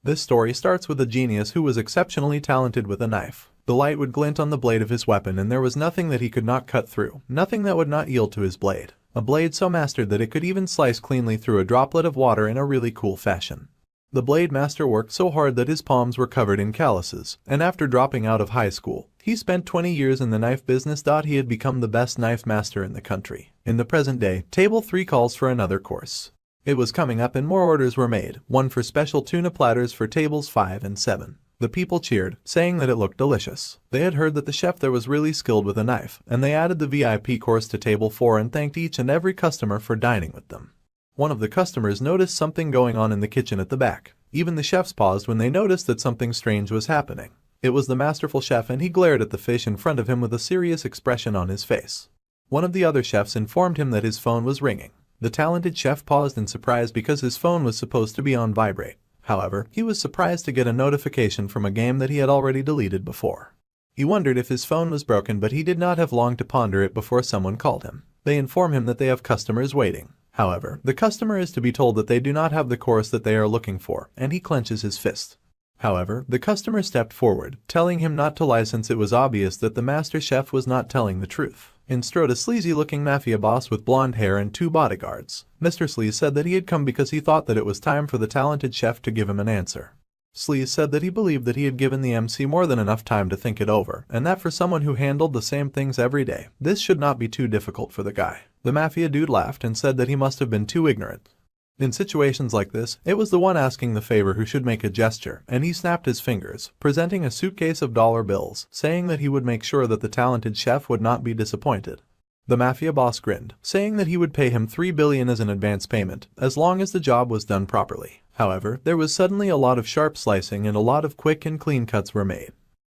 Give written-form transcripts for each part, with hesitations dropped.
This story starts with a genius who was exceptionally talented with a knife. The light would glint on the blade of his weapon and there was nothing that he could not cut through, nothing that would not yield to his blade. A blade so mastered that it could even slice cleanly through a droplet of water in a really cool fashion. The blade master worked so hard that his palms were covered in calluses, and after dropping out of high school, he spent 20 years in the knife business. He had become the best knife master in the country. In the present day, Table 3 calls for another course. It was coming up and more orders were made, one for special tuna platters for tables 5 and 7. The people cheered, saying that it looked delicious. They had heard that the chef there was really skilled with a knife, and they added the VIP course to table 4 and thanked each and every customer for dining with them. One of the customers noticed something going on in the kitchen at the back. Even the chefs paused when they noticed that something strange was happening. It was the masterful chef and he glared at the fish in front of him with a serious expression on his face. One of the other chefs informed him that his phone was ringing. The talented chef paused in surprise because his phone was supposed to be on vibrate. However, he was surprised to get a notification from a game that he had already deleted before. He wondered if his phone was broken, but he did not have long to ponder it before someone called him. They inform him that they have customers waiting. However, the customer is to be told that they do not have the course that they are looking for, and he clenches his fist. However, the customer stepped forward, telling him not to lie since it was obvious that the master chef was not telling the truth. In strode a sleazy-looking mafia boss with blonde hair and 2 bodyguards. Mr. Sleaze said that he had come because he thought that it was time for the talented chef to give him an answer. Sleaze said that he believed that he had given the MC more than enough time to think it over, and that for someone who handled the same things every day, this should not be too difficult for the guy. The mafia dude laughed and said that he must have been too ignorant. In situations like this, it was the one asking the favor who should make a gesture, and he snapped his fingers, presenting a suitcase of dollar bills, saying that he would make sure that the talented chef would not be disappointed. The mafia boss grinned, saying that he would pay him $3 billion as an advance payment, as long as the job was done properly. However, there was suddenly a lot of sharp slicing and a lot of quick and clean cuts were made.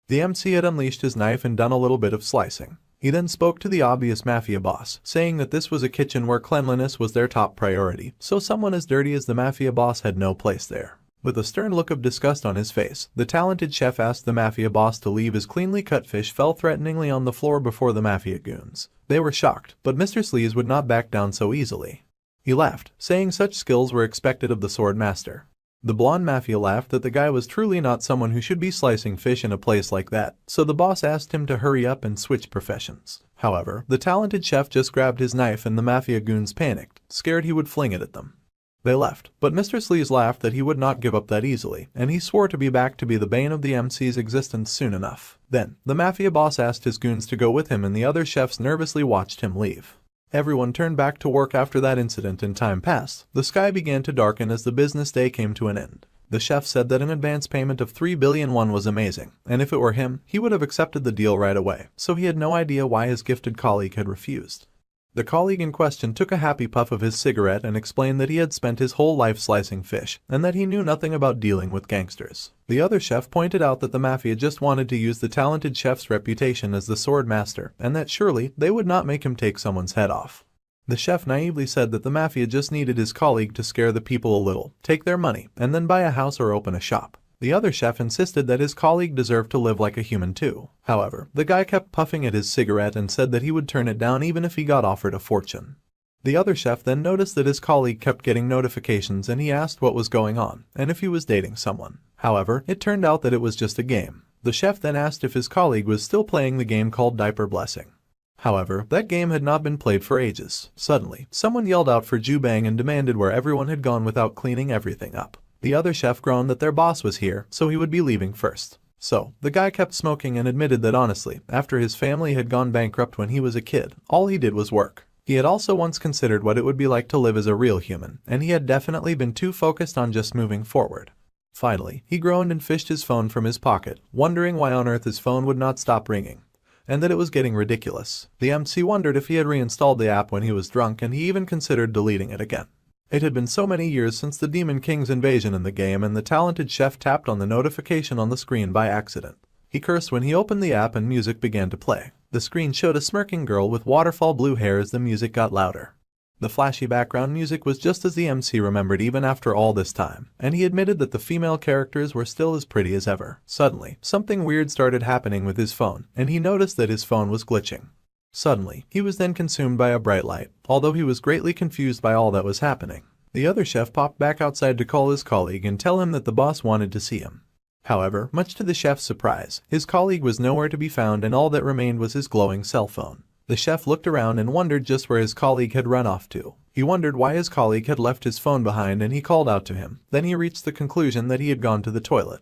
The MC had unleashed his knife and done a little bit of slicing. He then spoke to the obvious mafia boss, saying that this was a kitchen where cleanliness was their top priority, so someone as dirty as the mafia boss had no place there. With a stern look of disgust on his face, the talented chef asked the mafia boss to leave. His cleanly cut fish fell threateningly on the floor before the mafia goons. They were shocked, but Mr. Sleaze would not back down so easily. He laughed, saying such skills were expected of the sword master. The blonde mafia laughed that the guy was truly not someone who should be slicing fish in a place like that, so the boss asked him to hurry up and switch professions. However, the talented chef just grabbed his knife and the mafia goons panicked, scared he would fling it at them. They left, but Mr. Sleaze laughed that he would not give up that easily, and he swore to be back to be the bane of the MC's existence soon enough. Then, the mafia boss asked his goons to go with him and the other chefs nervously watched him leave. Everyone turned back to work after that incident and time passed. The sky began to darken as the business day came to an end. The chef said that an advance payment of 3 billion won was amazing, and if it were him, he would have accepted the deal right away, so he had no idea why his gifted colleague had refused. The colleague in question took a happy puff of his cigarette and explained that he had spent his whole life slicing fish, and that he knew nothing about dealing with gangsters. The other chef pointed out that the mafia just wanted to use the talented chef's reputation as the sword master, and that surely they would not make him take someone's head off. The chef naively said that the mafia just needed his colleague to scare the people a little, take their money, and then buy a house or open a shop. The other chef insisted that his colleague deserved to live like a human too. However, the guy kept puffing at his cigarette and said that he would turn it down even if he got offered a fortune. The other chef then noticed that his colleague kept getting notifications and he asked what was going on and if he was dating someone. However, it turned out that it was just a game. The chef then asked if his colleague was still playing the game called Diaper Blessing. However, that game had not been played for ages. Suddenly, someone yelled out for Jubang and demanded where everyone had gone without cleaning everything up. The other chef groaned that their boss was here, so he would be leaving first. So, the guy kept smoking and admitted that honestly, after his family had gone bankrupt when he was a kid, all he did was work. He had also once considered what it would be like to live as a real human, and he had definitely been too focused on just moving forward. Finally, he groaned and fished his phone from his pocket, wondering why on earth his phone would not stop ringing, and that it was getting ridiculous. The MC wondered if he had reinstalled the app when he was drunk, and he even considered deleting it again. It had been so many years since the Demon King's invasion in the game, and the talented chef tapped on the notification on the screen by accident. He cursed when he opened the app and music began to play. The screen showed a smirking girl with waterfall blue hair as the music got louder. The flashy background music was just as the MC remembered even after all this time, and he admitted that the female characters were still as pretty as ever. Suddenly, something weird started happening with his phone, and he noticed that his phone was glitching. Suddenly, he was then consumed by a bright light, although he was greatly confused by all that was happening. The other chef popped back outside to call his colleague and tell him that the boss wanted to see him. However, much to the chef's surprise, his colleague was nowhere to be found and all that remained was his glowing cell phone. The chef looked around and wondered just where his colleague had run off to. He wondered why his colleague had left his phone behind and he called out to him. Then he reached the conclusion that he had gone to the toilet.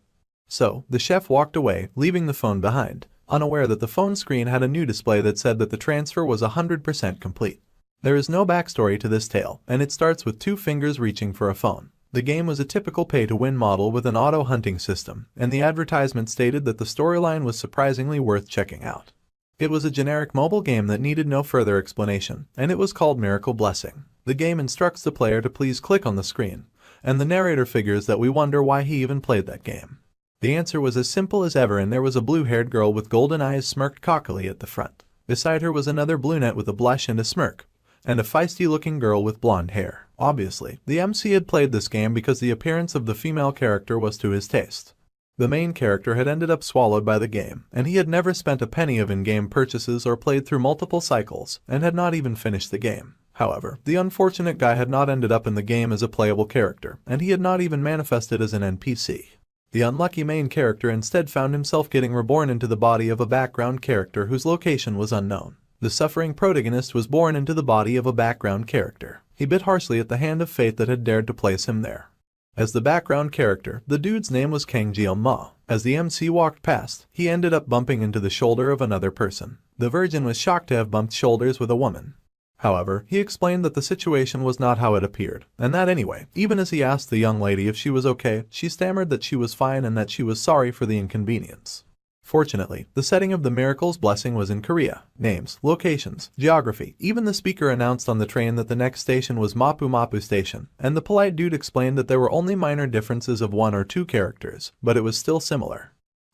So, the chef walked away, leaving the phone behind, unaware that the phone screen had a new display that said that the transfer was 100% complete. There is no backstory to this tale, and it starts with 2 fingers reaching for a phone. The game was a typical pay-to-win model with an auto-hunting system, and the advertisement stated that the storyline was surprisingly worth checking out. It was a generic mobile game that needed no further explanation, and it was called Miracle Blessing. The game instructs the player to please click on the screen, and the narrator figures that we wonder why he even played that game. The answer was as simple as ever, and there was a blue-haired girl with golden eyes smirked cockily at the front. Beside her was another brunette with a blush and a smirk, and a feisty-looking girl with blonde hair. Obviously, the MC had played this game because the appearance of the female character was to his taste. The main character had ended up swallowed by the game, and he had never spent a penny of in-game purchases or played through multiple cycles, and had not even finished the game. However, the unfortunate guy had not ended up in the game as a playable character, and he had not even manifested as an NPC. The unlucky main character instead found himself getting reborn into the body of a background character whose location was unknown. The suffering protagonist was born into the body of a background character. He bit harshly at the hand of fate that had dared to place him there. As the background character, the dude's name was Kang Jeong-ma. As the MC walked past, he ended up bumping into the shoulder of another person. The virgin was shocked to have bumped shoulders with a woman. However, he explained that the situation was not how it appeared, and that anyway, even as he asked the young lady if she was okay, she stammered that she was fine and that she was sorry for the inconvenience. Fortunately, the setting of the Miracle's Blessing was in Korea. Names, locations, geography, even the speaker announced on the train that the next station was Mapu Mapu Station, and the polite dude explained that there were only minor differences of 1 or 2 characters, but it was still similar.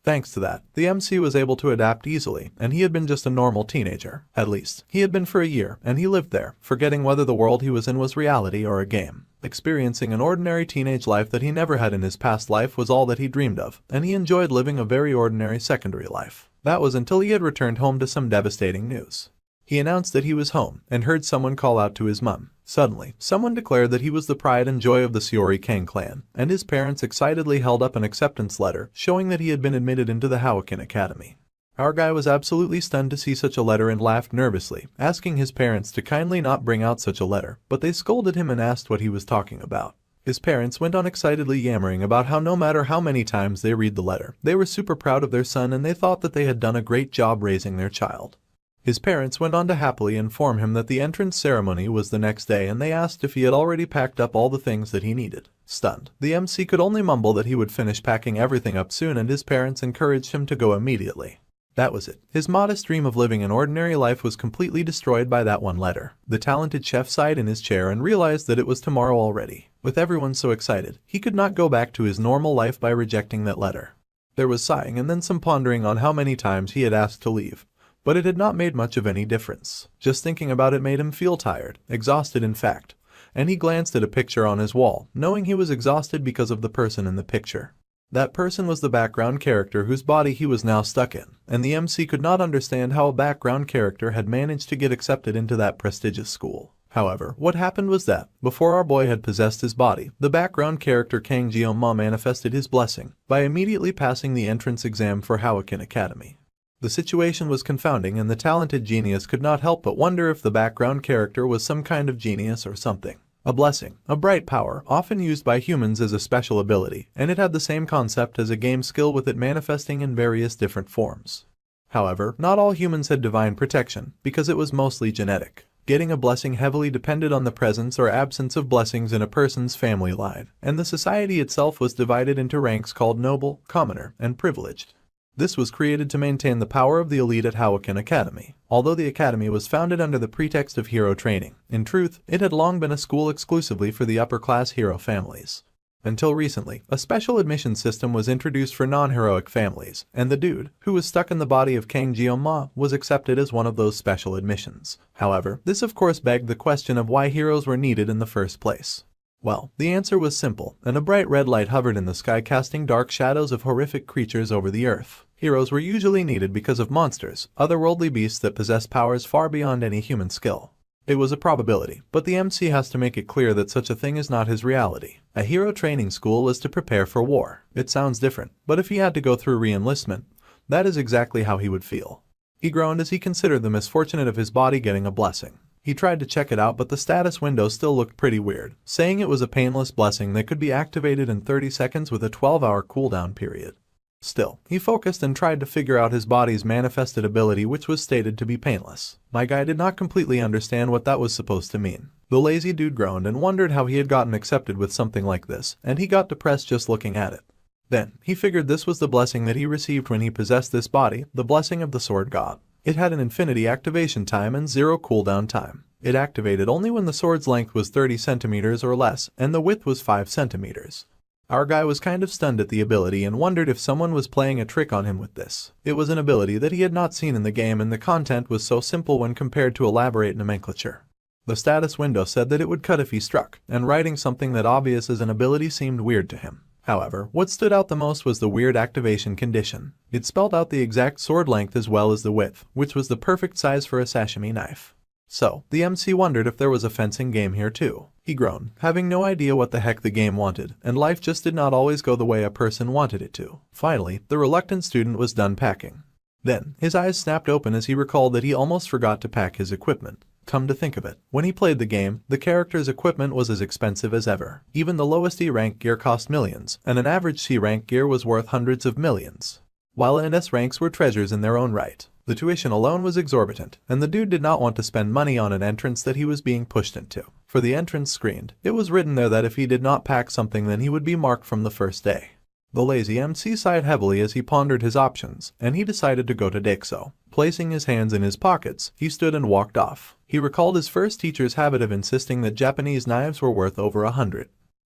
Thanks to that, the MC was able to adapt easily, and he had been just a normal teenager. At least, he had been for a year, and he lived there, forgetting whether the world he was in was reality or a game. Experiencing an ordinary teenage life that he never had in his past life was all that he dreamed of, and he enjoyed living a very ordinary secondary life. That was until he had returned home to some devastating news. He announced that he was home, and heard someone call out to his mum. Suddenly, someone declared that he was the pride and joy of the Seori Kang clan, and his parents excitedly held up an acceptance letter, showing that he had been admitted into the Hawakin Academy. Our guy was absolutely stunned to see such a letter and laughed nervously, asking his parents to kindly not bring out such a letter, but they scolded him and asked what he was talking about. His parents went on excitedly yammering about how no matter how many times they read the letter, they were super proud of their son and they thought that they had done a great job raising their child. His parents went on to happily inform him that the entrance ceremony was the next day, and they asked if he had already packed up all the things that he needed. Stunned, the MC could only mumble that he would finish packing everything up soon, and his parents encouraged him to go immediately. That was it. His modest dream of living an ordinary life was completely destroyed by that one letter. The talented chef sighed in his chair and realized that it was tomorrow already. With everyone so excited, he could not go back to his normal life by rejecting that letter. There was sighing and then some pondering on how many times he had asked to leave. But it had not made much of any difference. Just thinking about it made him feel tired, exhausted in fact, and he glanced at a picture on his wall, knowing he was exhausted because of the person in the picture. That person was the background character whose body he was now stuck in, and the MC could not understand how a background character had managed to get accepted into that prestigious school. However, what happened was that, before our boy had possessed his body, the background character Kang Jeong-ma manifested his blessing by immediately passing the entrance exam for Hawakin Academy. The situation was confounding, and the talented genius could not help but wonder if the background character was some kind of genius or something. A blessing, a bright power, often used by humans as a special ability, and it had the same concept as a game skill with it manifesting in various different forms. However, not all humans had divine protection, because it was mostly genetic. Getting a blessing heavily depended on the presence or absence of blessings in a person's family line, and the society itself was divided into ranks called noble, commoner, and privileged. This was created to maintain the power of the elite at Hawakin Academy. Although the academy was founded under the pretext of hero training, in truth, it had long been a school exclusively for the upper-class hero families. Until recently, a special admission system was introduced for non-heroic families, and the dude, who was stuck in the body of Kang Jeong-ma, was accepted as one of those special admissions. However, this of course begged the question of why heroes were needed in the first place. Well, the answer was simple, and a bright red light hovered in the sky, casting dark shadows of horrific creatures over the earth. Heroes were usually needed because of monsters, otherworldly beasts that possessed powers far beyond any human skill. It was a probability, but the MC has to make it clear that such a thing is not his reality. A hero training school is to prepare for war. It sounds different, but if he had to go through re-enlistment, that is exactly how he would feel. He groaned as he considered the misfortune of his body getting a blessing. He tried to check it out, but the status window still looked pretty weird, saying it was a painless blessing that could be activated in 30 seconds with a 12-hour cooldown period. Still, he focused and tried to figure out his body's manifested ability, which was stated to be painless. My guy did not completely understand what that was supposed to mean. The lazy dude groaned and wondered how he had gotten accepted with something like this, and he got depressed just looking at it. Then, he figured this was the blessing that he received when he possessed this body, the blessing of the sword god. It had an infinity activation time and 0 cooldown time. It activated only when the sword's length was 30 centimeters or less, and the width was 5 centimeters. Our guy was kind of stunned at the ability and wondered if someone was playing a trick on him with this. It was an ability that he had not seen in the game, and the content was so simple when compared to elaborate nomenclature. The status window said that it would cut if he struck, and writing something that obvious as an ability seemed weird to him. However, what stood out the most was the weird activation condition. It spelled out the exact sword length as well as the width, which was the perfect size for a sashimi knife. So, the MC wondered if there was a fencing game here too. He groaned, having no idea what the heck the game wanted, and life just did not always go the way a person wanted it to. Finally, the reluctant student was done packing. Then, his eyes snapped open as he recalled that he almost forgot to pack his equipment. Come to think of it, when he played the game, the character's equipment was as expensive as ever. Even the lowest E-rank gear cost millions, and an average C-rank gear was worth hundreds of millions. While S ranks were treasures in their own right. The tuition alone was exorbitant, and the dude did not want to spend money on an entrance that he was being pushed into. For the entrance screened, it was written there that if he did not pack something, then he would be marked from the first day. The lazy MC sighed heavily as he pondered his options, and he decided to go to Dexo. Placing his hands in his pockets, he stood and walked off. He recalled his first teacher's habit of insisting that Japanese knives were worth over 100.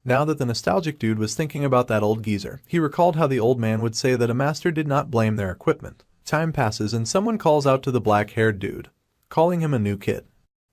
Now that the nostalgic dude was thinking about that old geezer, he recalled how the old man would say that a master did not blame their equipment. Time passes and someone calls out to the black-haired dude, calling him a new kid.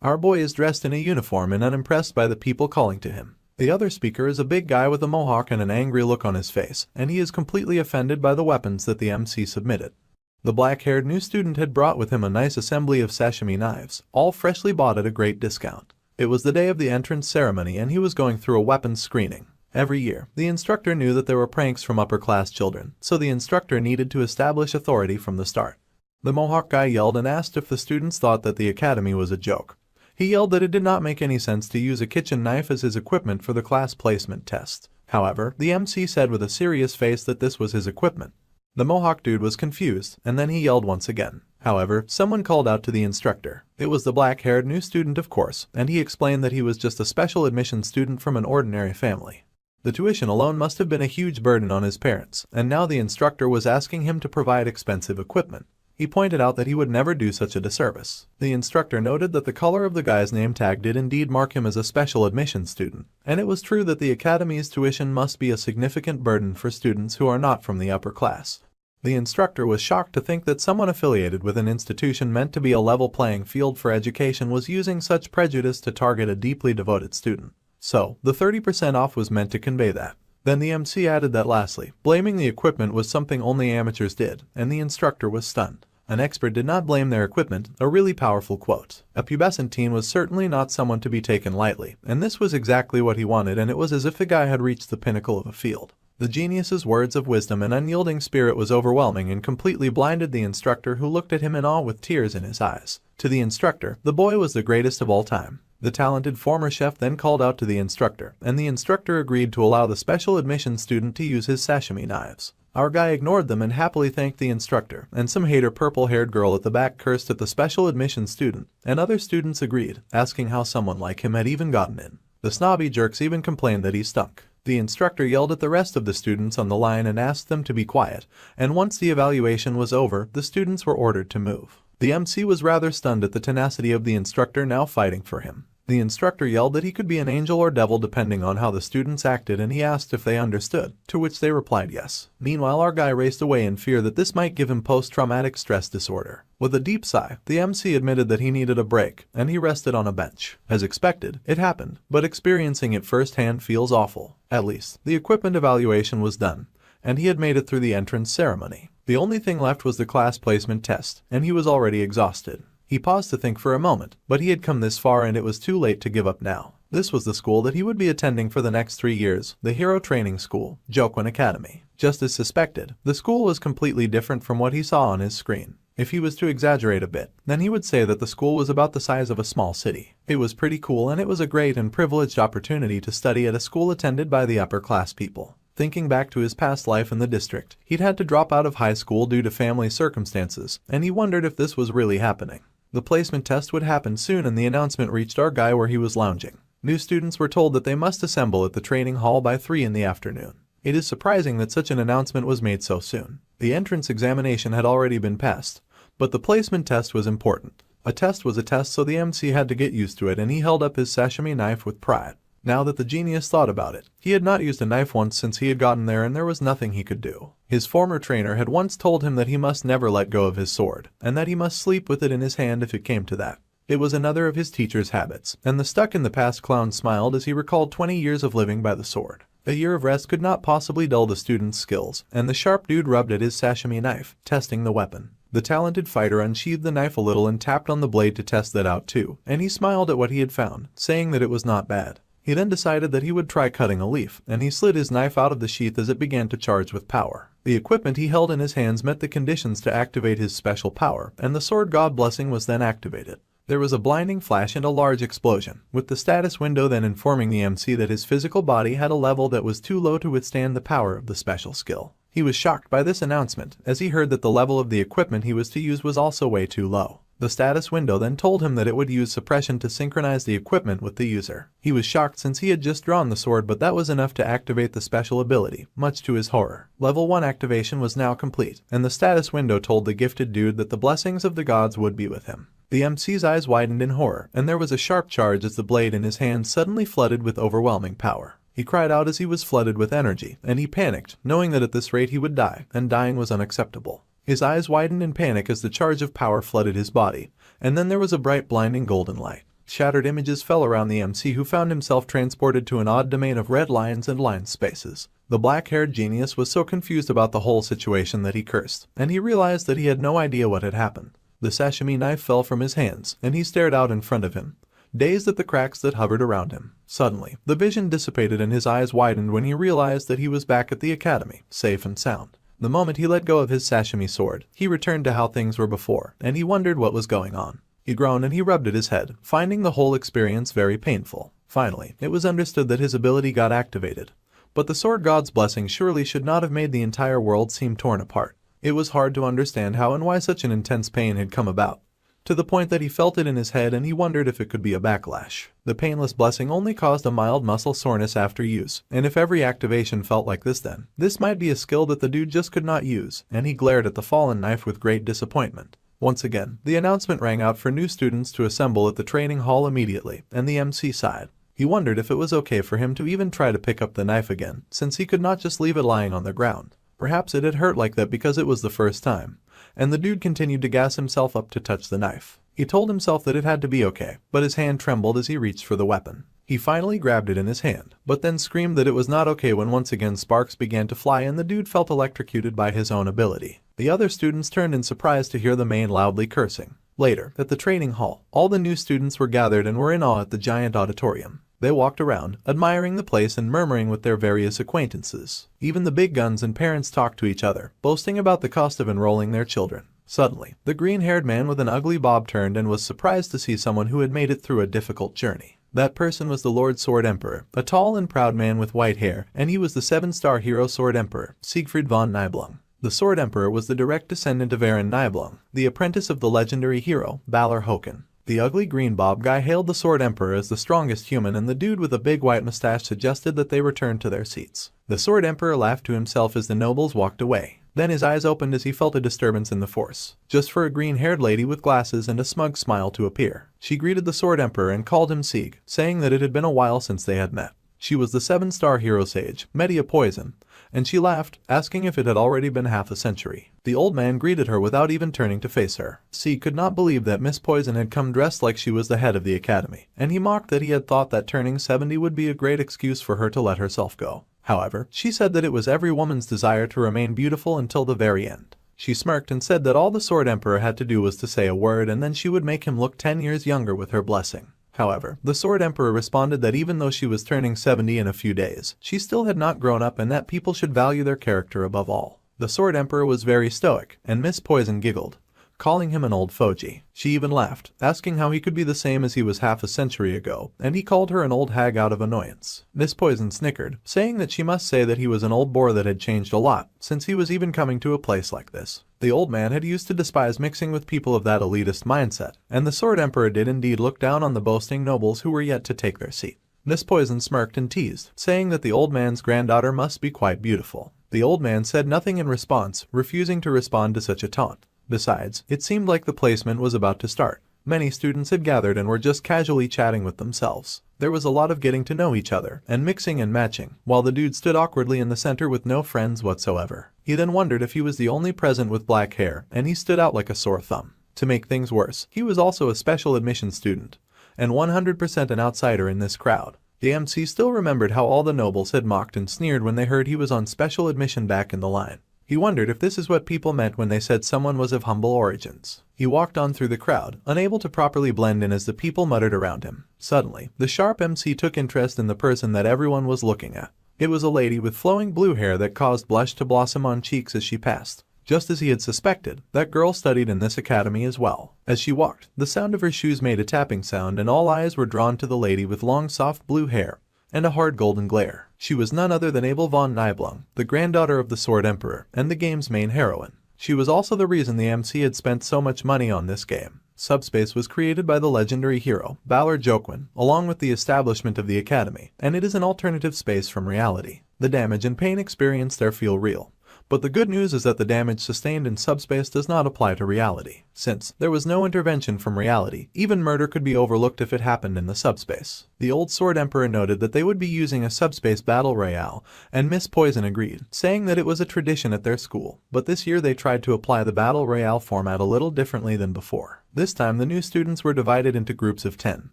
Our boy is dressed in a uniform and unimpressed by the people calling to him. The other speaker is a big guy with a mohawk and an angry look on his face, and he is completely offended by the weapons that the MC submitted. The black-haired new student had brought with him a nice assembly of sashimi knives, all freshly bought at a great discount. It was the day of the entrance ceremony and he was going through a weapons screening. Every year, the instructor knew that there were pranks from upper-class children, so the instructor needed to establish authority from the start. The mohawk guy yelled and asked if the students thought that the academy was a joke. He yelled that it did not make any sense to use a kitchen knife as his equipment for the class placement test. However, the MC said with a serious face that this was his equipment. The mohawk dude was confused, and then he yelled once again. However, someone called out to the instructor. It was the black-haired new student, of course, and he explained that he was just a special admission student from an ordinary family. The tuition alone must have been a huge burden on his parents, and now the instructor was asking him to provide expensive equipment. He pointed out that he would never do such a disservice. The instructor noted that the color of the guy's name tag did indeed mark him as a special admission student, and it was true that the academy's tuition must be a significant burden for students who are not from the upper class. The instructor was shocked to think that someone affiliated with an institution meant to be a level playing field for education was using such prejudice to target a deeply devoted student. So, the 30% off was meant to convey that. Then the MC added that lastly, blaming the equipment was something only amateurs did, and the instructor was stunned. An expert did not blame their equipment, a really powerful quote. A pubescent teen was certainly not someone to be taken lightly, and this was exactly what he wanted, and it was as if the guy had reached the pinnacle of a field. The genius's words of wisdom and unyielding spirit was overwhelming and completely blinded the instructor, who looked at him in awe with tears in his eyes. To the instructor, the boy was the greatest of all time. The talented former chef then called out to the instructor, and the instructor agreed to allow the special admission student to use his sashimi knives. Our guy ignored them and happily thanked the instructor, and some hater purple-haired girl at the back cursed at the special admission student, and other students agreed, asking how someone like him had even gotten in. The snobby jerks even complained that he stunk. The instructor yelled at the rest of the students on the line and asked them to be quiet, and once the evaluation was over, the students were ordered to move. The MC was rather stunned at the tenacity of the instructor now fighting for him. The instructor yelled that he could be an angel or devil depending on how the students acted, and he asked if they understood, to which they replied yes. Meanwhile, our guy raced away in fear that this might give him post-traumatic stress disorder. With a deep sigh, the MC admitted that he needed a break, and he rested on a bench. As expected, it happened, but experiencing it firsthand feels awful. At least, the equipment evaluation was done, and he had made it through the entrance ceremony. The only thing left was the class placement test, and he was already exhausted. He paused to think for a moment, but he had come this far and it was too late to give up now. This was the school that he would be attending for the next 3 years, the Hero Training School, Jokwon Academy. Just as suspected, the school was completely different from what he saw on his screen. If he was to exaggerate a bit, then he would say that the school was about the size of a small city. It was pretty cool and it was a great and privileged opportunity to study at a school attended by the upper class people. Thinking back to his past life in the district, he'd had to drop out of high school due to family circumstances, and he wondered if this was really happening. The placement test would happen soon and the announcement reached our guy where he was lounging. New students were told that they must assemble at the training hall by 3 in the afternoon. It is surprising that such an announcement was made so soon. The entrance examination had already been passed, but the placement test was important. A test was a test, so the MC had to get used to it, and he held up his sashimi knife with pride. Now that the genius thought about it, he had not used a knife once since he had gotten there and there was nothing he could do. His former trainer had once told him that he must never let go of his sword, and that he must sleep with it in his hand if it came to that. It was another of his teacher's habits, and the stuck-in-the-past clown smiled as he recalled 20 years of living by the sword. A year of rest could not possibly dull the student's skills, and the sharp dude rubbed at his sashimi knife, testing the weapon. The talented fighter unsheathed the knife a little and tapped on the blade to test that out too, and he smiled at what he had found, saying that it was not bad. He then decided that he would try cutting a leaf, and he slid his knife out of the sheath as it began to charge with power. The equipment he held in his hands met the conditions to activate his special power, and the sword god blessing was then activated. There was a blinding flash and a large explosion, with the status window then informing the MC that his physical body had a level that was too low to withstand the power of the special skill. He was shocked by this announcement, as he heard that the level of the equipment he was to use was also way too low. The status window then told him that it would use suppression to synchronize the equipment with the user. He was shocked since he had just drawn the sword, but that was enough to activate the special ability, much to his horror. Level 1 activation was now complete, and the status window told the gifted dude that the blessings of the gods would be with him. The MC's eyes widened in horror, and there was a sharp charge as the blade in his hand suddenly flooded with overwhelming power. He cried out as he was flooded with energy, and he panicked, knowing that at this rate he would die, and dying was unacceptable. His eyes widened in panic as the charge of power flooded his body, and then there was a bright blinding golden light. Shattered images fell around the MC, who found himself transported to an odd domain of red lines and line spaces. The black-haired genius was so confused about the whole situation that he cursed, and he realized that he had no idea what had happened. The sashimi knife fell from his hands, and he stared out in front of him, dazed at the cracks that hovered around him. Suddenly, the vision dissipated and his eyes widened when he realized that he was back at the academy, safe and sound. The moment he let go of his sashimi sword, he returned to how things were before, and he wondered what was going on. He groaned and he rubbed at his head, finding the whole experience very painful. Finally, it was understood that his ability got activated. But the sword god's blessing surely should not have made the entire world seem torn apart. It was hard to understand how and why such an intense pain had come about, to the point that he felt it in his head and he wondered if it could be a backlash. The painless blessing only caused a mild muscle soreness after use, and if every activation felt like this, then this might be a skill that the dude just could not use, and he glared at the fallen knife with great disappointment. Once again, the announcement rang out for new students to assemble at the training hall immediately, and the MC sighed. He wondered if it was okay for him to even try to pick up the knife again, since he could not just leave it lying on the ground. Perhaps it had hurt like that because it was the first time, and the dude continued to gas himself up to touch the knife. He told himself that it had to be okay, but his hand trembled as he reached for the weapon. He finally grabbed it in his hand, but then screamed that it was not okay when once again sparks began to fly and the dude felt electrocuted by his own ability. The other students turned in surprise to hear the man loudly cursing. Later, at the training hall, all the new students were gathered and were in awe at the giant auditorium. They walked around, admiring the place and murmuring with their various acquaintances. Even the big guns and parents talked to each other, boasting about the cost of enrolling their children. Suddenly, the green-haired man with an ugly bob turned and was surprised to see someone who had made it through a difficult journey. That person was the Lord Sword Emperor, a tall and proud man with white hair, and he was the 7-star hero Sword Emperor, Siegfried von Nibelung. The Sword Emperor was the direct descendant of Aaron Nibelung, the apprentice of the legendary hero, Balor Håkon. The ugly green bob guy hailed the Sword Emperor as the strongest human, and the dude with a big white mustache suggested that they return to their seats. The Sword Emperor laughed to himself as the nobles walked away. Then his eyes opened as he felt a disturbance in the force, just for a green-haired lady with glasses and a smug smile to appear. She greeted the Sword Emperor and called him Sieg, saying that it had been a while since they had met. She was the 7-star hero sage, Media Poison, and she laughed, asking if it had already been half a century. The old man greeted her without even turning to face her. Sieg could not believe that Miss Poison had come dressed like she was the head of the academy, and he mocked that he had thought that turning 70 would be a great excuse for her to let herself go. However, she said that it was every woman's desire to remain beautiful until the very end. She smirked and said that all the Sword Emperor had to do was to say a word and then she would make him look 10 years younger with her blessing. However, the Sword Emperor responded that even though she was turning 70 in a few days, she still had not grown up and that people should value their character above all. The Sword Emperor was very stoic, and Miss Poison giggled, calling him an old fogy. She even laughed, asking how he could be the same as he was half a century ago, and he called her an old hag out of annoyance. Miss Poison snickered, saying that she must say that he was an old bore that had changed a lot, since he was even coming to a place like this. The old man had used to despise mixing with people of that elitist mindset, and the Sword Emperor did indeed look down on the boasting nobles who were yet to take their seat. Miss Poison smirked and teased, saying that the old man's granddaughter must be quite beautiful. The old man said nothing in response, refusing to respond to such a taunt. Besides, it seemed like the placement was about to start. Many students had gathered and were just casually chatting with themselves. There was a lot of getting to know each other, and mixing and matching, while the dude stood awkwardly in the center with no friends whatsoever. He then wondered if he was the only present with black hair, and he stood out like a sore thumb. To make things worse, he was also a special admission student, and 100% an outsider in this crowd. The MC still remembered how all the nobles had mocked and sneered when they heard he was on special admission back in the line. He wondered if this is what people meant when they said someone was of humble origins. He walked on through the crowd, unable to properly blend in as the people muttered around him. Suddenly, the sharp MC took interest in the person that everyone was looking at. It was a lady with flowing blue hair that caused blush to blossom on cheeks as she passed. Just as he had suspected, that girl studied in this academy as well. As she walked, the sound of her shoes made a tapping sound and all eyes were drawn to the lady with long soft blue hair and a hard golden glare. She was none other than Abel von Nibelung, the granddaughter of the Sword Emperor and the game's main heroine. She was also the reason the MC had spent so much money on this game. Subspace was created by the legendary hero, Balor Joquin, along with the establishment of the academy, and it is an alternative space from reality. The damage and pain experienced there feel real. But the good news is that the damage sustained in subspace does not apply to reality. Since there was no intervention from reality, even murder could be overlooked if it happened in the subspace. The old Sword Emperor noted that they would be using a subspace battle royale, and Miss Poison agreed, saying that it was a tradition at their school. But this year they tried to apply the battle royale format a little differently than before. This time the new students were divided into groups of 10,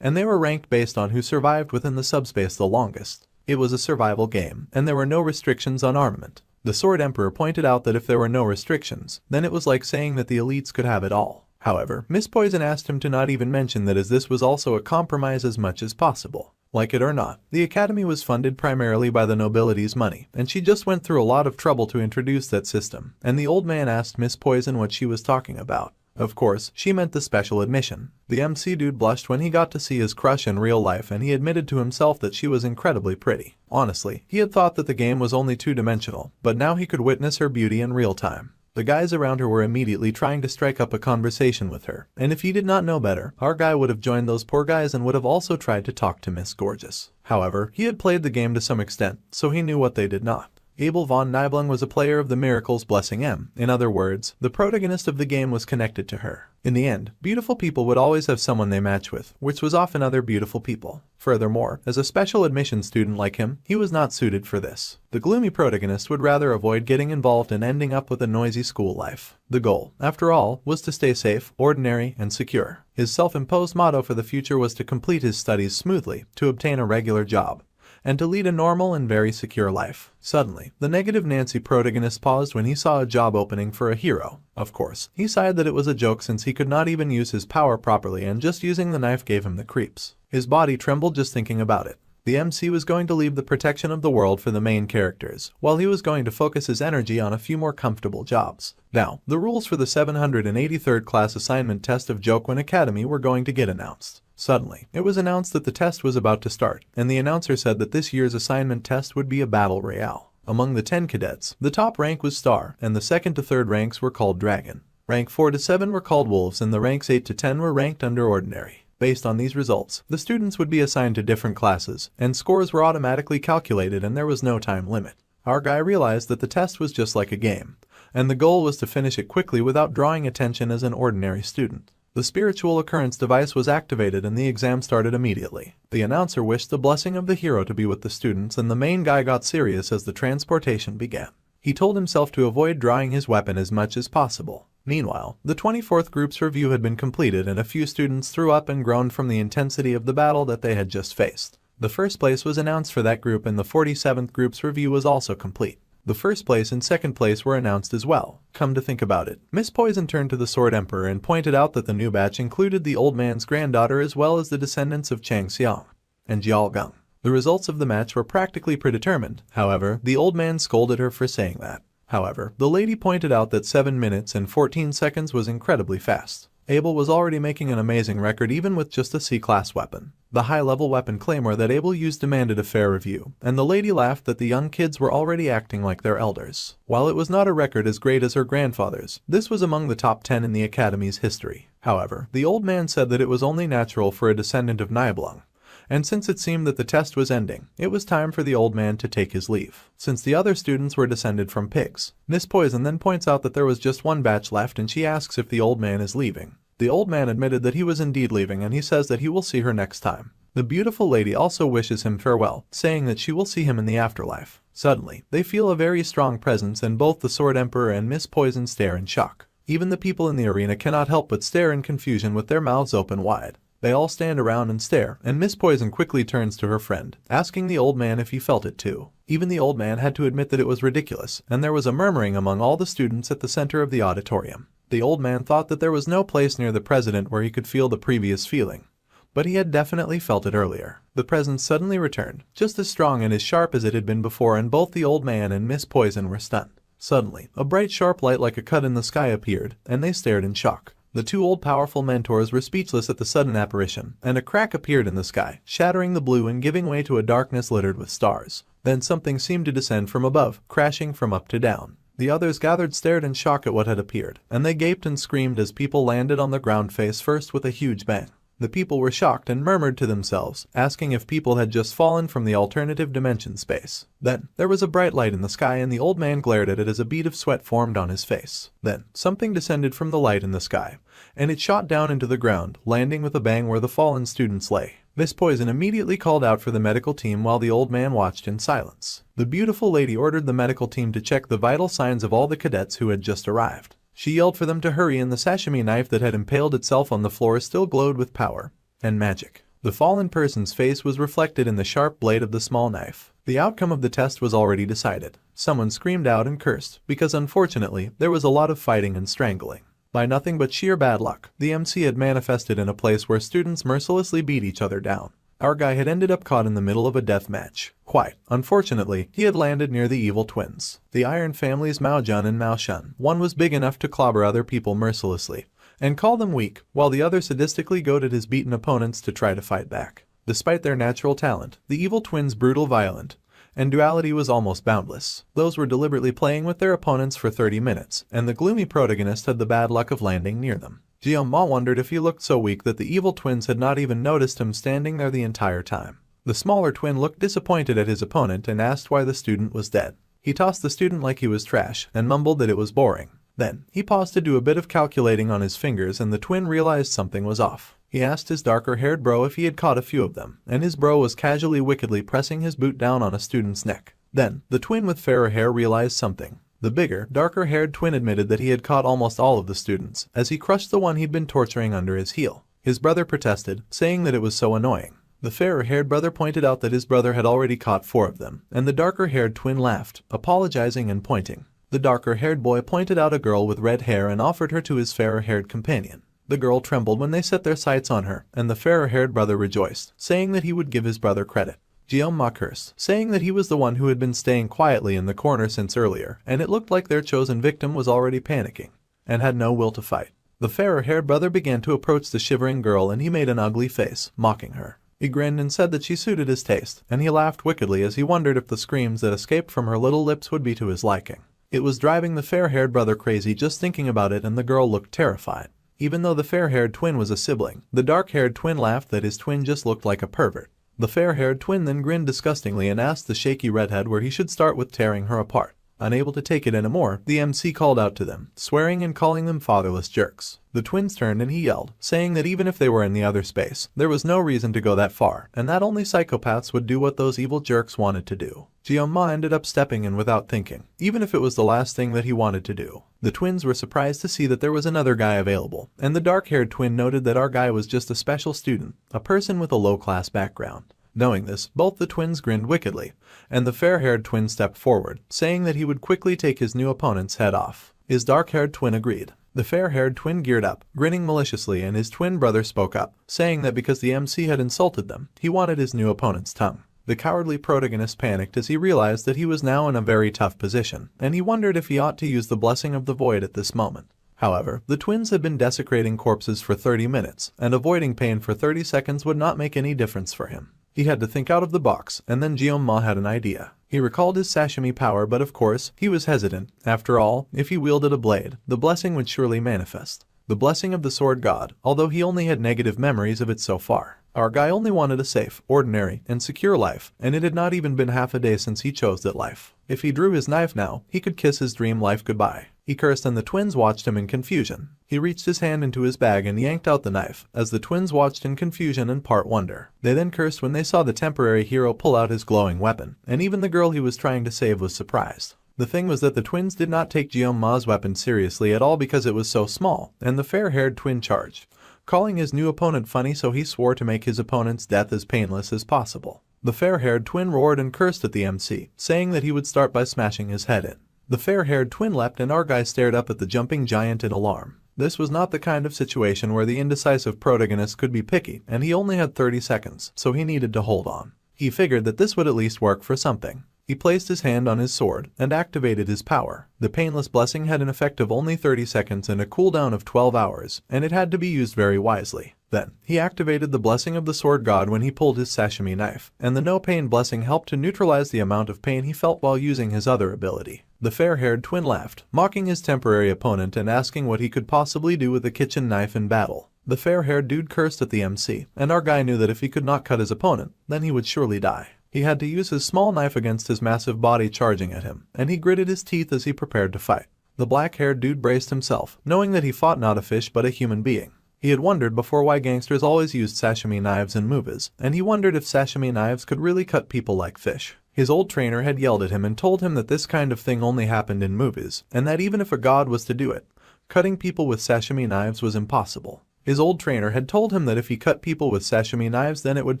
and they were ranked based on who survived within the subspace the longest. It was a survival game, and there were no restrictions on armament. The Sword Emperor pointed out that if there were no restrictions, then it was like saying that the elites could have it all. However, Miss Poison asked him to not even mention that, as this was also a compromise as much as possible. Like it or not, the academy was funded primarily by the nobility's money, and she just went through a lot of trouble to introduce that system, and the old man asked Miss Poison what she was talking about. Of course, she meant the special admission. The MC dude blushed when he got to see his crush in real life, and he admitted to himself that she was incredibly pretty. Honestly, he had thought that the game was only two-dimensional, but now he could witness her beauty in real time. The guys around her were immediately trying to strike up a conversation with her, and if he did not know better, our guy would have joined those poor guys and would have also tried to talk to Miss Gorgeous. However, he had played the game to some extent, so he knew what they did not. Abel von Nibelung was a player of the Miracle's Blessing M. In other words, the protagonist of the game was connected to her. In the end, beautiful people would always have someone they match with, which was often other beautiful people. Furthermore, as a special admission student like him, he was not suited for this. The gloomy protagonist would rather avoid getting involved and ending up with a noisy school life. The goal, after all, was to stay safe, ordinary, and secure. His self-imposed motto for the future was to complete his studies smoothly, to obtain a regular job, and to lead a normal and very secure life. Suddenly, the negative Nancy protagonist paused when he saw a job opening for a hero. Of course, he sighed that it was a joke since he could not even use his power properly and just using the knife gave him the creeps. His body trembled just thinking about it. The MC was going to leave the protection of the world for the main characters, while he was going to focus his energy on a few more comfortable jobs. Now, the rules for the 783rd class assignment test of Joquin Academy were going to get announced. Suddenly, it was announced that the test was about to start, and the announcer said that this year's assignment test would be a battle royale. Among the 10 cadets, the top rank was Star, and the second to third ranks were called Dragon. Rank 4 to 7 were called Wolves, and the ranks 8 to 10 were ranked under Ordinary. Based on these results, the students would be assigned to different classes, and scores were automatically calculated and there was no time limit. Our guy realized that the test was just like a game, and the goal was to finish it quickly without drawing attention as an ordinary student. The spiritual occurrence device was activated and the exam started immediately. The announcer wished the blessing of the hero to be with the students, and the main guy got serious as the transportation began. He told himself to avoid drawing his weapon as much as possible. Meanwhile, the 24th group's review had been completed and a few students threw up and groaned from the intensity of the battle that they had just faced. The first place was announced for that group and the 47th group's review was also complete. The first place and second place were announced as well. Come to think about it, Miss Poison turned to the Sword Emperor and pointed out that the new batch included the old man's granddaughter as well as the descendants of Chang Xiang and Jiao Gang. The results of the match were practically predetermined. However, the old man scolded her for saying that. However, the lady pointed out that 7 minutes and 14 seconds was incredibly fast. Abel was already making an amazing record even with just a C-class weapon. The high-level weapon claymore that Abel used demanded a fair review, and the lady laughed that the young kids were already acting like their elders. While it was not a record as great as her grandfather's, this was among the top 10 in the Academy's history. However, the old man said that it was only natural for a descendant of Nibelung, and since it seemed that the test was ending, it was time for the old man to take his leave. Since the other students were descended from pigs, Miss Poison then points out that there was just one batch left and she asks if the old man is leaving. The old man admitted that he was indeed leaving and he says that he will see her next time. The beautiful lady also wishes him farewell, saying that she will see him in the afterlife. Suddenly, they feel a very strong presence and both the Sword Emperor and Miss Poison stare in shock. Even the people in the arena cannot help but stare in confusion with their mouths open wide. They all stand around and stare, and Miss Poison quickly turns to her friend, asking the old man if he felt it too. Even the old man had to admit that it was ridiculous, and there was a murmuring among all the students at the center of the auditorium. The old man thought that there was no place near the president where he could feel the previous feeling, but he had definitely felt it earlier. The presence suddenly returned, just as strong and as sharp as it had been before, and both the old man and Miss Poison were stunned. Suddenly, a bright sharp light like a cut in the sky appeared, and they stared in shock. The two old powerful mentors were speechless at the sudden apparition, and a crack appeared in the sky, shattering the blue and giving way to a darkness littered with stars. Then something seemed to descend from above, crashing from up to down. The others gathered stared in shock at what had appeared, and they gaped and screamed as people landed on the ground face first with a huge bang. The people were shocked and murmured to themselves, asking if people had just fallen from the alternative dimension space. Then, there was a bright light in the sky and the old man glared at it as a bead of sweat formed on his face. Then, something descended from the light in the sky, and it shot down into the ground, landing with a bang where the fallen students lay. Miss Poison immediately called out for the medical team while the old man watched in silence. The beautiful lady ordered the medical team to check the vital signs of all the cadets who had just arrived. She yelled for them to hurry, and the sashimi knife that had impaled itself on the floor still glowed with power and magic. The fallen person's face was reflected in the sharp blade of the small knife. The outcome of the test was already decided. Someone screamed out and cursed, because unfortunately, there was a lot of fighting and strangling. By nothing but sheer bad luck, the MC had manifested in a place where students mercilessly beat each other down. Our guy had ended up caught in the middle of a death match. Quite unfortunately, he had landed near the evil twins, the Iron families Mao Jun and Mao Shun. One was big enough to clobber other people mercilessly and call them weak, while the other sadistically goaded his beaten opponents to try to fight back. Despite their natural talent, the evil twins' brutal, violent, and duality was almost boundless. Those were deliberately playing with their opponents for 30 minutes, and the gloomy protagonist had the bad luck of landing near them. Ma wondered if he looked so weak that the evil twins had not even noticed him standing there the entire time. The smaller twin looked disappointed at his opponent and asked why the student was dead. He tossed the student like he was trash and mumbled that it was boring. Then, he paused to do a bit of calculating on his fingers, and the twin realized something was off. He asked his darker-haired bro if he had caught a few of them, and his bro was casually wickedly pressing his boot down on a student's neck. Then, the twin with fairer hair realized something. The bigger, darker-haired twin admitted that he had caught almost all of the students, as he crushed the one he'd been torturing under his heel. His brother protested, saying that it was so annoying. The fairer-haired brother pointed out that his brother had already caught 4 of them, and the darker-haired twin laughed, apologizing and pointing. The darker-haired boy pointed out a girl with red hair and offered her to his fairer-haired companion. The girl trembled when they set their sights on her, and the fairer-haired brother rejoiced, saying that he would give his brother credit. Ma cursed, saying that he was the one who had been staying quietly in the corner since earlier, and it looked like their chosen victim was already panicking and had no will to fight. The fairer-haired brother began to approach the shivering girl, and he made an ugly face, mocking her. He grinned and said that she suited his taste, and he laughed wickedly as he wondered if the screams that escaped from her little lips would be to his liking. It was driving the fair-haired brother crazy just thinking about it, and the girl looked terrified. Even though the fair-haired twin was a sibling, the dark-haired twin laughed that his twin just looked like a pervert. The fair-haired twin then grinned disgustingly and asked the shaky redhead where he should start with tearing her apart. Unable to take it anymore, the MC called out to them, swearing and calling them fatherless jerks. The twins turned and he yelled, saying that even if they were in the other space, there was no reason to go that far, and that only psychopaths would do what those evil jerks wanted to do. Ma ended up stepping in without thinking, even if it was the last thing that he wanted to do. The twins were surprised to see that there was another guy available, and the dark-haired twin noted that our guy was just a special student, a person with a low-class background. Knowing this, both the twins grinned wickedly, and the fair-haired twin stepped forward, saying that he would quickly take his new opponent's head off. His dark-haired twin agreed. The fair-haired twin geared up, grinning maliciously, and his twin brother spoke up, saying that because the MC had insulted them, he wanted his new opponent's tongue. The cowardly protagonist panicked as he realized that he was now in a very tough position, and he wondered if he ought to use the blessing of the void at this moment. However, the twins had been desecrating corpses for 30 minutes, and avoiding pain for 30 seconds would not make any difference for him. He had to think out of the box, and then Jeonma had an idea. He recalled his sashimi power, but of course, he was hesitant. After all, if he wielded a blade, the blessing would surely manifest. The blessing of the sword god, although he only had negative memories of it so far. Our guy only wanted a safe, ordinary, and secure life, and it had not even been half a day since he chose that life. If he drew his knife now, he could kiss his dream life goodbye. He cursed, and the twins watched him in confusion. He reached his hand into his bag and yanked out the knife, as the twins watched in confusion and part wonder. They then cursed when they saw the temporary hero pull out his glowing weapon, and even the girl he was trying to save was surprised. The thing was that the twins did not take Jeonma's weapon seriously at all because it was so small, and the fair-haired twin charged, calling his new opponent funny, so he swore to make his opponent's death as painless as possible. The fair-haired twin roared and cursed at the MC, saying that he would start by smashing his head in. The fair-haired twin leapt, and our guy stared up at the jumping giant in alarm. This was not the kind of situation where the indecisive protagonist could be picky, and he only had 30 seconds, so he needed to hold on. He figured that this would at least work for something. He placed his hand on his sword and activated his power. The painless blessing had an effect of only 30 seconds and a cooldown of 12 hours, and it had to be used very wisely. Then, he activated the blessing of the sword god when he pulled his sashimi knife, and the no-pain blessing helped to neutralize the amount of pain he felt while using his other ability. The fair-haired twin laughed, mocking his temporary opponent and asking what he could possibly do with a kitchen knife in battle. The fair-haired dude cursed at the MC, and our guy knew that if he could not cut his opponent, then he would surely die. He had to use his small knife against his massive body charging at him, and he gritted his teeth as he prepared to fight. The black-haired dude braced himself, knowing that he fought not a fish but a human being. He had wondered before why gangsters always used sashimi knives in movies, and he wondered if sashimi knives could really cut people like fish. His old trainer had yelled at him and told him that this kind of thing only happened in movies, and that even if a god was to do it, cutting people with sashimi knives was impossible. His old trainer had told him that if he cut people with sashimi knives, then it would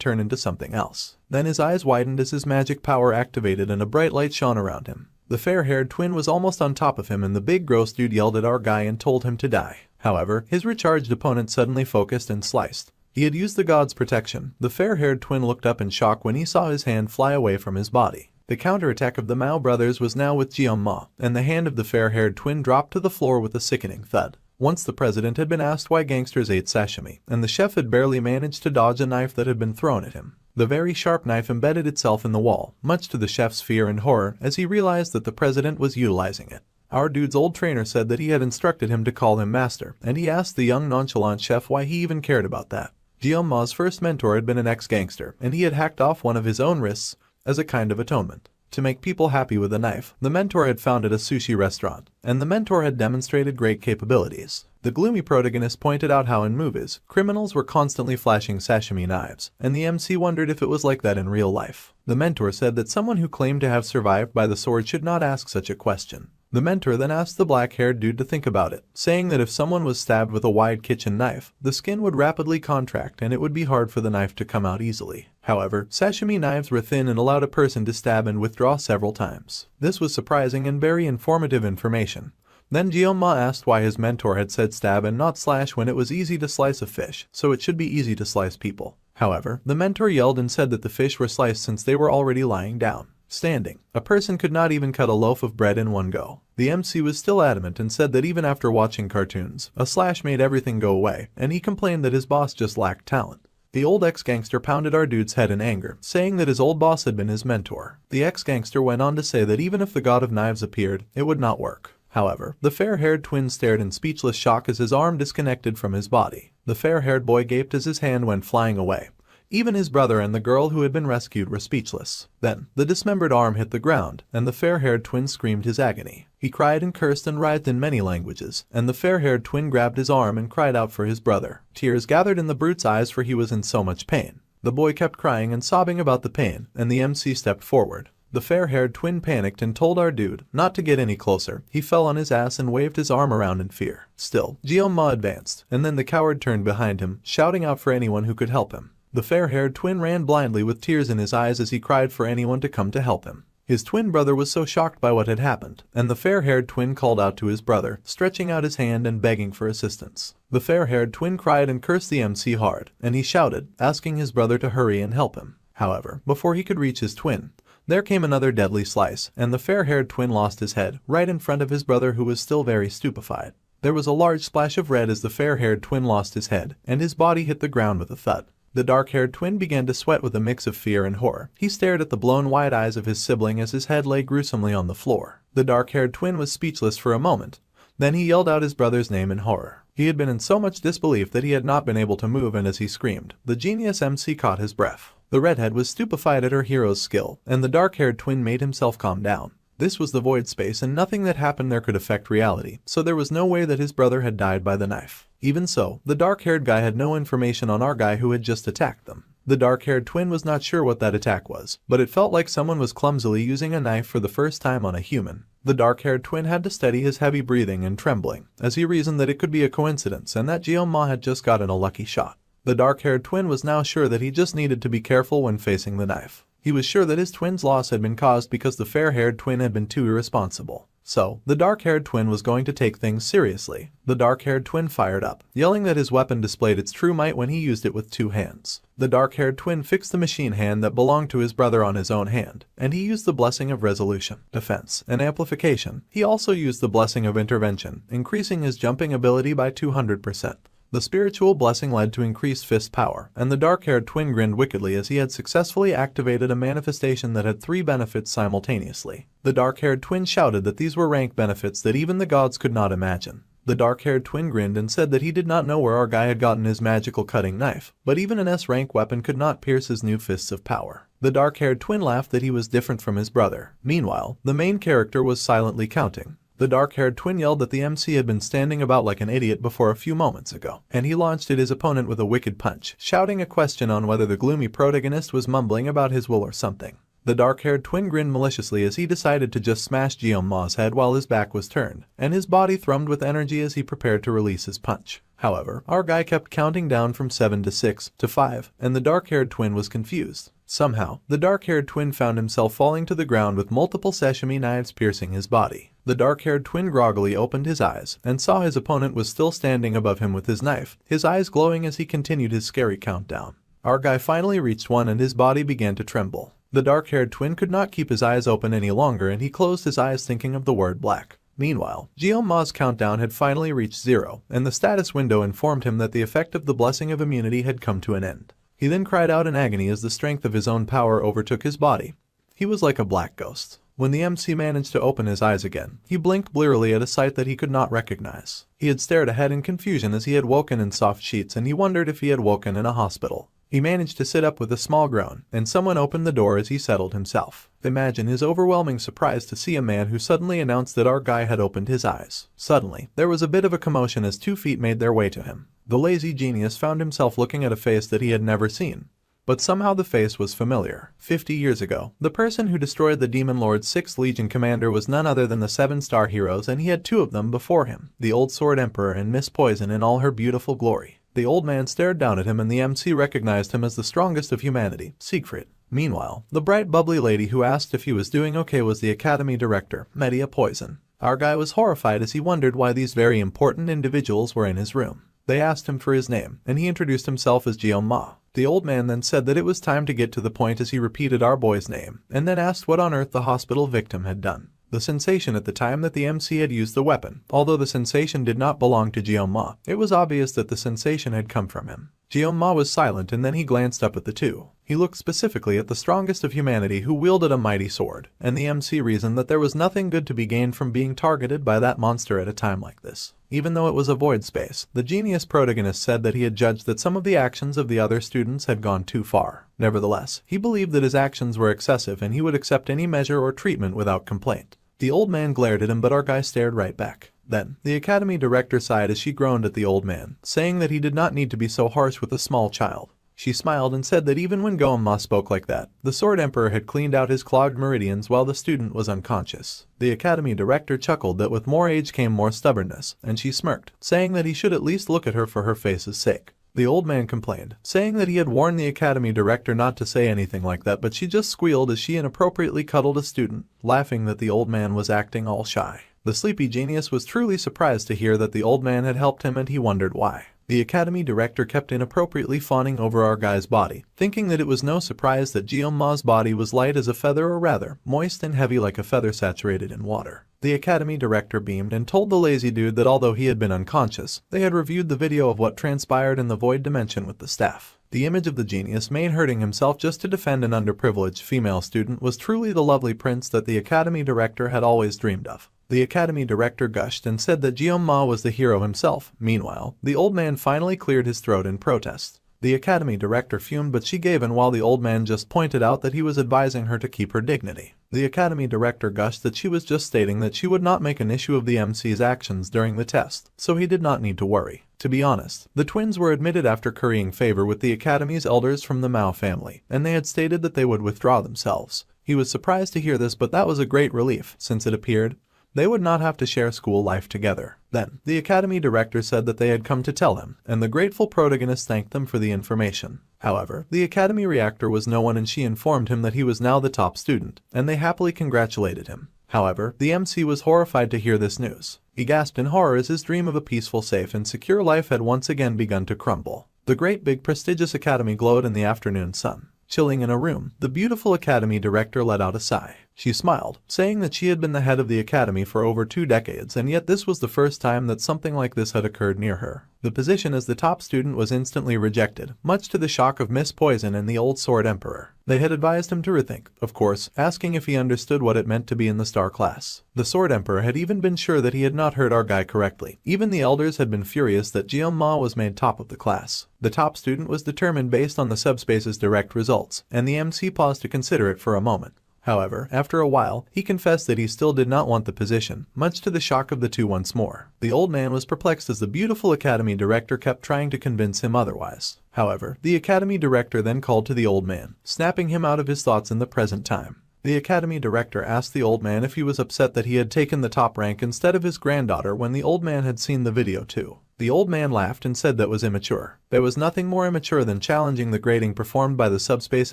turn into something else. Then his eyes widened as his magic power activated and a bright light shone around him. The fair-haired twin was almost on top of him, and the big gross dude yelled at our guy and told him to die. However, his recharged opponent suddenly focused and sliced. He had used the god's protection. The fair-haired twin looked up in shock when he saw his hand fly away from his body. The counterattack of the Mao brothers was now with Jeonma, and the hand of the fair-haired twin dropped to the floor with a sickening thud. Once the president had been asked why gangsters ate sashimi, and the chef had barely managed to dodge a knife that had been thrown at him. The very sharp knife embedded itself in the wall, much to the chef's fear and horror as he realized that the president was utilizing it. Our dude's old trainer said that he had instructed him to call him master, and he asked the young nonchalant chef why he even cared about that. Jeonma's first mentor had been an ex-gangster, and he had hacked off one of his own wrists as a kind of atonement. To make people happy with a knife, the mentor had founded a sushi restaurant, and the mentor had demonstrated great capabilities. The gloomy protagonist pointed out how in movies, criminals were constantly flashing sashimi knives, and the MC wondered if it was like that in real life. The mentor said that someone who claimed to have survived by the sword should not ask such a question. The mentor then asked the black-haired dude to think about it, saying that if someone was stabbed with a wide kitchen knife, the skin would rapidly contract and it would be hard for the knife to come out easily. However, sashimi knives were thin and allowed a person to stab and withdraw several times. This was surprising and very informative information. Then Jeonma asked why his mentor had said stab and not slash when it was easy to slice a fish, so it should be easy to slice people. However, the mentor yelled and said that the fish were sliced since they were already lying down. Standing, a person could not even cut a loaf of bread in one go. The MC was still adamant and said that even after watching cartoons, a slash made everything go away, and he complained that his boss just lacked talent. The old ex-gangster pounded our dude's head in anger, saying that his old boss had been his mentor. The ex-gangster went on to say that even if the god of knives appeared, it would not work. However, the fair-haired twin stared in speechless shock as his arm disconnected from his body. The fair-haired boy gaped as his hand went flying away. Even his brother and the girl who had been rescued were speechless. Then, the dismembered arm hit the ground, and the fair-haired twin screamed his agony. He cried and cursed and writhed in many languages, and the fair-haired twin grabbed his arm and cried out for his brother. Tears gathered in the brute's eyes, for he was in so much pain. The boy kept crying and sobbing about the pain, and the MC stepped forward. The fair-haired twin panicked and told our dude not to get any closer. He fell on his ass and waved his arm around in fear. Still, Jeonma advanced, and then the coward turned behind him, shouting out for anyone who could help him. The fair-haired twin ran blindly with tears in his eyes as he cried for anyone to come to help him. His twin brother was so shocked by what had happened, and the fair-haired twin called out to his brother, stretching out his hand and begging for assistance. The fair-haired twin cried and cursed the MC hard, and he shouted, asking his brother to hurry and help him. However, before he could reach his twin, there came another deadly slice, and the fair-haired twin lost his head, right in front of his brother who was still very stupefied. There was a large splash of red as the fair-haired twin lost his head, and his body hit the ground with a thud. The dark-haired twin began to sweat with a mix of fear and horror. He stared at the blown wide eyes of his sibling as his head lay gruesomely on the floor. The dark-haired twin was speechless for a moment. Then he yelled out his brother's name in horror. He had been in so much disbelief that he had not been able to move, and as he screamed, the genius MC caught his breath. The redhead was stupefied at her hero's skill, and the dark-haired twin made himself calm down. This was the void space, and nothing that happened there could affect reality, so there was no way that his brother had died by the knife. Even so, the dark-haired guy had no information on our guy who had just attacked them. The dark-haired twin was not sure what that attack was, but it felt like someone was clumsily using a knife for the first time on a human. The dark-haired twin had to steady his heavy breathing and trembling, as he reasoned that it could be a coincidence and that Jeon-ma had just gotten a lucky shot. The dark-haired twin was now sure that he just needed to be careful when facing the knife. He was sure that his twin's loss had been caused because the fair-haired twin had been too irresponsible. So, the dark-haired twin was going to take things seriously. The dark-haired twin fired up, yelling that his weapon displayed its true might when he used it with 2 hands. The dark-haired twin fixed the machine hand that belonged to his brother on his own hand, and he used the blessing of resolution, defense, and amplification. He also used the blessing of intervention, increasing his jumping ability by 200%. The spiritual blessing led to increased fist power, and the dark-haired twin grinned wickedly as he had successfully activated a manifestation that had 3 benefits simultaneously. The dark-haired twin shouted that these were rank benefits that even the gods could not imagine. The dark-haired twin grinned and said that he did not know where our guy had gotten his magical cutting knife, but even an S-rank weapon could not pierce his new fists of power. The dark-haired twin laughed that he was different from his brother. Meanwhile, the main character was silently counting. The dark-haired twin yelled that the MC had been standing about like an idiot before a few moments ago, and he launched at his opponent with a wicked punch, shouting a question on whether the gloomy protagonist was mumbling about his will or something. The dark-haired twin grinned maliciously as he decided to just smash Jeon-ma's head while his back was turned, and his body thrummed with energy as he prepared to release his punch. However, our guy kept counting down from 7 to 6 to 5, and the dark-haired twin was confused. Somehow, the dark-haired twin found himself falling to the ground with multiple sashimi knives piercing his body. The dark-haired twin groggily opened his eyes and saw his opponent was still standing above him with his knife, his eyes glowing as he continued his scary countdown. Our guy finally reached 1 and his body began to tremble. The dark-haired twin could not keep his eyes open any longer and he closed his eyes thinking of the word black. Meanwhile, Jeon-ma's countdown had finally reached 0, and the status window informed him that the effect of the blessing of immunity had come to an end. He then cried out in agony as the strength of his own power overtook his body. He was like a black ghost. When the MC managed to open his eyes again, he blinked blearily at a sight that he could not recognize. He had stared ahead in confusion as he had woken in soft sheets, and he wondered if he had woken in a hospital. He managed to sit up with a small groan, and someone opened the door as he settled himself. Imagine his overwhelming surprise to see a man who suddenly announced that our guy had opened his eyes. Suddenly, there was a bit of a commotion as 2 feet made their way to him. The lazy genius found himself looking at a face that he had never seen. But somehow the face was familiar. 50 years ago, the person who destroyed the Demon Lord's 6th Legion commander was none other than the 7-star heroes, and he had 2 of them before him, the Old Sword Emperor and Miss Poison in all her beautiful glory. The old man stared down at him and the MC recognized him as the strongest of humanity, Siegfried. Meanwhile, the bright bubbly lady who asked if he was doing okay was the Academy Director, Media Poison. Our guy was horrified as he wondered why these very important individuals were in his room. They asked him for his name, and he introduced himself as Jeon-ma. The old man then said that it was time to get to the point as he repeated our boy's name, and then asked what on earth the hospital victim had done. The sensation at the time that the MC had used the weapon, although the sensation did not belong to Jeon-ma, it was obvious that the sensation had come from him. Jeon-ma was silent and then he glanced up at the 2. He looked specifically at the strongest of humanity who wielded a mighty sword, and the MC reasoned that there was nothing good to be gained from being targeted by that monster at a time like this. Even though it was a void space, the genius protagonist said that he had judged that some of the actions of the other students had gone too far. Nevertheless, he believed that his actions were excessive and he would accept any measure or treatment without complaint. The old man glared at him, but our guy stared right back. Then, the Academy Director sighed as she groaned at the old man, saying that he did not need to be so harsh with a small child. She smiled and said that even when Jeon-ma spoke like that, the Sword Emperor had cleaned out his clogged meridians while the student was unconscious. The Academy Director chuckled that with more age came more stubbornness, and she smirked, saying that he should at least look at her for her face's sake. The old man complained, saying that he had warned the academy director not to say anything like that, but she just squealed as she inappropriately cuddled a student, laughing that the old man was acting all shy. The sleepy genius was truly surprised to hear that the old man had helped him, and he wondered why. The academy director kept inappropriately fawning over our guy's body, thinking that it was no surprise that Jeonma's body was light as a feather, or rather, moist and heavy like a feather saturated in water. The academy director beamed and told the lazy dude that although he had been unconscious, they had reviewed the video of what transpired in the void dimension with the staff. The image of the genius made hurting himself just to defend an underprivileged female student was truly the lovely prince that the academy director had always dreamed of. The academy director gushed and said that Jeonma was the hero himself. Meanwhile, the old man finally cleared his throat in protest. The academy director fumed, but she gave in while the old man just pointed out that he was advising her to keep her dignity. The academy director gushed that she was just stating that she would not make an issue of the MC's actions during the test, so he did not need to worry. To be honest, the twins were admitted after currying favor with the academy's elders from the Mao family, and they had stated that they would withdraw themselves. He was surprised to hear this, but that was a great relief, since it appeared they would not have to share school life together. Then, the academy director said that they had come to tell him, and the grateful protagonist thanked them for the information. However, the academy reactor was no one, and she informed him that he was now the top student, and they happily congratulated him. However, the MC was horrified to hear this news. He gasped in horror as his dream of a peaceful, safe, and secure life had once again begun to crumble. The great big prestigious academy glowed in the afternoon sun. Chilling in a room, the beautiful academy director let out a sigh. She smiled, saying that she had been the head of the academy for over 2 decades, and yet this was the first time that something like this had occurred near her. The position as the top student was instantly rejected, much to the shock of Miss Poison and the old Sword Emperor. They had advised him to rethink, of course, asking if he understood what it meant to be in the star class. The Sword Emperor had even been sure that he had not heard our guy correctly. Even the elders had been furious that Jeonma was made top of the class. The top student was determined based on the subspace's direct results, and the MC paused to consider it for a moment. However, after a while, he confessed that he still did not want the position, much to the shock of the two once more. The old man was perplexed as the beautiful academy director kept trying to convince him otherwise. However, the academy director then called to the old man, snapping him out of his thoughts in the present time. The academy director asked the old man if he was upset that he had taken the top rank instead of his granddaughter when the old man had seen the video too. The old man laughed and said that was immature. There was nothing more immature than challenging the grading performed by the subspace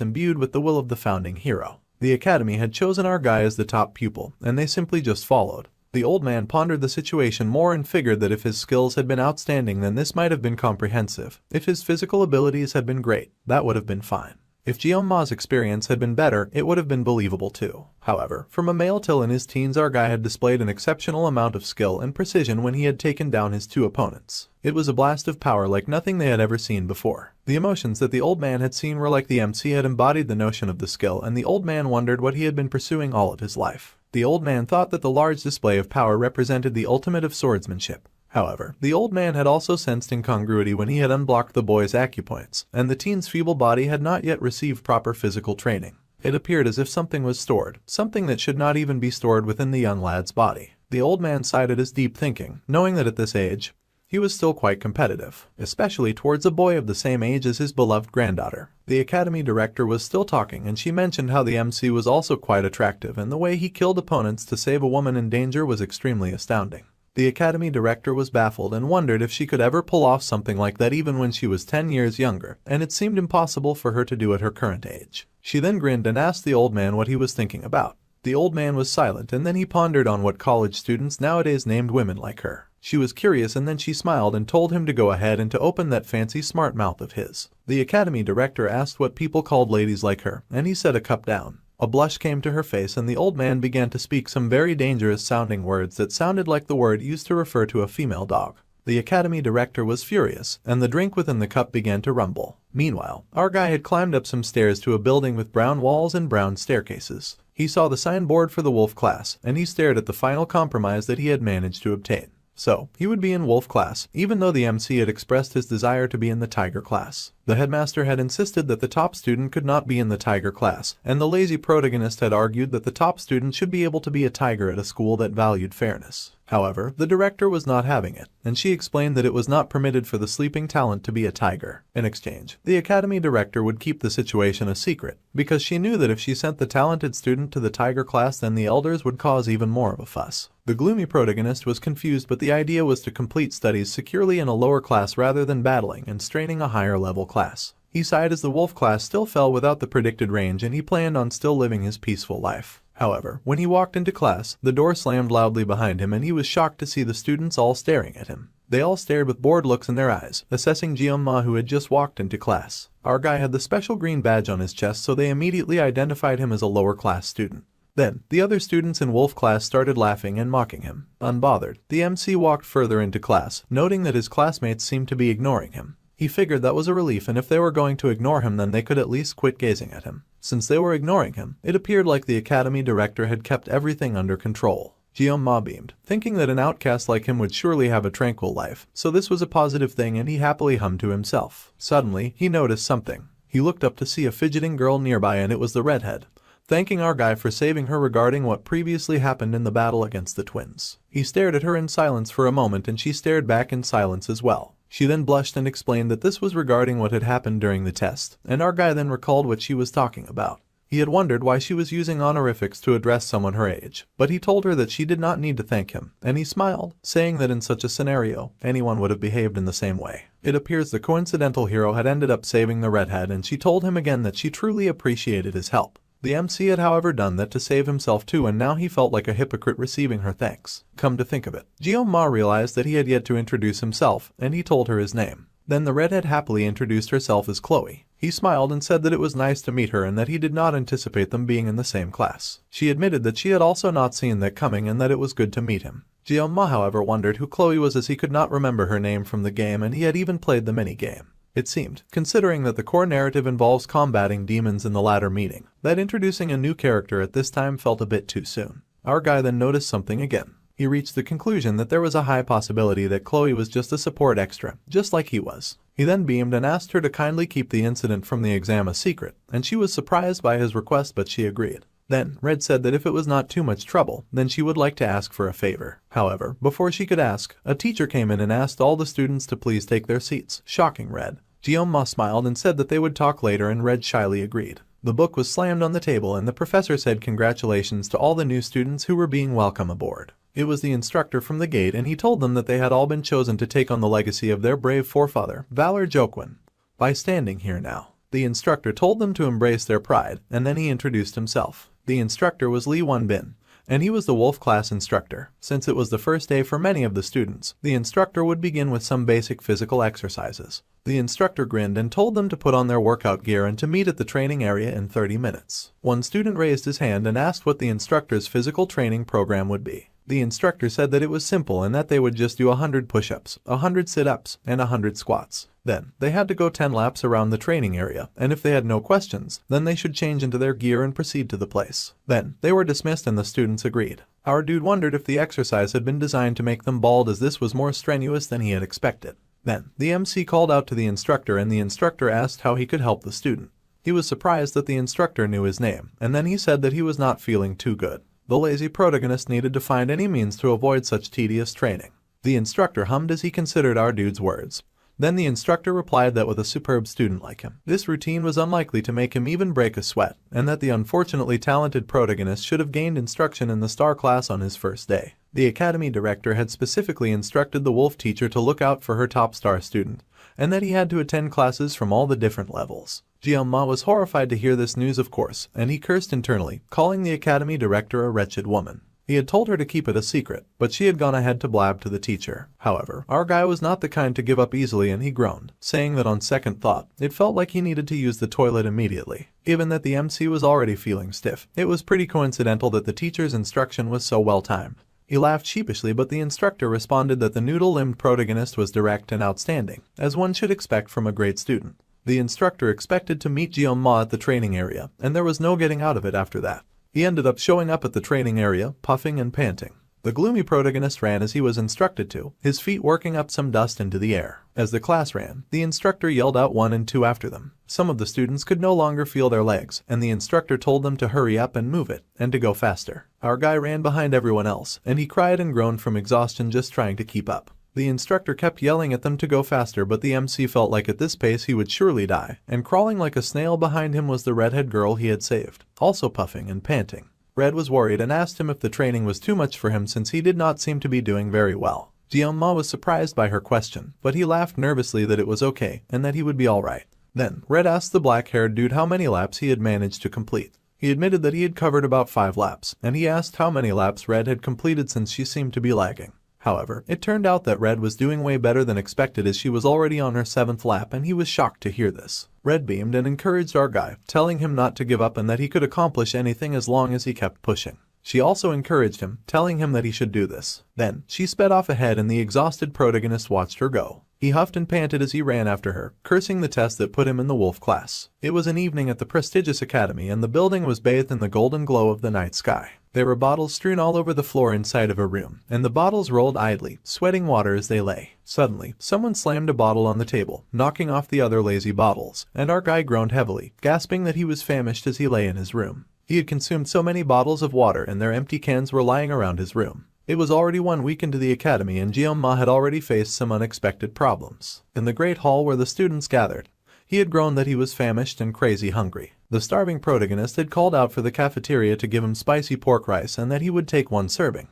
imbued with the will of the founding hero. The academy had chosen our guy as the top pupil, and they simply just followed. The old man pondered the situation more and figured that if his skills had been outstanding, then this might have been comprehensive. If his physical abilities had been great, that would have been fine. If Jeonma's experience had been better, it would have been believable too. However, from a male till in his teens, our guy had displayed an exceptional amount of skill and precision when he had taken down his 2 opponents. It was a blast of power like nothing they had ever seen before. The emotions that the old man had seen were like the MC had embodied the notion of the skill, and the old man wondered what he had been pursuing all of his life. The old man thought that the large display of power represented the ultimate of swordsmanship. However, the old man had also sensed incongruity when he had unblocked the boy's acupoints, and the teen's feeble body had not yet received proper physical training. It appeared as if something was stored, something that should not even be stored within the young lad's body. The old man sighed at his deep thinking, knowing that at this age, he was still quite competitive, especially towards a boy of the same age as his beloved granddaughter. The academy director was still talking, and she mentioned how the MC was also quite attractive, and the way he killed opponents to save a woman in danger was extremely astounding. The academy director was baffled and wondered if she could ever pull off something like that even when she was 10 years younger, and it seemed impossible for her to do at her current age. She then grinned and asked the old man what he was thinking about. The old man was silent, and then he pondered on what college students nowadays named women like her. She was curious, and then she smiled and told him to go ahead and to open that fancy smart mouth of his. The academy director asked what people called ladies like her, and he said a cup down. A blush came to her face, and the old man began to speak some very dangerous sounding words that sounded like the word used to refer to a female dog. The academy director was furious, and the drink within the cup began to rumble. Meanwhile, our guy had climbed up some stairs to a building with brown walls and brown staircases. He saw the signboard for the wolf class, and he stared at the final compromise that he had managed to obtain. So, he would be in wolf class, even though the MC had expressed his desire to be in the tiger class. The headmaster had insisted that the top student could not be in the tiger class, and the lazy protagonist had argued that the top student should be able to be a tiger at a school that valued fairness. However, the director was not having it, and she explained that it was not permitted for the sleeping talent to be a tiger. In exchange, the academy director would keep the situation a secret, because she knew that if she sent the talented student to the tiger class, then the elders would cause even more of a fuss. The gloomy protagonist was confused, but the idea was to complete studies securely in a lower class rather than battling and straining a higher level class. He sighed as the wolf class still fell without the predicted range, and he planned on still living his peaceful life. However, when he walked into class, the door slammed loudly behind him and he was shocked to see the students all staring at him. They all stared with bored looks in their eyes, assessing Jeonma, who had just walked into class. Our guy had the special green badge on his chest, so they immediately identified him as a lower class student. Then, the other students in wolf class started laughing and mocking him. Unbothered, the MC walked further into class, noting that his classmates seemed to be ignoring him. He figured that was a relief, and if they were going to ignore him, then they could at least quit gazing at him. Since they were ignoring him, it appeared like the academy director had kept everything under control. Jeonma beamed, thinking that an outcast like him would surely have a tranquil life, so this was a positive thing, and he happily hummed to himself. Suddenly, he noticed something. He looked up to see a fidgeting girl nearby, and it was the redhead, thanking our guy for saving her regarding what previously happened in the battle against the twins. He stared at her in silence for a moment, and she stared back in silence as well. She then blushed and explained that this was regarding what had happened during the test, and our guy then recalled what she was talking about. He had wondered why she was using honorifics to address someone her age, but he told her that she did not need to thank him, and he smiled, saying that in such a scenario, anyone would have behaved in the same way. It appears the coincidental hero had ended up saving the redhead, and she told him again that she truly appreciated his help. The MC had however done that to save himself too, and now he felt like a hypocrite receiving her thanks. Come to think of it, Jeonma realized that he had yet to introduce himself, and he told her his name. Then the redhead happily introduced herself as Chloe. He smiled and said that it was nice to meet her and that he did not anticipate them being in the same class. She admitted that she had also not seen that coming and that it was good to meet him. Jeonma however wondered who Chloe was, as he could not remember her name from the game, and he had even played the mini-game. It seemed, considering that the core narrative involves combating demons in the latter meeting, that introducing a new character at this time felt a bit too soon. Our guy then noticed something again. He reached the conclusion that there was a high possibility that Chloe was just a support extra, just like he was. He then beamed and asked her to kindly keep the incident from the exam a secret, and she was surprised by his request, but she agreed. Then, Red said that if it was not too much trouble, then she would like to ask for a favor. However, before she could ask, a teacher came in and asked all the students to please take their seats, shocking Red. Jeonma smiled and said that they would talk later, and Red shyly agreed. The book was slammed on the table, and the professor said congratulations to all the new students who were being welcome aboard. It was the instructor from the gate, and he told them that they had all been chosen to take on the legacy of their brave forefather, Valor Jokwon, by standing here now. The instructor told them to embrace their pride, and then he introduced himself. The instructor was Lee Won-bin, and he was the wolf class instructor. Since it was the first day for many of the students, the instructor would begin with some basic physical exercises. The instructor grinned and told them to put on their workout gear and to meet at the training area in 30 minutes. One student raised his hand and asked what the instructor's physical training program would be. The instructor said that it was simple and that they would just do 100 push-ups, 100 sit-ups, and 100 squats. Then, they had to go 10 laps around the training area, and if they had no questions, then they should change into their gear and proceed to the place. Then, they were dismissed and the students agreed. Our dude wondered if the exercise had been designed to make them bald, as this was more strenuous than he had expected. Then, the MC called out to the instructor, and the instructor asked how he could help the student. He was surprised that the instructor knew his name, and then he said that he was not feeling too good. The lazy protagonist needed to find any means to avoid such tedious training. The instructor hummed as he considered our dude's words. Then the instructor replied that with a superb student like him, this routine was unlikely to make him even break a sweat, and that the unfortunately talented protagonist should have gained instruction in the star class on his first day. The academy director had specifically instructed the wolf teacher to look out for her top star student, and that he had to attend classes from all the different levels. Jeonma was horrified to hear this news, of course, and he cursed internally, calling the academy director a wretched woman. He had told her to keep it a secret, but she had gone ahead to blab to the teacher. However, our guy was not the kind to give up easily, and he groaned, saying that on second thought, it felt like he needed to use the toilet immediately. Given that the MC was already feeling stiff, it was pretty coincidental that the teacher's instruction was so well timed. He laughed sheepishly, but the instructor responded that the noodle-limbed protagonist was direct and outstanding, as one should expect from a great student. The instructor expected to meet Jeonma at the training area, and there was no getting out of it after that. He ended up showing up at the training area, puffing and panting. The gloomy protagonist ran as he was instructed to, his feet working up some dust into the air. As the class ran, the instructor yelled out 1 and 2 after them. Some of the students could no longer feel their legs, and the instructor told them to hurry up and move it, and to go faster. Our guy ran behind everyone else, and he cried and groaned from exhaustion just trying to keep up. The instructor kept yelling at them to go faster, but the MC felt like at this pace he would surely die, and crawling like a snail behind him was the redhead girl he had saved, also puffing and panting. Red was worried and asked him if the training was too much for him since he did not seem to be doing very well. Ma was surprised by her question, but he laughed nervously that it was okay and that he would be alright. Then, Red asked the black-haired dude how many laps he had managed to complete. He admitted that he had covered about 5 laps, and he asked how many laps Red had completed since she seemed to be lagging. However, it turned out that Red was doing way better than expected as she was already on her 7th lap, and he was shocked to hear this. Red beamed and encouraged our guy, telling him not to give up and that he could accomplish anything as long as he kept pushing. She also encouraged him, telling him that he should do this. Then, she sped off ahead and the exhausted protagonist watched her go. He huffed and panted as he ran after her, cursing the test that put him in the wolf class. It was an evening at the prestigious academy and the building was bathed in the golden glow of the night sky. There were bottles strewn all over the floor inside of a room, and the bottles rolled idly, sweating water as they lay. Suddenly, someone slammed a bottle on the table, knocking off the other lazy bottles, and our guy groaned heavily, gasping that he was famished as he lay in his room. He had consumed so many bottles of water and their empty cans were lying around his room. It was already 1 week into the academy and Ma had already faced some unexpected problems. In the great hall where the students gathered, he had groaned that he was famished and crazy hungry. The starving protagonist had called out for the cafeteria to give him spicy pork rice and that he would take 1 serving.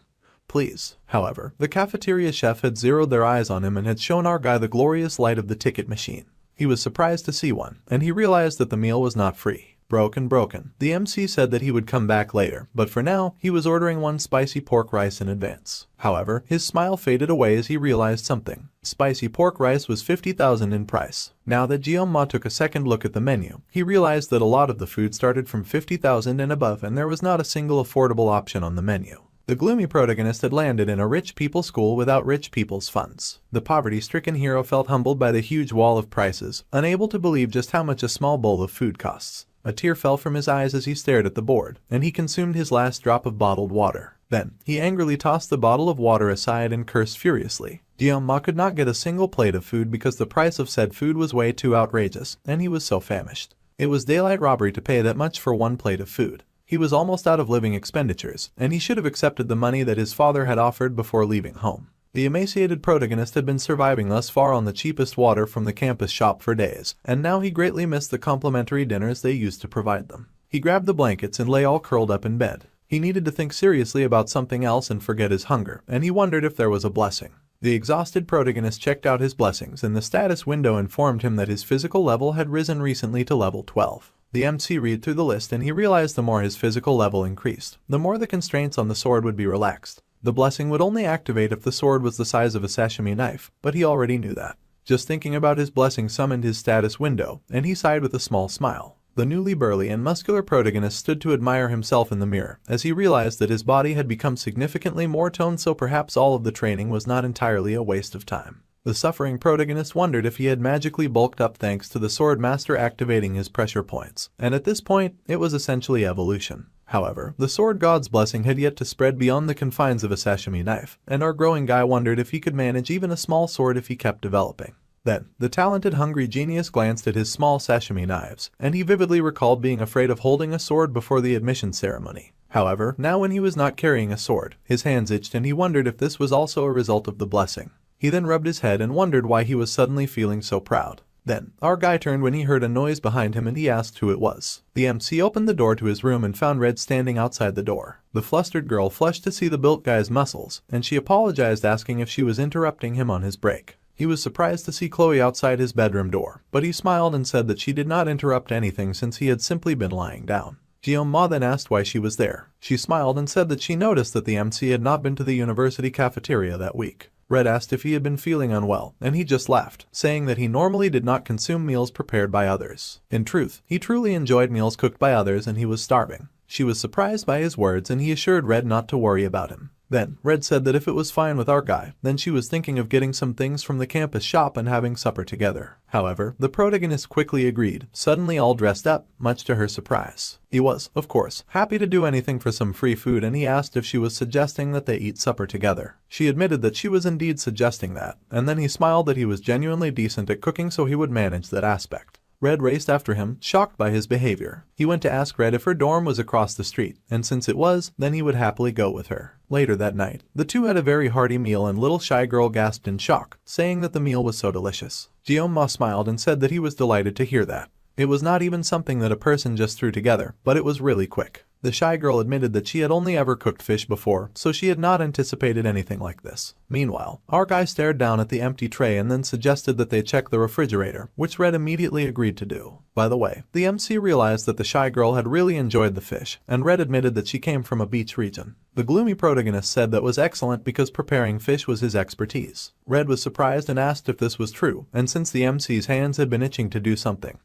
Please. However, the cafeteria chef had zeroed their eyes on him and had shown our guy the glorious light of the ticket machine. He was surprised to see one, and he realized that the meal was not free. Broken. The MC said that he would come back later, but for now, he was ordering 1 spicy pork rice in advance. However, his smile faded away as he realized something. Spicy pork rice was 50,000 in price. Now that Ma took a second look at the menu, he realized that a lot of the food started from 50,000 and above and there was not a single affordable option on the menu. The gloomy protagonist had landed in a rich people's school without rich people's funds. The poverty-stricken hero felt humbled by the huge wall of prices, unable to believe just how much a small bowl of food costs. A tear fell from his eyes as he stared at the board, and he consumed his last drop of bottled water. Then, he angrily tossed the bottle of water aside and cursed furiously. Ma could not get a single plate of food because the price of said food was way too outrageous, and he was so famished. It was daylight robbery to pay that much for 1 plate of food. He was almost out of living expenditures, and he should have accepted the money that his father had offered before leaving home. The emaciated protagonist had been surviving thus far on the cheapest water from the campus shop for days, and now he greatly missed the complimentary dinners they used to provide them. He grabbed the blankets and lay all curled up in bed. He needed to think seriously about something else and forget his hunger, and he wondered if there was a blessing. The exhausted protagonist checked out his blessings, and the status window informed him that his physical level had risen recently to level 12. The MC read through the list and he realized the more his physical level increased, the more the constraints on the sword would be relaxed. The blessing would only activate if the sword was the size of a sashimi knife, but he already knew that. Just thinking about his blessing summoned his status window, and he sighed with a small smile. The newly burly and muscular protagonist stood to admire himself in the mirror, as he realized that his body had become significantly more toned, so perhaps all of the training was not entirely a waste of time. The suffering protagonist wondered if he had magically bulked up thanks to the sword master activating his pressure points, and at this point, it was essentially evolution. However, the sword god's blessing had yet to spread beyond the confines of a sashimi knife, and our growing guy wondered if he could manage even a small sword if he kept developing. Then, the talented hungry genius glanced at his small sashimi knives, and he vividly recalled being afraid of holding a sword before the admission ceremony. However, now when he was not carrying a sword, his hands itched and he wondered if this was also a result of the blessing. He then rubbed his head and wondered why he was suddenly feeling so proud. Then, our guy turned when he heard a noise behind him and he asked who it was. The MC opened the door to his room and found Red standing outside the door. The flustered girl flushed to see the built guy's muscles, and she apologized, asking if she was interrupting him on his break. He was surprised to see Chloe outside his bedroom door, but he smiled and said that she did not interrupt anything since he had simply been lying down. Ma then asked why she was there. She smiled and said that she noticed that the MC had not been to the university cafeteria that week. Red asked if he had been feeling unwell, and he just laughed, saying that he normally did not consume meals prepared by others. In truth, he truly enjoyed meals cooked by others and he was starving. She was surprised by his words and he assured Red not to worry about him. Then, Red said that if it was fine with our guy, then she was thinking of getting some things from the campus shop and having supper together. However, the protagonist quickly agreed, suddenly all dressed up, much to her surprise. He was, of course, happy to do anything for some free food, and he asked if she was suggesting that they eat supper together. She admitted that she was indeed suggesting that, and then he smiled that he was genuinely decent at cooking, so he would manage that aspect. Red raced after him, shocked by his behavior. He went to ask Red if her dorm was across the street, and since it was, then he would happily go with her. Later that night, the two had a very hearty meal and little shy girl gasped in shock, saying that the meal was so delicious. Jeoma smiled and said that he was delighted to hear that. It was not even something that a person just threw together, but it was really quick. The shy girl admitted that she had only ever cooked fish before, so she had not anticipated anything like this. Meanwhile, our guy stared down at the empty tray and then suggested that they check the refrigerator, which Red immediately agreed to do. By the way, the MC realized that the shy girl had really enjoyed the fish, and Red admitted that she came from a beach region. The gloomy protagonist said that was excellent because preparing fish was his expertise. Red was surprised and asked if this was true, and since the MC's hands had been itching to do something,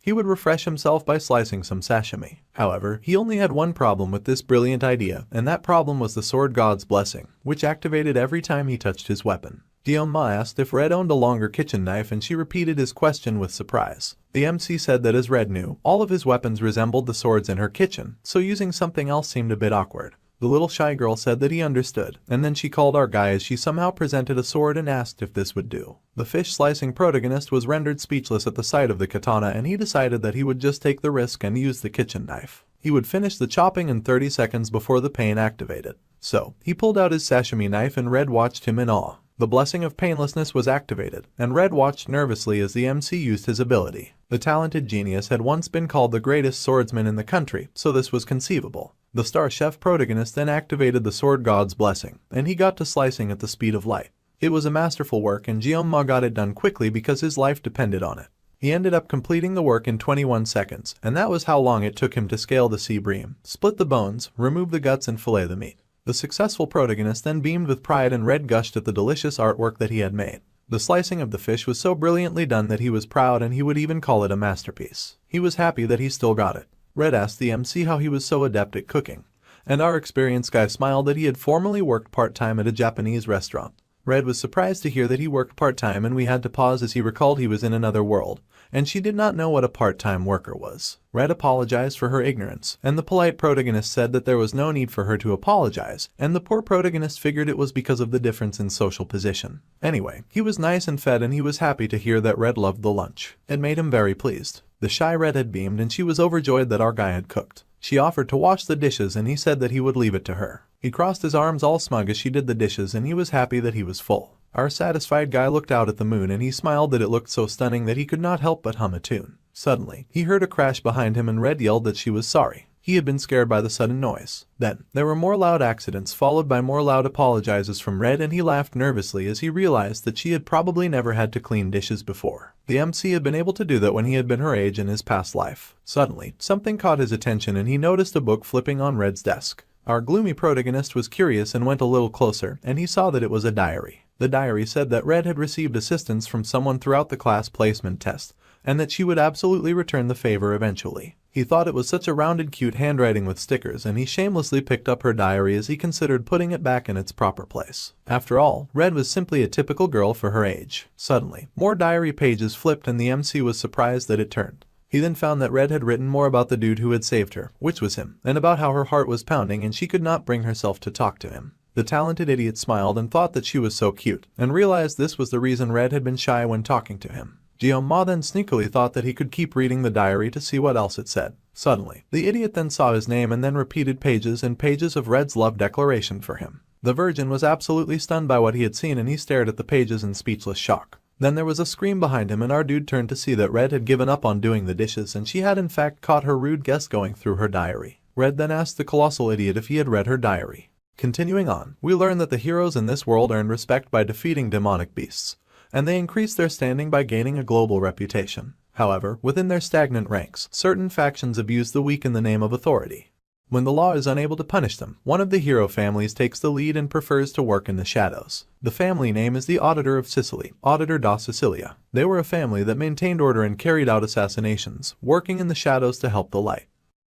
he would refresh himself by slicing some sashimi. However, he only had one problem with this brilliant idea, and that problem was the sword god's blessing, which activated every time he touched his weapon. Jeoma asked if Red owned a longer kitchen knife, and she repeated his question with surprise. The MC said that as Red knew, all of his weapons resembled the swords in her kitchen, so using something else seemed a bit awkward. The little shy girl said that he understood, and then she called our guy as she somehow presented a sword and asked if this would do. The fish-slicing protagonist was rendered speechless at the sight of the katana, and he decided that he would just take the risk and use the kitchen knife. He would finish the chopping in 30 seconds before the pain activated. So, he pulled out his sashimi knife and Red watched him in awe. The blessing of painlessness was activated, and Red watched nervously as the MC used his ability. The talented genius had once been called the greatest swordsman in the country, so this was conceivable. The star chef protagonist then activated the sword god's blessing, and he got to slicing at the speed of light. It was a masterful work, and Jeoma got it done quickly because his life depended on it. He ended up completing the work in 21 seconds, and that was how long it took him to scale the sea bream, split the bones, remove the guts, and fillet the meat. The successful protagonist then beamed with pride, and Red gushed at the delicious artwork that he had made. The slicing of the fish was so brilliantly done that he was proud, and he would even call it a masterpiece. He was happy that he still got it. Red asked the MC how he was so adept at cooking, and our experienced guy smiled that he had formerly worked part-time at a Japanese restaurant. Red was surprised to hear that he worked part-time, and we had to pause as he recalled he was in another world, and she did not know what a part-time worker was. Red apologized for her ignorance, and the polite protagonist said that there was no need for her to apologize, and the poor protagonist figured it was because of the difference in social position. Anyway, he was nice and fed, and he was happy to hear that Red loved the lunch. It made him very pleased. The shy Red had beamed, and she was overjoyed that our guy had cooked. She offered to wash the dishes, and he said that he would leave it to her. He crossed his arms all smug as she did the dishes, and he was happy that he was full. Our satisfied guy looked out at the moon, and he smiled that it looked so stunning that he could not help but hum a tune. Suddenly, he heard a crash behind him, and Red yelled that she was sorry. He had been scared by the sudden noise. Then, there were more loud accidents followed by more loud apologizes from Red, and he laughed nervously as he realized that she had probably never had to clean dishes before. The MC had been able to do that when he had been her age in his past life. Suddenly, something caught his attention, and he noticed a book flipping on Red's desk. Our gloomy protagonist was curious and went a little closer, and he saw that it was a diary. The diary said that Red had received assistance from someone throughout the class placement test, and that she would absolutely return the favor eventually. He thought it was such a rounded, cute handwriting with stickers, and he shamelessly picked up her diary as he considered putting it back in its proper place. After all, Red was simply a typical girl for her age. Suddenly, more diary pages flipped, and the MC was surprised that it turned. He then found that Red had written more about the dude who had saved her, which was him, and about how her heart was pounding and she could not bring herself to talk to him. The talented idiot smiled and thought that she was so cute, and realized this was the reason Red had been shy when talking to him. Jeoma then sneakily thought that he could keep reading the diary to see what else it said. Suddenly, the idiot then saw his name and then repeated pages and pages of Red's love declaration for him. The virgin was absolutely stunned by what he had seen, and he stared at the pages in speechless shock. Then there was a scream behind him, and our dude turned to see that Red had given up on doing the dishes, and she had in fact caught her rude guess going through her diary. Red then asked the colossal idiot if he had read her diary. Continuing on, we learn that the heroes in this world earn respect by defeating demonic beasts, and they increase their standing by gaining a global reputation. However, within their stagnant ranks, certain factions abuse the weak in the name of authority. When the law is unable to punish them, one of the hero families takes the lead and prefers to work in the shadows. The family name is the Auditor of Sicily, Auditor da Sicilia. They were a family that maintained order and carried out assassinations, working in the shadows to help the light.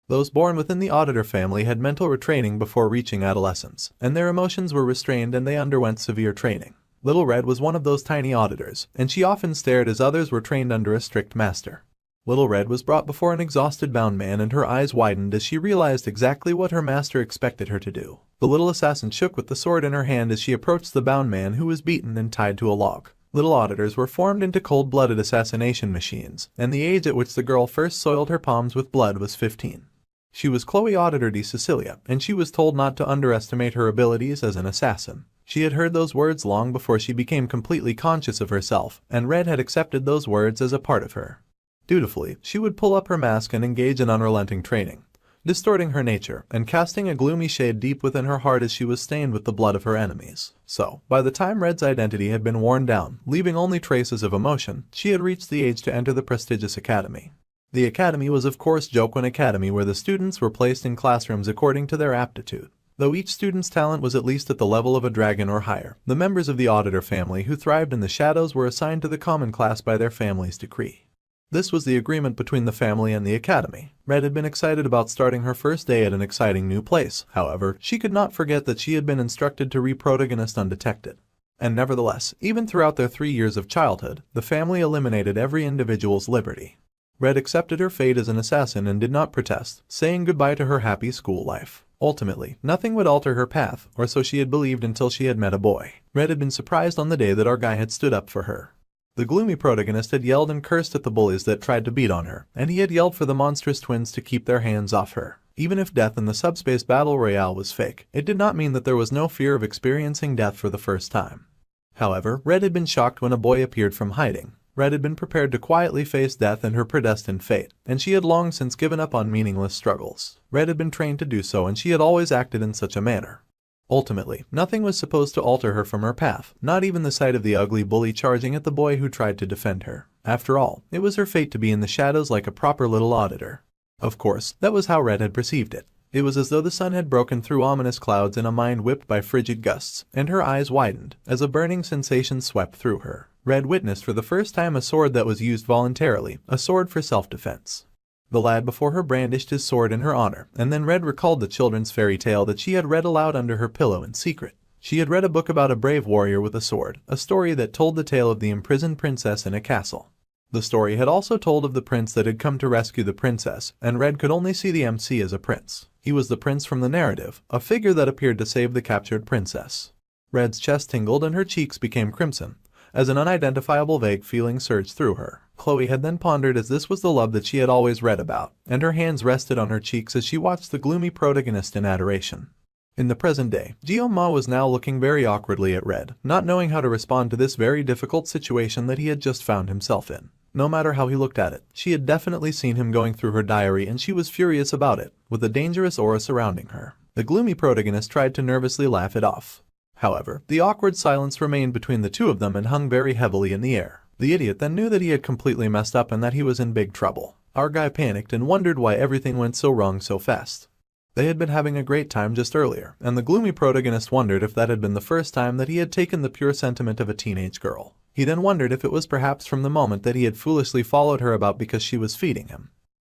Those born within the auditor family had mental retraining before reaching adolescence, and their emotions were restrained and they underwent severe training. Little Red was one of those tiny auditors, and she often stared as others were trained under a strict master. Little Red was brought before an exhausted bound man and her eyes widened as she realized exactly what her master expected her to do. The little assassin shook with the sword in her hand as she approached the bound man who was beaten and tied to a log. Little auditors were formed into cold-blooded assassination machines, and the age at which the girl first soiled her palms with blood was 15. She was Chloe Auditor de Cecilia, and she was told not to underestimate her abilities as an assassin. She had heard those words long before she became completely conscious of herself, and Red had accepted those words as a part of her. Dutifully, she would pull up her mask and engage in unrelenting training, distorting her nature and casting a gloomy shade deep within her heart as she was stained with the blood of her enemies. So, by the time Red's identity had been worn down, leaving only traces of emotion, she had reached the age to enter the prestigious academy. The academy was of course Jokwon Academy, where the students were placed in classrooms according to their aptitude. Though each student's talent was at least at the level of a dragon or higher, the members of the auditor family who thrived in the shadows were assigned to the common class by their family's decree. This was the agreement between the family and the academy. Red had been excited about starting her first day at an exciting new place. However, she could not forget that she had been instructed to re-protagonist undetected. And nevertheless, even throughout their 3 years of childhood, the family eliminated every individual's liberty. Red accepted her fate as an assassin and did not protest, saying goodbye to her happy school life. Ultimately, nothing would alter her path, or so she had believed until she had met a boy. Red had been surprised on the day that our guy had stood up for her. The gloomy protagonist had yelled and cursed at the bullies that tried to beat on her, and he had yelled for the monstrous twins to keep their hands off her. Even if death in the subspace battle royale was fake, it did not mean that there was no fear of experiencing death for the first time. However, Red had been shocked when a boy appeared from hiding. Red had been prepared to quietly face death and her predestined fate, and she had long since given up on meaningless struggles. Red had been trained to do so, and she had always acted in such a manner. Ultimately, nothing was supposed to alter her from her path, not even the sight of the ugly bully charging at the boy who tried to defend her. After all, it was her fate to be in the shadows like a proper little auditor. Of course, that was how Red had perceived it. It was as though the sun had broken through ominous clouds in a mind whipped by frigid gusts, and her eyes widened as a burning sensation swept through her. Red witnessed for the first time a sword that was used voluntarily, a sword for self-defense. The lad before her brandished his sword in her honor, and then Red recalled the children's fairy tale that she had read aloud under her pillow in secret. She had read a book about a brave warrior with a sword, a story that told the tale of the imprisoned princess in a castle. The story had also told of the prince that had come to rescue the princess, and Red could only see the MC as a prince. He was the prince from the narrative, a figure that appeared to save the captured princess. Red's chest tingled and her cheeks became crimson, as an unidentifiable vague feeling surged through her. Chloe had then pondered as this was the love that she had always read about, and her hands rested on her cheeks as she watched the gloomy protagonist in adoration. In the present day, Jeoma was now looking very awkwardly at Red, not knowing how to respond to this very difficult situation that he had just found himself in. No matter how he looked at it, she had definitely seen him going through her diary and she was furious about it, with a dangerous aura surrounding her. The gloomy protagonist tried to nervously laugh it off. However, the awkward silence remained between the two of them and hung very heavily in the air. The idiot then knew that he had completely messed up and that he was in big trouble. Our guy panicked and wondered why everything went so wrong so fast. They had been having a great time just earlier, and the gloomy protagonist wondered if that had been the first time that he had taken the pure sentiment of a teenage girl. He then wondered if it was perhaps from the moment that he had foolishly followed her about because she was feeding him.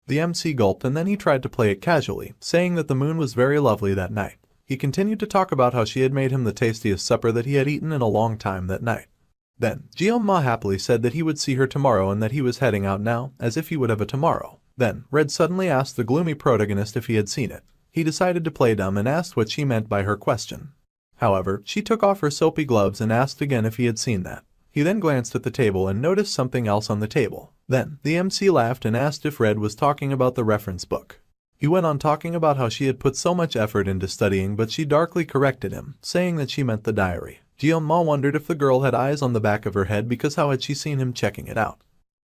The MC gulped and then he tried to play it casually, saying that the moon was very lovely that night. He continued to talk about how she had made him the tastiest supper that he had eaten in a long time that night. Then, Jeoma happily said that he would see her tomorrow and that he was heading out now, as if he would have a tomorrow. Then, Red suddenly asked the gloomy protagonist if he had seen it. He decided to play dumb and asked what she meant by her question. However, she took off her soapy gloves and asked again if he had seen that. He then glanced at the table and noticed something else on the table. Then, the MC laughed and asked if Red was talking about the reference book. He went on talking about how she had put so much effort into studying, but she darkly corrected him, saying that she meant the diary. Jeoma wondered if the girl had eyes on the back of her head because how had she seen him checking it out.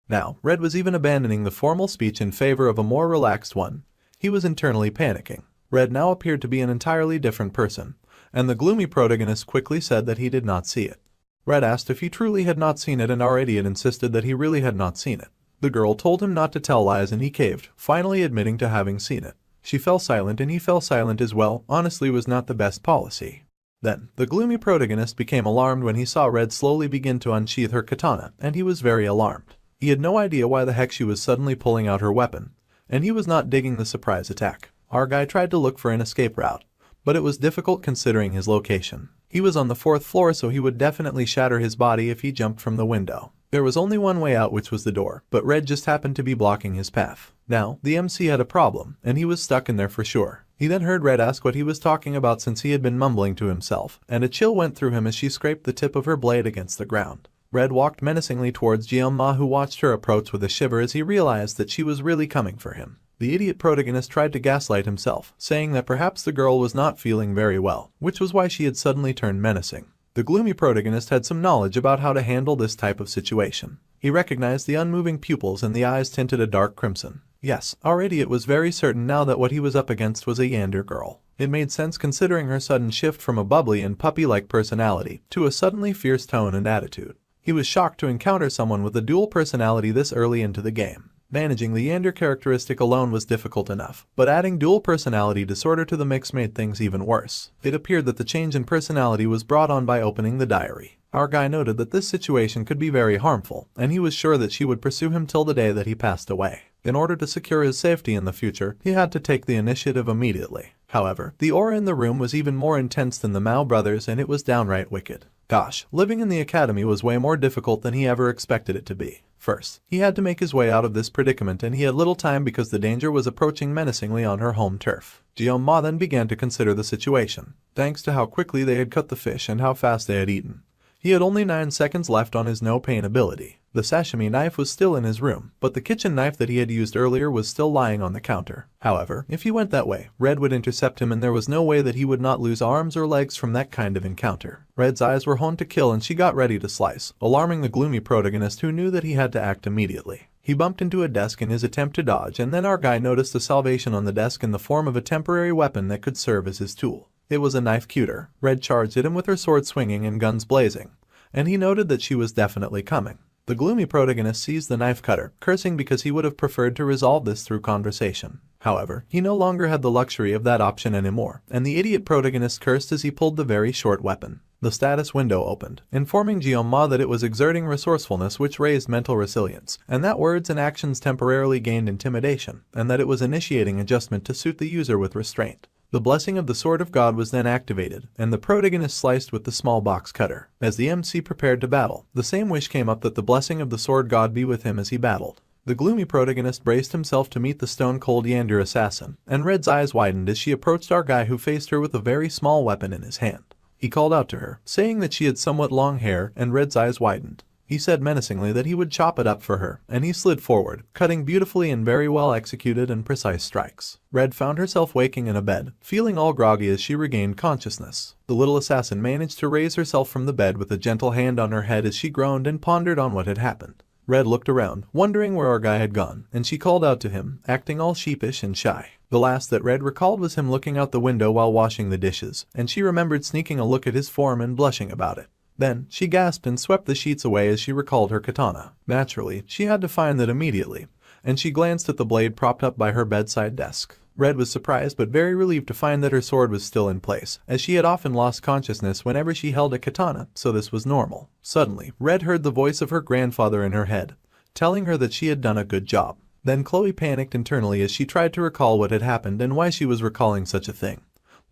Now, Red was even abandoning the formal speech in favor of a more relaxed one. He was internally panicking. Red now appeared to be an entirely different person, and the gloomy protagonist quickly said that he did not see it. Red asked if he truly had not seen it and our idiot insisted that he really had not seen it. The girl told him not to tell lies and he caved, finally admitting to having seen it. She fell silent and he fell silent as well. Honestly, was not the best policy. Then, the gloomy protagonist became alarmed when he saw Red slowly begin to unsheath her katana, and he was very alarmed. He had no idea why the heck she was suddenly pulling out her weapon, and he was not digging the surprise attack. Our guy tried to look for an escape route, but it was difficult considering his location. He was on the 4th floor, so he would definitely shatter his body if he jumped from the window. There was only one way out, which was the door, but Red just happened to be blocking his path. Now, the MC had a problem, and he was stuck in there for sure. He then heard Red ask what he was talking about since he had been mumbling to himself, and a chill went through him as she scraped the tip of her blade against the ground. Red walked menacingly towards Jeon-ma, who watched her approach with a shiver as he realized that she was really coming for him. The idiot protagonist tried to gaslight himself, saying that perhaps the girl was not feeling very well, which was why she had suddenly turned menacing. The gloomy protagonist had some knowledge about how to handle this type of situation. He recognized the unmoving pupils and the eyes tinted a dark crimson. Yes, our idiot was very certain now that what he was up against was a yander girl. It made sense considering her sudden shift from a bubbly and puppy-like personality to a suddenly fierce tone and attitude. He was shocked to encounter someone with a dual personality this early into the game. Managing the yander characteristic alone was difficult enough, but adding dual personality disorder to the mix made things even worse. It appeared that the change in personality was brought on by opening the diary. Our guy noted that this situation could be very harmful, and he was sure that she would pursue him till the day that he passed away. In order to secure his safety in the future, he had to take the initiative immediately. However, the aura in the room was even more intense than the Mao brothers, and it was downright wicked. Gosh, living in the academy was way more difficult than he ever expected it to be. First, he had to make his way out of this predicament, and he had little time because the danger was approaching menacingly on her home turf. Jeon-ma then began to consider the situation, thanks to how quickly they had cut the fish and how fast they had eaten. He had only 9 seconds left on his no-pain ability. The sashimi knife was still in his room, but the kitchen knife that he had used earlier was still lying on the counter. However, if he went that way, Red would intercept him, and there was no way that he would not lose arms or legs from that kind of encounter. Red's eyes were honed to kill, and she got ready to slice, alarming the gloomy protagonist, who knew that he had to act immediately. He bumped into a desk in his attempt to dodge, and then our guy noticed a salvation on the desk in the form of a temporary weapon that could serve as his tool. It was a knife cutter. Red charged at him with her sword swinging and guns blazing, and he noted that she was definitely coming. The gloomy protagonist seized the knife cutter, cursing because he would have preferred to resolve this through conversation. However, he no longer had the luxury of that option anymore, and the idiot protagonist cursed as he pulled the very short weapon. The status window opened, informing Jeon-ma that it was exerting resourcefulness, which raised mental resilience, and that words and actions temporarily gained intimidation, and that it was initiating adjustment to suit the user with restraint. The blessing of the Sword of God was then activated, and the protagonist sliced with the small box cutter. As the MC prepared to battle, the same wish came up that the blessing of the Sword God be with him as he battled. The gloomy protagonist braced himself to meet the stone-cold yander assassin, and Red's eyes widened as she approached our guy, who faced her with a very small weapon in his hand. He called out to her, saying that she had somewhat long hair, and Red's eyes widened. He said menacingly that he would chop it up for her, and he slid forward, cutting beautifully in very well executed and precise strikes. Red found herself waking in a bed, feeling all groggy as she regained consciousness. The little assassin managed to raise herself from the bed with a gentle hand on her head as she groaned and pondered on what had happened. Red looked around, wondering where our guy had gone, and she called out to him, acting all sheepish and shy. The last that Red recalled was him looking out the window while washing the dishes, and she remembered sneaking a look at his form and blushing about it. Then, she gasped and swept the sheets away as she recalled her katana. Naturally, she had to find that immediately, and she glanced at the blade propped up by her bedside desk. Red was surprised but very relieved to find that her sword was still in place, as she had often lost consciousness whenever she held a katana, so this was normal. Suddenly, Red heard the voice of her grandfather in her head, telling her that she had done a good job. Then Chloe panicked internally as she tried to recall what had happened and why she was recalling such a thing.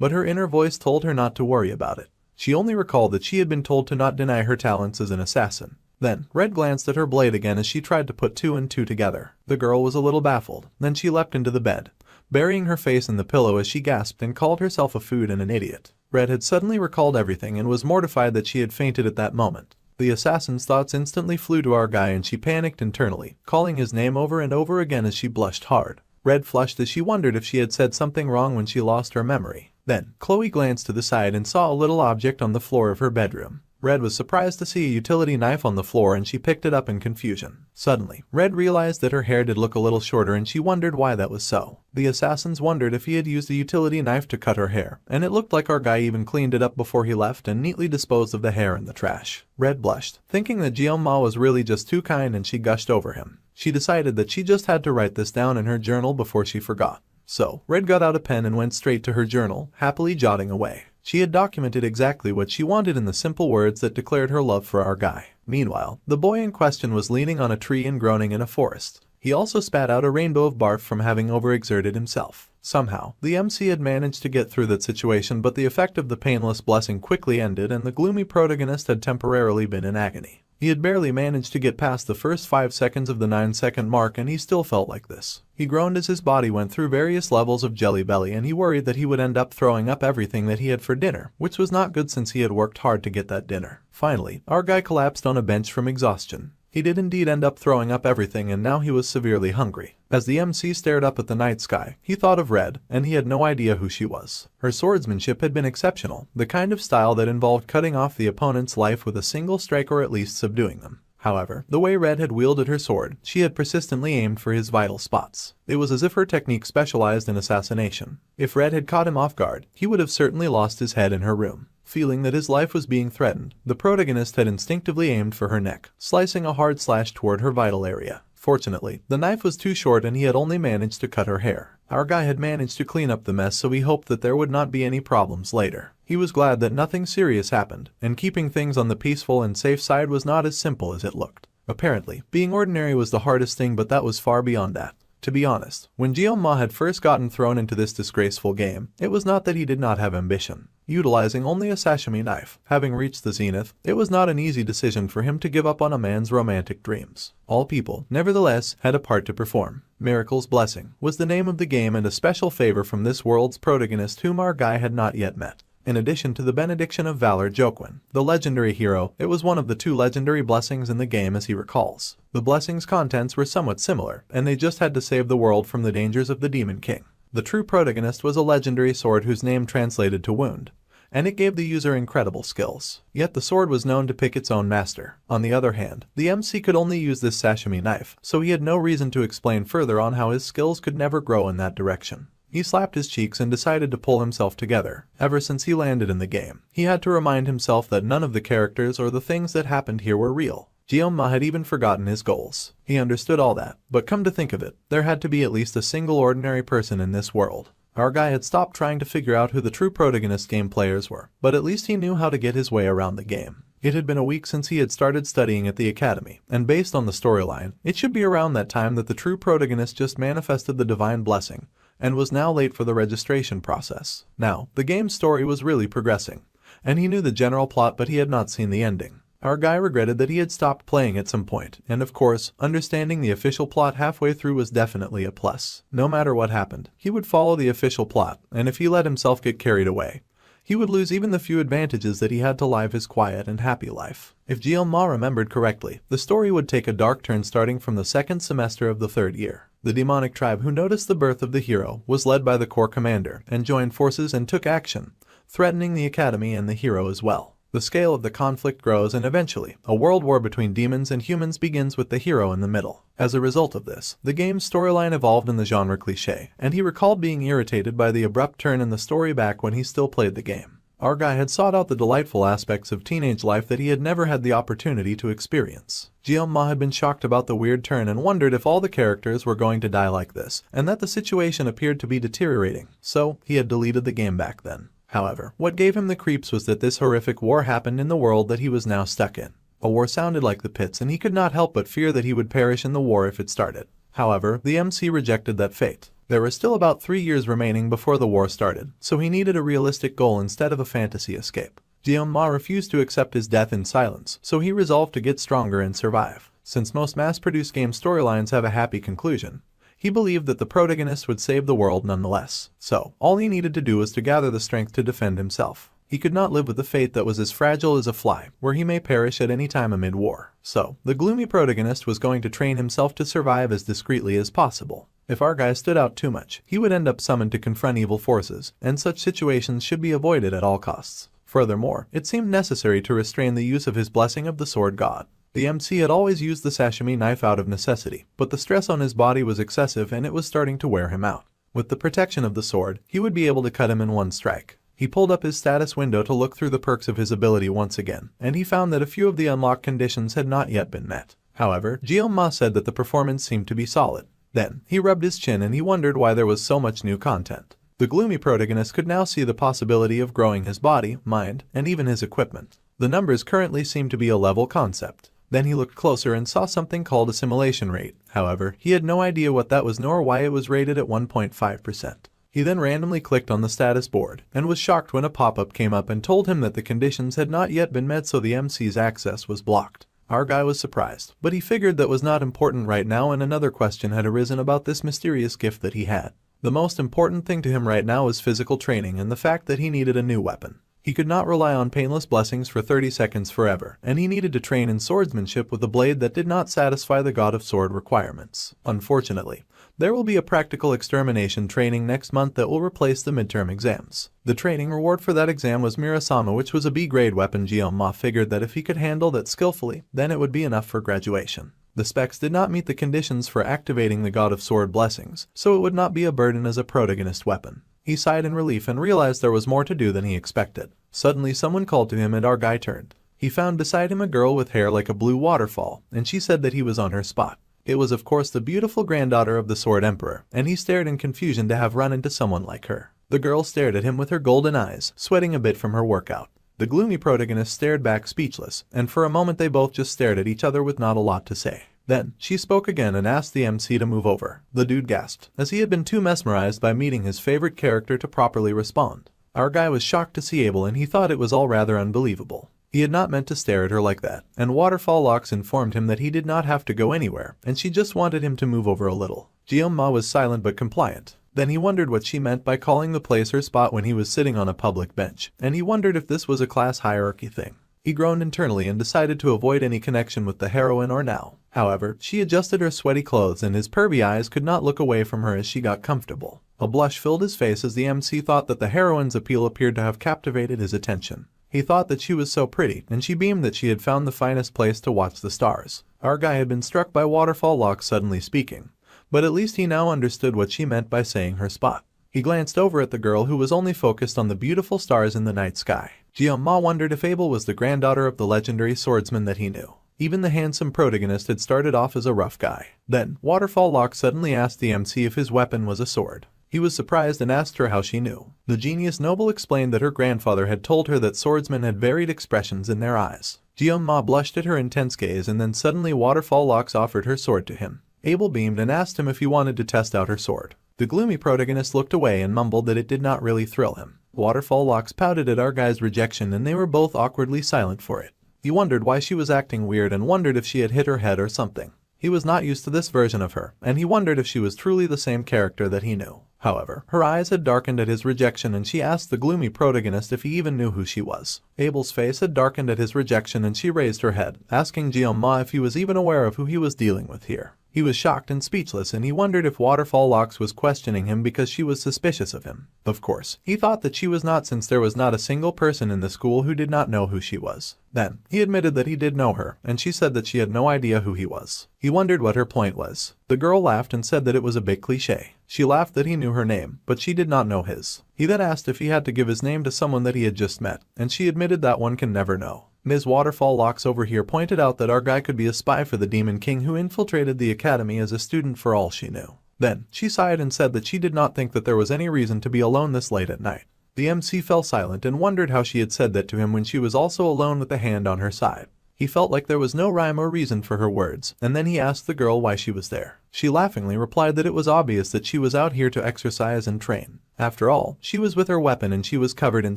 But her inner voice told her not to worry about it. She only recalled that she had been told to not deny her talents as an assassin. Then, Red glanced at her blade again as she tried to put 2 and 2 together. The girl was a little baffled. Then she leapt into the bed, burying her face in the pillow as she gasped and called herself a food and an idiot. Red had suddenly recalled everything and was mortified that she had fainted at that moment. The assassin's thoughts instantly flew to our guy, and she panicked internally, calling his name over and over again as she blushed hard. Red flushed as she wondered if she had said something wrong when she lost her memory. Then, Chloe glanced to the side and saw a little object on the floor of her bedroom. Red was surprised to see a utility knife on the floor, and she picked it up in confusion. Suddenly, Red realized that her hair did look a little shorter, and she wondered why that was so. The assassins wondered if he had used a utility knife to cut her hair, and it looked like our guy even cleaned it up before he left and neatly disposed of the hair in the trash. Red blushed, thinking that Jeon-ma was really just too kind, and she gushed over him. She decided that she just had to write this down in her journal before she forgot. So, Red got out a pen and went straight to her journal, happily jotting away. She had documented exactly what she wanted in the simple words that declared her love for our guy. Meanwhile, the boy in question was leaning on a tree and groaning in a forest. He also spat out a rainbow of barf from having overexerted himself. Somehow, the MC had managed to get through that situation, but the effect of the painless blessing quickly ended and the gloomy protagonist had temporarily been in agony. He had barely managed to get past the first 5 seconds of the 9-second mark and he still felt like this. He groaned as his body went through various levels of jelly belly and he worried that he would end up throwing up everything that he had for dinner, which was not good since he had worked hard to get that dinner. Finally, our guy collapsed on a bench from exhaustion. He did indeed end up throwing up everything and now he was severely hungry. As the MC stared up at the night sky, he thought of Red, and he had no idea who she was. Her swordsmanship had been exceptional, the kind of style that involved cutting off the opponent's life with a single strike or at least subduing them. However, the way Red had wielded her sword, she had persistently aimed for his vital spots. It was as if her technique specialized in assassination. If Red had caught him off guard, he would have certainly lost his head in her room. Feeling that his life was being threatened, the protagonist had instinctively aimed for her neck, slicing a hard slash toward her vital area. Fortunately, the knife was too short and he had only managed to cut her hair. Our guy had managed to clean up the mess, so he hoped that there would not be any problems later. He was glad that nothing serious happened, and keeping things on the peaceful and safe side was not as simple as it looked. Apparently, being ordinary was the hardest thing, but that was far beyond that. To be honest, when Jeonma had first gotten thrown into this disgraceful game, it was not that he did not have ambition. Utilizing only a sashimi knife, having reached the zenith, it was not an easy decision for him to give up on a man's romantic dreams. All people, nevertheless, had a part to perform. Miracle's Blessing was the name of the game and a special favor from this world's protagonist whom our guy had not yet met. In addition to the benediction of Valor Jokwin, the legendary hero, it was one of the 2 legendary blessings in the game as he recalls. The blessing's contents were somewhat similar, and they just had to save the world from the dangers of the Demon King. The true protagonist was a legendary sword whose name translated to wound, and it gave the user incredible skills. Yet the sword was known to pick its own master. On the other hand, the MC could only use this sashimi knife, so he had no reason to explain further on how his skills could never grow in that direction. He slapped his cheeks and decided to pull himself together. Ever since he landed in the game, he had to remind himself that none of the characters or the things that happened here were real. Jeonma had even forgotten his goals. He understood all that, but come to think of it, there had to be at least a single ordinary person in this world. Our guy had stopped trying to figure out who the true protagonist game players were, but at least he knew how to get his way around the game. It had been a week since he had started studying at the academy, and based on the storyline, it should be around that time that the true protagonist just manifested the divine blessing, and was now late for the registration process. Now, the game's story was really progressing, and he knew the general plot, but he had not seen the ending. Our guy regretted that he had stopped playing at some point, and of course, understanding the official plot halfway through was definitely a plus. No matter what happened, he would follow the official plot, and if he let himself get carried away, he would lose even the few advantages that he had to live his quiet and happy life. If Jeonma remembered correctly, the story would take a dark turn starting from the 2nd semester of the 3rd year. The demonic tribe who noticed the birth of the hero was led by the core commander and joined forces and took action, threatening the academy and the hero as well. The scale of the conflict grows and eventually, a world war between demons and humans begins with the hero in the middle. As a result of this, the game's storyline evolved in the genre cliché, and he recalled being irritated by the abrupt turn in the story back when he still played the game. Our guy had sought out the delightful aspects of teenage life that he had never had the opportunity to experience. Jeonma had been shocked about the weird turn and wondered if all the characters were going to die like this, and that the situation appeared to be deteriorating, so he had deleted the game back then. However, what gave him the creeps was that this horrific war happened in the world that he was now stuck in. A war sounded like the pits, and he could not help but fear that he would perish in the war if it started. However, the MC rejected that fate. There were still about 3 years remaining before the war started, so he needed a realistic goal instead of a fantasy escape. Jeonma refused to accept his death in silence, so he resolved to get stronger and survive. Since most mass-produced game storylines have a happy conclusion, he believed that the protagonist would save the world nonetheless. So, all he needed to do was to gather the strength to defend himself. He could not live with a fate that was as fragile as a fly, where he may perish at any time amid war. So, the gloomy protagonist was going to train himself to survive as discreetly as possible. If our guy stood out too much, he would end up summoned to confront evil forces, and such situations should be avoided at all costs. Furthermore, it seemed necessary to restrain the use of his blessing of the sword god. The MC had always used the sashimi knife out of necessity, but the stress on his body was excessive and it was starting to wear him out. With the protection of the sword, he would be able to cut him in one strike. He pulled up his status window to look through the perks of his ability once again, and he found that a few of the unlocked conditions had not yet been met. However, Jeonma said that the performance seemed to be solid. Then, he rubbed his chin and he wondered why there was so much new content. The gloomy protagonist could now see the possibility of growing his body, mind, and even his equipment. The numbers currently seemed to be a level concept. Then he looked closer and saw something called a simulation rate. However, he had no idea what that was nor why it was rated at 1.5%. He then randomly clicked on the status board and was shocked when a pop-up came up and told him that the conditions had not yet been met, so the MC's access was blocked. Our guy was surprised, but he figured that was not important right now, and another question had arisen about this mysterious gift that he had. The most important thing to him right now was physical training and the fact that he needed a new weapon. He could not rely on painless blessings for 30 seconds forever, and he needed to train in swordsmanship with a blade that did not satisfy the God of Sword requirements. Unfortunately, there will be a practical extermination training next month that will replace the midterm exams. The training reward for that exam was Mirasama, which was a B-grade weapon. Gyoma figured that if he could handle that skillfully, then it would be enough for graduation. The specs did not meet the conditions for activating the God of Sword blessings, so it would not be a burden as a protagonist weapon. He sighed in relief and realized there was more to do than he expected. Suddenly someone called to him and our guy turned. He found beside him a girl with hair like a blue waterfall, and she said that he was on her spot. It was of course the beautiful granddaughter of the Sword Emperor, and he stared in confusion to have run into someone like her. The girl stared at him with her golden eyes, sweating a bit from her workout. The gloomy protagonist stared back speechless, and for a moment they both just stared at each other with not a lot to say. Then, she spoke again and asked the MC to move over. The dude gasped, as he had been too mesmerized by meeting his favorite character to properly respond. Our guy was shocked to see Abel, and he thought it was all rather unbelievable. He had not meant to stare at her like that, and Waterfall Locks informed him that he did not have to go anywhere, and she just wanted him to move over a little. Gyoma was silent but compliant. Then he wondered what she meant by calling the place her spot when he was sitting on a public bench, and he wondered if this was a class hierarchy thing. He groaned internally and decided to avoid any connection with the heroine or now. However, she adjusted her sweaty clothes and his pervy eyes could not look away from her as she got comfortable. A blush filled his face as the MC thought that the heroine's appeal appeared to have captivated his attention. He thought that she was so pretty, and she beamed that she had found the finest place to watch the stars. Our guy had been struck by Waterfall Lock suddenly speaking, but at least he now understood what she meant by saying her spot. He glanced over at the girl who was only focused on the beautiful stars in the night sky. Gyoma wondered if Abel was the granddaughter of the legendary swordsman that he knew. Even the handsome protagonist had started off as a rough guy. Then, Waterfall Lock suddenly asked the MC if his weapon was a sword. He was surprised and asked her how she knew. The genius noble explained that her grandfather had told her that swordsmen had varied expressions in their eyes. Gyoma blushed at her intense gaze, and then suddenly Waterfall Locks offered her sword to him. Abel beamed and asked him if he wanted to test out her sword. The gloomy protagonist looked away and mumbled that it did not really thrill him. Waterfall Locks pouted at our guy's rejection, and they were both awkwardly silent for it. He wondered why she was acting weird and wondered if she had hit her head or something. He was not used to this version of her, and he wondered if she was truly the same character that he knew. However, her eyes had darkened at his rejection, and she asked the gloomy protagonist if he even knew who she was. Abel's face had darkened at his rejection, and she raised her head, asking Gyoma if he was even aware of who he was dealing with here. He was shocked and speechless, and he wondered if Waterfall Locks was questioning him because she was suspicious of him. Of course, he thought that she was not, since there was not a single person in the school who did not know who she was. Then, he admitted that he did know her, and she said that she had no idea who he was. He wondered what her point was. The girl laughed and said that it was a bit cliché. She laughed that he knew her name, but she did not know his. He then asked if he had to give his name to someone that he had just met, and she admitted that one can never know. Ms. Waterfall Locks over here pointed out that our guy could be a spy for the Demon King who infiltrated the academy as a student for all she knew. Then, she sighed and said that she did not think that there was any reason to be alone this late at night. The MC fell silent and wondered how she had said that to him when she was also alone with a hand on her side. He felt like there was no rhyme or reason for her words, and then he asked the girl why she was there. She laughingly replied that it was obvious that she was out here to exercise and train. After all, she was with her weapon and she was covered in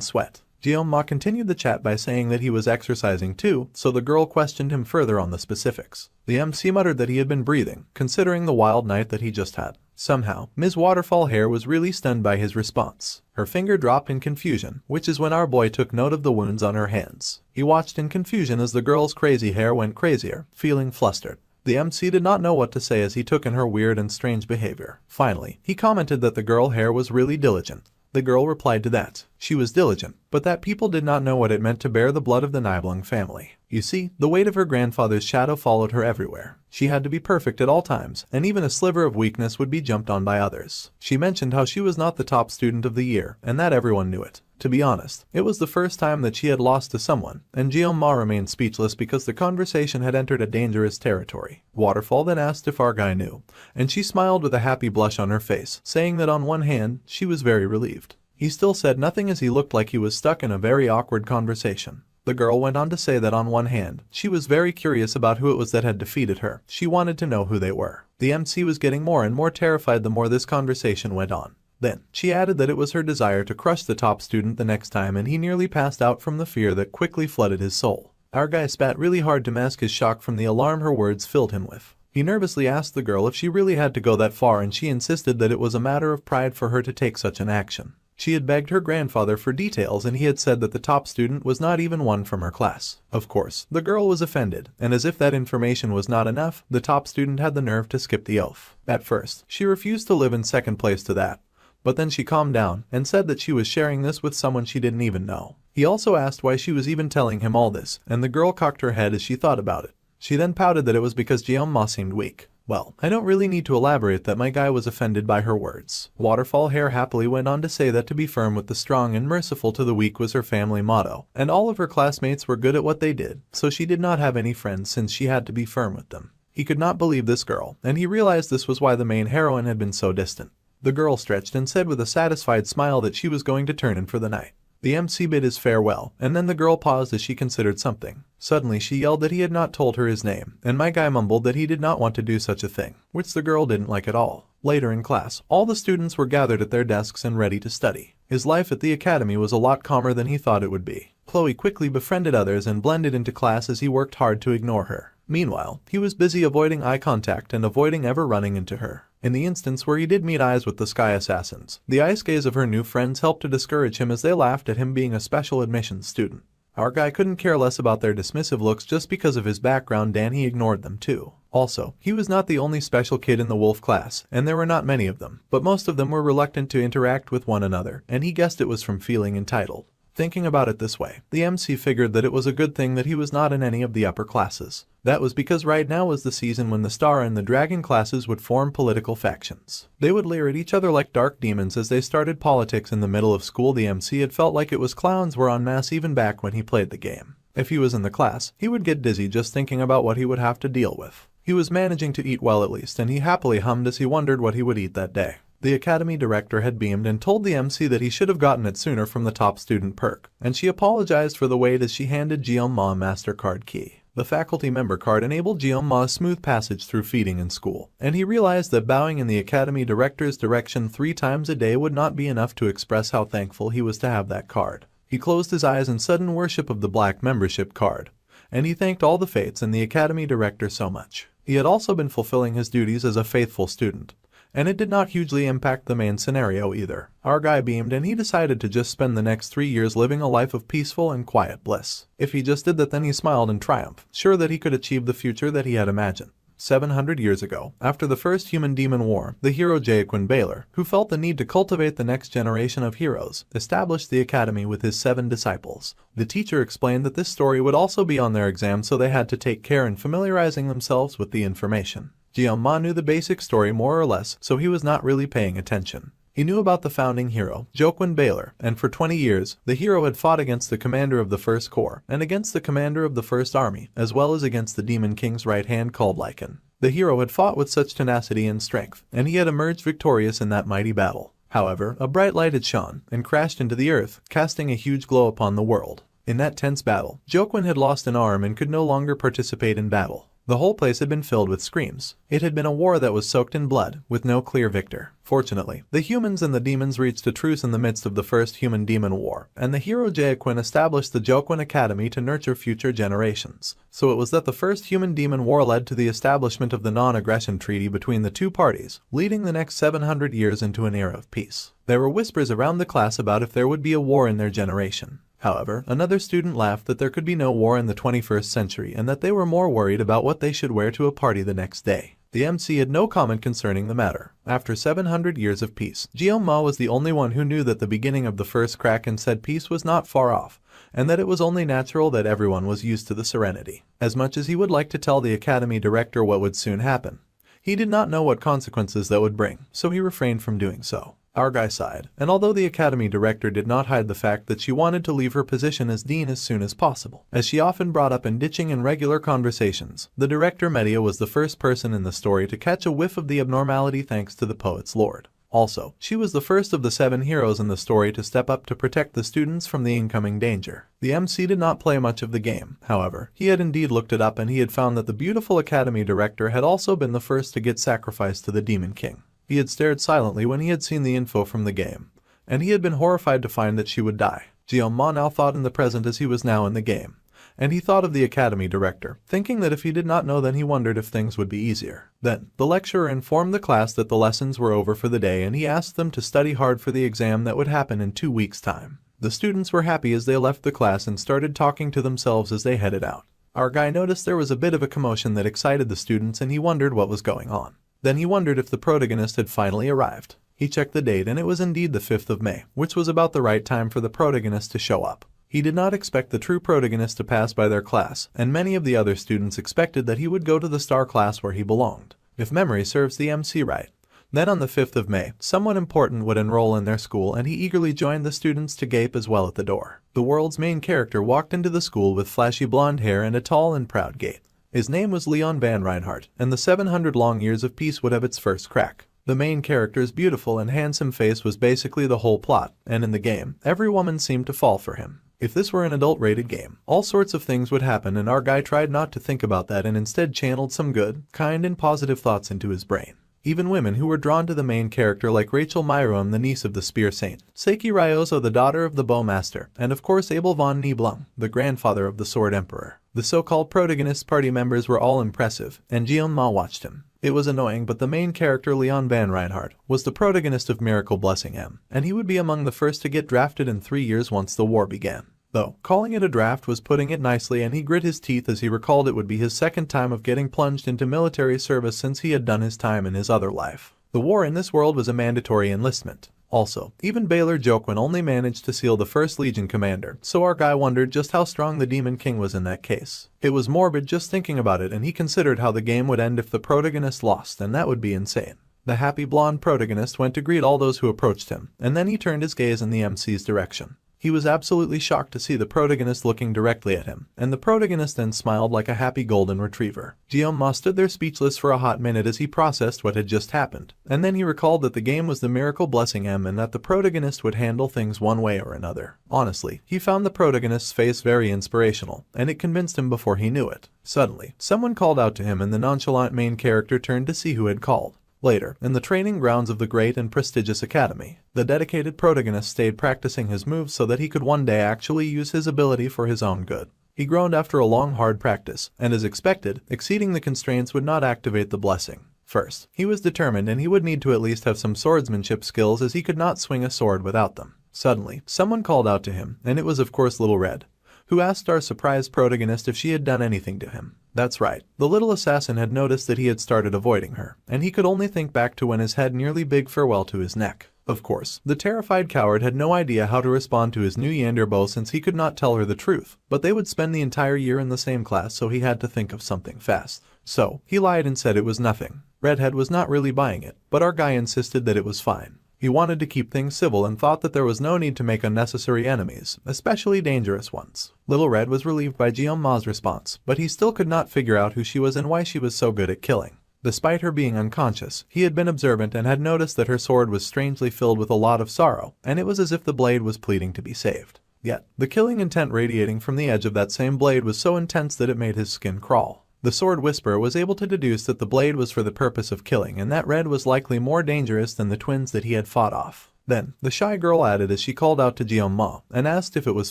sweat. Gyoma continued the chat by saying that he was exercising too, so the girl questioned him further on the specifics. The MC muttered that he had been breathing, considering the wild night that he just had. Somehow, Ms. Waterfall Hair was really stunned by his response. Her finger dropped in confusion, which is when our boy took note of the wounds on her hands. He watched in confusion as the girl's crazy hair went crazier, feeling flustered. The MC did not know what to say as he took in her weird and strange behavior. Finally, he commented that the girl hair was really diligent. The girl replied to that. She was diligent, but that people did not know what it meant to bear the blood of the Nibelung family. You see, the weight of her grandfather's shadow followed her everywhere. She had to be perfect at all times, and even a sliver of weakness would be jumped on by others. She mentioned how she was not the top student of the year, and that everyone knew it. To be honest, it was the first time that she had lost to someone, and Gyoma remained speechless because the conversation had entered a dangerous territory. Waterfall then asked if our guy knew, and she smiled with a happy blush on her face, saying that on one hand, she was very relieved. He still said nothing as he looked like he was stuck in a very awkward conversation. The girl went on to say that on one hand, she was very curious about who it was that had defeated her. She wanted to know who they were. The MC was getting more and more terrified the more this conversation went on. Then, she added that it was her desire to crush the top student the next time, and he nearly passed out from the fear that quickly flooded his soul. Our guy spat really hard to mask his shock from the alarm her words filled him with. He nervously asked the girl if she really had to go that far, and she insisted that it was a matter of pride for her to take such an action. She had begged her grandfather for details, and he had said that the top student was not even one from her class. Of course, the girl was offended, and as if that information was not enough, the top student had the nerve to skip the oath. At first, she refused to live in second place to that, but then she calmed down and said that she was sharing this with someone she didn't even know. He also asked why she was even telling him all this, and the girl cocked her head as she thought about it. She then pouted that it was because Jeonma seemed weak. Well, I don't really need to elaborate that my guy was offended by her words. Waterfall Hair happily went on to say that to be firm with the strong and merciful to the weak was her family motto, and all of her classmates were good at what they did, so she did not have any friends since she had to be firm with them. He could not believe this girl, and he realized this was why the main heroine had been so distant. The girl stretched and said with a satisfied smile that she was going to turn in for the night. The MC bid his farewell, and then the girl paused as she considered something. Suddenly she yelled that he had not told her his name, and my guy mumbled that he did not want to do such a thing, which the girl didn't like at all. Later in class, all the students were gathered at their desks and ready to study. His life at the academy was a lot calmer than he thought it would be. Chloe quickly befriended others and blended into class as he worked hard to ignore her. Meanwhile, he was busy avoiding eye contact and avoiding ever running into her. In the instance where he did meet eyes with the Sky Assassins, the ice gaze of her new friends helped to discourage him as they laughed at him being a special admissions student. Our guy couldn't care less about their dismissive looks just because of his background, and he ignored them too. Also, he was not the only special kid in the wolf class, and there were not many of them, but most of them were reluctant to interact with one another, and he guessed it was from feeling entitled. Thinking about it this way, the MC figured that it was a good thing that he was not in any of the upper classes. That was because right now was the season when the Star and the Dragon classes would form political factions. They would leer at each other like dark demons as they started politics in the middle of school. The MC had felt like it was clowns were en masse even back when he played the game. If he was in the class, he would get dizzy just thinking about what he would have to deal with. He was managing to eat well at least, and he happily hummed as he wondered what he would eat that day. The academy director had beamed and told the MC that he should have gotten it sooner from the top student perk, and she apologized for the wait as she handed Jeonma a MasterCard key. The faculty member card enabled Jeonma a smooth passage through feeding in school, and he realized that bowing in the academy director's direction 3 times a day would not be enough to express how thankful he was to have that card. He closed his eyes in sudden worship of the black membership card, and he thanked all the fates and the academy director so much. He had also been fulfilling his duties as a faithful student, and it did not hugely impact the main scenario either. Our guy beamed, and he decided to just spend the next 3 years living a life of peaceful and quiet bliss. If he just did that, then he smiled in triumph, sure that he could achieve the future that he had imagined. 700 years ago, after the first Human-Demon War, the hero Joaquin Baylor, who felt the need to cultivate the next generation of heroes, established the academy with his 7 disciples. The teacher explained that this story would also be on their exam, so they had to take care in familiarizing themselves with the information. Jeonma knew the basic story more or less, so he was not really paying attention. He knew about the founding hero, Joaquin Baylor, and for 20 years, the hero had fought against the commander of the First Corps, and against the commander of the First Army, as well as against the Demon King's right hand called Lycan. The hero had fought with such tenacity and strength, and he had emerged victorious in that mighty battle. However, a bright light had shone, and crashed into the earth, casting a huge glow upon the world. In that tense battle, Joaquin had lost an arm and could no longer participate in battle. The whole place had been filled with screams. It had been a war that was soaked in blood, with no clear victor. Fortunately, the humans and the demons reached a truce in the midst of the first Human-Demon War, and the hero Joaquin established the Joaquin Academy to nurture future generations. So it was that the first Human-Demon War led to the establishment of the non-aggression treaty between the two parties, leading the next 700 years into an era of peace. There were whispers around the class about if there would be a war in their generation. However, another student laughed that there could be no war in the 21st century and that they were more worried about what they should wear to a party the next day. The MC had no comment concerning the matter. After 700 years of peace, Jeonma was the only one who knew that the beginning of the first crack and said peace was not far off, and that it was only natural that everyone was used to the serenity. As much as he would like to tell the academy director what would soon happen, he did not know what consequences that would bring, so he refrained from doing so. Our guy sighed, and although the academy director did not hide the fact that she wanted to leave her position as dean as soon as possible, as she often brought up in ditching in regular conversations, the director Media was the first person in the story to catch a whiff of the abnormality thanks to the poet's lord. Also, she was the first of the 7 heroes in the story to step up to protect the students from the incoming danger. The MC did not play much of the game, however. He had indeed looked it up and he had found that the beautiful academy director had also been the first to get sacrificed to the Demon King. He had stared silently when he had seen the info from the game, and he had been horrified to find that she would die. Jeon-ma now thought in the present as he was now in the game, and he thought of the academy director, thinking that if he did not know then he wondered if things would be easier. Then, the lecturer informed the class that the lessons were over for the day and he asked them to study hard for the exam that would happen in 2 weeks' time. The students were happy as they left the class and started talking to themselves as they headed out. Our guy noticed there was a bit of a commotion that excited the students and he wondered what was going on. Then he wondered if the protagonist had finally arrived. He checked the date and it was indeed the 5th of May, which was about the right time for the protagonist to show up. He did not expect the true protagonist to pass by their class, and many of the other students expected that he would go to the star class where he belonged. If memory serves the MC right. Then on the 5th of May, someone important would enroll in their school and he eagerly joined the students to gape as well at the door. The world's main character walked into the school with flashy blonde hair and a tall and proud gait. His name was Leon Van Reinhardt, and the 700 long years of peace would have its first crack. The main character's beautiful and handsome face was basically the whole plot, and in the game, every woman seemed to fall for him. If this were an adult-rated game, all sorts of things would happen and our guy tried not to think about that and instead channeled some good, kind and positive thoughts into his brain. Even women who were drawn to the main character like Rachel Myroam, the niece of the Spear Saint, Seiki Ryozo, the daughter of the Bowmaster, and of course Abel von Nibelung, the grandfather of the Sword Emperor. The so-called protagonist's party members were all impressive, and Jeon-ma watched him. It was annoying, but the main character, Leon Van Reinhardt, was the protagonist of Miracle Blessing M, and he would be among the first to get drafted in 3 years once the war began. Though, calling it a draft was putting it nicely and he grit his teeth as he recalled it would be his second time of getting plunged into military service since he had done his time in his other life. The war in this world was a mandatory enlistment. Also, even Baylor Jokwin only managed to seal the 1st Legion commander, so our guy wondered just how strong the Demon King was in that case. It was morbid just thinking about it and he considered how the game would end if the protagonist lost, and that would be insane. The happy blonde protagonist went to greet all those who approached him, and then he turned his gaze in the MC's direction. He was absolutely shocked to see the protagonist looking directly at him, and the protagonist then smiled like a happy golden retriever. Jeon-ma stood there speechless for a hot minute as he processed what had just happened, and then he recalled that the game was the Miracle Blessing M and that the protagonist would handle things one way or another. Honestly, he found the protagonist's face very inspirational, and it convinced him before he knew it. Suddenly, someone called out to him and the nonchalant main character turned to see who had called. Later, in the training grounds of the great and prestigious academy, the dedicated protagonist stayed practicing his moves so that he could one day actually use his ability for his own good. He groaned after a long hard practice, and as expected, exceeding the constraints would not activate the blessing. First, he was determined and he would need to at least have some swordsmanship skills as he could not swing a sword without them. Suddenly, someone called out to him, and it was of course Little Red, who asked our surprised protagonist if she had done anything to him. That's right, the little assassin had noticed that he had started avoiding her, and he could only think back to when his head nearly bid farewell to his neck. Of course, the terrified coward had no idea how to respond to his new Yanderbo since he could not tell her the truth, but they would spend the entire year in the same class so he had to think of something fast. So, he lied and said it was nothing. Redhead was not really buying it, but our guy insisted that it was fine. He wanted to keep things civil and thought that there was no need to make unnecessary enemies, especially dangerous ones. Little Red was relieved by Jeon-ma's response, but he still could not figure out who she was and why she was so good at killing. Despite her being unconscious, he had been observant and had noticed that her sword was strangely filled with a lot of sorrow, and it was as if the blade was pleading to be saved. Yet, the killing intent radiating from the edge of that same blade was so intense that it made his skin crawl. The sword whisperer was able to deduce that the blade was for the purpose of killing and that Red was likely more dangerous than the twins that he had fought off. Then, the shy girl added as she called out to Jeon-ma and asked if it was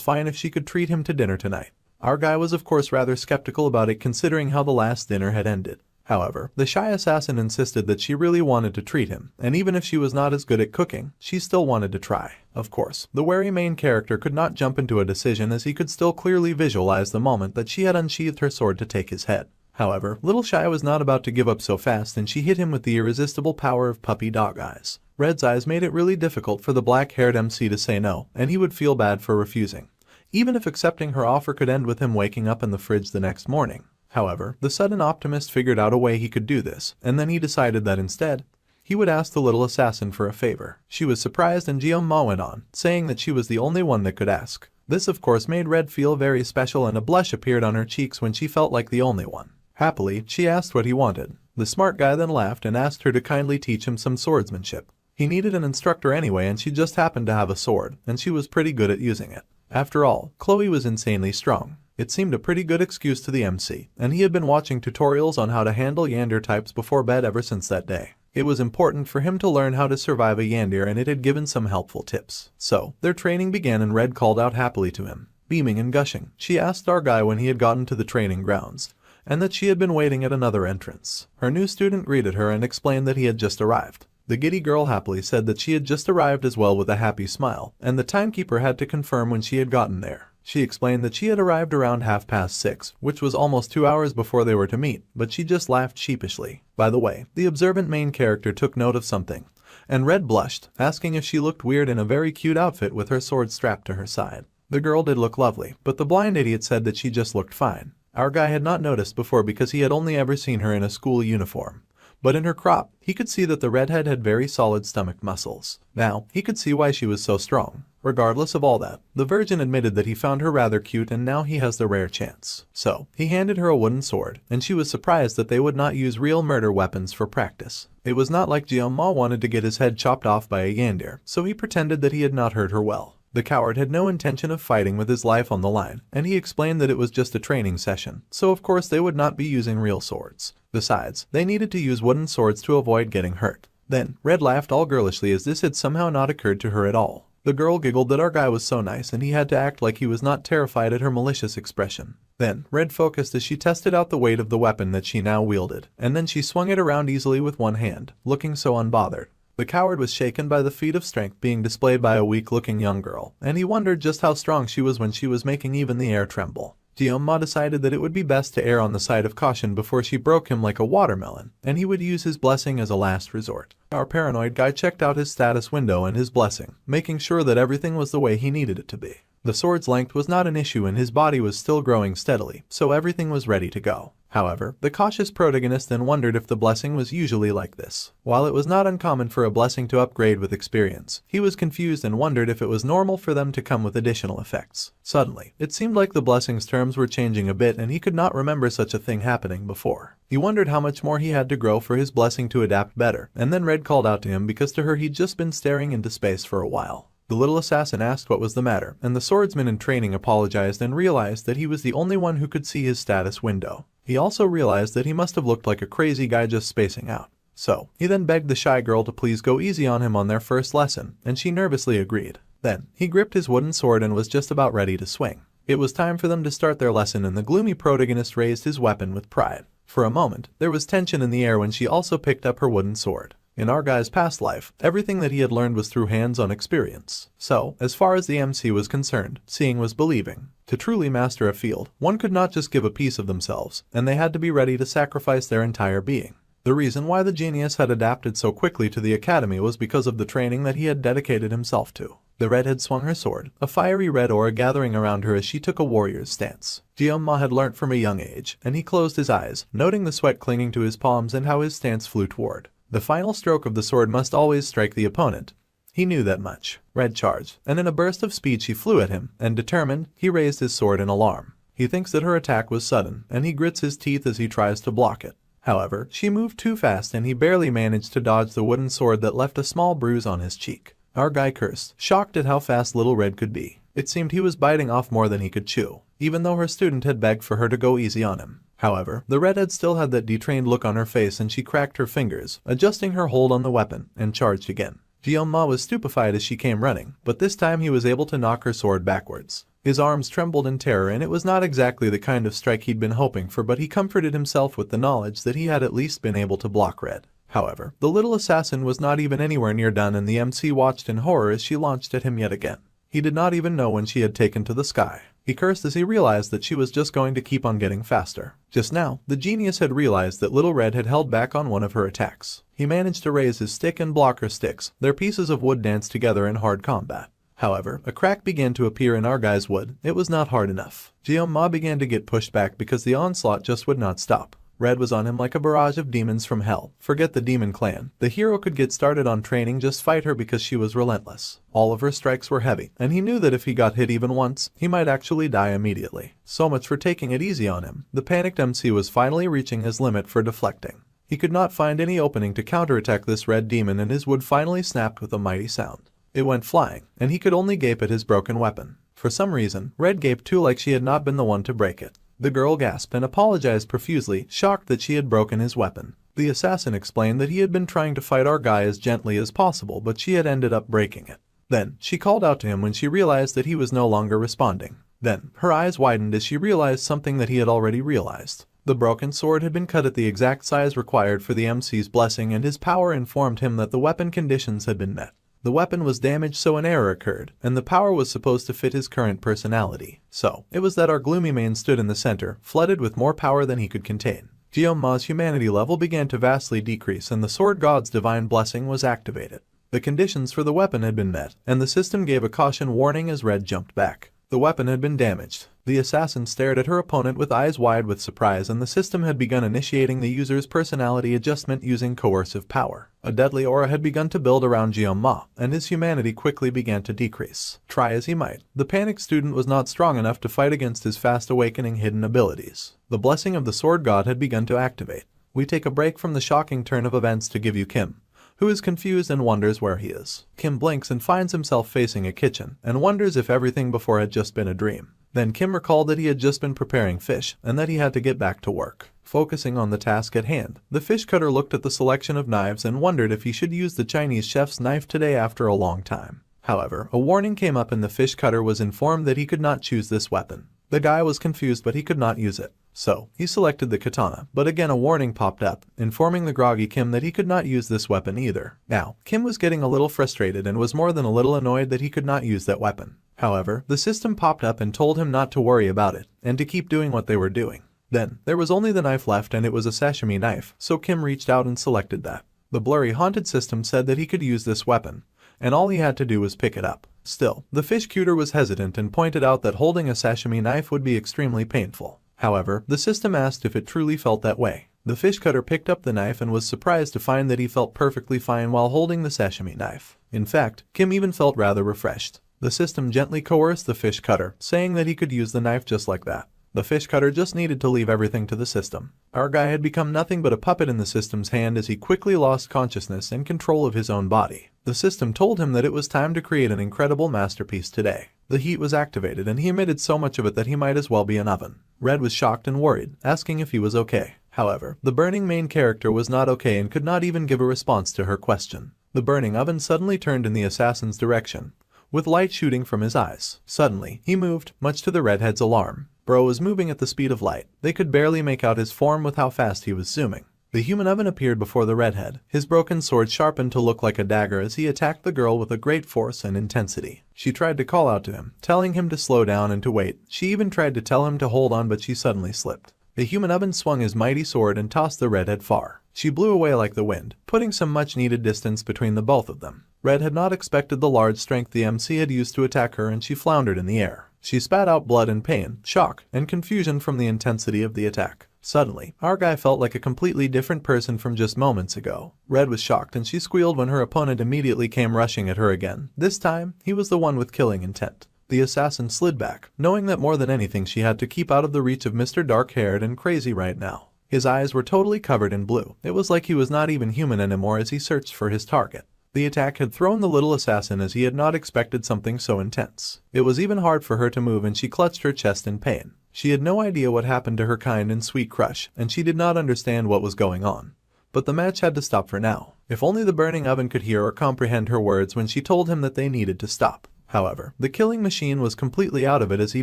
fine if she could treat him to dinner tonight. Our guy was of course rather skeptical about it considering how the last dinner had ended. However, the shy assassin insisted that she really wanted to treat him, and even if she was not as good at cooking, she still wanted to try. Of course, the wary main character could not jump into a decision as he could still clearly visualize the moment that she had unsheathed her sword to take his head. However, Little Shy was not about to give up so fast and she hit him with the irresistible power of puppy dog eyes. Red's eyes made it really difficult for the black-haired MC to say no, and he would feel bad for refusing, even if accepting her offer could end with him waking up in the fridge the next morning. However, the sudden optimist figured out a way he could do this, and then he decided that instead, he would ask the little assassin for a favor. She was surprised and Jeon-ma went on, saying that she was the only one that could ask. This of course made Red feel very special and a blush appeared on her cheeks when she felt like the only one. Happily, she asked what he wanted. The smart guy then laughed and asked her to kindly teach him some swordsmanship. He needed an instructor anyway, and she just happened to have a sword, and she was pretty good at using it. After all, Chloe was insanely strong. It seemed a pretty good excuse to the MC, and he had been watching tutorials on how to handle Yandere types before bed ever since that day. It was important for him to learn how to survive a Yandere, and it had given some helpful tips. So, their training began and Red called out happily to him. Beaming and gushing, she asked our guy when he had gotten to the training grounds, and that she had been waiting at another entrance. Her new student greeted her and explained that he had just arrived. The giddy girl happily said that she had just arrived as well with a happy smile, and the timekeeper had to confirm when she had gotten there. She explained that she had arrived around 6:30, which was almost 2 hours before they were to meet, but she just laughed sheepishly. By the way, the observant main character took note of something, and Red blushed, asking if she looked weird in a very cute outfit with her sword strapped to her side. The girl did look lovely, but the blind idiot said that she just looked fine. Our guy had not noticed before because he had only ever seen her in a school uniform. But in her crop, he could see that the redhead had very solid stomach muscles. Now, he could see why she was so strong. Regardless of all that, the virgin admitted that he found her rather cute, and now he has the rare chance. So, he handed her a wooden sword, and she was surprised that they would not use real murder weapons for practice. It was not like Jeon-ma wanted to get his head chopped off by a Yandere, so he pretended that he had not hurt her well. The coward had no intention of fighting with his life on the line, and he explained that it was just a training session, so of course they would not be using real swords. Besides, they needed to use wooden swords to avoid getting hurt. Then, Red laughed all girlishly as this had somehow not occurred to her at all. The girl giggled that our guy was so nice and he had to act like he was not terrified at her malicious expression. Then, Red focused as she tested out the weight of the weapon that she now wielded, and then she swung it around easily with one hand, looking so unbothered. The coward was shaken by the feat of strength being displayed by a weak-looking young girl, and he wondered just how strong she was when she was making even the air tremble. Jeon-ma decided that it would be best to err on the side of caution before she broke him like a watermelon, and he would use his blessing as a last resort. Our paranoid guy checked out his status window and his blessing, making sure that everything was the way he needed it to be. The sword's length was not an issue and his body was still growing steadily, so everything was ready to go. However, the cautious protagonist then wondered if the blessing was usually like this. While it was not uncommon for a blessing to upgrade with experience, he was confused and wondered if it was normal for them to come with additional effects. Suddenly, it seemed like the blessing's terms were changing a bit and he could not remember such a thing happening before. He wondered how much more he had to grow for his blessing to adapt better, and then Red called out to him because to her he'd just been staring into space for a while. The little assassin asked what was the matter, and the swordsman in training apologized and realized that he was the only one who could see his status window. He also realized that he must have looked like a crazy guy just spacing out. So, he then begged the shy girl to please go easy on him on their first lesson, and she nervously agreed. Then, he gripped his wooden sword and was just about ready to swing. It was time for them to start their lesson and the gloomy protagonist raised his weapon with pride. For a moment, there was tension in the air when she also picked up her wooden sword. In our guy's past life, everything that he had learned was through hands-on experience. So, as far as the MC was concerned, seeing was believing. To truly master a field, one could not just give a piece of themselves, and they had to be ready to sacrifice their entire being. The reason why the genius had adapted so quickly to the academy was because of the training that he had dedicated himself to. The redhead swung her sword, a fiery red aura gathering around her as she took a warrior's stance. Jeon-ma had learnt from a young age, and he closed his eyes, noting the sweat clinging to his palms and how his stance flew toward. The final stroke of the sword must always strike the opponent. He knew that much. Red charged, and in a burst of speed she flew at him, and determined, he raised his sword in alarm. He thinks that her attack was sudden, and he grits his teeth as he tries to block it. However, she moved too fast and he barely managed to dodge the wooden sword that left a small bruise on his cheek. Our guy cursed, shocked at how fast little Red could be. It seemed he was biting off more than he could chew, even though her student had begged for her to go easy on him. However, the redhead still had that detrained look on her face and she cracked her fingers, adjusting her hold on the weapon, and charged again. Jeon-ma was stupefied as she came running, but this time he was able to knock her sword backwards. His arms trembled in terror and it was not exactly the kind of strike he'd been hoping for, but he comforted himself with the knowledge that he had at least been able to block Red. However, the little assassin was not even anywhere near done and the MC watched in horror as she launched at him yet again. He did not even know when she had taken to the sky. He cursed as he realized that she was just going to keep on getting faster. Just now, the genius had realized that Little Red had held back on one of her attacks. He managed to raise his stick and block her sticks. Their pieces of wood danced together in hard combat. However, a crack began to appear in our guy's wood. It was not hard enough. Jeon-ma began to get pushed back because the onslaught just would not stop. Red was on him like a barrage of demons from hell. Forget the demon clan. The hero could get started on training, just fight her because she was relentless. All of her strikes were heavy, and he knew that if he got hit even once, he might actually die immediately. So much for taking it easy on him. The panicked MC was finally reaching his limit for deflecting. He could not find any opening to counterattack this red demon, and his wood finally snapped with a mighty sound. It went flying, and he could only gape at his broken weapon. For some reason, Red gaped too, like she had not been the one to break it. The girl gasped and apologized profusely, shocked that she had broken his weapon. The assassin explained that he had been trying to fight our guy as gently as possible, but she had ended up breaking it. Then, she called out to him when she realized that he was no longer responding. Then, her eyes widened as she realized something that he had already realized. The broken sword had been cut at the exact size required for the MC's blessing, and his power informed him that the weapon conditions had been met. The weapon was damaged, so an error occurred, and the power was supposed to fit his current personality. So, it was that our gloomy main stood in the center, flooded with more power than he could contain. Geoma's humanity level began to vastly decrease, and the sword god's divine blessing was activated. The conditions for the weapon had been met, and the system gave a caution warning as Red jumped back. The weapon had been damaged. The assassin stared at her opponent with eyes wide with surprise, and the system had begun initiating the user's personality adjustment using coercive power. A deadly aura had begun to build around Geoma, and his humanity quickly began to decrease. Try as he might, the panicked student was not strong enough to fight against his fast awakening hidden abilities. The blessing of the sword god had begun to activate. We take a break from the shocking turn of events to give you Kim, who is confused and wonders where he is. Kim blinks and finds himself facing a kitchen, and wonders if everything before had just been a dream. Then Kim recalled that he had just been preparing fish, and that he had to get back to work. Focusing on the task at hand, the fish cutter looked at the selection of knives and wondered if he should use the Chinese chef's knife today after a long time. However, a warning came up and the fish cutter was informed that he could not choose this weapon. The guy was confused, but he could not use it. So, he selected the katana, but again a warning popped up, informing the groggy Kim that he could not use this weapon either. Now, Kim was getting a little frustrated and was more than a little annoyed that he could not use that weapon. However, the system popped up and told him not to worry about it, and to keep doing what they were doing. Then, there was only the knife left, and it was a sashimi knife, so Kim reached out and selected that. The blurry haunted system said that he could use this weapon, and all he had to do was pick it up. Still, the fish cutter was hesitant and pointed out that holding a sashimi knife would be extremely painful. However, the system asked if it truly felt that way. The fish cutter picked up the knife and was surprised to find that he felt perfectly fine while holding the sashimi knife. In fact, Kim even felt rather refreshed. The system gently coerced the fish cutter, saying that he could use the knife just like that. The fish cutter just needed to leave everything to the system. Our guy had become nothing but a puppet in the system's hand as he quickly lost consciousness and control of his own body. The system told him that it was time to create an incredible masterpiece today. The heat was activated, and he emitted so much of it that he might as well be an oven. Red was shocked and worried, asking if he was okay. However, the burning main character was not okay and could not even give a response to her question. The burning oven suddenly turned in the assassin's direction, with light shooting from his eyes. Suddenly, he moved, much to the redhead's alarm. Bro was moving at the speed of light. They could barely make out his form with how fast he was zooming. The human oven appeared before the redhead, his broken sword sharpened to look like a dagger as he attacked the girl with a great force and intensity. She tried to call out to him, telling him to slow down and to wait. She even tried to tell him to hold on, but she suddenly slipped. The human oven swung his mighty sword and tossed the redhead far. She blew away like the wind, putting some much-needed distance between the both of them. Red had not expected the large strength the MC had used to attack her, and she floundered in the air. She spat out blood in pain, shock, and confusion from the intensity of the attack. Suddenly, our guy felt like a completely different person from just moments ago. Red was shocked, and she squealed when her opponent immediately came rushing at her again. This time, he was the one with killing intent. The assassin slid back, knowing that more than anything she had to keep out of the reach of Mr. Dark-haired and crazy right now. His eyes were totally covered in blue. It was like he was not even human anymore as he searched for his target. The attack had thrown the little assassin as he had not expected something so intense. It was even hard for her to move, and she clutched her chest in pain. She had no idea what happened to her kind and sweet crush, and she did not understand what was going on. But the match had to stop for now. If only the burning oven could hear or comprehend her words when she told him that they needed to stop. However, the killing machine was completely out of it as he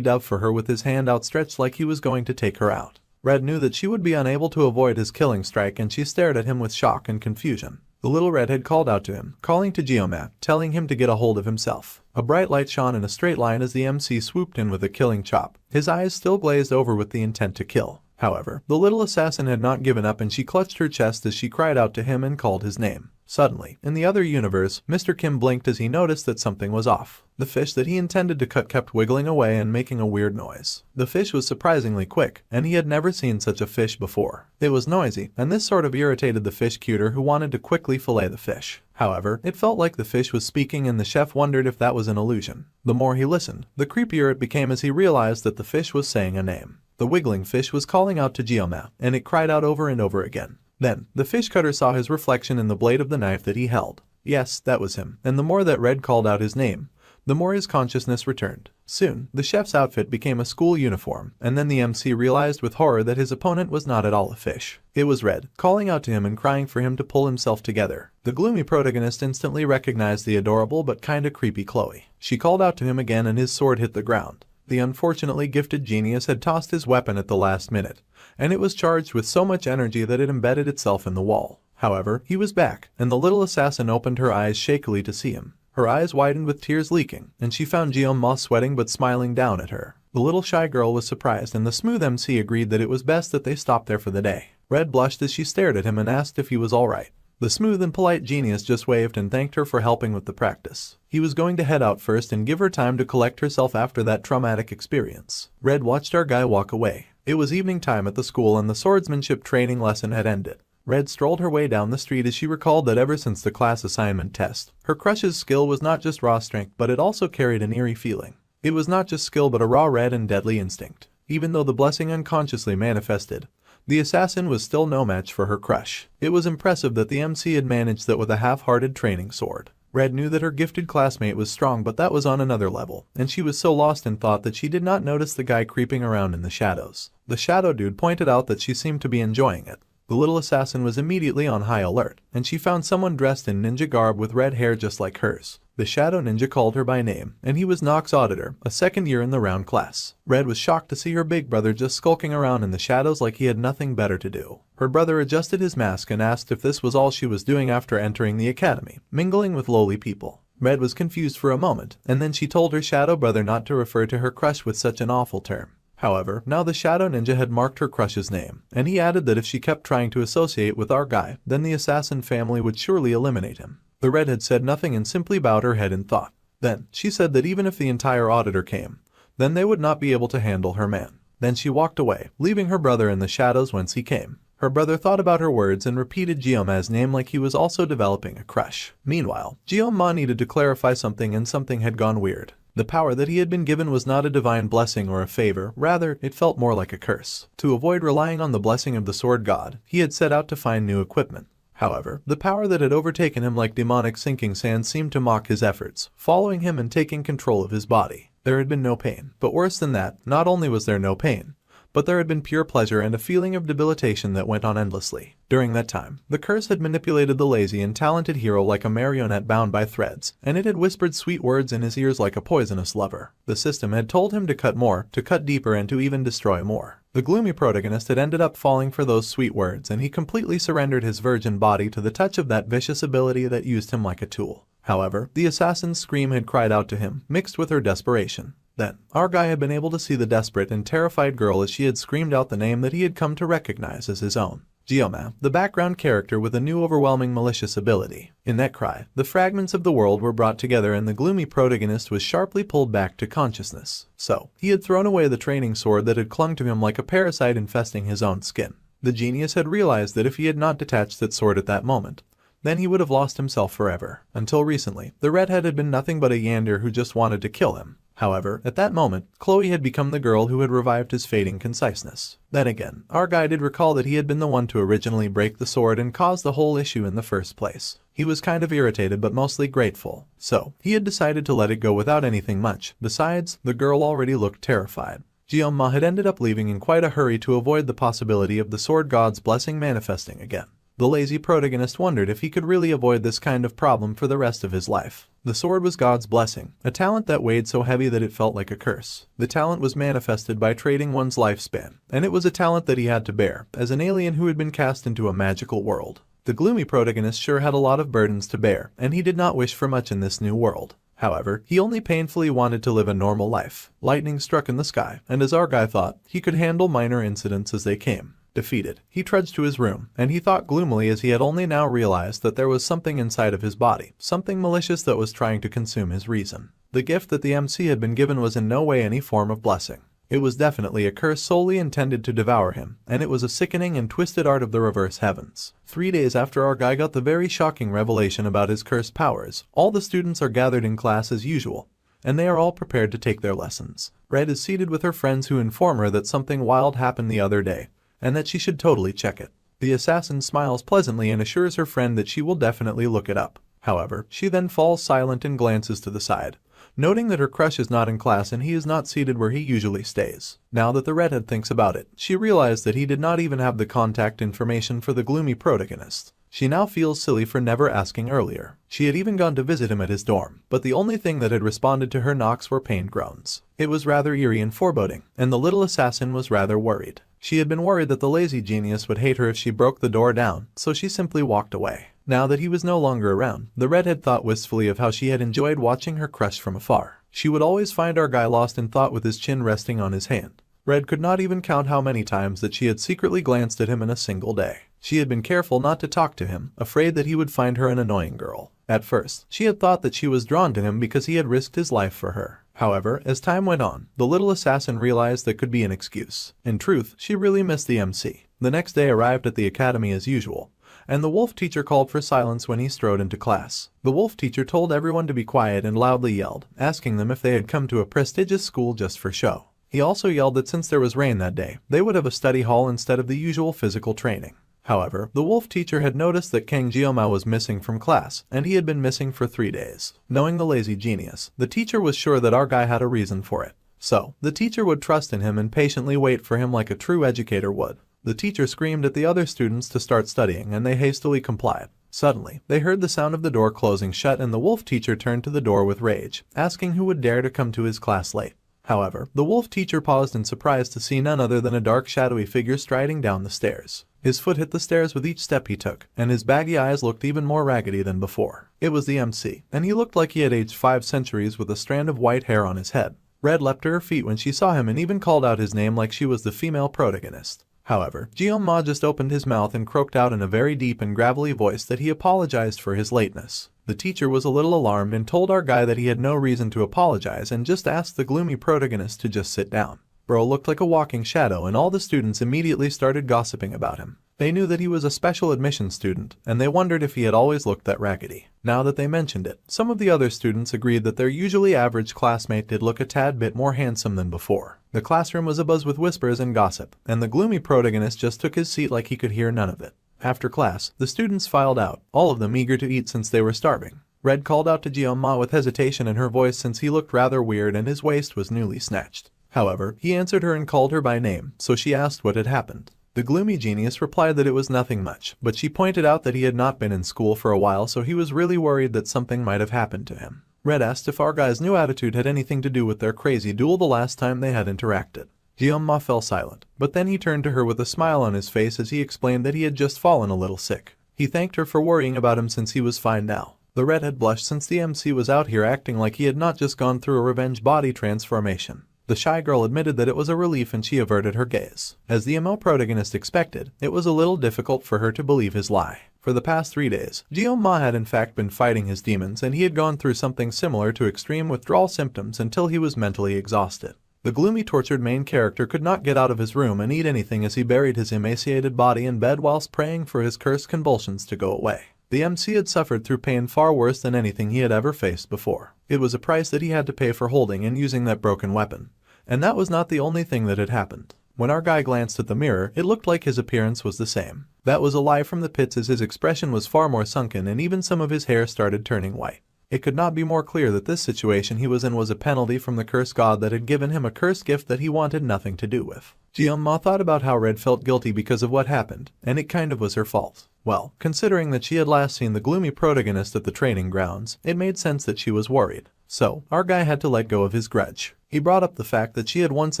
dove for her with his hand outstretched like he was going to take her out. Red knew that she would be unable to avoid his killing strike, and she stared at him with shock and confusion. The little redhead called out to him, calling to Geomat, telling him to get a hold of himself. A bright light shone in a straight line as the MC swooped in with a killing chop, his eyes still glazed over with the intent to kill. However, the little assassin had not given up, and she clutched her chest as she cried out to him and called his name. Suddenly, in the other universe, Mr. Kim blinked as he noticed that something was off. The fish that he intended to cut kept wiggling away and making a weird noise. The fish was surprisingly quick, and he had never seen such a fish before. It was noisy, and this sort of irritated the fish cutter, who wanted to quickly fillet the fish. However, it felt like the fish was speaking, and the chef wondered if that was an illusion. The more he listened, the creepier it became as he realized that the fish was saying a name. The wiggling fish was calling out to Geomat, and it cried out over and over again. Then, the fish cutter saw his reflection in the blade of the knife that he held. Yes, that was him, and the more that Red called out his name, the more his consciousness returned. Soon, the chef's outfit became a school uniform, and then the MC realized with horror that his opponent was not at all a fish. It was Red, calling out to him and crying for him to pull himself together. The gloomy protagonist instantly recognized the adorable but kinda creepy Chloe. She called out to him again and his sword hit the ground. The unfortunately gifted genius had tossed his weapon at the last minute, and it was charged with so much energy that it embedded itself in the wall. However, he was back, and the little assassin opened her eyes shakily to see him. Her eyes widened with tears leaking, and she found Jeon-ma sweating but smiling down at her. The little shy girl was surprised, and the smooth MC agreed that it was best that they stop there for the day. Red blushed as she stared at him and asked if he was alright. The smooth and polite genius just waved and thanked her for helping with the practice. He was going to head out first and give her time to collect herself after that traumatic experience. Red watched our guy walk away. It was evening time at the school and the swordsmanship training lesson had ended. Red strolled her way down the street as she recalled that ever since the class assignment test, her crush's skill was not just raw strength but it also carried an eerie feeling. It was not just skill but a raw red and deadly instinct. Even though the blessing unconsciously manifested, the assassin was still no match for her crush. It was impressive that the MC had managed that with a half-hearted training sword. Red knew that her gifted classmate was strong but that was on another level, and she was so lost in thought that she did not notice the guy creeping around in the shadows. The shadow dude pointed out that she seemed to be enjoying it. The little assassin was immediately on high alert, and she found someone dressed in ninja garb with red hair just like hers. The shadow ninja called her by name, and he was Nox's auditor, a second year in the round class. Red was shocked to see her big brother just skulking around in the shadows like he had nothing better to do. Her brother adjusted his mask and asked if this was all she was doing after entering the academy, mingling with lowly people. Red was confused for a moment, and then she told her shadow brother not to refer to her crush with such an awful term. However, now the shadow ninja had marked her crush's name, and he added that if she kept trying to associate with our guy, then the assassin family would surely eliminate him. The red had said nothing and simply bowed her head in thought. Then, she said that even if the entire auditor came, then they would not be able to handle her man. Then she walked away, leaving her brother in the shadows whence he came. Her brother thought about her words and repeated Jeon-ma's name like he was also developing a crush. Meanwhile, Jeon-ma needed to clarify something and something had gone weird. The power that he had been given was not a divine blessing or a favor, rather, it felt more like a curse. To avoid relying on the blessing of the sword god, he had set out to find new equipment. However, the power that had overtaken him like demonic sinking sand seemed to mock his efforts, following him and taking control of his body. There had been no pain, but worse than that, not only was there no pain, but there had been pure pleasure and a feeling of debilitation that went on endlessly. During that time, the curse had manipulated the lazy and talented hero like a marionette bound by threads, and it had whispered sweet words in his ears like a poisonous lover. The system had told him to cut more, to cut deeper, and to even destroy more. The gloomy protagonist had ended up falling for those sweet words, and he completely surrendered his virgin body to the touch of that vicious ability that used him like a tool. However, the assassin's scream had cried out to him, mixed with her desperation. Then, our guy had been able to see the desperate and terrified girl as she had screamed out the name that he had come to recognize as his own. Jeon-ma, the background character with a new overwhelming malicious ability. In that cry, the fragments of the world were brought together and the gloomy protagonist was sharply pulled back to consciousness. So, he had thrown away the training sword that had clung to him like a parasite infesting his own skin. The genius had realized that if he had not detached that sword at that moment, then he would have lost himself forever. Until recently, the redhead had been nothing but a yander who just wanted to kill him. However, at that moment, Chloe had become the girl who had revived his fading conciseness. Then again, our guy did recall that he had been the one to originally break the sword and cause the whole issue in the first place. He was kind of irritated but mostly grateful. So, he had decided to let it go without anything much. Besides, the girl already looked terrified. Jeon-ma had ended up leaving in quite a hurry to avoid the possibility of the sword god's blessing manifesting again. The lazy protagonist wondered if he could really avoid this kind of problem for the rest of his life. The sword was God's blessing, a talent that weighed so heavy that it felt like a curse. The talent was manifested by trading one's lifespan, and it was a talent that he had to bear, as an alien who had been cast into a magical world. The gloomy protagonist sure had a lot of burdens to bear, and he did not wish for much in this new world. However, he only painfully wanted to live a normal life. Lightning struck in the sky, and as our guy thought, he could handle minor incidents as they came. Defeated, he trudged to his room, and he thought gloomily as he had only now realized that there was something inside of his body, something malicious that was trying to consume his reason. The gift that the MC had been given was in no way any form of blessing. It was definitely a curse solely intended to devour him, and it was a sickening and twisted art of the reverse heavens. 3 days after our guy got the very shocking revelation about his cursed powers, all the students are gathered in class as usual, and they are all prepared to take their lessons. Red is seated with her friends who inform her that something wild happened the other day, and that she should totally check it. The assassin smiles pleasantly and assures her friend that she will definitely look it up. However, she then falls silent and glances to the side, noting that her crush is not in class and he is not seated where he usually stays. Now that the redhead thinks about it, she realized that he did not even have the contact information for the gloomy protagonist. She now feels silly for never asking earlier. She had even gone to visit him at his dorm, but the only thing that had responded to her knocks were pained groans. It was rather eerie and foreboding, and the little assassin was rather worried. She had been worried that the lazy genius would hate her if she broke the door down, so she simply walked away. Now that he was no longer around, the redhead thought wistfully of how she had enjoyed watching her crush from afar. She would always find our guy lost in thought with his chin resting on his hand. Red could not even count how many times that she had secretly glanced at him in a single day. She had been careful not to talk to him, afraid that he would find her an annoying girl. At first, she had thought that she was drawn to him because he had risked his life for her. However, as time went on, the little assassin realized that could be an excuse. In truth, she really missed the MC. The next day arrived at the academy as usual, and the wolf teacher called for silence when he strode into class. The wolf teacher told everyone to be quiet and loudly yelled, asking them if they had come to a prestigious school just for show. He also yelled that since there was rain that day, they would have a study hall instead of the usual physical training. However, the wolf teacher had noticed that Kang Jioma was missing from class, and he had been missing for 3 days. Knowing the lazy genius, the teacher was sure that our guy had a reason for it. So, the teacher would trust in him and patiently wait for him like a true educator would. The teacher screamed at the other students to start studying, and they hastily complied. Suddenly, they heard the sound of the door closing shut, and the wolf teacher turned to the door with rage, asking who would dare to come to his class late. However, the wolf teacher paused in surprise to see none other than a dark shadowy figure striding down the stairs. His foot hit the stairs with each step he took, and his baggy eyes looked even more raggedy than before. It was the MC, and he looked like he had aged 5 centuries with a strand of white hair on his head. Red leapt to her feet when she saw him and even called out his name like she was the female protagonist. However, Jioma just opened his mouth and croaked out in a very deep and gravelly voice that he apologized for his lateness. The teacher was a little alarmed and told our guy that he had no reason to apologize and just asked the gloomy protagonist to just sit down. Bro looked like a walking shadow, and all the students immediately started gossiping about him. They knew that he was a special admissions student, and they wondered if he had always looked that raggedy. Now that they mentioned it, some of the other students agreed that their usually average classmate did look a tad bit more handsome than before. The classroom was abuzz with whispers and gossip, and the gloomy protagonist just took his seat like he could hear none of it. After class, the students filed out, all of them eager to eat since they were starving. Red called out to Jioma with hesitation in her voice since he looked rather weird and his waist was newly snatched. However, he answered her and called her by name, so she asked what had happened. The gloomy genius replied that it was nothing much, but she pointed out that he had not been in school for a while, so he was really worried that something might have happened to him. Red asked if our guy's new attitude had anything to do with their crazy duel the last time they had interacted. Jioma fell silent, but then he turned to her with a smile on his face as he explained that he had just fallen a little sick. He thanked her for worrying about him since he was fine now. The redhead blushed since the MC was out here acting like he had not just gone through a revenge body transformation. The shy girl admitted that it was a relief and she averted her gaze. As the ML protagonist expected, it was a little difficult for her to believe his lie. For the past 3 days, Jioma had in fact been fighting his demons, and he had gone through something similar to extreme withdrawal symptoms until he was mentally exhausted. The gloomy tortured main character could not get out of his room and eat anything as he buried his emaciated body in bed whilst praying for his cursed convulsions to go away. The MC had suffered through pain far worse than anything he had ever faced before. It was a price that he had to pay for holding and using that broken weapon. And that was not the only thing that had happened. When our guy glanced at the mirror, it looked like his appearance was the same. That was a lie from the pits, as his expression was far more sunken and even some of his hair started turning white. It could not be more clear that this situation he was in was a penalty from the cursed god that had given him a cursed gift that he wanted nothing to do with. Jioma thought about how Red felt guilty because of what happened, and it kind of was her fault. Well, considering that she had last seen the gloomy protagonist at the training grounds, it made sense that she was worried. So, our guy had to let go of his grudge. He brought up the fact that she had once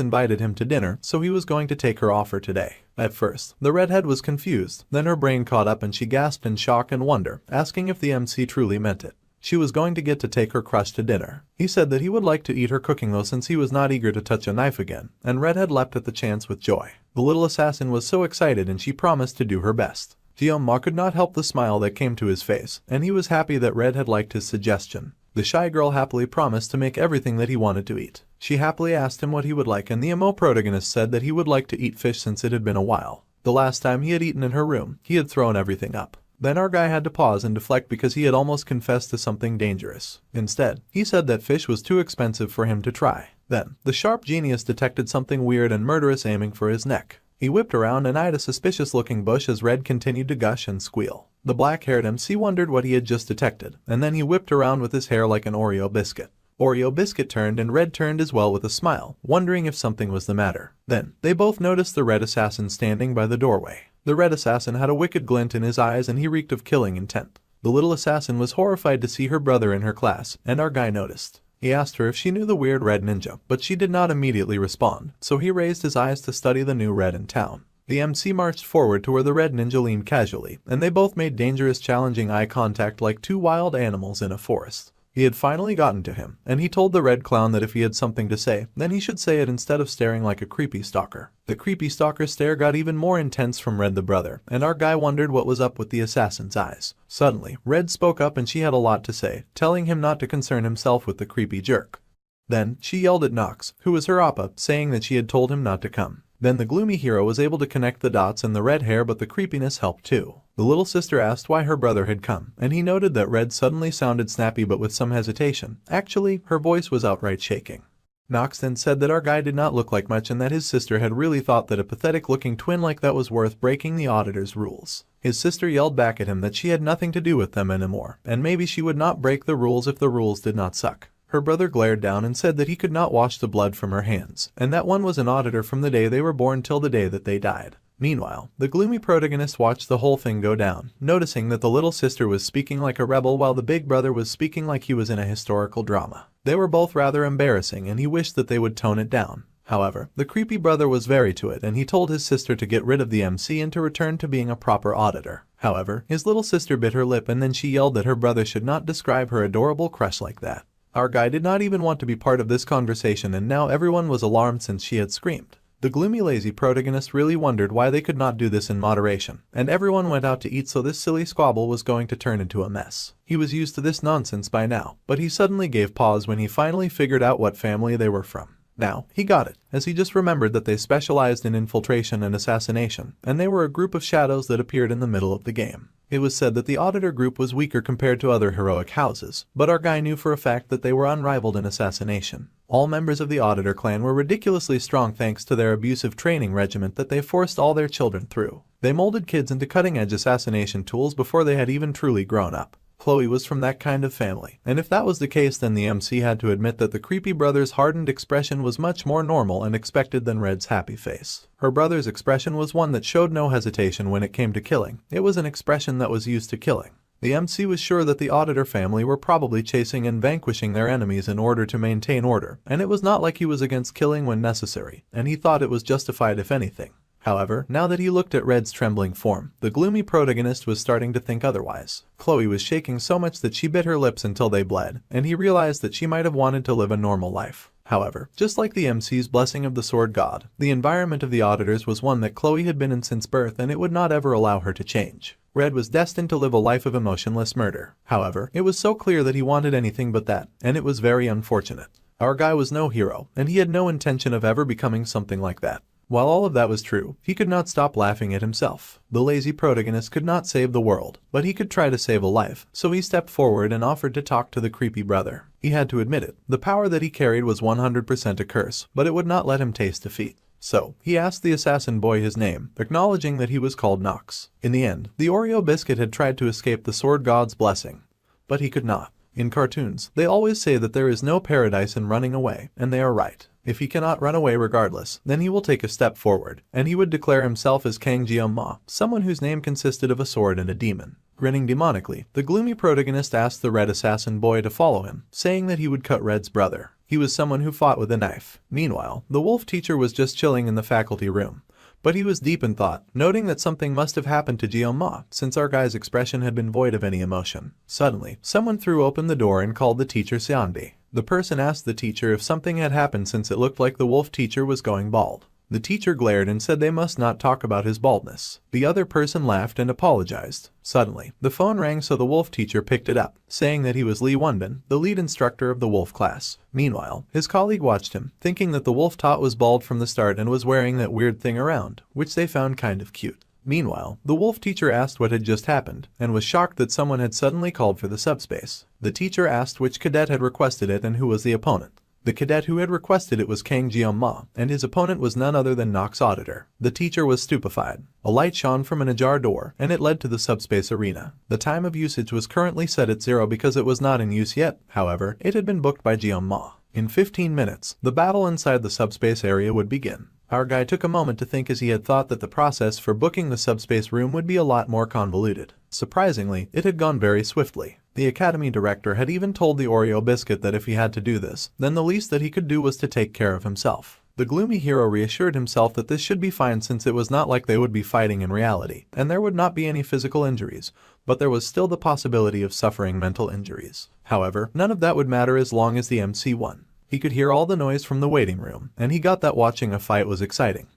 invited him to dinner, so he was going to take her offer today. At first, the redhead was confused, then her brain caught up and she gasped in shock and wonder, asking if the MC truly meant it. She was going to get to take her crush to dinner. He said that he would like to eat her cooking though, since he was not eager to touch a knife again, and Redhead leapt at the chance with joy. The little assassin was so excited and she promised to do her best. Jioma could not help the smile that came to his face, and he was happy that Redhead liked his suggestion. The shy girl happily promised to make everything that he wanted to eat. She happily asked him what he would like, and the MO protagonist said that he would like to eat fish since it had been a while. The last time he had eaten in her room, he had thrown everything up. Then our guy had to pause and deflect because he had almost confessed to something dangerous. Instead, he said that fish was too expensive for him to try. Then, the sharp genius detected something weird and murderous aiming for his neck. He whipped around and eyed a suspicious-looking bush as Red continued to gush and squeal. The black-haired MC wondered what he had just detected, and then he whipped around with his hair like an Oreo biscuit. Oreo Biscuit turned and Red turned as well with a smile, wondering if something was the matter. Then, they both noticed the Red Assassin standing by the doorway. The Red Assassin had a wicked glint in his eyes and he reeked of killing intent. The little assassin was horrified to see her brother in her class, and our guy noticed. He asked her if she knew the weird red ninja, but she did not immediately respond, so he raised his eyes to study the new Red in town. The MC marched forward to where the red ninja leaned casually, and they both made dangerous, challenging eye contact like two wild animals in a forest. He had finally gotten to him, and he told the red clown that if he had something to say, then he should say it instead of staring like a creepy stalker. The creepy stalker stare got even more intense from Red the brother, and our guy wondered what was up with the assassin's eyes. Suddenly, Red spoke up and she had a lot to say, telling him not to concern himself with the creepy jerk. Then, she yelled at Nox, who was her appa, saying that she had told him not to come. Then the gloomy hero was able to connect the dots and the red hair, but the creepiness helped too. The little sister asked why her brother had come, and he noted that Red suddenly sounded snappy but with some hesitation. Actually, her voice was outright shaking. Nox then said that our guy did not look like much and that his sister had really thought that a pathetic-looking twin like that was worth breaking the auditor's rules. His sister yelled back at him that she had nothing to do with them anymore, and maybe she would not break the rules if the rules did not suck. Her brother glared down and said that he could not wash the blood from her hands, and that one was an auditor from the day they were born till the day that they died. Meanwhile, the gloomy protagonist watched the whole thing go down, noticing that the little sister was speaking like a rebel while the big brother was speaking like he was in a historical drama. They were both rather embarrassing and he wished that they would tone it down. However, the creepy brother was very to it and he told his sister to get rid of the MC and to return to being a proper auditor. However, his little sister bit her lip and then she yelled that her brother should not describe her adorable crush like that. Our guy did not even want to be part of this conversation and now everyone was alarmed since she had screamed. The gloomy lazy protagonist really wondered why they could not do this in moderation, and everyone went out to eat so this silly squabble was going to turn into a mess. He was used to this nonsense by now, but he suddenly gave pause when he finally figured out what family they were from. Now, he got it, as he just remembered that they specialized in infiltration and assassination, and they were a group of shadows that appeared in the middle of the game. It was said that the auditor group was weaker compared to other heroic houses, but our guy knew for a fact that they were unrivaled in assassination. All members of the auditor clan were ridiculously strong thanks to their abusive training regiment that they forced all their children through. They molded kids into cutting-edge assassination tools before they had even truly grown up. Chloe was from that kind of family, and if that was the case then the MC had to admit that the creepy brother's hardened expression was much more normal and expected than Red's happy face. Her brother's expression was one that showed no hesitation when it came to killing. It was an expression that was used to killing. The MC was sure that the auditor family were probably chasing and vanquishing their enemies in order to maintain order, and it was not like he was against killing when necessary, and he thought it was justified if anything. However, now that he looked at Red's trembling form, the gloomy protagonist was starting to think otherwise. Chloe was shaking so much that she bit her lips until they bled, and he realized that she might have wanted to live a normal life. However, just like the MC's blessing of the sword god, the environment of the auditors was one that Chloe had been in since birth and it would not ever allow her to change. Red was destined to live a life of emotionless murder. However, it was so clear that he wanted anything but that, and it was very unfortunate. Our guy was no hero, and he had no intention of ever becoming something like that. While all of that was true, he could not stop laughing at himself. The lazy protagonist could not save the world, but he could try to save a life, so he stepped forward and offered to talk to the creepy brother. He had to admit it, the power that he carried was 100% a curse, but it would not let him taste defeat. So, he asked the assassin boy his name, acknowledging that he was called Nox. In the end, the Oreo biscuit had tried to escape the sword god's blessing, but he could not. In cartoons, they always say that there is no paradise in running away, and they are right. If he cannot run away regardless, then he will take a step forward, and he would declare himself as Kang Jeong-ma, someone whose name consisted of a sword and a demon. Grinning demonically, the gloomy protagonist asked the red assassin boy to follow him, saying that he would cut Red's brother. He was someone who fought with a knife. Meanwhile, the wolf teacher was just chilling in the faculty room. But he was deep in thought, noting that something must have happened to Jeong-ma, since our guy's expression had been void of any emotion. Suddenly, someone threw open the door and called the teacher Seonbi. The person asked the teacher if something had happened since it looked like the wolf teacher was going bald. The teacher glared and said they must not talk about his baldness. The other person laughed and apologized. Suddenly, the phone rang so the wolf teacher picked it up, saying that he was Lee Wonbin, the lead instructor of the wolf class. Meanwhile, his colleague watched him, thinking that the wolf taught was bald from the start and was wearing that weird thing around, which they found kind of cute. Meanwhile, the wolf teacher asked what had just happened, and was shocked that someone had suddenly called for the subspace. The teacher asked which cadet had requested it and who was the opponent. The cadet who had requested it was Kang Jeong-ma, and his opponent was none other than Nock's auditor. The teacher was stupefied. A light shone from an ajar door, and it led to the subspace arena. The time of usage was currently set at 0 because it was not in use yet. However, it had been booked by Jeong-ma. In 15 minutes, the battle inside the subspace area would begin. Our guy took a moment to think, as he had thought that the process for booking the subspace room would be a lot more convoluted. Surprisingly, it had gone very swiftly. The academy director had even told the Oreo biscuit that if he had to do this, then the least that he could do was to take care of himself. The gloomy hero reassured himself that this should be fine, since it was not like they would be fighting in reality, and there would not be any physical injuries, but there was still the possibility of suffering mental injuries. However, none of that would matter as long as the MC won. He could hear all the noise from the waiting room, and he got that watching a fight was exciting.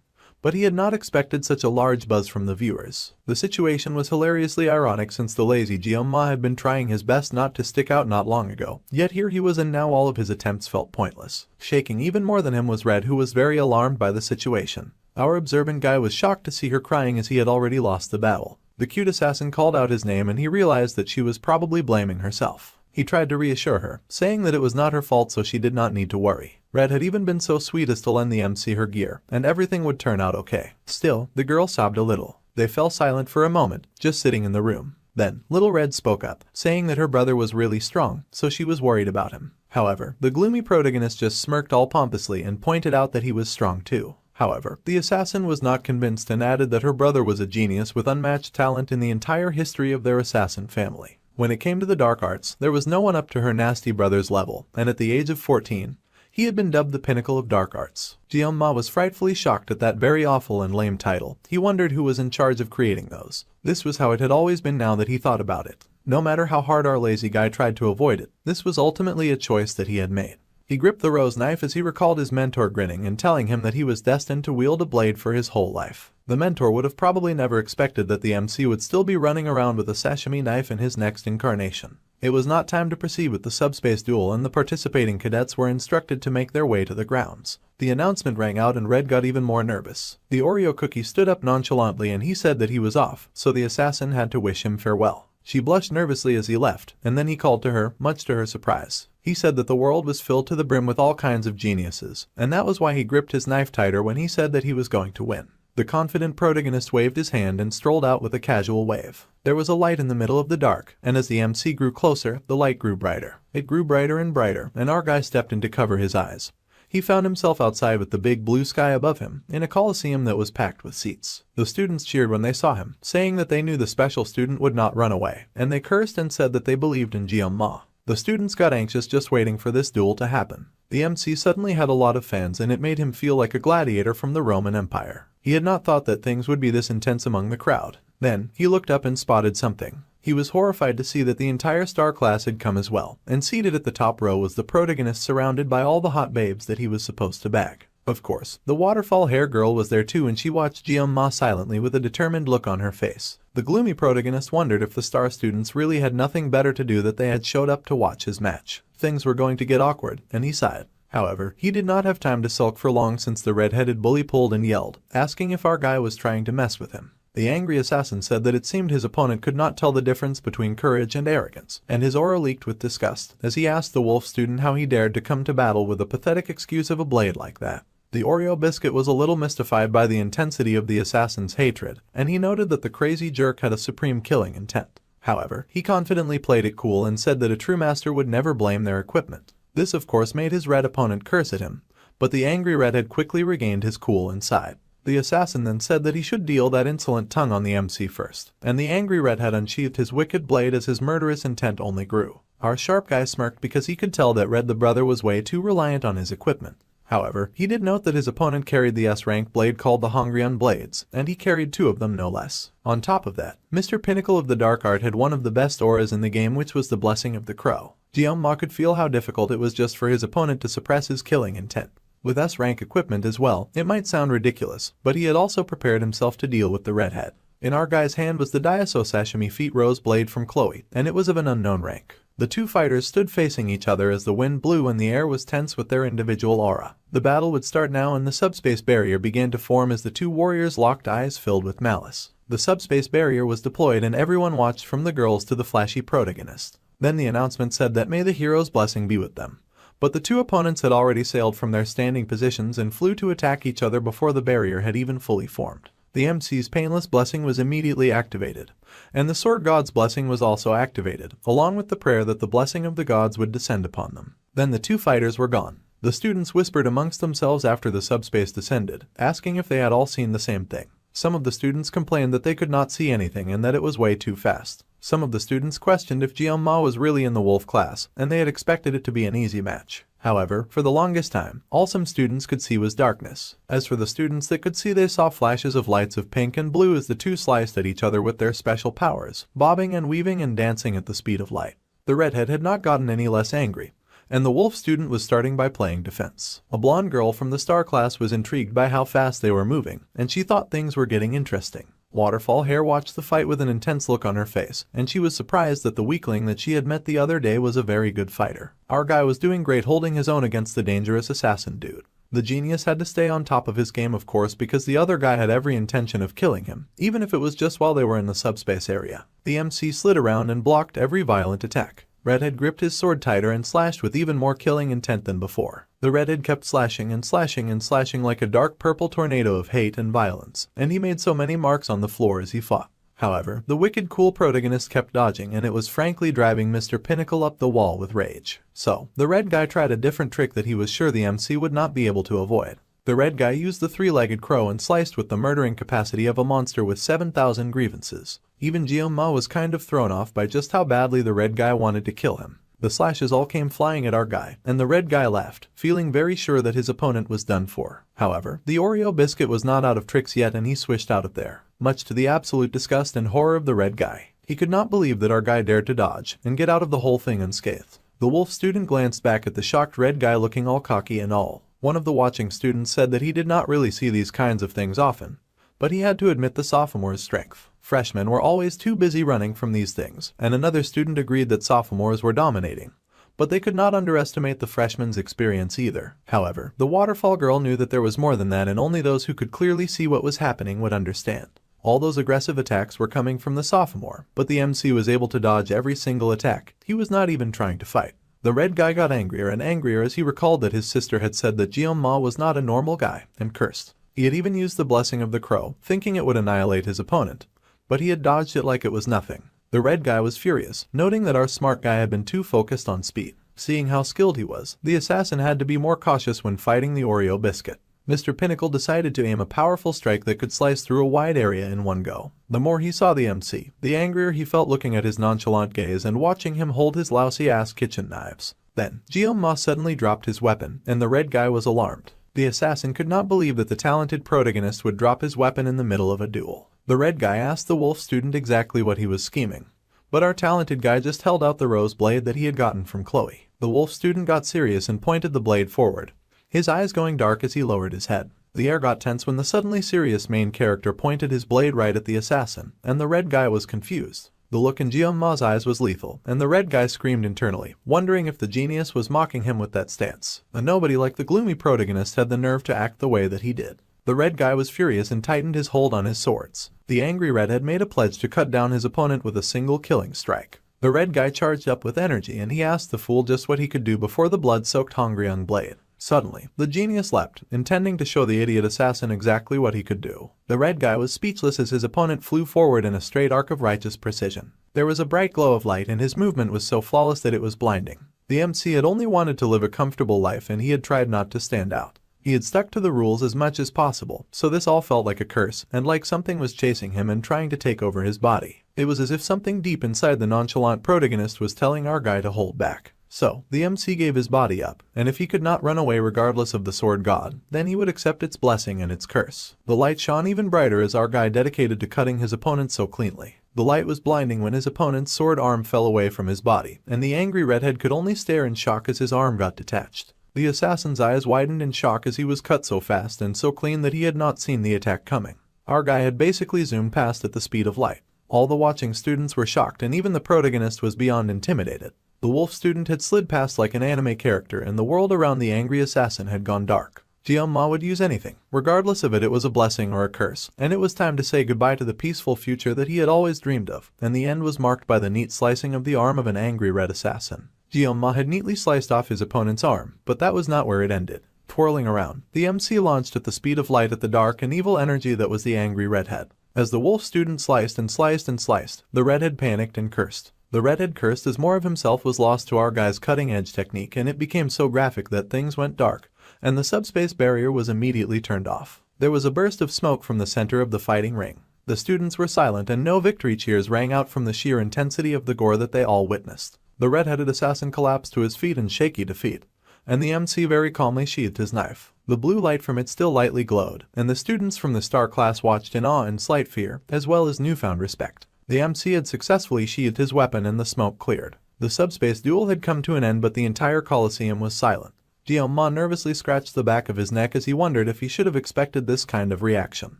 But he had not expected such a large buzz from the viewers. The situation was hilariously ironic, since the lazy Jeong-ma had been trying his best not to stick out not long ago, yet here he was, and now all of his attempts felt pointless. Shaking even more than him was Red, who was very alarmed by the situation. Our observant guy was shocked to see her crying, as he had already lost the battle. The cute assassin called out his name, and he realized that she was probably blaming herself. He tried to reassure her, saying that it was not her fault, so she did not need to worry. Red had even been so sweet as to lend the MC her gear, and everything would turn out okay. Still, the girl sobbed a little. They fell silent for a moment, just sitting in the room. Then, Little Red spoke up, saying that her brother was really strong, so she was worried about him. However, the gloomy protagonist just smirked all pompously and pointed out that he was strong too. However, the assassin was not convinced and added that her brother was a genius with unmatched talent in the entire history of their assassin family. When it came to the dark arts, there was no one up to her nasty brother's level, and at the age of 14, he had been dubbed the pinnacle of dark arts. Jeong-ma was frightfully shocked at that very awful and lame title. He wondered who was in charge of creating those. This was how it had always been now that he thought about it. No matter how hard our lazy guy tried to avoid it, this was ultimately a choice that he had made. He gripped the rose knife as he recalled his mentor grinning and telling him that he was destined to wield a blade for his whole life. The mentor would have probably never expected that the MC would still be running around with a sashimi knife in his next incarnation. It was not time to proceed with the subspace duel, and the participating cadets were instructed to make their way to the grounds. The announcement rang out, and Red got even more nervous. The Oreo cookie stood up nonchalantly, and he said that he was off, so the assassin had to wish him farewell. She blushed nervously as he left, and then he called to her, much to her surprise. He said that the world was filled to the brim with all kinds of geniuses, and that was why he gripped his knife tighter when he said that he was going to win. The confident protagonist waved his hand and strolled out with a casual wave. There was a light in the middle of the dark, and as the MC grew closer, the light grew brighter. It grew brighter and brighter, and our guy stepped in to cover his eyes. He found himself outside with the big blue sky above him, in a coliseum that was packed with seats. The students cheered when they saw him, saying that they knew the special student would not run away, and they cursed and said that they believed in Jeong-ma. The students got anxious just waiting for this duel to happen. The MC suddenly had a lot of fans, and it made him feel like a gladiator from the Roman Empire. He had not thought that things would be this intense among the crowd. Then, he looked up and spotted something. He was horrified to see that the entire star class had come as well, and seated at the top row was the protagonist, surrounded by all the hot babes that he was supposed to bag. Of course, the waterfall hair girl was there too, and she watched Jeong-ma silently with a determined look on her face. The gloomy protagonist wondered if the star students really had nothing better to do, that they had showed up to watch his match. Things were going to get awkward, and he sighed. However, he did not have time to sulk for long, since the red-headed bully pulled and yelled, asking if our guy was trying to mess with him. The angry assassin said that it seemed his opponent could not tell the difference between courage and arrogance, and his aura leaked with disgust as he asked the wolf student how he dared to come to battle with a pathetic excuse of a blade like that. The Oreo biscuit was a little mystified by the intensity of the assassin's hatred, and he noted that the crazy jerk had a supreme killing intent. However, he confidently played it cool and said that a true master would never blame their equipment. This of course made his red opponent curse at him, but the angry red had quickly regained his cool and sighed. The assassin then said that he should deal that insolent tongue on the MC first, and the angry red had unsheathed his wicked blade as his murderous intent only grew. Our sharp guy smirked because he could tell that Red the brother was way too reliant on his equipment. However, he did note that his opponent carried the S-rank blade called the Hongrian Blades, and he carried 2 of them no less. On top of that, Mr. Pinnacle of the Dark Art had one of the best auras in the game, which was the Blessing of the Crow. Jeong-ma could feel how difficult it was just for his opponent to suppress his killing intent. With S-rank equipment as well, it might sound ridiculous, but he had also prepared himself to deal with the redhead. In our guy's hand was the Daiso Sashimi Feet Rose blade from Chloe, and it was of an unknown rank. The two fighters stood facing each other as the wind blew and the air was tense with their individual aura. The battle would start now, and the subspace barrier began to form as the two warriors locked eyes filled with malice. The subspace barrier was deployed and everyone watched, from the girls to the flashy protagonist. Then the announcement said that may the hero's blessing be with them. But the two opponents had already sailed from their standing positions and flew to attack each other before the barrier had even fully formed. The MC's painless blessing was immediately activated, and the sword god's blessing was also activated, along with the prayer that the blessing of the gods would descend upon them. Then the two fighters were gone. The students whispered amongst themselves after the subspace descended, asking if they had all seen the same thing. Some of the students complained that they could not see anything and that it was way too fast. Some of the students questioned if Jianma was really in the wolf class, and they had expected it to be an easy match. However, for the longest time, all some students could see was darkness. As for the students that could see, they saw flashes of lights of pink and blue as the two sliced at each other with their special powers, bobbing and weaving and dancing at the speed of light. The redhead had not gotten any less angry, and the wolf student was starting by playing defense. A blonde girl from the star class was intrigued by how fast they were moving, and she thought things were getting interesting. Waterfall Hair watched the fight with an intense look on her face, and she was surprised that the weakling that she had met the other day was a very good fighter. Our guy was doing great, holding his own against the dangerous assassin dude. The genius had to stay on top of his game, of course, because the other guy had every intention of killing him, even if it was just while they were in the subspace area. The MC slid around and blocked every violent attack. Redhead gripped his sword tighter and slashed with even more killing intent than before. The redhead kept slashing and slashing and slashing like a dark purple tornado of hate and violence, and he made so many marks on the floor as he fought. However, the wicked cool protagonist kept dodging, and it was frankly driving Mr. Pinnacle up the wall with rage. So, the red guy tried a different trick that he was sure the MC would not be able to avoid. The red guy used the three-legged crow and sliced with the murdering capacity of a monster with 7,000 grievances. Even Jianma was kind of thrown off by just how badly the red guy wanted to kill him. The slashes all came flying at our guy, and the red guy laughed, feeling very sure that his opponent was done for. However, the Oreo biscuit was not out of tricks yet, and he swished out of there, much to the absolute disgust and horror of the red guy. He could not believe that our guy dared to dodge and get out of the whole thing unscathed. The wolf student glanced back at the shocked red guy looking all cocky and all. One of the watching students said that he did not really see these kinds of things often, but he had to admit the sophomore's strength. Freshmen were always too busy running from these things, and another student agreed that sophomores were dominating, but they could not underestimate the freshmen's experience either. However, the waterfall girl knew that there was more than that, and only those who could clearly see what was happening would understand. All those aggressive attacks were coming from the sophomore, but the MC was able to dodge every single attack. He was not even trying to fight. The red guy got angrier and angrier as he recalled that his sister had said that Jianma was not a normal guy, and cursed. He had even used the blessing of the crow, thinking it would annihilate his opponent, but he had dodged it like it was nothing. The red guy was furious, noting that our smart guy had been too focused on speed. Seeing how skilled he was, the assassin had to be more cautious when fighting the Oreo biscuit. Mr. Pinnacle decided to aim a powerful strike that could slice through a wide area in one go. The more he saw the MC, the angrier he felt looking at his nonchalant gaze and watching him hold his lousy-ass kitchen knives. Then, Jianma suddenly dropped his weapon, and the red guy was alarmed. The assassin could not believe that the talented protagonist would drop his weapon in the middle of a duel. The red guy asked the wolf student exactly what he was scheming, but our talented guy just held out the rose blade that he had gotten from Chloe. The wolf student got serious and pointed the blade forward, his eyes going dark as he lowered his head. The air got tense when the suddenly serious main character pointed his blade right at the assassin, and the red guy was confused. The look in Jianma's eyes was lethal, and the red guy screamed internally, wondering if the genius was mocking him with that stance. And nobody like the gloomy protagonist had the nerve to act the way that he did. The red guy was furious and tightened his hold on his swords. The angry redhead made a pledge to cut down his opponent with a single killing strike. The red guy charged up with energy, and he asked the fool just what he could do before the blood-soaked hungry young blade. Suddenly, the genius leapt, intending to show the idiot assassin exactly what he could do. The red guy was speechless as his opponent flew forward in a straight arc of righteous precision. There was a bright glow of light, and his movement was so flawless that it was blinding. The MC had only wanted to live a comfortable life, and he had tried not to stand out. He had stuck to the rules as much as possible, so this all felt like a curse, and like something was chasing him and trying to take over his body. It was as if something deep inside the nonchalant protagonist was telling our guy to hold back. So, the MC gave his body up, and if he could not run away regardless of the sword god, then he would accept its blessing and its curse. The light shone even brighter as our guy dedicated to cutting his opponent so cleanly. The light was blinding when his opponent's sword arm fell away from his body, and the angry redhead could only stare in shock as his arm got detached. The assassin's eyes widened in shock as he was cut so fast and so clean that he had not seen the attack coming. Our guy had basically zoomed past at the speed of light. All the watching students were shocked, and even the protagonist was beyond intimidated. The wolf student had slid past like an anime character, and the world around the angry assassin had gone dark. Jianma would use anything, regardless of it was a blessing or a curse, and it was time to say goodbye to the peaceful future that he had always dreamed of, and the end was marked by the neat slicing of the arm of an angry red assassin. Gyoma had neatly sliced off his opponent's arm, but that was not where it ended. Twirling around, the MC launched at the speed of light at the dark and evil energy that was the angry redhead. As the wolf student sliced and sliced and sliced, the redhead panicked and cursed. The redhead cursed as more of himself was lost to our guy's cutting-edge technique, and it became so graphic that things went dark, and the subspace barrier was immediately turned off. There was a burst of smoke from the center of the fighting ring. The students were silent and no victory cheers rang out from the sheer intensity of the gore that they all witnessed. The red-headed assassin collapsed to his feet in shaky defeat, and the MC very calmly sheathed his knife. The blue light from it still lightly glowed, and the students from the star class watched in awe and slight fear, as well as newfound respect. The MC had successfully sheathed his weapon and the smoke cleared. The subspace duel had come to an end, but the entire Colosseum was silent. Gyoma nervously scratched the back of his neck as he wondered if he should have expected this kind of reaction.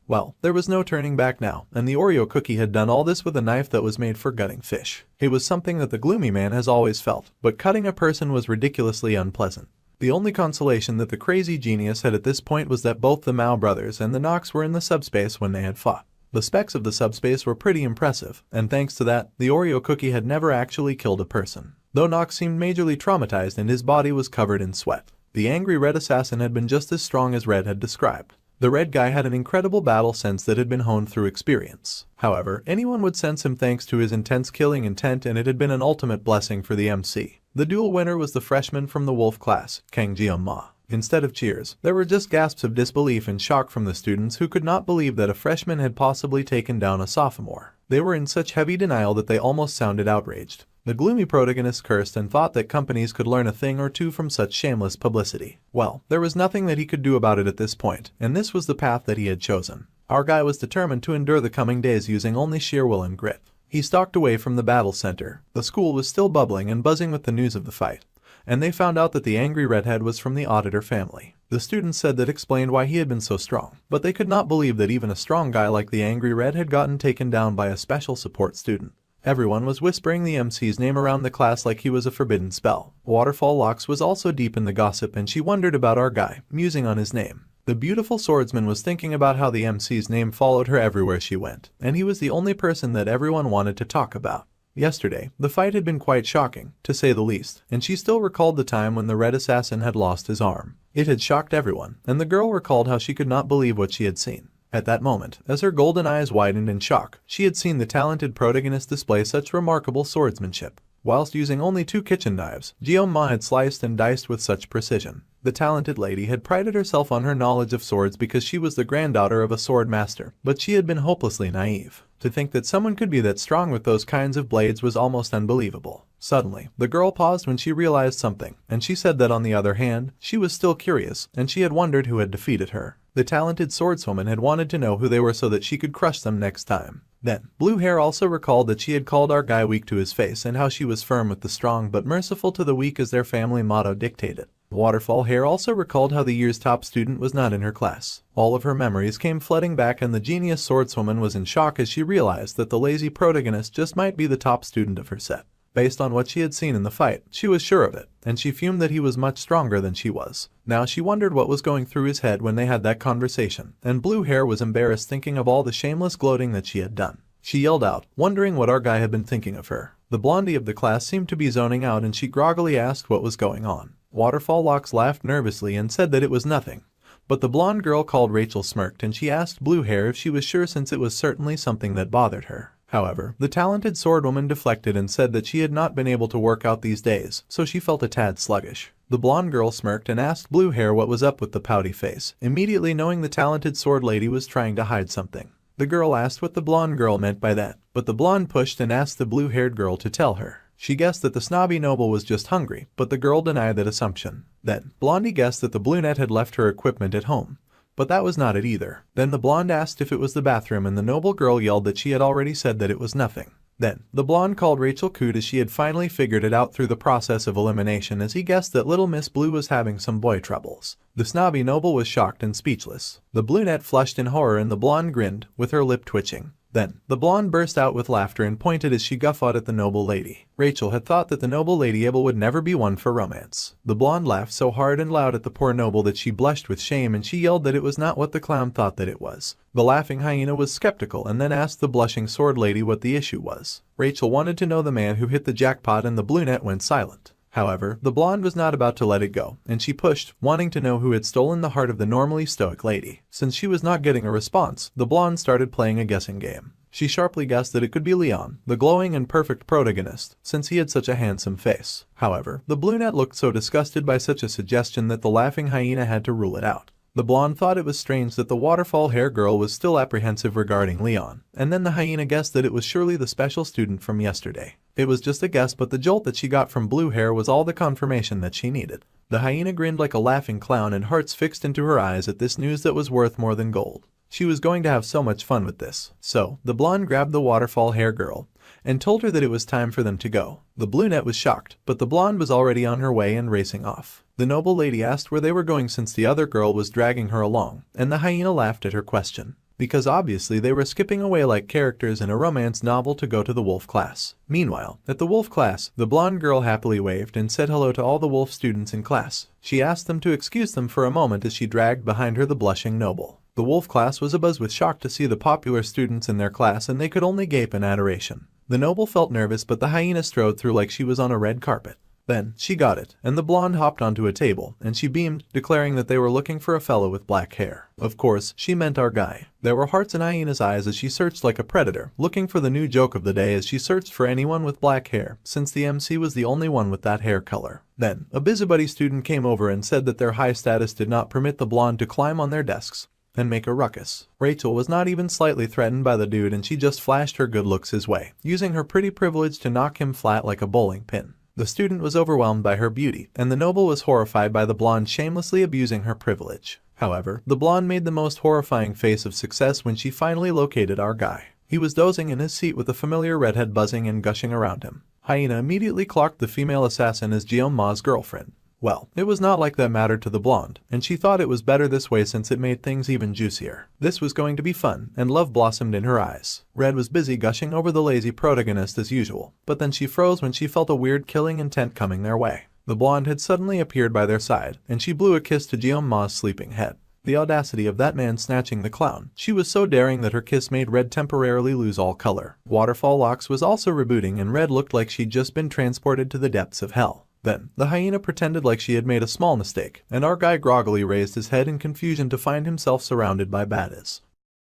Well, there was no turning back now, and the Oreo cookie had done all this with a knife that was made for gutting fish. It was something that the gloomy man has always felt, but cutting a person was ridiculously unpleasant. The only consolation that the crazy genius had at this point was that both the Mao brothers and the Nox were in the subspace when they had fought. The specs of the subspace were pretty impressive, and thanks to that, the Oreo cookie had never actually killed a person. Though Nox seemed majorly traumatized and his body was covered in sweat. The angry red assassin had been just as strong as Red had described. The red guy had an incredible battle sense that had been honed through experience. However, anyone would sense him thanks to his intense killing intent, and it had been an ultimate blessing for the MC. The duel winner was the freshman from the wolf class, Kang Gyoma. Instead of cheers, there were just gasps of disbelief and shock from the students who could not believe that a freshman had possibly taken down a sophomore. They were in such heavy denial that they almost sounded outraged. The gloomy protagonist cursed and thought that companies could learn a thing or two from such shameless publicity. Well, there was nothing that he could do about it at this point, and this was the path that he had chosen. Our guy was determined to endure the coming days using only sheer will and grit. He stalked away from the battle center. The school was still bubbling and buzzing with the news of the fight, and they found out that the angry redhead was from the auditor family. The students said that explained why he had been so strong, but they could not believe that even a strong guy like the angry red had gotten taken down by a special support student. Everyone was whispering the MC's name around the class like he was a forbidden spell. Waterfall Locks was also deep in the gossip, and she wondered about our guy, musing on his name. The beautiful swordsman was thinking about how the MC's name followed her everywhere she went, and he was the only person that everyone wanted to talk about. Yesterday, the fight had been quite shocking, to say the least, and she still recalled the time when the red assassin had lost his arm. It had shocked everyone, and the girl recalled how she could not believe what she had seen. At that moment, as her golden eyes widened in shock, she had seen the talented protagonist display such remarkable swordsmanship. Whilst using only 2 kitchen knives, Gyoma had sliced and diced with such precision. The talented lady had prided herself on her knowledge of swords because she was the granddaughter of a sword master, but she had been hopelessly naive. To think that someone could be that strong with those kinds of blades was almost unbelievable. Suddenly, the girl paused when she realized something, and she said that on the other hand, she was still curious, and she had wondered who had defeated her. The talented swordswoman had wanted to know who they were so that she could crush them next time. Then, Blue Hair also recalled that she had called our guy weak to his face and how she was firm with the strong but merciful to the weak as their family motto dictated. Waterfall Hair also recalled how the year's top student was not in her class. All of her memories came flooding back, and the genius swordswoman was in shock as she realized that the lazy protagonist just might be the top student of her set. Based on what she had seen in the fight, she was sure of it, and she fumed that he was much stronger than she was. Now she wondered what was going through his head when they had that conversation, and Blue Hair was embarrassed thinking of all the shameless gloating that she had done. She yelled out, wondering what our guy had been thinking of her. The blondie of the class seemed to be zoning out, and she groggily asked what was going on. Waterfall Locks laughed nervously and said that it was nothing. But the blonde girl called Rachel smirked, and she asked Blue Hair if she was sure, since it was certainly something that bothered her. However, the talented swordwoman deflected and said that she had not been able to work out these days, so she felt a tad sluggish. The blonde girl smirked and asked Blue Hair what was up with the pouty face, immediately knowing the talented sword lady was trying to hide something. The girl asked what the blonde girl meant by that, but the blonde pushed and asked the blue-haired girl to tell her. She guessed that the snobby noble was just hungry, but the girl denied that assumption. Then, Blondie guessed that the brunette had left her equipment at home. But that was not it either. Then the blonde asked if it was the bathroom, and the noble girl yelled that she had already said that it was nothing. Then, the blonde called Rachel cute as she had finally figured it out through the process of elimination, as he guessed that little Miss Blue was having some boy troubles. The snobby noble was shocked and speechless. The brunette flushed in horror and the blonde grinned, with her lip twitching. Then, the blonde burst out with laughter and pointed as she guffawed at the noble lady. Rachel had thought that the noble lady Abel would never be one for romance. The blonde laughed so hard and loud at the poor noble that she blushed with shame, and she yelled that it was not what the clown thought that it was. The laughing hyena was skeptical and then asked the blushing sword lady what the issue was. Rachel wanted to know the man who hit the jackpot, and the brunette went silent. However, the blonde was not about to let it go, and she pushed, wanting to know who had stolen the heart of the normally stoic lady. Since she was not getting a response, the blonde started playing a guessing game. She sharply guessed that it could be Leon, the glowing and perfect protagonist, since he had such a handsome face. However, the brunette looked so disgusted by such a suggestion that the laughing hyena had to rule it out. The blonde thought it was strange that the waterfall hair girl was still apprehensive regarding Leon, and then the hyena guessed that it was surely the special student from yesterday. It was just a guess, but the jolt that she got from blue hair was all the confirmation that she needed. The hyena grinned like a laughing clown and hearts fixed into her eyes at this news that was worth more than gold. She was going to have so much fun with this. So, the blonde grabbed the waterfall hair girl and told her that it was time for them to go. The brunette was shocked, but the blonde was already on her way and racing off. The noble lady asked where they were going since the other girl was dragging her along, and the hyena laughed at her question, because obviously they were skipping away like characters in a romance novel to go to the wolf class. Meanwhile, at the wolf class, the blonde girl happily waved and said hello to all the wolf students in class. She asked them to excuse them for a moment as she dragged behind her the blushing noble. The wolf class was abuzz with shock to see the popular students in their class, and they could only gape in adoration. The noble felt nervous, but the hyena strode through like she was on a red carpet. Then, she got it, and the blonde hopped onto a table, and she beamed, declaring that they were looking for a fellow with black hair. Of course, she meant our guy. There were hearts in Hyena's eyes as she searched like a predator, looking for the new joke of the day as she searched for anyone with black hair, since the MC was the only one with that hair color. Then, a busybody student came over and said that their high status did not permit the blonde to climb on their desks and make a ruckus. Rachel was not even slightly threatened by the dude, and she just flashed her good looks his way, using her pretty privilege to knock him flat like a bowling pin. The student was overwhelmed by her beauty, and the noble was horrified by the blonde shamelessly abusing her privilege. However, the blonde made the most horrifying face of success when she finally located our guy. He was dozing in his seat with a familiar redhead buzzing and gushing around him. Hyena immediately clocked the female assassin as Ma's girlfriend. Well, it was not like that mattered to the blonde, and she thought it was better this way since it made things even juicier. This was going to be fun, and love blossomed in her eyes. Red was busy gushing over the lazy protagonist as usual, but then she froze when she felt a weird killing intent coming their way. The blonde had suddenly appeared by their side, and she blew a kiss to Ma's sleeping head. The audacity of that man snatching the clown. She was so daring that her kiss made Red temporarily lose all color. Waterfall Locks was also rebooting, and Red looked like she'd just been transported to the depths of hell. Then, the hyena pretended like she had made a small mistake, and our guy groggily raised his head in confusion to find himself surrounded by baddies.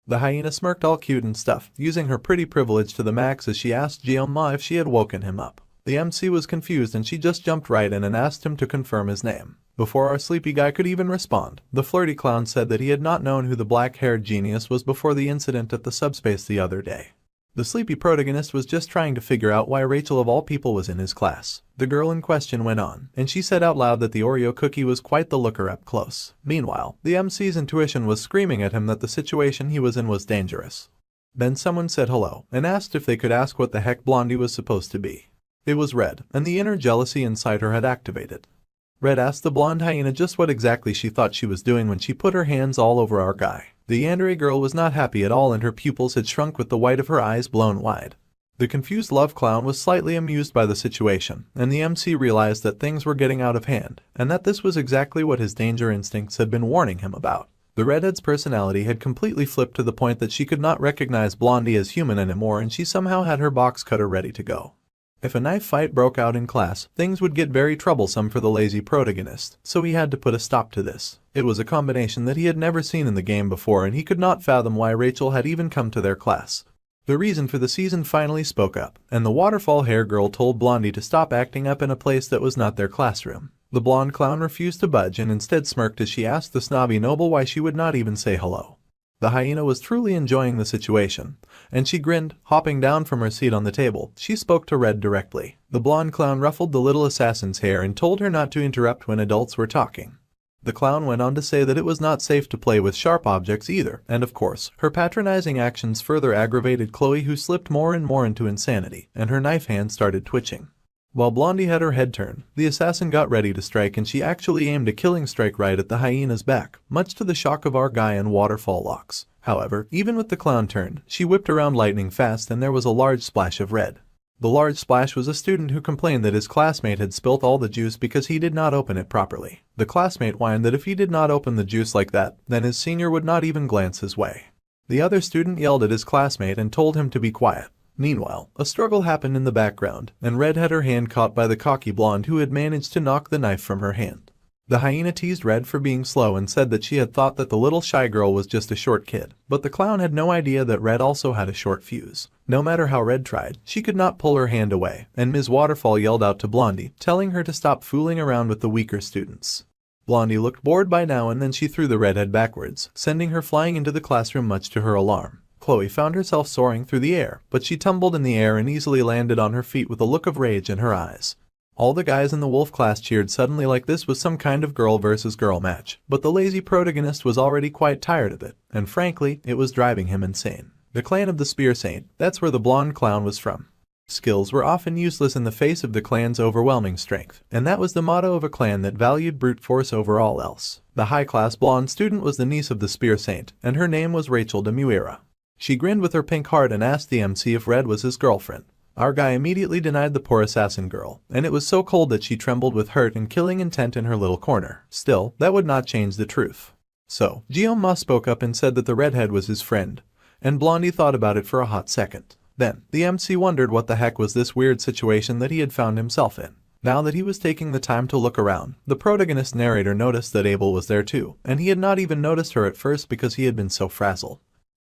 The hyena smirked all cute and stuff, using her pretty privilege to the max as she asked Ma if she had woken him up. The MC was confused, and she just jumped right in and asked him to confirm his name. Before our sleepy guy could even respond, the flirty clown said that he had not known who the black-haired genius was before the incident at the subspace the other day. The sleepy protagonist was just trying to figure out why Rachel of all people was in his class. The girl in question went on, and she said out loud that the Oreo cookie was quite the looker up close. Meanwhile, the MC's intuition was screaming at him that the situation he was in was dangerous. Then someone said hello, and asked if they could ask what the heck Blondie was supposed to be. It was Red, and the inner jealousy inside her had activated. Red asked the blonde hyena just what exactly she thought she was doing when she put her hands all over our guy. The yandere girl was not happy at all, and her pupils had shrunk with the white of her eyes blown wide. The confused love clown was slightly amused by the situation, and the MC realized that things were getting out of hand, and that this was exactly what his danger instincts had been warning him about. The redhead's personality had completely flipped to the point that she could not recognize Blondie as human anymore, and she somehow had her box cutter ready to go. If a knife fight broke out in class, things would get very troublesome for the lazy protagonist, so he had to put a stop to this. It was a combination that he had never seen in the game before, and he could not fathom why Rachel had even come to their class. The reason for the season finally spoke up, and the waterfall hair girl told Blondie to stop acting up in a place that was not their classroom. The blonde clown refused to budge and instead smirked as she asked the snobby noble why she would not even say hello. The hyena was truly enjoying the situation, and she grinned, hopping down from her seat on the table. She spoke to Red directly. The blonde clown ruffled the little assassin's hair and told her not to interrupt when adults were talking. The clown went on to say that it was not safe to play with sharp objects either, and of course, her patronizing actions further aggravated Chloe, who slipped more and more into insanity, and her knife hand started twitching. While Blondie had her head turned, the assassin got ready to strike, and she actually aimed a killing strike right at the hyena's back, much to the shock of our guy and Waterfall Locks. However, even with the clown turned, she whipped around lightning fast, and there was a large splash of red. The large splash was a student who complained that his classmate had spilt all the juice because he did not open it properly. The classmate whined that if he did not open the juice like that, then his senior would not even glance his way. The other student yelled at his classmate and told him to be quiet. Meanwhile, a struggle happened in the background, and Red had her hand caught by the cocky blonde who had managed to knock the knife from her hand. The hyena teased Red for being slow and said that she had thought that the little shy girl was just a short kid, but the clown had no idea that Red also had a short fuse. No matter how Red tried, she could not pull her hand away, and Ms. Waterfall yelled out to Blondie, telling her to stop fooling around with the weaker students. Blondie looked bored by now, and then she threw the redhead backwards, sending her flying into the classroom much to her alarm. Chloe found herself soaring through the air, but she tumbled in the air and easily landed on her feet with a look of rage in her eyes. All the guys in the wolf class cheered suddenly like this was some kind of girl versus girl match, but the lazy protagonist was already quite tired of it, and frankly, it was driving him insane. The clan of the Spear Saint, that's where the blonde clown was from. Skills were often useless in the face of the clan's overwhelming strength, and that was the motto of a clan that valued brute force over all else. The high-class blonde student was the niece of the Spear Saint, and her name was Rachel de Muira. She grinned with her pink heart and asked the MC if Red was his girlfriend. Our guy immediately denied the poor assassin girl, and it was so cold that she trembled with hurt and killing intent in her little corner. Still, that would not change the truth. So, Guillaume spoke up and said that the redhead was his friend, and Blondie thought about it for a hot second. Then, the MC wondered what the heck was this weird situation that he had found himself in. Now that he was taking the time to look around, the protagonist narrator noticed that Abel was there too, and he had not even noticed her at first because he had been so frazzled.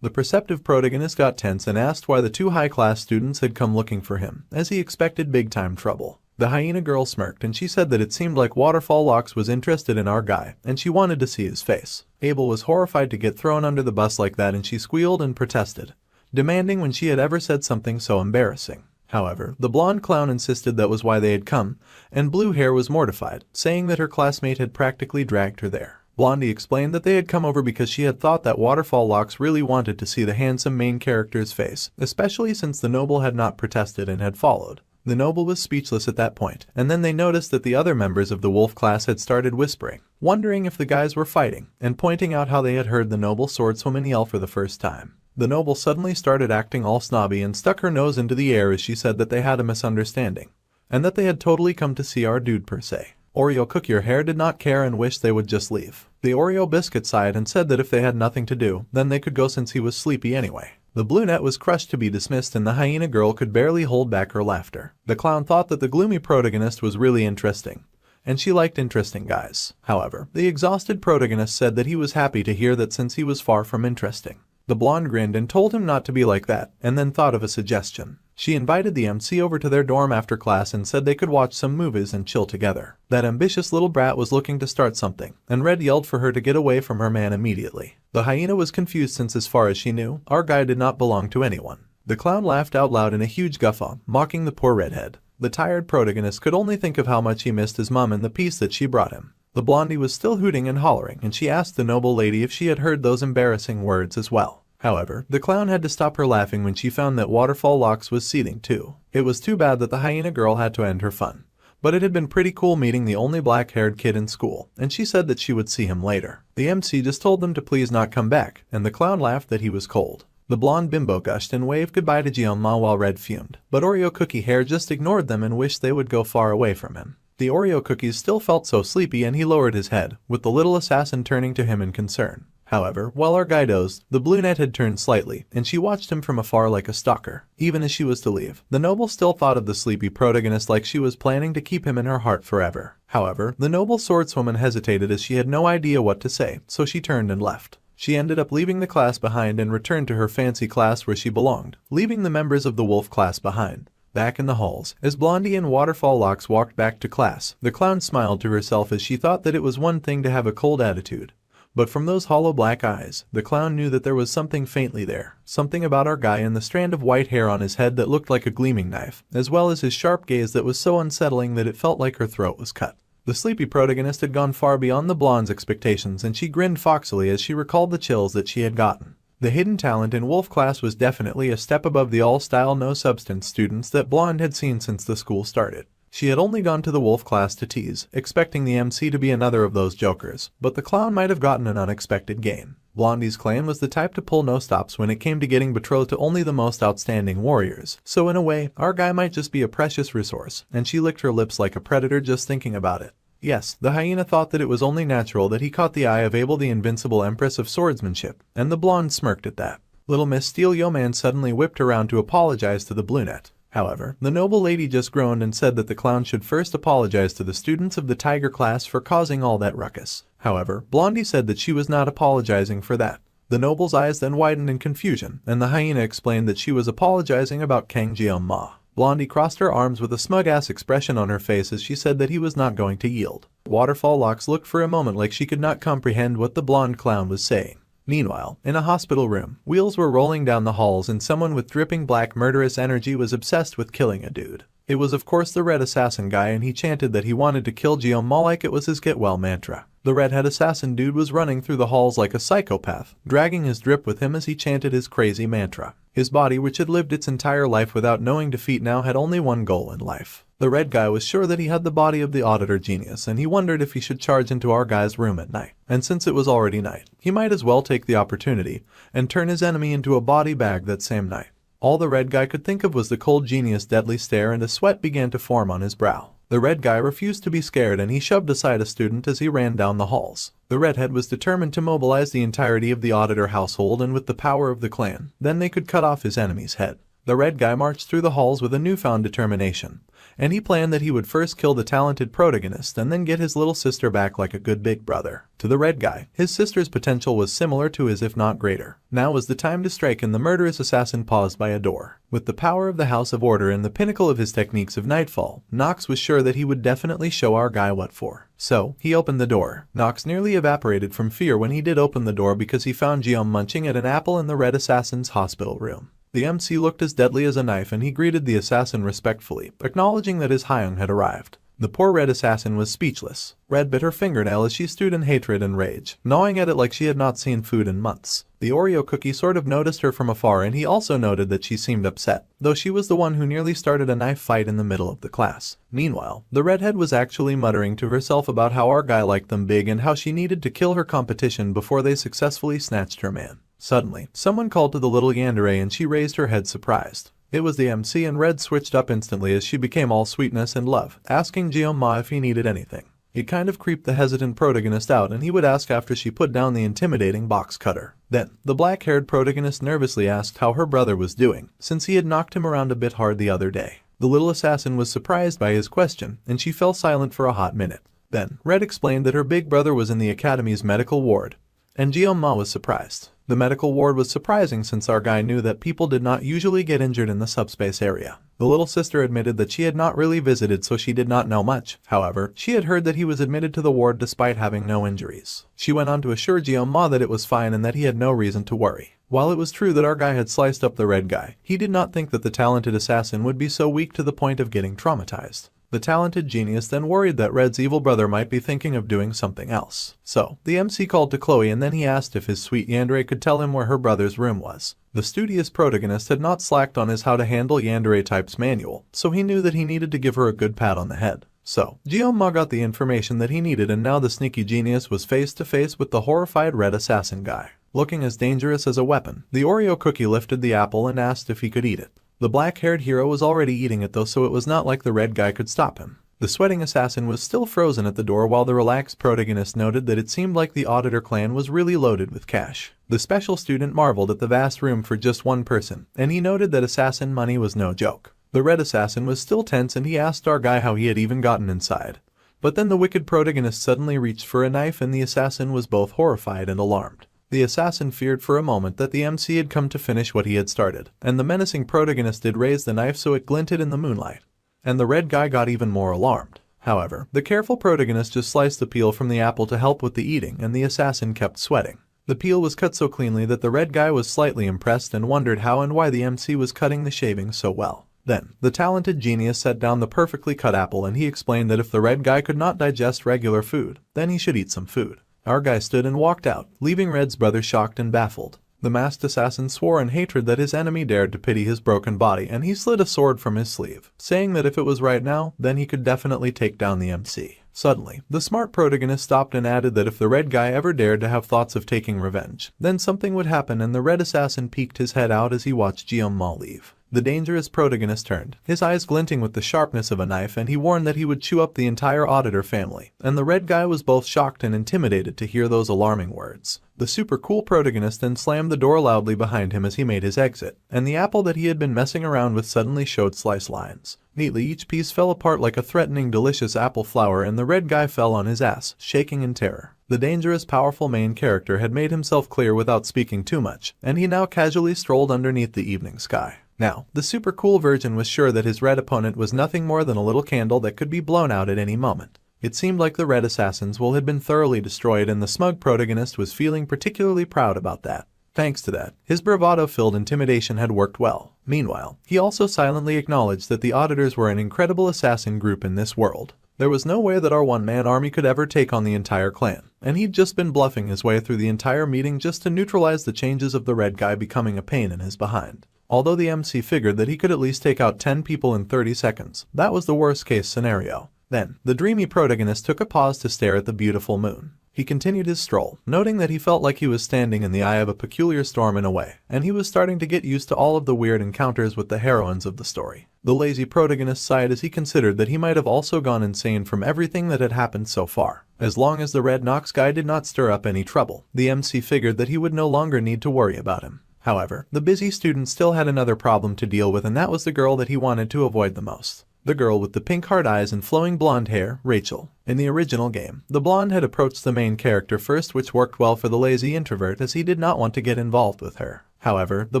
The perceptive protagonist got tense and asked why the two high-class students had come looking for him, as he expected big-time trouble. The hyena girl smirked and she said that it seemed like Waterfall Locks was interested in our guy, and she wanted to see his face. Abel was horrified to get thrown under the bus like that, and she squealed and protested, demanding when she had ever said something so embarrassing. However, the blonde clown insisted that was why they had come, and Blue Hair was mortified, saying that her classmate had practically dragged her there. Blondie explained that they had come over because she had thought that Waterfall Locks really wanted to see the handsome main character's face, especially since the noble had not protested and had followed. The noble was speechless at that point, and then they noticed that the other members of the wolf class had started whispering, wondering if the guys were fighting, and pointing out how they had heard the noble swordswoman yell for the first time. The noble suddenly started acting all snobby and stuck her nose into the air as she said that they had a misunderstanding, and that they had totally come to see our dude per se. Oreo Cookie Your Hair did not care and wished they would just leave. The Oreo Biscuit sighed and said that if they had nothing to do, then they could go since he was sleepy anyway. The brunette was crushed to be dismissed, and the hyena girl could barely hold back her laughter. The clown thought that the gloomy protagonist was really interesting, and she liked interesting guys. However, the exhausted protagonist said that he was happy to hear that since he was far from interesting. The blonde grinned and told him not to be like that, and then thought of a suggestion. She invited the MC over to their dorm after class and said they could watch some movies and chill together. That ambitious little brat was looking to start something, and Red yelled for her to get away from her man immediately. The hyena was confused since, as far as she knew, our guy did not belong to anyone. The clown laughed out loud in a huge guffaw, mocking the poor redhead. The tired protagonist could only think of how much he missed his mom and the peace that she brought him. The blondie was still hooting and hollering, and she asked the noble lady if she had heard those embarrassing words as well. However, the clown had to stop her laughing when she found that Waterfall Locks was seething too. It was too bad that the hyena girl had to end her fun, but it had been pretty cool meeting the only black-haired kid in school, and she said that she would see him later. The MC just told them to please not come back, and the clown laughed that he was cold. The blonde bimbo gushed and waved goodbye to Guillaume while Red fumed, but Oreo Cookie Hair just ignored them and wished they would go far away from him. The Oreo cookies still felt so sleepy, and he lowered his head, with the little assassin turning to him in concern. However, while our guy dozed, the brunette had turned slightly, and she watched him from afar like a stalker. Even as she was to leave, the noble still thought of the sleepy protagonist like she was planning to keep him in her heart forever. However, the noble swordswoman hesitated as she had no idea what to say, so she turned and left. She ended up leaving the class behind and returned to her fancy class where she belonged, leaving the members of the wolf class behind. Back in the halls, as Blondie and Waterfall Locks walked back to class, the clown smiled to herself as she thought that it was one thing to have a cold attitude, but from those hollow black eyes, the clown knew that there was something faintly there, something about our guy and the strand of white hair on his head that looked like a gleaming knife, as well as his sharp gaze that was so unsettling that it felt like her throat was cut. The sleepy protagonist had gone far beyond the blonde's expectations, and she grinned foxily as she recalled the chills that she had gotten. The hidden talent in wolf class was definitely a step above the all-style no-substance students that Blonde had seen since the school started. She had only gone to the wolf class to tease, expecting the MC to be another of those jokers, but the clown might have gotten an unexpected gain. Blondie's clan was the type to pull no stops when it came to getting betrothed to only the most outstanding warriors, so in a way, our guy might just be a precious resource, and she licked her lips like a predator just thinking about it. Yes, the hyena thought that it was only natural that he caught the eye of Abel, the invincible empress of swordsmanship, and the blonde smirked at that. Little Miss Steel Yeoman suddenly whipped around to apologize to the brunette. However, the noble lady just groaned and said that the clown should first apologize to the students of the tiger class for causing all that ruckus. However, Blondie said that she was not apologizing for that. The noble's eyes then widened in confusion, and the hyena explained that she was apologizing about Kang Jeong-ma. Blondie crossed her arms with a smug-ass expression on her face as she said that he was not going to yield. Waterfall Locks looked for a moment like she could not comprehend what the blonde clown was saying. Meanwhile, in a hospital room, wheels were rolling down the halls and someone with dripping black murderous energy was obsessed with killing a dude. It was of course the red assassin guy, and he chanted that he wanted to kill Jeong-ma like it was his get well mantra. The redhead assassin dude was running through the halls like a psychopath, dragging his drip with him as he chanted his crazy mantra. His body, which had lived its entire life without knowing defeat, now had only one goal in life. The red guy was sure that he had the body of the auditor genius, and he wondered if he should charge into our guy's room at night. And since it was already night, he might as well take the opportunity and turn his enemy into a body bag that same night. All the red guy could think of was the cold genius' deadly stare, and a sweat began to form on his brow. The red guy refused to be scared, and he shoved aside a student as he ran down the halls. The redhead was determined to mobilize the entirety of the auditor household, and with the power of the clan, then they could cut off his enemy's head. The red guy marched through the halls with a newfound determination, and he planned that he would first kill the talented protagonist and then get his little sister back like a good big brother. To the red guy, his sister's potential was similar to his if not greater. Now was the time to strike, and the murderous assassin paused by a door. With the power of the House of Order and the pinnacle of his techniques of nightfall, Nox was sure that he would definitely show our guy what for. So, he opened the door. Nox nearly evaporated from fear when he did open the door because he found Jeong munching at an apple in the red assassin's hospital room. The MC looked as deadly as a knife, and he greeted the assassin respectfully, acknowledging that his Hyung had arrived. The poor red assassin was speechless. Red bit her fingernail as she stood in hatred and rage, gnawing at it like she had not seen food in months. The Oreo cookie sort of noticed her from afar, and he also noted that she seemed upset, though she was the one who nearly started a knife fight in the middle of the class. Meanwhile, the redhead was actually muttering to herself about how our guy liked them big and how she needed to kill her competition before they successfully snatched her man. Suddenly, someone called to the little yandere, and she raised her head surprised. It was the MC, and Red switched up instantly as she became all sweetness and love, asking Jeong-ma if he needed anything. It kind of creeped the hesitant protagonist out, and he would ask after she put down the intimidating box cutter. Then, the black-haired protagonist nervously asked how her brother was doing, since he had knocked him around a bit hard the other day. The little assassin was surprised by his question, and she fell silent for a hot minute. Then, Red explained that her big brother was in the academy's medical ward, and Jeong-ma was surprised. The medical ward was surprising since our guy knew that people did not usually get injured in the subspace area. The little sister admitted that she had not really visited, so she did not know much. However, she had heard that he was admitted to the ward despite having no injuries. She went on to assure Jeong-ma that it was fine and that he had no reason to worry. While it was true that our guy had sliced up the red guy, he did not think that the talented assassin would be so weak to the point of getting traumatized. The talented genius then worried that Red's evil brother might be thinking of doing something else. So, the MC called to Chloe, and then he asked if his sweet yandere could tell him where her brother's room was. The studious protagonist had not slacked on his how to handle yandere types manual, so he knew that he needed to give her a good pat on the head. So, Jeong-ma got the information that he needed, and now the sneaky genius was face to face with the horrified red assassin guy. Looking as dangerous as a weapon, the Oreo cookie lifted the apple and asked if he could eat it. The black-haired hero was already eating it though, so it was not like the red guy could stop him. The sweating assassin was still frozen at the door, while the relaxed protagonist noted that it seemed like the auditor clan was really loaded with cash. The special student marveled at the vast room for just one person, and he noted that assassin money was no joke. The red assassin was still tense, and he asked our guy how he had even gotten inside. But then the wicked protagonist suddenly reached for a knife, and the assassin was both horrified and alarmed. The assassin feared for a moment that the MC had come to finish what he had started, and the menacing protagonist did raise the knife so it glinted in the moonlight. And the red guy got even more alarmed. However, the careful protagonist just sliced the peel from the apple to help with the eating, and the assassin kept sweating. The peel was cut so cleanly that the red guy was slightly impressed and wondered how and why the MC was cutting the shaving so well. Then, the talented genius set down the perfectly cut apple, and he explained that if the red guy could not digest regular food, then he should eat some food. Our guy stood and walked out, leaving Red's brother shocked and baffled. The masked assassin swore in hatred that his enemy dared to pity his broken body, and he slid a sword from his sleeve, saying that if it was right now, then he could definitely take down the MC. Suddenly, the smart protagonist stopped and added that if the red guy ever dared to have thoughts of taking revenge, then something would happen, and the red assassin peeked his head out as he watched Jeong-ma leave. The dangerous protagonist turned, his eyes glinting with the sharpness of a knife, and he warned that he would chew up the entire auditor family, and the red guy was both shocked and intimidated to hear those alarming words. The super cool protagonist then slammed the door loudly behind him as he made his exit, and the apple that he had been messing around with suddenly showed slice lines. Neatly, each piece fell apart like a threatening delicious apple flower, and the red guy fell on his ass, shaking in terror. The dangerous, powerful main character had made himself clear without speaking too much, and he now casually strolled underneath the evening sky. Now, the super cool virgin was sure that his red opponent was nothing more than a little candle that could be blown out at any moment. It seemed like the red assassin's will had been thoroughly destroyed, and the smug protagonist was feeling particularly proud about that. Thanks to that, his bravado-filled intimidation had worked well. Meanwhile, he also silently acknowledged that the auditors were an incredible assassin group in this world. There was no way that our one-man army could ever take on the entire clan, and he'd just been bluffing his way through the entire meeting just to neutralize the changes of the red guy becoming a pain in his behind. Although the MC figured that he could at least take out 10 people in 30 seconds, that was the worst-case scenario. Then, the dreamy protagonist took a pause to stare at the beautiful moon. He continued his stroll, noting that he felt like he was standing in the eye of a peculiar storm in a way, and he was starting to get used to all of the weird encounters with the heroines of the story. The lazy protagonist sighed as he considered that he might have also gone insane from everything that had happened so far. As long as the red Nox guy did not stir up any trouble, the MC figured that he would no longer need to worry about him. However, the busy student still had another problem to deal with, and that was the girl that he wanted to avoid the most. The girl with the pink heart eyes and flowing blonde hair, Rachel. In the original game, the blonde had approached the main character first, which worked well for the lazy introvert as he did not want to get involved with her. However, the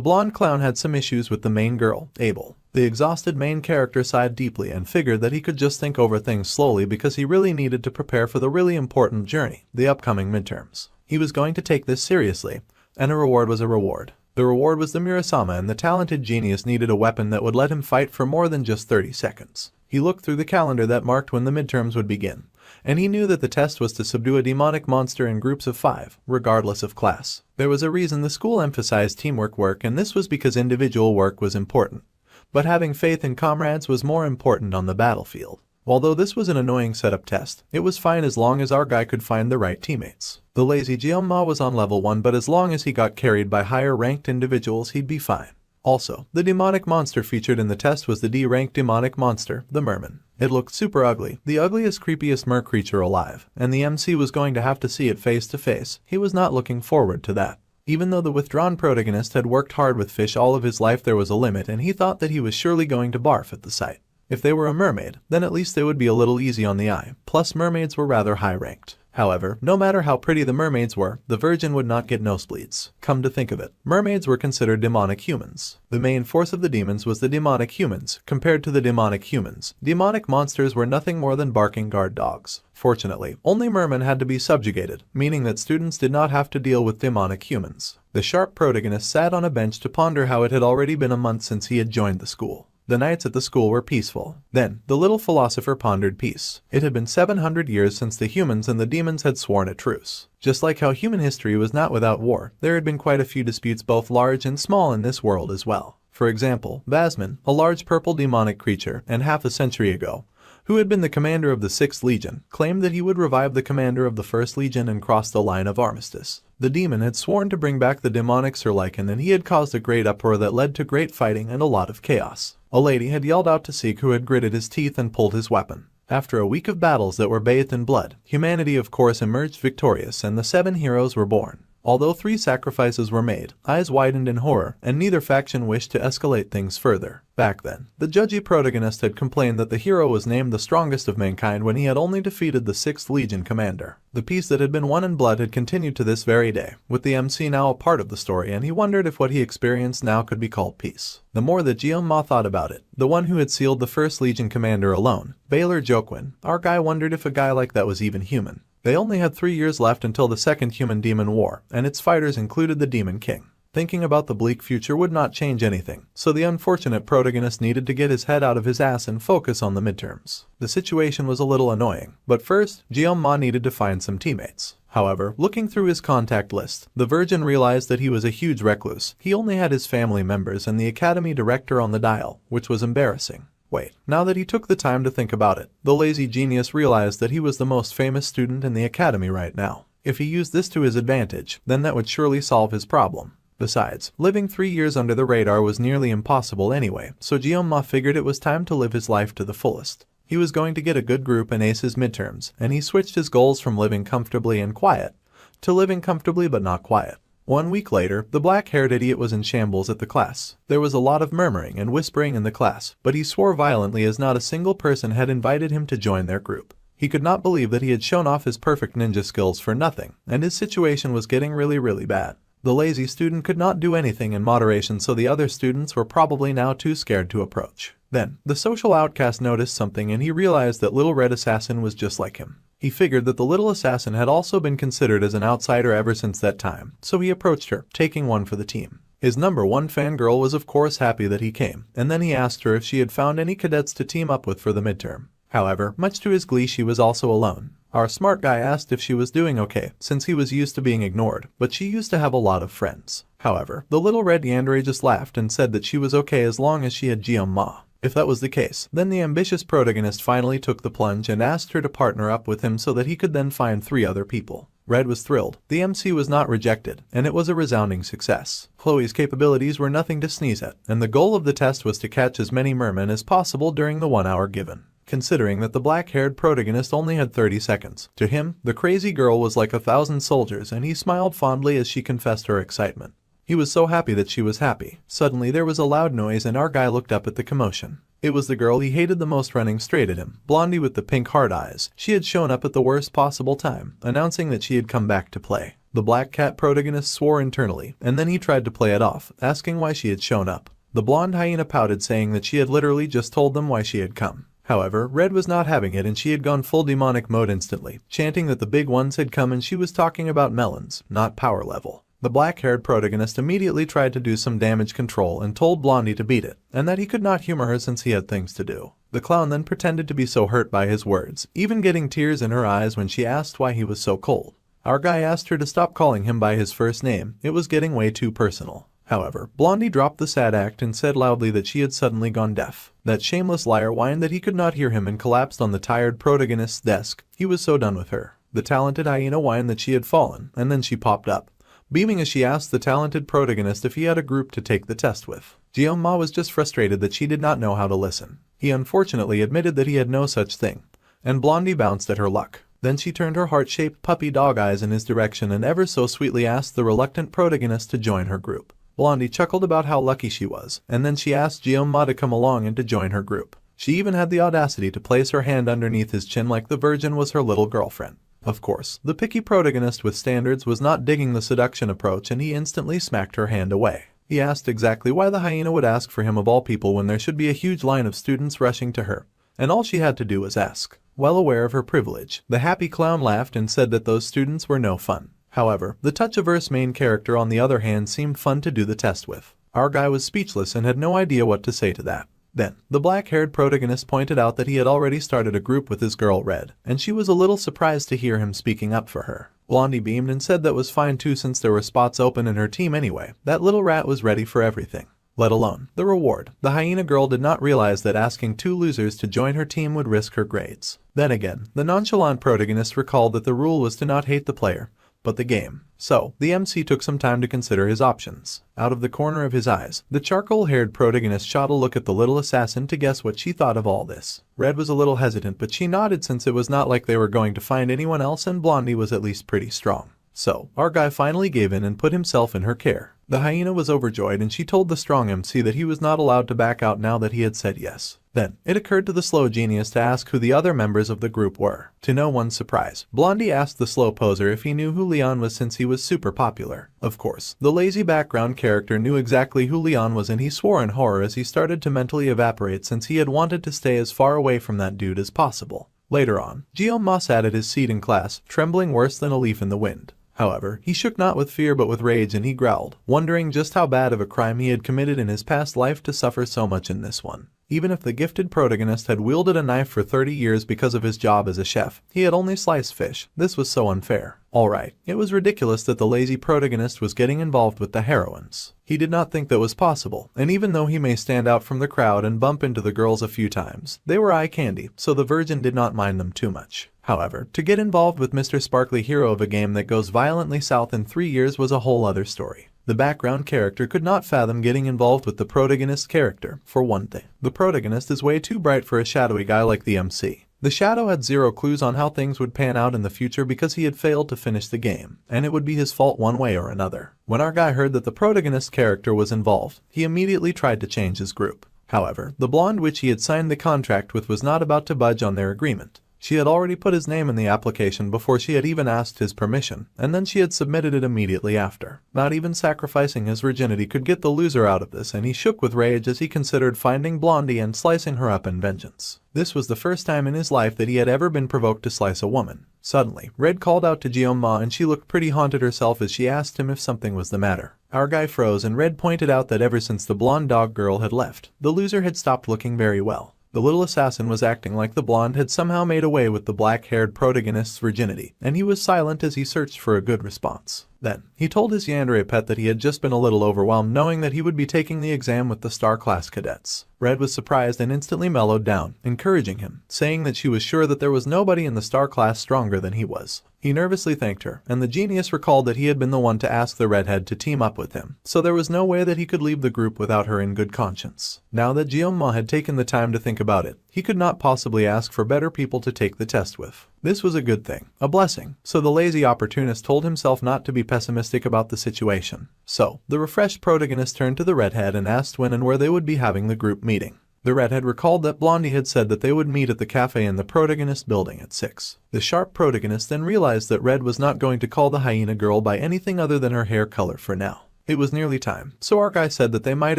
blonde clown had some issues with the main girl, Abel. The exhausted main character sighed deeply and figured that he could just think over things slowly because he really needed to prepare for the really important journey, the upcoming midterms. He was going to take this seriously, and a reward was a reward. The reward was the Murasama, and the talented genius needed a weapon that would let him fight for more than just 30 seconds. He looked through the calendar that marked when the midterms would begin, and he knew that the test was to subdue a demonic monster in groups of 5, regardless of class. There was a reason the school emphasized teamwork work, and this was because individual work was important, but having faith in comrades was more important on the battlefield. Although this was an annoying setup test, it was fine as long as our guy could find the right teammates. The lazy Jeonma was on level 1, but as long as he got carried by higher ranked individuals, he'd be fine. Also, the demonic monster featured in the test was the D-ranked demonic monster, the merman. It looked super ugly, the ugliest, creepiest mer creature alive, and the MC was going to have to see it face to face. He was not looking forward to that. Even though the withdrawn protagonist had worked hard with fish all of his life, there was a limit, and he thought that he was surely going to barf at the sight. If they were a mermaid, then at least they would be a little easy on the eye, plus mermaids were rather high-ranked. However, no matter how pretty the mermaids were, the virgin would not get nosebleeds. Come to think of it, mermaids were considered demonic humans. The main force of the demons was the demonic humans. Compared to the demonic humans, demonic monsters were nothing more than barking guard dogs. Fortunately, only mermen had to be subjugated, meaning that students did not have to deal with demonic humans. The sharp protagonist sat on a bench to ponder how it had already been a month since he had joined the school. The nights at the school were peaceful. Then, the little philosopher pondered peace. It had been 700 years since the humans and the demons had sworn a truce. Just like how human history was not without war, there had been quite a few disputes, both large and small, in this world as well. For example, Basman, a large purple demonic creature, and half a century ago, who had been the commander of the 6th Legion, claimed that he would revive the commander of the 1st Legion and cross the line of armistice. The demon had sworn to bring back the demonic Sir Lycan, and he had caused a great uproar that led to great fighting and a lot of chaos. A lady had yelled out to Seek, who had gritted his teeth and pulled his weapon. After a week of battles that were bathed in blood, humanity of course emerged victorious, and the 7 heroes were born. Although 3 sacrifices were made, eyes widened in horror, and neither faction wished to escalate things further. Back then, the judgy protagonist had complained that the hero was named the strongest of mankind when he had only defeated the 6th Legion commander. The peace that had been won in blood had continued to this very day, with the MC now a part of the story, and he wondered if what he experienced now could be called peace. The more that Jeonma thought about it, the one who had sealed the 1st Legion commander alone, Baylor Jokwin, our guy wondered if a guy like that was even human. They only had 3 years left until the Second Human-Demon War, and its fighters included the Demon King. Thinking about the bleak future would not change anything, so the unfortunate protagonist needed to get his head out of his ass and focus on the midterms. The situation was a little annoying, but first, Jeonma needed to find some teammates. However, looking through his contact list, the Virgin realized that he was a huge recluse. He only had his family members and the academy director on the dial, which was embarrassing. Wait, now that he took the time to think about it, the lazy genius realized that he was the most famous student in the academy right now. If he used this to his advantage, then that would surely solve his problem. Besides, living 3 years under the radar was nearly impossible anyway, so Jeonma figured it was time to live his life to the fullest. He was going to get a good group and ace his midterms, and he switched his goals from living comfortably and quiet to living comfortably but not quiet. 1 week later, the black-haired idiot was in shambles at the class. There was a lot of murmuring and whispering in the class, but he swore violently as not a single person had invited him to join their group. He could not believe that he had shown off his perfect ninja skills for nothing, and his situation was getting really bad. The lazy student could not do anything in moderation, so the other students were probably now too scared to approach. Then, the social outcast noticed something and he realized that Little Red Assassin was just like him. He figured that the little assassin had also been considered as an outsider ever since that time, so he approached her, taking one for the team. His #1 fangirl was of course happy that he came, and then he asked her if she had found any cadets to team up with for the midterm. However, much to his glee, she was also alone. Our smart guy asked if she was doing okay, since he was used to being ignored, but she used to have a lot of friends. However, the little red yandere just laughed and said that she was okay as long as she had Jeonma. If that was the case, then the ambitious protagonist finally took the plunge and asked her to partner up with him so that he could then find 3 other people. Red was thrilled. The MC was not rejected, and it was a resounding success. Chloe's capabilities were nothing to sneeze at, and the goal of the test was to catch as many mermen as possible during the 1 hour given. Considering that the black-haired protagonist only had 30 seconds, to him, the crazy girl was like 1,000 soldiers, and he smiled fondly as she confessed her excitement. He was so happy that she was happy. Suddenly there was a loud noise and our guy looked up at the commotion. It was the girl he hated the most running straight at him, Blondie with the pink heart eyes. She had shown up at the worst possible time, announcing that she had come back to play. The black cat protagonist swore internally, and then he tried to play it off, asking why she had shown up. The blonde hyena pouted, saying that she had literally just told them why she had come. However, Red was not having it and she had gone full demonic mode instantly, chanting that the big ones had come and she was talking about melons, not power level. The black-haired protagonist immediately tried to do some damage control and told Blondie to beat it, and that he could not humor her since he had things to do. The clown then pretended to be so hurt by his words, even getting tears in her eyes when she asked why he was so cold. Our guy asked her to stop calling him by his first name, it was getting way too personal. However, Blondie dropped the sad act and said loudly that she had suddenly gone deaf. That shameless liar whined that he could not hear him and collapsed on the tired protagonist's desk. He was so done with her. The talented hyena whined that she had fallen, and then she popped up, beaming as she asked the talented protagonist if he had a group to take the test with. Jeonma was just frustrated that she did not know how to listen. He unfortunately admitted that he had no such thing, and Blondie bounced at her luck. Then she turned her heart-shaped puppy dog eyes in his direction and ever so sweetly asked the reluctant protagonist to join her group. Blondie chuckled about how lucky she was, and then she asked Jeonma to come along and to join her group. She even had the audacity to place her hand underneath his chin like the virgin was her little girlfriend. Of course, the picky protagonist with standards was not digging the seduction approach and he instantly smacked her hand away. He asked exactly why the hyena would ask for him of all people when there should be a huge line of students rushing to her, and all she had to do was ask. Well aware of her privilege, the happy clown laughed and said that those students were no fun. However, the touch-averse main character on the other hand seemed fun to do the test with. Our guy was speechless and had no idea what to say to that. Then, the black-haired protagonist pointed out that he had already started a group with his girl Red, and she was a little surprised to hear him speaking up for her. Blondie beamed and said that was fine too since there were spots open in her team anyway. That little rat was ready for everything, let alone the reward. The hyena girl did not realize that asking 2 losers to join her team would risk her grades. Then again, the nonchalant protagonist recalled that the rule was to not hate the player, but the game. So, the MC took some time to consider his options. Out of the corner of his eyes, the charcoal-haired protagonist shot a look at the little assassin to guess what she thought of all this. Red was a little hesitant, but she nodded since it was not like they were going to find anyone else and Blondie was at least pretty strong. So, our guy finally gave in and put himself in her care. The hyena was overjoyed and she told the strong MC that he was not allowed to back out now that he had said yes. Then, it occurred to the slow genius to ask who the other members of the group were. To no one's surprise, Blondie asked the slow poser if he knew who Leon was since he was super popular. Of course, the lazy background character knew exactly who Leon was and he swore in horror as he started to mentally evaporate since he had wanted to stay as far away from that dude as possible. Later on, Jeonma sat at his seat in class, trembling worse than a leaf in the wind. However, he shook not with fear but with rage and he growled, wondering just how bad of a crime he had committed in his past life to suffer so much in this one. Even if the gifted protagonist had wielded a knife for 30 years because of his job as a chef, he had only sliced fish. This was so unfair. Alright, it was ridiculous that the lazy protagonist was getting involved with the heroines. He did not think that was possible, and even though he may stand out from the crowd and bump into the girls a few times, they were eye candy, so the virgin did not mind them too much. However, to get involved with Mr. Sparkly Hero of a game that goes violently south in 3 years was a whole other story. The background character could not fathom getting involved with the protagonist character, for one thing. The protagonist is way too bright for a shadowy guy like the MC. The shadow had zero clues on how things would pan out in the future because he had failed to finish the game, and it would be his fault one way or another. When our guy heard that the protagonist character was involved, he immediately tried to change his group. However, the blonde which he had signed the contract with was not about to budge on their agreement. She had already put his name in the application before she had even asked his permission, and then she had submitted it immediately after. Not even sacrificing his virginity could get the loser out of this, and he shook with rage as he considered finding Blondie and slicing her up in vengeance. This was the first time in his life that he had ever been provoked to slice a woman. Suddenly, Red called out to Jeon-ma and she looked pretty haunted herself as she asked him if something was the matter. Our guy froze and Red pointed out that ever since the blonde dog girl had left, the loser had stopped looking very well. The little assassin was acting like the blonde had somehow made away with the black-haired protagonist's virginity, and he was silent as he searched for a good response. Then, he told his yandere pet that he had just been a little overwhelmed knowing that he would be taking the exam with the star class cadets. Red was surprised and instantly mellowed down, encouraging him, saying that she was sure that there was nobody in the star class stronger than he was. He nervously thanked her, and the genius recalled that he had been the one to ask the redhead to team up with him, so there was no way that he could leave the group without her in good conscience. Now that Jeon-ma had taken the time to think about it, he could not possibly ask for better people to take the test with. This was a good thing, a blessing, so the lazy opportunist told himself not to be pessimistic about the situation. So, the refreshed protagonist turned to the redhead and asked when and where they would be having the group meeting. The redhead recalled that Blondie had said that they would meet at the cafe in the protagonist building at 6. The sharp protagonist then realized that Red was not going to call the hyena girl by anything other than her hair color for now. It was nearly time, so our guy said that they might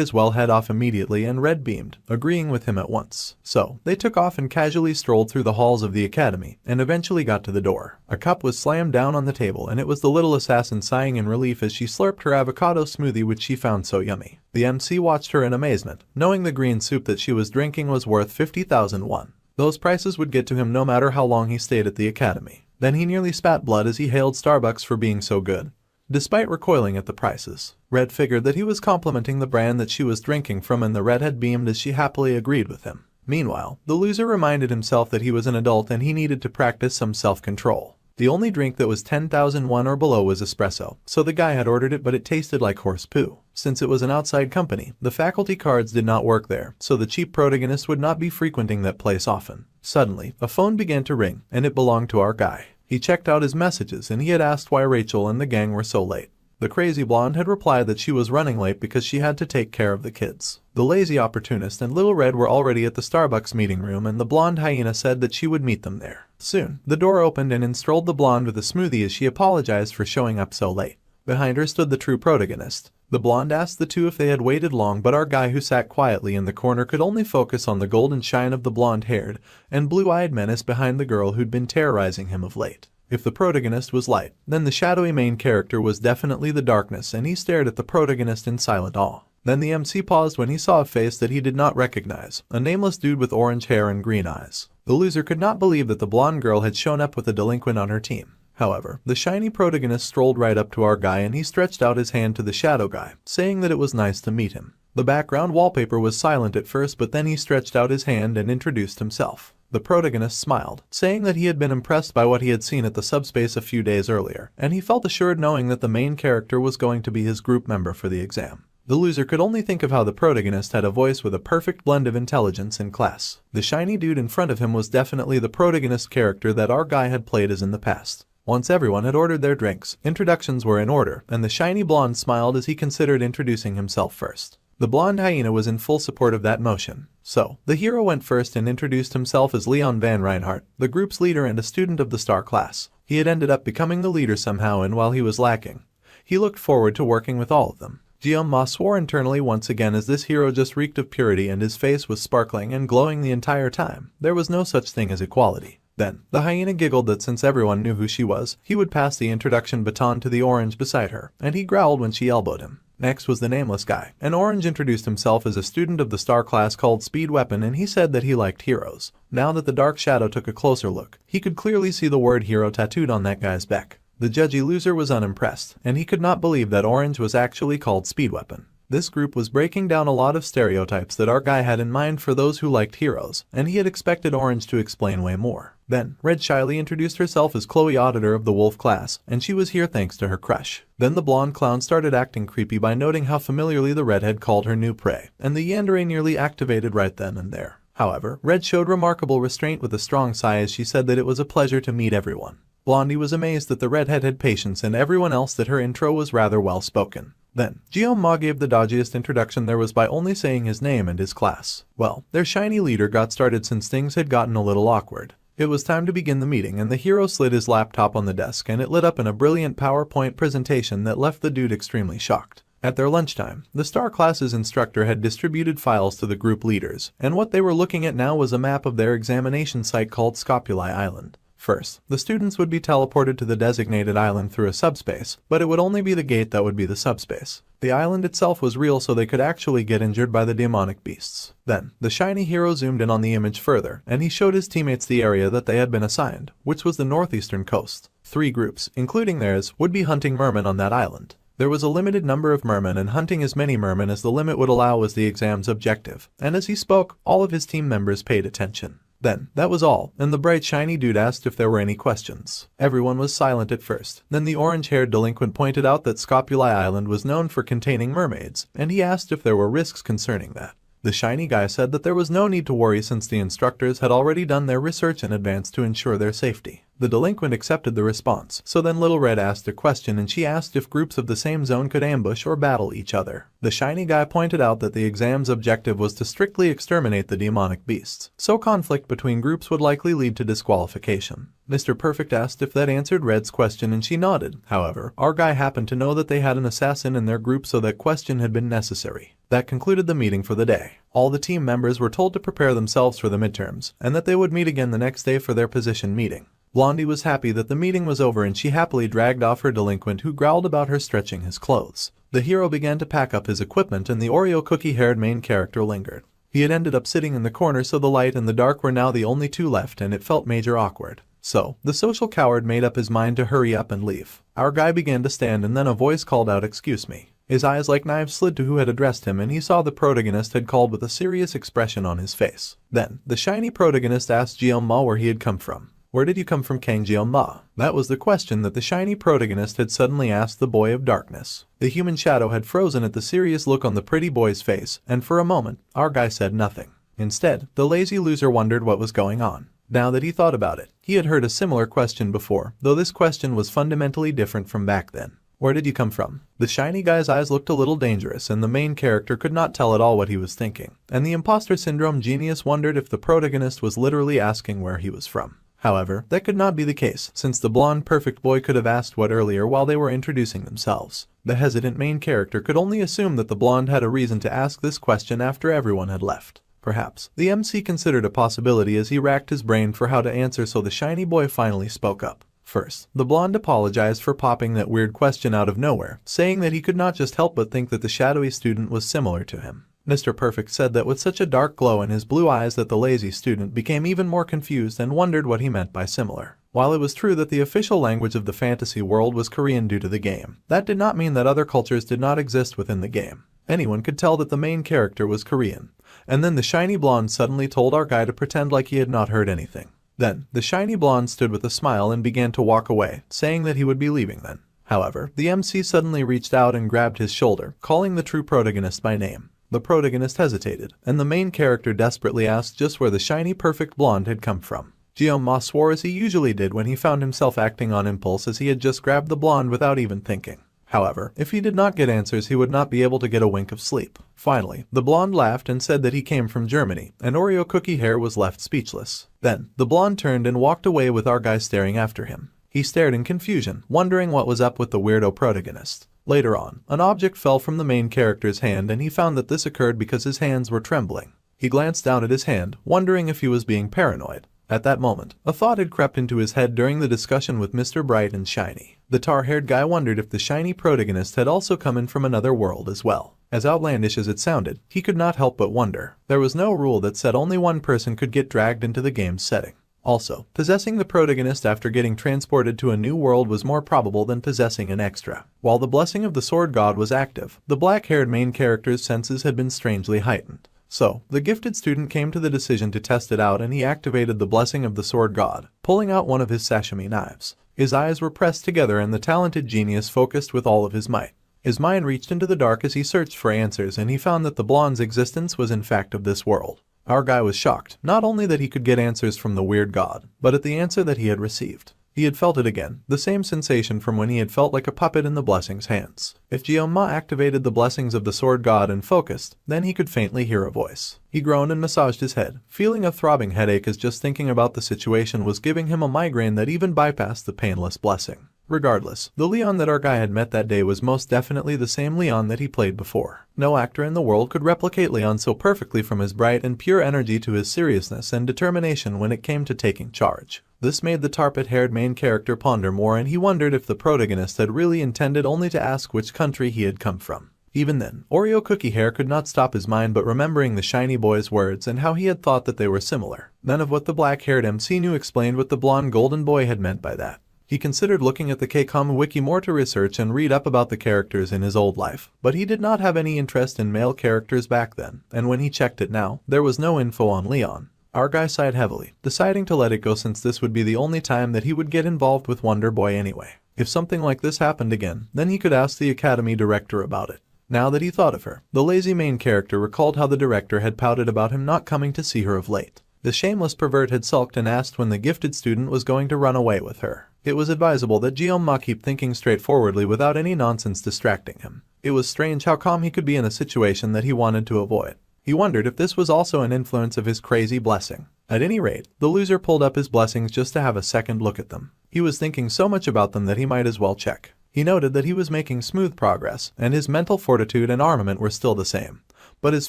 as well head off immediately, and Red beamed, agreeing with him at once. So, they took off and casually strolled through the halls of the academy, and eventually got to the door. A cup was slammed down on the table, and it was the little assassin sighing in relief as she slurped her avocado smoothie which she found so yummy. The MC watched her in amazement, knowing the green soup that she was drinking was worth 50,000 won. Those prices would get to him no matter how long he stayed at the academy. Then he nearly spat blood as he hailed Starbucks for being so good. Despite recoiling at the prices, Red figured that he was complimenting the brand that she was drinking from, and the redhead beamed as she happily agreed with him. Meanwhile, the loser reminded himself that he was an adult and he needed to practice some self-control. The only drink that was 10,000 won or below was espresso, so the guy had ordered it, but it tasted like horse poo. Since it was an outside company, the faculty cards did not work there, so the cheap protagonist would not be frequenting that place often. Suddenly, a phone began to ring, and it belonged to our guy. He checked out his messages and he had asked why Rachel and the gang were so late. The crazy blonde had replied that she was running late because she had to take care of the kids. The lazy opportunist and Little Red were already at the Starbucks meeting room, and the blonde hyena said that she would meet them there. Soon, the door opened and in strolled the blonde with a smoothie as she apologized for showing up so late. Behind her stood the true protagonist. The blonde asked the two if they had waited long, but our guy, who sat quietly in the corner, could only focus on the golden shine of the blonde-haired and blue-eyed menace behind the girl who'd been terrorizing him of late. If the protagonist was light, then the shadowy main character was definitely the darkness, and he stared at the protagonist in silent awe. Then the MC paused when he saw a face that he did not recognize, a nameless dude with orange hair and green eyes. The loser could not believe that the blonde girl had shown up with a delinquent on her team. However, the shiny protagonist strolled right up to our guy and he stretched out his hand to the shadow guy, saying that it was nice to meet him. The background wallpaper was silent at first, but then he stretched out his hand and introduced himself. The protagonist smiled, saying that he had been impressed by what he had seen at the subspace a few days earlier, and he felt assured knowing that the main character was going to be his group member for the exam. The loser could only think of how the protagonist had a voice with a perfect blend of intelligence and class. The shiny dude in front of him was definitely the protagonist character that our guy had played as in the past. Once everyone had ordered their drinks, introductions were in order, and the shiny blonde smiled as he considered introducing himself first. The blonde hyena was in full support of that motion. So, the hero went first and introduced himself as Leon Van Reinhardt, the group's leader and a student of the star class. He had ended up becoming the leader somehow, and while he was lacking, he looked forward to working with all of them. Jeon-ma swore internally once again as this hero just reeked of purity and his face was sparkling and glowing the entire time. There was no such thing as equality. Then, the hyena giggled that since everyone knew who she was, he would pass the introduction baton to the orange beside her, and he growled when she elbowed him. Next was the nameless guy. An orange introduced himself as a student of the star class called Speed Weapon, and he said that he liked heroes. Now that the dark shadow took a closer look, he could clearly see the word hero tattooed on that guy's back. The judgy loser was unimpressed, and he could not believe that orange was actually called Speed Weapon. This group was breaking down a lot of stereotypes that our guy had in mind for those who liked heroes, and he had expected Orange to explain way more. Then, Red shyly introduced herself as Chloe, auditor of the Wolf class, and she was here thanks to her crush. Then the blonde clown started acting creepy by noting how familiarly the redhead called her new prey, and the yandere nearly activated right then and there. However, Red showed remarkable restraint with a strong sigh as she said that it was a pleasure to meet everyone. Blondie was amazed that the redhead had patience and everyone else that her intro was rather well spoken. Then, Ma gave the dodgiest introduction there was by only saying his name and his class. Well, their shiny leader got started since things had gotten a little awkward. It was time to begin the meeting and the hero slid his laptop on the desk and it lit up in a brilliant PowerPoint presentation that left the dude extremely shocked. At their lunchtime, the Star class's instructor had distributed files to the group leaders, and what they were looking at now was a map of their examination site called Scopuli Island. First, the students would be teleported to the designated island through a subspace, but it would only be the gate that would be the subspace. The island itself was real so they could actually get injured by the demonic beasts. Then, the shiny hero zoomed in on the image further, and he showed his teammates the area that they had been assigned, which was the northeastern coast. 3 groups, including theirs, would be hunting mermen on that island. There was a limited number of mermen and hunting as many mermen as the limit would allow was the exam's objective, and as he spoke, all of his team members paid attention. Then, that was all, and the bright shiny dude asked if there were any questions. Everyone was silent at first. Then the orange-haired delinquent pointed out that Scopuli Island was known for containing mermaids, and he asked if there were risks concerning that. The shiny guy said that there was no need to worry since the instructors had already done their research in advance to ensure their safety. The delinquent accepted the response, so then Little Red asked a question and she asked if groups of the same zone could ambush or battle each other. The shiny guy pointed out that the exam's objective was to strictly exterminate the demonic beasts, so conflict between groups would likely lead to disqualification. Mr. Perfect asked if that answered Red's question and she nodded. However, our guy happened to know that they had an assassin in their group so that question had been necessary. That concluded the meeting for the day. All the team members were told to prepare themselves for the midterms, and that they would meet again the next day for their position meeting. Blondie was happy that the meeting was over and she happily dragged off her delinquent who growled about her stretching his clothes. The hero began to pack up his equipment and the Oreo cookie-haired main character lingered. He had ended up sitting in the corner so the light and the dark were now the only 2 left and it felt major awkward. So, the social coward made up his mind to hurry up and leave. Our guy began to stand and then a voice called out, "Excuse me." His eyes like knives slid to who had addressed him and he saw the protagonist had called with a serious expression on his face. Then, the shiny protagonist asked Ma where he had come from. "Where did you come from, Kang Ma?" That was the question that the shiny protagonist had suddenly asked the boy of darkness. The human shadow had frozen at the serious look on the pretty boy's face, and for a moment, our guy said nothing. Instead, the lazy loser wondered what was going on. Now that he thought about it, he had heard a similar question before, though this question was fundamentally different from back then. "Where did you come from?" The shiny guy's eyes looked a little dangerous and the main character could not tell at all what he was thinking, and the imposter syndrome genius wondered if the protagonist was literally asking where he was from. However, that could not be the case, since the blonde perfect boy could have asked what earlier while they were introducing themselves. The hesitant main character could only assume that the blonde had a reason to ask this question after everyone had left. Perhaps, the MC considered a possibility as he racked his brain for how to answer, so the shiny boy finally spoke up. First, the blonde apologized for popping that weird question out of nowhere, saying that he could not just help but think that the shadowy student was similar to him. Mr. Perfect said that with such a dark glow in his blue eyes that the lazy student became even more confused and wondered what he meant by similar. While it was true that the official language of the fantasy world was Korean due to the game, that did not mean that other cultures did not exist within the game. Anyone could tell that the main character was Korean. And then the shiny blonde suddenly told our guy to pretend like he had not heard anything. Then, the shiny blonde stood with a smile and began to walk away, saying that he would be leaving then. However, the MC suddenly reached out and grabbed his shoulder, calling the true protagonist by name. The protagonist hesitated, and the main character desperately asked just where the shiny perfect blonde had come from. Ma swore as he usually did when he found himself acting on impulse, as he had just grabbed the blonde without even thinking. However, if he did not get answers he would not be able to get a wink of sleep. Finally, the blonde laughed and said that he came from Germany, and Oreo cookie hair was left speechless. Then, the blonde turned and walked away with our guy staring after him. He stared in confusion, wondering what was up with the weirdo protagonist. Later on, an object fell from the main character's hand and he found that this occurred because his hands were trembling. He glanced down at his hand, wondering if he was being paranoid. At that moment, a thought had crept into his head during the discussion with Mr. Bright and Shiny. The tar-haired guy wondered if the shiny protagonist had also come in from another world as well. As outlandish as it sounded, he could not help but wonder. There was no rule that said only one person could get dragged into the game's setting. Also, possessing the protagonist after getting transported to a new world was more probable than possessing an extra. While the blessing of the sword god was active, the black-haired main character's senses had been strangely heightened. So, the gifted student came to the decision to test it out, and he activated the blessing of the sword god, pulling out one of his sashimi knives. His eyes were pressed together and the talented genius focused with all of his might. His mind reached into the dark as he searched for answers, and he found that the blonde's existence was in fact of this world. Our guy was shocked, not only that he could get answers from the weird god, but at the answer that he had received. He had felt it again, the same sensation from when he had felt like a puppet in the blessing's hands. If Jeonma activated the blessings of the sword god and focused, then he could faintly hear a voice. He groaned and massaged his head, feeling a throbbing headache as just thinking about the situation was giving him a migraine that even bypassed the painless blessing. Regardless, the Leon that our guy had met that day was most definitely the same Leon that he played before. No actor in the world could replicate Leon so perfectly, from his bright and pure energy to his seriousness and determination when it came to taking charge. This made the tarpet-haired main character ponder more, and he wondered if the protagonist had really intended only to ask which country he had come from. Even then, Oreo Cookie Hair could not stop his mind but remembering the shiny boy's words and how he had thought that they were similar. None of what the black-haired MC knew explained what the blonde golden boy had meant by that. He considered looking at the K-Com wiki more to research and read up about the characters in his old life, but he did not have any interest in male characters back then, and when he checked it now, there was no info on Leon. Our guy sighed heavily, deciding to let it go since this would be the only time that he would get involved with Wonder Boy anyway. If something like this happened again, then he could ask the academy director about it. Now that he thought of her, the lazy main character recalled how the director had pouted about him not coming to see her of late. The shameless pervert had sulked and asked when the gifted student was going to run away with her. It was advisable that Jeonma keep thinking straightforwardly without any nonsense distracting him. It was strange how calm he could be in a situation that he wanted to avoid. He wondered if this was also an influence of his crazy blessing. At any rate, the loser pulled up his blessings just to have a second look at them. He was thinking so much about them that he might as well check. He noted that he was making smooth progress, and his mental fortitude and armament were still the same. But his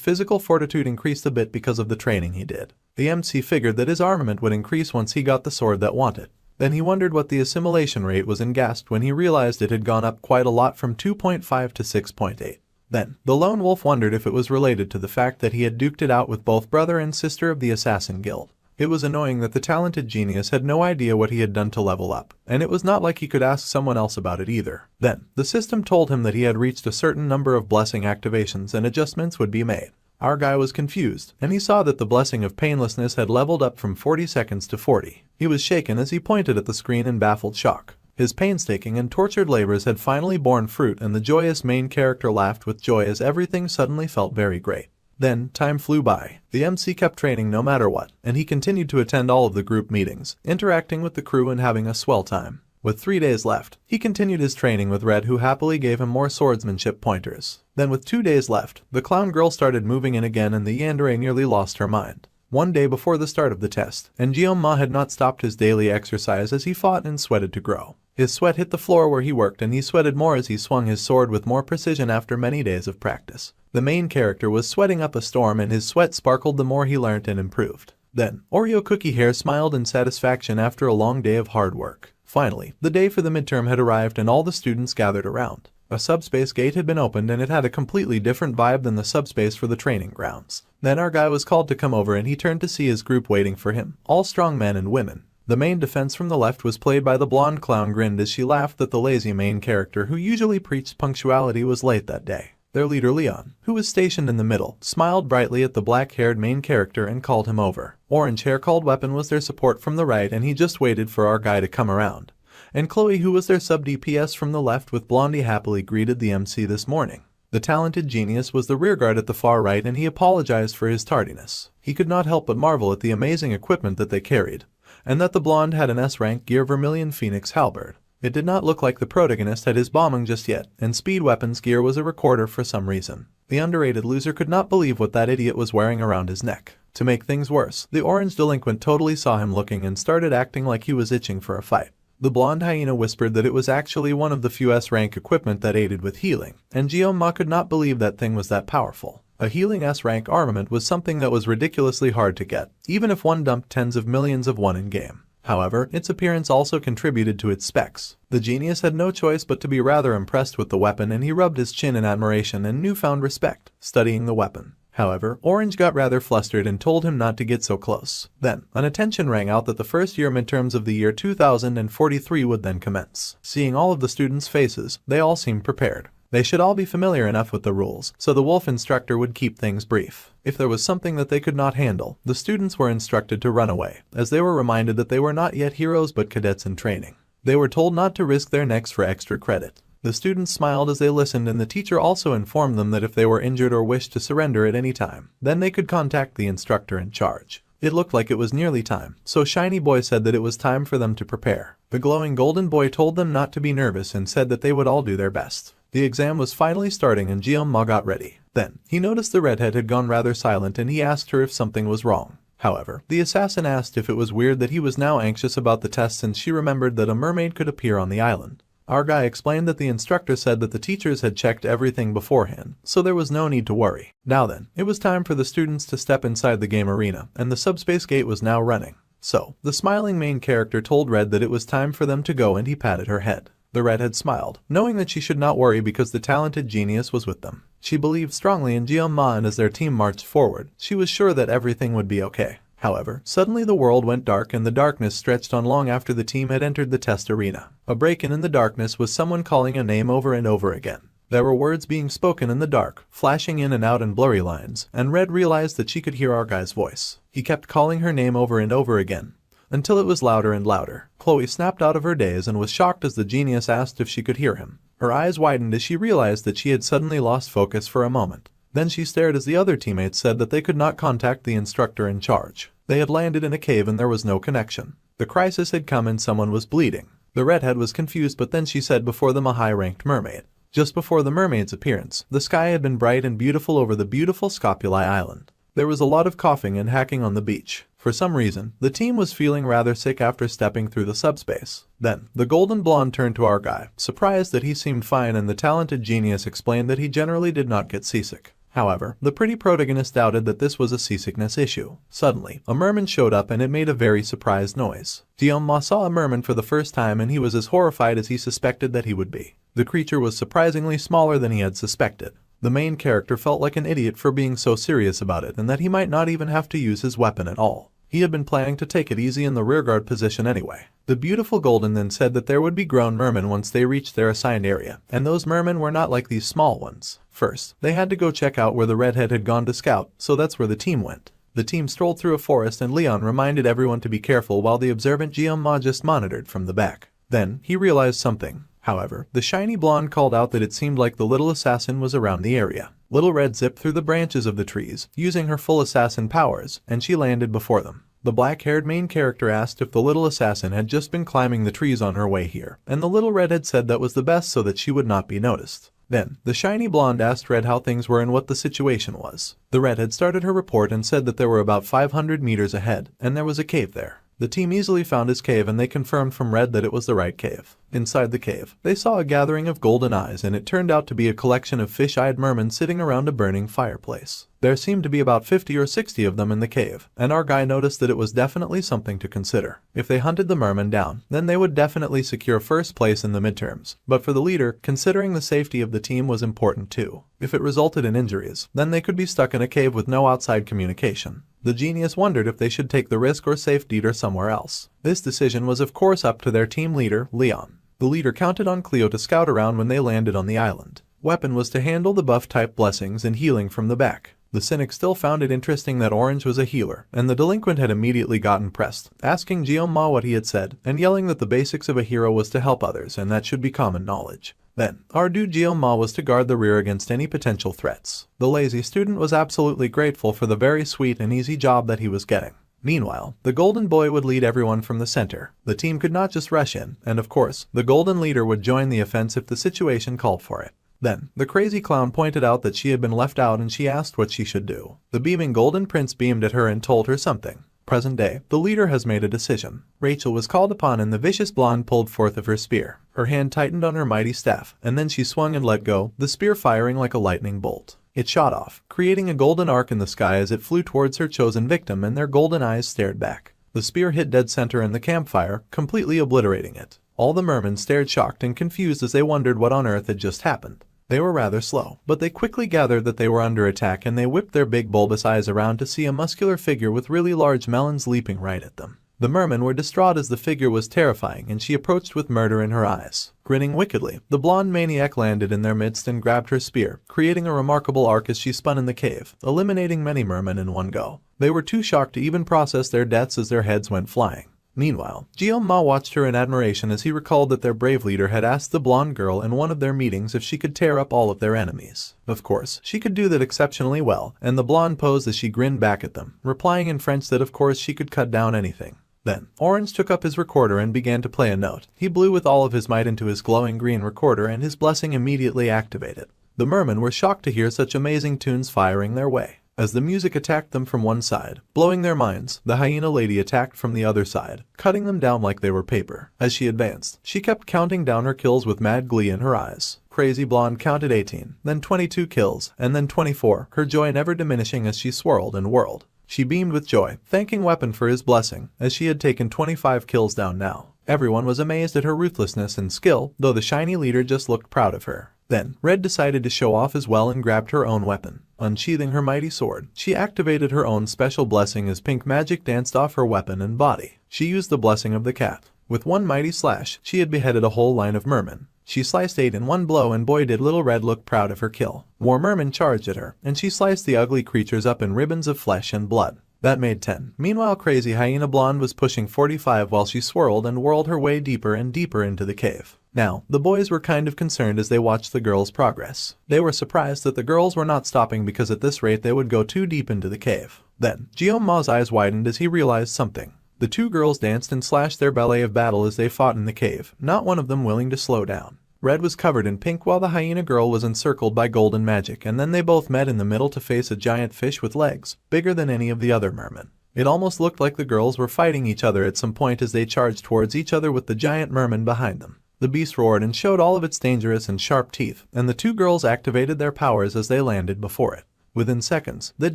physical fortitude increased a bit because of the training he did. The MC figured that his armament would increase once he got the sword that wanted. Then he wondered what the assimilation rate was and gasped when he realized it had gone up quite a lot from 2.5 to 6.8. Then, the lone wolf wondered if it was related to the fact that he had duked it out with both brother and sister of the Assassin Guild. It was annoying that the talented genius had no idea what he had done to level up, and it was not like he could ask someone else about it either. Then, the system told him that he had reached a certain number of blessing activations and adjustments would be made. Our guy was confused, and he saw that the blessing of painlessness had leveled up from 40 seconds to 40. He was shaken as he pointed at the screen in baffled shock. His painstaking and tortured labors had finally borne fruit, and the joyous main character laughed with joy as everything suddenly felt very great. Then, time flew by. The MC kept training no matter what, and he continued to attend all of the group meetings, interacting with the crew and having a swell time. With 3 days left, he continued his training with Red, who happily gave him more swordsmanship pointers. Then with 2 days left, the clown girl started moving in again and the yandere nearly lost her mind. One day before the start of the test, and Jeonma had not stopped his daily exercise as he fought and sweated to grow. His sweat hit the floor where he worked, and he sweated more as he swung his sword with more precision after many days of practice. The main character was sweating up a storm, and his sweat sparkled the more he learnt and improved. Then, Oreo Cookie Hair smiled in satisfaction after a long day of hard work. Finally, the day for the midterm had arrived and all the students gathered around. A subspace gate had been opened, and it had a completely different vibe than the subspace for the training grounds. Then our guy was called to come over, and he turned to see his group waiting for him, all strong men and women. The main defense from the left was played by the blonde clown grinned as she laughed that the lazy main character who usually preached punctuality was late that day. Their leader Leon, who was stationed in the middle, smiled brightly at the black-haired main character and called him over. Orange Hair called Weapon was their support from the right, and he just waited for our guy to come around. And Chloe, who was their sub-DPS from the left with Blondie, happily greeted the MC this morning. The talented genius was the rearguard at the far right, and he apologized for his tardiness. He could not help but marvel at the amazing equipment that they carried, and that the blonde had an S-rank gear Vermilion Phoenix halberd. It did not look like the protagonist had his bombing just yet, and Speed Weapon's gear was a recorder for some reason. The underrated loser could not believe what that idiot was wearing around his neck. To make things worse, the orange delinquent totally saw him looking and started acting like he was itching for a fight. The blonde hyena whispered that it was actually one of the few S-rank equipment that aided with healing, and Jeonma could not believe that thing was that powerful. A healing S-rank armament was something that was ridiculously hard to get, even if one dumped tens of millions of one in-game. However, its appearance also contributed to its specs. The genius had no choice but to be rather impressed with the weapon, and he rubbed his chin in admiration and newfound respect, studying the weapon. However, Orange got rather flustered and told him not to get so close. Then, an attention rang out that the first year midterms of the year 2043 would then commence. Seeing all of the students' faces, they all seemed prepared. They should all be familiar enough with the rules, so the wolf instructor would keep things brief. If there was something that they could not handle, the students were instructed to run away, as they were reminded that they were not yet heroes but cadets in training. They were told not to risk their necks for extra credit. The students smiled as they listened, and the teacher also informed them that if they were injured or wished to surrender at any time, then they could contact the instructor in charge. It looked like it was nearly time, so Shiny Boy said that it was time for them to prepare. The glowing golden boy told them not to be nervous and said that they would all do their best. The exam was finally starting and Jeonma got ready. Then, he noticed the redhead had gone rather silent and he asked her if something was wrong. However, the assassin asked if it was weird that he was now anxious about the test since she remembered that a mermaid could appear on the island. Our guy explained that the instructor said that the teachers had checked everything beforehand, so there was no need to worry. Now then, it was time for the students to step inside the game arena, and the subspace gate was now running. So, the smiling main character told Red that it was time for them to go and he patted her head. The redhead smiled, knowing that she should not worry because the talented genius was with them. She believed strongly in Jeonma, and as their team marched forward, she was sure that everything would be okay. However, suddenly the world went dark and the darkness stretched on long after the team had entered the test arena. A break-in in the darkness was someone calling a name over and over again. There were words being spoken in the dark, flashing in and out in blurry lines, and Red realized that she could hear our guy's voice. He kept calling her name over and over again, until it was louder and louder. Chloe snapped out of her daze and was shocked as the genius asked if she could hear him. Her eyes widened as she realized that she had suddenly lost focus for a moment. Then she stared as the other teammates said that they could not contact the instructor in charge. They had landed in a cave and there was no connection. The crisis had come and someone was bleeding. The redhead was confused, but then she said before them a high-ranked mermaid. Just before the mermaid's appearance, the sky had been bright and beautiful over the beautiful Scopuli Island. There was a lot of coughing and hacking on the beach. For some reason, the team was feeling rather sick after stepping through the subspace. Then, the golden blonde turned to our guy, surprised that he seemed fine, and the talented genius explained that he generally did not get seasick. However, the pretty protagonist doubted that this was a seasickness issue. Suddenly, a merman showed up and it made a very surprised noise. Jeonma saw a merman for the first time and he was as horrified as he suspected that he would be. The creature was surprisingly smaller than he had suspected. The main character felt like an idiot for being so serious about it and that he might not even have to use his weapon at all. He had been planning to take it easy in the rearguard position anyway. The beautiful golden then said that there would be grown mermen once they reached their assigned area, and those mermen were not like these small ones. First, they had to go check out where the redhead had gone to scout, so that's where the team went. The team strolled through a forest and Leon reminded everyone to be careful while the observant Jeonma just monitored from the back. Then, he realized something. However, the shiny blonde called out that it seemed like the little assassin was around the area. Little Red zipped through the branches of the trees, using her full assassin powers, and she landed before them. The black-haired main character asked if the little assassin had just been climbing the trees on her way here, and the little redhead said that was the best so that she would not be noticed. Then, the shiny blonde asked Red how things were and what the situation was. The redhead started her report and said that there were about 500 meters ahead, and there was a cave there. The team easily found his cave and they confirmed from Red that it was the right cave. Inside the cave, they saw a gathering of golden eyes and it turned out to be a collection of fish-eyed mermen sitting around a burning fireplace. There seemed to be about 50 or 60 of them in the cave, and our guy noticed that it was definitely something to consider. If they hunted the mermen down, then they would definitely secure first place in the midterms. But for the leader, considering the safety of the team was important too. If it resulted in injuries, then they could be stuck in a cave with no outside communication. The genius wondered if they should take the risk or safe detour somewhere else. This decision was of course up to their team leader, Leon. The leader counted on Cleo to scout around when they landed on the island. Weapon was to handle the buff-type blessings and healing from the back. The cynic still found it interesting that Orange was a healer, and the delinquent had immediately gotten pressed, asking Jeonma what he had said, and yelling that the basics of a hero was to help others and that should be common knowledge. Then, our dude Jeonma was to guard the rear against any potential threats. The lazy student was absolutely grateful for the very sweet and easy job that he was getting. Meanwhile, the golden boy would lead everyone from the center. The team could not just rush in, and of course, the golden leader would join the offense if the situation called for it. Then, the crazy clown pointed out that she had been left out and she asked what she should do. The beaming golden prince beamed at her and told her something. Present day, the leader has made a decision. Rachel was called upon and the vicious blonde pulled forth of her spear. Her hand tightened on her mighty staff, and then she swung and let go, the spear firing like a lightning bolt. It shot off, creating a golden arc in the sky as it flew towards her chosen victim, and their golden eyes stared back. The spear hit dead center in the campfire, completely obliterating it. All the mermen stared shocked and confused as they wondered what on earth had just happened. They were rather slow, but they quickly gathered that they were under attack and they whipped their big bulbous eyes around to see a muscular figure with really large melons leaping right at them. The mermen were distraught as the figure was terrifying and she approached with murder in her eyes. Grinning wickedly, the blonde maniac landed in their midst and grabbed her spear, creating a remarkable arc as she spun in the cave, eliminating many mermen in one go. They were too shocked to even process their deaths as their heads went flying. Meanwhile, Jeon-ma watched her in admiration as he recalled that their brave leader had asked the blonde girl in one of their meetings if she could tear up all of their enemies. Of course, she could do that exceptionally well, and the blonde posed as she grinned back at them, replying in French that of course she could cut down anything. Then, Orange took up his recorder and began to play a note. He blew with all of his might into his glowing green recorder and his blessing immediately activated. The mermen were shocked to hear such amazing tunes firing their way. As the music attacked them from one side, blowing their minds, the hyena lady attacked from the other side, cutting them down like they were paper. As she advanced, she kept counting down her kills with mad glee in her eyes. Crazy Blonde counted 18, then 22 kills, and then 24, her joy never diminishing as she swirled and whirled. She beamed with joy, thanking Weapon for his blessing, as she had taken 25 kills down now. Everyone was amazed at her ruthlessness and skill, though the shiny leader just looked proud of her. Then, Red decided to show off as well and grabbed her own weapon. Unsheathing her mighty sword, she activated her own special blessing as pink magic danced off her weapon and body. She used the blessing of the cat. With one mighty slash, she had beheaded a whole line of mermen. She sliced 8 in one blow and boy did little Red look proud of her kill. More mermen charged at her, and she sliced the ugly creatures up in ribbons of flesh and blood. That made 10. Meanwhile, Crazy Hyena Blonde was pushing 45 while she swirled and whirled her way deeper and deeper into the cave. Now, the boys were kind of concerned as they watched the girls' progress. They were surprised that the girls were not stopping because at this rate they would go too deep into the cave. Then, Jeon-ma's eyes widened as he realized something. The two girls danced and slashed their ballet of battle as they fought in the cave, not one of them willing to slow down. Red was covered in pink while the hyena girl was encircled by golden magic, and then they both met in the middle to face a giant fish with legs, bigger than any of the other mermen. It almost looked like the girls were fighting each other at some point as they charged towards each other with the giant merman behind them. The beast roared and showed all of its dangerous and sharp teeth, and the two girls activated their powers as they landed before it. Within seconds, that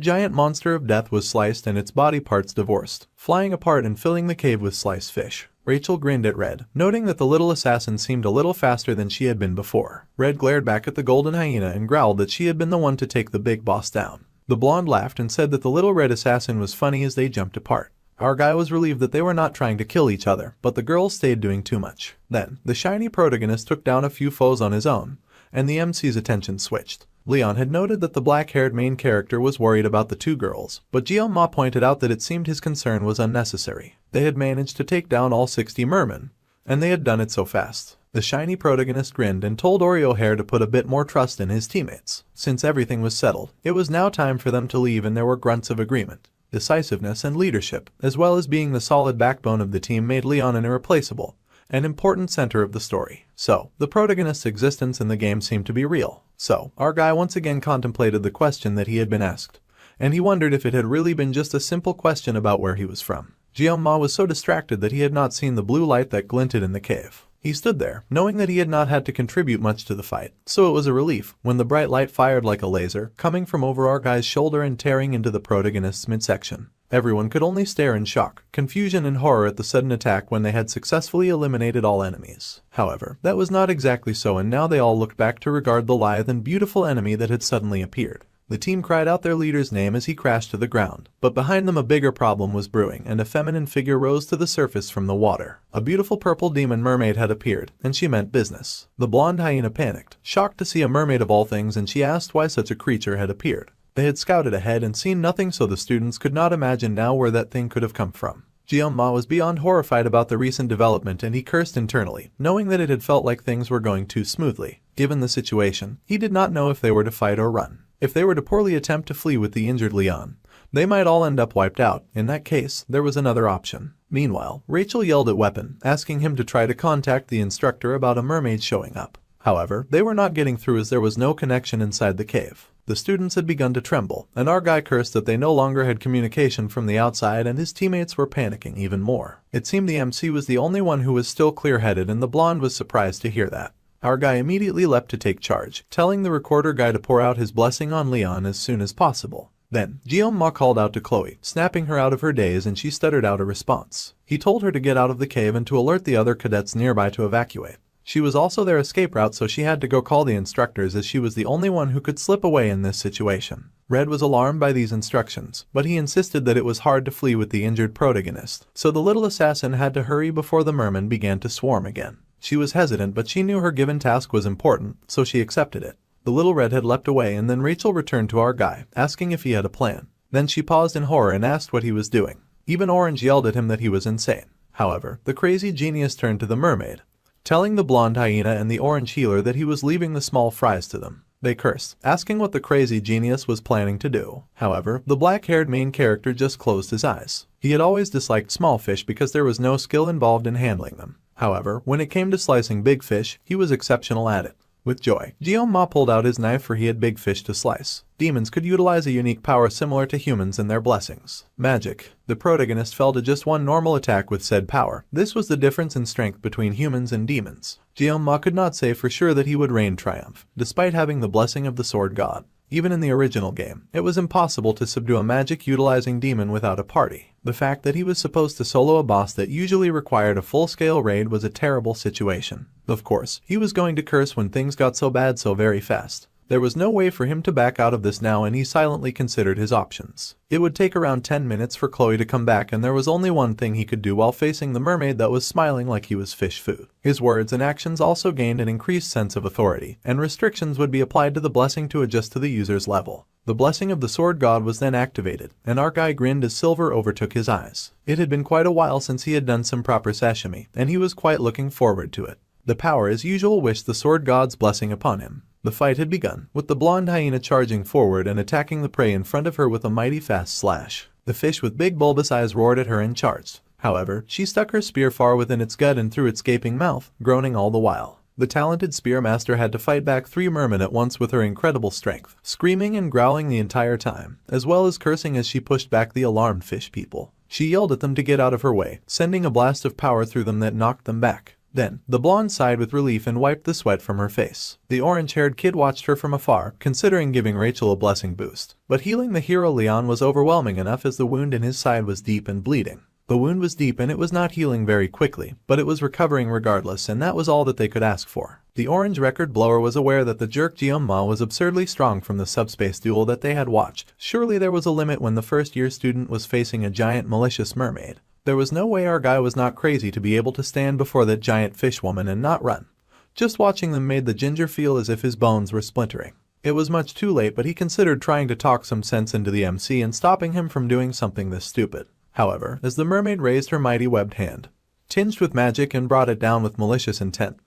giant monster of death was sliced and its body parts divorced, flying apart and filling the cave with sliced fish. Rachel grinned at Red, noting that the little assassin seemed a little faster than she had been before. Red glared back at the golden hyena and growled that she had been the one to take the big boss down. The blonde laughed and said that the little red assassin was funny as they jumped apart. Our guy was relieved that they were not trying to kill each other, but the girls stayed doing too much. Then, the shiny protagonist took down a few foes on his own, and the MC's attention switched. Leon had noted that the black-haired main character was worried about the two girls, but Jeon-ma pointed out that it seemed his concern was unnecessary. They had managed to take down all 60 mermen, and they had done it so fast. The shiny protagonist grinned and told Oreo Hair to put a bit more trust in his teammates. Since everything was settled, it was now time for them to leave and there were grunts of agreement. Decisiveness and leadership, as well as being the solid backbone of the team, made Leon an irreplaceable, an important center of the story. So, the protagonist's existence in the game seemed to be real. So, our guy once again contemplated the question that he had been asked, and he wondered if it had really been just a simple question about where he was from. Jeon-ma was so distracted that he had not seen the blue light that glinted in the cave. He stood there, knowing that he had not had to contribute much to the fight, so it was a relief when the bright light fired like a laser, coming from over our guy's shoulder and tearing into the protagonist's midsection. Everyone could only stare in shock, confusion and horror at the sudden attack when they had successfully eliminated all enemies. However, that was not exactly so, and now they all looked back to regard the lithe and beautiful enemy that had suddenly appeared. The team cried out their leader's name as he crashed to the ground, but behind them a bigger problem was brewing, and a feminine figure rose to the surface from the water. A beautiful purple demon mermaid had appeared, and she meant business. The blonde hyena panicked, shocked to see a mermaid of all things, and she asked why such a creature had appeared. They had scouted ahead and seen nothing, so the students could not imagine now where that thing could have come from. Jeon-ma was beyond horrified about the recent development, and he cursed internally, knowing that it had felt like things were going too smoothly. Given the situation, he did not know if they were to fight or run. If they were to poorly attempt to flee with the injured Leon, they might all end up wiped out. In that case, there was another option. Meanwhile, Rachel yelled at Weapon, asking him to try to contact the instructor about a mermaid showing up. However, they were not getting through as there was no connection inside the cave. The students had begun to tremble, and our guy cursed that they no longer had communication from the outside, and his teammates were panicking even more. It seemed the MC was the only one who was still clear-headed, and the blonde was surprised to hear that. Our guy immediately leapt to take charge, telling the recorder guy to pour out his blessing on Leon as soon as possible. Then, Jeon-ma called out to Chloe, snapping her out of her daze, and she stuttered out a response. He told her to get out of the cave and to alert the other cadets nearby to evacuate. She was also their escape route, so she had to go call the instructors as she was the only one who could slip away in this situation. Red was alarmed by these instructions, but he insisted that it was hard to flee with the injured protagonist, so the little assassin had to hurry before the mermen began to swarm again. She was hesitant, but she knew her given task was important, so she accepted it. The little redhead leapt away, and then Rachel returned to our guy, asking if he had a plan. Then she paused in horror and asked what he was doing. Even Orange yelled at him that he was insane. However, the crazy genius turned to the mermaid, telling the blonde hyena and the orange healer that he was leaving the small fries to them. They cursed, asking what the crazy genius was planning to do. However, the black-haired main character just closed his eyes. He had always disliked small fish because there was no skill involved in handling them. However, when it came to slicing big fish, he was exceptional at it. With joy, Guillaume pulled out his knife, for he had big fish to slice. Demons could utilize a unique power similar to humans and their blessings. Magic. The protagonist fell to just one normal attack with said power. This was the difference in strength between humans and demons. Guillaume could not say for sure that he would reign triumph, despite having the blessing of the sword god. Even in the original game, it was impossible to subdue a magic-utilizing demon without a party. The fact that he was supposed to solo a boss that usually required a full-scale raid was a terrible situation. Of course, he was going to curse when things got so bad so very fast. There was no way for him to back out of this now, and he silently considered his options. It would take around 10 minutes for Chloe to come back, and there was only one thing he could do while facing the mermaid that was smiling like he was fish food. His words and actions also gained an increased sense of authority, and restrictions would be applied to the blessing to adjust to the user's level. The blessing of the sword god was then activated, and our guy grinned as silver overtook his eyes. It had been quite a while since he had done some proper sashimi, and he was quite looking forward to it. The power as usual wished the sword god's blessing upon him. The fight had begun, with the blonde hyena charging forward and attacking the prey in front of her with a mighty fast slash. The fish with big bulbous eyes roared at her and charged. However, she stuck her spear far within its gut and through its gaping mouth, groaning all the while. The talented spear master had to fight back 3 mermen at once with her incredible strength, screaming and growling the entire time, as well as cursing as she pushed back the alarmed fish people. She yelled at them to get out of her way, sending a blast of power through them that knocked them back. Then, the blonde sighed with relief and wiped the sweat from her face. The orange-haired kid watched her from afar, considering giving Rachel a blessing boost. But healing the hero Leon was overwhelming enough, as the wound in his side was deep and bleeding. The wound was deep and it was not healing very quickly, but it was recovering regardless, and that was all that they could ask for. The orange record blower was aware that the jerk Jianma was absurdly strong from the subspace duel that they had watched. Surely there was a limit when the first-year student was facing a giant malicious mermaid. There was no way our guy was not crazy to be able to stand before that giant fish woman and not run. Just watching them made the ginger feel as if his bones were splintering. It was much too late, but he considered trying to talk some sense into the MC and stopping him from doing something this stupid. However, as the mermaid raised her mighty webbed hand, tinged with magic, and brought it down with malicious intent,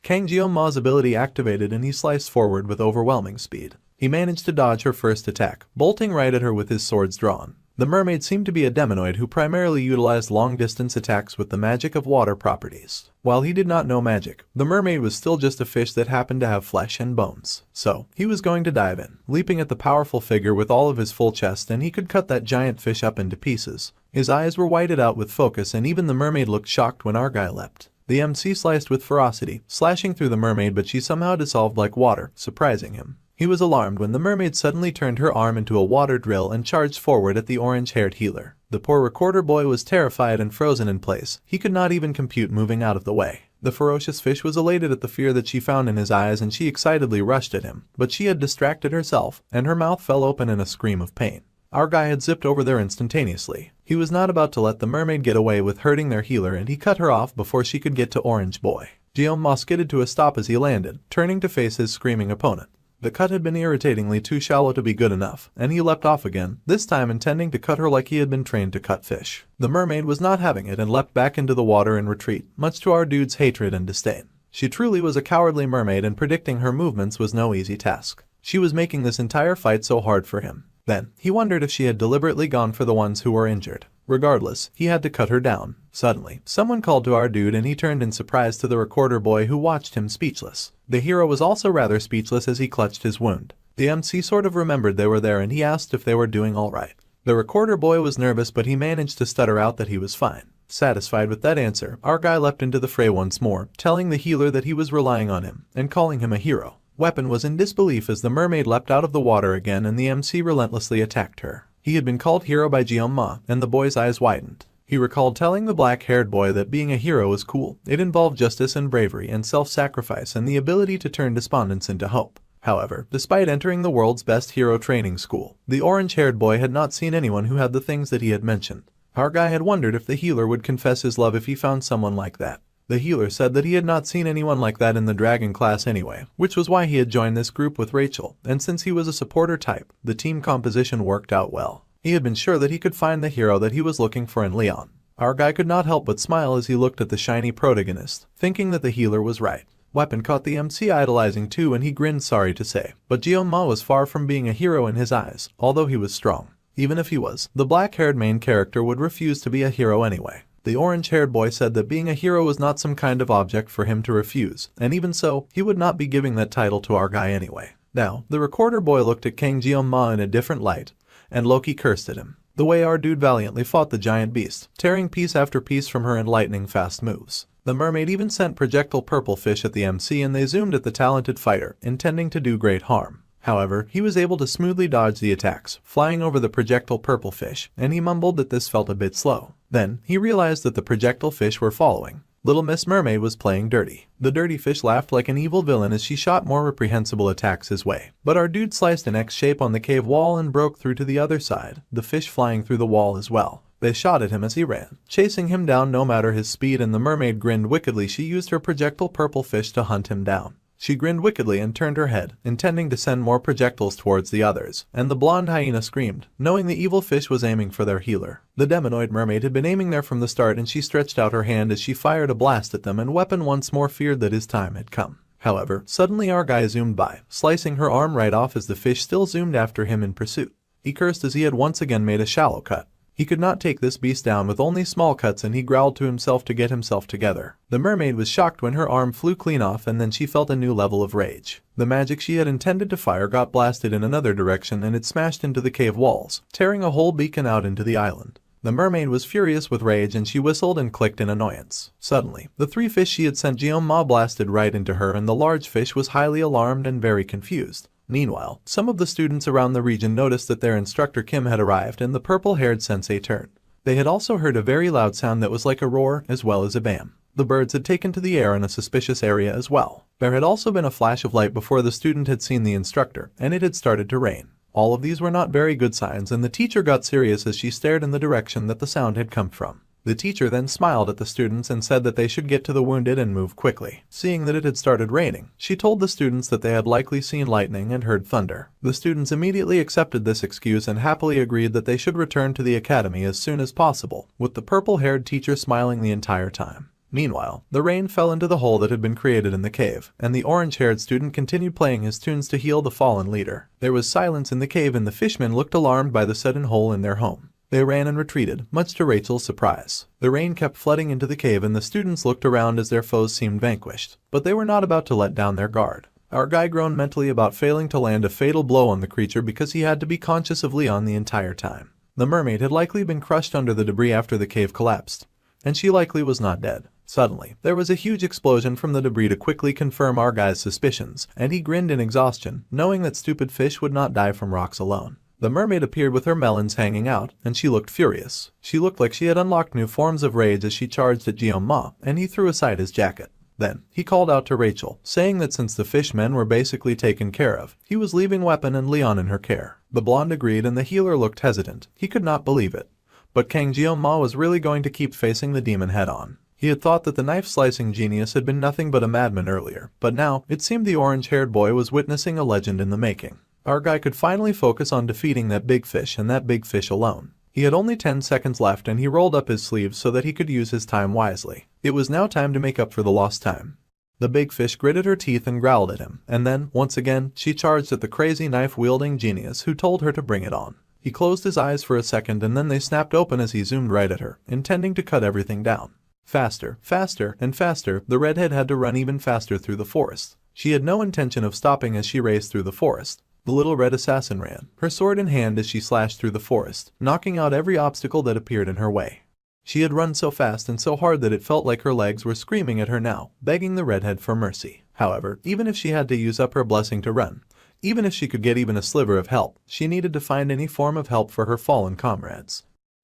Kang Jianma's ability activated and he sliced forward with overwhelming speed. He managed to dodge her first attack, bolting right at her with his swords drawn. The mermaid seemed to be a demonoid who primarily utilized long-distance attacks with the magic of water properties. While he did not know magic, the mermaid was still just a fish that happened to have flesh and bones. So, he was going to dive in, leaping at the powerful figure with all of his full chest, and he could cut that giant fish up into pieces. His eyes were whited out with focus, and even the mermaid looked shocked when our guy leapt. The MC sliced with ferocity, slashing through the mermaid, but she somehow dissolved like water, surprising him. He was alarmed when the mermaid suddenly turned her arm into a water drill and charged forward at the orange-haired healer. The poor recorder boy was terrified and frozen in place. He could not even compute moving out of the way. The ferocious fish was elated at the fear that she found in his eyes, and she excitedly rushed at him, but she had distracted herself, and her mouth fell open in a scream of pain. Our guy had zipped over there instantaneously. He was not about to let the mermaid get away with hurting their healer, and he cut her off before she could get to Orange Boy. Guillaume skidded to a stop as he landed, turning to face his screaming opponent. The cut had been irritatingly too shallow to be good enough, and he leapt off again, this time intending to cut her like he had been trained to cut fish. The mermaid was not having it and leapt back into the water in retreat, much to our dude's hatred and disdain. She truly was a cowardly mermaid, and predicting her movements was no easy task. She was making this entire fight so hard for him. Then, he wondered if she had deliberately gone for the ones who were injured. Regardless, he had to cut her down. Suddenly, someone called to our dude, and he turned in surprise to the recorder boy, who watched him speechless. The hero was also rather speechless as he clutched his wound. The MC sort of remembered they were there, and he asked if they were doing all right. The recorder boy was nervous, but he managed to stutter out that he was fine. Satisfied with that answer, our guy leapt into the fray once more, telling the healer that he was relying on him, and calling him a hero. Weapon was in disbelief as the mermaid leapt out of the water again, and the MC relentlessly attacked her. He had been called hero by Jianma, and the boy's eyes widened. He recalled telling the black-haired boy that being a hero was cool. It involved justice and bravery and self-sacrifice and the ability to turn despondence into hope. However, despite entering the world's best hero training school, the orange-haired boy had not seen anyone who had the things that he had mentioned. Our guy had wondered if the healer would confess his love if he found someone like that. The healer said that he had not seen anyone like that in the dragon class anyway, which was why he had joined this group with Rachel, and since he was a supporter type, the team composition worked out well. He had been sure that he could find the hero that he was looking for in Leon. Our guy could not help but smile as he looked at the shiny protagonist, thinking that the healer was right. Weapon caught the MC idolizing too and he grinned sorry to say, but Jeon-ma was far from being a hero in his eyes, although he was strong. Even if he was, the black-haired main character would refuse to be a hero anyway. The orange-haired boy said that being a hero was not some kind of object for him to refuse, and even so, he would not be giving that title to our guy anyway. Now, the recorder boy looked at King Jeon-ma in a different light, and Loki cursed at him. The way our dude valiantly fought the giant beast, tearing piece after piece from her in lightning-fast moves. The mermaid even sent projectile purple fish at the MC and they zoomed at the talented fighter, intending to do great harm. However, he was able to smoothly dodge the attacks, flying over the projectile purple fish, and he mumbled that this felt a bit slow. Then, he realized that the projectile fish were following. Little Miss Mermaid was playing dirty. The dirty fish laughed like an evil villain as she shot more reprehensible attacks his way. But our dude sliced an X shape on the cave wall and broke through to the other side, the fish flying through the wall as well. They shot at him as he ran, chasing him down no matter his speed, and the mermaid grinned wickedly. She used her projectile purple fish to hunt him down. She grinned wickedly and turned her head, intending to send more projectiles towards the others, and the blonde hyena screamed, knowing the evil fish was aiming for their healer. The demonoid mermaid had been aiming there from the start and she stretched out her hand as she fired a blast at them, and Weapon once more feared that his time had come. However, suddenly our guy zoomed by, slicing her arm right off as the fish still zoomed after him in pursuit. He cursed as he had once again made a shallow cut. He could not take this beast down with only small cuts, and he growled to himself to get himself together. The mermaid was shocked when her arm flew clean off, and then she felt a new level of rage. The magic she had intended to fire got blasted in another direction and it smashed into the cave walls, tearing a whole beacon out into the island. The mermaid was furious with rage and she whistled and clicked in annoyance. Suddenly, the three fish she had sent Jeon-ma blasted right into her, and the large fish was highly alarmed and very confused. Meanwhile, some of the students around the region noticed that their instructor Kim had arrived and the purple-haired sensei turned. They had also heard a very loud sound that was like a roar as well as a bam. The birds had taken to the air in a suspicious area as well. There had also been a flash of light before the student had seen the instructor, and it had started to rain. All of these were not very good signs, and the teacher got serious as she stared in the direction that the sound had come from. The teacher then smiled at the students and said that they should get to the wounded and move quickly. Seeing that it had started raining, she told the students that they had likely seen lightning and heard thunder. The students immediately accepted this excuse and happily agreed that they should return to the academy as soon as possible, with the purple-haired teacher smiling the entire time. Meanwhile, the rain fell into the hole that had been created in the cave, and the orange-haired student continued playing his tunes to heal the fallen leader. There was silence in the cave and the fishmen looked alarmed by the sudden hole in their home. They ran and retreated, much to Rachel's surprise. The rain kept flooding into the cave and the students looked around as their foes seemed vanquished. But they were not about to let down their guard. Our guy groaned mentally about failing to land a fatal blow on the creature because he had to be conscious of Leon the entire time. The mermaid had likely been crushed under the debris after the cave collapsed, and she likely was not dead. Suddenly, there was a huge explosion from the debris to quickly confirm our guy's suspicions, and he grinned in exhaustion, knowing that stupid fish would not die from rocks alone. The mermaid appeared with her melons hanging out, and she looked furious. She looked like she had unlocked new forms of rage as she charged at Jeon-ma, and he threw aside his jacket. Then, he called out to Rachel, saying that since the fishmen were basically taken care of, he was leaving Weapon and Leon in her care. The blonde agreed and the healer looked hesitant. He could not believe it. But Kang Jeon-ma was really going to keep facing the demon head-on. He had thought that the knife-slicing genius had been nothing but a madman earlier, but now, it seemed the orange-haired boy was witnessing a legend in the making. Our guy could finally focus on defeating that big fish and that big fish alone. He had only 10 seconds left and he rolled up his sleeves so that he could use his time wisely. It was now time to make up for the lost time. The big fish gritted her teeth and growled at him, and then, once again, she charged at the crazy knife-wielding genius who told her to bring it on. He closed his eyes for a second and then they snapped open as he zoomed right at her, intending to cut everything down. Faster, faster, and faster, the redhead had to run even faster through the forest. She had no intention of stopping as she raced through the forest. The little red assassin ran, her sword in hand as she slashed through the forest, knocking out every obstacle that appeared in her way. She had run so fast and so hard that it felt like her legs were screaming at her now, begging the redhead for mercy. However, even if she had to use up her blessing to run, even if she could get even a sliver of help, she needed to find any form of help for her fallen comrades.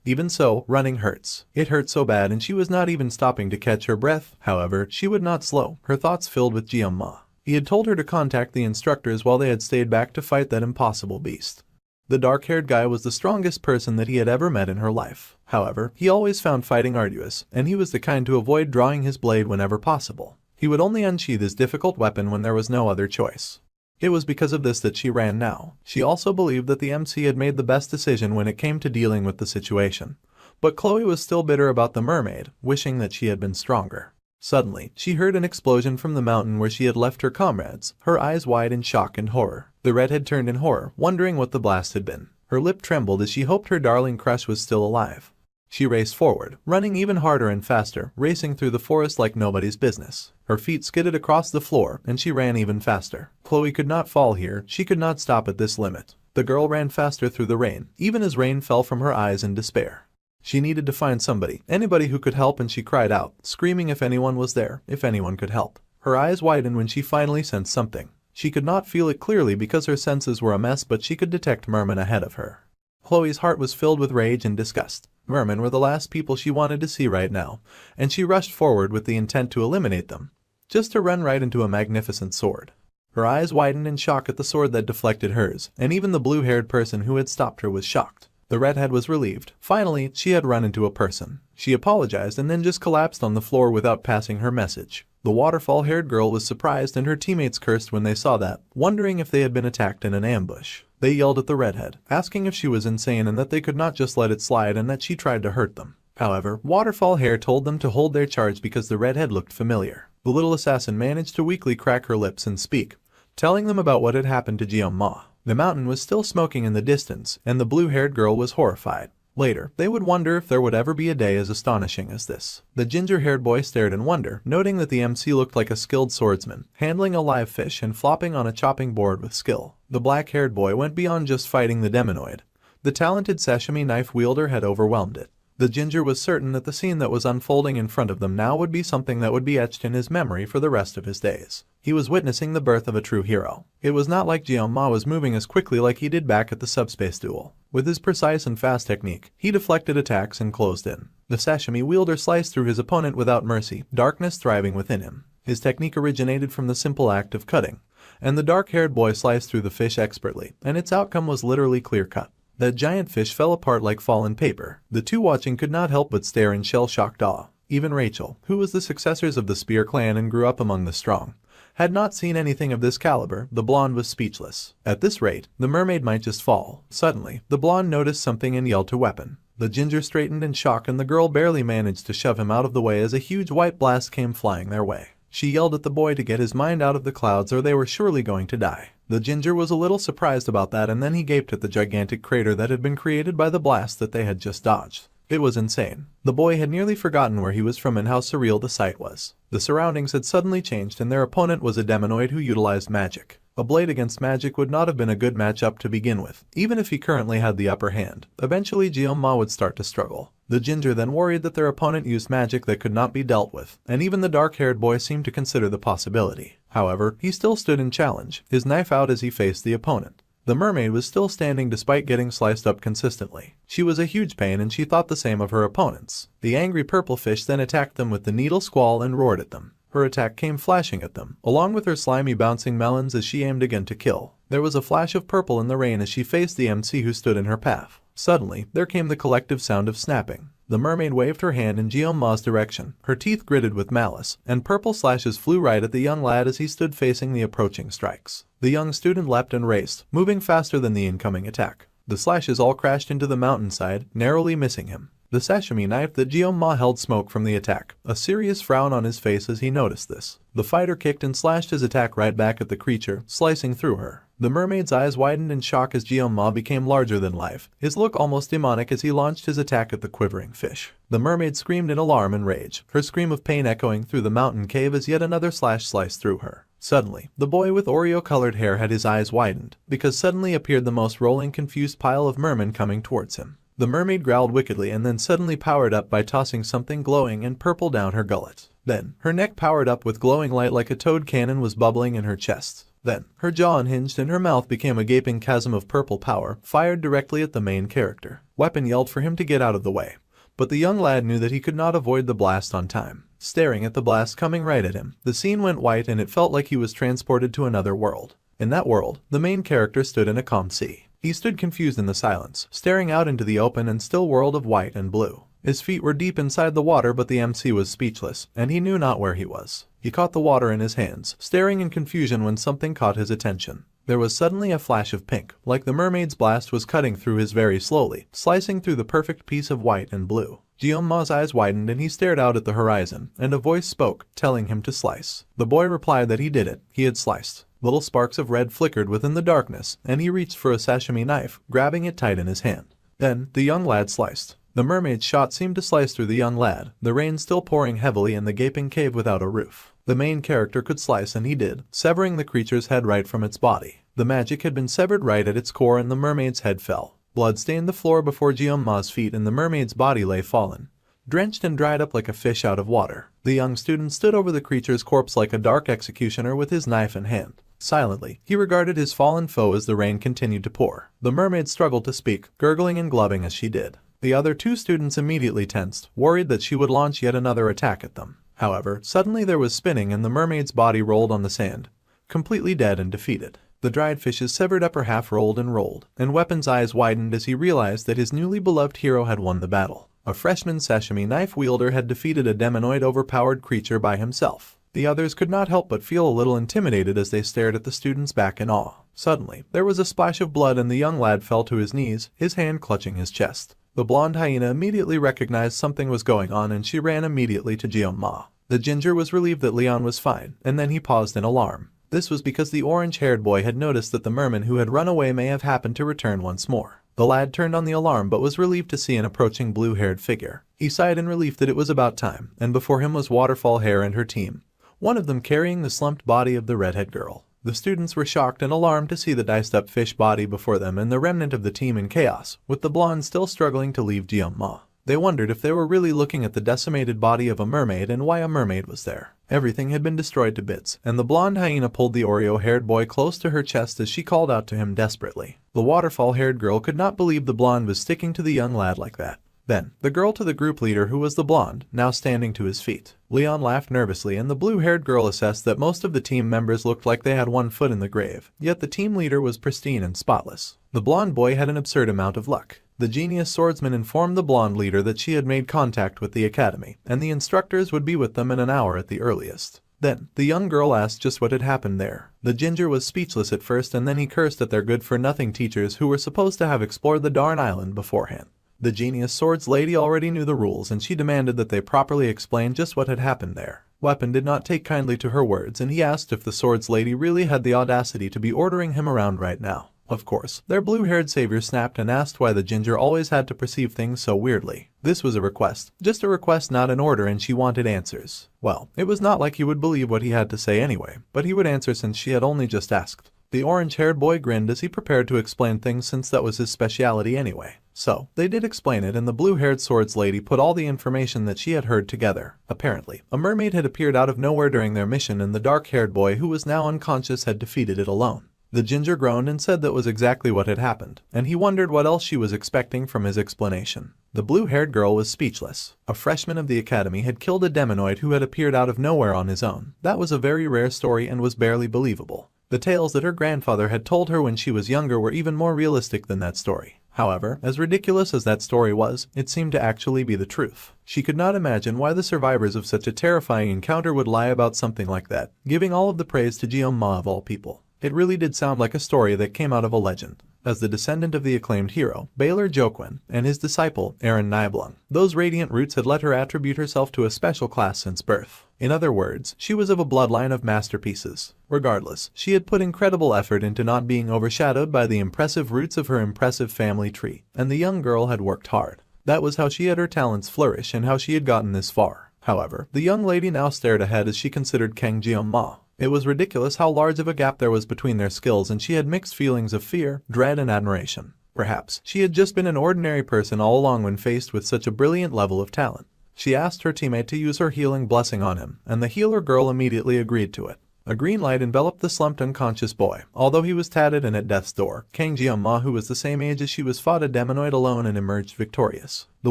Even so, running hurts. It hurt so bad and she was not even stopping to catch her breath. However, she would not slow, her thoughts filled with Jianma. He had told her to contact the instructors while they had stayed back to fight that impossible beast. The dark-haired guy was the strongest person that he had ever met in her life. However, he always found fighting arduous, and he was the kind to avoid drawing his blade whenever possible. He would only unsheath his difficult weapon when there was no other choice. It was because of this that she ran now. She also believed that the MC had made the best decision when it came to dealing with the situation. But Chloe was still bitter about the mermaid, wishing that she had been stronger. Suddenly, she heard an explosion from the mountain where she had left her comrades, her eyes wide in shock and horror. The redhead turned in horror, wondering what the blast had been. Her lip trembled as she hoped her darling crush was still alive. She raced forward, running even harder and faster, racing through the forest like nobody's business. Her feet skidded across the floor, and she ran even faster. Chloe could not fall here, she could not stop at this limit. The girl ran faster through the rain, even as rain fell from her eyes in despair. She needed to find somebody, anybody who could help, and she cried out, screaming if anyone was there, if anyone could help. Her eyes widened when she finally sensed something. She could not feel it clearly because her senses were a mess, but she could detect mermen ahead of her. Chloe's heart was filled with rage and disgust. Mermen were the last people she wanted to see right now, and she rushed forward with the intent to eliminate them, just to run right into a magnificent sword. Her eyes widened in shock at the sword that deflected hers, and even the blue-haired person who had stopped her was shocked. The redhead was relieved. Finally, she had run into a person. She apologized and then just collapsed on the floor without passing her message. The waterfall-haired girl was surprised, and her teammates cursed when they saw that, wondering if they had been attacked in an ambush. They yelled at the redhead, asking if she was insane and that they could not just let it slide and that she tried to hurt them. However, Waterfall Hair told them to hold their charge because the redhead looked familiar. The little assassin managed to weakly crack her lips and speak, telling them about what had happened to Jianma. The mountain was still smoking in the distance, and the blue-haired girl was horrified. Later, they would wonder if there would ever be a day as astonishing as this. The ginger-haired boy stared in wonder, noting that the MC looked like a skilled swordsman, handling a live fish and flopping on a chopping board with skill. The black-haired boy went beyond just fighting the demonoid. The talented sashimi knife wielder had overwhelmed it. The ginger was certain that the scene that was unfolding in front of them now would be something that would be etched in his memory for the rest of his days. He was witnessing the birth of a true hero. It was not like Jianma was moving as quickly like he did back at the subspace duel. With his precise and fast technique, he deflected attacks and closed in. The sashimi wielder sliced through his opponent without mercy, darkness thriving within him. His technique originated from the simple act of cutting, and the dark-haired boy sliced through the fish expertly, and its outcome was literally clear-cut. That giant fish fell apart like fallen paper. The two watching could not help but stare in shell-shocked awe. Even Rachel, who was the successors of the Spear clan and grew up among the strong, had not seen anything of this caliber. The blonde was speechless. At this rate, the mermaid might just fall. Suddenly, the blonde noticed something and yelled to weapon. The ginger straightened in shock, and the girl barely managed to shove him out of the way as a huge white blast came flying their way. She yelled at the boy to get his mind out of the clouds or they were surely going to die. The ginger was a little surprised about that, and then he gaped at the gigantic crater that had been created by the blast that they had just dodged. It was insane. The boy had nearly forgotten where he was from and how surreal the sight was. The surroundings had suddenly changed, and their opponent was a demonoid who utilized magic. A blade against magic would not have been a good matchup to begin with, even if he currently had the upper hand. Eventually Jianma would start to struggle. The ginger then worried that their opponent used magic that could not be dealt with, and even the dark-haired boy seemed to consider the possibility. However, he still stood in challenge, his knife out as he faced the opponent. The mermaid was still standing despite getting sliced up consistently. She was a huge pain, and she thought the same of her opponents. The angry purple fish then attacked them with the needle squall and roared at them. Her attack came flashing at them, along with her slimy bouncing melons as she aimed again to kill. There was a flash of purple in the rain as she faced the MC who stood in her path. Suddenly, there came the collective sound of snapping. The mermaid waved her hand in Jianma's direction, her teeth gritted with malice, and purple slashes flew right at the young lad as he stood facing the approaching strikes. The young student leapt and raced, moving faster than the incoming attack. The slashes all crashed into the mountainside, narrowly missing him. The sashimi knife that Jianma held smoke from the attack, a serious frown on his face as he noticed this. The fighter kicked and slashed his attack right back at the creature, slicing through her. The mermaid's eyes widened in shock as Jianma became larger than life, his look almost demonic as he launched his attack at the quivering fish. The mermaid screamed in alarm and rage, her scream of pain echoing through the mountain cave as yet another slash sliced through her. Suddenly, the boy with Oreo-colored hair had his eyes widened, because suddenly appeared the most rolling, confused pile of mermen coming towards him. The mermaid growled wickedly and then suddenly powered up by tossing something glowing and purple down her gullet. Then, her neck powered up with glowing light like a toad cannon was bubbling in her chest. Then, her jaw unhinged and her mouth became a gaping chasm of purple power, fired directly at the main character. Weapon yelled for him to get out of the way, but the young lad knew that he could not avoid the blast on time. Staring at the blast coming right at him, the scene went white and it felt like he was transported to another world. In that world, the main character stood in a calm sea. He stood confused in the silence, staring out into the open and still world of white and blue. His feet were deep inside the water, but the MC was speechless, and he knew not where he was. He caught the water in his hands, staring in confusion when something caught his attention. There was suddenly a flash of pink, like the mermaid's blast was cutting through his very slowly, slicing through the perfect piece of white and blue. Jeonma's eyes widened and he stared out at the horizon, and a voice spoke, telling him to slice. The boy replied that he did it, he had sliced. Little sparks of red flickered within the darkness, and he reached for a sashimi knife, grabbing it tight in his hand. Then, the young lad sliced. The mermaid's shot seemed to slice through the young lad, the rain still pouring heavily in the gaping cave without a roof. The main character could slice, and he did, severing the creature's head right from its body. The magic had been severed right at its core and the mermaid's head fell. Blood stained the floor before Jeonma's feet and the mermaid's body lay fallen, drenched and dried up like a fish out of water. The young student stood over the creature's corpse like a dark executioner with his knife in hand. Silently, he regarded his fallen foe as the rain continued to pour. The mermaid struggled to speak, gurgling and glubbing as she did. The other two students immediately tensed, worried that she would launch yet another attack at them. However, suddenly there was spinning and the mermaid's body rolled on the sand, completely dead and defeated. The dried fish's severed upper half rolled, and Weapon's eyes widened as he realized that his newly beloved hero had won the battle. A freshman sashimi knife wielder had defeated a demonoid overpowered creature by himself. The others could not help but feel a little intimidated as they stared at the student's back in awe. Suddenly, there was a splash of blood and the young lad fell to his knees, his hand clutching his chest. The blonde hyena immediately recognized something was going on and she ran immediately to Jeonma. The ginger was relieved that Leon was fine, and then he paused in alarm. This was because the orange-haired boy had noticed that the merman who had run away may have happened to return once more. The lad turned on the alarm but was relieved to see an approaching blue-haired figure. He sighed in relief that it was about time, and before him was Waterfall Hair and her team, one of them carrying the slumped body of the redhead girl. The students were shocked and alarmed to see the diced-up fish body before them and the remnant of the team in chaos, with the blonde still struggling to leave Jeonma. They wondered if they were really looking at the decimated body of a mermaid and why a mermaid was there. Everything had been destroyed to bits, and the blonde hyena pulled the Oreo-haired boy close to her chest as she called out to him desperately. The waterfall-haired girl could not believe the blonde was sticking to the young lad like that. Then, the girl to the group leader who was the blonde, now standing to his feet. Leon laughed nervously and the blue-haired girl assessed that most of the team members looked like they had one foot in the grave, yet the team leader was pristine and spotless. The blonde boy had an absurd amount of luck. The genius swordsman informed the blonde leader that she had made contact with the academy, and the instructors would be with them in an hour at the earliest. Then, the young girl asked just what had happened there. The ginger was speechless at first and then he cursed at their good-for-nothing teachers who were supposed to have explored the darn island beforehand. The genius swords lady already knew the rules and she demanded that they properly explain just what had happened there. Weapon did not take kindly to her words and he asked if the swords lady really had the audacity to be ordering him around right now. Of course, their blue-haired savior snapped and asked why the ginger always had to perceive things so weirdly. This was a request, just a request, not an order, and she wanted answers. Well, it was not like he would believe what he had to say anyway, but he would answer since she had only just asked. The orange-haired boy grinned as he prepared to explain things since that was his speciality anyway. So, they did explain it and the blue-haired swords lady put all the information that she had heard together. Apparently, a mermaid had appeared out of nowhere during their mission and the dark-haired boy who was now unconscious had defeated it alone. The ginger groaned and said that was exactly what had happened, and he wondered what else she was expecting from his explanation. The blue-haired girl was speechless. A freshman of the academy had killed a demonoid who had appeared out of nowhere on his own. That was a very rare story and was barely believable. The tales that her grandfather had told her when she was younger were even more realistic than that story. However, as ridiculous as that story was, it seemed to actually be the truth. She could not imagine why the survivors of such a terrifying encounter would lie about something like that, giving all of the praise to Jeonma of all people. It really did sound like a story that came out of a legend. As the descendant of the acclaimed hero, Baylor Joquin, and his disciple, Aaron Niblung, those radiant roots had let her attribute herself to a special class since birth. In other words, she was of a bloodline of masterpieces. Regardless, she had put incredible effort into not being overshadowed by the impressive roots of her impressive family tree, and the young girl had worked hard. That was how she had her talents flourish and how she had gotten this far. However, the young lady now stared ahead as she considered Kang Jeonma. It was ridiculous how large of a gap there was between their skills and she had mixed feelings of fear, dread, and admiration. Perhaps she had just been an ordinary person all along when faced with such a brilliant level of talent. She asked her teammate to use her healing blessing on him, and the healer girl immediately agreed to it. A green light enveloped the slumped unconscious boy. Although he was tatted and at death's door, Kang Jeong-ma, who was the same age as she was, fought a demonoid alone and emerged victorious. The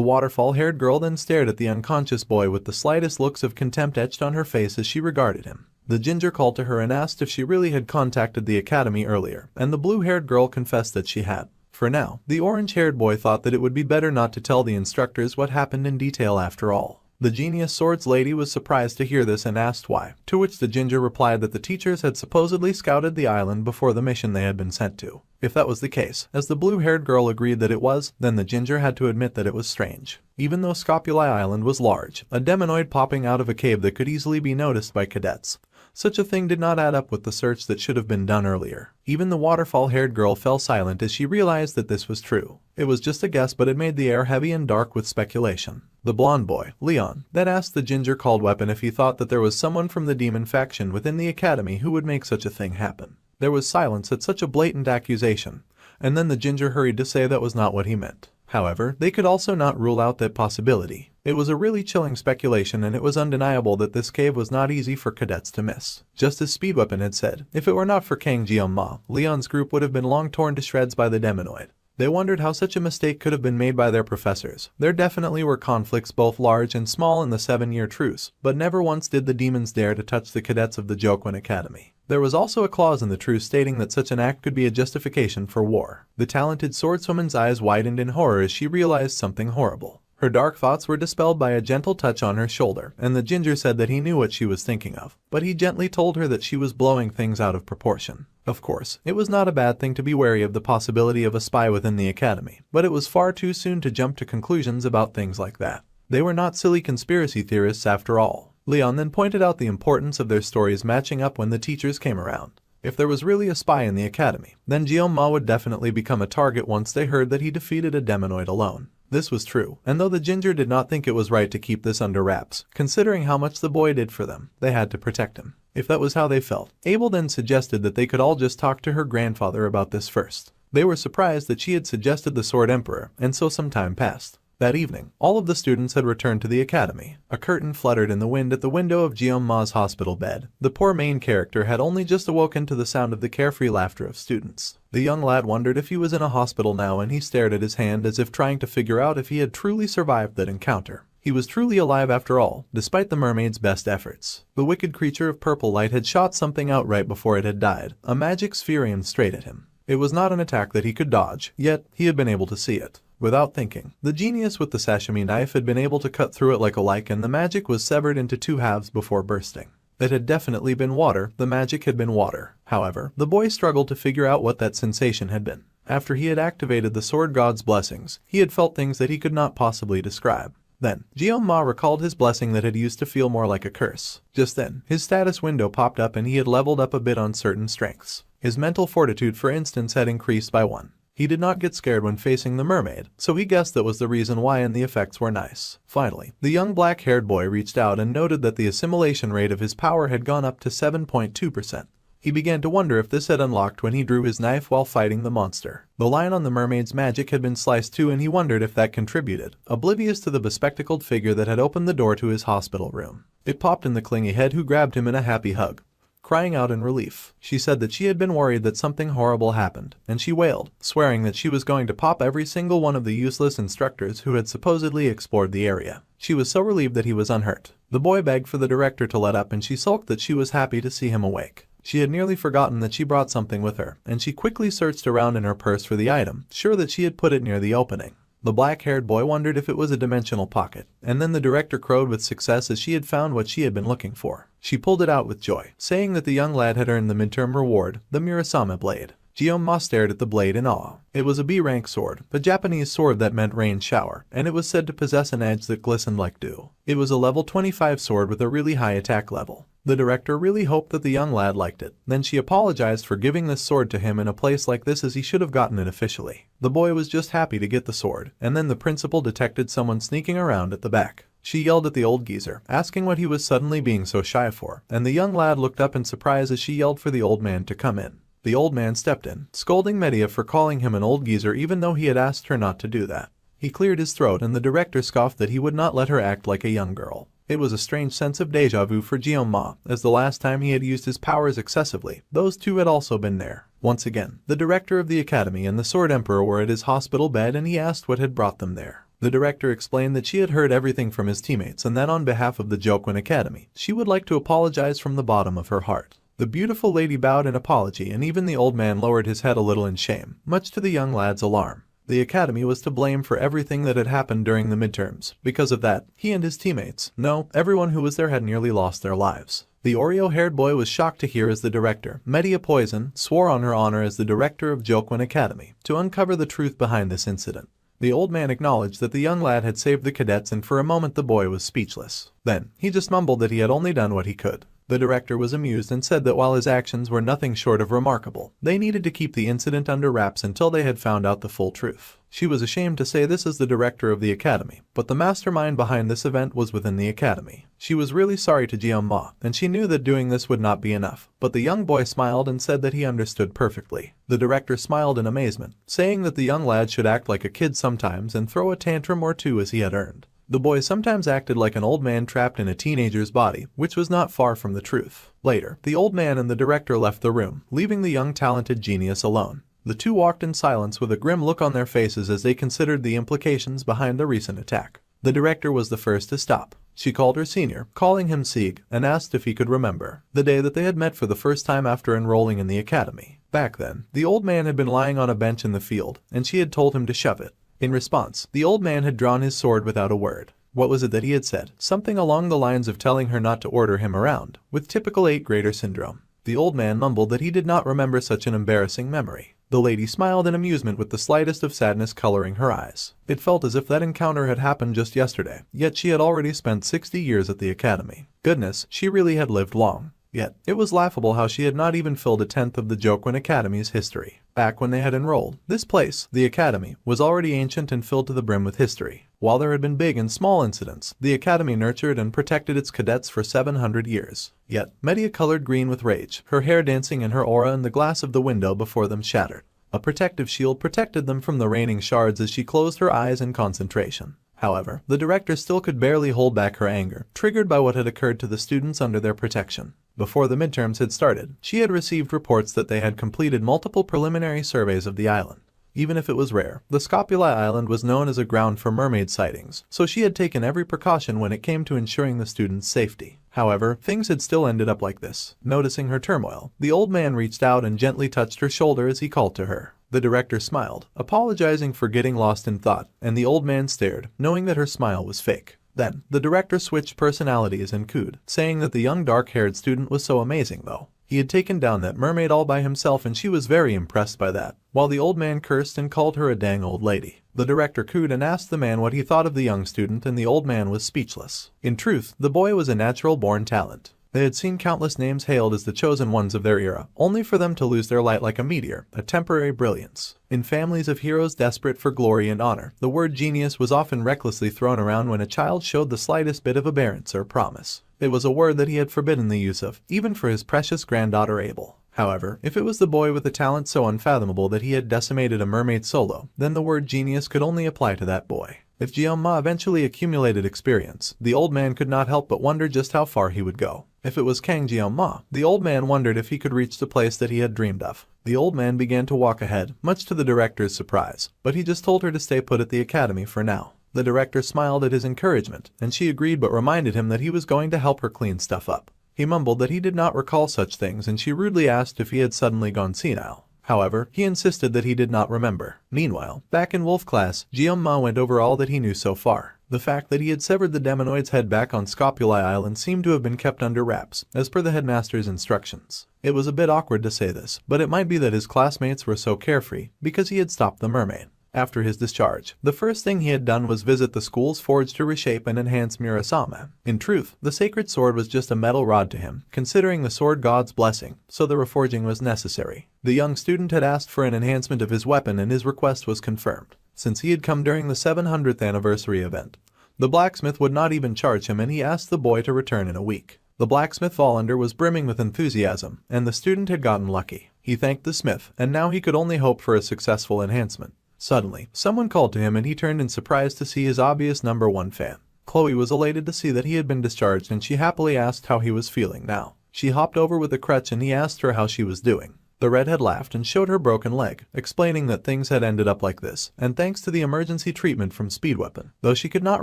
waterfall-haired girl then stared at the unconscious boy with the slightest looks of contempt etched on her face as she regarded him. The ginger called to her and asked if she really had contacted the academy earlier, and the blue-haired girl confessed that she had. For now, the orange-haired boy thought that it would be better not to tell the instructors what happened in detail after all. The genius swords lady was surprised to hear this and asked why, to which the ginger replied that the teachers had supposedly scouted the island before the mission they had been sent to. If that was the case, as the blue-haired girl agreed that it was, then the ginger had to admit that it was strange. Even though Scopuli Island was large, a demonoid popping out of a cave that could easily be noticed by cadets, such a thing did not add up with the search that should have been done earlier. Even the waterfall-haired girl fell silent as she realized that this was true. It was just a guess, but it made the air heavy and dark with speculation. The blonde boy, Leon, then asked the ginger-called weapon if he thought that there was someone from the demon faction within the academy who would make such a thing happen. There was silence at such a blatant accusation, and then the ginger hurried to say that was not what he meant. However, they could also not rule out that possibility. It was a really chilling speculation, and it was undeniable that this cave was not easy for cadets to miss. Just as Speedweapon had said, if it were not for Kang Jeong-ma, Leon's group would have been long torn to shreds by the demonoid. They wondered how such a mistake could have been made by their professors. There definitely were conflicts both large and small in the 7-year truce, but never once did the demons dare to touch the cadets of the Jokwon Academy. There was also a clause in the truce stating that such an act could be a justification for war. The talented swordswoman's eyes widened in horror as she realized something horrible. Her dark thoughts were dispelled by a gentle touch on her shoulder, and the ginger said that he knew what she was thinking of, but he gently told her that she was blowing things out of proportion. Of course, it was not a bad thing to be wary of the possibility of a spy within the academy, but it was far too soon to jump to conclusions about things like that. They were not silly conspiracy theorists after all. Leon then pointed out the importance of their stories matching up when the teachers came around. If there was really a spy in the academy, then Jeong-ma would definitely become a target once they heard that he defeated a demonoid alone. This was true, and though the ginger did not think it was right to keep this under wraps, considering how much the boy did for them, they had to protect him. If that was how they felt, Abel then suggested that they could all just talk to her grandfather about this first. They were surprised that she had suggested the Sword Emperor, and so some time passed. That evening, all of the students had returned to the academy. A curtain fluttered in the wind at the window of Jeong-ma's hospital bed. The poor main character had only just awoken to the sound of the carefree laughter of students. The young lad wondered if he was in a hospital now, and he stared at his hand as if trying to figure out if he had truly survived that encounter. He was truly alive after all, despite the mermaid's best efforts. The wicked creature of purple light had shot something out right before it had died, a magic sphere aimed straight at him. It was not an attack that he could dodge, yet he had been able to see it. Without thinking, the genius with the sashimi knife had been able to cut through it like a like, and the magic was severed into 2 halves before bursting. It had definitely been water. The magic had been water. However, the boy struggled to figure out what that sensation had been. After he had activated the sword god's blessings, he had felt things that he could not possibly describe. Then, Jeong-ma recalled his blessing that had used to feel more like a curse. Just then, his status window popped up and he had leveled up a bit on certain strengths. His mental fortitude, for instance, had increased by 1. He did not get scared when facing the mermaid, so he guessed that was the reason why, and the effects were nice. Finally, the young black-haired boy reached out and noted that the assimilation rate of his power had gone up to 7.2%. He began to wonder if this had unlocked when he drew his knife while fighting the monster. The line on the mermaid's magic had been sliced too, and he wondered if that contributed, oblivious to the bespectacled figure that had opened the door to his hospital room. It popped in the clingy head, who grabbed him in a happy hug. Crying out in relief, she said that she had been worried that something horrible happened, and she wailed, swearing that she was going to pop every single one of the useless instructors who had supposedly explored the area. She was so relieved that he was unhurt. The boy begged for the director to let up, and she sulked that she was happy to see him awake. She had nearly forgotten that she brought something with her, and she quickly searched around in her purse for the item, sure that she had put it near the opening. The black-haired boy wondered if it was a dimensional pocket, and then the director crowed with success as she had found what she had been looking for. She pulled it out with joy, saying that the young lad had earned the midterm reward, the Murasame blade. Jeong-ma stared at the blade in awe. It was a B-rank sword, a Japanese sword that meant rain shower, and it was said to possess an edge that glistened like dew. It was a level 25 sword with a really high attack level. The director really hoped that the young lad liked it. Then she apologized for giving this sword to him in a place like this, as he should have gotten it officially. The boy was just happy to get the sword, and then the principal detected someone sneaking around at the back. She yelled at the old geezer, asking what he was suddenly being so shy for, and the young lad looked up in surprise as she yelled for the old man to come in. The old man stepped in, scolding Medea for calling him an old geezer even though he had asked her not to do that. He cleared his throat, and the director scoffed that he would not let her act like a young girl. It was a strange sense of deja vu for Jeonma, as the last time he had used his powers excessively, those two had also been there. Once again, the director of the academy and the Sword Emperor were at his hospital bed, and he asked what had brought them there. The director explained that she had heard everything from his teammates and that on behalf of the Jokwon Academy, she would like to apologize from the bottom of her heart. The beautiful lady bowed in apology, and even the old man lowered his head a little in shame, much to the young lad's alarm. The academy was to blame for everything that had happened during the midterms. Because of that, he and his teammates, no, everyone who was there had nearly lost their lives. The Oreo-haired boy was shocked to hear as the director, Media Poison, swore on her honor as the director of Jokwon Academy to uncover the truth behind this incident. The old man acknowledged that the young lad had saved the cadets, and for a moment the boy was speechless. Then, he just mumbled that he had only done what he could. The director was amused and said that while his actions were nothing short of remarkable, they needed to keep the incident under wraps until they had found out the full truth. She was ashamed to say this as the director of the academy, but the mastermind behind this event was within the academy. She was really sorry to Jeonma, and she knew that doing this would not be enough, but the young boy smiled and said that he understood perfectly. The director smiled in amazement, saying that the young lad should act like a kid sometimes and throw a tantrum or two as he had earned. The boy sometimes acted like an old man trapped in a teenager's body, which was not far from the truth. Later, the old man and the director left the room, leaving the young talented genius alone. The two walked in silence with a grim look on their faces as they considered the implications behind the recent attack. The director was the first to stop. She called her senior, calling him Sieg, and asked if he could remember the day that they had met for the first time after enrolling in the academy. Back then, the old man had been lying on a bench in the field, and she had told him to shove it. In response, the old man had drawn his sword without a word. What was it that he had said? Something along the lines of telling her not to order him around, with typical 8th grader syndrome. The old man mumbled that he did not remember such an embarrassing memory. The lady smiled in amusement with the slightest of sadness coloring her eyes. It felt as if that encounter had happened just yesterday, yet she had already spent 60 years at the academy. Goodness, she really had lived long. Yet, it was laughable how she had not even filled a tenth of the Jokwon Academy's history. Back when they had enrolled, this place, the academy, was already ancient and filled to the brim with history. While there had been big and small incidents, the academy nurtured and protected its cadets for 700 years. Yet, Media colored green with rage, her hair dancing in her aura, and the glass of the window before them shattered. A protective shield protected them from the raining shards as she closed her eyes in concentration. However, the director still could barely hold back her anger, triggered by what had occurred to the students under their protection. Before the midterms had started, she had received reports that they had completed multiple preliminary surveys of the island. Even if it was rare, the Scopuli Island was known as a ground for mermaid sightings, so she had taken every precaution when it came to ensuring the students' safety. However, things had still ended up like this. Noticing her turmoil, the old man reached out and gently touched her shoulder as he called to her. The director smiled, apologizing for getting lost in thought, and the old man stared, knowing that her smile was fake. Then, the director switched personalities and cooed, saying that the young dark-haired student was so amazing though. He had taken down that mermaid all by himself, and she was very impressed by that, while the old man cursed and called her a dang old lady. The director cooed and asked the man what he thought of the young student, and the old man was speechless. In truth, the boy was a natural-born talent. They had seen countless names hailed as the chosen ones of their era, only for them to lose their light like a meteor, a temporary brilliance. In families of heroes desperate for glory and honor, the word genius was often recklessly thrown around when a child showed the slightest bit of aberrance or promise. It was a word that he had forbidden the use of, even for his precious granddaughter Abel. However, if it was the boy with a talent so unfathomable that he had decimated a mermaid solo, then the word genius could only apply to that boy. If Jeonma eventually accumulated experience, the old man could not help but wonder just how far he would go. If it was Kang Jeonma, the old man wondered if he could reach the place that he had dreamed of. The old man began to walk ahead, much to the director's surprise, but he just told her to stay put at the academy for now. The director smiled at his encouragement, and she agreed but reminded him that he was going to help her clean stuff up. He mumbled that he did not recall such things, and she rudely asked if he had suddenly gone senile. However, he insisted that he did not remember. Meanwhile, back in Wolf class, Jeonma went over all that he knew so far. The fact that he had severed the demonoid's head back on Scopuli Island seemed to have been kept under wraps, as per the headmaster's instructions. It was a bit awkward to say this, but it might be that his classmates were so carefree because he had stopped the mermaid. After his discharge, the first thing he had done was visit the school's forge to reshape and enhance Murasame. In truth, the sacred sword was just a metal rod to him, considering the sword god's blessing, so the reforging was necessary. The young student had asked for an enhancement of his weapon, and his request was confirmed. Since he had come during the 700th anniversary event, the blacksmith would not even charge him, and he asked the boy to return in a week. The blacksmith Vollander was brimming with enthusiasm, and the student had gotten lucky. He thanked the smith, and now he could only hope for a successful enhancement. Suddenly, someone called to him, and he turned in surprise to see his obvious #1 fan. Chloe was elated to see that he had been discharged and she happily asked how he was feeling now. She hopped over with a crutch and he asked her how she was doing. The redhead laughed and showed her broken leg, explaining that things had ended up like this, and thanks to the emergency treatment from Speedweapon. Though she could not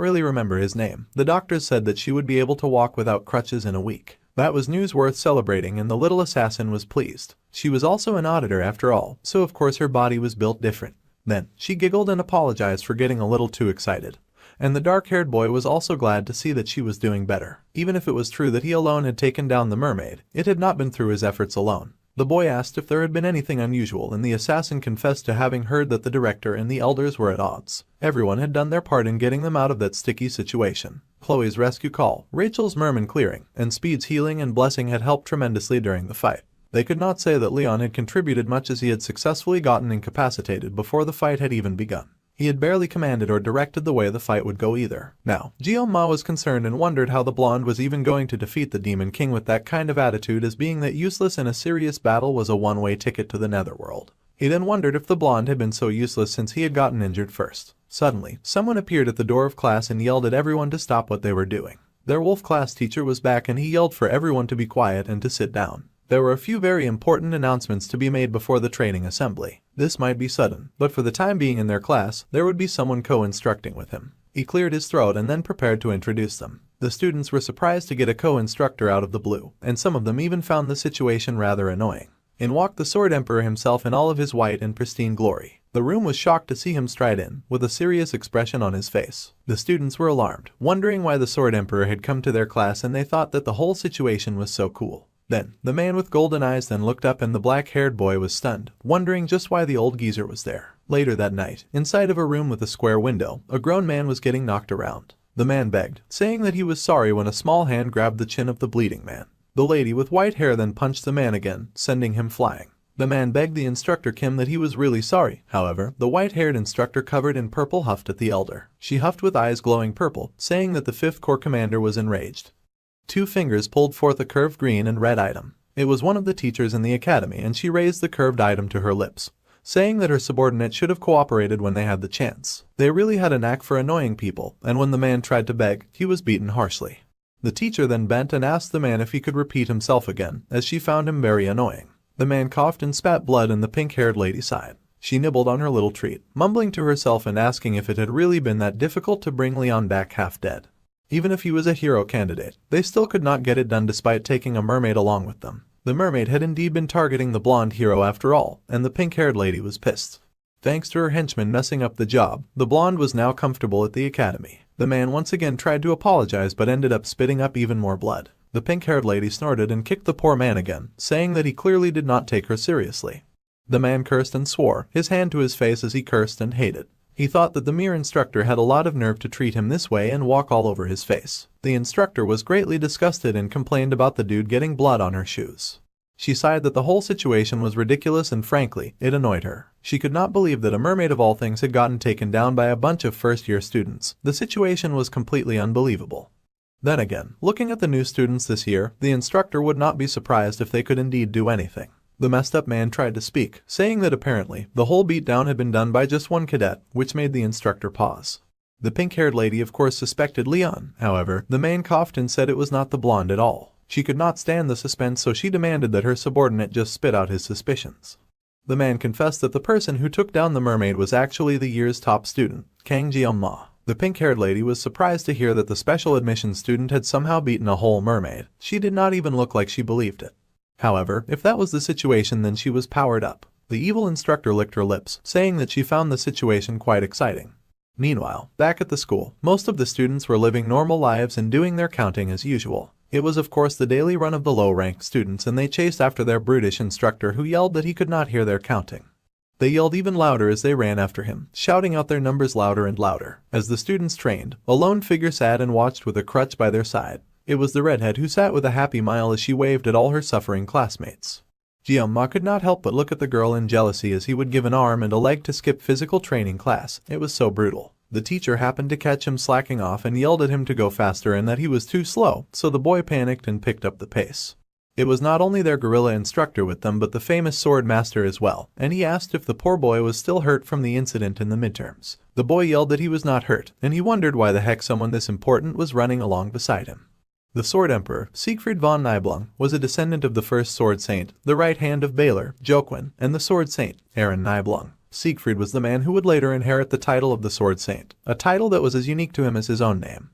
really remember his name, the doctors said that she would be able to walk without crutches in a week. That was news worth celebrating and the little assassin was pleased. She was also an auditor after all, so of course her body was built different. Then, she giggled and apologized for getting a little too excited. And the dark-haired boy was also glad to see that she was doing better. Even if it was true that he alone had taken down the mermaid, it had not been through his efforts alone. The boy asked if there had been anything unusual and the assassin confessed to having heard that the director and the elders were at odds. Everyone had done their part in getting them out of that sticky situation. Chloe's rescue call, Rachel's merman clearing, and Speed's healing and blessing had helped tremendously during the fight. They could not say that Leon had contributed much as he had successfully gotten incapacitated before the fight had even begun. He had barely commanded or directed the way the fight would go either. Now, Jeon-ma was concerned and wondered how the blonde was even going to defeat the Demon King with that kind of attitude, as being that useless in a serious battle was a one-way ticket to the netherworld. He then wondered if the blonde had been so useless since he had gotten injured first. Suddenly, someone appeared at the door of class and yelled at everyone to stop what they were doing. Their wolf class teacher was back and he yelled for everyone to be quiet and to sit down. There were a few very important announcements to be made before the training assembly. This might be sudden, but for the time being in their class, there would be someone co-instructing with him. He cleared his throat and then prepared to introduce them. The students were surprised to get a co-instructor out of the blue, and some of them even found the situation rather annoying. In walked the Sword Emperor himself in all of his white and pristine glory. The room was shocked to see him stride in, with a serious expression on his face. The students were alarmed, wondering why the Sword Emperor had come to their class, and they thought that the whole situation was so cool. Then, the man with golden eyes then looked up and the black-haired boy was stunned, wondering just why the old geezer was there. Later that night, inside of a room with a square window, a grown man was getting knocked around. The man begged, saying that he was sorry when a small hand grabbed the chin of the bleeding man. The lady with white hair then punched the man again, sending him flying. The man begged the instructor Kim that he was really sorry. However, the white-haired instructor covered in purple huffed at the elder. She huffed with eyes glowing purple, saying that the 5th Corps commander was enraged. 2 fingers pulled forth a curved green and red item. It was one of the teachers in the academy and she raised the curved item to her lips, saying that her subordinate should have cooperated when they had the chance. They really had a knack for annoying people, and when the man tried to beg, he was beaten harshly. The teacher then bent and asked the man if he could repeat himself again, as she found him very annoying. The man coughed and spat blood and the pink-haired lady sighed. She nibbled on her little treat, mumbling to herself and asking if it had really been that difficult to bring Leon back half dead. Even if he was a hero candidate, they still could not get it done despite taking a mermaid along with them. The mermaid had indeed been targeting the blonde hero after all, and the pink-haired lady was pissed. Thanks to her henchman messing up the job, the blonde was now comfortable at the academy. The man once again tried to apologize but ended up spitting up even more blood. The pink-haired lady snorted and kicked the poor man again, saying that he clearly did not take her seriously. The man cursed and swore, his hand to his face as he cursed and hated. He thought that the mere instructor had a lot of nerve to treat him this way and walk all over his face. The instructor was greatly disgusted and complained about the dude getting blood on her shoes. She sighed that the whole situation was ridiculous and frankly, it annoyed her. She could not believe that a mermaid of all things had gotten taken down by a bunch of first-year students. The situation was completely unbelievable. Then again, looking at the new students this year, the instructor would not be surprised if they could indeed do anything. The messed-up man tried to speak, saying that apparently, the whole beatdown had been done by just one cadet, which made the instructor pause. The pink-haired lady of course suspected Leon. However, the man coughed and said it was not the blonde at all. She could not stand the suspense, so she demanded that her subordinate just spit out his suspicions. The man confessed that the person who took down the mermaid was actually the year's top student, Kang Jeong-ma. The pink-haired lady was surprised to hear that the special admissions student had somehow beaten a whole mermaid. She did not even look like she believed it. However, if that was the situation, then she was powered up. The evil instructor licked her lips, saying that she found the situation quite exciting. Meanwhile, back at the school, most of the students were living normal lives and doing their counting as usual. It was of course the daily run of the low-ranked students, and they chased after their brutish instructor who yelled that he could not hear their counting. They yelled even louder as they ran after him, shouting out their numbers louder and louder. As the students trained, a lone figure sat and watched with a crutch by their side. It was the redhead who sat with a happy smile as she waved at all her suffering classmates. Jeong-ma could not help but look at the girl in jealousy as he would give an arm and a leg to skip physical training class. It was so brutal. The teacher happened to catch him slacking off and yelled at him to go faster and that he was too slow, so the boy panicked and picked up the pace. It was not only their guerrilla instructor with them but the famous sword master as well, and he asked if the poor boy was still hurt from the incident in the midterms. The boy yelled that he was not hurt, and he wondered why the heck someone this important was running along beside him. The Sword Emperor, Siegfried von Nibelung, was a descendant of the first Sword Saint, the right hand of Balor, Jokwin, and the Sword Saint, Aaron Nibelung. Siegfried was the man who would later inherit the title of the Sword Saint, a title that was as unique to him as his own name.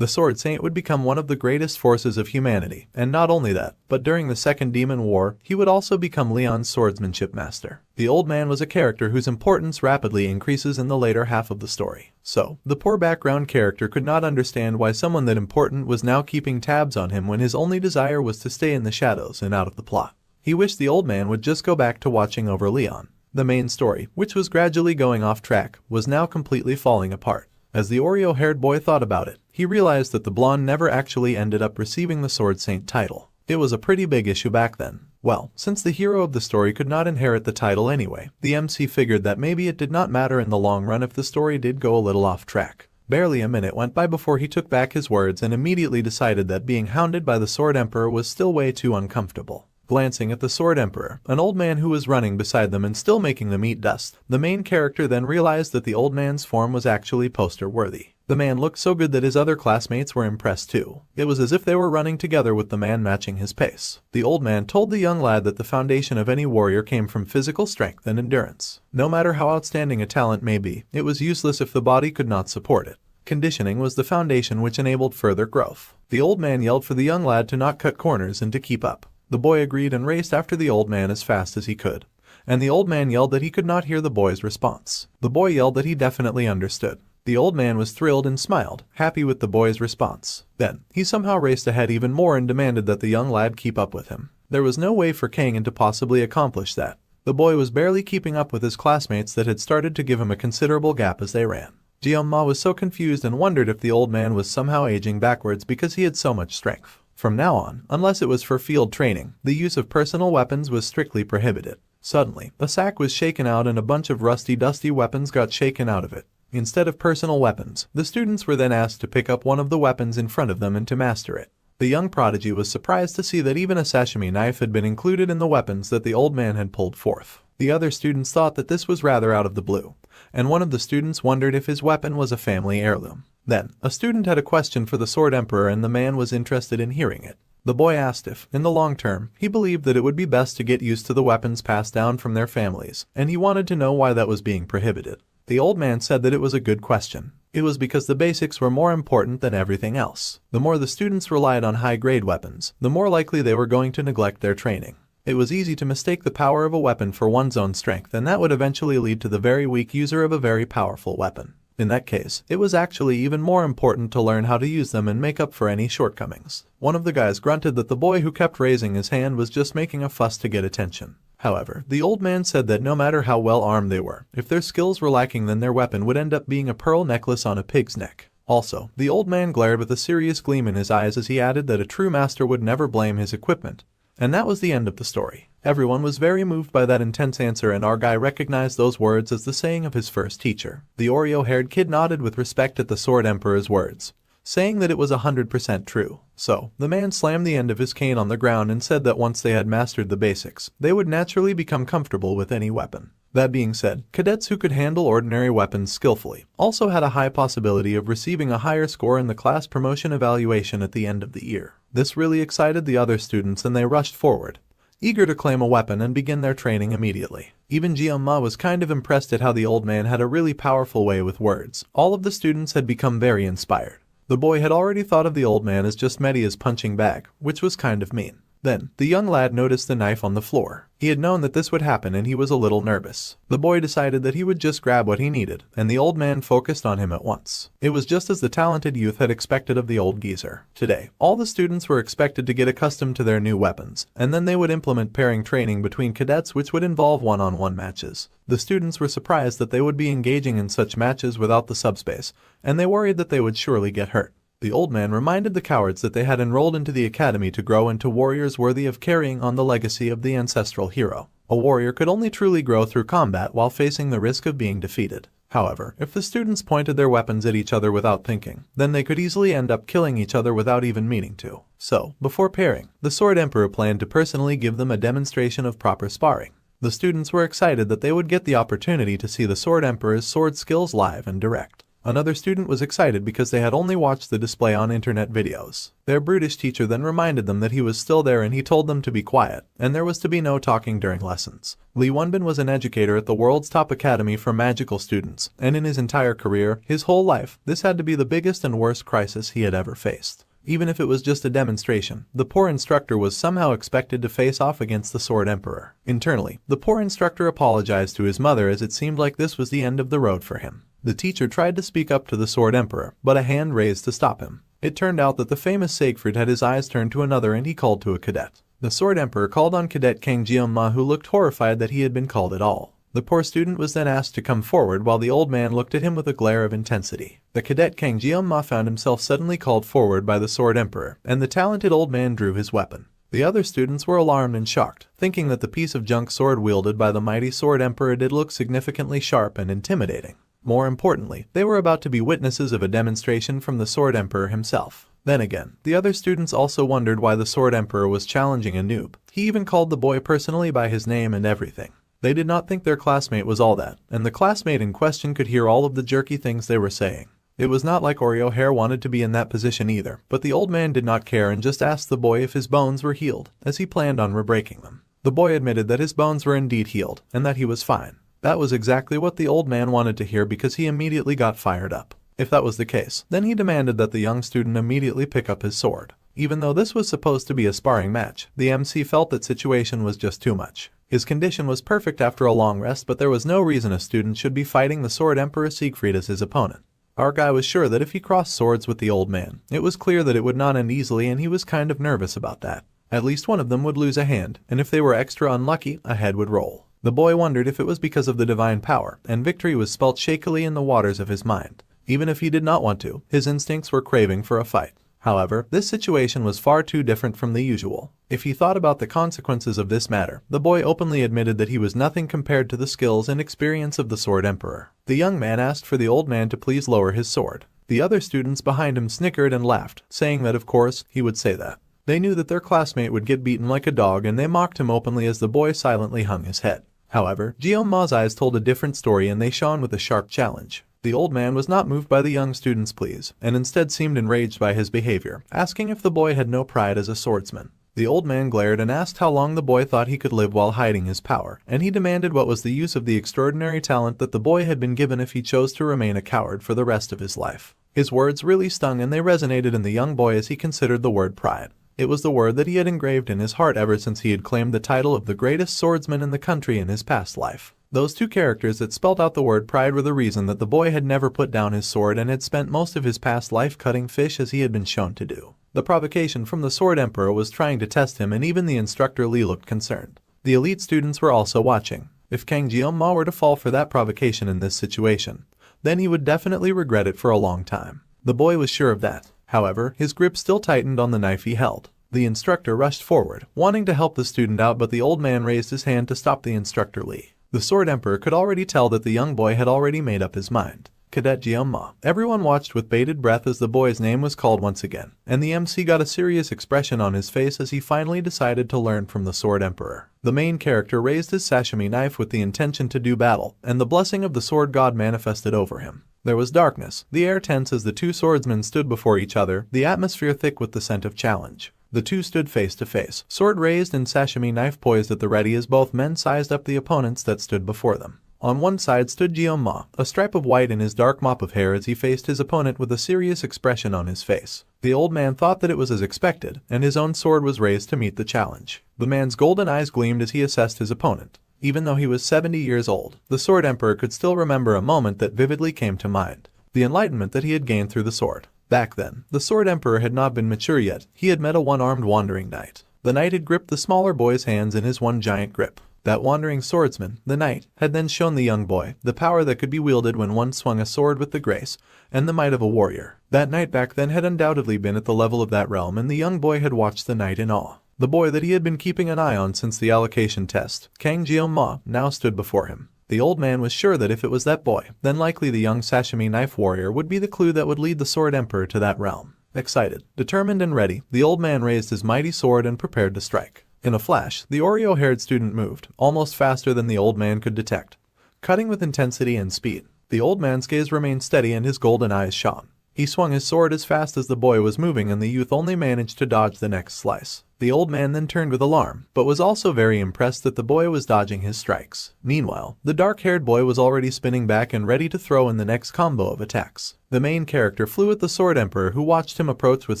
The Sword Saint would become one of the greatest forces of humanity, and not only that, but during the Second Demon War, he would also become Leon's swordsmanship master. The old man was a character whose importance rapidly increases in the later half of the story. So, the poor background character could not understand why someone that important was now keeping tabs on him when his only desire was to stay in the shadows and out of the plot. He wished the old man would just go back to watching over Leon. The main story, which was gradually going off track, was now completely falling apart. As the Oreo-haired boy thought about it, he realized that the blonde never actually ended up receiving the Sword Saint title. It was a pretty big issue back then. Well, since the hero of the story could not inherit the title anyway, the MC figured that maybe it did not matter in the long run if the story did go a little off track. Barely a minute went by before he took back his words and immediately decided that being hounded by the Sword Emperor was still way too uncomfortable. Glancing at the Sword Emperor, an old man who was running beside them and still making them eat dust, the main character then realized that the old man's form was actually poster-worthy. The man looked so good that his other classmates were impressed too. It was as if they were running together with the man matching his pace. The old man told the young lad that the foundation of any warrior came from physical strength and endurance. No matter how outstanding a talent may be, it was useless if the body could not support it. Conditioning was the foundation which enabled further growth. The old man yelled for the young lad to not cut corners and to keep up. The boy agreed and raced after the old man as fast as he could. And the old man yelled that he could not hear the boy's response. The boy yelled that he definitely understood. The old man was thrilled and smiled, happy with the boy's response. Then, he somehow raced ahead even more and demanded that the young lad keep up with him. There was no way for Kangen to possibly accomplish that. The boy was barely keeping up with his classmates that had started to give him a considerable gap as they ran. Jianma was so confused and wondered if the old man was somehow aging backwards because he had so much strength. From now on, unless it was for field training, the use of personal weapons was strictly prohibited. Suddenly, a sack was shaken out and a bunch of rusty, dusty weapons got shaken out of it. Instead of personal weapons, the students were then asked to pick up one of the weapons in front of them and to master it. The young prodigy was surprised to see that even a sashimi knife had been included in the weapons that the old man had pulled forth. The other students thought that this was rather out of the blue, and one of the students wondered if his weapon was a family heirloom. Then, a student had a question for the Sword Emperor and the man was interested in hearing it. The boy asked if, in the long term, he believed that it would be best to get used to the weapons passed down from their families, and he wanted to know why that was being prohibited. The old man said that it was a good question. It was because the basics were more important than everything else. The more the students relied on high-grade weapons, the more likely they were going to neglect their training. It was easy to mistake the power of a weapon for one's own strength, and that would eventually lead to the very weak user of a very powerful weapon. In that case, it was actually even more important to learn how to use them and make up for any shortcomings. One of the guys grunted that the boy who kept raising his hand was just making a fuss to get attention. However, the old man said that no matter how well armed they were, if their skills were lacking then their weapon would end up being a pearl necklace on a pig's neck. Also, the old man glared with a serious gleam in his eyes as he added that a true master would never blame his equipment. And that was the end of the story. Everyone was very moved by that intense answer and our guy recognized those words as the saying of his first teacher. The Oreo-haired kid nodded with respect at the Sword Emperor's words, saying that it was 100% true. So, the man slammed the end of his cane on the ground and said that once they had mastered the basics, they would naturally become comfortable with any weapon. That being said, cadets who could handle ordinary weapons skillfully also had a high possibility of receiving a higher score in the class promotion evaluation at the end of the year. This really excited the other students and they rushed forward, eager to claim a weapon and begin their training immediately. Even Jianma was kind of impressed at how the old man had a really powerful way with words. All of the students had become very inspired. The boy had already thought of the old man as just Media's punching bag, which was kind of mean. Then, the young lad noticed the knife on the floor. He had known that this would happen and he was a little nervous. The boy decided that he would just grab what he needed, and the old man focused on him at once. It was just as the talented youth had expected of the old geezer. Today, all the students were expected to get accustomed to their new weapons, and then they would implement pairing training between cadets which would involve one-on-one matches. The students were surprised that they would be engaging in such matches without the subspace, and they worried that they would surely get hurt. The old man reminded the cowards that they had enrolled into the academy to grow into warriors worthy of carrying on the legacy of the ancestral hero. A warrior could only truly grow through combat while facing the risk of being defeated. However, if the students pointed their weapons at each other without thinking, then they could easily end up killing each other without even meaning to. So, before pairing, the Sword Emperor planned to personally give them a demonstration of proper sparring. The students were excited that they would get the opportunity to see the Sword Emperor's sword skills live and direct. Another student was excited because they had only watched the display on internet videos. Their brutish teacher then reminded them that he was still there and he told them to be quiet, and there was to be no talking during lessons. Li Wenbin was an educator at the world's top academy for magical students, and in his entire career, his whole life, this had to be the biggest and worst crisis he had ever faced. Even if it was just a demonstration, the poor instructor was somehow expected to face off against the Sword Emperor. Internally, the poor instructor apologized to his mother as it seemed like this was the end of the road for him. The teacher tried to speak up to the Sword Emperor, but a hand raised to stop him. It turned out that the famous Siegfried had his eyes turned to another and he called to a cadet. The Sword Emperor called on Cadet Kang Jeonma, who looked horrified that he had been called at all. The poor student was then asked to come forward while the old man looked at him with a glare of intensity. The cadet Kang Jeonma found himself suddenly called forward by the Sword Emperor, and the talented old man drew his weapon. The other students were alarmed and shocked, thinking that the piece of junk sword wielded by the mighty Sword Emperor did look significantly sharp and intimidating. More importantly, they were about to be witnesses of a demonstration from the Sword Emperor himself. Then again, the other students also wondered why the Sword Emperor was challenging a noob. He even called the boy personally by his name and everything. They did not think their classmate was all that, and the classmate in question could hear all of the jerky things they were saying. It was not like Oreo Hair wanted to be in that position either, but the old man did not care and just asked the boy if his bones were healed, as he planned on re-breaking them. The boy admitted that his bones were indeed healed, and that he was fine. That was exactly what the old man wanted to hear because he immediately got fired up. If that was the case, then he demanded that the young student immediately pick up his sword. Even though this was supposed to be a sparring match, the MC felt that situation was just too much. His condition was perfect after a long rest, but there was no reason a student should be fighting the Sword Emperor Siegfried as his opponent. Our guy was sure that if he crossed swords with the old man, it was clear that it would not end easily, and he was kind of nervous about that. At least one of them would lose a hand, and if they were extra unlucky, a head would roll. The boy wondered if it was because of the divine power, and victory was spelt shakily in the waters of his mind. Even if he did not want to, his instincts were craving for a fight. However, this situation was far too different from the usual. If he thought about the consequences of this matter, the boy openly admitted that he was nothing compared to the skills and experience of the Sword Emperor. The young man asked for the old man to please lower his sword. The other students behind him snickered and laughed, saying that of course, he would say that. They knew that their classmate would get beaten like a dog, and they mocked him openly as the boy silently hung his head. However, Jeonma's eyes told a different story, and they shone with a sharp challenge. The old man was not moved by the young student's pleas, and instead seemed enraged by his behavior, asking if the boy had no pride as a swordsman. The old man glared and asked how long the boy thought he could live while hiding his power, and he demanded what was the use of the extraordinary talent that the boy had been given if he chose to remain a coward for the rest of his life. His words really stung, and they resonated in the young boy as he considered the word pride. It was the word that he had engraved in his heart ever since he had claimed the title of the greatest swordsman in the country in his past life. Those two characters that spelled out the word pride were the reason that the boy had never put down his sword and had spent most of his past life cutting fish as he had been shown to do. The provocation from the Sword Emperor was trying to test him, and even the instructor Li looked concerned. The elite students were also watching. If Kang Jeonma were to fall for that provocation in this situation, then he would definitely regret it for a long time. The boy was sure of that. However, his grip still tightened on the knife he held. The instructor rushed forward, wanting to help the student out, but the old man raised his hand to stop the instructor Li. The Sword Emperor could already tell that the young boy had already made up his mind. Cadet Jeonma. Everyone watched with bated breath as the boy's name was called once again, and the MC got a serious expression on his face as he finally decided to learn from the Sword Emperor. The main character raised his sashimi knife with the intention to do battle, and the blessing of the sword god manifested over him. There was darkness, the air tense as the two swordsmen stood before each other, the atmosphere thick with the scent of challenge. The two stood face to face, sword raised and sashimi knife poised at the ready as both men sized up the opponents that stood before them. On one side stood Jeonma, a stripe of white in his dark mop of hair as he faced his opponent with a serious expression on his face. The old man thought that it was as expected, and his own sword was raised to meet the challenge. The man's golden eyes gleamed as he assessed his opponent. Even though he was 70 years old, the Sword Emperor could still remember a moment that vividly came to mind. The enlightenment that he had gained through the sword. Back then, the Sword Emperor had not been mature yet. He had met a one-armed wandering knight. The knight had gripped the smaller boy's hands in his one giant grip. That wandering swordsman, the knight, had then shown the young boy the power that could be wielded when one swung a sword with the grace and the might of a warrior. That knight back then had undoubtedly been at the level of that realm, and the young boy had watched the knight in awe. The boy that he had been keeping an eye on since the allocation test, Kang Jeonma, now stood before him. The old man was sure that if it was that boy, then likely the young sashimi knife warrior would be the clue that would lead the Sword Emperor to that realm. Excited, determined and ready, the old man raised his mighty sword and prepared to strike. In a flash, the Oreo-haired student moved, almost faster than the old man could detect, cutting with intensity and speed. The old man's gaze remained steady and his golden eyes shone. He swung his sword as fast as the boy was moving and the youth only managed to dodge the next slice. The old man then turned with alarm, but was also very impressed that the boy was dodging his strikes. Meanwhile, the dark-haired boy was already spinning back and ready to throw in the next combo of attacks. The main character flew at the Sword Emperor, who watched him approach with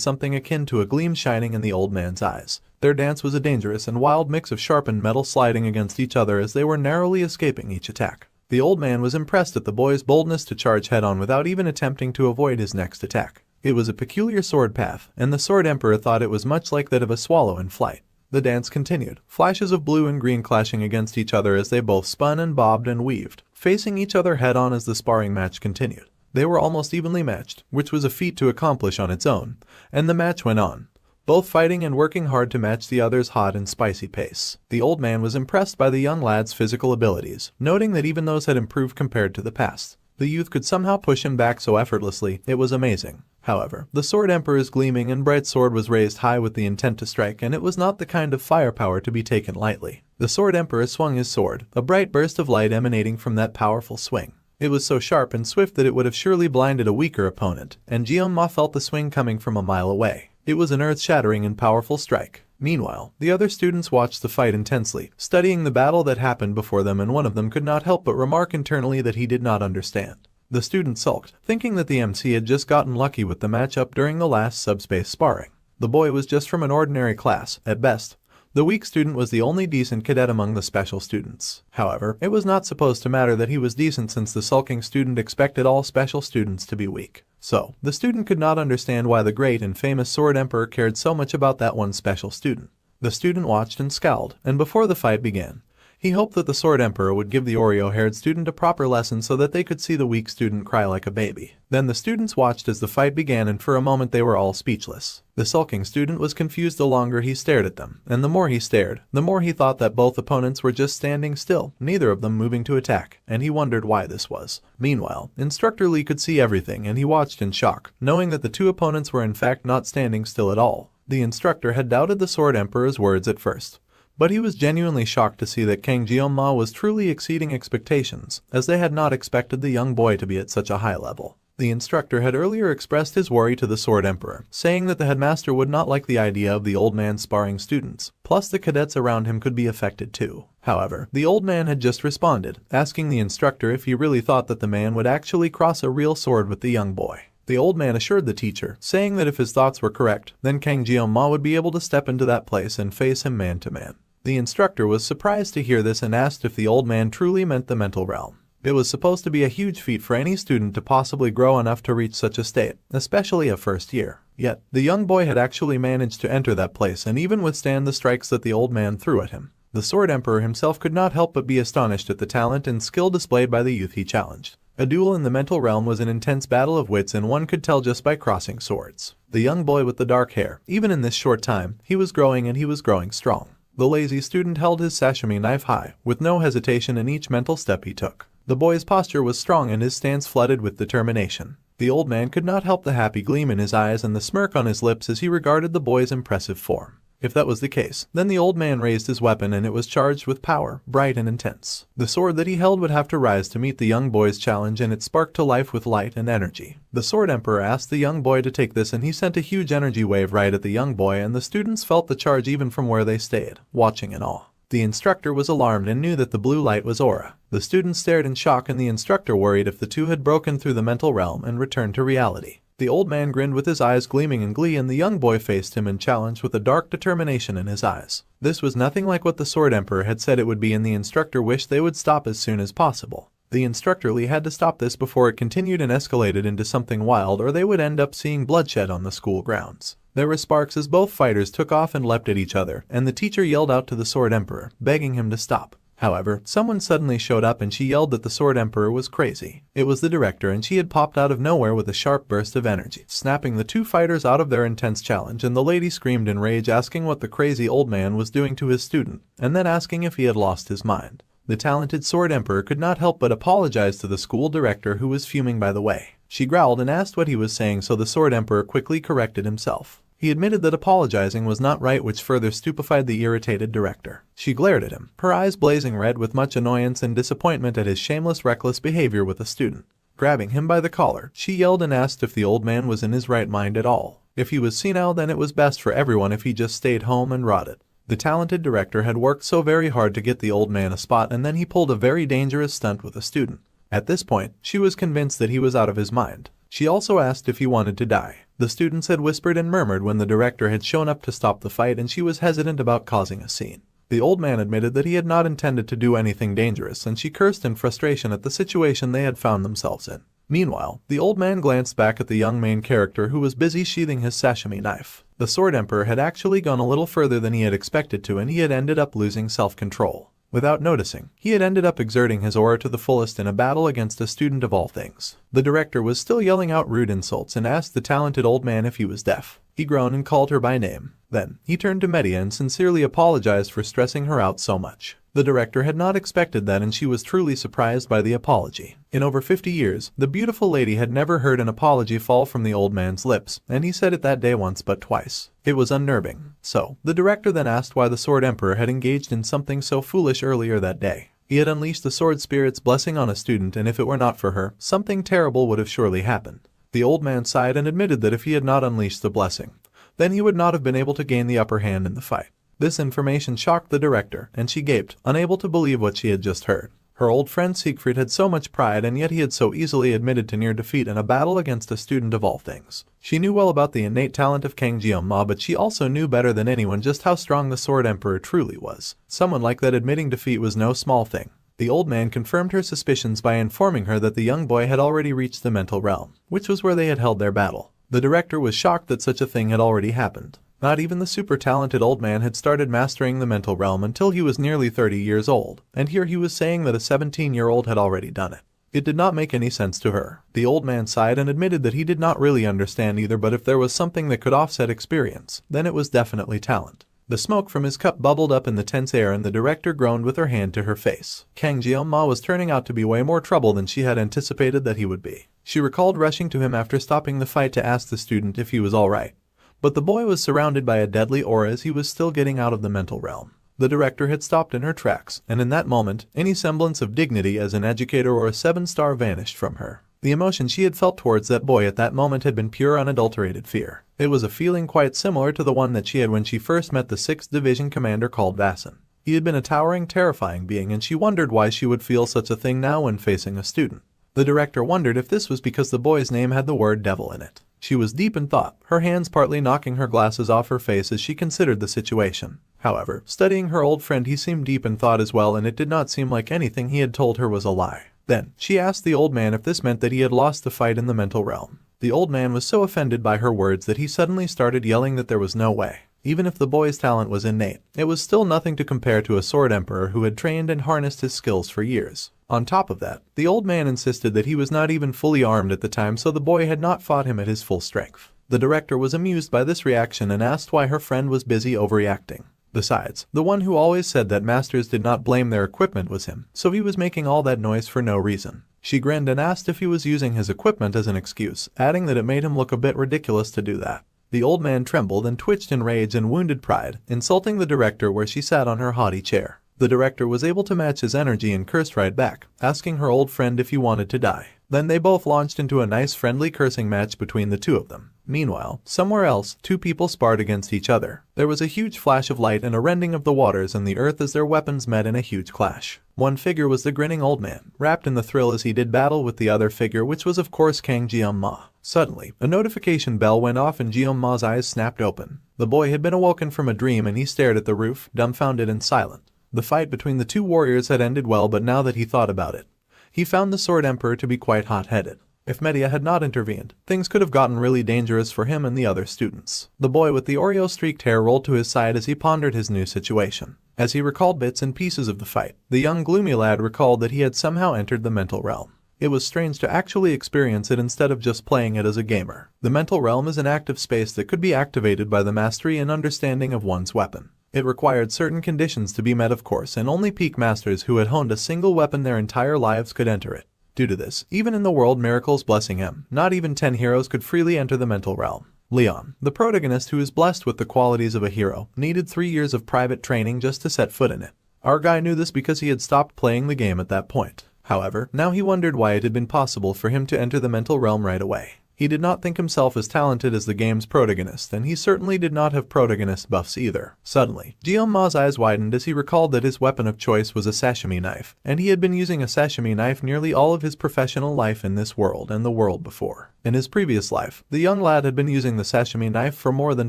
something akin to a gleam shining in the old man's eyes. Their dance was a dangerous and wild mix of sharpened metal sliding against each other as they were narrowly escaping each attack. The old man was impressed at the boy's boldness to charge head-on without even attempting to avoid his next attack. It was a peculiar sword path, and the Sword Emperor thought it was much like that of a swallow in flight. The dance continued, flashes of blue and green clashing against each other as they both spun and bobbed and weaved, facing each other head-on as the sparring match continued. They were almost evenly matched, which was a feat to accomplish on its own, and the match went on, both fighting and working hard to match the other's hot and spicy pace. The old man was impressed by the young lad's physical abilities, noting that even those had improved compared to the past. The youth could somehow push him back so effortlessly, it was amazing. However, the Sword Emperor's gleaming and bright sword was raised high with the intent to strike, and it was not the kind of firepower to be taken lightly. The Sword Emperor swung his sword, a bright burst of light emanating from that powerful swing. It was so sharp and swift that it would have surely blinded a weaker opponent, and Jeonma felt the swing coming from a mile away. It was an earth-shattering and powerful strike. Meanwhile, the other students watched the fight intensely, studying the battle that happened before them, and one of them could not help but remark internally that he did not understand. The student sulked, thinking that the MC had just gotten lucky with the matchup during the last subspace sparring. The boy was just from an ordinary class, at best. The weak student was the only decent cadet among the special students. However, it was not supposed to matter that he was decent, since the sulking student expected all special students to be weak. So, the student could not understand why the great and famous Sword Emperor cared so much about that one special student. The student watched and scowled, and before the fight began, he hoped that the Sword Emperor would give the Oreo-haired student a proper lesson so that they could see the weak student cry like a baby. Then the students watched as the fight began, and for a moment they were all speechless. The sulking student was confused the longer he stared at them, and the more he stared, the more he thought that both opponents were just standing still, neither of them moving to attack, and he wondered why this was. Meanwhile, Instructor Lee could see everything, and he watched in shock, knowing that the two opponents were in fact not standing still at all. The instructor had doubted the Sword Emperor's words at first, but he was genuinely shocked to see that Kang Jeonma was truly exceeding expectations, as they had not expected the young boy to be at such a high level. The instructor had earlier expressed his worry to the Sword Emperor, saying that the headmaster would not like the idea of the old man sparring students, plus the cadets around him could be affected too. However, the old man had just responded, asking the instructor if he really thought that the man would actually cross a real sword with the young boy. The old man assured the teacher, saying that if his thoughts were correct, then Kang Jeonma would be able to step into that place and face him man to man. The instructor was surprised to hear this and asked if the old man truly meant the mental realm. It was supposed to be a huge feat for any student to possibly grow enough to reach such a state, especially a first year. Yet, the young boy had actually managed to enter that place and even withstand the strikes that the old man threw at him. The Sword Emperor himself could not help but be astonished at the talent and skill displayed by the youth he challenged. A duel in the mental realm was an intense battle of wits, and one could tell just by crossing swords. The young boy with the dark hair, even in this short time, he was growing, and he was growing strong. The lazy student held his sashimi knife high, with no hesitation in each mental step he took. The boy's posture was strong and his stance flooded with determination. The old man could not help the happy gleam in his eyes and the smirk on his lips as he regarded the boy's impressive form. If that was the case, then the old man raised his weapon, and it was charged with power, bright and intense. The sword that he held would have to rise to meet the young boy's challenge, and it sparked to life with light and energy. The Sword Emperor asked the young boy to take this, and he sent a huge energy wave right at the young boy, and the students felt the charge even from where they stayed, watching in awe. The instructor was alarmed and knew that the blue light was aura. The students stared in shock, and the instructor worried if the two had broken through the mental realm and returned to reality. The old man grinned with his eyes gleaming in glee, and the young boy faced him and challenged with a dark determination in his eyes. This was nothing like what the Sword Emperor had said it would be, and the instructor wished they would stop as soon as possible. The instructor Lee had to stop this before it continued and escalated into something wild, or they would end up seeing bloodshed on the school grounds. There were sparks as both fighters took off and leapt at each other, and the teacher yelled out to the Sword Emperor, begging him to stop. However, someone suddenly showed up and she yelled that the Sword Emperor was crazy. It was the director, and she had popped out of nowhere with a sharp burst of energy, snapping the two fighters out of their intense challenge, and the lady screamed in rage, asking what the crazy old man was doing to his student, and then asking if he had lost his mind. The talented Sword Emperor could not help but apologize to the school director, who was fuming by the way. She growled and asked what he was saying, so the Sword Emperor quickly corrected himself. He admitted that apologizing was not right, which further stupefied the irritated director. She glared at him, her eyes blazing red with much annoyance and disappointment at his shameless, reckless behavior with a student. Grabbing him by the collar, she yelled and asked if the old man was in his right mind at all. If he was senile, then it was best for everyone if he just stayed home and rotted. The talented director had worked so very hard to get the old man a spot, and then he pulled a very dangerous stunt with a student. At this point, she was convinced that he was out of his mind. She also asked if he wanted to die. The students had whispered and murmured when the director had shown up to stop the fight, and she was hesitant about causing a scene. The old man admitted that he had not intended to do anything dangerous, and she cursed in frustration at the situation they had found themselves in. Meanwhile, the old man glanced back at the young main character, who was busy sheathing his sashimi knife. The Sword Emperor had actually gone a little further than he had expected to, and he had ended up losing self-control. Without noticing, he had ended up exerting his aura to the fullest in a battle against a student of all things. The director was still yelling out rude insults and asked the talented old man if he was deaf. He groaned and called her by name. Then, he turned to Medea and sincerely apologized for stressing her out so much. The director had not expected that, and she was truly surprised by the apology. In over 50 years, the beautiful lady had never heard an apology fall from the old man's lips, and he said it that day once but twice. It was unnerving. So, the director then asked why the Sword Emperor had engaged in something so foolish earlier that day. He had unleashed the Sword Spirit's blessing on a student, and if it were not for her, something terrible would have surely happened. The old man sighed and admitted that if he had not unleashed the blessing, then he would not have been able to gain the upper hand in the fight. This information shocked the director, and she gaped, unable to believe what she had just heard. Her old friend Siegfried had so much pride, and yet he had so easily admitted to near defeat in a battle against a student of all things. She knew well about the innate talent of Kang Jeong-ma, but she also knew better than anyone just how strong the Sword Emperor truly was. Someone like that admitting defeat was no small thing. The old man confirmed her suspicions by informing her that the young boy had already reached the mental realm, which was where they had held their battle. The director was shocked that such a thing had already happened. Not even the super talented old man had started mastering the mental realm until he was nearly 30 years old, and here he was saying that a 17-year-old had already done it. It did not make any sense to her. The old man sighed and admitted that he did not really understand either, but if there was something that could offset experience, then it was definitely talent. The smoke from his cup bubbled up in the tense air, and the director groaned with her hand to her face. Kang Jeong-ma was turning out to be way more trouble than she had anticipated that he would be. She recalled rushing to him after stopping the fight to ask the student if he was alright. But the boy was surrounded by a deadly aura as he was still getting out of the mental realm. The director had stopped in her tracks, and in that moment, any semblance of dignity as an educator or a 7-star vanished from her. The emotion she had felt towards that boy at that moment had been pure, unadulterated fear. It was a feeling quite similar to the one that she had when she first met the 6th Division commander called Vasan. He had been a towering, terrifying being, and she wondered why she would feel such a thing now when facing a student. The director wondered if this was because the boy's name had the word devil in it. She was deep in thought, her hands partly knocking her glasses off her face as she considered the situation. However, studying her old friend, he seemed deep in thought as well, and it did not seem like anything he had told her was a lie. Then, she asked the old man if this meant that he had lost the fight in the mental realm. The old man was so offended by her words that he suddenly started yelling that there was no way. Even if the boy's talent was innate, it was still nothing to compare to a Sword Emperor who had trained and harnessed his skills for years. On top of that, the old man insisted that he was not even fully armed at the time, so the boy had not fought him at his full strength. The director was amused by this reaction and asked why her friend was busy overreacting. Besides, the one who always said that masters did not blame their equipment was him, so he was making all that noise for no reason. She grinned and asked if he was using his equipment as an excuse, adding that it made him look a bit ridiculous to do that. The old man trembled and twitched in rage and wounded pride, insulting the director where she sat on her haughty chair. The director was able to match his energy and cursed right back, asking her old friend if he wanted to die. Then they both launched into a nice friendly cursing match between the two of them. Meanwhile, somewhere else, two people sparred against each other. There was a huge flash of light and a rending of the waters and the earth as their weapons met in a huge clash. One figure was the grinning old man, wrapped in the thrill as he did battle with the other figure, which was of course Kang Jeong-ma. Suddenly, a notification bell went off and Jeong-ma's eyes snapped open. The boy had been awoken from a dream and he stared at the roof, dumbfounded and silent. The fight between the two warriors had ended well, but now that he thought about it, he found the Sword Emperor to be quite hot-headed. If Medea had not intervened, things could have gotten really dangerous for him and the other students. The boy with the Oreo-streaked hair rolled to his side as he pondered his new situation. As he recalled bits and pieces of the fight, the young gloomy lad recalled that he had somehow entered the mental realm. It was strange to actually experience it instead of just playing it as a gamer. The mental realm is an active space that could be activated by the mastery and understanding of one's weapon. It required certain conditions to be met, of course, and only peak masters who had honed a single weapon their entire lives could enter it. Due to this, even in the world miracles blessing him, not even 10 heroes could freely enter the mental realm. Leon, the protagonist who is blessed with the qualities of a hero, needed 3 years of private training just to set foot in it. Our guy knew this because he had stopped playing the game at that point. However, now he wondered why it had been possible for him to enter the mental realm right away. He did not think himself as talented as the game's protagonist, and he certainly did not have protagonist buffs either. Suddenly, Jeonma's eyes widened as he recalled that his weapon of choice was a sashimi knife, and he had been using a sashimi knife nearly all of his professional life in this world and the world before. In his previous life, the young lad had been using the sashimi knife for more than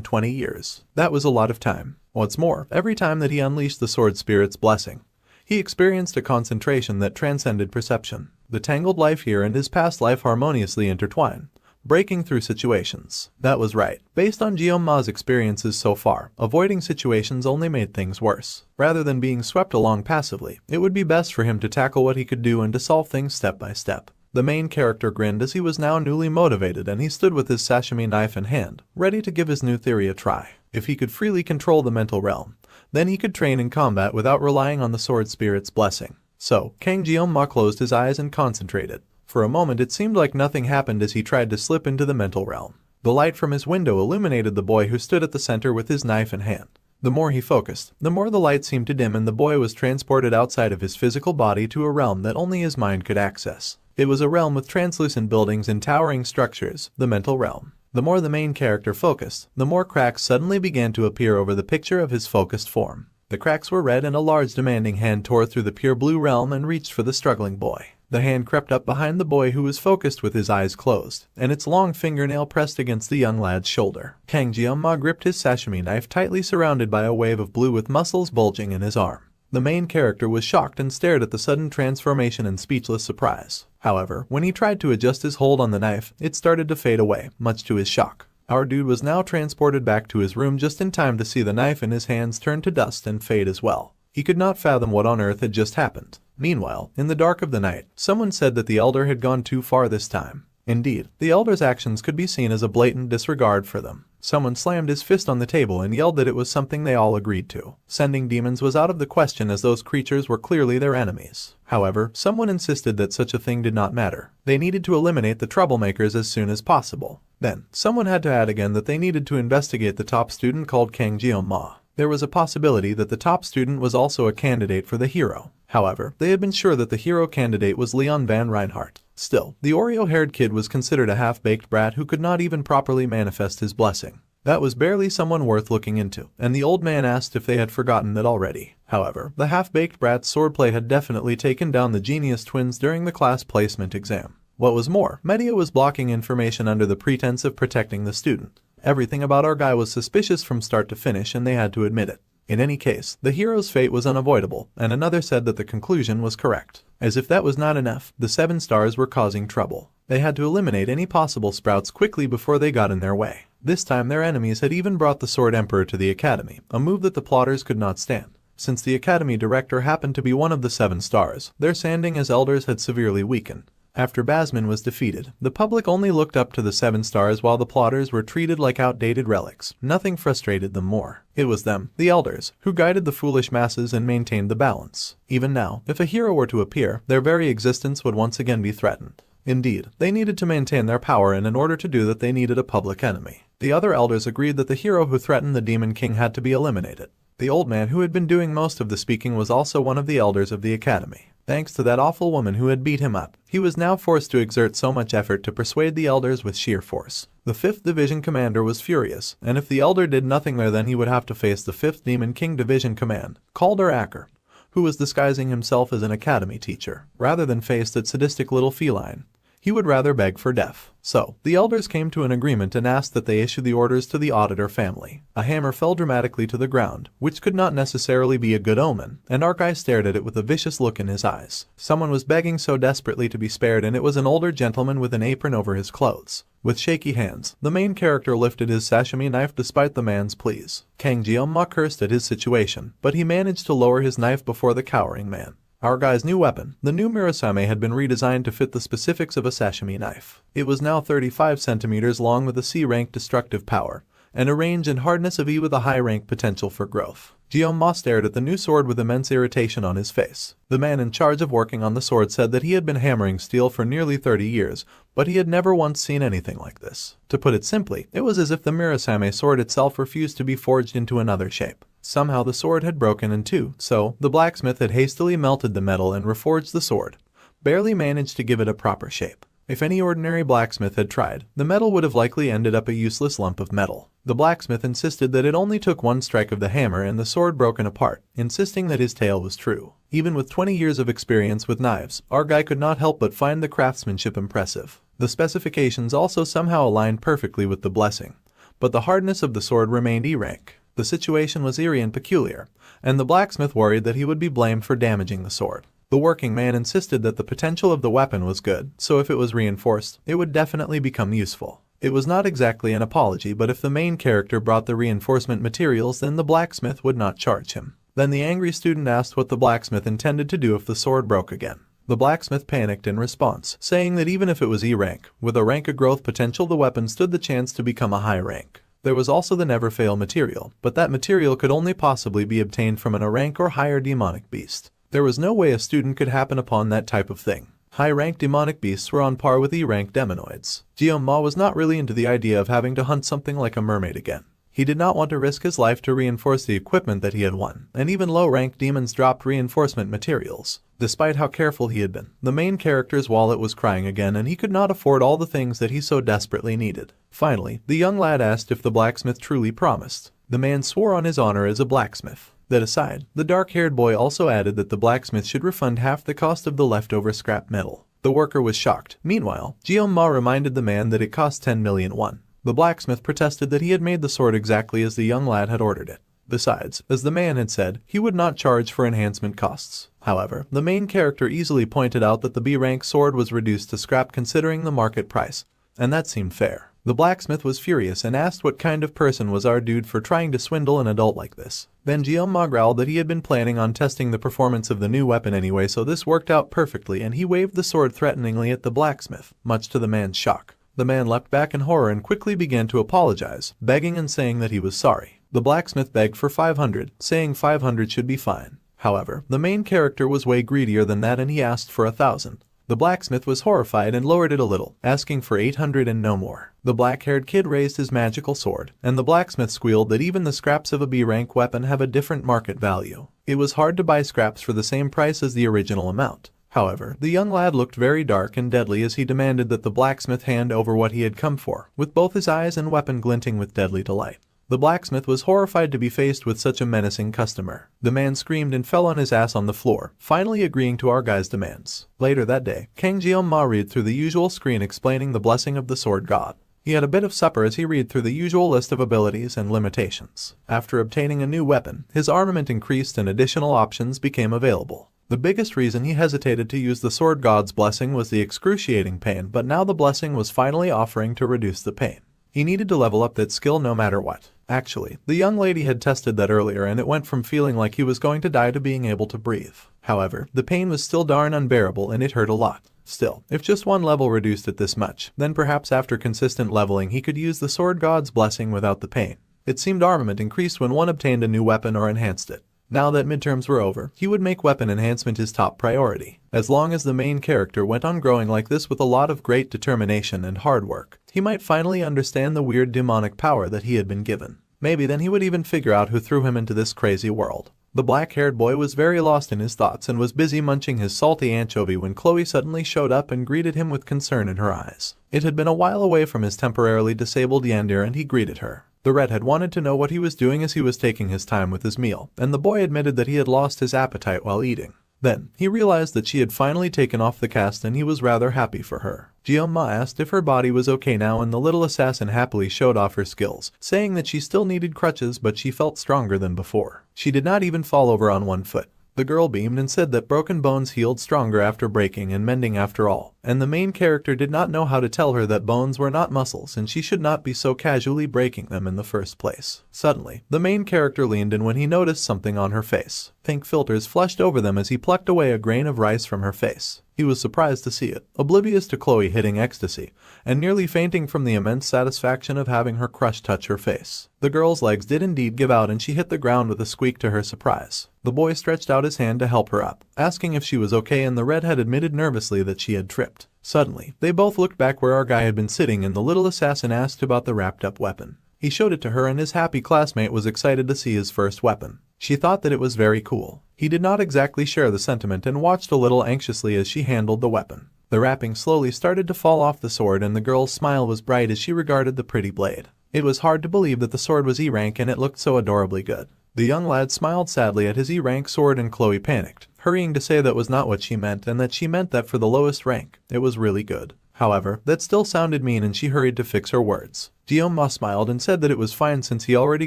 20 years. That was a lot of time. What's more, every time that he unleashed the sword spirit's blessing, he experienced a concentration that transcended perception. The tangled life here and his past life harmoniously intertwine, breaking through situations. That was right. Based on Jeonma's experiences so far, avoiding situations only made things worse. Rather than being swept along passively, it would be best for him to tackle what he could do and to solve things step by step. The main character grinned as he was now newly motivated, and he stood with his sashimi knife in hand, ready to give his new theory a try. If he could freely control the mental realm, then he could train in combat without relying on the sword spirit's blessing. So, Kang Jeonma closed his eyes and concentrated. For a moment it seemed like nothing happened as he tried to slip into the mental realm. The light from his window illuminated the boy who stood at the center with his knife in hand. The more he focused, the more the light seemed to dim, and the boy was transported outside of his physical body to a realm that only his mind could access. It was a realm with translucent buildings and towering structures, the mental realm. The more the main character focused, the more cracks suddenly began to appear over the picture of his focused form. The cracks were red, and a large demanding hand tore through the pure blue realm and reached for the struggling boy. The hand crept up behind the boy who was focused with his eyes closed, and its long fingernail pressed against the young lad's shoulder. Kang Jeonma gripped his sashimi knife tightly, surrounded by a wave of blue with muscles bulging in his arm. The main character was shocked and stared at the sudden transformation in speechless surprise. However, when he tried to adjust his hold on the knife, it started to fade away, much to his shock. Our dude was now transported back to his room just in time to see the knife in his hands turn to dust and fade as well. He could not fathom what on earth had just happened. Meanwhile, in the dark of the night, someone said that the elder had gone too far this time. Indeed, the elder's actions could be seen as a blatant disregard for them. Someone slammed his fist on the table and yelled that it was something they all agreed to. Sending demons was out of the question, as those creatures were clearly their enemies. However, someone insisted that such a thing did not matter. They needed to eliminate the troublemakers as soon as possible. Then, someone had to add again that they needed to investigate the top student called Kang Jeonma. There was a possibility that the top student was also a candidate for the hero. However, they had been sure that the hero candidate was Leon Van Reinhardt. Still, the Oreo-haired kid was considered a half-baked brat who could not even properly manifest his blessing. That was barely someone worth looking into, and the old man asked if they had forgotten that already. However, the half-baked brat's swordplay had definitely taken down the genius twins during the class placement exam. What was more, Media was blocking information under the pretense of protecting the student. Everything about our guy was suspicious from start to finish, and they had to admit it. In any case, the hero's fate was unavoidable, and another said that the conclusion was correct. As if that was not enough, the 7 stars were causing trouble. They had to eliminate any possible sprouts quickly before they got in their way. This time their enemies had even brought the Sword Emperor to the academy, a move that the plotters could not stand. Since the academy director happened to be one of the 7 stars, their standing as elders had severely weakened. After Basman was defeated, the public only looked up to the 7 stars while the plotters were treated like outdated relics. Nothing frustrated them more. It was them, the elders, who guided the foolish masses and maintained the balance. Even now, if a hero were to appear, their very existence would once again be threatened. Indeed, they needed to maintain their power, and in order to do that they needed a public enemy. The other elders agreed that the hero who threatened the Demon King had to be eliminated. The old man who had been doing most of the speaking was also one of the elders of the academy. Thanks to that awful woman who had beat him up, he was now forced to exert so much effort to persuade the elders with sheer force. The 5th Division Commander was furious, and if the elder did nothing there, then he would have to face the 5th Demon King Division Command, Calder Acker, who was disguising himself as an academy teacher. Rather than face that sadistic little feline, he would rather beg for death. So, the elders came to an agreement and asked that they issue the orders to the auditor family. A hammer fell dramatically to the ground, which could not necessarily be a good omen, and our guy stared at it with a vicious look in his eyes. Someone was begging so desperately to be spared, and it was an older gentleman with an apron over his clothes. With shaky hands, the main character lifted his sashimi knife despite the man's pleas. Kang Jeonma cursed at his situation, but he managed to lower his knife before the cowering man. Our guy's new weapon, the new Murasame, had been redesigned to fit the specifics of a sashimi knife. It was now 35 centimeters long with a C-rank destructive power, and a range and hardness of E with a high rank potential for growth. Jeon-ma stared at the new sword with immense irritation on his face. The man in charge of working on the sword said that he had been hammering steel for nearly 30 years, but he had never once seen anything like this. To put it simply, it was as if the Murasame sword itself refused to be forged into another shape. Somehow the sword had broken in two, so the blacksmith had hastily melted the metal and reforged the sword, barely managed to give it a proper shape. If any ordinary blacksmith had tried, the metal would have likely ended up a useless lump of metal. The blacksmith insisted that it only took one strike of the hammer and the sword broken apart, insisting that his tale was true. Even with 20 years of experience with knives, our guy could not help but find the craftsmanship impressive. The specifications also somehow aligned perfectly with the blessing, but the hardness of the sword remained E rank. The situation was eerie and peculiar, and the blacksmith worried that he would be blamed for damaging the sword. The working man insisted that the potential of the weapon was good, so if it was reinforced, it would definitely become useful. It was not exactly an apology, but if the main character brought the reinforcement materials, then the blacksmith would not charge him. Then the angry student asked what the blacksmith intended to do if the sword broke again. The blacksmith panicked in response, saying that even if it was E rank, with a rank of growth potential, the weapon stood the chance to become a high rank. There was also the never fail material, but that material could only possibly be obtained from an A rank or higher demonic beast. There was no way a student could happen upon that type of thing. High-rank demonic beasts were on par with E-rank demonoids. Jeon-ma was not really into the idea of having to hunt something like a mermaid again. He did not want to risk his life to reinforce the equipment that he had won, and even low-rank demons dropped reinforcement materials. Despite how careful he had been, the main character's wallet was crying again, and he could not afford all the things that he so desperately needed. Finally, the young lad asked if the blacksmith truly promised. The man swore on his honor as a blacksmith. That aside, the dark-haired boy also added that the blacksmith should refund half the cost of the leftover scrap metal. The worker was shocked. Meanwhile, Jeon-ma reminded the man that it cost 10 million won. The blacksmith protested that he had made the sword exactly as the young lad had ordered it. Besides, as the man had said, he would not charge for enhancement costs. However, the main character easily pointed out that the B-rank sword was reduced to scrap considering the market price, and that seemed fair. The blacksmith was furious and asked what kind of person was our dude for trying to swindle an adult like this. Then Jeon-ma growled that he had been planning on testing the performance of the new weapon anyway, so this worked out perfectly, and he waved the sword threateningly at the blacksmith, much to the man's shock. The man leapt back in horror and quickly began to apologize, begging and saying that he was sorry. The blacksmith begged for 500, saying 500 should be fine. However, the main character was way greedier than that, and he asked for 1,000. The blacksmith was horrified and lowered it a little, asking for 800 and no more. The black-haired kid raised his magical sword, and the blacksmith squealed that even the scraps of a B-rank weapon have a different market value. It was hard to buy scraps for the same price as the original amount. However, the young lad looked very dark and deadly as he demanded that the blacksmith hand over what he had come for, with both his eyes and weapon glinting with deadly delight. The blacksmith was horrified to be faced with such a menacing customer. The man screamed and fell on his ass on the floor, finally agreeing to our guy's demands. Later that day, Kang Jeon-ma read through the usual screen explaining the blessing of the sword god. He had a bit of supper as he read through the usual list of abilities and limitations. After obtaining a new weapon, his armament increased and additional options became available. The biggest reason he hesitated to use the sword god's blessing was the excruciating pain, but now the blessing was finally offering to reduce the pain. He needed to level up that skill no matter what. Actually, the young lady had tested that earlier, and it went from feeling like he was going to die to being able to breathe. However, the pain was still darn unbearable and it hurt a lot. Still, if just one level reduced it this much, then perhaps after consistent leveling he could use the sword god's blessing without the pain. It seemed armament increased when one obtained a new weapon or enhanced it. Now that midterms were over, he would make weapon enhancement his top priority. As long as the main character went on growing like this with a lot of great determination and hard work, he might finally understand the weird demonic power that he had been given. Maybe then he would even figure out who threw him into this crazy world. The black-haired boy was very lost in his thoughts and was busy munching his salty anchovy when Chloe suddenly showed up and greeted him with concern in her eyes. It had been a while away from his temporarily disabled yandere, and he greeted her. The redhead wanted to know what he was doing as he was taking his time with his meal, and the boy admitted that he had lost his appetite while eating. Then, he realized that she had finally taken off the cast, and he was rather happy for her. Jeon-ma asked if her body was okay now, and the little assassin happily showed off her skills, saying that she still needed crutches but she felt stronger than before. She did not even fall over on one foot. The girl beamed and said that broken bones healed stronger after breaking and mending after all. and the main character did not know how to tell her that bones were not muscles and she should not be so casually breaking them in the first place. Suddenly, the main character leaned in when he noticed something on her face. Pink filters flushed over them as he plucked away a grain of rice from her face. He was surprised to see it, oblivious to Chloe hitting ecstasy, and nearly fainting from the immense satisfaction of having her crush touch her face. The girl's legs did indeed give out and she hit the ground with a squeak to her surprise. The boy stretched out his hand to help her up, asking if she was okay, and the redhead admitted nervously that she had tripped. Suddenly, they both looked back where our guy had been sitting and the little assassin asked about the wrapped-up weapon. He showed it to her and his happy classmate was excited to see his first weapon. She thought that it was very cool. He did not exactly share the sentiment and watched a little anxiously as she handled the weapon. The wrapping slowly started to fall off the sword and the girl's smile was bright as she regarded the pretty blade. It was hard to believe that the sword was E-rank and it looked so adorably good. The young lad smiled sadly at his E-rank sword and Chloe panicked, hurrying to say that was not what she meant and that she meant that for the lowest rank, it was really good. However, that still sounded mean and she hurried to fix her words. Guillaume smiled and said that it was fine since he already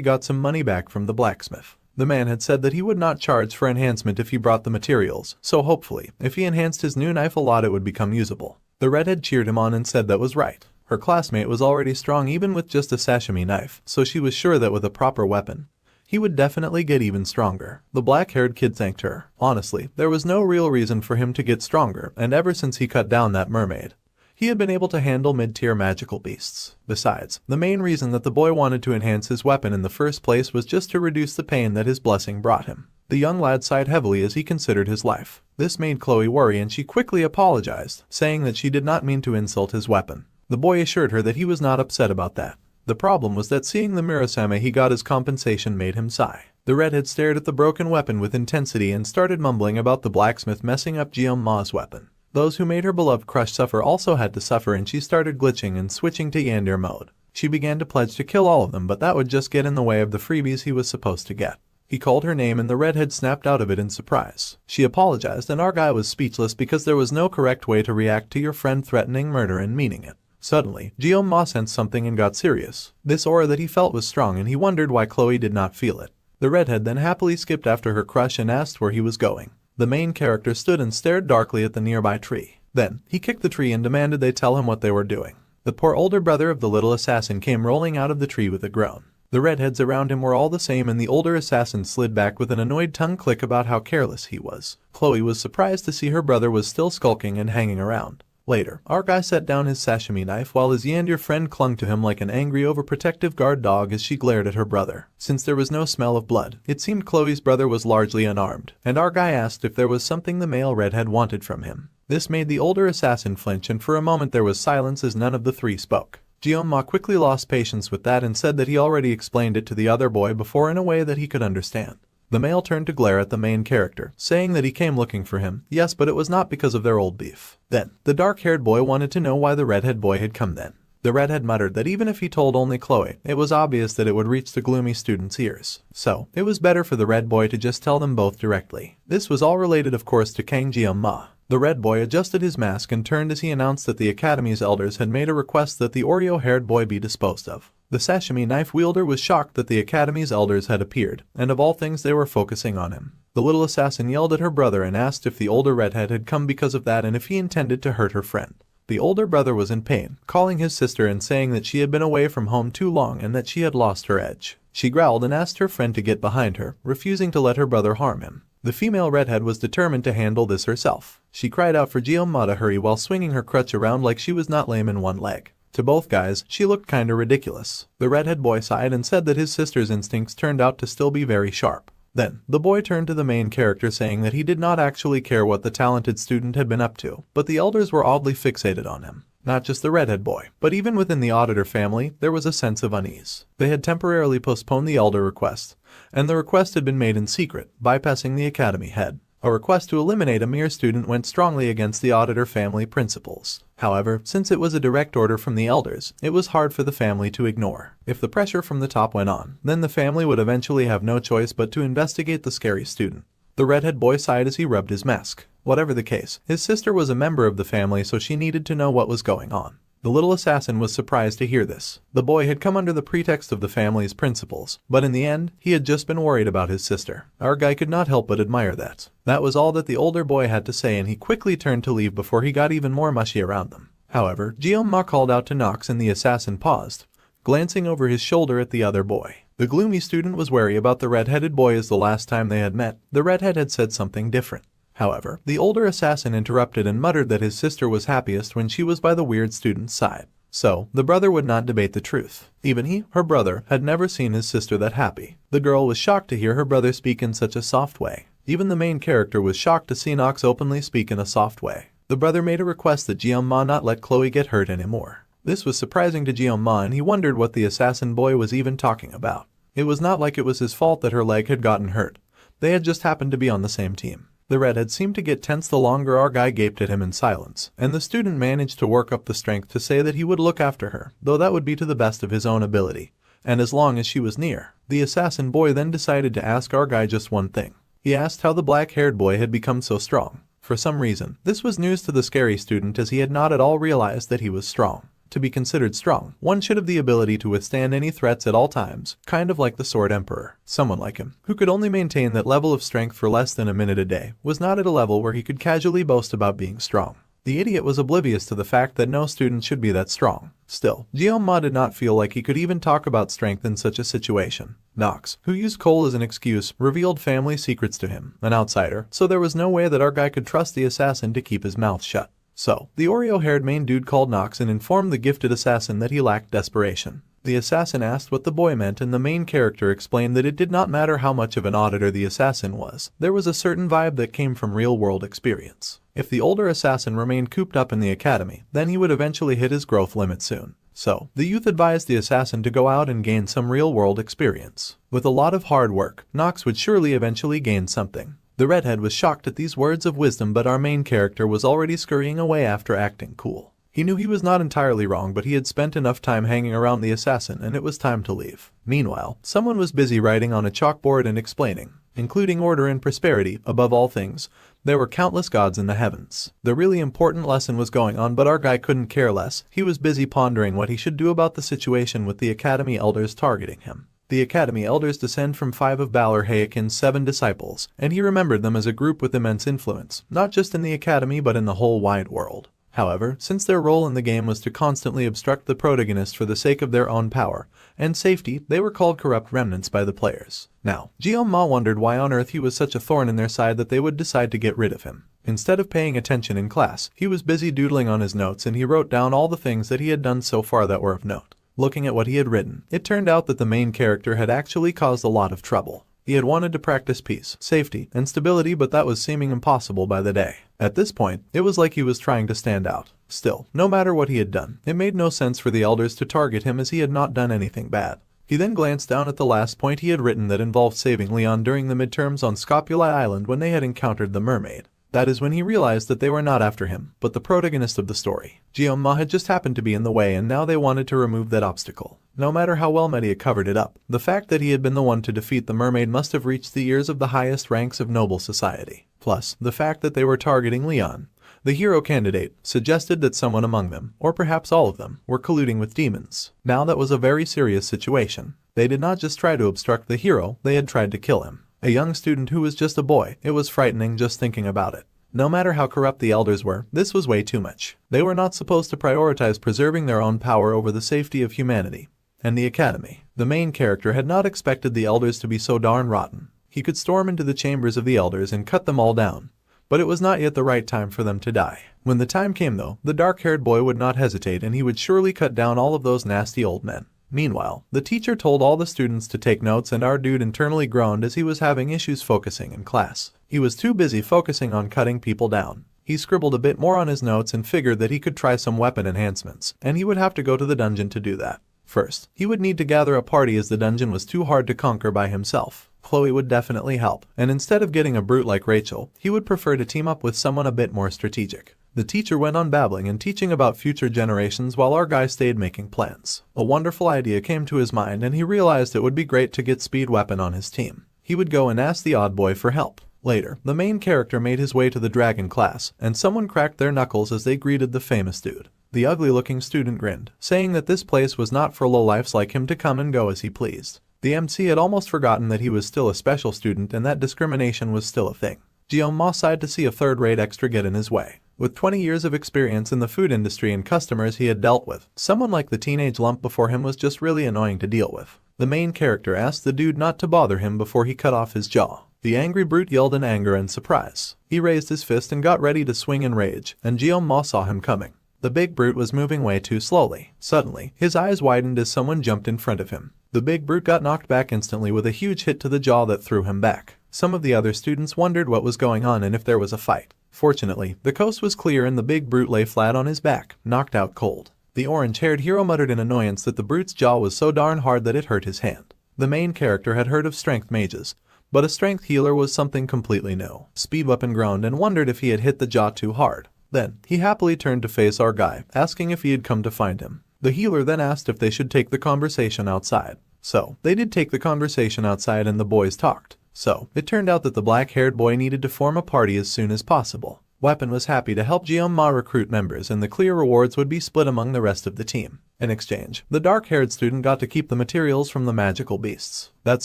got some money back from the blacksmith. The man had said that he would not charge for enhancement if he brought the materials, so hopefully, if he enhanced his new knife a lot it would become usable. The redhead cheered him on and said that was right. Her classmate was already strong even with just a sashimi knife, so she was sure that with a proper weapon, he would definitely get even stronger. The black-haired kid thanked her. Honestly, there was no real reason for him to get stronger, and ever since he cut down that mermaid, he had been able to handle mid-tier magical beasts. Besides, the main reason that the boy wanted to enhance his weapon in the first place was just to reduce the pain that his blessing brought him. The young lad sighed heavily as he considered his life. This made Chloe worry and she quickly apologized, saying that she did not mean to insult his weapon. The boy assured her that he was not upset about that. The problem was that seeing the Murasame he got as compensation made him sigh. The redhead stared at the broken weapon with intensity and started mumbling about the blacksmith messing up Jianma's weapon. Those who made her beloved crush suffer also had to suffer and she started glitching and switching to Yandere mode. She began to pledge to kill all of them, but that would just get in the way of the freebies he was supposed to get. He called her name and the redhead snapped out of it in surprise. She apologized and our guy was speechless because there was no correct way to react to your friend threatening murder and meaning it. Suddenly, Jianma sensed something and got serious. This aura that he felt was strong and he wondered why Chloe did not feel it. The redhead then happily skipped after her crush and asked where he was going. The main character stood and stared darkly at the nearby tree. Then, he kicked the tree and demanded they tell him what they were doing. The poor older brother of the little assassin came rolling out of the tree with a groan. The redheads around him were all the same and the older assassin slid back with an annoyed tongue click about how careless he was. Chloe was surprised to see her brother was still skulking and hanging around. Later, our guy set down his sashimi knife while his Yandere friend clung to him like an angry overprotective guard dog as she glared at her brother. Since there was no smell of blood, it seemed Chloe's brother was largely unarmed, and our guy asked if there was something the male redhead wanted from him. This made the older assassin flinch and for a moment there was silence as none of the three spoke. Jianma quickly lost patience with that and said that he already explained it to the other boy before in a way that he could understand. The male turned to glare at the main character, saying that he came looking for him, yes, but it was not because of their old beef. Then, the dark-haired boy wanted to know why the redhead boy had come then. The redhead muttered that even if he told only Chloe, it was obvious that it would reach the gloomy student's ears. So, it was better for the red boy to just tell them both directly. This was all related of course to Kang Jianma. The red boy adjusted his mask and turned as he announced that the Academy's elders had made a request that the Oreo-haired boy be disposed of. The sashimi knife wielder was shocked that the Academy's elders had appeared, and of all things they were focusing on him. The little assassin yelled at her brother and asked if the older redhead had come because of that and if he intended to hurt her friend. The older brother was in pain, calling his sister and saying that she had been away from home too long and that she had lost her edge. She growled and asked her friend to get behind her, refusing to let her brother harm him. The female redhead was determined to handle this herself. She cried out for Jianma to hurry while swinging her crutch around like she was not lame in one leg. To both guys, she looked kinda ridiculous. The redhead boy sighed and said that his sister's instincts turned out to still be very sharp. Then, the boy turned to the main character saying that he did not actually care what the talented student had been up to, but the elders were oddly fixated on him. Not just the redhead boy, but even within the auditor family, there was a sense of unease. They had temporarily postponed the elder request, and the request had been made in secret, bypassing the academy head. A request to eliminate a mere student went strongly against the auditor family principles. However, since it was a direct order from the elders, it was hard for the family to ignore. If the pressure from the top went on, then the family would eventually have no choice but to investigate the scary student. The redhead boy sighed as he rubbed his mask. Whatever the case, his sister was a member of the family, so she needed to know what was going on. The little assassin was surprised to hear this. The boy had come under the pretext of the family's principles, but in the end, he had just been worried about his sister. Our guy could not help but admire that. That was all that the older boy had to say, and he quickly turned to leave before he got even more mushy around them. However, Gyoma called out to Nox and the assassin paused, glancing over his shoulder at the other boy. The gloomy student was wary about the red-headed boy as the last time they had met, the redhead had said something different. However, the older assassin interrupted and muttered that his sister was happiest when she was by the weird student's side. So, the brother would not debate the truth. Even he, her brother, had never seen his sister that happy. The girl was shocked to hear her brother speak in such a soft way. Even the main character was shocked to see Nox openly speak in a soft way. The brother made a request that Gyoma not let Chloe get hurt anymore. This was surprising to Gyoma, and he wondered what the assassin boy was even talking about. It was not like it was his fault that her leg had gotten hurt. They had just happened to be on the same team. The redhead seemed to get tense the longer our guy gaped at him in silence, and the student managed to work up the strength to say that he would look after her, though that would be to the best of his own ability, and as long as she was near. The assassin boy then decided to ask our guy just one thing. He asked how the black-haired boy had become so strong. For some reason, this was news to the scary student, as he had not at all realized that he was strong. To be considered strong, one should have the ability to withstand any threats at all times, kind of like the Sword Emperor. Someone like him, who could only maintain that level of strength for less than a minute a day, was not at a level where he could casually boast about being strong. The idiot was oblivious to the fact that no student should be that strong. Still, Gyoma did not feel like he could even talk about strength in such a situation. Nox, who used coal as an excuse, revealed family secrets to him, an outsider, so there was no way that our guy could trust the assassin to keep his mouth shut. So, the Oreo-haired main dude called Nox and informed the gifted assassin that he lacked desperation. The assassin asked what the boy meant, and the main character explained that it did not matter how much of an auditor the assassin was. There was a certain vibe that came from real-world experience. If the older assassin remained cooped up in the academy, then he would eventually hit his growth limit soon. So, the youth advised the assassin to go out and gain some real-world experience. With a lot of hard work, Nox would surely eventually gain something. The redhead was shocked at these words of wisdom, but our main character was already scurrying away after acting cool. He knew he was not entirely wrong, but he had spent enough time hanging around the assassin, and it was time to leave. Meanwhile, someone was busy writing on a chalkboard and explaining, including order and prosperity, above all things, there were countless gods in the heavens. The really important lesson was going on, but our guy couldn't care less. He was busy pondering what he should do about the situation with the academy elders targeting him. The academy elders descend from 5 of Balor Hayakin's 7 disciples, and he remembered them as a group with immense influence, not just in the academy but in the whole wide world. However, since their role in the game was to constantly obstruct the protagonist for the sake of their own power and safety, they were called corrupt remnants by the players. Now, Gyoma wondered why on earth he was such a thorn in their side that they would decide to get rid of him. Instead of paying attention in class, he was busy doodling on his notes, and he wrote down all the things that he had done so far that were of note. Looking at what he had written, it turned out that the main character had actually caused a lot of trouble. He had wanted to practice peace, safety, and stability, but that was seeming impossible by the day. At this point, it was like he was trying to stand out. Still, no matter what he had done, it made no sense for the elders to target him, as he had not done anything bad. He then glanced down at the last point he had written that involved saving Leon during the midterms on Scopuli Island when they had encountered the mermaid. That is when he realized that they were not after him, but the protagonist of the story. Gyoma had just happened to be in the way, and now they wanted to remove that obstacle. No matter how well Media covered it up, the fact that he had been the one to defeat the mermaid must have reached the ears of the highest ranks of noble society. Plus, the fact that they were targeting Leon, the hero candidate, suggested that someone among them, or perhaps all of them, were colluding with demons. Now that was a very serious situation. They did not just try to obstruct the hero, they had tried to kill him. A young student who was just a boy. It was frightening just thinking about it. No matter how corrupt the elders were, this was way too much. They were not supposed to prioritize preserving their own power over the safety of humanity. And the academy. The main character had not expected the elders to be so darn rotten. He could storm into the chambers of the elders and cut them all down. But it was not yet the right time for them to die. When the time came though, the dark-haired boy would not hesitate, and he would surely cut down all of those nasty old men. Meanwhile, the teacher told all the students to take notes, and our dude internally groaned as he was having issues focusing in class. He was too busy focusing on cutting people down. He scribbled a bit more on his notes and figured that he could try some weapon enhancements, and he would have to go to the dungeon to do that. First, he would need to gather a party, as the dungeon was too hard to conquer by himself. Chloe would definitely help, and instead of getting a brute like Rachel, he would prefer to team up with someone a bit more strategic. The teacher went on babbling and teaching about future generations while our guy stayed making plans. A wonderful idea came to his mind, and he realized it would be great to get Speed Weapon on his team. He would go and ask the odd boy for help. Later, the main character made his way to the dragon class, and someone cracked their knuckles as they greeted the famous dude. The ugly-looking student grinned, saying that this place was not for lowlifes like him to come and go as he pleased. The MC had almost forgotten that he was still a special student and that discrimination was still a thing. Jeong-ma sighed to see a third-rate extra get in his way. With 20 years of experience in the food industry and customers he had dealt with, someone like the teenage lump before him was just really annoying to deal with. The main character asked the dude not to bother him before he cut off his jaw. The angry brute yelled in anger and surprise. He raised his fist and got ready to swing in rage, and Jeong-ma saw him coming. The big brute was moving way too slowly. Suddenly, his eyes widened as someone jumped in front of him. The big brute got knocked back instantly with a huge hit to the jaw that threw him back. Some of the other students wondered what was going on and if there was a fight. Fortunately, the coast was clear and the big brute lay flat on his back, knocked out cold. The orange-haired hero muttered in annoyance that the brute's jaw was so darn hard that it hurt his hand. The main character had heard of strength mages, but a strength healer was something completely new. Speed Weapon groaned and wondered if he had hit the jaw too hard. Then, he happily turned to face our guy, asking if he had come to find him. The healer then asked if they should take the conversation outside. So, they did take the conversation outside and the boys talked. So, it turned out that the black-haired boy needed to form a party as soon as possible. Weapon was happy to help Jeong-ma recruit members and the clear rewards would be split among the rest of the team. In exchange, the dark-haired student got to keep the materials from the magical beasts. That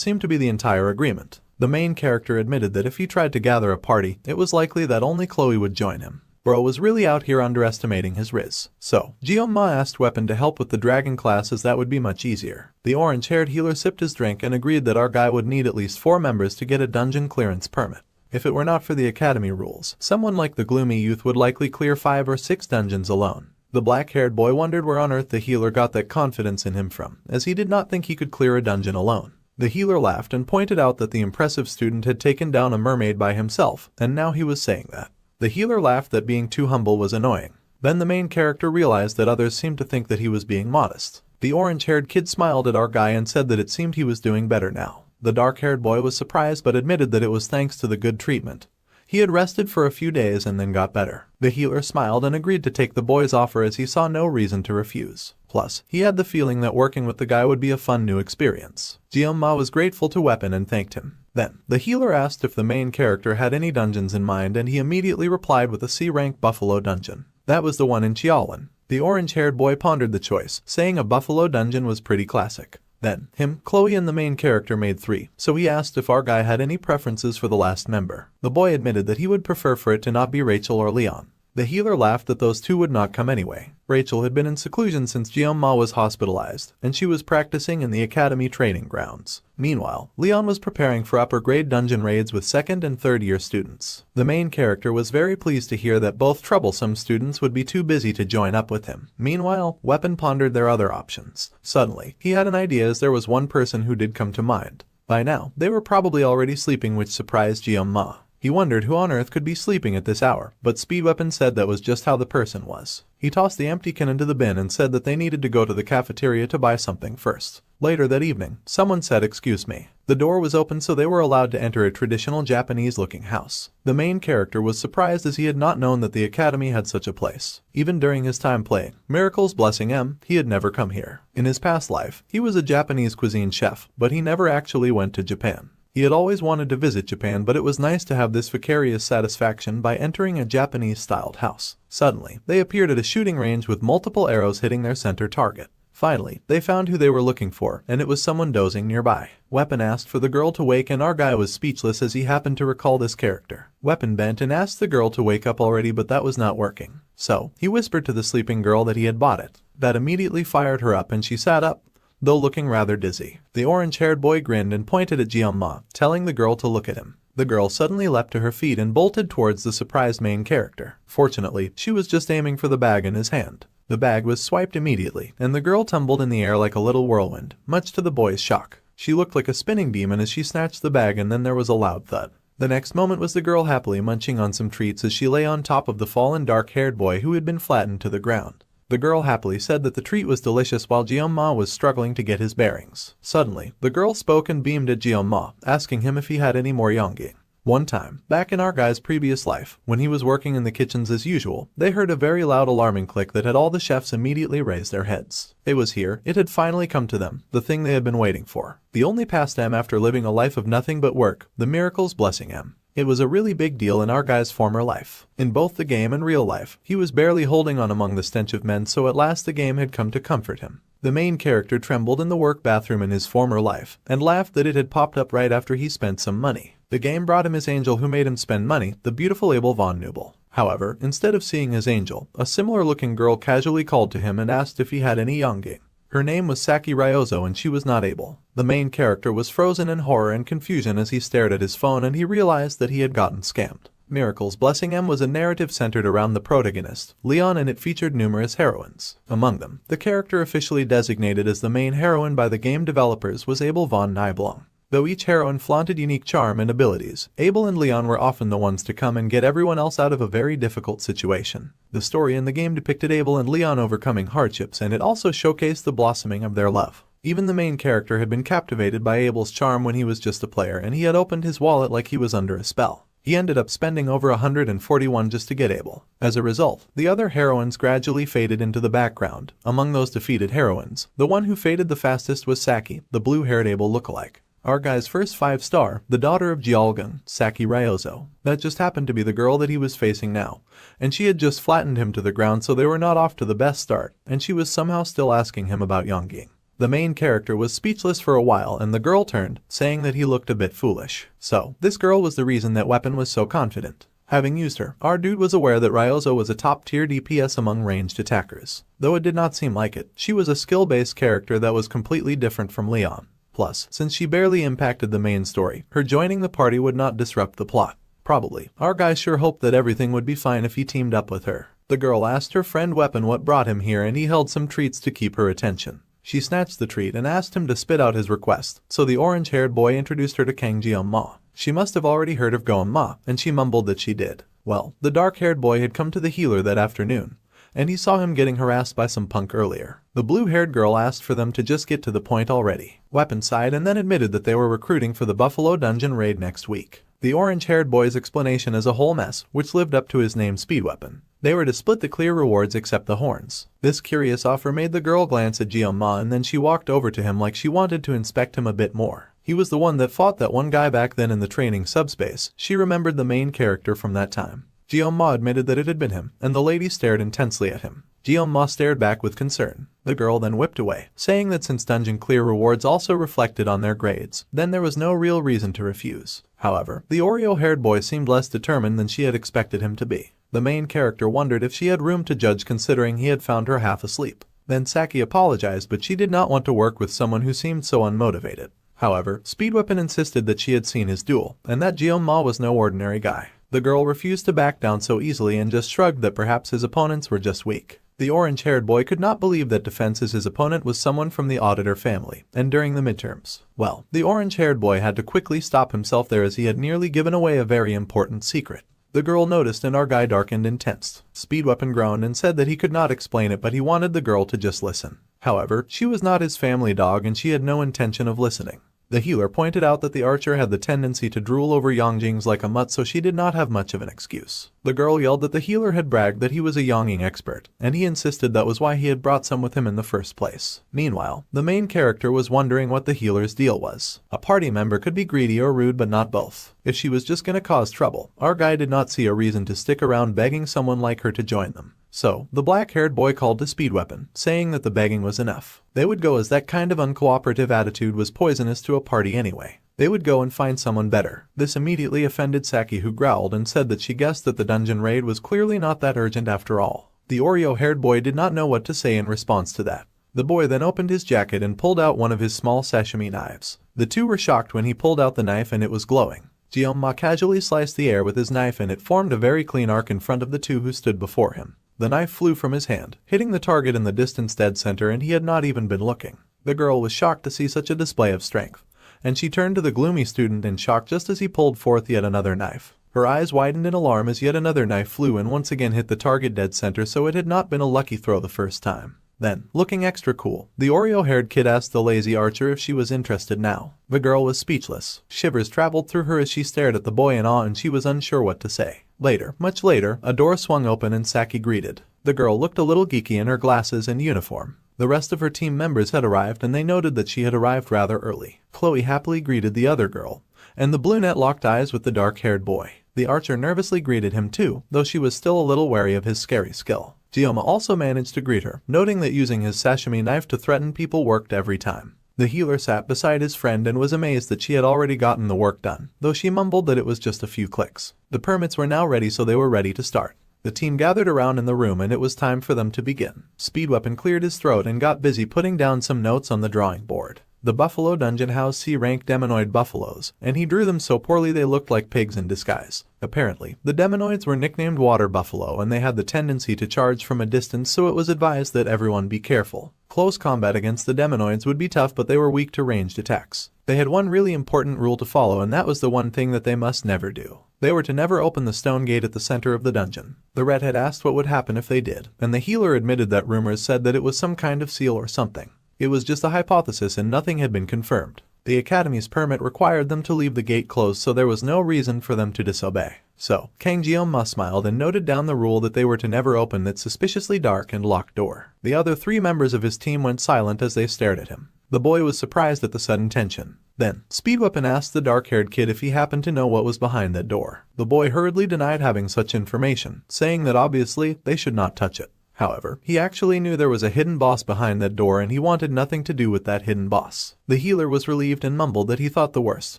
seemed to be the entire agreement. The main character admitted that if he tried to gather a party, it was likely that only Chloe would join him. Bro was really out here underestimating his riz. So, Jeong-ma asked Weapon to help with the dragon class as that would be much easier. The orange-haired healer sipped his drink and agreed that our guy would need at least 4 members to get a dungeon clearance permit. If it were not for the academy rules, someone like the gloomy youth would likely clear 5 or 6 dungeons alone. The black-haired boy wondered where on earth the healer got that confidence in him from, as he did not think he could clear a dungeon alone. The healer laughed and pointed out that the impressive student had taken down a mermaid by himself, and now he was saying that. The healer laughed that being too humble was annoying. Then the main character realized that others seemed to think that he was being modest. The orange-haired kid smiled at our guy and said that it seemed he was doing better now. The dark-haired boy was surprised but admitted that it was thanks to the good treatment. He had rested for a few days and then got better. The healer smiled and agreed to take the boy's offer as he saw no reason to refuse. Plus, he had the feeling that working with the guy would be a fun new experience. Jeong-ma was grateful to Weapon and thanked him. Then, the healer asked if the main character had any dungeons in mind and he immediately replied with a C-rank Buffalo dungeon. That was the one in Chiaolin. The orange-haired boy pondered the choice, saying a Buffalo dungeon was pretty classic. Then, him, Chloe and the main character made 3, so he asked if our guy had any preferences for the last member. The boy admitted that he would prefer for it to not be Rachel or Leon. The healer laughed that those two would not come anyway. Rachel had been in seclusion since Jeong-ma was hospitalized, and she was practicing in the academy training grounds. Meanwhile, Leon was preparing for upper-grade dungeon raids with 2nd and 3rd year students. The main character was very pleased to hear that both troublesome students would be too busy to join up with him. Meanwhile, Weapon pondered their other options. Suddenly, he had an idea as there was one person who did come to mind. By now, they were probably already sleeping, which surprised Jeong-ma. He wondered who on earth could be sleeping at this hour, but Speed Weapon said that was just how the person was. He tossed the empty can into the bin and said that they needed to go to the cafeteria to buy something first. Later that evening, someone said, "Excuse me." The door was open so they were allowed to enter a traditional Japanese-looking house. The main character was surprised as he had not known that the academy had such a place. Even during his time playing Miracles Blessing M, he had never come here. In his past life, he was a Japanese cuisine chef, but he never actually went to Japan. He had always wanted to visit Japan, but it was nice to have this vicarious satisfaction by entering a Japanese-styled house. Suddenly, they appeared at a shooting range with multiple arrows hitting their center target. Finally, they found who they were looking for, and it was someone dozing nearby. Weapon asked for the girl to wake and our guy was speechless as he happened to recall this character. Weapon bent and asked the girl to wake up already, but that was not working. So, he whispered to the sleeping girl that he had bought it. That immediately fired her up and she sat up, though looking rather dizzy. The orange-haired boy grinned and pointed at Jeong-ma, telling the girl to look at him. The girl suddenly leapt to her feet and bolted towards the surprised main character. Fortunately, she was just aiming for the bag in his hand. The bag was swiped immediately, and the girl tumbled in the air like a little whirlwind, much to the boy's shock. She looked like a spinning demon as she snatched the bag, and then there was a loud thud. The next moment was the girl happily munching on some treats as she lay on top of the fallen dark-haired boy who had been flattened to the ground. The girl happily said that the treat was delicious while Jeong-ma was struggling to get his bearings. Suddenly, the girl spoke and beamed at Jeong-ma, asking him if he had any more yonggi. One time, back in our guy's previous life, when he was working in the kitchens as usual, they heard a very loud alarming click that had all the chefs immediately raise their heads. It was here, it had finally come to them, the thing they had been waiting for. The only pastime after living a life of nothing but work, the Miracles Blessing M. It was a really big deal in our guy's former life. In both the game and real life, he was barely holding on among the stench of men, so at last the game had come to comfort him. The main character trembled in the work bathroom in his former life, and laughed that it had popped up right after he spent some money. The game brought him his angel who made him spend money, the beautiful Abel von Nubel. However, instead of seeing his angel, a similar-looking girl casually called to him and asked if he had any yonging. Her name was Saki Ryozo and she was not able. The main character was frozen in horror and confusion as he stared at his phone and he realized that he had gotten scammed. Miracles Blessing M was a narrative centered around the protagonist, Leon, and it featured numerous heroines. Among them, the character officially designated as the main heroine by the game developers was Abel von Nibelung. Though each heroine flaunted unique charm and abilities, Abel and Leon were often the ones to come and get everyone else out of a very difficult situation. The story in the game depicted Abel and Leon overcoming hardships, and it also showcased the blossoming of their love. Even the main character had been captivated by Abel's charm when he was just a player, and he had opened his wallet like he was under a spell. He ended up spending over 141 just to get Abel. As a result, the other heroines gradually faded into the background. Among those defeated heroines, the one who faded the fastest was Saki, the blue-haired Abel lookalike. Our guy's first 5-star, the daughter of Jialgan, Saki Ryozo. That just happened to be the girl that he was facing now, and she had just flattened him to the ground, so they were not off to the best start, and she was somehow still asking him about Yonging. The main character was speechless for a while, and the girl turned, saying that he looked a bit foolish. So, this girl was the reason that Weapon was so confident. Having used her, our dude was aware that Ryozo was a top-tier DPS among ranged attackers. Though it did not seem like it, she was a skill-based character that was completely different from Leon. Plus, since she barely impacted the main story, her joining the party would not disrupt the plot. Probably, our guy sure hoped that everything would be fine if he teamed up with her. The girl asked her friend Weapon what brought him here, and he held some treats to keep her attention. She snatched the treat and asked him to spit out his request, so the orange-haired boy introduced her to Kang Jeon-ma. She must have already heard of Goen-ma, and she mumbled that she did. Well, the dark-haired boy had come to the healer that afternoon, and he saw him getting harassed by some punk earlier. The blue-haired girl asked for them to just get to the point already. Weapon sighed and then admitted that they were recruiting for the Buffalo Dungeon raid next week. The orange-haired boy's explanation is a whole mess, which lived up to his name Speed Weapon. They were to split the clear rewards except the horns. This curious offer made the girl glance at Jeon-ma, and then she walked over to him like she wanted to inspect him a bit more. He was the one that fought that one guy back then in the training subspace. She remembered the main character from that time. Jeon-ma admitted that it had been him, and the lady stared intensely at him. Jeon-ma stared back with concern. The girl then whipped away, saying that since dungeon clear rewards also reflected on their grades, then there was no real reason to refuse. However, the Oreo-haired boy seemed less determined than she had expected him to be. The main character wondered if she had room to judge considering he had found her half asleep. Then Saki apologized, but she did not want to work with someone who seemed so unmotivated. However, Speed Weapon insisted that she had seen his duel, and that Jeon-ma was no ordinary guy. The girl refused to back down so easily and just shrugged that perhaps his opponents were just weak. The orange-haired boy could not believe that Defense's his opponent was someone from the Auditor family, and during the midterms. Well, the orange-haired boy had to quickly stop himself there as he had nearly given away a very important secret. The girl noticed and our guy darkened and tensed. Speed Weapon groaned and said that he could not explain it, but he wanted the girl to just listen. However, she was not his family dog and she had no intention of listening. The healer pointed out that the archer had the tendency to drool over Yongjings like a mutt, so she did not have much of an excuse. The girl yelled that the healer had bragged that he was a Yonging expert, and he insisted that was why he had brought some with him in the first place. Meanwhile, the main character was wondering what the healer's deal was. A party member could be greedy or rude, but not both. If she was just gonna cause trouble, our guy did not see a reason to stick around begging someone like her to join them. So, the black-haired boy called to Speed Weapon, saying that the begging was enough. They would go as that kind of uncooperative attitude was poisonous to a party anyway. They would go and find someone better. This immediately offended Saki, who growled and said that she guessed that the dungeon raid was clearly not that urgent after all. The Oreo-haired boy did not know what to say in response to that. The boy then opened his jacket and pulled out one of his small sashimi knives. The two were shocked when he pulled out the knife and it was glowing. Jeon-ma casually sliced the air with his knife and it formed a very clean arc in front of the two who stood before him. The knife flew from his hand, hitting the target in the distance dead center, and he had not even been looking. The girl was shocked to see such a display of strength, and she turned to the gloomy student in shock just as he pulled forth yet another knife. Her eyes widened in alarm as yet another knife flew and once again hit the target dead center, so it had not been a lucky throw the first time. Then, looking extra cool, the Oreo-haired kid asked the lazy archer if she was interested now. The girl was speechless. Shivers traveled through her as she stared at the boy in awe and she was unsure what to say. Later, much later, a door swung open and Saki greeted. The girl looked a little geeky in her glasses and uniform. The rest of her team members had arrived and they noted that she had arrived rather early. Chloe happily greeted the other girl, and the brunette locked eyes with the dark-haired boy. The archer nervously greeted him too, though she was still a little wary of his scary skill. Gyoma also managed to greet her, noting that using his sashimi knife to threaten people worked every time. The healer sat beside his friend and was amazed that she had already gotten the work done, though she mumbled that it was just a few clicks. The permits were now ready, so they were ready to start. The team gathered around in the room and it was time for them to begin. Speedweapon cleared his throat and got busy putting down some notes on the drawing board. The buffalo dungeon housed C-rank demonoid buffaloes, and he drew them so poorly they looked like pigs in disguise. Apparently, the demonoids were nicknamed water buffalo and they had the tendency to charge from a distance, so it was advised that everyone be careful. Close combat against the demonoids would be tough, but they were weak to ranged attacks. They had one really important rule to follow, and that was the one thing that they must never do. They were to never open the stone gate at the center of the dungeon. The red had asked what would happen if they did, and the healer admitted that rumors said that it was some kind of seal or something. It was just a hypothesis and nothing had been confirmed. The academy's permit required them to leave the gate closed, so there was no reason for them to disobey. So, Kang Gyoma smiled and noted down the rule that they were to never open that suspiciously dark and locked door. The other 3 members of his team went silent as they stared at him. The boy was surprised at the sudden tension. Then, Speedweapon asked the dark-haired kid if he happened to know what was behind that door. The boy hurriedly denied having such information, saying that obviously they should not touch it. However, he actually knew there was a hidden boss behind that door and he wanted nothing to do with that hidden boss. The healer was relieved and mumbled that he thought the worst,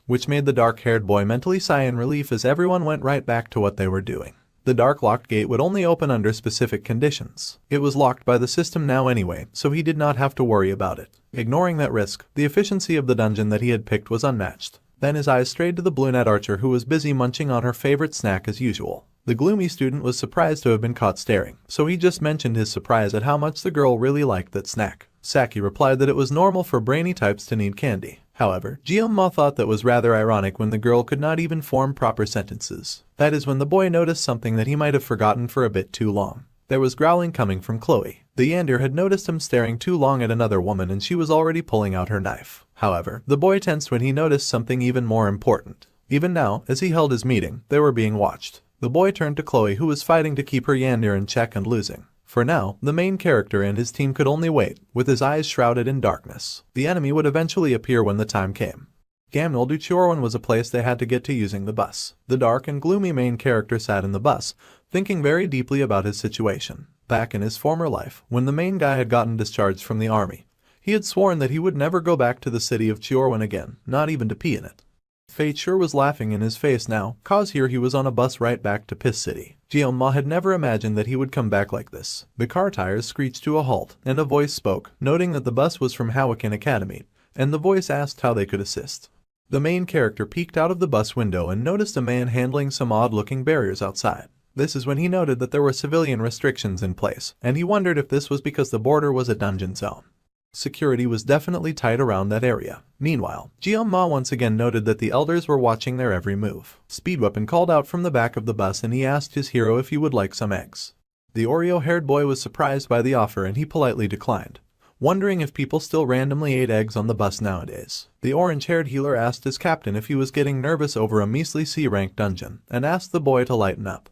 which made the dark-haired boy mentally sigh in relief as everyone went right back to what they were doing. The dark locked gate would only open under specific conditions. It was locked by the system now anyway, so he did not have to worry about it. Ignoring that risk, the efficiency of the dungeon that he had picked was unmatched. Then his eyes strayed to the brunette archer who was busy munching on her favorite snack as usual. The gloomy student was surprised to have been caught staring, so he just mentioned his surprise at how much the girl really liked that snack. Saki replied that it was normal for brainy types to need candy. However, Gyoma thought that was rather ironic when the girl could not even form proper sentences. That is when the boy noticed something that he might have forgotten for a bit too long. There was growling coming from Chloe. The Yander had noticed him staring too long at another woman and she was already pulling out her knife. However, the boy tensed when he noticed something even more important. Even now, as he held his meeting, they were being watched. The boy turned to Chloe, who was fighting to keep her Yander in check and losing. For now, the main character and his team could only wait, with his eyes shrouded in darkness. The enemy would eventually appear when the time came. Gamnol Duchorwan was a place they had to get to using the bus. The dark and gloomy main character sat in the bus, thinking very deeply about his situation. Back in his former life, when the main guy had gotten discharged from the army, he had sworn that he would never go back to the city of Chiorwan again, not even to pee in it. Fate sure was laughing in his face now, cause here he was on a bus right back to Piss City. Gyoma had never imagined that he would come back like this. The car tires screeched to a halt, and a voice spoke, noting that the bus was from Hawakin Academy, and the voice asked how they could assist. The main character peeked out of the bus window and noticed a man handling some odd-looking barriers outside. This is when he noted that there were civilian restrictions in place, and he wondered if this was because the border was a dungeon zone. Security was definitely tight around that area. Meanwhile, Gyoma once again noted that the elders were watching their every move. Speedweapon called out from the back of the bus and he asked his hero if he would like some eggs. The Oreo-haired boy was surprised by the offer and he politely declined, wondering if people still randomly ate eggs on the bus nowadays. The orange-haired healer asked his captain if he was getting nervous over a measly C-rank dungeon, and asked the boy to lighten up.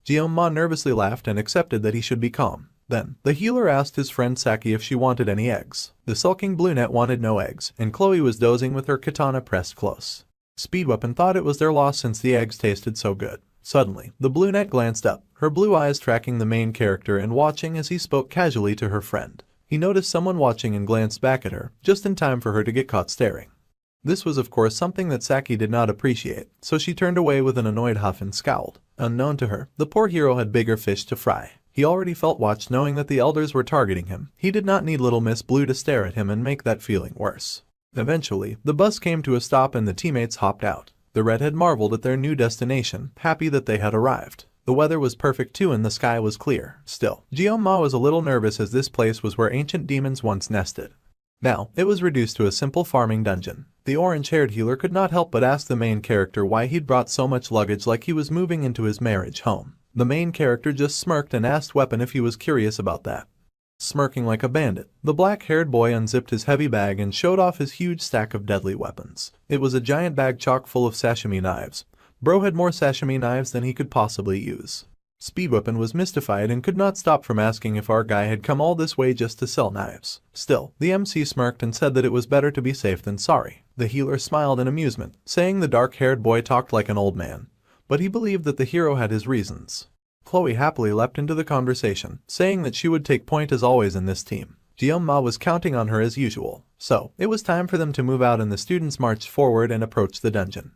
Gyoma nervously laughed and accepted that he should be calm. Then, the healer asked his friend Saki if she wanted any eggs. The sulking brunette wanted no eggs, and Chloe was dozing with her katana pressed close. Speedweapon thought it was their loss since the eggs tasted so good. Suddenly, the brunette glanced up, her blue eyes tracking the main character and watching as he spoke casually to her friend. He noticed someone watching and glanced back at her, just in time for her to get caught staring. This was of course something that Saki did not appreciate, so she turned away with an annoyed huff and scowled. Unknown to her, the poor hero had bigger fish to fry. He already felt watched, knowing that the elders were targeting him. He did not need little Miss Blue to stare at him and make that feeling worse. Eventually, the bus came to a stop and the teammates hopped out. The redhead marveled at their new destination, happy that they had arrived. The weather was perfect too and the sky was clear. Still, Gyoma was a little nervous as this place was where ancient demons once nested. Now, it was reduced to a simple farming dungeon. The orange-haired healer could not help but ask the main character why he'd brought so much luggage like he was moving into his marriage home. The main character just smirked and asked Weapon if he was curious about that. Smirking like a bandit, the black-haired boy unzipped his heavy bag and showed off his huge stack of deadly weapons. It was a giant bag chock full of sashimi knives. Bro had more sashimi knives than he could possibly use. Speedweapon was mystified and could not stop from asking if our guy had come all this way just to sell knives. Still, the MC smirked and said that it was better to be safe than sorry. The healer smiled in amusement, saying the dark-haired boy talked like an old man, but he believed that the hero had his reasons. Chloe happily leapt into the conversation, saying that she would take point as always in this team. Ma was counting on her as usual, so it was time for them to move out and the students marched forward and approached the dungeon.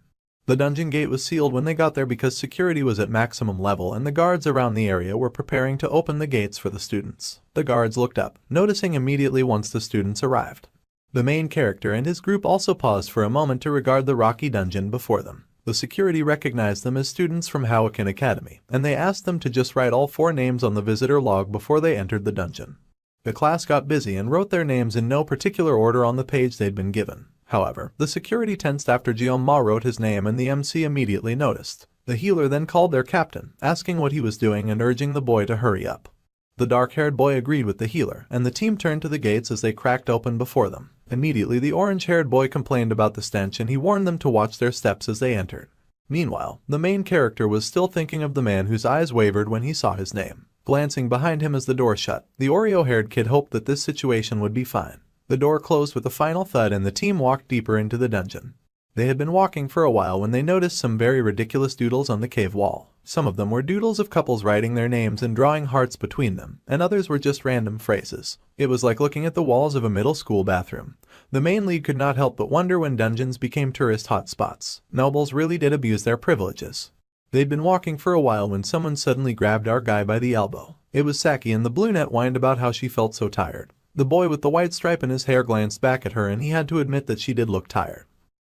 The dungeon gate was sealed when they got there because security was at maximum level and the guards around the area were preparing to open the gates for the students. The guards looked up, noticing immediately once the students arrived. The main character and his group also paused for a moment to regard the rocky dungeon before them. The security recognized them as students from Howakan Academy, and they asked them to just write all 4 names on the visitor log before they entered the dungeon. The class got busy and wrote their names in no particular order on the page they'd been given. However, the security tensed after Ma wrote his name and the MC immediately noticed. The healer then called their captain, asking what he was doing and urging the boy to hurry up. The dark-haired boy agreed with the healer, and the team turned to the gates as they cracked open before them. Immediately, the orange-haired boy complained about the stench and he warned them to watch their steps as they entered. Meanwhile, the main character was still thinking of the man whose eyes wavered when he saw his name. Glancing behind him as the door shut, the Oreo-haired kid hoped that this situation would be fine. The door closed with a final thud and the team walked deeper into the dungeon. They had been walking for a while when they noticed some very ridiculous doodles on the cave wall. Some of them were doodles of couples writing their names and drawing hearts between them, and others were just random phrases. It was like looking at the walls of a middle school bathroom. The main lead could not help but wonder when dungeons became tourist hotspots. Nobles really did abuse their privileges. They'd been walking for a while when someone suddenly grabbed our guy by the elbow. It was Saki, and the brunette whined about how she felt so tired. The boy with the white stripe in his hair glanced back at her and he had to admit that she did look tired.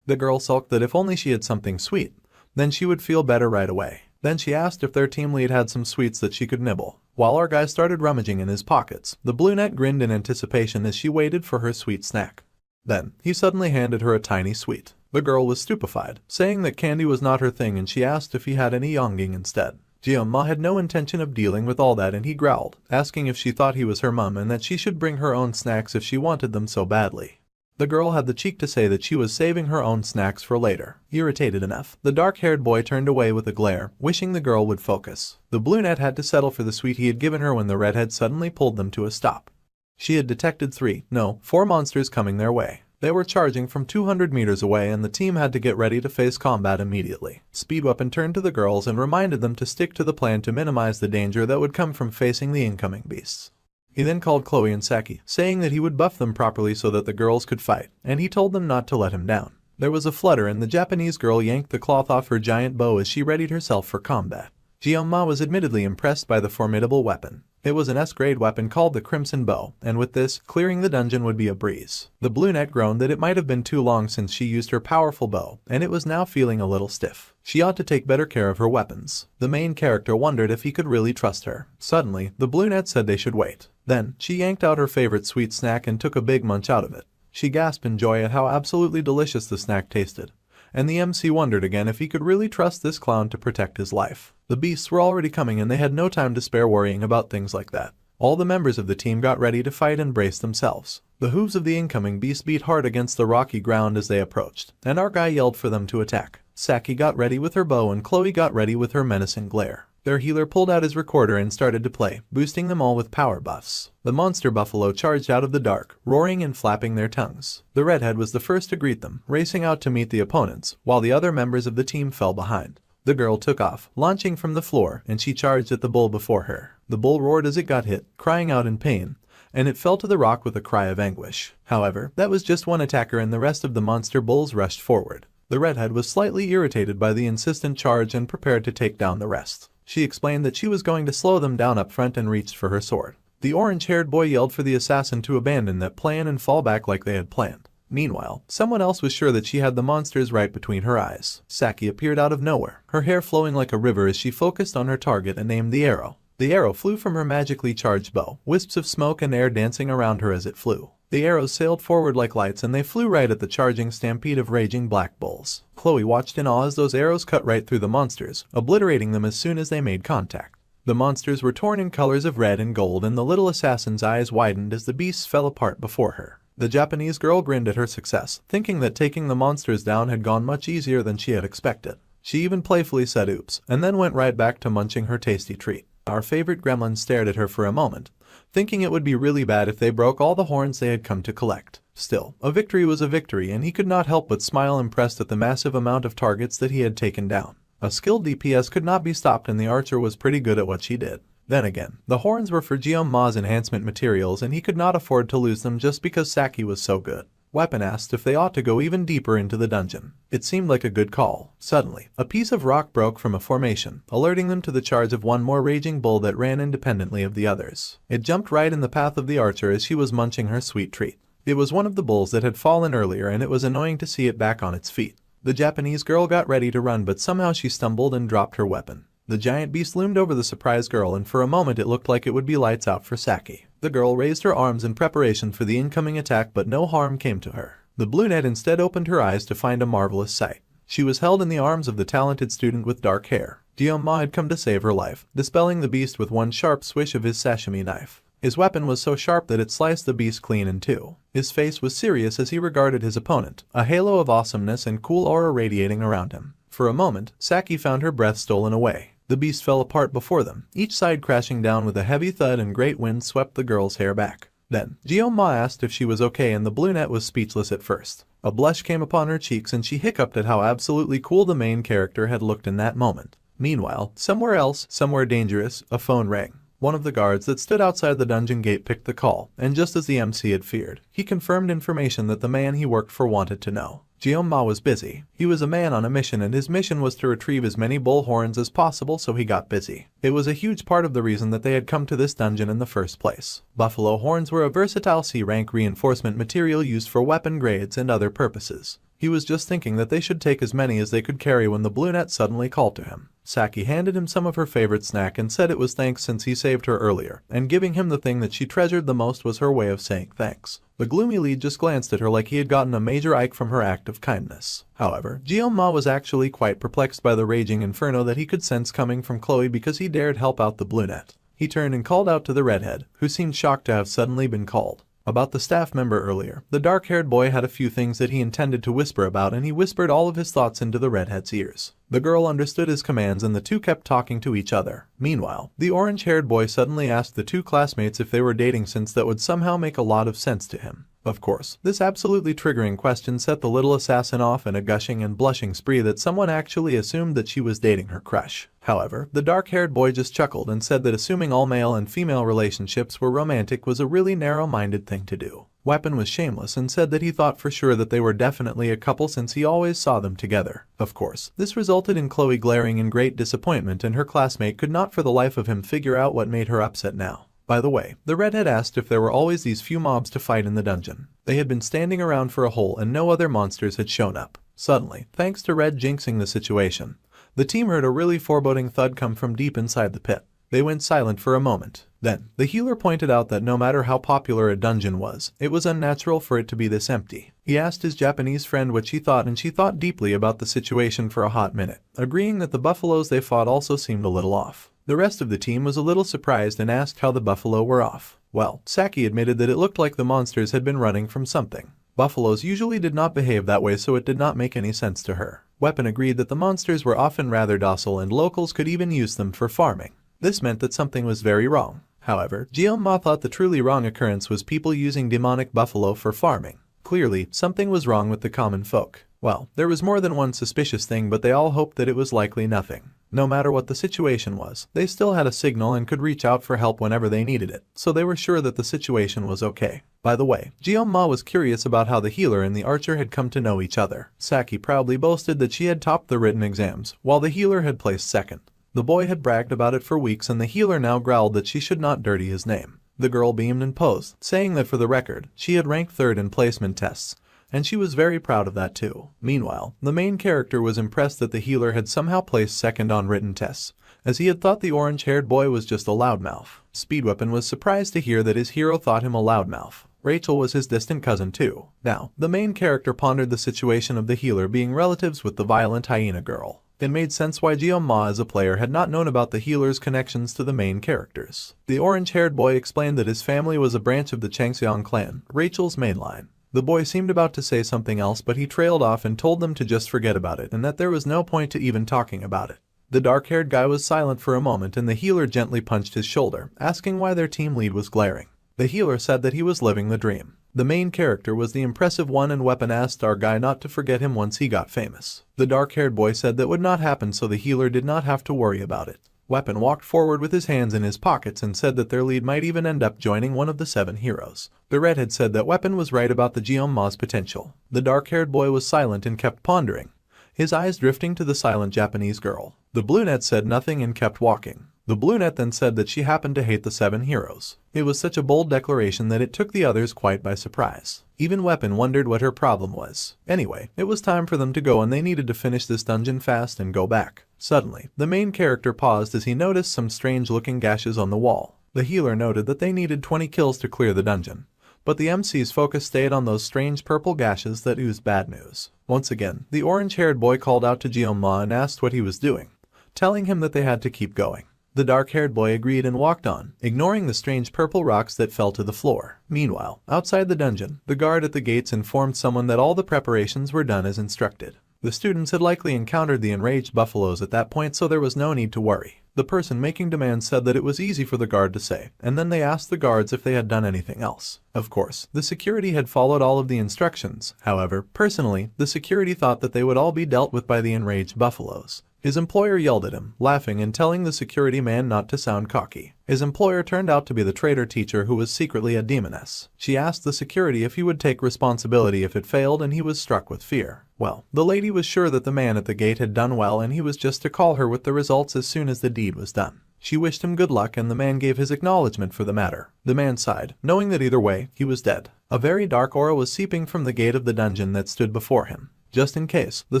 The girl sulked that if only she had something sweet, then she would feel better right away. Then she asked if their team lead had some sweets that she could nibble. While our guy started rummaging in his pockets, the brunette grinned in anticipation as she waited for her sweet snack. Then, he suddenly handed her a tiny sweet. The girl was stupefied, saying that candy was not her thing, and she asked if he had any yonging instead. Ma had no intention of dealing with all that and he growled, asking if she thought he was her mum and that she should bring her own snacks if she wanted them so badly. The girl had the cheek to say that she was saving her own snacks for later. Irritated enough, the dark-haired boy turned away with a glare, wishing the girl would focus. The brunette had to settle for the sweet he had given her when the redhead suddenly pulled them to a stop. She had detected 4 monsters coming their way. They were charging from 200 meters away and the team had to get ready to face combat immediately. Speedweapon turned to the girls and reminded them to stick to the plan to minimize the danger that would come from facing the incoming beasts. He then called Chloe and Saki, saying that he would buff them properly so that the girls could fight, and he told them not to let him down. There was a flutter and the Japanese girl yanked the cloth off her giant bow as she readied herself for combat. Ma was admittedly impressed by the formidable weapon. It was an S-grade weapon called the Crimson Bow, and with this, clearing the dungeon would be a breeze. The brunette groaned that it might have been too long since she used her powerful bow, and it was now feeling a little stiff. She ought to take better care of her weapons. The main character wondered if he could really trust her. Suddenly, the brunette said they should wait. Then, she yanked out her favorite sweet snack and took a big munch out of it. She gasped in joy at how absolutely delicious the snack tasted. And the MC wondered again if he could really trust this clown to protect his life. The beasts were already coming and they had no time to spare worrying about things like that. All the members of the team got ready to fight and brace themselves. The hooves of the incoming beasts beat hard against the rocky ground as they approached, and our guy yelled for them to attack. Saki got ready with her bow and Chloe got ready with her menacing glare. Their healer pulled out his recorder and started to play, boosting them all with power buffs. The monster buffalo charged out of the dark, roaring and flapping their tongues. The redhead was the first to greet them, racing out to meet the opponents, while the other members of the team fell behind. The girl took off, launching from the floor, and she charged at the bull before her. The bull roared as it got hit, crying out in pain, and it fell to the rock with a cry of anguish. However, that was just one attacker and the rest of the monster bulls rushed forward. The redhead was slightly irritated by the insistent charge and prepared to take down the rest. She explained that she was going to slow them down up front and reached for her sword. The orange-haired boy yelled for the assassin to abandon that plan and fall back like they had planned. Meanwhile, someone else was sure that she had the monsters right between her eyes. Saki appeared out of nowhere, her hair flowing like a river as she focused on her target and aimed the arrow. The arrow flew from her magically charged bow, wisps of smoke and air dancing around her as it flew. The arrows sailed forward like lights and they flew right at the charging stampede of raging black bulls. Chloe watched in awe as those arrows cut right through the monsters, obliterating them as soon as they made contact. The monsters were torn in colors of red and gold and the little assassin's eyes widened as the beasts fell apart before her. The Japanese girl grinned at her success, thinking that taking the monsters down had gone much easier than she had expected. She even playfully said oops, and then went right back to munching her tasty treat. Our favorite gremlin stared at her for a moment, thinking it would be really bad if they broke all the horns they had come to collect. Still, a victory was a victory, and he could not help but smile, impressed at the massive amount of targets that he had taken down. A skilled DPS could not be stopped, and the archer was pretty good at what she did. Then again, the horns were for Ma's enhancement materials, and he could not afford to lose them just because Saki was so good. Weapon asked if they ought to go even deeper into the dungeon. It seemed like a good call. Suddenly, a piece of rock broke from a formation, alerting them to the charge of one more raging bull that ran independently of the others. It jumped right in the path of the archer as she was munching her sweet treat. It was one of the bulls that had fallen earlier, and it was annoying to see it back on its feet. The Japanese girl got ready to run, but somehow she stumbled and dropped her weapon. The giant beast loomed over the surprised girl, and for a moment it looked like it would be lights out for Saki. The girl raised her arms in preparation for the incoming attack, but no harm came to her. The brunette instead opened her eyes to find a marvelous sight. She was held in the arms of the talented student with dark hair. Ma had come to save her life, dispelling the beast with one sharp swish of his sashimi knife. His weapon was so sharp that it sliced the beast clean in two. His face was serious as he regarded his opponent, a halo of awesomeness and cool aura radiating around him. For a moment, Saki found her breath stolen away. The beast fell apart before them, each side crashing down with a heavy thud, and great winds swept the girl's hair back. Then, Ma asked if she was okay, and the brunette was speechless at first. A blush came upon her cheeks, and she hiccuped at how absolutely cool the main character had looked in that moment. Meanwhile, somewhere else, somewhere dangerous, a phone rang. One of the guards that stood outside the dungeon gate picked the call, and just as the MC had feared, he confirmed information that the man he worked for wanted to know. Ma was busy. He was a man on a mission, and his mission was to retrieve as many bull horns as possible, so he got busy. It was a huge part of the reason that they had come to this dungeon in the first place. Buffalo horns were a versatile C-rank reinforcement material used for weapon grades and other purposes. He was just thinking that they should take as many as they could carry when the brunette suddenly called to him. Saki handed him some of her favorite snack and said it was thanks since he saved her earlier, and giving him the thing that she treasured the most was her way of saying thanks. The gloomy lead just glanced at her like he had gotten a major ike from her act of kindness. However, Ma was actually quite perplexed by the raging inferno that he could sense coming from Chloe because he dared help out the brunette. He turned and called out to the redhead, who seemed shocked to have suddenly been called. About the staff member earlier, the dark-haired boy had a few things that he intended to whisper about, and he whispered all of his thoughts into the redhead's ears. The girl understood his commands, and the two kept talking to each other. Meanwhile, the orange-haired boy suddenly asked the two classmates if they were dating, since that would somehow make a lot of sense to him. Of course, this absolutely triggering question set the little assassin off in a gushing and blushing spree that someone actually assumed that she was dating her crush. However, the dark-haired boy just chuckled and said that assuming all male and female relationships were romantic was a really narrow-minded thing to do. Weapon was shameless and said that he thought for sure that they were definitely a couple since he always saw them together. Of course, this resulted in Chloe glaring in great disappointment, and her classmate could not for the life of him figure out what made her upset now. By the way, the redhead asked if there were always these few mobs to fight in the dungeon. They had been standing around for a hole and no other monsters had shown up. Suddenly, thanks to Red jinxing the situation, the team heard a really foreboding thud come from deep inside the pit. They went silent for a moment. Then, the healer pointed out that no matter how popular a dungeon was, it was unnatural for it to be this empty. He asked his Japanese friend what she thought, and she thought deeply about the situation for a hot minute, agreeing that the buffaloes they fought also seemed a little off. The rest of the team was a little surprised and asked how the buffalo were off. Well, Saki admitted that it looked like the monsters had been running from something. Buffaloes usually did not behave that way, so it did not make any sense to her. Weapon agreed that the monsters were often rather docile and locals could even use them for farming. This meant that something was very wrong. However, Ma thought the truly wrong occurrence was people using demonic buffalo for farming. Clearly, something was wrong with the common folk. Well, there was more than one suspicious thing, but they all hoped that it was likely nothing. No matter what the situation was, they still had a signal and could reach out for help whenever they needed it, so they were sure that the situation was okay. By the way, Ma was curious about how the healer and the archer had come to know each other. Saki proudly boasted that she had topped the written exams, while the healer had placed second. The boy had bragged about it for weeks, and the healer now growled that she should not dirty his name. The girl beamed and posed, saying that for the record, she had ranked third in placement tests, and she was very proud of that too. Meanwhile, the main character was impressed that the healer had somehow placed second on written tests, as he had thought the orange-haired boy was just a loudmouth. Speedweapon was surprised to hear that his hero thought him a loudmouth. Rachel was his distant cousin too. Now, the main character pondered the situation of the healer being relatives with the violent hyena girl. It made sense why Ma as a player had not known about the healer's connections to the main characters. The orange-haired boy explained that his family was a branch of the Changseong clan, Rachel's mainline. The boy seemed about to say something else, but he trailed off and told them to just forget about it and that there was no point to even talking about it. The dark-haired guy was silent for a moment, and the healer gently punched his shoulder, asking why their team lead was glaring. The healer said that he was living the dream. The main character was the impressive one, and Weapon asked our guy not to forget him once he got famous. The dark-haired boy said that would not happen, so the healer did not have to worry about it. Weapon walked forward with his hands in his pockets and said that their lead might even end up joining one of the 7 heroes. The redhead said that Weapon was right about the Geomma's potential. The dark-haired boy was silent and kept pondering, his eyes drifting to the silent Japanese girl. The brunette said nothing and kept walking. The brunette then said that she happened to hate the 7 heroes. It was such a bold declaration that it took the others quite by surprise. Even Weapon wondered what her problem was. Anyway, it was time for them to go, and they needed to finish this dungeon fast and go back. Suddenly, the main character paused as he noticed some strange-looking gashes on the wall. The healer noted that they needed 20 kills to clear the dungeon, but the MC's focus stayed on those strange purple gashes that oozed bad news. Once again, the orange-haired boy called out to Geomma and asked what he was doing, telling him that they had to keep going. The dark-haired boy agreed and walked on, ignoring the strange purple rocks that fell to the floor. Meanwhile, outside the dungeon, the guard at the gates informed someone that all the preparations were done as instructed. The students had likely encountered the enraged buffaloes at that point, so there was no need to worry. The person making demands said that it was easy for the guard to say, and then they asked the guards if they had done anything else. Of course, the security had followed all of the instructions. However, personally, the security thought that they would all be dealt with by the enraged buffaloes. His employer yelled at him, laughing and telling the security man not to sound cocky. His employer turned out to be the traitor teacher, who was secretly a demoness. She asked the security if he would take responsibility if it failed, and he was struck with fear. Well, the lady was sure that the man at the gate had done well, and he was just to call her with the results as soon as the deed was done. She wished him good luck, and the man gave his acknowledgement for the matter. The man sighed, knowing that either way, he was dead. A very dark aura was seeping from the gate of the dungeon that stood before him. Just in case, the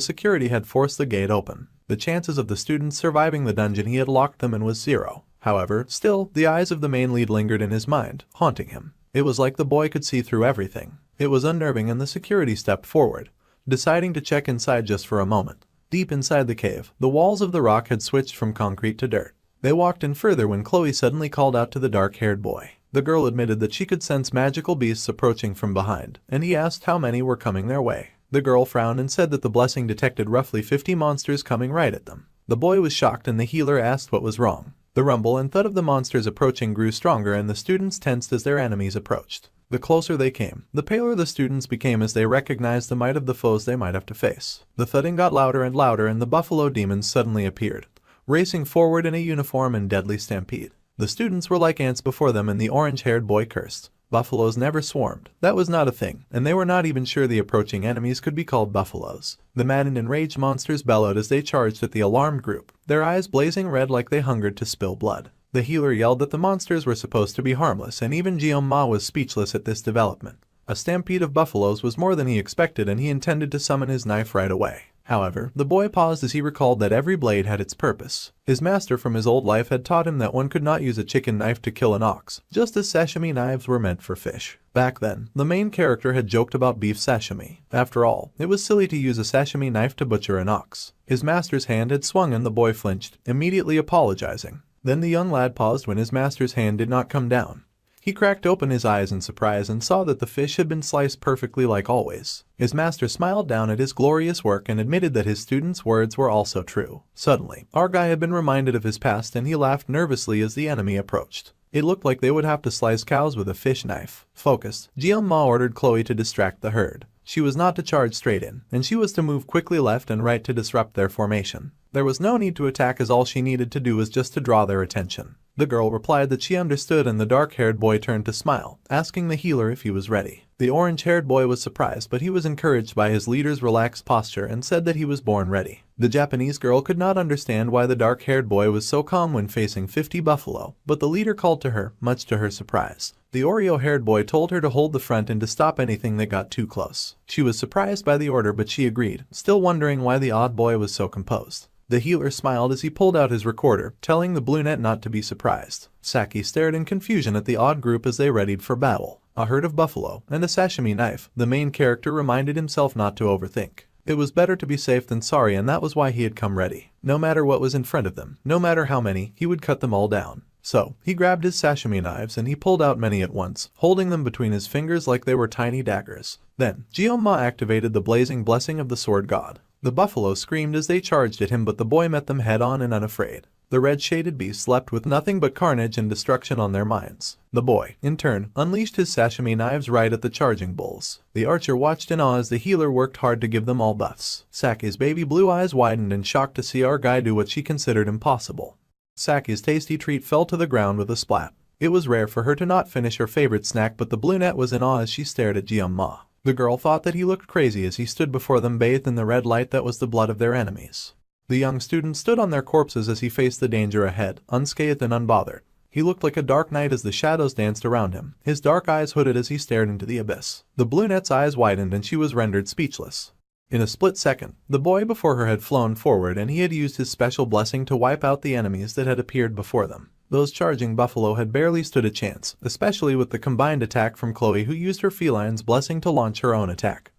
security had forced the gate open. The chances of the students surviving the dungeon, he had locked them in, was 0. However, still, the eyes of the main lead lingered in his mind, haunting him. It was like the boy could see through everything. It was unnerving, and the security stepped forward, deciding to check inside just for a moment. Deep inside the cave, the walls of the rock had switched from concrete to dirt. They walked in further when Chloe suddenly called out to the dark-haired boy. The girl admitted that she could sense magical beasts approaching from behind, and he asked how many were coming their way. The girl frowned and said that the blessing detected roughly 50 monsters coming right at them. The boy was shocked, and the healer asked what was wrong. The rumble and thud of the monsters approaching grew stronger, and the students tensed as their enemies approached. The closer they came, the paler the students became as they recognized the might of the foes they might have to face. The thudding got louder and louder, and the buffalo demons suddenly appeared, racing forward in a uniform and deadly stampede. The students were like ants before them, and the orange-haired boy cursed. Buffaloes never swarmed. That was not a thing, and they were not even sure the approaching enemies could be called buffaloes. The mad and enraged monsters bellowed as they charged at the alarmed group, their eyes blazing red like they hungered to spill blood. The healer yelled that the monsters were supposed to be harmless, and even Geomma was speechless at this development. A stampede of buffaloes was more than he expected, and he intended to summon his knife right away. However, the boy paused as he recalled that every blade had its purpose. His master from his old life had taught him that one could not use a chicken knife to kill an ox, just as sashimi knives were meant for fish. Back then, the main character had joked about beef sashimi. After all, it was silly to use a sashimi knife to butcher an ox. His master's hand had swung, and the boy flinched, immediately apologizing. Then the young lad paused when his master's hand did not come down. He cracked open his eyes in surprise and saw that the fish had been sliced perfectly like always. His master smiled down at his glorious work and admitted that his student's words were also true. Suddenly, our guy had been reminded of his past, and he laughed nervously as the enemy approached. It looked like they would have to slice cows with a fish knife. Focused, Geomma ordered Chloe to distract the herd. She was not to charge straight in, and she was to move quickly left and right to disrupt their formation. There was no need to attack, as all she needed to do was just to draw their attention. The girl replied that she understood, and the dark-haired boy turned to smile, asking the healer if he was ready. The orange-haired boy was surprised, but he was encouraged by his leader's relaxed posture and said that he was born ready. The Japanese girl could not understand why the dark-haired boy was so calm when facing 50 buffalo, but the leader called to her, much to her surprise. The Oreo-haired boy told her to hold the front and to stop anything that got too close. She was surprised by the order, but she agreed, still wondering why the odd boy was so composed. The healer smiled as he pulled out his recorder, telling the brunette not to be surprised. Saki stared in confusion at the odd group as they readied for battle. A herd of buffalo and a sashimi knife. The main character reminded himself not to overthink. It was better to be safe than sorry, and that was why he had come ready. No matter what was in front of them, no matter how many, he would cut them all down. So, he grabbed his sashimi knives and he pulled out many at once, holding them between his fingers like they were tiny daggers. Then, Geomma activated the blazing blessing of the sword god. The buffalo screamed as they charged at him, but the boy met them head-on and unafraid. The red-shaded beasts leapt with nothing but carnage and destruction on their minds. The boy, in turn, unleashed his sashimi knives right at the charging bulls. The archer watched in awe as the healer worked hard to give them all buffs. Saki's baby blue eyes widened in shock to see our guy do what she considered impossible. Saki's tasty treat fell to the ground with a splat. It was rare for her to not finish her favorite snack, but the brunette was in awe as she stared at Jion-ma. The girl thought that he looked crazy as he stood before them bathed in the red light that was the blood of their enemies. The young student stood on their corpses as he faced the danger ahead, unscathed and unbothered. He looked like a dark knight as the shadows danced around him, his dark eyes hooded as he stared into the abyss. The brunette's eyes widened and she was rendered speechless. In a split second, the boy before her had flown forward and he had used his special blessing to wipe out the enemies that had appeared before them. Those charging buffalo had barely stood a chance, especially with the combined attack from Chloe, who used her feline's blessing to launch her own attack.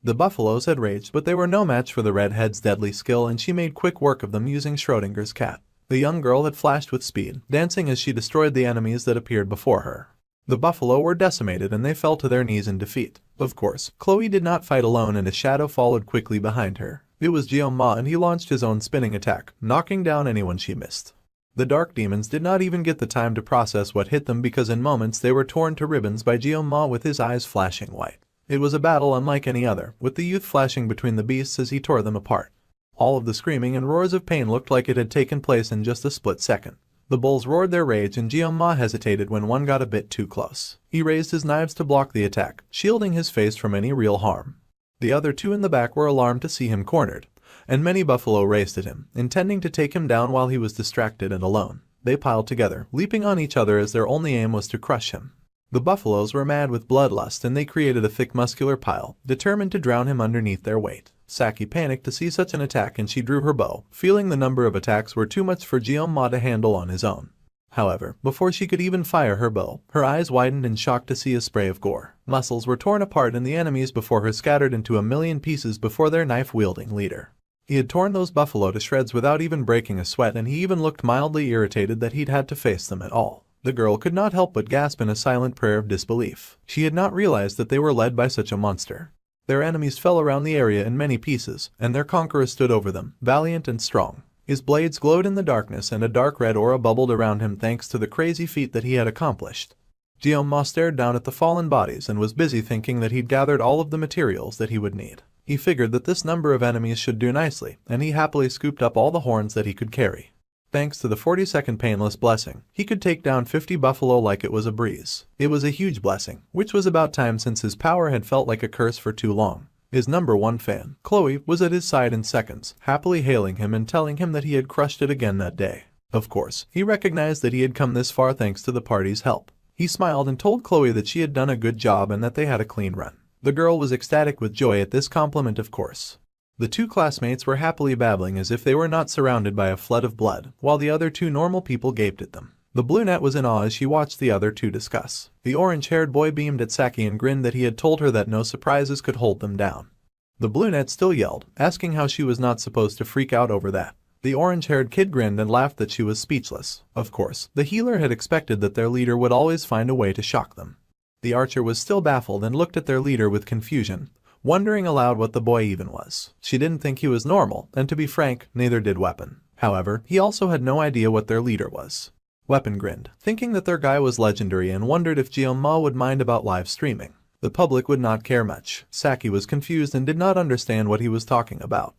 The buffaloes had raged, but they were no match for the redhead's deadly skill, and she made quick work of them using Schrodinger's cat. The young girl had flashed with speed, dancing as she destroyed the enemies that appeared before her. The buffalo were decimated and they fell to their knees in defeat. Of course, Chloe did not fight alone and a shadow followed quickly behind her. It was Jion-ma, and he launched his own spinning attack, knocking down anyone she missed. The dark demons did not even get the time to process what hit them, because in moments they were torn to ribbons by Jion-ma with his eyes flashing white. It was a battle unlike any other, with the youth flashing between the beasts as he tore them apart. All of the screaming and roars of pain looked like it had taken place in just a split second. The bulls roared their rage and Jion-ma hesitated when one got a bit too close. He raised his knives to block the attack, shielding his face from any real harm. The other two in the back were alarmed to see him cornered, and many buffalo raced at him, intending to take him down while he was distracted and alone. They piled together, leaping on each other as their only aim was to crush him. The buffaloes were mad with bloodlust and they created a thick muscular pile, determined to drown him underneath their weight. Saki panicked to see such an attack and she drew her bow, feeling the number of attacks were too much for Jion-ma to handle on his own. However, before she could even fire her bow, her eyes widened in shock to see a spray of gore. Muscles were torn apart and the enemies before her scattered into a million pieces before their knife-wielding leader. He had torn those buffalo to shreds without even breaking a sweat, and he even looked mildly irritated that he'd had to face them at all. The girl could not help but gasp in a silent prayer of disbelief. She had not realized that they were led by such a monster. Their enemies fell around the area in many pieces, and their conqueror stood over them, valiant and strong. His blades glowed in the darkness and a dark red aura bubbled around him thanks to the crazy feat that he had accomplished. Jion-ma stared down at the fallen bodies and was busy thinking that he'd gathered all of the materials that he would need. He figured that this number of enemies should do nicely, and he happily scooped up all the horns that he could carry. Thanks to the 40-second painless blessing, he could take down 50 buffalo like it was a breeze. It was a huge blessing, which was about time since his power had felt like a curse for too long. His number one fan, Chloe, was at his side in seconds, happily hailing him and telling him that he had crushed it again that day. Of course, he recognized that he had come this far thanks to the party's help. He smiled and told Chloe that she had done a good job and that they had a clean run. The girl was ecstatic with joy at this compliment, of course. The two classmates were happily babbling as if they were not surrounded by a flood of blood, while the other two normal people gaped at them. The brunette was in awe as she watched the other two discuss. The orange-haired boy beamed at Saki and grinned that he had told her that no surprises could hold them down. The brunette still yelled, asking how she was not supposed to freak out over that. The orange-haired kid grinned and laughed that she was speechless. Of course, the healer had expected that their leader would always find a way to shock them. The archer was still baffled and looked at their leader with confusion, wondering aloud what the boy even was. She didn't think he was normal, and to be frank, neither did Weapon. However, he also had no idea what their leader was. Weapon grinned, thinking that their guy was legendary, and wondered if Jion-ma would mind about live streaming. The public would not care much. Saki was confused and did not understand what he was talking about.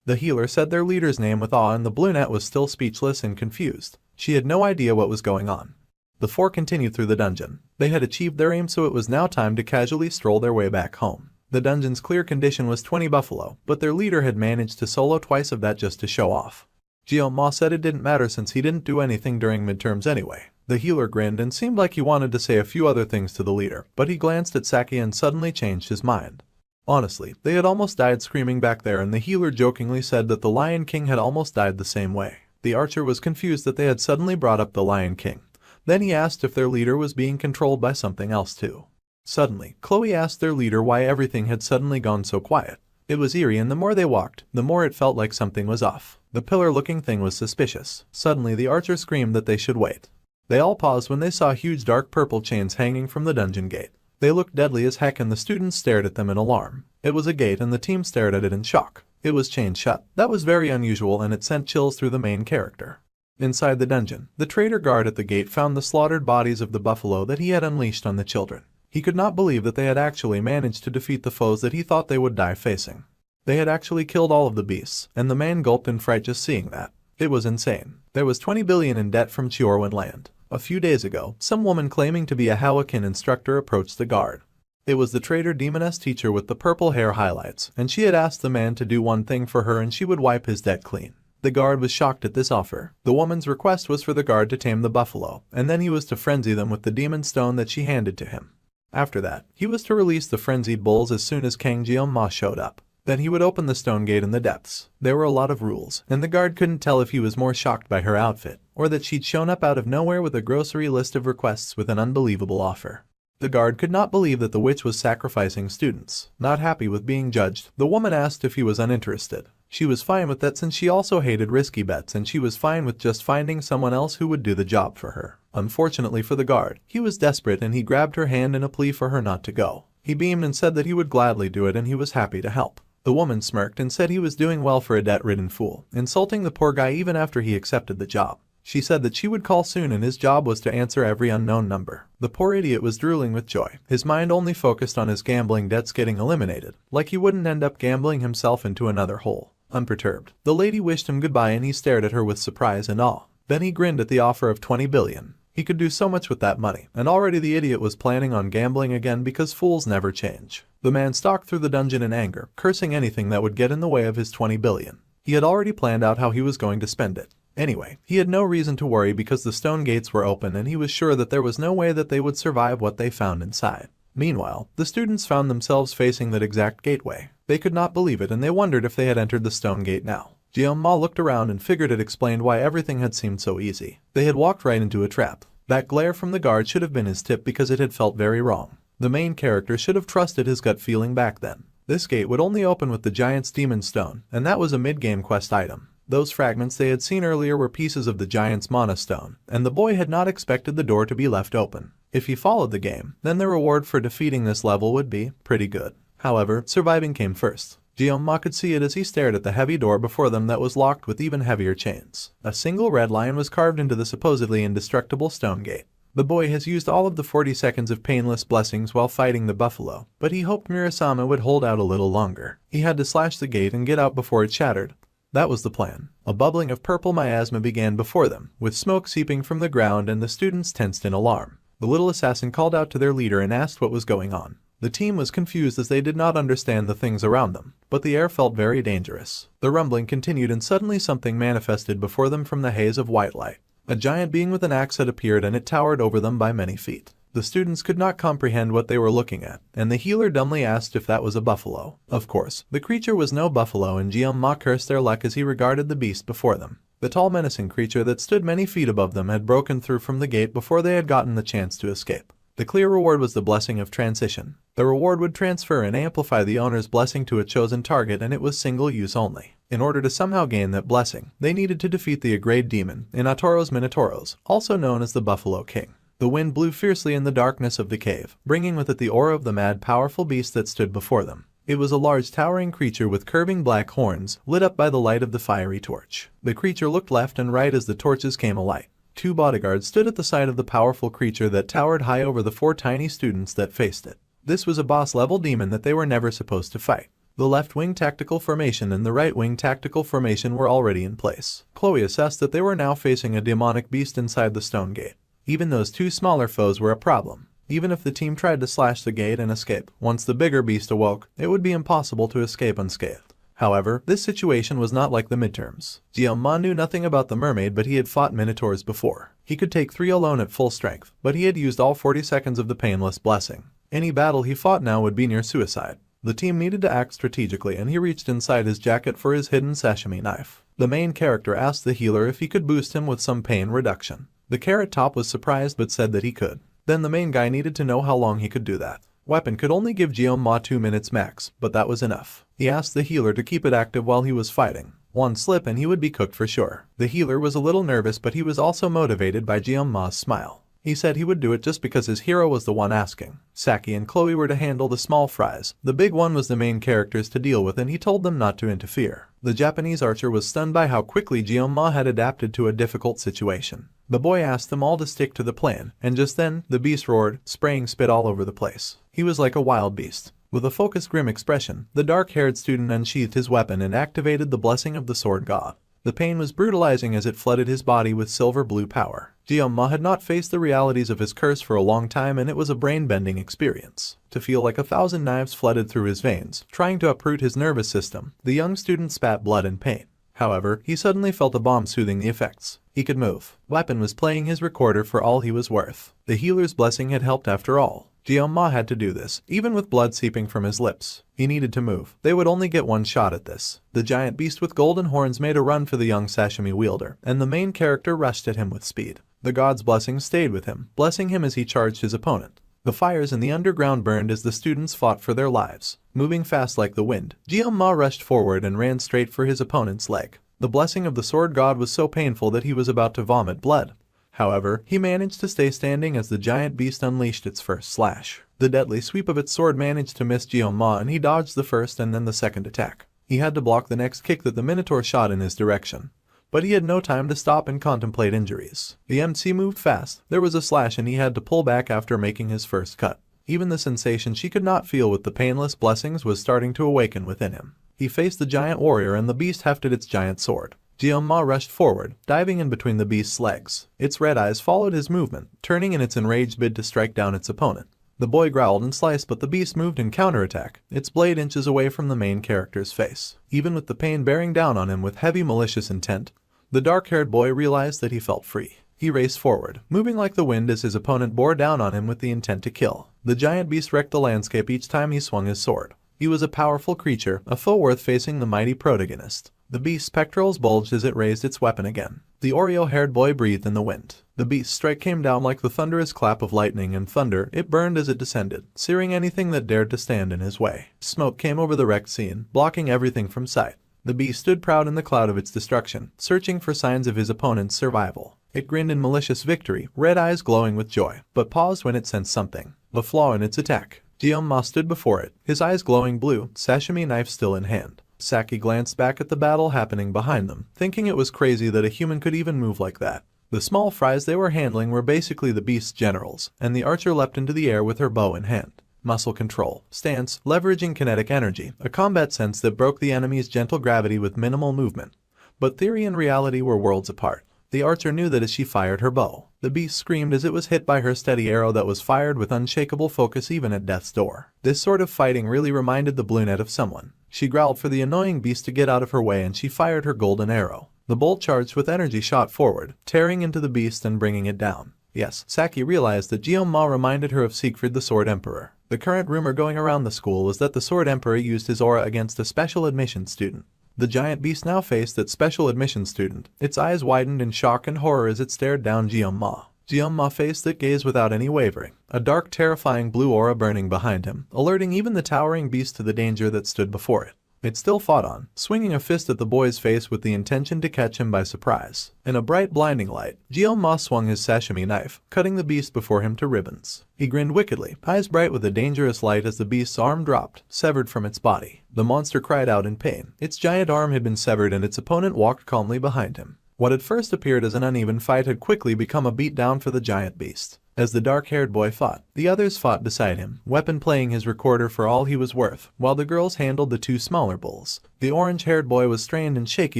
The healer said their leader's name with awe, and the brunette was still speechless and confused. She had no idea what was going on. The four continued through the dungeon. They had achieved their aim, so it was now time to casually stroll their way back home. The dungeon's clear condition was 20 buffalo, but their leader had managed to solo twice of that just to show off. Jion-ma said it didn't matter since he didn't do anything during midterms anyway. The healer grinned and seemed like he wanted to say a few other things to the leader, but he glanced at Saki and suddenly changed his mind. Honestly, they had almost died screaming back there, and the healer jokingly said that the Lion King had almost died the same way. The archer was confused that they had suddenly brought up the Lion King. Then he asked if their leader was being controlled by something else too. Suddenly, Chloe asked their leader why everything had suddenly gone so quiet. It was eerie, and the more they walked, the more it felt like something was off. The pillar-looking thing was suspicious. Suddenly, the archer screamed that they should wait. They all paused when they saw huge dark purple chains hanging from the dungeon gate. They looked deadly as heck, and the students stared at them in alarm. It was a gate, and the team stared at it in shock. It was chained shut. That was very unusual, and it sent chills through the main character. Inside the dungeon, the traitor guard at the gate found the slaughtered bodies of the buffalo that he had unleashed on the children. He could not believe that they had actually managed to defeat the foes that he thought they would die facing. They had actually killed all of the beasts, and the man gulped in fright just seeing that. It was insane. There was 20 billion in debt from Chiorwan land. A few days ago, some woman claiming to be a Hawakan instructor approached the guard. It was the traitor demoness teacher with the purple hair highlights, and she had asked the man to do one thing for her and she would wipe his debt clean. The guard was shocked at this offer. The woman's request was for the guard to tame the buffalo, and then he was to frenzy them with the demon stone that she handed to him. After that, he was to release the frenzied bulls as soon as Kang Jeom-ma showed up. Then he would open the stone gate in the depths. There were a lot of rules, and the guard couldn't tell if he was more shocked by her outfit, or that she'd shown up out of nowhere with a grocery list of requests with an unbelievable offer. The guard could not believe that the witch was sacrificing students. Not happy with being judged, the woman asked if he was uninterested. She was fine with that since she also hated risky bets and she was fine with just finding someone else who would do the job for her. Unfortunately for the guard, he was desperate and he grabbed her hand in a plea for her not to go. He beamed and said that he would gladly do it and he was happy to help. The woman smirked and said he was doing well for a debt-ridden fool, insulting the poor guy even after he accepted the job. She said that she would call soon and his job was to answer every unknown number. The poor idiot was drooling with joy. His mind only focused on his gambling debts getting eliminated, like he wouldn't end up gambling himself into another hole. Unperturbed, the lady wished him goodbye and he stared at her with surprise and awe. Then he grinned at the offer of 20 billion. He could do so much with that money, and already the idiot was planning on gambling again because fools never change. The man stalked through the dungeon in anger, cursing anything that would get in the way of his 20 billion. He had already planned out how he was going to spend it. Anyway, he had no reason to worry because the stone gates were open and he was sure that there was no way that they would survive what they found inside. Meanwhile, the students found themselves facing that exact gateway. They could not believe it and they wondered if they had entered the stone gate now. Jeom-ma looked around and figured it explained why everything had seemed so easy. They had walked right into a trap. That glare from the guard should have been his tip because it had felt very wrong. The main character should have trusted his gut feeling back then. This gate would only open with the giant's demon stone, and that was a mid-game quest item. Those fragments they had seen earlier were pieces of the giant's mana stone, and the boy had not expected the door to be left open. If he followed the game, then the reward for defeating this level would be pretty good. However, surviving came first. Jeom-ma could see it as he stared at the heavy door before them that was locked with even heavier chains. A single red lion was carved into the supposedly indestructible stone gate. The boy has used all of the 40 seconds of painless blessings while fighting the buffalo, but he hoped Murasama would hold out a little longer. He had to slash the gate and get out before it shattered. That was the plan. A bubbling of purple miasma began before them, with smoke seeping from the ground and the students tensed in alarm. The little assassin called out to their leader and asked what was going on. The team was confused as they did not understand the things around them, but the air felt very dangerous. The rumbling continued and suddenly something manifested before them from the haze of white light. A giant being with an axe had appeared and it towered over them by many feet. The students could not comprehend what they were looking at, and the healer dumbly asked if that was a buffalo. Of course, the creature was no buffalo and Jeom-ma cursed their luck as he regarded the beast before them. The tall menacing creature that stood many feet above them had broken through from the gate before they had gotten the chance to escape. The clear reward was the blessing of transition. The reward would transfer and amplify the owner's blessing to a chosen target and it was single use only. In order to somehow gain that blessing, they needed to defeat the Agrade demon, Inatoros Minotauros, also known as the Buffalo King. The wind blew fiercely in the darkness of the cave, bringing with it the aura of the mad powerful beast that stood before them. It was a large towering creature with curving black horns, lit up by the light of the fiery torch. The creature looked left and right as the torches came alight. 2 bodyguards stood at the side of the powerful creature that towered high over the 4 tiny students that faced it. This was a boss-level demon that they were never supposed to fight. The left-wing tactical formation and the right-wing tactical formation were already in place. Chloe assessed that they were now facing a demonic beast inside the stone gate. Even those 2 smaller foes were a problem. Even if the team tried to slash the gate and escape, once the bigger beast awoke, it would be impossible to escape unscathed. However, this situation was not like the midterms. Jeom-ma knew nothing about the mermaid but he had fought minotaurs before. He could take 3 alone at full strength, but he had used all 40 seconds of the painless blessing. Any battle he fought now would be near suicide. The team needed to act strategically and he reached inside his jacket for his hidden sashimi knife. The main character asked the healer if he could boost him with some pain reduction. The Carrot Top was surprised but said that he could. Then the main guy needed to know how long he could do that. Weapon could only give Jeom-ma 2 minutes max, but that was enough. He asked the healer to keep it active while he was fighting. One slip and he would be cooked for sure. The healer was a little nervous but he was also motivated by Jeom-ma's smile. He said he would do it just because his hero was the one asking. Saki and Chloe were to handle the small fries. The big one was the main characters to deal with, and he told them not to interfere. The Japanese archer was stunned by how quickly Jeonma had adapted to a difficult situation. The boy asked them all to stick to the plan, and just then, the beast roared, spraying spit all over the place. He was like a wild beast. With a focused grim expression, the dark-haired student unsheathed his weapon and activated the blessing of the sword god. The pain was brutalizing as it flooded his body with silver-blue power. Jeonma had not faced the realities of his curse for a long time, and it was a brain-bending experience. To feel like 1,000 knives flooded through his veins, trying to uproot his nervous system, the young student spat blood in pain. However, he suddenly felt a bomb soothing the effects. He could move. Weapon was playing his recorder for all he was worth. The healer's blessing had helped after all. Jeonma had to do this, even with blood seeping from his lips. He needed to move. They would only get one shot at this. The giant beast with golden horns made a run for the young Sashimi wielder, and the main character rushed at him with speed. The god's blessing stayed with him, blessing him as he charged his opponent. The fires in the underground burned as the students fought for their lives. Moving fast like the wind, Jeonma rushed forward and ran straight for his opponent's leg. The blessing of the sword god was so painful that he was about to vomit blood. However, he managed to stay standing as the giant beast unleashed its first slash. The deadly sweep of its sword managed to miss Jeonma, and he dodged the first and then the second attack. He had to block the next kick that the Minotaur shot in his direction. But he had no time to stop and contemplate injuries. The MC moved fast. There was a slash and he had to pull back after making his first cut. Even the sensation she could not feel with the painless blessings was starting to awaken within him. He faced the giant warrior and the beast hefted its giant sword. Jeonma rushed forward, diving in between the beast's legs. Its red eyes followed his movement, turning in its enraged bid to strike down its opponent. The boy growled and sliced, but the beast moved in counterattack, its blade inches away from the main character's face. Even with the pain bearing down on him with heavy malicious intent, the dark-haired boy realized that he felt free. He raced forward, moving like the wind as his opponent bore down on him with the intent to kill. The giant beast wrecked the landscape each time he swung his sword. He was a powerful creature, a foe worth facing the mighty protagonist. The beast's pectorals bulged as it raised its weapon again. The Oreo-haired boy breathed in the wind. The beast's strike came down like the thunderous clap of lightning and thunder. It burned as it descended, searing anything that dared to stand in his way. Smoke came over the wrecked scene, blocking everything from sight. The beast stood proud in the cloud of its destruction, searching for signs of his opponent's survival. It grinned in malicious victory, red eyes glowing with joy, but paused when it sensed something, a flaw in its attack. Jeonma stood before it, his eyes glowing blue, sashimi knife still in hand. Saki glanced back at the battle happening behind them, thinking it was crazy that a human could even move like that. The small fries they were handling were basically the beast's generals, and the archer leapt into the air with her bow in hand. Muscle control, stance, leveraging kinetic energy, a combat sense that broke the enemy's gentle gravity with minimal movement. But theory and reality were worlds apart. The archer knew that as she fired her bow, the beast screamed as it was hit by her steady arrow that was fired with unshakable focus even at death's door. This sort of fighting really reminded the Bluenet of someone. She growled for the annoying beast to get out of her way and she fired her golden arrow. The bolt charged with energy shot forward, tearing into the beast and bringing it down. Yes, Saki realized that Jeonma reminded her of Siegfried the Sword Emperor. The current rumor going around the school was that the Sword Emperor used his aura against a special admission student. The giant beast now faced that special admission student. Its eyes widened in shock and horror as it stared down Jeonma. Jeonma faced that gaze without any wavering, a dark, terrifying blue aura burning behind him, alerting even the towering beast to the danger that stood before it. It still fought on, swinging a fist at the boy's face with the intention to catch him by surprise. In a bright, blinding light, Jeonma swung his sashimi knife, cutting the beast before him to ribbons. He grinned wickedly, eyes bright with a dangerous light as the beast's arm dropped, severed from its body. The monster cried out in pain. Its giant arm had been severed and its opponent walked calmly behind him. What had first appeared as an uneven fight had quickly become a beatdown for the giant beast. As the dark-haired boy fought, the others fought beside him, weapon playing his recorder for all he was worth, while the girls handled the two smaller bulls. The orange-haired boy was strained and shaky,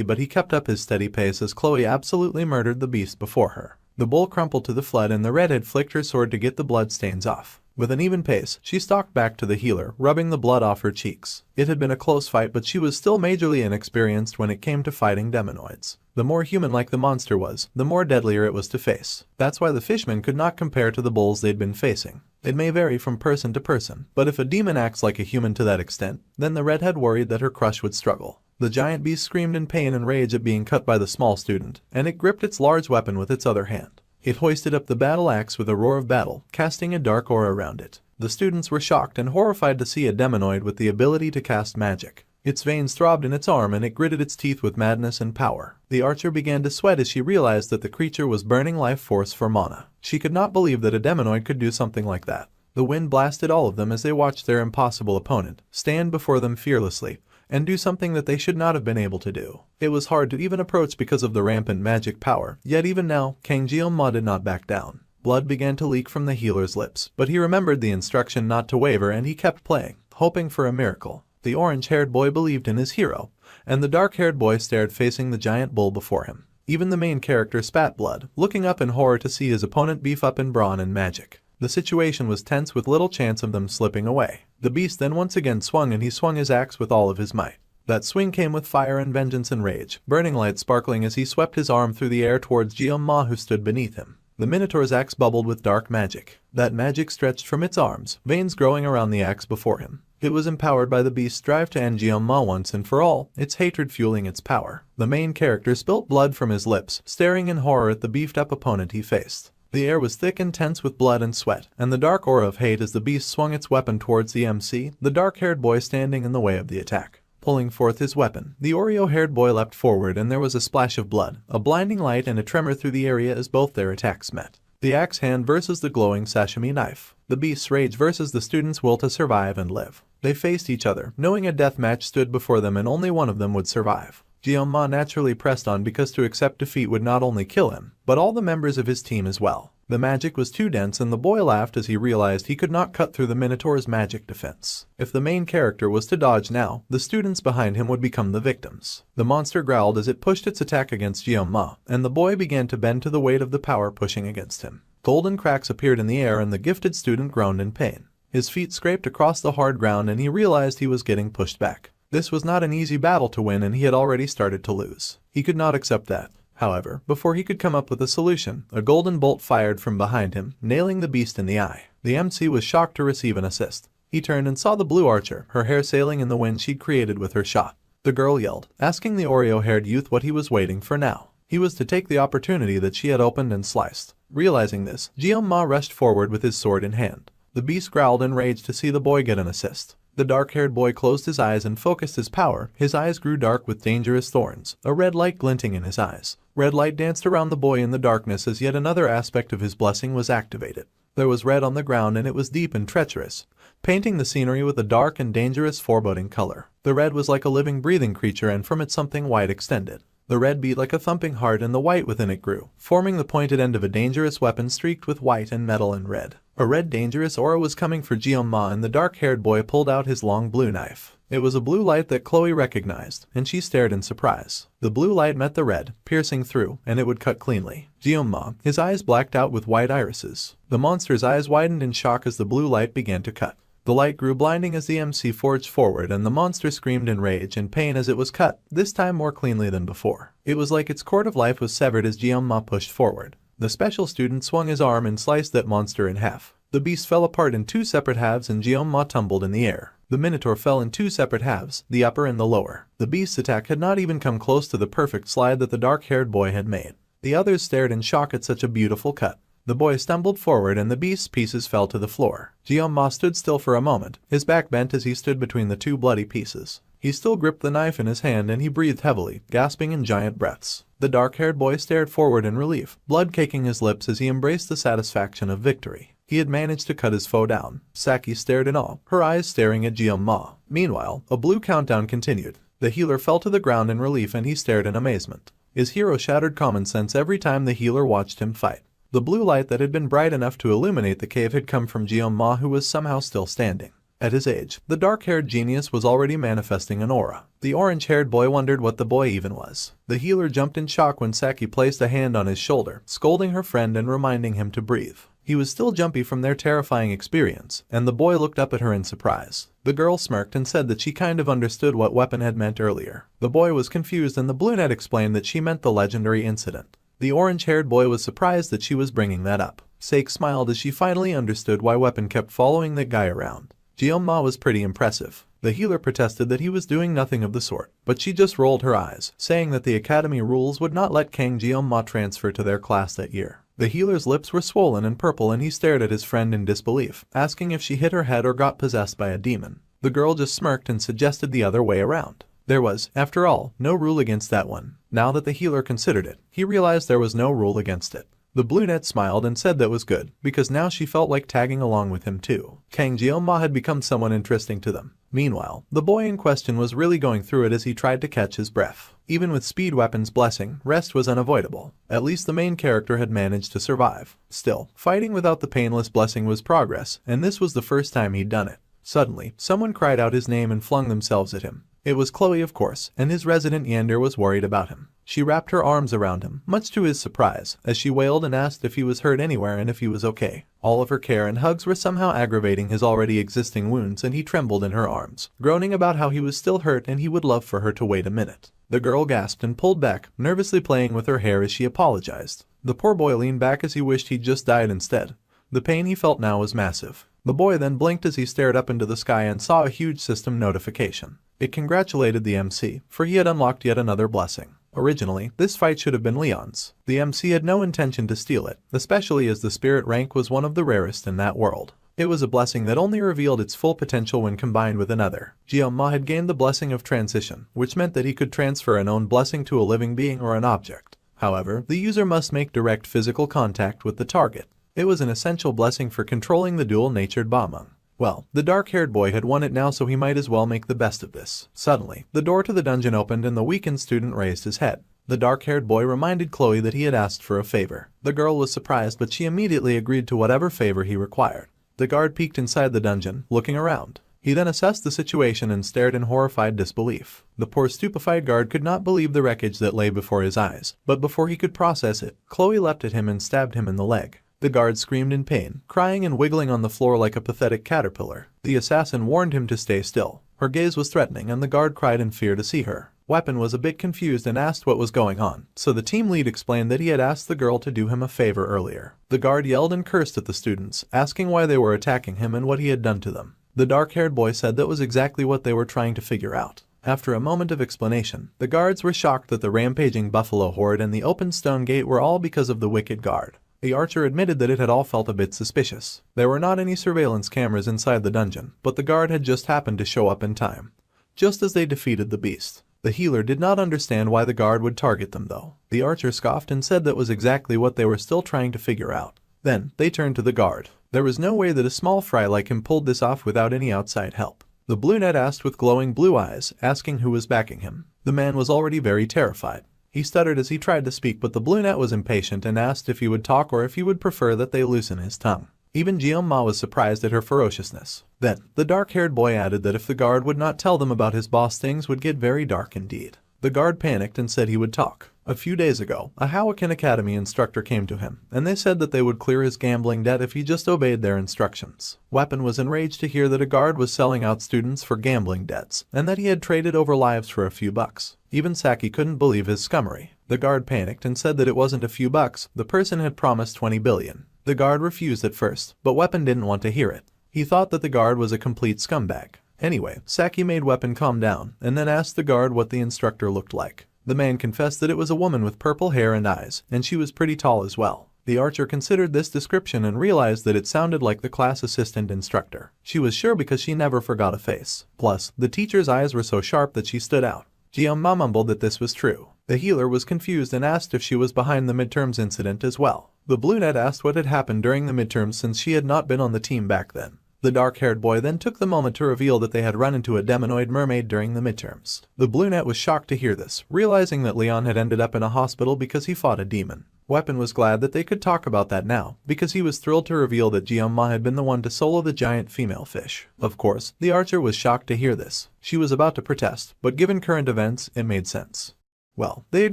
but he kept up his steady pace as Chloe absolutely murdered the beast before her. The bull crumpled to the flood and the redhead flicked her sword to get the blood stains off. With an even pace, she stalked back to the healer, rubbing the blood off her cheeks. It had been a close fight, but she was still majorly inexperienced when it came to fighting demonoids. The more human-like the monster was, the more deadlier it was to face. That's why the fishmen could not compare to the bulls they'd been facing. It may vary from person to person, but if a demon acts like a human to that extent, then the redhead worried that her crush would struggle. The giant beast screamed in pain and rage at being cut by the small student, and it gripped its large weapon with its other hand. It hoisted up the battle axe with a roar of battle, casting a dark aura around it. The students were shocked and horrified to see a demonoid with the ability to cast magic. Its veins throbbed in its arm and it gritted its teeth with madness and power. The archer began to sweat as she realized that the creature was burning life force for mana. She could not believe that a demonoid could do something like that. The wind blasted all of them as they watched their impossible opponent stand before them fearlessly and do something that they should not have been able to do. It was hard to even approach because of the rampant magic power, yet even now, Kang Jeong-ma did not back down. Blood began to leak from the healer's lips, but he remembered the instruction not to waver and he kept playing, hoping for a miracle. The orange-haired boy believed in his hero, and the dark-haired boy stared facing the giant bull before him. Even the main character spat blood, looking up in horror to see his opponent beef up in brawn and magic. The situation was tense with little chance of them slipping away. The beast then once again swung and he swung his axe with all of his might. That swing came with fire and vengeance and rage, burning light sparkling as he swept his arm through the air towards Jeong-ma who stood beneath him. The Minotaur's axe bubbled with dark magic. That magic stretched from its arms, veins growing around the axe before him. It was empowered by the beast's drive to end Jeong-ma once and for all, its hatred fueling its power. The main character spilt blood from his lips, staring in horror at the beefed-up opponent he faced. The air was thick and tense with blood and sweat, and the dark aura of hate as the beast swung its weapon towards the MC, the dark-haired boy standing in the way of the attack. Pulling forth his weapon, the Oreo-haired boy leapt forward and there was a splash of blood, a blinding light and a tremor through the area as both their attacks met. The axe hand versus the glowing sashimi knife. The beast's rage versus the student's will to survive and live. They faced each other, knowing a death match stood before them and only one of them would survive. Jeong-ma naturally pressed on because to accept defeat would not only kill him, but all the members of his team as well. The magic was too dense and the boy laughed as he realized he could not cut through the Minotaur's magic defense. If the main character was to dodge now, the students behind him would become the victims. The monster growled as it pushed its attack against Jeong-ma, and the boy began to bend to the weight of the power pushing against him. Golden cracks appeared in the air and the gifted student groaned in pain. His feet scraped across the hard ground and he realized he was getting pushed back. This was not an easy battle to win and he had already started to lose. He could not accept that. However, before he could come up with a solution, a golden bolt fired from behind him, nailing the beast in the eye. The MC was shocked to receive an assist. He turned and saw the blue archer, her hair sailing in the wind she'd created with her shot. The girl yelled, asking the Oreo-haired youth what he was waiting for now. He was to take the opportunity that she had opened and sliced. Realizing this, Jeong-ma rushed forward with his sword in hand. The beast growled in rage to see the boy get an assist. The dark-haired boy closed his eyes and focused his power. His eyes grew dark with dangerous thorns, a red light glinting in his eyes. Red light danced around the boy in the darkness as yet another aspect of his blessing was activated. There was red on the ground and it was deep and treacherous, painting the scenery with a dark and dangerous foreboding color. The red was like a living, breathing creature and from it something white extended. The red beat like a thumping heart and the white within it grew, forming the pointed end of a dangerous weapon streaked with white and metal and red. A red dangerous aura was coming for Jeong-ma and the dark-haired boy pulled out his long blue knife. It was a blue light that Chloe recognized, and she stared in surprise. The blue light met the red, piercing through, and it would cut cleanly. Jeong-ma, his eyes blacked out with white irises. The monster's eyes widened in shock as the blue light began to cut. The light grew blinding as the MC forged forward and the monster screamed in rage and pain as it was cut, this time more cleanly than before. It was like its cord of life was severed as Jeong-ma pushed forward. The special student swung his arm and sliced that monster in half. The beast fell apart in two separate halves and Jeong-ma tumbled in the air. The Minotaur fell in two separate halves, the upper and the lower. The beast's attack had not even come close to the perfect slide that the dark-haired boy had made. The others stared in shock at such a beautiful cut. The boy stumbled forward and the beast's pieces fell to the floor. Jeong-ma stood still for a moment, his back bent as he stood between the two bloody pieces. He still gripped the knife in his hand and he breathed heavily, gasping in giant breaths. The dark-haired boy stared forward in relief, blood caking his lips as he embraced the satisfaction of victory. He had managed to cut his foe down. Saki stared in awe, her eyes staring at Jeong-ma. Meanwhile, a blue countdown continued. The healer fell to the ground in relief and he stared in amazement. His hero shattered common sense every time the healer watched him fight. The blue light that had been bright enough to illuminate the cave had come from Jeong-ma who was somehow still standing. At his age, the dark-haired genius was already manifesting an aura. The orange-haired boy wondered what the boy even was. The healer jumped in shock when Saki placed a hand on his shoulder, scolding her friend and reminding him to breathe. He was still jumpy from their terrifying experience, and the boy looked up at her in surprise. The girl smirked and said that she kind of understood what weapon had meant earlier. The boy was confused and the blue net explained that she meant the legendary incident. The orange-haired boy was surprised that she was bringing that up. Sake smiled as she finally understood why Weapon kept following that guy around. Jeong-ma was pretty impressive. The healer protested that he was doing nothing of the sort, but she just rolled her eyes, saying that the academy rules would not let Kang Jeong-ma transfer to their class that year. The healer's lips were swollen and purple and he stared at his friend in disbelief, asking if she hit her head or got possessed by a demon. The girl just smirked and suggested the other way around. There was, after all, no rule against that one. Now that the healer considered it, he realized there was no rule against it. The brunette smiled and said that was good, because now she felt like tagging along with him too. Kang Jeoma had become someone interesting to them. Meanwhile, the boy in question was really going through it as he tried to catch his breath. Even with Speed Weapon's blessing, rest was unavoidable. At least the main character had managed to survive. Still, fighting without the painless blessing was progress, and this was the first time he'd done it. Suddenly, someone cried out his name and flung themselves at him. It was Chloe, of course, and his resident Yander was worried about him. She wrapped her arms around him, much to his surprise, as she wailed and asked if he was hurt anywhere and if he was okay. All of her care and hugs were somehow aggravating his already existing wounds, and he trembled in her arms, groaning about how he was still hurt and he would love for her to wait a minute. The girl gasped and pulled back, nervously playing with her hair as she apologized. The poor boy leaned back as he wished he'd just died instead. The pain he felt now was massive. The boy then blinked as he stared up into the sky and saw a huge system notification. It congratulated the MC, for he had unlocked yet another blessing. Originally, this fight should have been Leon's. The MC had no intention to steal it, especially as the spirit rank was one of the rarest in that world. It was a blessing that only revealed its full potential when combined with another. Jeoma had gained the blessing of transition, which meant that he could transfer an own blessing to a living being or an object. However, the user must make direct physical contact with the target. It was an essential blessing for controlling the dual-natured Bamung. Well, the dark-haired boy had won it now, so he might as well make the best of this. Suddenly, the door to the dungeon opened and the weakened student raised his head. The dark-haired boy reminded Chloe that he had asked for a favor. The girl was surprised, but she immediately agreed to whatever favor he required. The guard peeked inside the dungeon, looking around. He then assessed the situation and stared in horrified disbelief. The poor stupefied guard could not believe the wreckage that lay before his eyes, but before he could process it, Chloe leapt at him and stabbed him in the leg. The guard screamed in pain, crying and wiggling on the floor like a pathetic caterpillar. The assassin warned him to stay still. Her gaze was threatening and the guard cried in fear to see her. Weapon was a bit confused and asked what was going on, so the team lead explained that he had asked the girl to do him a favor earlier. The guard yelled and cursed at the students, asking why they were attacking him and what he had done to them. The dark-haired boy said that was exactly what they were trying to figure out. After a moment of explanation, the guards were shocked that the rampaging buffalo horde and the open stone gate were all because of the wicked guard. The archer admitted that it had all felt a bit suspicious. There were not any surveillance cameras inside the dungeon, but the guard had just happened to show up in time, just as they defeated the beast. The healer did not understand why the guard would target them though. The archer scoffed and said that was exactly what they were still trying to figure out. Then, they turned to the guard. There was no way that a small fry like him pulled this off without any outside help. The brunette asked with glowing blue eyes, asking who was backing him. The man was already very terrified. He stuttered as he tried to speak, but the brunette was impatient and asked if he would talk or if he would prefer that they loosen his tongue. Even Jeoma was surprised at her ferociousness. Then, the dark-haired boy added that if the guard would not tell them about his boss, things would get very dark indeed. The guard panicked and said he would talk. A few days ago, a Howakan Academy instructor came to him, and they said that they would clear his gambling debt if he just obeyed their instructions. Weapon was enraged to hear that a guard was selling out students for gambling debts, and that he had traded over lives for a few bucks. Even Saki couldn't believe his scummery. The guard panicked and said that it wasn't a few bucks, the person had promised 20 billion. The guard refused at first, but Weapon didn't want to hear it. He thought that the guard was a complete scumbag. Anyway, Saki made Weapon calm down, and then asked the guard what the instructor looked like. The man confessed that it was a woman with purple hair and eyes, and she was pretty tall as well. The archer considered this description and realized that it sounded like the class assistant instructor. She was sure because she never forgot a face. Plus, the teacher's eyes were so sharp that she stood out. Jeoma mumbled that this was true. The healer was confused and asked if she was behind the midterms incident as well. The brunette asked what had happened during the midterms since she had not been on the team back then. The dark-haired boy then took the moment to reveal that they had run into a demonoid mermaid during the midterms. The brunette was shocked to hear this, realizing that Leon had ended up in a hospital because he fought a demon. Weapon was glad that they could talk about that now, because he was thrilled to reveal that Jeoma had been the one to solo the giant female fish. Of course, the archer was shocked to hear this. She was about to protest, but given current events, it made sense. Well, they had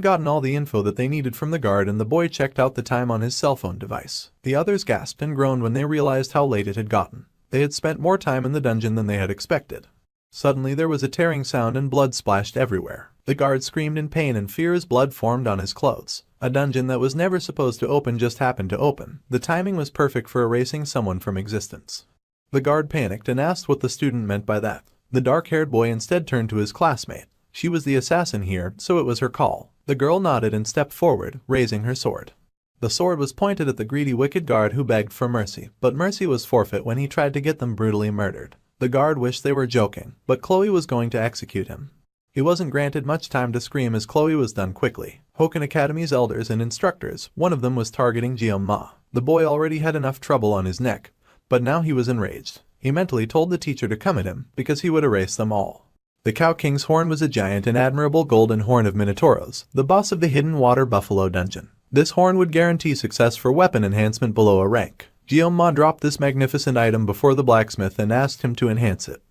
gotten all the info that they needed from the guard and the boy checked out the time on his cell phone device. The others gasped and groaned when they realized how late it had gotten. They had spent more time in the dungeon than they had expected. Suddenly there was a tearing sound and blood splashed everywhere. The guard screamed in pain and fear as blood formed on his clothes. A dungeon that was never supposed to open just happened to open. The timing was perfect for erasing someone from existence. The guard panicked and asked what the student meant by that. The dark-haired boy instead turned to his classmate. She was the assassin here, so it was her call. The girl nodded and stepped forward, raising her sword. The sword was pointed at the greedy wicked guard who begged for mercy, but mercy was forfeit when he tried to get them brutally murdered. The guard wished they were joking, but Chloe was going to execute him. He wasn't granted much time to scream as Chloe was done quickly. Hoken Academy's elders and instructors, one of them was targeting Jeong-ma. The boy already had enough trouble on his neck, but now he was enraged. He mentally told the teacher to come at him, because he would erase them all. The Cow King's horn was a giant and admirable golden horn of Minotauros, the boss of the Hidden Water Buffalo dungeon. This horn would guarantee success for weapon enhancement below a rank. Jeong-ma dropped this magnificent item before the blacksmith and asked him to enhance it.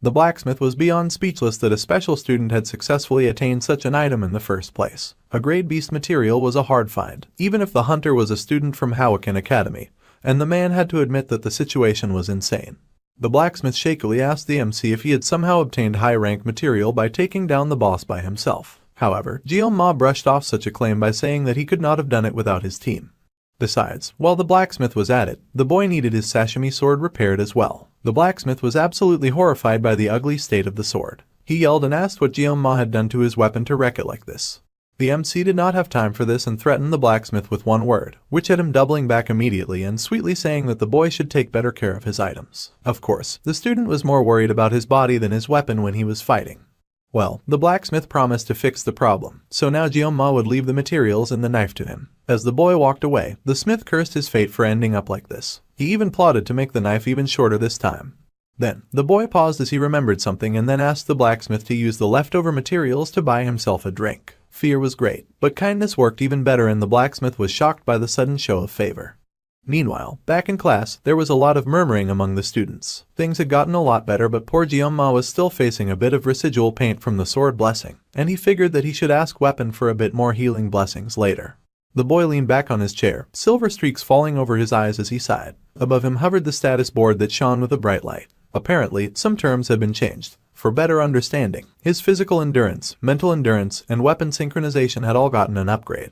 The blacksmith was beyond speechless that a special student had successfully attained such an item in the first place. A grade beast material was a hard find, even if the hunter was a student from Hoken Academy, and the man had to admit that the situation was insane. The blacksmith shakily asked the MC if he had somehow obtained high-rank material by taking down the boss by himself. However, Jeong-ma brushed off such a claim by saying that he could not have done it without his team. Besides, while the blacksmith was at it, the boy needed his sashimi sword repaired as well. The blacksmith was absolutely horrified by the ugly state of the sword. He yelled and asked what Jeong-ma had done to his weapon to wreck it like this. The MC did not have time for this and threatened the blacksmith with one word, which had him doubling back immediately and sweetly saying that the boy should take better care of his items. Of course, the student was more worried about his body than his weapon when he was fighting. Well, the blacksmith promised to fix the problem, so now Jeong-ma would leave the materials and the knife to him. As the boy walked away, the smith cursed his fate for ending up like this. He even plotted to make the knife even shorter this time. Then, the boy paused as he remembered something and then asked the blacksmith to use the leftover materials to buy himself a drink. Fear was great, but kindness worked even better and the blacksmith was shocked by the sudden show of favor. Meanwhile, back in class, there was a lot of murmuring among the students. Things had gotten a lot better, but poor Jeong-ma was still facing a bit of residual paint from the sword blessing, and he figured that he should ask Weapon for a bit more healing blessings later. The boy leaned back on his chair, silver streaks falling over his eyes as he sighed. Above him hovered the status board that shone with a bright light. Apparently, some terms had been changed. For better understanding, his physical endurance, mental endurance, and weapon synchronization had all gotten an upgrade.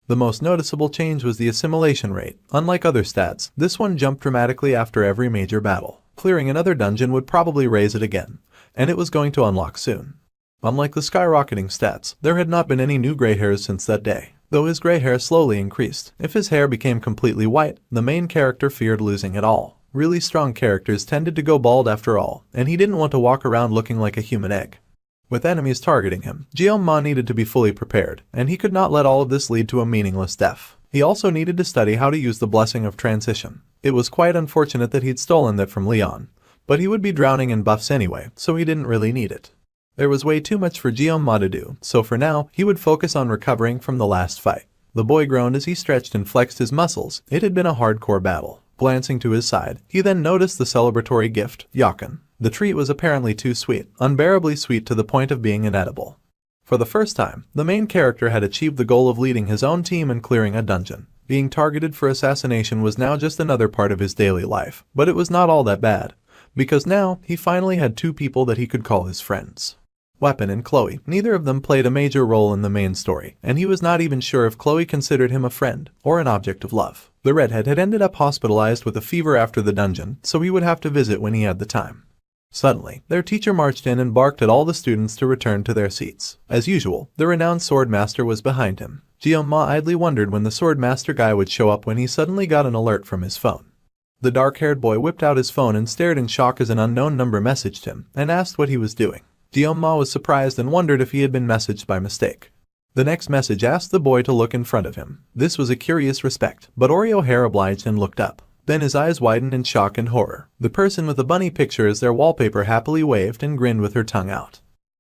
The most noticeable change was the assimilation rate. Unlike other stats, this one jumped dramatically after every major battle. Clearing another dungeon would probably raise it again, and it was going to unlock soon. Unlike the skyrocketing stats, there had not been any new gray hairs since that day, though his gray hair slowly increased. If his hair became completely white, the main character feared losing it all. Really strong characters tended to go bald after all, and he didn't want to walk around looking like a human egg. With enemies targeting him, Jeong-ma needed to be fully prepared, and he could not let all of this lead to a meaningless death. He also needed to study how to use the blessing of transition. It was quite unfortunate that he'd stolen that from Leon, but he would be drowning in buffs anyway, so he didn't really need it. There was way too much for Jeong-ma to do, so for now, he would focus on recovering from the last fight. The boy groaned as he stretched and flexed his muscles. It had been a hardcore battle. Glancing to his side, he then noticed the celebratory gift, yakan. The treat was apparently too sweet, unbearably sweet to the point of being inedible. For the first time, the main character had achieved the goal of leading his own team and clearing a dungeon. Being targeted for assassination was now just another part of his daily life, but it was not all that bad, because now he finally had two people that he could call his friends. Weapon and Chloe, neither of them played a major role in the main story, and he was not even sure if Chloe considered him a friend or an object of love. The redhead had ended up hospitalized with a fever after the dungeon, so he would have to visit when he had the time. Suddenly, their teacher marched in and barked at all the students to return to their seats. As usual, the renowned sword master was behind him. Jeong-ma idly wondered when the sword master guy would show up when he suddenly got an alert from his phone. The dark-haired boy whipped out his phone and stared in shock as an unknown number messaged him and asked what he was doing. Jeong-ma was surprised and wondered if he had been messaged by mistake. The next message asked the boy to look in front of him. This was a curious respect, but Oreo hair obliged and looked up. Then his eyes widened in shock and horror. The person with the bunny picture as their wallpaper happily waved and grinned with her tongue out.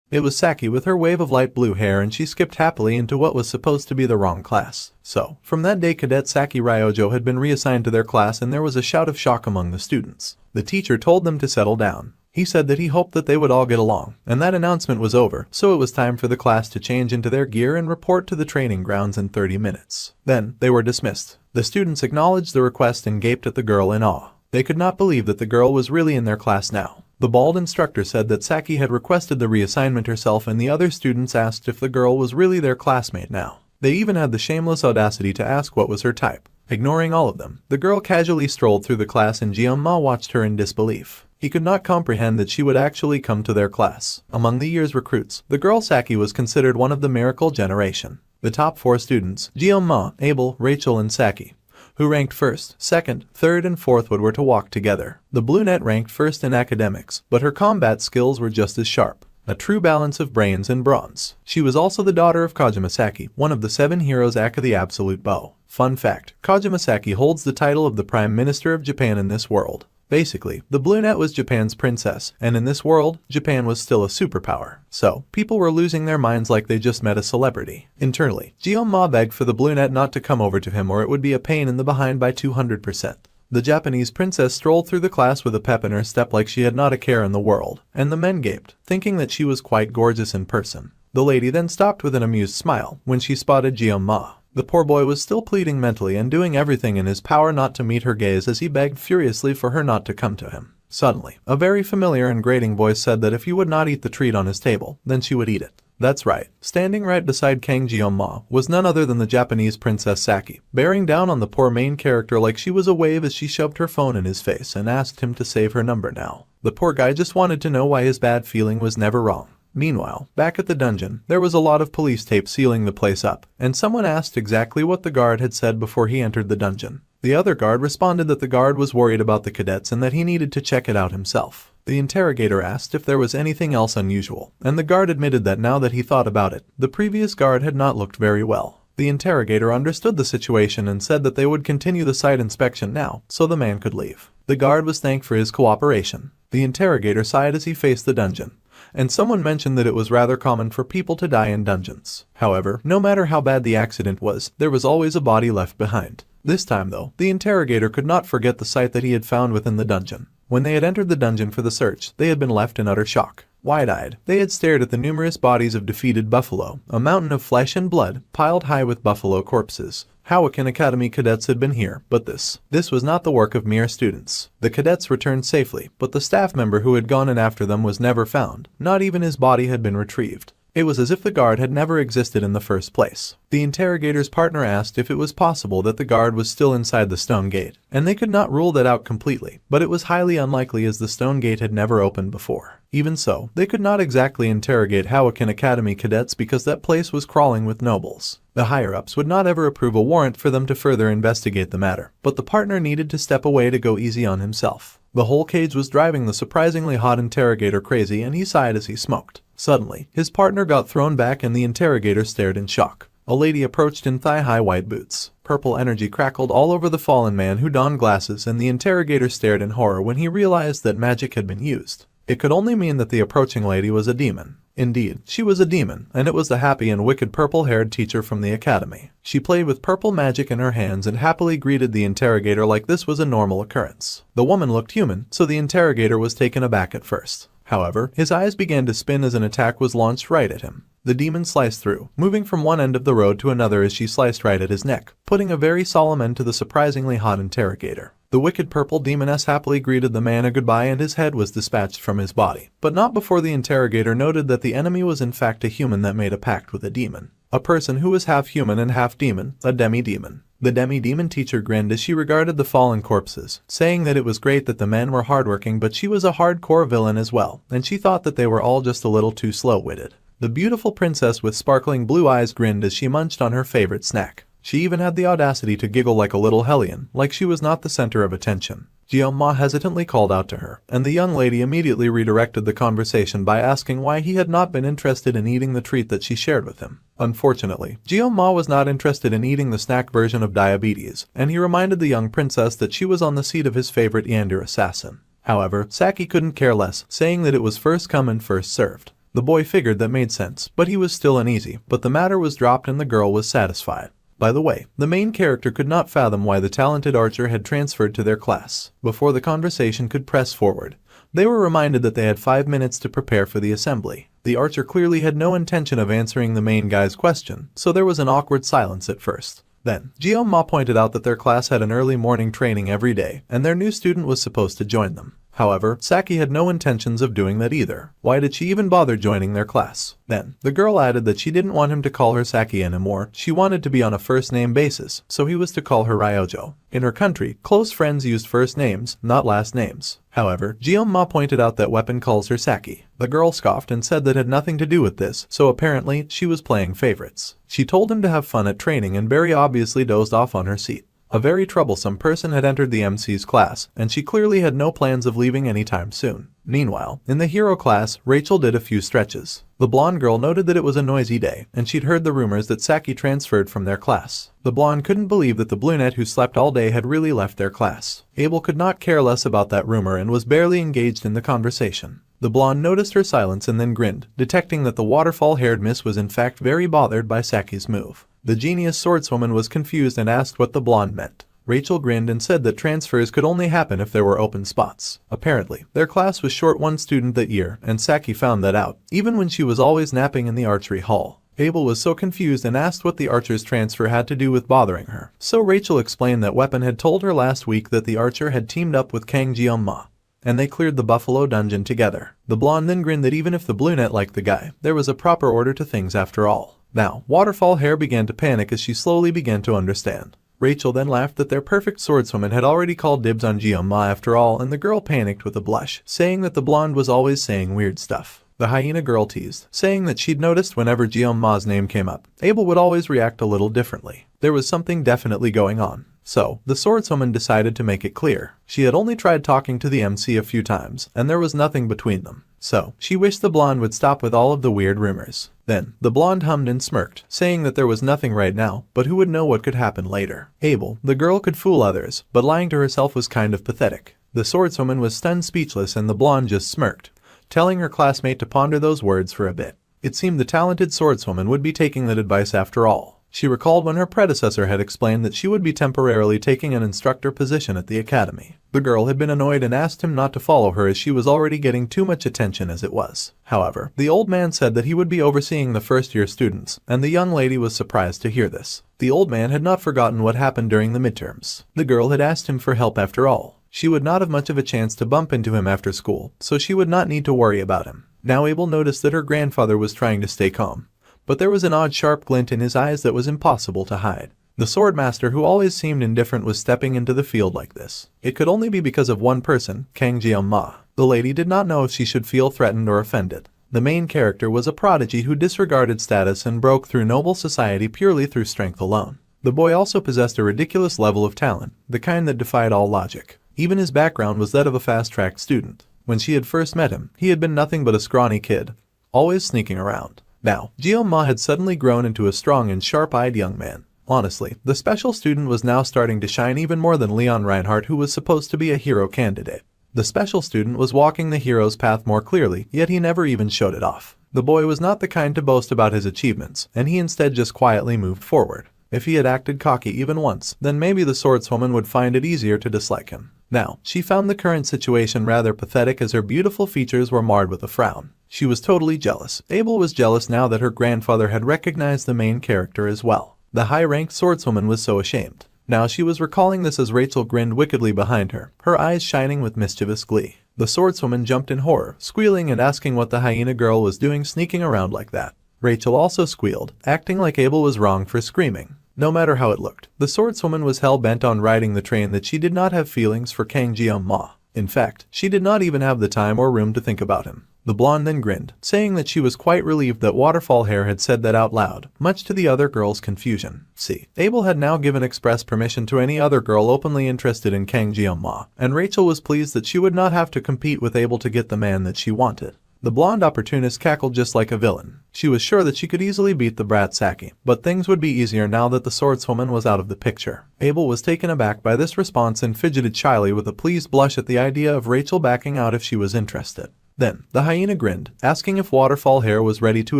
It was Saki with her wave of light blue hair, and she skipped happily into what was supposed to be the wrong class. So, from that day Cadet Saki Ryojo had been reassigned to their class and there was a shout of shock among the students. The teacher told them to settle down. He said that he hoped that they would all get along, and that announcement was over, so it was time for the class to change into their gear and report to the training grounds in 30 minutes. Then, they were dismissed. The students acknowledged the request and gaped at the girl in awe. They could not believe that the girl was really in their class now. The bald instructor said that Saki had requested the reassignment herself, and the other students asked if the girl was really their classmate now. They even had the shameless audacity to ask what was her type. Ignoring all of them, the girl casually strolled through the class and Jeong-ma watched her in disbelief. He could not comprehend that she would actually come to their class. Among the year's recruits, the girl Saki was considered one of the miracle generation. The top 4 students, Jeong-ma, Abel, Rachel, and Saki, who ranked first, second, third, and fourth were to walk together. The brunette ranked first in academics, but her combat skills were just as sharp. A true balance of brains and bronze. She was also the daughter of Kajimasaki, one of the 7 heroes aka the Absolute Bow. Fun fact, Kajimasaki holds the title of the Prime Minister of Japan in this world. Basically, the brunette was Japan's princess, and in this world, Japan was still a superpower. So, people were losing their minds like they just met a celebrity. Internally, Jeon-ma begged for the brunette not to come over to him or it would be a pain in the behind by 200%. The Japanese princess strolled through the class with a pep in her step like she had not a care in the world, and the men gaped, thinking that she was quite gorgeous in person. The lady then stopped with an amused smile when she spotted Jeon-ma. The poor boy was still pleading mentally and doing everything in his power not to meet her gaze as he begged furiously for her not to come to him. Suddenly, a very familiar and grating voice said that if he would not eat the treat on his table, then she would eat it. That's right, standing right beside Kang Jeon-ma was none other than the Japanese Princess Saki, bearing down on the poor main character like she was a wave as she shoved her phone in his face and asked him to save her number now. The poor guy just wanted to know why his bad feeling was never wrong. Meanwhile, back at the dungeon, there was a lot of police tape sealing the place up, and someone asked exactly what the guard had said before he entered the dungeon. The other guard responded that the guard was worried about the cadets and that he needed to check it out himself. The interrogator asked if there was anything else unusual, and the guard admitted that now that he thought about it, the previous guard had not looked very well. The interrogator understood the situation and said that they would continue the site inspection now, so the man could leave. The guard was thanked for his cooperation. The interrogator sighed as he faced the dungeon, and someone mentioned that it was rather common for people to die in dungeons. However, no matter how bad the accident was, there was always a body left behind. This time though, the interrogator could not forget the sight that he had found within the dungeon. When they had entered the dungeon for the search, they had been left in utter shock. Wide-eyed, they had stared at the numerous bodies of defeated buffalo, a mountain of flesh and blood, piled high with buffalo corpses. Howakan Academy cadets had been here, but this was not the work of mere students. The cadets returned safely, but the staff member who had gone in after them was never found. Not even his body had been retrieved. It was as if the guard had never existed in the first place. The interrogator's partner asked if it was possible that the guard was still inside the stone gate, and they could not rule that out completely, but it was highly unlikely as the stone gate had never opened before. Even so, they could not exactly interrogate Howakan Academy cadets because that place was crawling with nobles. The higher-ups would not ever approve a warrant for them to further investigate the matter, but the partner needed to step away to go easy on himself. The whole cage was driving the surprisingly hot interrogator crazy and he sighed as he smoked. Suddenly, his partner got thrown back and the interrogator stared in shock. A lady approached in thigh-high white boots. Purple energy crackled all over the fallen man who donned glasses and the interrogator stared in horror when he realized that magic had been used. It could only mean that the approaching lady was a demon. Indeed, she was a demon, and it was the happy and wicked purple-haired teacher from the academy. She played with purple magic in her hands and happily greeted the interrogator like this was a normal occurrence. The woman looked human, so the interrogator was taken aback at first. However, his eyes began to spin as an attack was launched right at him. The demon sliced through, moving from one end of the road to another as she sliced right at his neck, putting a very solemn end to the surprisingly hot interrogator. The wicked purple demoness happily greeted the man a goodbye and his head was dispatched from his body, but not before the interrogator noted that the enemy was in fact a human that made a pact with a demon. A person who was half human and half demon, a demi-demon. The demi-demon teacher grinned as she regarded the fallen corpses, saying that it was great that the men were hardworking but she was a hardcore villain as well, and she thought that they were all just a little too slow-witted. The beautiful princess with sparkling blue eyes grinned as she munched on her favorite snack. She even had the audacity to giggle like a little hellion, like she was not the center of attention. Jeon-ma hesitantly called out to her, and the young lady immediately redirected the conversation by asking why he had not been interested in eating the treat that she shared with him. Unfortunately, Jeon-ma was not interested in eating the snack version of diabetes, and he reminded the young princess that she was on the seat of his favorite Yandere assassin. However, Saki couldn't care less, saying that it was first come and first served. The boy figured that made sense, but he was still uneasy, but the matter was dropped and the girl was satisfied. By the way, the main character could not fathom why the talented archer had transferred to their class. Before the conversation could press forward, they were reminded that they had 5 minutes to prepare for the assembly. The archer clearly had no intention of answering the main guy's question, so there was an awkward silence at first. Then, Jeon-ma pointed out that their class had an early morning training every day, and their new student was supposed to join them. However, Saki had no intentions of doing that either. Why did she even bother joining their class? Then, the girl added that she didn't want him to call her Saki anymore, she wanted to be on a first-name basis, so he was to call her Ryojo. In her country, close friends used first names, not last names. However, Jeon-ma pointed out that Weapon calls her Saki. The girl scoffed and said that had nothing to do with this, so apparently, she was playing favorites. She told him to have fun at training and very obviously dozed off on her seat. A very troublesome person had entered the MC's class, and she clearly had no plans of leaving anytime soon. Meanwhile, in the hero class, Rachel did a few stretches. The blonde girl noted that it was a noisy day, and she'd heard the rumors that Saki transferred from their class. The blonde couldn't believe that the brunette who slept all day had really left their class. Abel could not care less about that rumor and was barely engaged in the conversation. The blonde noticed her silence and then grinned, detecting that the waterfall-haired miss was in fact very bothered by Saki's move. The genius swordswoman was confused and asked what the blonde meant. Rachel grinned and said that transfers could only happen if there were open spots. Apparently, their class was short one student that year, and Saki found that out, even when she was always napping in the archery hall. Abel was so confused and asked what the archer's transfer had to do with bothering her. So Rachel explained that Weapon had told her last week that the archer had teamed up with Kang Jeong-ma, and they cleared the Buffalo Dungeon together. The blonde then grinned that even if the brunette liked the guy, there was a proper order to things after all. Now, Waterfall Hair began to panic as she slowly began to understand. Rachel then laughed that their perfect swordswoman had already called dibs on Jeong-ma after all, and the girl panicked with a blush, saying that the blonde was always saying weird stuff. The hyena girl teased, saying that she'd noticed whenever Jeong-ma's name came up, Abel would always react a little differently. There was something definitely going on. So, the swordswoman decided to make it clear. She had only tried talking to the MC a few times, and there was nothing between them. So, she wished the blonde would stop with all of the weird rumors. Then, the blonde hummed and smirked, saying that there was nothing right now, but who would know what could happen later. Abel, the girl could fool others, but lying to herself was kind of pathetic. The swordswoman was stunned speechless and the blonde just smirked, telling her classmate to ponder those words for a bit. It seemed the talented swordswoman would be taking that advice after all. She recalled when her predecessor had explained that she would be temporarily taking an instructor position at the academy. The girl had been annoyed and asked him not to follow her as she was already getting too much attention as it was. However, the old man said that he would be overseeing the first-year students, and the young lady was surprised to hear this. The old man had not forgotten what happened during the midterms. The girl had asked him for help after all. She would not have much of a chance to bump into him after school, so she would not need to worry about him. Now Abel noticed that her grandfather was trying to stay calm, but there was an odd sharp glint in his eyes that was impossible to hide. The swordmaster, who always seemed indifferent, was stepping into the field like this. It could only be because of one person, Kang Jeong-ma. The lady did not know if she should feel threatened or offended. The main character was a prodigy who disregarded status and broke through noble society purely through strength alone. The boy also possessed a ridiculous level of talent, the kind that defied all logic. Even his background was that of a fast-track student. When she had first met him, he had been nothing but a scrawny kid, always sneaking around. Now, Jeong-ma had suddenly grown into a strong and sharp-eyed young man. Honestly, the special student was now starting to shine even more than Leon Reinhardt, who was supposed to be a hero candidate. The special student was walking the hero's path more clearly, yet he never even showed it off. The boy was not the kind to boast about his achievements, and he instead just quietly moved forward. If he had acted cocky even once, then maybe the swordswoman would find it easier to dislike him. Now, she found the current situation rather pathetic as her beautiful features were marred with a frown. She was totally jealous. Abel was jealous now that her grandfather had recognized the main character as well. The high-ranked swordswoman was so ashamed. Now she was recalling this as Rachel grinned wickedly behind her, her eyes shining with mischievous glee. The swordswoman jumped in horror, squealing and asking what the hyena girl was doing sneaking around like that. Rachel also squealed, acting like Abel was wrong for screaming. No matter how it looked, the swordswoman was hell-bent on riding the train that she did not have feelings for Kang Jeong-ma. In fact, she did not even have the time or room to think about him. The blonde then grinned, saying that she was quite relieved that Waterfall Hair had said that out loud, much to the other girl's confusion. See, Abel had now given express permission to any other girl openly interested in Kang Jeong-ma, and Rachel was pleased that she would not have to compete with Abel to get the man that she wanted. The blonde opportunist cackled just like a villain. She was sure that she could easily beat the brat Saki, but things would be easier now that the swordswoman was out of the picture. Abel was taken aback by this response and fidgeted shyly with a pleased blush at the idea of Rachel backing out if she was interested. Then, the hyena grinned, asking if Waterfall Hair was ready to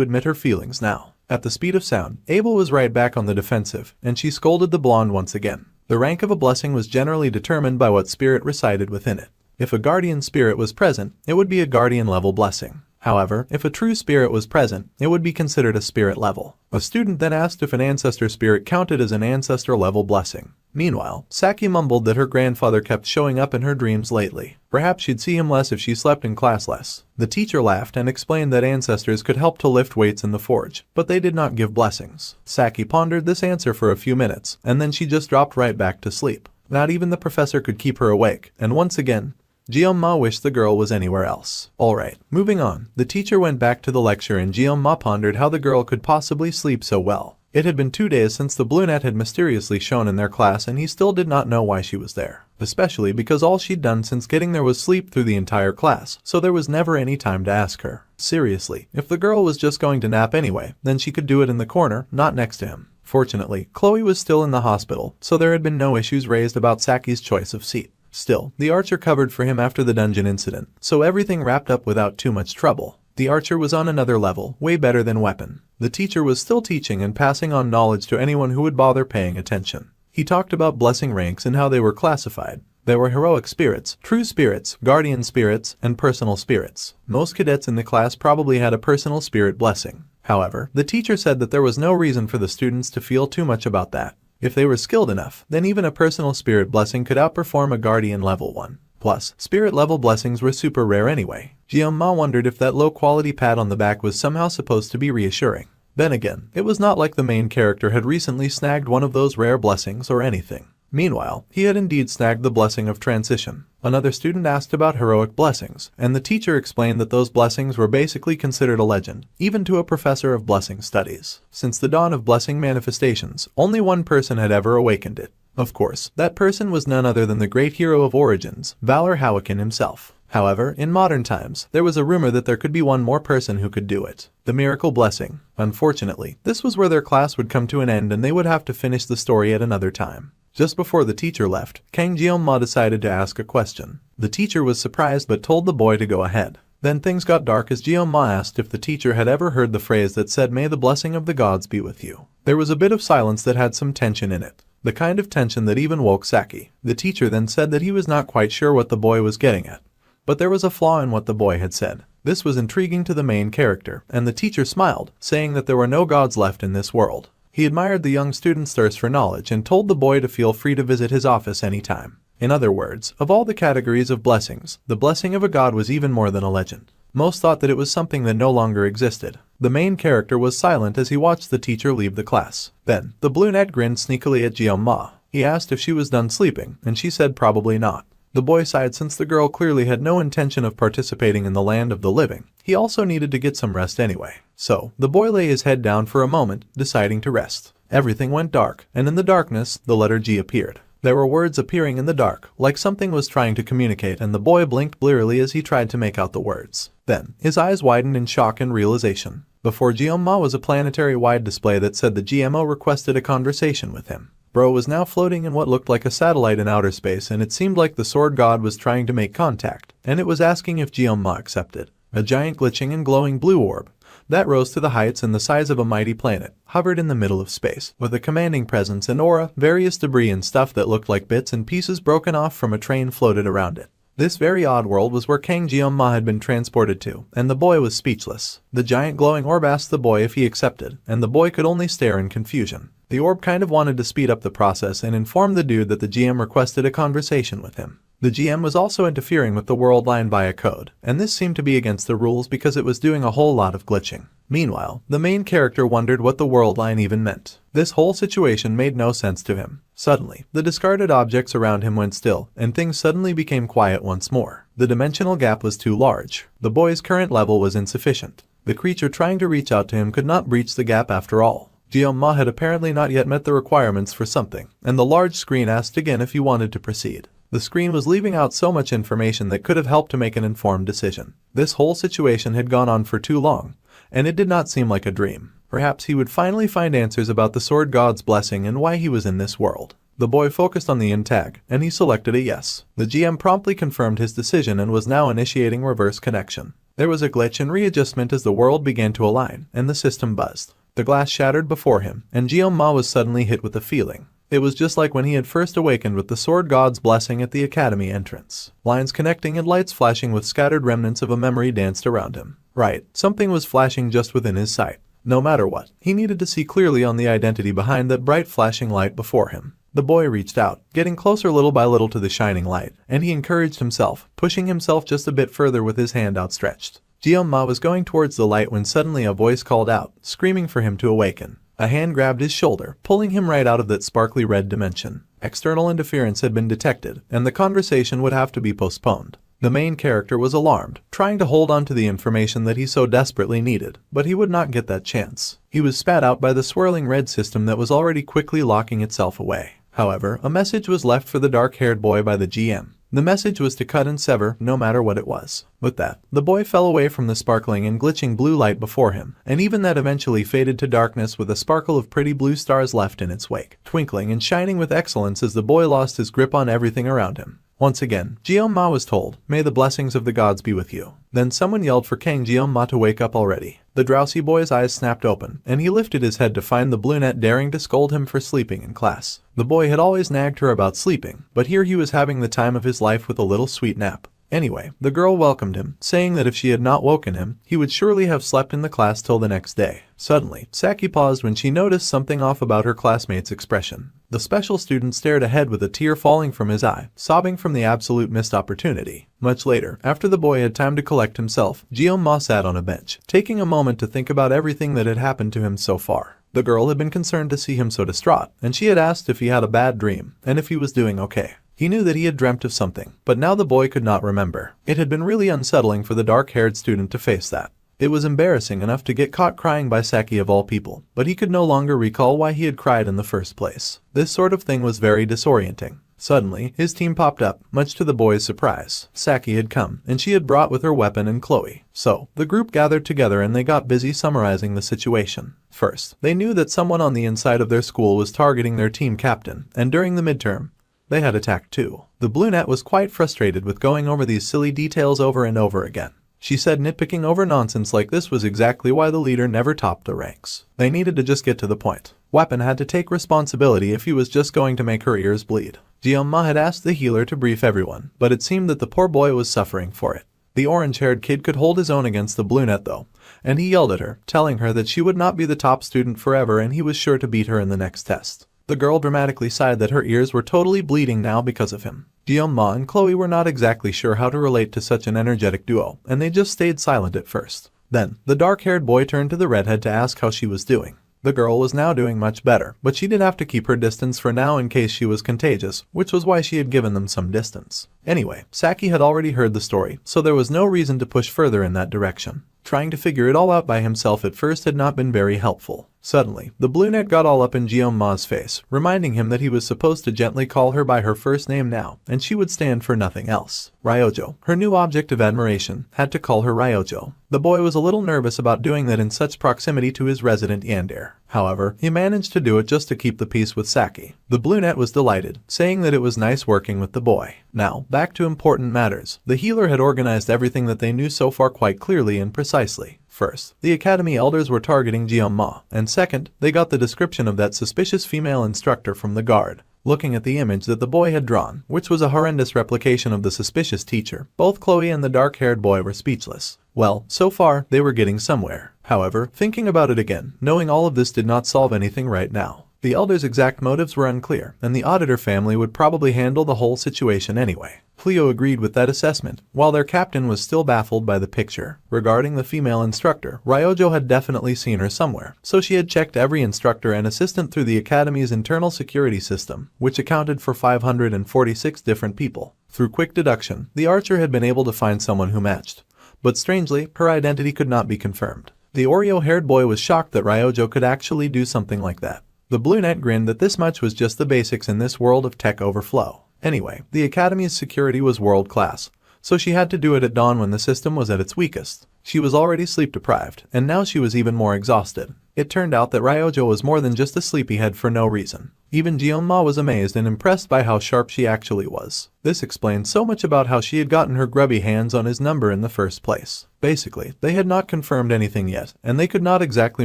admit her feelings now. At the speed of sound, Abel was right back on the defensive, and she scolded the blonde once again. The rank of a blessing was generally determined by what spirit resided within it. If a guardian spirit was present, it would be a guardian-level blessing. However, if a true spirit was present, it would be considered a spirit level. A student then asked if an ancestor spirit counted as an ancestor-level blessing. Meanwhile, Saki mumbled that her grandfather kept showing up in her dreams lately. Perhaps she'd see him less if she slept in class less. The teacher laughed and explained that ancestors could help to lift weights in the forge, but they did not give blessings. Saki pondered this answer for a few minutes, and then she just dropped right back to sleep. Not even the professor could keep her awake, and once again, Jeong-ma wished the girl was anywhere else. Alright, moving on. The teacher went back to the lecture and Jeong-ma pondered how the girl could possibly sleep so well. It had been 2 days since the brunette had mysteriously shown in their class, and he still did not know why she was there. Especially because all she'd done since getting there was sleep through the entire class, so there was never any time to ask her. Seriously, if the girl was just going to nap anyway, then she could do it in the corner, not next to him. Fortunately, Chloe was still in the hospital, so there had been no issues raised about Saki's choice of seat. Still, the archer covered for him after the dungeon incident, so everything wrapped up without too much trouble. The archer was on another level, way better than weapon. The teacher was still teaching and passing on knowledge to anyone who would bother paying attention. He talked about blessing ranks and how they were classified. There were heroic spirits, true spirits, guardian spirits, and personal spirits. Most cadets in the class probably had a personal spirit blessing. However, the teacher said that there was no reason for the students to feel too much about that. If they were skilled enough, then even a personal spirit blessing could outperform a guardian level one. Plus, spirit level blessings were super rare anyway. Ma wondered if that low-quality pat on the back was somehow supposed to be reassuring. Then again, it was not like the main character had recently snagged one of those rare blessings or anything. Meanwhile, he had indeed snagged the blessing of transition. Another student asked about heroic blessings, and the teacher explained that those blessings were basically considered a legend, even to a professor of blessing studies. Since the dawn of blessing manifestations, only one person had ever awakened it. Of course, that person was none other than the great hero of Origins, Valor Hawakin himself. However, in modern times, there was a rumor that there could be one more person who could do it. The miracle blessing. Unfortunately, this was where their class would come to an end and they would have to finish the story at another time. Just before the teacher left, Kang Jeong-ma decided to ask a question. The teacher was surprised but told the boy to go ahead. Then things got dark as Jeong-ma asked if the teacher had ever heard the phrase that said, "May the blessing of the gods be with you." There was a bit of silence that had some tension in it. The kind of tension that even woke Saki. The teacher then said that he was not quite sure what the boy was getting at. But there was a flaw in what the boy had said. This was intriguing to the main character, and the teacher smiled, saying that there were no gods left in this world. He admired the young student's thirst for knowledge and told the boy to feel free to visit his office anytime. In other words, of all the categories of blessings, the blessing of a god was even more than a legend. Most thought that it was something that no longer existed. The main character was silent as he watched the teacher leave the class. Then, the brunette grinned sneakily at Jeong-ma. He asked if she was done sleeping, and she said probably not. The boy sighed since the girl clearly had no intention of participating in the land of the living. He also needed to get some rest anyway. So, the boy lay his head down for a moment, deciding to rest. Everything went dark, and in the darkness, the letter G appeared. There were words appearing in the dark, like something was trying to communicate, and the boy blinked blearily as he tried to make out the words. Then, his eyes widened in shock and realization. Before Jeong-ma was a planetary-wide display that said the GMO requested a conversation with him. Bro was now floating in what looked like a satellite in outer space, and it seemed like the sword god was trying to make contact, and it was asking if Jeong-ma accepted. A giant glitching and glowing blue orb that rose to the heights and the size of a mighty planet hovered in the middle of space, with a commanding presence and aura. Various debris and stuff that looked like bits and pieces broken off from a train floated around it. This very odd world was where Kang Jeong-ma had been transported to, and the boy was speechless. The giant glowing orb asked the boy if he accepted, and the boy could only stare in confusion. The orb kind of wanted to speed up the process and inform the dude that the GM requested a conversation with him. The GM was also interfering with the world line via code, and this seemed to be against the rules because it was doing a whole lot of glitching. Meanwhile, the main character wondered what the world line even meant. This whole situation made no sense to him. Suddenly, the discarded objects around him went still, and things suddenly became quiet once more. The dimensional gap was too large. The boy's current level was insufficient. The creature trying to reach out to him could not breach the gap after all. Jeong-ma had apparently not yet met the requirements for something, and the large screen asked again if he wanted to proceed. The screen was leaving out so much information that could have helped to make an informed decision. This whole situation had gone on for too long, and it did not seem like a dream. Perhaps he would finally find answers about the sword god's blessing and why he was in this world. The boy focused on the in tag, and he selected a yes. The GM promptly confirmed his decision and was now initiating reverse connection. There was a glitch and readjustment as the world began to align, and the system buzzed. The glass shattered before him, and Jeong-ma was suddenly hit with a feeling. It was just like when he had first awakened with the sword god's blessing at the academy entrance. Lines connecting and lights flashing with scattered remnants of a memory danced around him. Right, something was flashing just within his sight. No matter what, he needed to see clearly on the identity behind that bright flashing light before him. The boy reached out, getting closer little by little to the shining light, and he encouraged himself, pushing himself just a bit further with his hand outstretched. Jeong-ma was going towards the light when suddenly a voice called out, screaming for him to awaken. A hand grabbed his shoulder, pulling him right out of that sparkly red dimension. External interference had been detected, and the conversation would have to be postponed. The main character was alarmed, trying to hold on to the information that he so desperately needed, but he would not get that chance. He was spat out by the swirling red system that was already quickly locking itself away. However, a message was left for the dark-haired boy by the GM. The message was to cut and sever, no matter what it was. With that, the boy fell away from the sparkling and glitching blue light before him, and even that eventually faded to darkness with a sparkle of pretty blue stars left in its wake, twinkling and shining with excellence as the boy lost his grip on everything around him. Once again, Gyom-ma was told, "May the blessings of the gods be with you." Then someone yelled for Kang Gyom-ma to wake up already. The drowsy boy's eyes snapped open, and he lifted his head to find the brunette daring to scold him for sleeping in class. The boy had always nagged her about sleeping, but here he was having the time of his life with a little sweet nap. Anyway, the girl welcomed him, saying that if she had not woken him, he would surely have slept in the class till the next day. Suddenly, Saki paused when she noticed something off about her classmate's expression. The special student stared ahead with a tear falling from his eye, sobbing from the absolute missed opportunity. Much later, after the boy had time to collect himself, Gyom-ma sat on a bench, taking a moment to think about everything that had happened to him so far. The girl had been concerned to see him so distraught, and she had asked if he had a bad dream, and if he was doing okay. He knew that he had dreamt of something, but now the boy could not remember. It had been really unsettling for the dark-haired student to face that. It was embarrassing enough to get caught crying by Saki of all people, but he could no longer recall why he had cried in the first place. This sort of thing was very disorienting. Suddenly, his team popped up, much to the boy's surprise. Saki had come, and she had brought with her weapon and Chloe. So, the group gathered together and they got busy summarizing the situation. First, they knew that someone on the inside of their school was targeting their team captain, and during the midterm, they had attacked too. The brunette was quite frustrated with going over these silly details over and over again. She said nitpicking over nonsense like this was exactly why the leader never topped the ranks. They needed to just get to the point. Weapon had to take responsibility if he was just going to make her ears bleed. Gyom-ma had asked the healer to brief everyone, but it seemed that the poor boy was suffering for it. The orange-haired kid could hold his own against the brunette though, and he yelled at her, telling her that she would not be the top student forever and he was sure to beat her in the next test. The girl dramatically sighed that her ears were totally bleeding now because of him. Gyom-ma and Chloe were not exactly sure how to relate to such an energetic duo, and they just stayed silent at first. Then, the dark-haired boy turned to the redhead to ask how she was doing. The girl was now doing much better, but she did have to keep her distance for now in case she was contagious, which was why she had given them some distance. Anyway, Saki had already heard the story, so there was no reason to push further in that direction. Trying to figure it all out by himself at first had not been very helpful. Suddenly, the brunette got all up in Gyom-ma's face, reminding him that he was supposed to gently call her by her first name now, and she would stand for nothing else. Ryojo, her new object of admiration, had to call her Ryojo. The boy was a little nervous about doing that in such proximity to his resident yandere. However, he managed to do it just to keep the peace with Saki. The brunette was delighted, saying that it was nice working with the boy. Now, back to important matters. The healer had organized everything that they knew so far quite clearly and precisely. First, the academy elders were targeting Gyom-ma, and second, they got the description of that suspicious female instructor from the guard. Looking at the image that the boy had drawn, which was a horrendous replication of the suspicious teacher, both Chloe and the dark-haired boy were speechless. Well, so far, they were getting somewhere. However, thinking about it again, knowing all of this did not solve anything right now. The elders' exact motives were unclear, and the auditor family would probably handle the whole situation anyway. Cleo agreed with that assessment, while their captain was still baffled by the picture. Regarding the female instructor, Ryojo had definitely seen her somewhere, so she had checked every instructor and assistant through the academy's internal security system, which accounted for 546 different people. Through quick deduction, the archer had been able to find someone who matched. But strangely, her identity could not be confirmed. The Oreo-haired boy was shocked that Ryojo could actually do something like that. The brunette grinned that this much was just the basics in this world of tech overflow. Anyway, the academy's security was world-class, so she had to do it at dawn when the system was at its weakest. She was already sleep-deprived, and now she was even more exhausted. It turned out that Ryojo was more than just a sleepyhead for no reason. Even Gyom-ma was amazed and impressed by how sharp she actually was. This explained so much about how she had gotten her grubby hands on his number in the first place. Basically, they had not confirmed anything yet, and they could not exactly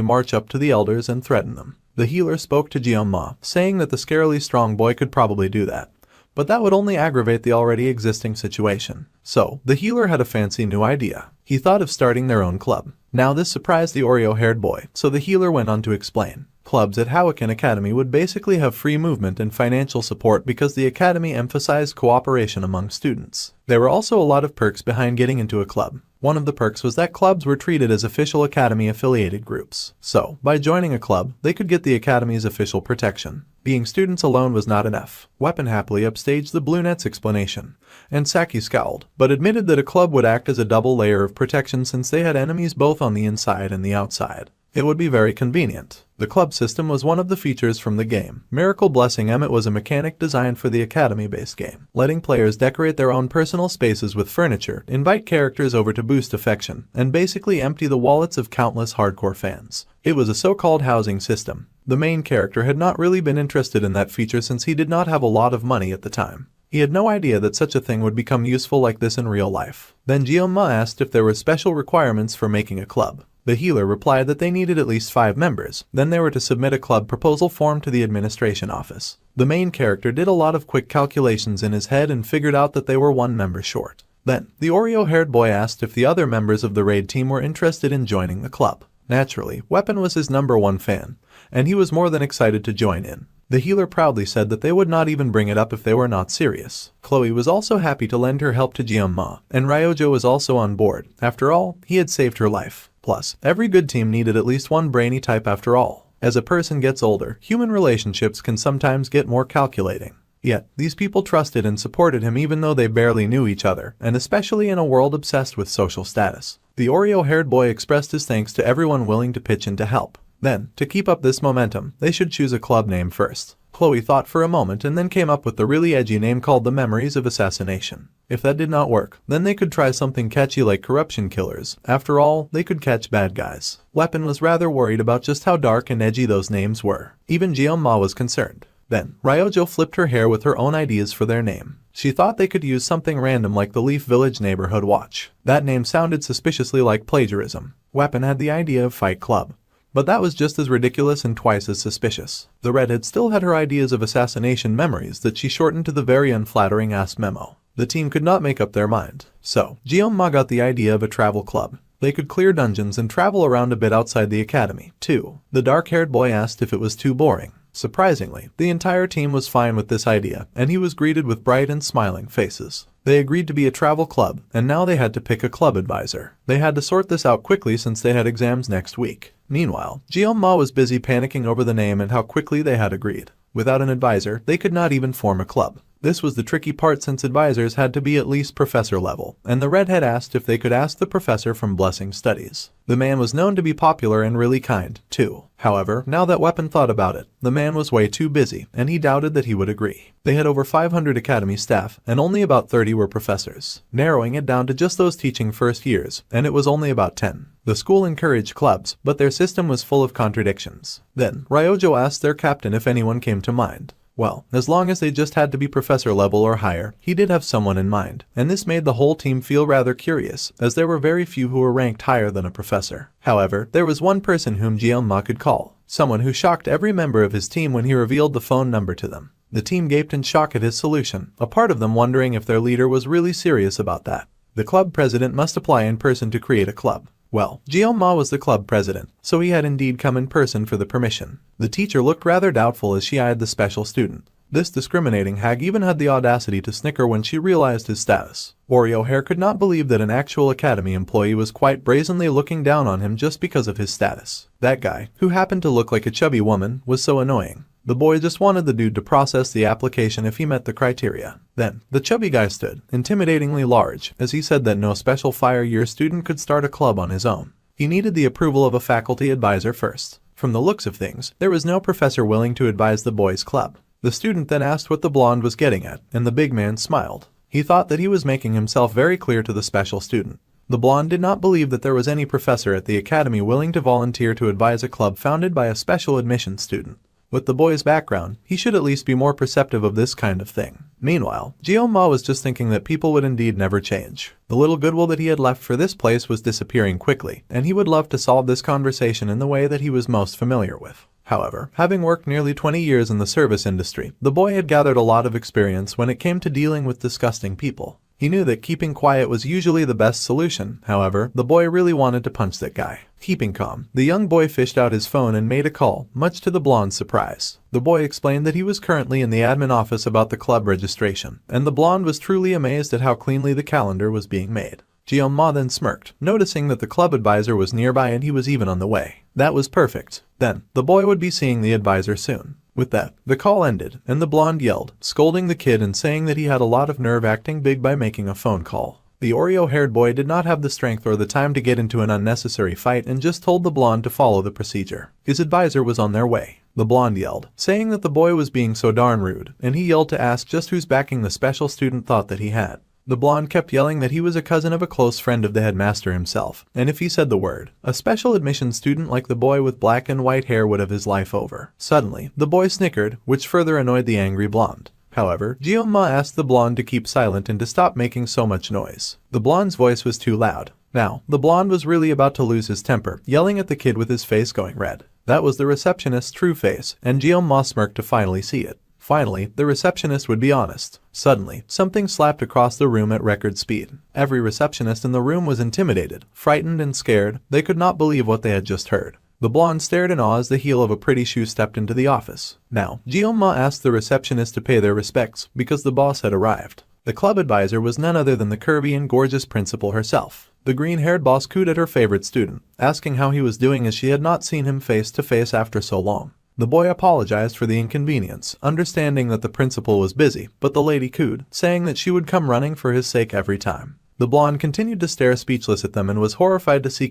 march up to the elders and threaten them. The healer spoke to Gyom-ma, saying that the scarily strong boy could probably do that. But that would only aggravate the already existing situation. So, the healer had a fancy new idea. He thought of starting their own club. Now this surprised the Oreo-haired boy, so the healer went on to explain. Clubs at Hawakan Academy would basically have free movement and financial support because the academy emphasized cooperation among students. There were also a lot of perks behind getting into a club. One of the perks was that clubs were treated as official academy-affiliated groups. So, by joining a club, they could get the academy's official protection. Being students alone was not enough. Weapon happily upstaged the Blue Net's explanation, and Saki scowled, but admitted that a club would act as a double layer of protection since they had enemies both on the inside and the outside. It would be very convenient. The club system was one of the features from the game. Miracle Blessing Emmett was a mechanic designed for the Academy-based game, letting players decorate their own personal spaces with furniture, invite characters over to boost affection, and basically empty the wallets of countless hardcore fans. It was a so-called housing system. The main character had not really been interested in that feature since he did not have a lot of money at the time. He had no idea that such a thing would become useful like this in real life. Then Jioma asked if there were special requirements for making a club. The healer replied that they needed at least 5 members, then they were to submit a club proposal form to the administration office. The main character did a lot of quick calculations in his head and figured out that they were 1 member short. Then, the Oreo-haired boy asked if the other members of the raid team were interested in joining the club. Naturally, Weapon was his #1 fan, and he was more than excited to join in. The healer proudly said that they would not even bring it up if they were not serious. Chloe was also happy to lend her help to Jioma, and Ryojo was also on board. After all, he had saved her life. Plus, every good team needed at least one brainy type after all. As a person gets older, human relationships can sometimes get more calculating. Yet, these people trusted and supported him even though they barely knew each other, and especially in a world obsessed with social status. The Oreo-haired boy expressed his thanks to everyone willing to pitch in to help. Then, to keep up this momentum, they should choose a club name first. Chloe thought for a moment and then came up with the really edgy name called the Memories of Assassination. If that did not work, then they could try something catchy like Corruption Killers. After all, they could catch bad guys. Weapon was rather worried about just how dark and edgy those names were. Even Jioma was concerned. Then, Ryojo flipped her hair with her own ideas for their name. She thought they could use something random like the Leaf Village Neighborhood Watch. That name sounded suspiciously like plagiarism. Weapon had the idea of Fight Club. But that was just as ridiculous and twice as suspicious. The redhead still had her ideas of assassination memories that she shortened to the very unflattering ass memo. The team could not make up their mind. So, Jioma got the idea of a travel club. They could clear dungeons and travel around a bit outside the academy, too. The dark-haired boy asked if it was too boring. Surprisingly, the entire team was fine with this idea, and he was greeted with bright and smiling faces. They agreed to be a travel club, and now they had to pick a club advisor. They had to sort this out quickly since they had exams next week. Meanwhile, Jioma was busy panicking over the name and how quickly they had agreed. Without an advisor, they could not even form a club. This was the tricky part since advisors had to be at least professor level, and the redhead asked if they could ask the professor from Blessing Studies. The man was known to be popular and really kind, too. However, now that Weapon thought about it, the man was way too busy, and he doubted that he would agree. They had over 500 academy staff, and only about 30 were professors, narrowing it down to just those teaching first years, and it was only about 10. The school encouraged clubs, but their system was full of contradictions. Then, Ryojo asked their captain if anyone came to mind. Well, as long as they just had to be professor level or higher, he did have someone in mind, and this made the whole team feel rather curious, as there were very few who were ranked higher than a professor. However, there was one person whom Jioma could call, someone who shocked every member of his team when he revealed the phone number to them. The team gaped in shock at his solution, a part of them wondering if their leader was really serious about that. The club president must apply in person to create a club. Well, Jioma was the club president, so he had indeed come in person for the permission. The teacher looked rather doubtful as she eyed the special student. This discriminating hag even had the audacity to snicker when she realized his status. Oreo Hair could not believe that an actual academy employee was quite brazenly looking down on him just because of his status. That guy, who happened to look like a chubby woman, was so annoying. The boy just wanted the dude to process the application if he met the criteria. Then, the chubby guy stood, intimidatingly large, as he said that no special fire year student could start a club on his own. He needed the approval of a faculty advisor first. From the looks of things, there was no professor willing to advise the boys' club. The student then asked what the blonde was getting at, and the big man smiled. He thought that he was making himself very clear to the special student. The blonde did not believe that there was any professor at the academy willing to volunteer to advise a club founded by a special admission student. With the boy's background, he should at least be more perceptive of this kind of thing. Meanwhile, Jioma was just thinking that people would indeed never change. The little goodwill that he had left for this place was disappearing quickly, and he would love to solve this conversation in the way that he was most familiar with. However, having worked nearly 20 years in the service industry, the boy had gathered a lot of experience when it came to dealing with disgusting people. He knew that keeping quiet was usually the best solution. However, the boy really wanted to punch that guy. Keeping calm, the young boy fished out his phone and made a call, much to the blonde's surprise. The boy explained that he was currently in the admin office about the club registration, and the blonde was truly amazed at how cleanly the calendar was being made. Ma then smirked, noticing that the club advisor was nearby and he was even on the way. That was perfect. Then, the boy would be seeing the advisor soon. With that, the call ended, and the blonde yelled, scolding the kid and saying that he had a lot of nerve acting big by making a phone call. The Oreo-haired boy did not have the strength or the time to get into an unnecessary fight and just told the blonde to follow the procedure. His advisor was on their way. The blonde yelled, saying that the boy was being so darn rude, and he yelled to ask just whose backing the special student thought that he had. The blonde kept yelling that he was a cousin of a close friend of the headmaster himself, and if he said the word, a special admission student like the boy with black and white hair would have his life over. Suddenly, the boy snickered, which further annoyed the angry blonde. However, Ma asked the blonde to keep silent and to stop making so much noise. The blonde's voice was too loud. Now, the blonde was really about to lose his temper, yelling at the kid with his face going red. That was the receptionist's true face, and Ma smirked to finally see it. Finally, the receptionist would be honest. Suddenly, something slapped across the room at record speed. Every receptionist in the room was intimidated, frightened and scared. They could not believe what they had just heard. The blonde stared in awe as the heel of a pretty shoe stepped into the office. Now, Ma asked the receptionist to pay their respects because the boss had arrived. The club advisor was none other than the curvy and gorgeous principal herself. The green-haired boss cooed at her favorite student, asking how he was doing as she had not seen him face to face after so long. The boy apologized for the inconvenience, understanding that the principal was busy, but the lady cooed, saying that she would come running for his sake every time. The blonde continued to stare speechless at them and was horrified to see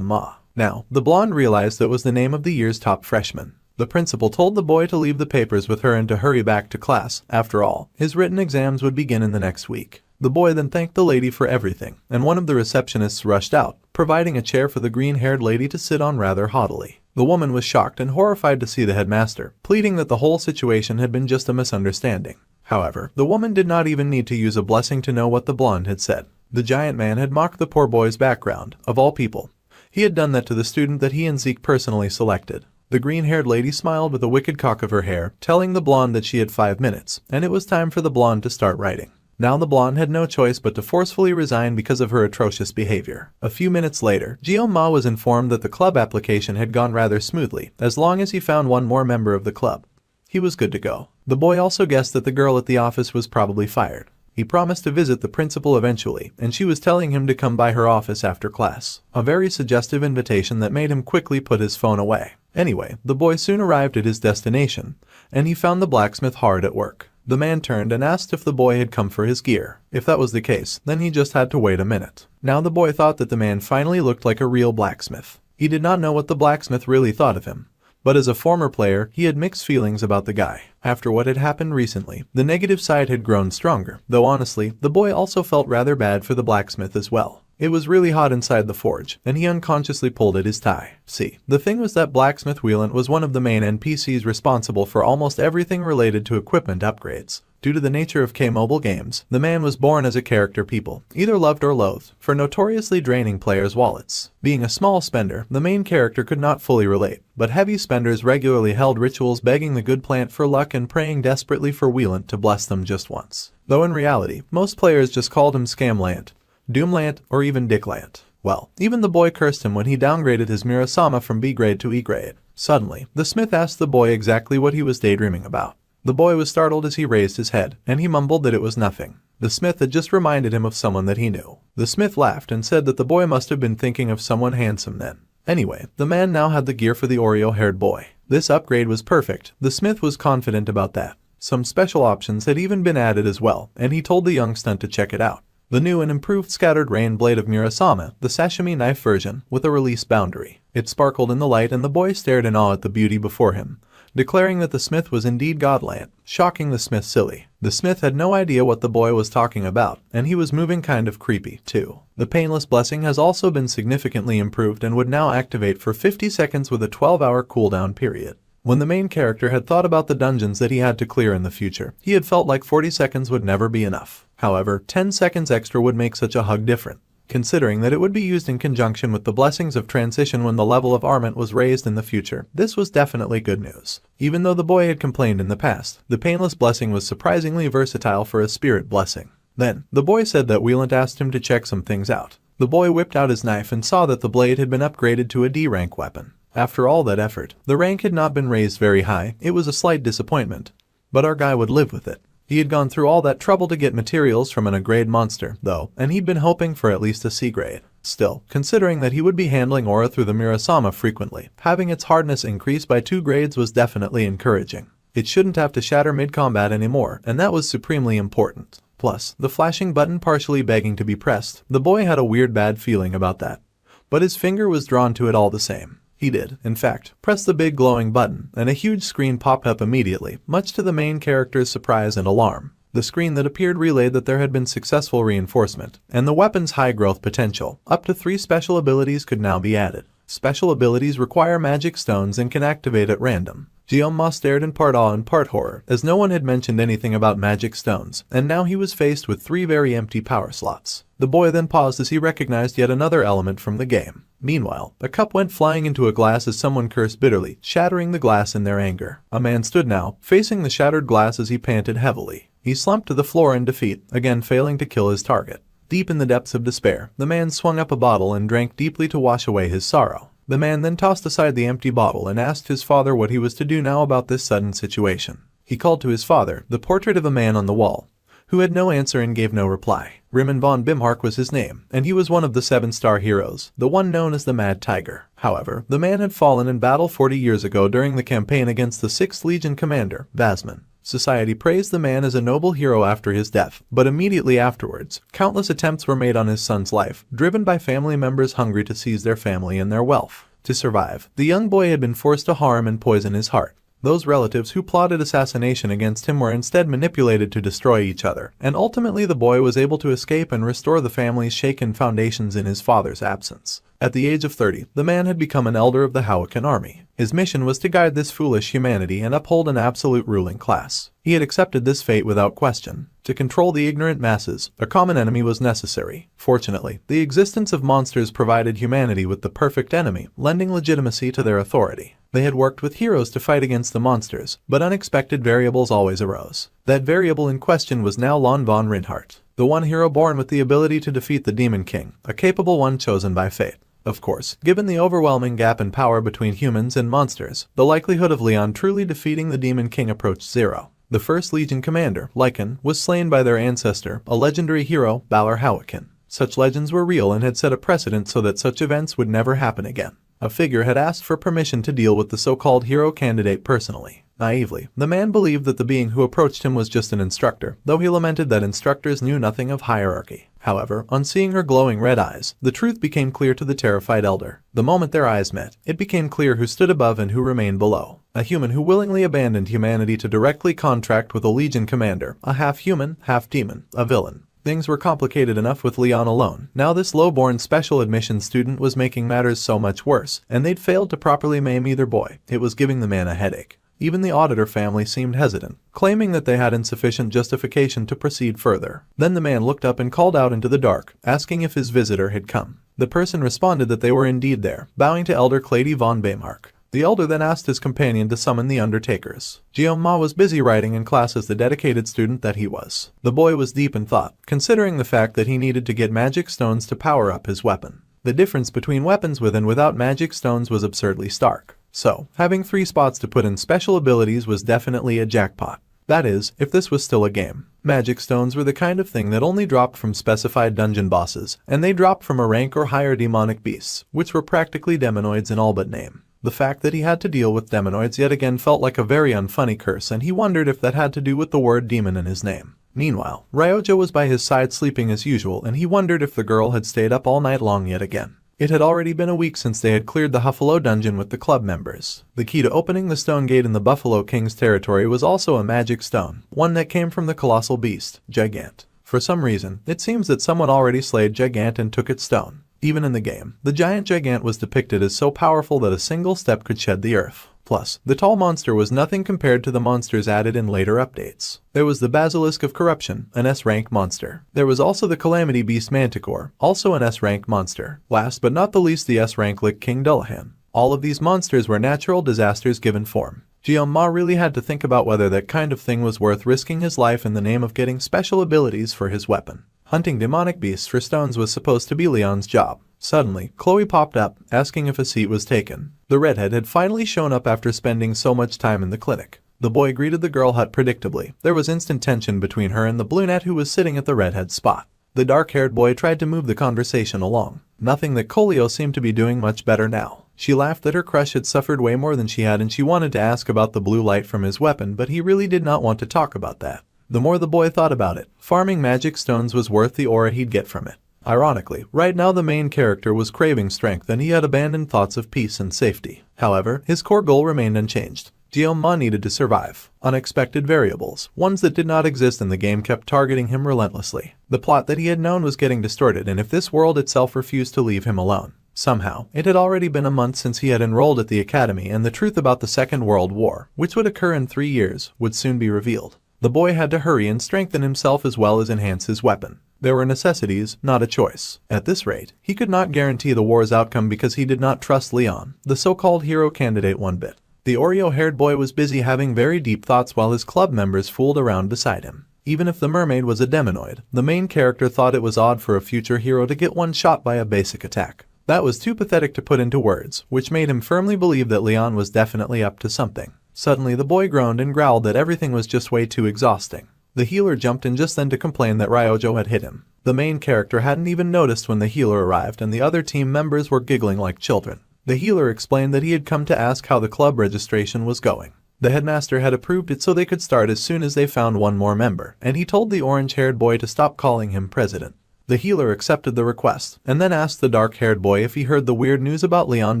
Ma. Now, the blonde realized that was the name of the year's top freshman. The principal told the boy to leave the papers with her and to hurry back to class. After all, his written exams would begin in the next week. The boy then thanked the lady for everything, and one of the receptionists rushed out, providing a chair for the green-haired lady to sit on rather haughtily. The woman was shocked and horrified to see the headmaster, pleading that the whole situation had been just a misunderstanding. However, the woman did not even need to use a blessing to know what the blonde had said. The giant man had mocked the poor boy's background, of all people. He had done that to the student that he and Zeke personally selected. The green-haired lady smiled with a wicked cock of her hair, telling the blonde that she had 5 minutes, and it was time for the blonde to start writing. Now the blonde had no choice but to forcefully resign because of her atrocious behavior. A few minutes later, Ma was informed that the club application had gone rather smoothly, as long as he found one more member of the club. He was good to go. The boy also guessed that the girl at the office was probably fired. He promised to visit the principal eventually, and she was telling him to come by her office after class. A very suggestive invitation that made him quickly put his phone away. Anyway, the boy soon arrived at his destination, and he found the blacksmith hard at work. The man turned and asked if the boy had come for his gear. If that was the case, then he just had to wait a minute. Now the boy thought that the man finally looked like a real blacksmith. He did not know what the blacksmith really thought of him, but as a former player, he had mixed feelings about the guy. After what had happened recently, the negative side had grown stronger, though honestly, the boy also felt rather bad for the blacksmith as well. It was really hot inside the forge, and he unconsciously pulled at his tie. See, the thing was that Blacksmith Wheelant was one of the main NPCs responsible for almost everything related to equipment upgrades. Due to the nature of K-Mobile games, the man was born as a character people, either loved or loathed, for notoriously draining players' wallets. Being a small spender, the main character could not fully relate, but heavy spenders regularly held rituals begging the good plant for luck and praying desperately for Wheelant to bless them just once. Though in reality, most players just called him Scamlant, Doomlant, or even Dicklant. Well, even the boy cursed him when he downgraded his Mirasama from B grade to E grade. Suddenly, the smith asked the boy exactly what he was daydreaming about. The boy was startled as he raised his head, and he mumbled that it was nothing. The smith had just reminded him of someone that he knew. The smith laughed and said that the boy must have been thinking of someone handsome then. Anyway, the man now had the gear for the Oreo-haired boy. This upgrade was perfect. The smith was confident about that. Some special options had even been added as well, and he told the young stunt to check it out. The new and improved Scattered Rain blade of Mirasama, the sashimi knife version, with a release boundary. It sparkled in the light and the boy stared in awe at the beauty before him, declaring that the smith was indeed godland, shocking the smith silly. The smith had no idea what the boy was talking about, and he was moving kind of creepy, too. The Painless Blessing has also been significantly improved and would now activate for 50 seconds with a 12-hour cooldown period. When the main character had thought about the dungeons that he had to clear in the future, he had felt like 40 seconds would never be enough. However, 10 seconds extra would make such a hug different, considering that it would be used in conjunction with the blessings of transition when the level of armament was raised in the future. This was definitely good news. Even though the boy had complained in the past, the Painless Blessing was surprisingly versatile for a spirit blessing. Then, the boy said that Wheelant asked him to check some things out. The boy whipped out his knife and saw that the blade had been upgraded to a D-rank weapon. After all that effort, the rank had not been raised very high. It was a slight disappointment. But our guy would live with it. He had gone through all that trouble to get materials from an A-grade monster, though, and he'd been hoping for at least a C-grade. Still, considering that he would be handling aura through the Mirasama frequently, having its hardness increase by 2 grades was definitely encouraging. It shouldn't have to shatter mid-combat anymore, and that was supremely important. Plus, the flashing button partially begging to be pressed, the boy had a weird bad feeling about that. But his finger was drawn to it all the same. He did, in fact, press the big glowing button, and a huge screen popped up immediately, much to the main character's surprise and alarm. The screen that appeared relayed that there had been successful reinforcement, and the weapon's high growth potential. Up to 3 special abilities could now be added. Special abilities require magic stones and can activate at random. Gyoma stared in part awe and part horror, as no one had mentioned anything about magic stones, and now he was faced with 3 very empty power slots. The boy then paused as he recognized yet another element from the game. Meanwhile, a cup went flying into a glass as someone cursed bitterly, shattering the glass in their anger. A man stood now, facing the shattered glass as he panted heavily. He slumped to the floor in defeat, again failing to kill his target. Deep in the depths of despair, the man swung up a bottle and drank deeply to wash away his sorrow. The man then tossed aside the empty bottle and asked his father what he was to do now about this sudden situation. He called to his father, the portrait of a man on the wall, who had no answer and gave no reply. Rimon von Bimhark was his name, and he was one of the 7-star heroes, the one known as the Mad Tiger. However, the man had fallen in battle 40 years ago during the campaign against the 6th Legion commander, Vasman. Society praised the man as a noble hero after his death, but immediately afterwards, countless attempts were made on his son's life, driven by family members hungry to seize their family and their wealth. To survive, the young boy had been forced to harm and poison his heart. Those relatives who plotted assassination against him were instead manipulated to destroy each other, and ultimately the boy was able to escape and restore the family's shaken foundations in his father's absence. At the age of 30, the man had become an elder of the Hawakan army. His mission was to guide this foolish humanity and uphold an absolute ruling class. He had accepted this fate without question. To control the ignorant masses, a common enemy was necessary. Fortunately, the existence of monsters provided humanity with the perfect enemy, lending legitimacy to their authority. They had worked with heroes to fight against the monsters, but unexpected variables always arose. That variable in question was now Lon von Reinhardt, the one hero born with the ability to defeat the Demon King, a capable one chosen by fate. Of course, given the overwhelming gap in power between humans and monsters, the likelihood of Leon truly defeating the Demon King approached 0. The 1st Legion commander, Lycan, was slain by their ancestor, a legendary hero, Balor Hawakan. Such legends were real and had set a precedent so that such events would never happen again. A figure had asked for permission to deal with the so-called hero candidate personally. Naively, the man believed that the being who approached him was just an instructor, though he lamented that instructors knew nothing of hierarchy. However, on seeing her glowing red eyes, the truth became clear to the terrified elder. The moment their eyes met, it became clear who stood above and who remained below. A human who willingly abandoned humanity to directly contract with a Legion commander, a half-human, half-demon, a villain. Things were complicated enough with Leon alone. Now this low-born special admissions student was making matters so much worse, and they'd failed to properly maim either boy. It was giving the man a headache. Even the auditor family seemed hesitant, claiming that they had insufficient justification to proceed further. Then the man looked up and called out into the dark, asking if his visitor had come. The person responded that they were indeed there, bowing to Elder Clady von Bimhark. The elder then asked his companion to summon the Undertakers. Gyoma was busy writing in class as the dedicated student that he was. The boy was deep in thought, considering the fact that he needed to get magic stones to power up his weapon. The difference between weapons with and without magic stones was absurdly stark. So, having 3 spots to put in special abilities was definitely a jackpot. That is, if this was still a game. Magic stones were the kind of thing that only dropped from specified dungeon bosses, and they dropped from a rank or higher demonic beasts, which were practically demonoids in all but name. The fact that he had to deal with demonoids yet again felt like a very unfunny curse, and he wondered if that had to do with the word demon in his name. Meanwhile, Ryoja was by his side sleeping as usual, and he wondered if the girl had stayed up all night long yet again. It had already been a week since they had cleared the Huffalo dungeon with the club members. The key to opening the stone gate in the Buffalo King's territory was also a magic stone, one that came from the colossal beast, Gigant. For some reason, it seems that someone already slayed Gigant and took its stone. Even in the game, the giant Gigant was depicted as so powerful that a single step could shed the earth. Plus, the tall monster was nothing compared to the monsters added in later updates. There was the Basilisk of Corruption, an S-rank monster. There was also the Calamity Beast Manticore, also an S-rank monster. Last but not the least, the S-rank Lich King Dullahan. All of these monsters were natural disasters given form. Gyoma really had to think about whether that kind of thing was worth risking his life in the name of getting special abilities for his weapon. Hunting demonic beasts for stones was supposed to be Leon's job. Suddenly, Chloe popped up, asking if a seat was taken. The redhead had finally shown up after spending so much time in the clinic. The boy greeted the girl hut predictably. There was instant tension between her and the brunette who was sitting at the redhead's spot. The dark-haired boy tried to move the conversation along. Nothing that Colio seemed to be doing much better now. She laughed that her crush had suffered way more than she had and she wanted to ask about the blue light from his weapon, but he really did not want to talk about that. The more the boy thought about it, farming magic stones was worth the aura he'd get from it. Ironically, right now the main character was craving strength and he had abandoned thoughts of peace and safety. However, his core goal remained unchanged. Guillaume needed to survive. Unexpected variables, ones that did not exist in the game, kept targeting him relentlessly. The plot that he had known was getting distorted, and if this world itself refused to leave him alone. Somehow, it had already been a month since he had enrolled at the academy, and the truth about the Second World War, which would occur in 3 years, would soon be revealed. The boy had to hurry and strengthen himself as well as enhance his weapon. There were necessities, not a choice. At this rate, he could not guarantee the war's outcome because he did not trust Leon, the so-called hero candidate, one bit. The Oreo-haired boy was busy having very deep thoughts while his club members fooled around beside him. Even if the mermaid was a demonoid, the main character thought it was odd for a future hero to get one shot by a basic attack. That was too pathetic to put into words, which made him firmly believe that Leon was definitely up to something. Suddenly the boy groaned and growled that everything was just way too exhausting. The healer jumped in just then to complain that Ryojo had hit him. The main character hadn't even noticed when the healer arrived, and the other team members were giggling like children. The healer explained that he had come to ask how the club registration was going. The headmaster had approved it so they could start as soon as they found one more member, and he told the orange-haired boy to stop calling him president. The healer accepted the request, and then asked the dark-haired boy if he heard the weird news about Leon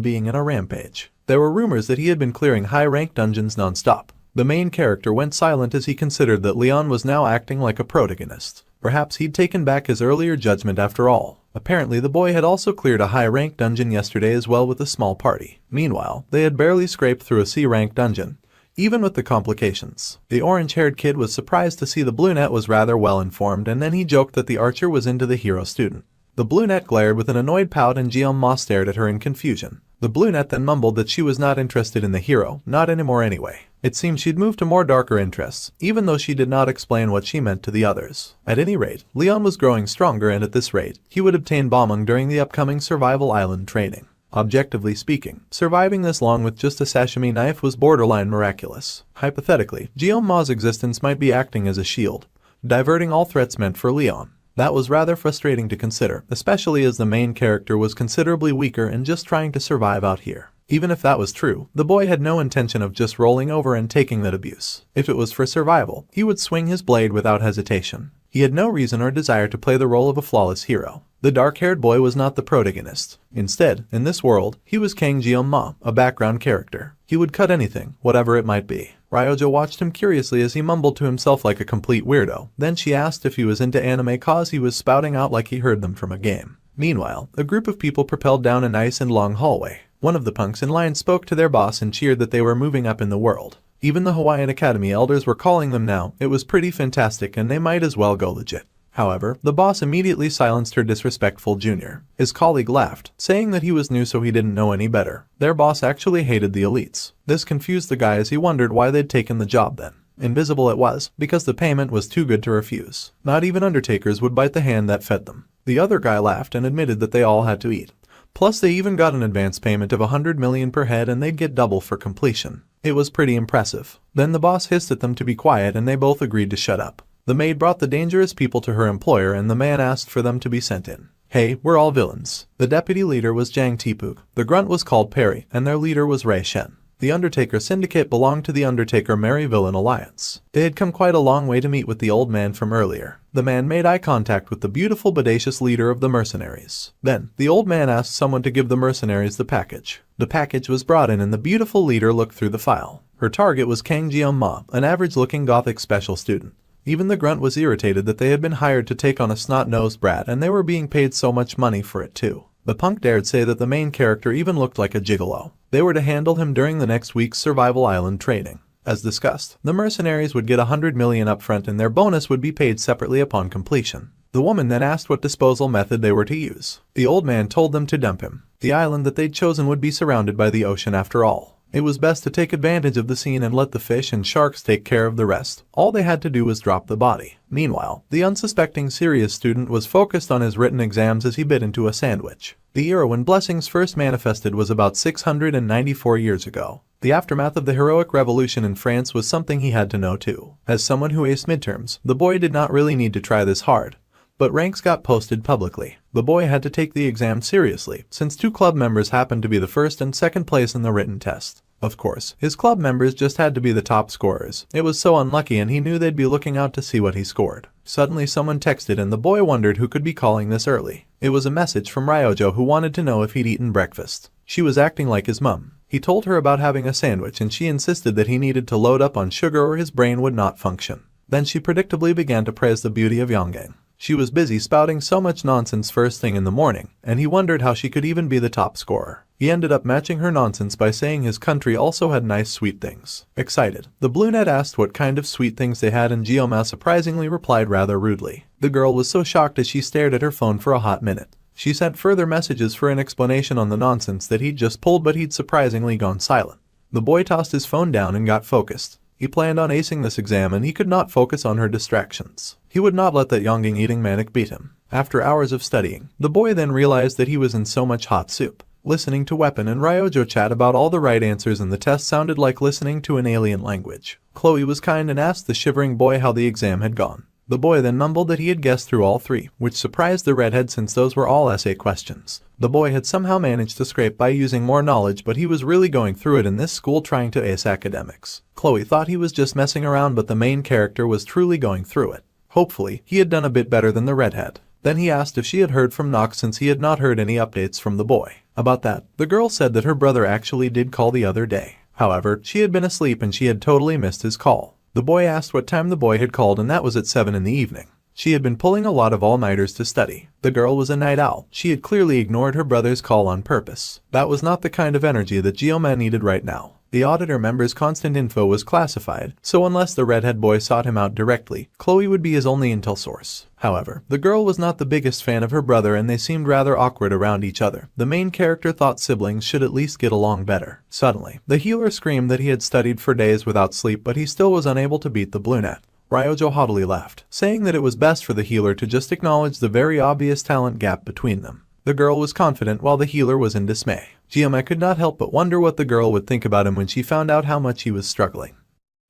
being in a rampage. There were rumors that he had been clearing high-ranked dungeons non-stop. The main character went silent as he considered that Leon was now acting like a protagonist. Perhaps he'd taken back his earlier judgment after all. Apparently the boy had also cleared a high-ranked dungeon yesterday as well with a small party. Meanwhile, they had barely scraped through a C-ranked dungeon, even with the complications. The orange-haired kid was surprised to see the brunette was rather well informed, and then he joked that the archer was into the hero student. The brunette glared with an annoyed pout and Guillaume stared at her in confusion. The brunette then mumbled that she was not interested in the hero, not anymore anyway. It seemed she'd moved to more darker interests, even though she did not explain what she meant to the others. At any rate, Leon was growing stronger, and at this rate, he would obtain bombing during the upcoming Survival Island training. Objectively speaking, surviving this long with just a sashimi knife was borderline miraculous. Hypothetically, Guillaume's existence might be acting as a shield, diverting all threats meant for Leon. That was rather frustrating to consider, especially as the main character was considerably weaker and just trying to survive out here. Even if that was true, the boy had no intention of just rolling over and taking that abuse. If it was for survival, he would swing his blade without hesitation. He had no reason or desire to play the role of a flawless hero. The dark-haired boy was not the protagonist. Instead, in this world, he was Kang Guillaume, a background character. He would cut anything, whatever it might be. Ryojo watched him curiously as he mumbled to himself like a complete weirdo. Then she asked if he was into anime cause he was spouting out like he heard them from a game. Meanwhile, a group of people propelled down a nice and long hallway. One of the punks in line spoke to their boss and cheered that they were moving up in the world. Even the Hawaiian Academy elders were calling them now. It was pretty fantastic and they might as well go legit. However, the boss immediately silenced her disrespectful junior. His colleague laughed, saying that he was new so he didn't know any better. Their boss actually hated the elites. This confused the guy as he wondered why they'd taken the job then. Invisible it was, because the payment was too good to refuse. Not even undertakers would bite the hand that fed them. The other guy laughed and admitted that they all had to eat. Plus they even got an advance payment of 100 million per head and they'd get double for completion. It was pretty impressive. Then the boss hissed at them to be quiet and they both agreed to shut up. The maid brought the dangerous people to her employer and the man asked for them to be sent in. Hey, we're all villains. The deputy leader was Jang Tipuk, the grunt was called Perry, and their leader was Ray Shen. The Undertaker Syndicate belonged to the Undertaker Merry Villain Alliance. They had come quite a long way to meet with the old man from earlier. The man made eye contact with the beautiful bodacious leader of the mercenaries. Then, the old man asked someone to give the mercenaries the package. The package was brought in and the beautiful leader looked through the file. Her target was Kang Jeong-ma, an average-looking gothic special student. Even the grunt was irritated that they had been hired to take on a snot-nosed brat and they were being paid so much money for it too. The punk dared say that the main character even looked like a gigolo. They were to handle him during the next week's Survival Island training. As discussed, the mercenaries would get 100 million upfront and their bonus would be paid separately upon completion. The woman then asked what disposal method they were to use. The old man told them to dump him. The island that they'd chosen would be surrounded by the ocean after all. It was best to take advantage of the scene and let the fish and sharks take care of the rest. All they had to do was drop the body. Meanwhile, the unsuspecting serious student was focused on his written exams as he bit into a sandwich. The era when blessings first manifested was about 694 years ago. The aftermath of the heroic revolution in France was something he had to know too. As someone who aced midterms, the boy did not really need to try this hard. But ranks got posted publicly. The boy had to take the exam seriously, since 2 club members happened to be the first and second place in the written test. Of course, his club members just had to be the top scorers. It was so unlucky and he knew they'd be looking out to see what he scored. Suddenly someone texted and the boy wondered who could be calling this early. It was a message from Ryojo, who wanted to know if he'd eaten breakfast. She was acting like his mum. He told her about having a sandwich and she insisted that he needed to load up on sugar or his brain would not function. Then she predictably began to praise the beauty of Yongang. She was busy spouting so much nonsense first thing in the morning, and he wondered how she could even be the top scorer. He ended up matching her nonsense by saying his country also had nice sweet things. Excited, the Bluenet asked what kind of sweet things they had and Gioma surprisingly replied rather rudely. The girl was so shocked as she stared at her phone for a hot minute. She sent further messages for an explanation on the nonsense that he'd just pulled, but he'd surprisingly gone silent. The boy tossed his phone down and got focused. He planned on acing this exam and he could not focus on her distractions. He would not let that Yongang eating manic beat him. After hours of studying, the boy then realized that he was in so much hot soup. Listening to Weapon and Ryojo chat about all the right answers in the test sounded like listening to an alien language. Chloe was kind and asked the shivering boy how the exam had gone. The boy then mumbled that he had guessed through all 3, which surprised the redhead since those were all essay questions. The boy had somehow managed to scrape by using more knowledge, but he was really going through it in this school trying to ace academics. Chloe thought he was just messing around, but the main character was truly going through it. Hopefully, he had done a bit better than the redhead. Then he asked if she had heard from Nox since he had not heard any updates from the boy. About that, the girl said that her brother actually did call the other day. However, she had been asleep and she had totally missed his call. The boy asked what time the boy had called and that was at 7 in the evening. She had been pulling a lot of all-nighters to study. The girl was a night owl. She had clearly ignored her brother's call on purpose. That was not the kind of energy that Gioma needed right now. The auditor member's constant info was classified, so unless the redhead boy sought him out directly, Chloe would be his only intel source. However, the girl was not the biggest fan of her brother and they seemed rather awkward around each other. The main character thought siblings should at least get along better. Suddenly, the healer screamed that he had studied for days without sleep, but he still was unable to beat the Bluenet. Ryojo haughtily laughed, saying that it was best for the healer to just acknowledge the very obvious talent gap between them. The girl was confident while the healer was in dismay. Gioma could not help but wonder what the girl would think about him when she found out how much he was struggling.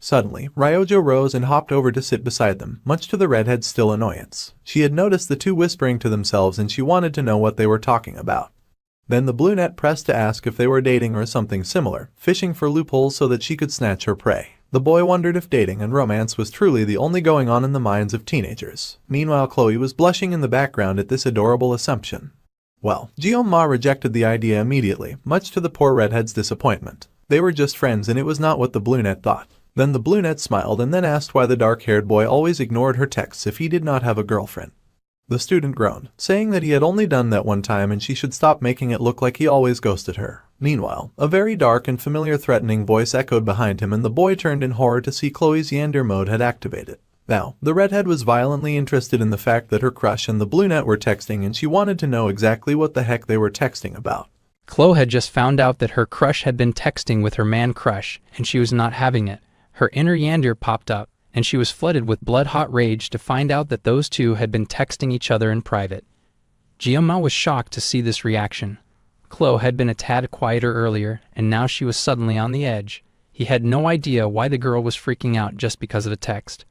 Suddenly, Ryojo rose and hopped over to sit beside them, much to the redhead's still annoyance. She had noticed the 2 whispering to themselves and she wanted to know what they were talking about. Then the Bluenet pressed to ask if they were dating or something similar, fishing for loopholes so that she could snatch her prey. The boy wondered if dating and romance was truly the only going on in the minds of teenagers. Meanwhile, Chloe was blushing in the background at this adorable assumption. Well, Gioma rejected the idea immediately, much to the poor redhead's disappointment. They were just friends and it was not what the Bluenet thought. Then the Bluenet smiled and then asked why the dark-haired boy always ignored her texts if he did not have a girlfriend. The student groaned, saying that he had only done that one time and she should stop making it look like he always ghosted her. Meanwhile, a very dark and familiar threatening voice echoed behind him and the boy turned in horror to see Chloe's Yander mode had activated. Now, the redhead was violently interested in the fact that her crush and the Bluenet were texting and she wanted to know exactly what the heck they were texting about. Chloe had just found out that her crush had been texting with her man crush and she was not having it. Her inner Yander popped up and she was flooded with blood-hot rage to find out that those 2 had been texting each other in private. Gioma was shocked to see this reaction. Chloe had been a tad quieter earlier and now she was suddenly on the edge. He had no idea why the girl was freaking out just because of a text.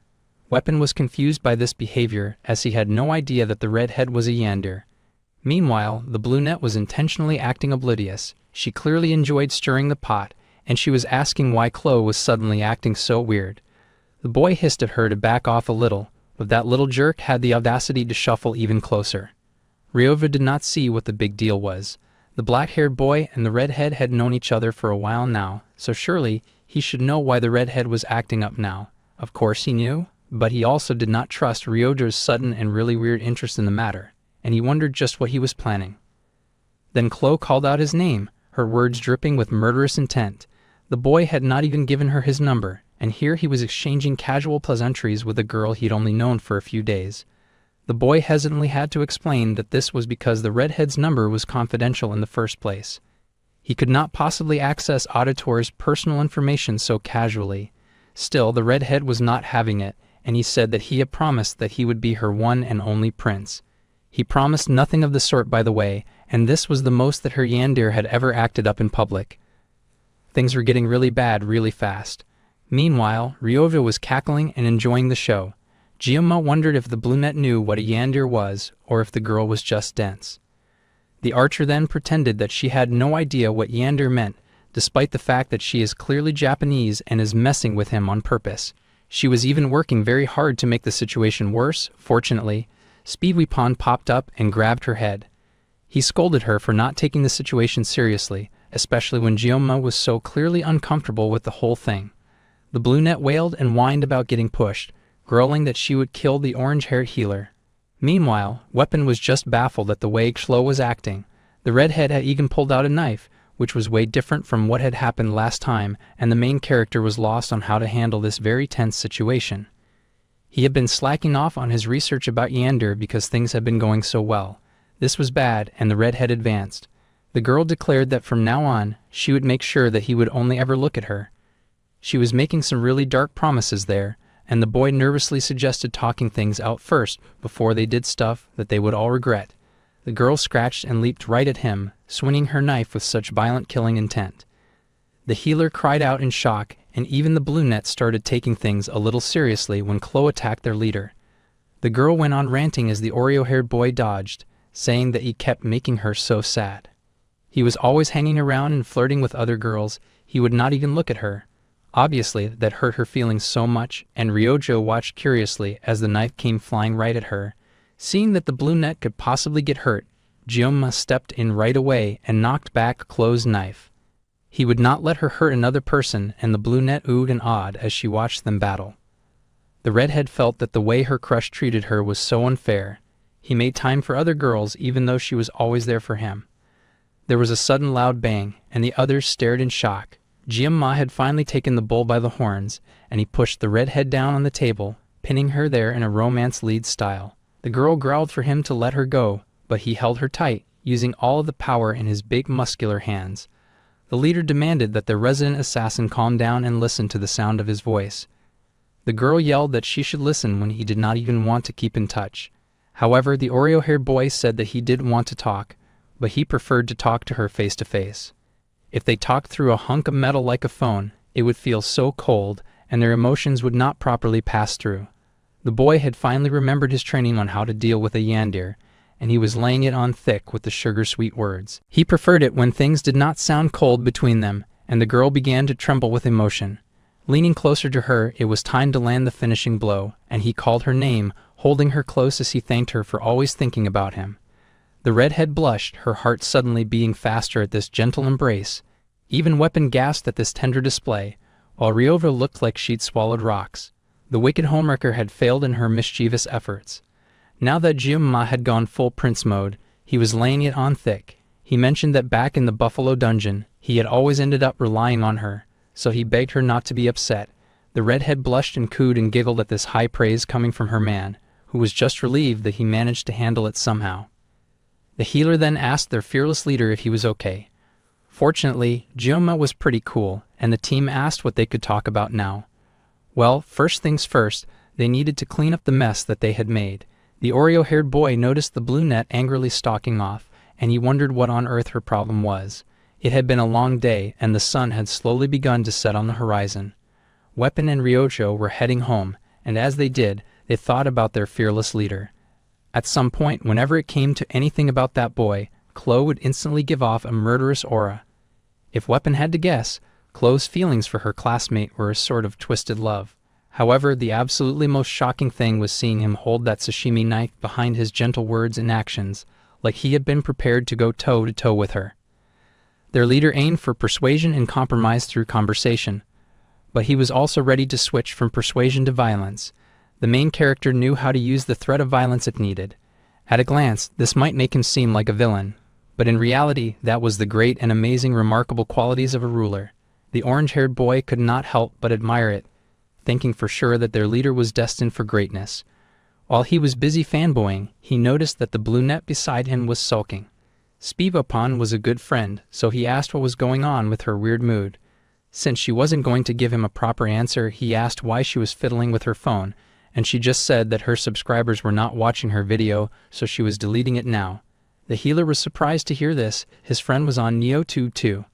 Weapon was confused by this behavior as he had no idea that the redhead was a Yander. Meanwhile, the Bluenet was intentionally acting oblivious. She clearly enjoyed stirring the pot and she was asking why Chloe was suddenly acting so weird. The boy hissed at her to back off a little, but that little jerk had the audacity to shuffle even closer. Ryova did not see what the big deal was. The black-haired boy and the redhead had known each other for a while now, so surely he should know why the redhead was acting up now. Of course he knew, but he also did not trust Ryojo's sudden and really weird interest in the matter, and he wondered just what he was planning. Then Chloe called out his name, her words dripping with murderous intent. The boy had not even given her his number, and here he was exchanging casual pleasantries with a girl he'd only known for a few days. The boy hesitantly had to explain that this was because the redhead's number was confidential in the first place. He could not possibly access Auditor's personal information so casually. Still, the redhead was not having it, and he said that he had promised that he would be her one and only prince. He promised nothing of the sort, by the way, and this was the most that her yandere had ever acted up in public. Things were getting really bad really fast. Meanwhile, Ryova was cackling and enjoying the show. Gyoma wondered if the brunette knew what a yandere was, or if the girl was just dense. The archer then pretended that she had no idea what yandere meant, despite the fact that she is clearly Japanese and is messing with him on purpose. She was even working very hard to make the situation worse. Fortunately, Speedweapon popped up and grabbed her head. He scolded her for not taking the situation seriously, especially when Gyoma was so clearly uncomfortable with the whole thing. The brunette wailed and whined about getting pushed, growling that she would kill the orange-haired healer. Meanwhile, Weapon was just baffled at the way Xlo was acting. The redhead had even pulled out a knife, which was way different from what had happened last time, and the main character was lost on how to handle this very tense situation. He had been slacking off on his research about yandere because things had been going so well. This was bad, and the redhead advanced. The girl declared that from now on, she would make sure that he would only ever look at her. She was making some really dark promises there, and the boy nervously suggested talking things out first before they did stuff that they would all regret. The girl scratched and leaped right at him, swinging her knife with such violent killing intent. The healer cried out in shock, and even the brunette started taking things a little seriously when Xlo attacked their leader. The girl went on ranting as the Oreo-haired boy dodged, saying that he kept making her so sad. He was always hanging around and flirting with other girls. He would not even look at her. Obviously, that hurt her feelings so much, and Ryojo watched curiously as the knife came flying right at her. Seeing that the brunette could possibly get hurt, Gyoma stepped in right away and knocked back Xlo's knife. He would not let her hurt another person, and the brunette oohed and awed as she watched them battle. The redhead felt that the way her crush treated her was so unfair. He made time for other girls even though she was always there for him. There was a sudden loud bang, and the others stared in shock. Gyoma had finally taken the bull by the horns, and he pushed the redhead down on the table, pinning her there in a romance lead style. The girl growled for him to let her go, but he held her tight, using all of the power in his big muscular hands. The leader demanded that the resident assassin calm down and listen to the sound of his voice. The girl yelled that she should listen when he did not even want to keep in touch. However, the Oreo-haired boy said that he didn't want to talk, but he preferred to talk to her face to face. If they talked through a hunk of metal like a phone, it would feel so cold, and their emotions would not properly pass through. The boy had finally remembered his training on how to deal with a yandere, and he was laying it on thick with the sugar-sweet words. He preferred it when things did not sound cold between them, and the girl began to tremble with emotion. Leaning closer to her, it was time to land the finishing blow, and he called her name, holding her close as he thanked her for always thinking about him. The redhead blushed, her heart suddenly beating faster at this gentle embrace. Even Weapon gasped at this tender display, while Ryova looked like she'd swallowed rocks. The wicked homewrecker had failed in her mischievous efforts. Now that Gyoma had gone full prince mode, he was laying it on thick. He mentioned that back in the Buffalo Dungeon, he had always ended up relying on her, so he begged her not to be upset. The redhead blushed and cooed and giggled at this high praise coming from her man, who was just relieved that he managed to handle it somehow. The healer then asked their fearless leader if he was okay. Fortunately, Gyoma was pretty cool, and the team asked what they could talk about now. Well, first things first, they needed to clean up the mess that they had made. The Oreo-haired boy noticed the brunette angrily stalking off, and he wondered what on earth her problem was. It had been a long day, and the sun had slowly begun to set on the horizon. Weapon and Ryojo were heading home, and as they did, they thought about their fearless leader. At some point, whenever it came to anything about that boy, Xlo would instantly give off a murderous aura. If Weapon had to guess, Xlo's feelings for her classmate were a sort of twisted love. However, the absolutely most shocking thing was seeing him hold that sashimi knife behind his gentle words and actions, like he had been prepared to go toe-to-toe with her. Their leader aimed for persuasion and compromise through conversation, but he was also ready to switch from persuasion to violence. The main character knew how to use the threat of violence if needed. At a glance, this might make him seem like a villain, but in reality, that was the great and amazing remarkable qualities of a ruler. The orange-haired boy could not help but admire it, thinking for sure that their leader was destined for greatness. While he was busy fanboying, he noticed that the brunette beside him was sulking. Spivapan was a good friend, so he asked what was going on with her weird mood. Since she wasn't going to give him a proper answer, he asked why she was fiddling with her phone, and she just said that her subscribers were not watching her video, so she was deleting it now. The healer was surprised to hear this. His friend was on NeoTube too.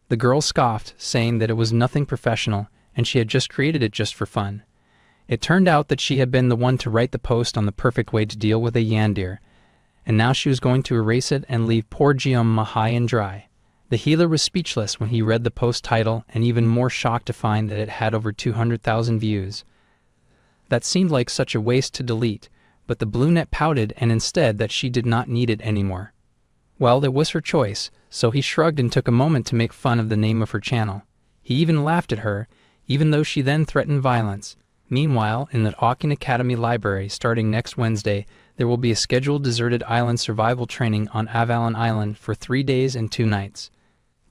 The girl scoffed, saying that it was nothing professional, and she had just created it just for fun. It turned out that she had been the one to write the post on the perfect way to deal with a Yandir, and now she was going to erase it and leave poor Gium high and dry. The healer was speechless when he read the post title, and even more shocked to find that it had over 200,000 views. That seemed like such a waste to delete, but the brunette pouted and instead that she did not need it anymore. Well, it was her choice, so he shrugged and took a moment to make fun of the name of her channel. He even laughed at her, even though she then threatened violence. Meanwhile, in the Akin Academy library, starting next Wednesday, there will be a scheduled deserted island survival training on Avalon Island for 3 days and 2 nights.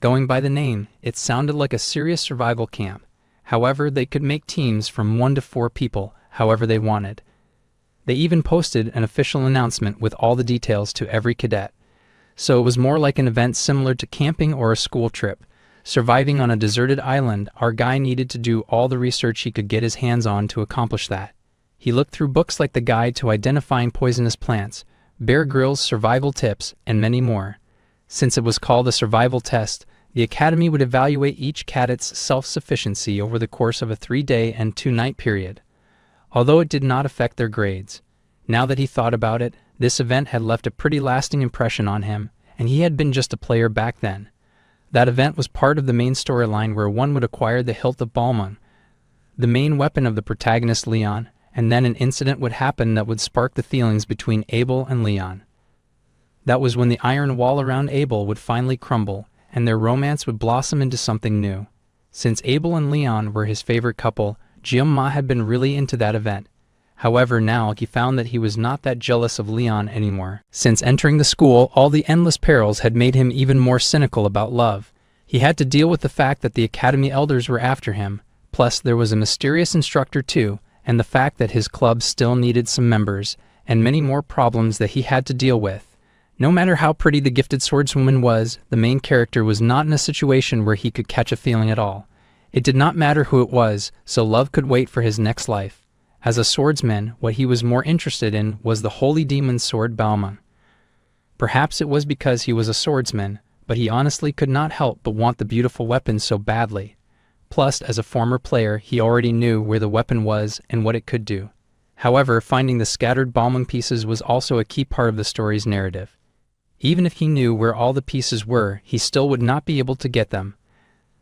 Going by the name, it sounded like a serious survival camp. However, they could make teams from 1 to 4 people, however they wanted. They even posted an official announcement with all the details to every cadet. So it was more like an event similar to camping or a school trip. Surviving on a deserted island, our guy needed to do all the research he could get his hands on to accomplish that. He looked through books like the Guide to Identifying Poisonous Plants, Bear Grylls' Survival Tips, and many more. Since it was called a survival test, the Academy would evaluate each cadet's self-sufficiency over the course of a 3-day and 2-night period, although it did not affect their grades. Now that he thought about it, this event had left a pretty lasting impression on him, and he had been just a player back then. That event was part of the main storyline where one would acquire the hilt of Balmung, the main weapon of the protagonist Leon, and then an incident would happen that would spark the feelings between Abel and Leon. That was when the iron wall around Abel would finally crumble, and their romance would blossom into something new. Since Abel and Leon were his favorite couple, Gium had been really into that event. However, now he found that he was not that jealous of Leon anymore. Since entering the school, all the endless perils had made him even more cynical about love. He had to deal with the fact that the Academy elders were after him, plus there was a mysterious instructor too, and the fact that his club still needed some members, and many more problems that he had to deal with. No matter how pretty the gifted swordswoman was, the main character was not in a situation where he could catch a feeling at all. It did not matter who it was, so love could wait for his next life. As a swordsman, what he was more interested in was the holy demon's sword Balmung. Perhaps it was because he was a swordsman, but he honestly could not help but want the beautiful weapon so badly. Plus, as a former player, he already knew where the weapon was and what it could do. However, finding the scattered Balmung pieces was also a key part of the story's narrative. Even if he knew where all the pieces were, he still would not be able to get them.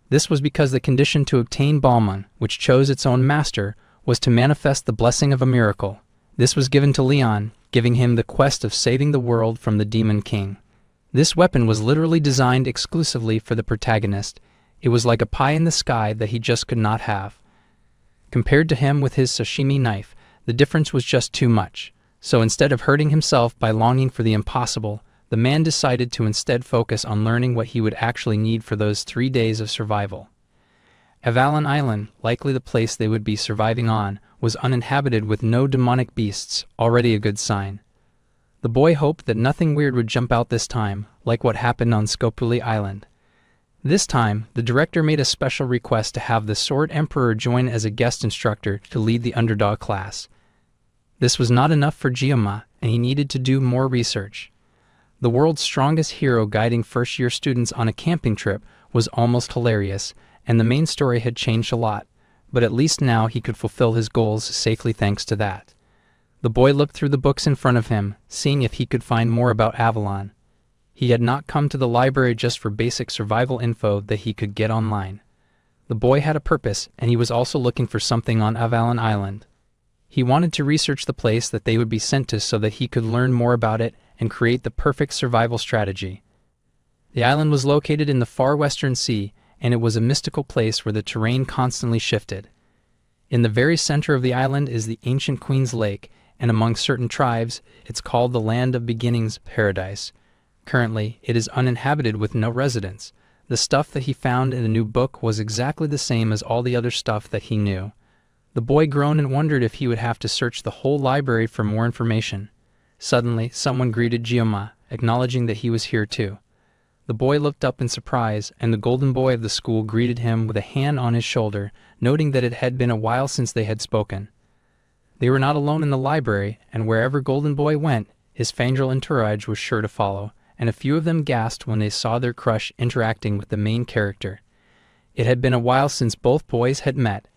This was because the condition to obtain Balmung, which chose its own master, was to manifest the blessing of a miracle. This was given to Leon, giving him the quest of saving the world from the Demon King. This weapon was literally designed exclusively for the protagonist. It was like a pie in the sky that he just could not have. Compared to him with his sashimi knife, the difference was just too much. So instead of hurting himself by longing for the impossible, the man decided to instead focus on learning what he would actually need for those 3 days of survival. Avalon Island, likely the place they would be surviving on, was uninhabited with no demonic beasts, already a good sign. The boy hoped that nothing weird would jump out this time, like what happened on Skopuli Island. This time, the director made a special request to have the Sword Emperor join as a guest instructor to lead the underdog class. This was not enough for Giuma, and he needed to do more research. The world's strongest hero guiding first-year students on a camping trip was almost hilarious, and the main story had changed a lot, but at least now he could fulfill his goals safely thanks to that. The boy looked through the books in front of him, seeing if he could find more about Avalon. He had not come to the library just for basic survival info that he could get online. The boy had a purpose, and he was also looking for something on Avalon Island. He wanted to research the place that they would be sent to so that he could learn more about it and create the perfect survival strategy. The island was located in the far western sea, and it was a mystical place where the terrain constantly shifted. In the very center of the island is the ancient Queen's Lake, and among certain tribes, it's called the Land of Beginnings Paradise. Currently, it is uninhabited with no residents. The stuff that he found in the new book was exactly the same as all the other stuff that he knew. The boy groaned and wondered if he would have to search the whole library for more information. Suddenly, someone greeted Giuma, acknowledging that he was here too. The boy looked up in surprise, and the golden boy of the school greeted him with a hand on his shoulder, noting that it had been a while since they had spoken. They were not alone in the library, and wherever Golden Boy went, his fangirl entourage was sure to follow, and a few of them gasped when they saw their crush interacting with the main character. It had been a while since both boys had met,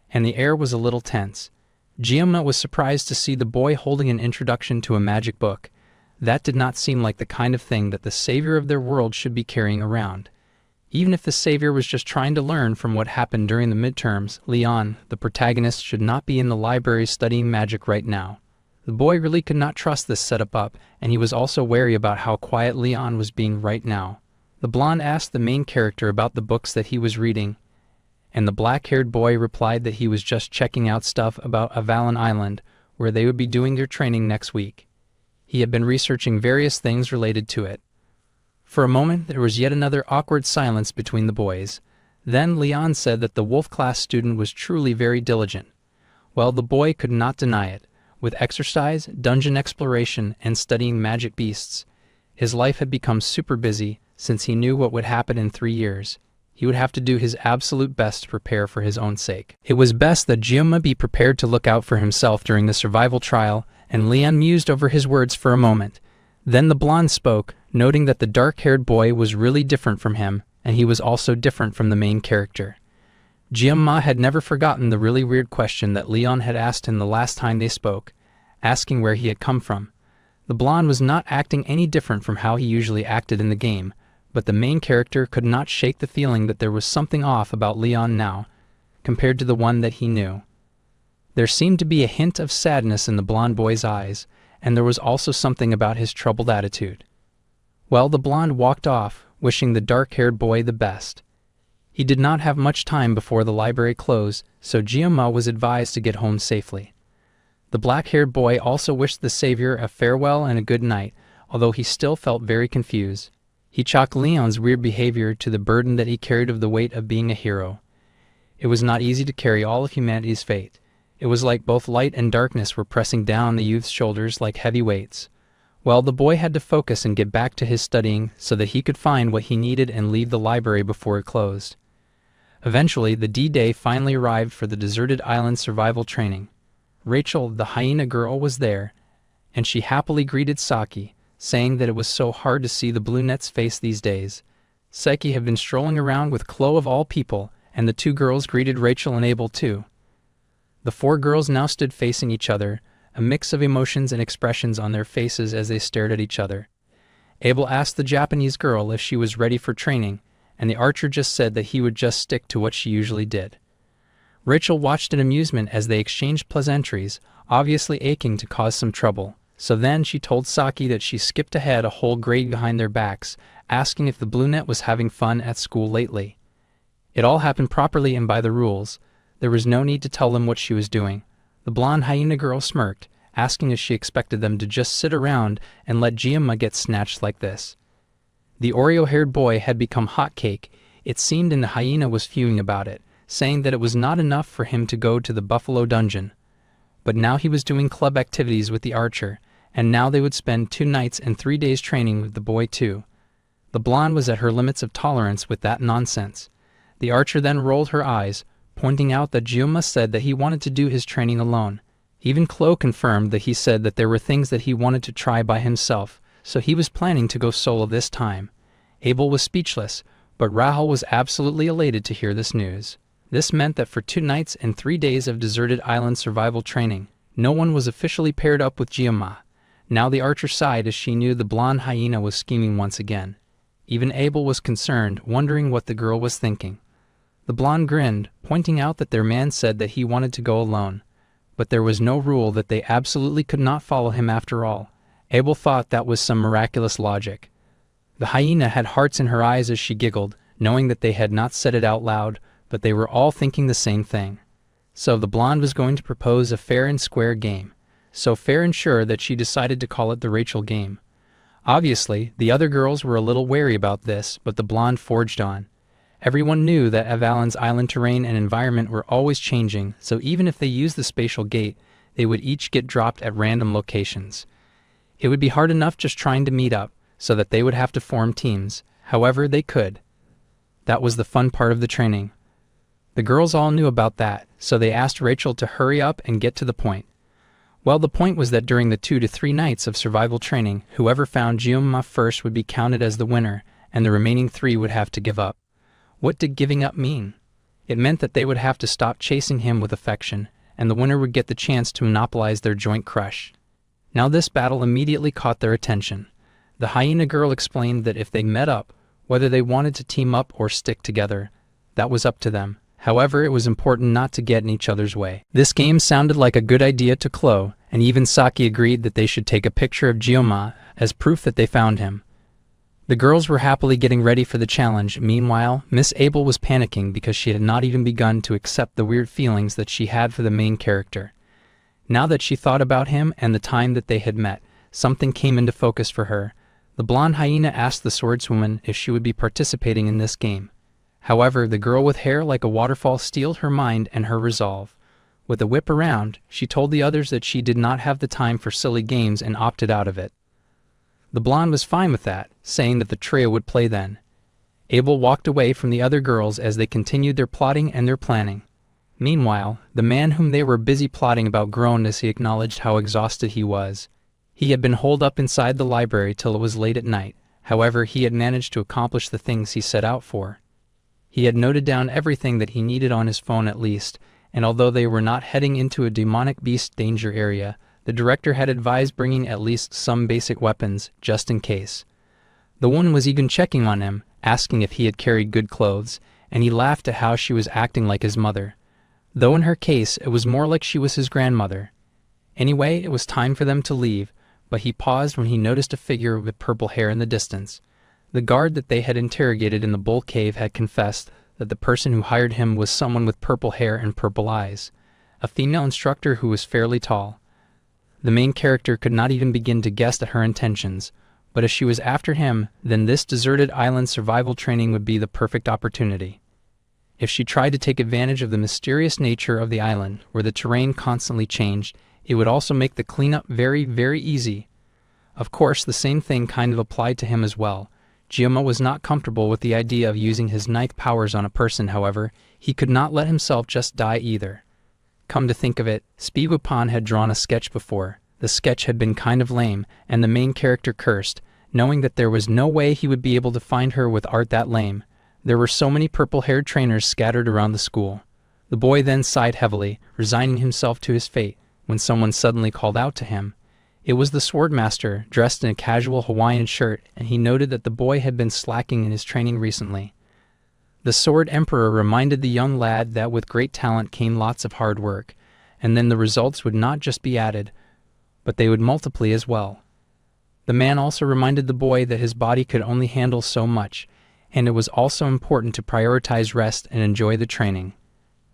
and the air was a little tense. Giamma was surprised to see the boy holding an introduction to a magic book. That did not seem like the kind of thing that the savior of their world should be carrying around. Even if the savior was just trying to learn from what happened during the midterms, Leon, the protagonist, should not be in the library studying magic right now. The boy really could not trust this setup up, and he was also wary about how quiet Leon was being right now. The blonde asked the main character about the books that he was reading, and the black-haired boy replied that he was just checking out stuff about Avalon Island, where they would be doing their training next week. He had been researching various things related to it. For a moment, there was yet another awkward silence between the boys. Then Leon said that the Wolf class student was truly very diligent. Well, the boy could not deny it. With exercise, dungeon exploration, and studying magic beasts, his life had become super busy since he knew what would happen in 3 years. He would have to do his absolute best to prepare for his own sake. It was best that Giamma be prepared to look out for himself during the survival trial, and Leon mused over his words for a moment. Then the blonde spoke, noting that the dark-haired boy was really different from him, and he was also different from the main character. Giamma had never forgotten the really weird question that Leon had asked him the last time they spoke, asking where he had come from. The blonde was not acting any different from how he usually acted in the game, but the main character could not shake the feeling that there was something off about Leon now, compared to the one that he knew. There seemed to be a hint of sadness in the blonde boy's eyes, and there was also something about his troubled attitude. Well, the blonde walked off, wishing the dark-haired boy the best. He did not have much time before the library closed, so Giamma was advised to get home safely. The black-haired boy also wished the savior a farewell and a good night, although he still felt very confused. He chalked Leon's weird behavior to the burden that he carried of the weight of being a hero. It was not easy to carry all of humanity's fate. It was like both light and darkness were pressing down the youth's shoulders like heavy weights. Well, the boy had to focus and get back to his studying so that he could find what he needed and leave the library before it closed. Eventually, the D-Day finally arrived for the deserted island survival training. Rachel, the hyena girl, was there, and she happily greeted Saki, saying that it was so hard to see the blue net's face these days. Saki had been strolling around with Chloe of all people, and the two girls greeted Rachel and Abel too. The 4 girls now stood facing each other, a mix of emotions and expressions on their faces as they stared at each other. Abel asked the Japanese girl if she was ready for training, and the archer just said that he would just stick to what she usually did. Rachel watched in amusement as they exchanged pleasantries, obviously aching to cause some trouble. So then she told Saki that she skipped ahead a whole grade behind their backs, asking if the blue net was having fun at school lately. It all happened properly and by the rules. There was no need to tell them what she was doing. The blonde hyena girl smirked, asking if she expected them to just sit around and let Giamma get snatched like this. The Oreo-haired boy had become hot cake, it seemed, and the hyena was fuming about it, saying that it was not enough for him to go to the Buffalo Dungeon. But now he was doing club activities with the archer, and now they would spend 2 nights and 3 days training with the boy too. The blonde was at her limits of tolerance with that nonsense. The archer then rolled her eyes, pointing out that Giamma said that he wanted to do his training alone. Even Chloe confirmed that he said that there were things that he wanted to try by himself, so he was planning to go solo this time. Abel was speechless, but Rahul was absolutely elated to hear this news. This meant that for 2 nights and 3 days of deserted island survival training, no one was officially paired up with Giamma. Now the archer sighed as she knew the blonde hyena was scheming once again. Even Abel was concerned, wondering what the girl was thinking. The blonde grinned, pointing out that their man said that he wanted to go alone, but there was no rule that they absolutely could not follow him after all. Abel thought that was some miraculous logic. The hyena had hearts in her eyes as she giggled, knowing that they had not said it out loud, but they were all thinking the same thing. So the blonde was going to propose a fair and square game, so fair and sure that she decided to call it the Rachel game. Obviously, the other girls were a little wary about this, but the blonde forged on. Everyone knew that Avalon's island terrain and environment were always changing, so even if they used the spatial gate, they would each get dropped at random locations. It would be hard enough just trying to meet up, so that they would have to form teams. However, they could. That was the fun part of the training. The girls all knew about that, so they asked Rachel to hurry up and get to the point. Well, the point was that during the 2 to 3 nights of survival training, whoever found Manhwa first would be counted as the winner, and the remaining 3 would have to give up. What did giving up mean? It meant that they would have to stop chasing him with affection, and the winner would get the chance to monopolize their joint crush. Now this battle immediately caught their attention. The hyena girl explained that if they met up, whether they wanted to team up or stick together, that was up to them. However, it was important not to get in each other's way. This game sounded like a good idea to Chloe, and even Saki agreed that they should take a picture of Manhwa as proof that they found him. The girls were happily getting ready for the challenge. Meanwhile, Miss Abel was panicking because she had not even begun to accept the weird feelings that she had for the main character. Now that she thought about him and the time that they had met, something came into focus for her. The blonde hyena asked the swordswoman if she would be participating in this game. However, the girl with hair like a waterfall steeled her mind and her resolve. With a whip around, she told the others that she did not have the time for silly games and opted out of it. The blonde was fine with that, saying that the trio would play then. Abel walked away from the other girls as they continued their plotting and their planning. Meanwhile, the man whom they were busy plotting about groaned as he acknowledged how exhausted he was. He had been holed up inside the library till it was late at night. However, he had managed to accomplish the things he set out for. He had noted down everything that he needed on his phone at least, and although they were not heading into a demonic beast danger area, the director had advised bringing at least some basic weapons, just in case. The woman was even checking on him, asking if he had carried good clothes, and he laughed at how she was acting like his mother. Though in her case, it was more like she was his grandmother. Anyway, it was time for them to leave, but he paused when he noticed a figure with purple hair in the distance. The guard that they had interrogated in the bull cave had confessed that the person who hired him was someone with purple hair and purple eyes, a female instructor who was fairly tall. The main character could not even begin to guess at her intentions, but if she was after him, then this deserted island survival training would be the perfect opportunity. If she tried to take advantage of the mysterious nature of the island, where the terrain constantly changed, it would also make the cleanup very, very easy. Of course, the same thing kind of applied to him as well. Manhwa was not comfortable with the idea of using his ninth powers on a person, however, he could not let himself just die either. Come to think of it, Spigupan had drawn a sketch before. The sketch had been kind of lame, and the main character cursed, knowing that there was no way he would be able to find her with art that lame. There were so many purple-haired trainers scattered around the school. The boy then sighed heavily, resigning himself to his fate, when someone suddenly called out to him. It was the swordmaster, dressed in a casual Hawaiian shirt, and he noted that the boy had been slacking in his training recently. The Sword Emperor reminded the young lad that with great talent came lots of hard work, and then the results would not just be added, but they would multiply as well. The man also reminded the boy that his body could only handle so much, and it was also important to prioritize rest and enjoy the training.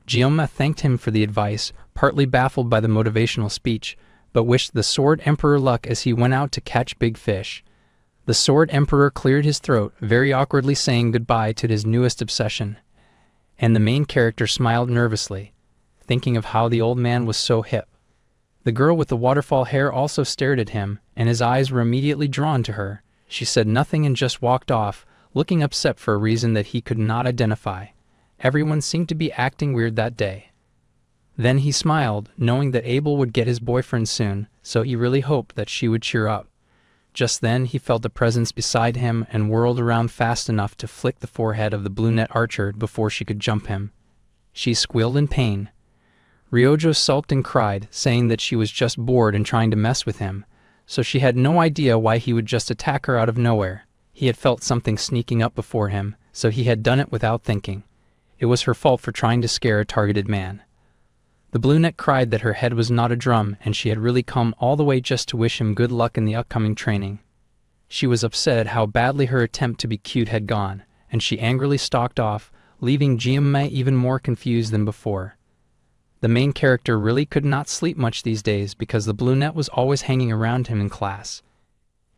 Manhwa thanked him for the advice, partly baffled by the motivational speech, but wished the Sword Emperor luck as he went out to catch big fish. The Sword Emperor cleared his throat, very awkwardly saying goodbye to his newest obsession, and the main character smiled nervously, thinking of how the old man was so hip. The girl with the waterfall hair also stared at him, and his eyes were immediately drawn to her. She said nothing and just walked off, looking upset for a reason that he could not identify. Everyone seemed to be acting weird that day. Then he smiled, knowing that Abel would get his boyfriend soon, so he really hoped that she would cheer up. Just then he felt a presence beside him and whirled around fast enough to flick the forehead of the blue-net archer before she could jump him. She squealed in pain. Ryojo sulked and cried, saying that she was just bored and trying to mess with him, so she had no idea why he would just attack her out of nowhere. He had felt something sneaking up before him, so he had done it without thinking. It was her fault for trying to scare a targeted man. The blue-net cried that her head was not a drum and she had really come all the way just to wish him good luck in the upcoming training. She was upset at how badly her attempt to be cute had gone, and she angrily stalked off, leaving Manhwa even more confused than before. The main character really could not sleep much these days because the blue-net was always hanging around him in class.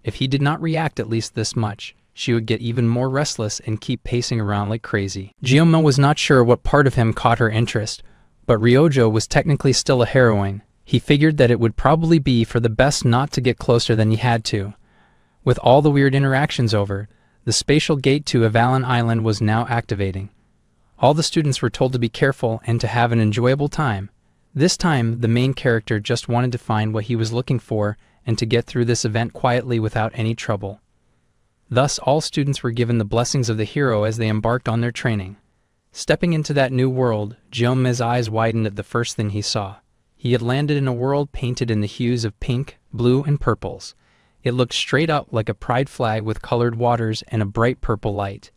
If he did not react at least this much, she would get even more restless and keep pacing around like crazy. Manhwa was not sure what part of him caught her interest, but Ryojo was technically still a heroine, He figured that it would probably be for the best not to get closer than he had to. With all the weird interactions over, the spatial gate to Avalon Island was now activating. All the students were told to be careful and to have an enjoyable time. This time, the main character just wanted to find what he was looking for and to get through this event quietly without any trouble. Thus, all students were given the blessings of the hero as they embarked on their training. Stepping into that new world, Jiome's eyes widened at the first thing he saw. He had landed in a world painted in the hues of pink, blue, and purples. It looked straight up like a pride flag with colored waters and a bright purple light.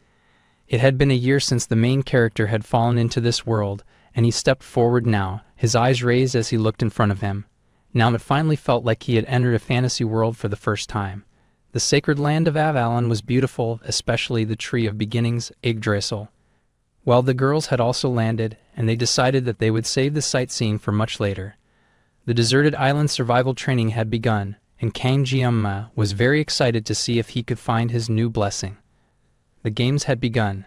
It had been a year since the main character had fallen into this world, and he stepped forward now, his eyes raised as he looked in front of him. Now it finally felt like he had entered a fantasy world for the first time. The sacred land of Avalon was beautiful, especially the Tree of Beginnings, Yggdrasil. Well, the girls had also landed, and they decided that they would save the sightseeing for much later. The deserted island survival training had begun, and Kang Jiama was very excited to see if he could find his new blessing. The games had begun.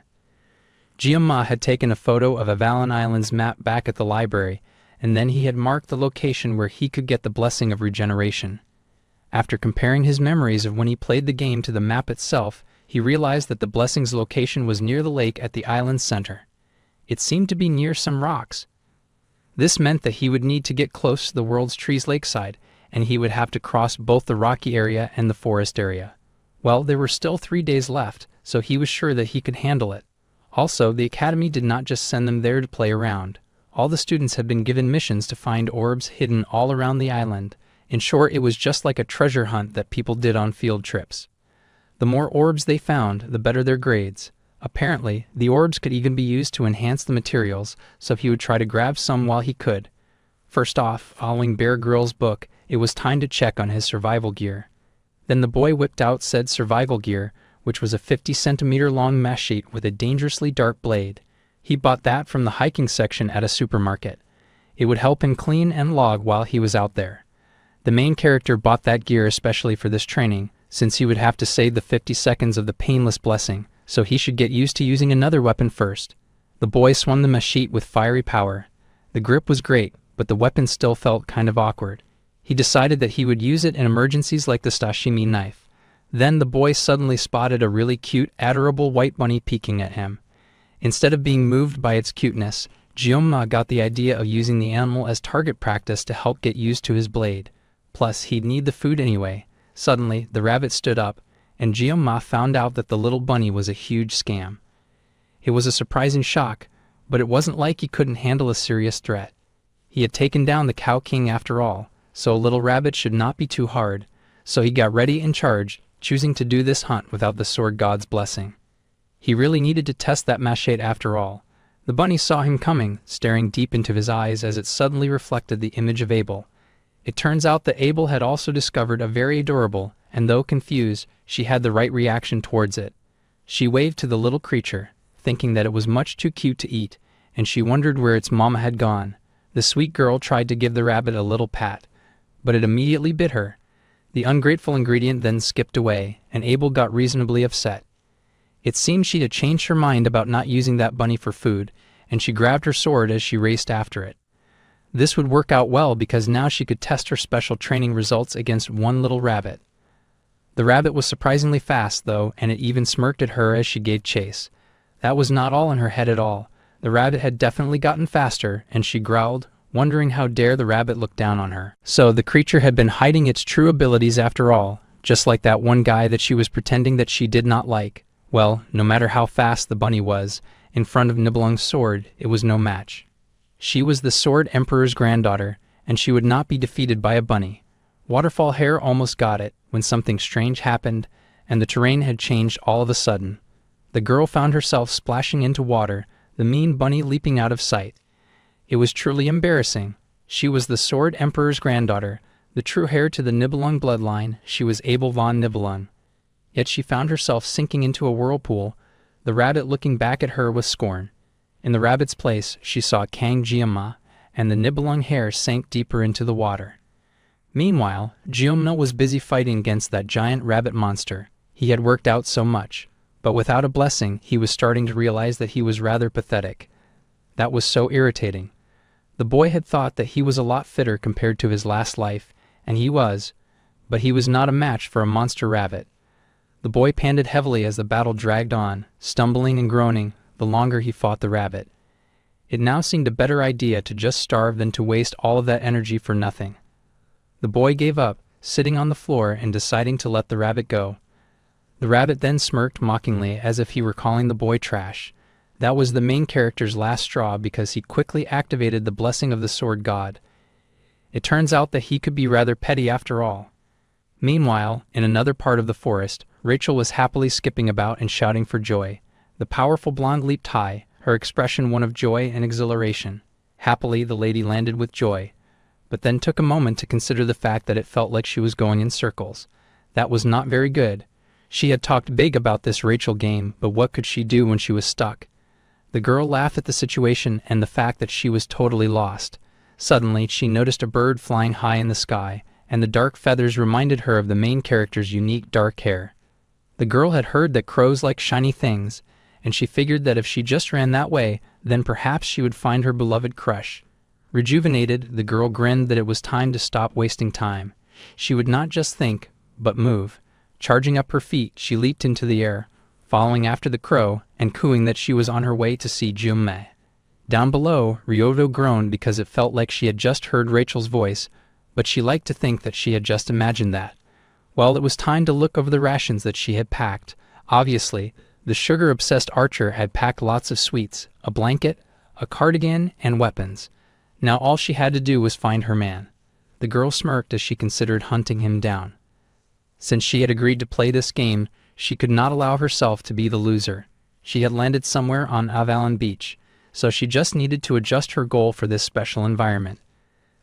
Jiama had taken a photo of Avalon Island's map back at the library, and then he had marked the location where he could get the blessing of regeneration. After comparing his memories of when he played the game to the map itself, he realized that the blessing's location was near the lake at the island's center. It seemed to be near some rocks. This meant that he would need to get close to the world's trees lakeside, and he would have to cross both the rocky area and the forest area. Well, there were still 3 days left, so he was sure that he could handle it. Also, the academy did not just send them there to play around. All the students had been given missions to find orbs hidden all around the island. In short, it was just like a treasure hunt that people did on field trips. The more orbs they found, the better their grades. Apparently, the orbs could even be used to enhance the materials, so he would try to grab some while he could. First off, following Bear Grylls' book, it was time to check on his survival gear. Then the boy whipped out said survival gear, which was a 50-centimeter long mesh sheet with a dangerously dark blade. He bought that from the hiking section at a supermarket. It would help him clean and log while he was out there. The main character bought that gear especially for this training, since he would have to save the 50 seconds of the painless blessing, so he should get used to using another weapon first. The boy swung the mesh sheet with fiery power. The grip was great, but the weapon still felt kind of awkward. He decided that he would use it in emergencies like the Sashimi knife. Then the boy suddenly spotted a really cute, adorable white bunny peeking at him. Instead of being moved by its cuteness, Jioma got the idea of using the animal as target practice to help get used to his blade. Plus, he'd need the food anyway. Suddenly, the rabbit stood up, and Jioma found out that the little bunny was a huge scam. It was a surprising shock, but it wasn't like he couldn't handle a serious threat. He had taken down the Cow King after all, so a little rabbit should not be too hard, so he got ready and charged, choosing to do this hunt without the sword god's blessing. He really needed to test that machete after all. The bunny saw him coming, staring deep into his eyes as it suddenly reflected the image of Abel. It turns out that Abel had also discovered a very adorable, and though confused, she had the right reaction towards it. She waved to the little creature, thinking that it was much too cute to eat, and she wondered where its mama had gone. The sweet girl tried to give the rabbit a little pat, but it immediately bit her. The ungrateful ingredient then skipped away, and Abel got reasonably upset. It seemed she had changed her mind about not using that bunny for food, and she grabbed her sword as she raced after it. This would work out well because now she could test her special training results against one little rabbit. The rabbit was surprisingly fast, though, and it even smirked at her as she gave chase. That was not all in her head at all. The rabbit had definitely gotten faster, and she growled, wondering how dare the rabbit look down on her. So the creature had been hiding its true abilities after all, just like that one guy that she was pretending that she did not like. Well, no matter how fast the bunny was, in front of Nibelung's sword, it was no match. She was the Sword Emperor's granddaughter, and she would not be defeated by a bunny. Waterfall Hare almost got it when something strange happened, and the terrain had changed all of a sudden. The girl found herself splashing into water, the mean bunny leaping out of sight. It was truly embarrassing. She was the Sword Emperor's granddaughter, the true heir to the Nibelung bloodline. She was Abel von Nibelung. Yet she found herself sinking into a whirlpool, the rabbit looking back at her with scorn. In the rabbit's place, she saw Kang Jiama, and the Nibelung hare sank deeper into the water. Meanwhile, Jioma was busy fighting against that giant rabbit monster. He had worked out so much, but without a blessing, he was starting to realize that he was rather pathetic. That was so irritating. The boy had thought that he was a lot fitter compared to his last life, and he was, but he was not a match for a monster rabbit. The boy panted heavily as the battle dragged on, stumbling and groaning the longer he fought the rabbit. It now seemed a better idea to just starve than to waste all of that energy for nothing. The boy gave up, sitting on the floor and deciding to let the rabbit go. The rabbit then smirked mockingly as if he were calling the boy trash. That was the main character's last straw because he quickly activated the blessing of the sword god. It turns out that he could be rather petty after all. Meanwhile, in another part of the forest, Rachel was happily skipping about and shouting for joy. The powerful blonde leaped high, her expression one of joy and exhilaration. Happily, the lady landed with joy, but then took a moment to consider the fact that it felt like she was going in circles. That was not very good. She had talked big about this Rachel game, but what could she do when she was stuck? The girl laughed at the situation and the fact that she was totally lost. Suddenly, she noticed a bird flying high in the sky, and the dark feathers reminded her of the main character's unique dark hair. The girl had heard that crows like shiny things, and she figured that if she just ran that way, then perhaps she would find her beloved crush. Rejuvenated, the girl grinned that it was time to stop wasting time. She would not just think, but move. Charging up her feet, she leaped into the air, following after the crow and cooing that she was on her way to see Jume. Down below, Ryoto groaned because it felt like she had just heard Rachel's voice, but she liked to think that she had just imagined that. Well, it was time to look over the rations that she had packed. Obviously, the sugar-obsessed archer had packed lots of sweets, a blanket, a cardigan, and weapons. Now all she had to do was find her man. The girl smirked as she considered hunting him down. Since she had agreed to play this game, she could not allow herself to be the loser. She had landed somewhere on Avalon Beach, so she just needed to adjust her goal for this special environment.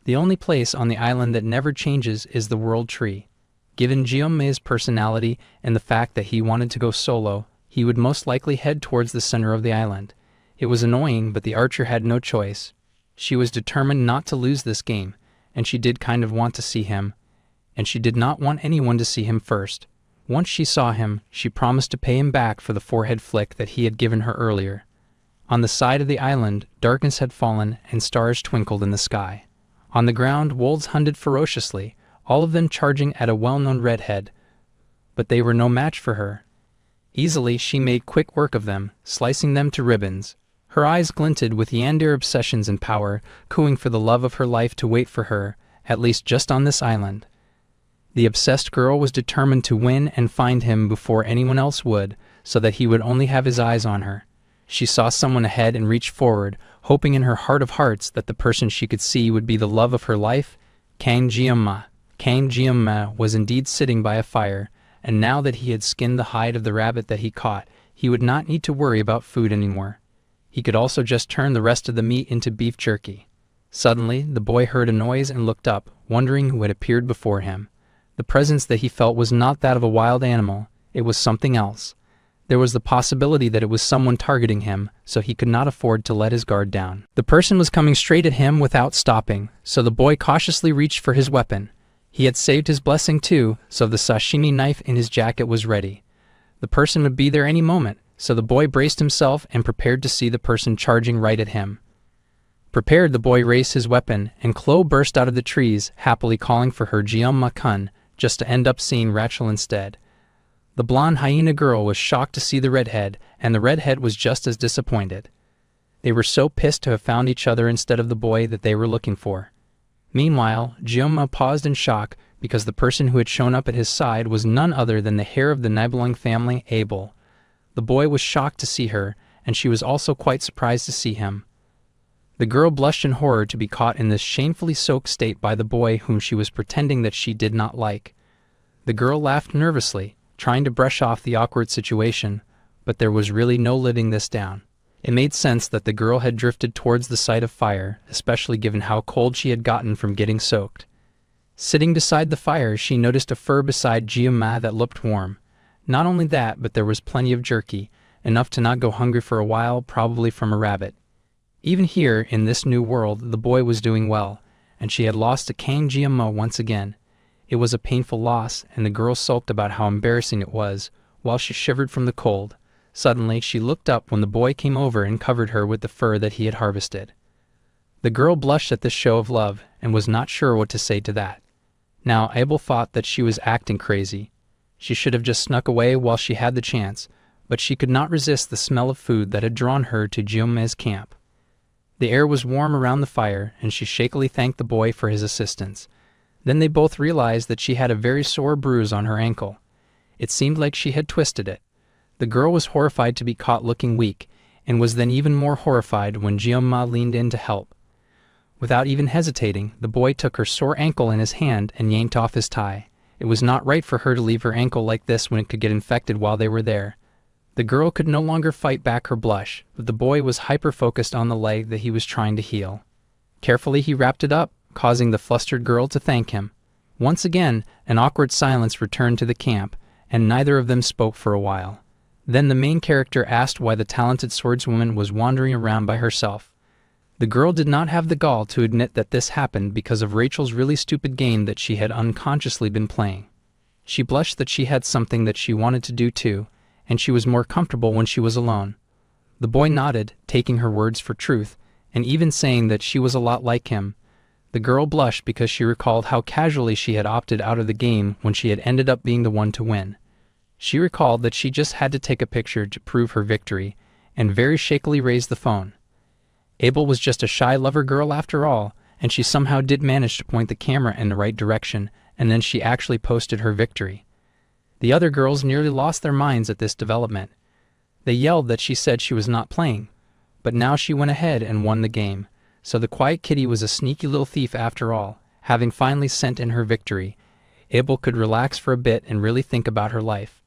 The only place on the island that never changes is the World Tree. Given Jiome's personality and the fact that he wanted to go solo, he would most likely head towards the center of the island. It was annoying, but the archer had no choice. She was determined not to lose this game, and she did kind of want to see him, and she did not want anyone to see him first. Once she saw him, she promised to pay him back for the forehead flick that he had given her earlier. On the side of the island, darkness had fallen and stars twinkled in the sky. On the ground, wolves hunted ferociously, all of them charging at a well-known redhead, but they were no match for her. Easily, she made quick work of them, slicing them to ribbons. Her eyes glinted with yandere obsessions and power, cooing for the love of her life to wait for her, at least just on this island. The obsessed girl was determined to win and find him before anyone else would, so that he would only have his eyes on her. She saw someone ahead and reached forward, hoping in her heart of hearts that the person she could see would be the love of her life, Kang Jianma. Kang Jianma was indeed sitting by a fire, and now that he had skinned the hide of the rabbit that he caught, he would not need to worry about food anymore. He could also just turn the rest of the meat into beef jerky. Suddenly, the boy heard a noise and looked up, wondering who had appeared before him. The presence that he felt was not that of a wild animal, it was something else. There was the possibility that it was someone targeting him, so he could not afford to let his guard down. The person was coming straight at him without stopping, so the boy cautiously reached for his weapon. He had saved his blessing too, so the sashimi knife in his jacket was ready. The person would be there any moment, so the boy braced himself and prepared to see the person charging right at him. Prepared, the boy raised his weapon, and Chloe burst out of the trees, happily calling for her Jianma-kun, just to end up seeing Rachel instead. The blonde hyena girl was shocked to see the redhead, and the redhead was just as disappointed. They were so pissed to have found each other instead of the boy that they were looking for. Meanwhile, Jianma paused in shock because the person who had shown up at his side was none other than the heir of the Nibelung family, Abel. The boy was shocked to see her, and she was also quite surprised to see him. The girl blushed in horror to be caught in this shamefully soaked state by the boy whom she was pretending that she did not like. The girl laughed nervously, trying to brush off the awkward situation, but there was really no living this down. It made sense that the girl had drifted towards the site of fire, especially given how cold she had gotten from getting soaked. Sitting beside the fire, she noticed a fur beside Jianma that looked warm. Not only that, but there was plenty of jerky, enough to not go hungry for a while, probably from a rabbit. Even here, in this new world, the boy was doing well, and she had lost to Kang Jianma once again. It was a painful loss, and the girl sulked about how embarrassing it was, while she shivered from the cold. Suddenly, she looked up when the boy came over and covered her with the fur that he had harvested. The girl blushed at this show of love and was not sure what to say to that. Now, Abel thought that she was acting crazy. She should have just snuck away while she had the chance, but she could not resist the smell of food that had drawn her to Jiome's camp. The air was warm around the fire, and she shakily thanked the boy for his assistance. Then they both realized that she had a very sore bruise on her ankle. It seemed like she had twisted it. The girl was horrified to be caught looking weak, and was then even more horrified when Jioma leaned in to help. Without even hesitating, the boy took her sore ankle in his hand and yanked off his tie. It was not right for her to leave her ankle like this when it could get infected while they were there. The girl could no longer fight back her blush, but the boy was hyper-focused on the leg that he was trying to heal. Carefully he wrapped it up, causing the flustered girl to thank him. Once again, an awkward silence returned to the camp, and neither of them spoke for a while. Then the main character asked why the talented swordswoman was wandering around by herself. The girl did not have the gall to admit that this happened because of Rachel's really stupid game that she had unconsciously been playing. She blushed that she had something that she wanted to do too, and she was more comfortable when she was alone. The boy nodded, taking her words for truth, and even saying that she was a lot like him. The girl blushed because she recalled how casually she had opted out of the game when she had ended up being the one to win. She recalled that she just had to take a picture to prove her victory, and very shakily raised the phone. Abel was just a shy lover girl after all, and she somehow did manage to point the camera in the right direction, and then she actually posted her victory. The other girls nearly lost their minds at this development. They yelled that she said she was not playing, but now she went ahead and won the game, so the quiet kitty was a sneaky little thief after all. Having finally sent in her victory, Abel could relax for a bit and really think about her life.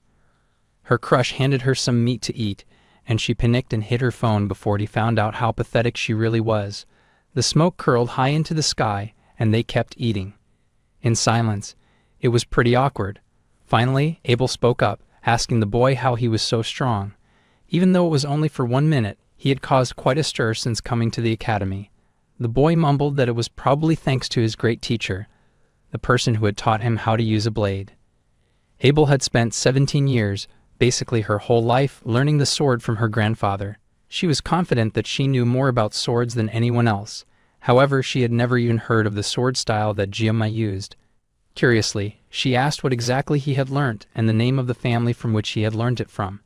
Her crush handed her some meat to eat, and she panicked and hid her phone before he found out how pathetic she really was. The smoke curled high into the sky, and they kept eating. In silence, it was pretty awkward. Finally, Abel spoke up, asking the boy how he was so strong. Even though it was only for 1 minute, he had caused quite a stir since coming to the academy. The boy mumbled that it was probably thanks to his great teacher, the person who had taught him how to use a blade. Abel had spent 17 years, basically her whole life, learning the sword from her grandfather. She was confident that she knew more about swords than anyone else. However, she had never even heard of the sword style that Jioma used. Curiously, she asked what exactly he had learnt and the name of the family from which he had learnt it from.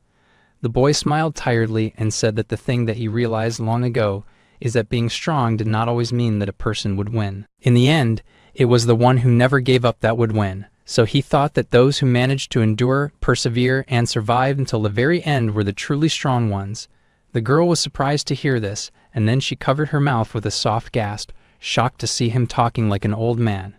The boy smiled tiredly and said that the thing that he realized long ago is that being strong did not always mean that a person would win. In the end, it was the one who never gave up that would win. So he thought that those who managed to endure, persevere, and survive until the very end were the truly strong ones. The girl was surprised to hear this, and then she covered her mouth with a soft gasp, shocked to see him talking like an old man.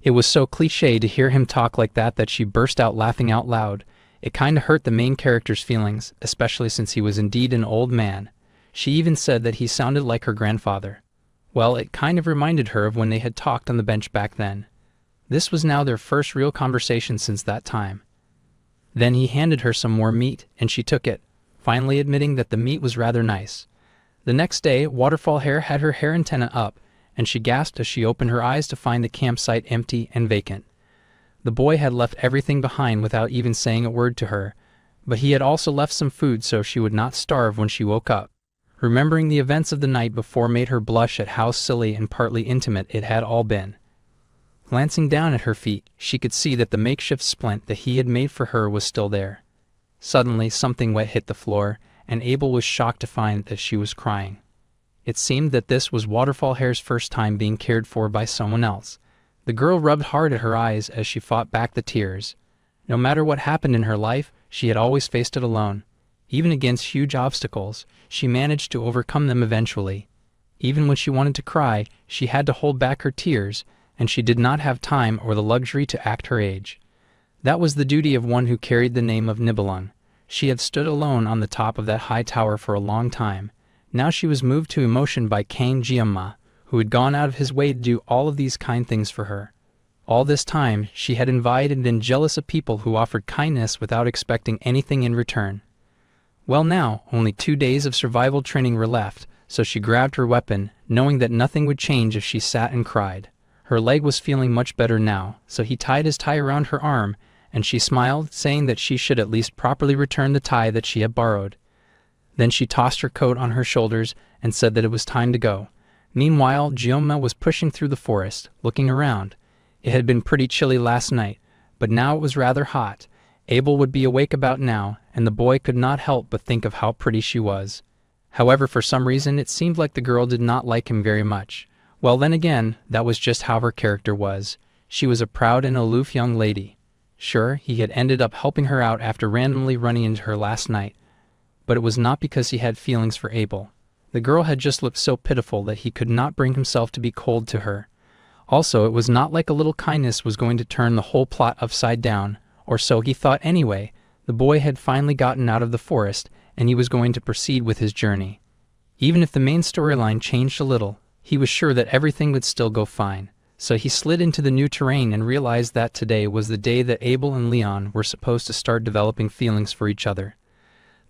It was so cliché to hear him talk like that she burst out laughing out loud. It kinda hurt the main character's feelings, especially since he was indeed an old man. She even said that he sounded like her grandfather. Well, it kind of reminded her of when they had talked on the bench back then. This was now their first real conversation since that time. Then he handed her some more meat, and she took it, finally admitting that the meat was rather nice. The next day, Waterfall Hair had her hair antenna up, and she gasped as she opened her eyes to find the campsite empty and vacant. The boy had left everything behind without even saying a word to her, but he had also left some food so she would not starve when she woke up. Remembering the events of the night before made her blush at how silly and partly intimate it had all been. Glancing down at her feet, she could see that the makeshift splint that he had made for her was still there. Suddenly, something wet hit the floor, and Abel was shocked to find that she was crying. It seemed that this was Waterfall Hair's first time being cared for by someone else. The girl rubbed hard at her eyes as she fought back the tears. No matter what happened in her life, she had always faced it alone. Even against huge obstacles, she managed to overcome them eventually. Even when she wanted to cry, she had to hold back her tears, and she did not have time or the luxury to act her age. That was the duty of one who carried the name of Nibelung. She had stood alone on the top of that high tower for a long time. Now she was moved to emotion by Kang Jiama, who had gone out of his way to do all of these kind things for her. All this time, she had invited and been jealous of people who offered kindness without expecting anything in return. Well now, only 2 days of survival training were left, so she grabbed her weapon, knowing that nothing would change if she sat and cried. Her leg was feeling much better now, so he tied his tie around her arm, and she smiled, saying that she should at least properly return the tie that she had borrowed. Then she tossed her coat on her shoulders and said that it was time to go. Meanwhile, Gyoma was pushing through the forest, looking around. It had been pretty chilly last night, but now it was rather hot. Abel would be awake about now, and the boy could not help but think of how pretty she was. However, for some reason, it seemed like the girl did not like him very much. Well, then again, that was just how her character was. She was a proud and aloof young lady. Sure, he had ended up helping her out after randomly running into her last night, but it was not because he had feelings for Abel. The girl had just looked so pitiful that he could not bring himself to be cold to her. Also, it was not like a little kindness was going to turn the whole plot upside down, or so he thought anyway. The boy had finally gotten out of the forest, and he was going to proceed with his journey. Even if the main storyline changed a little, he was sure that everything would still go fine. So he slid into the new terrain and realized that today was the day that Abel and Leon were supposed to start developing feelings for each other.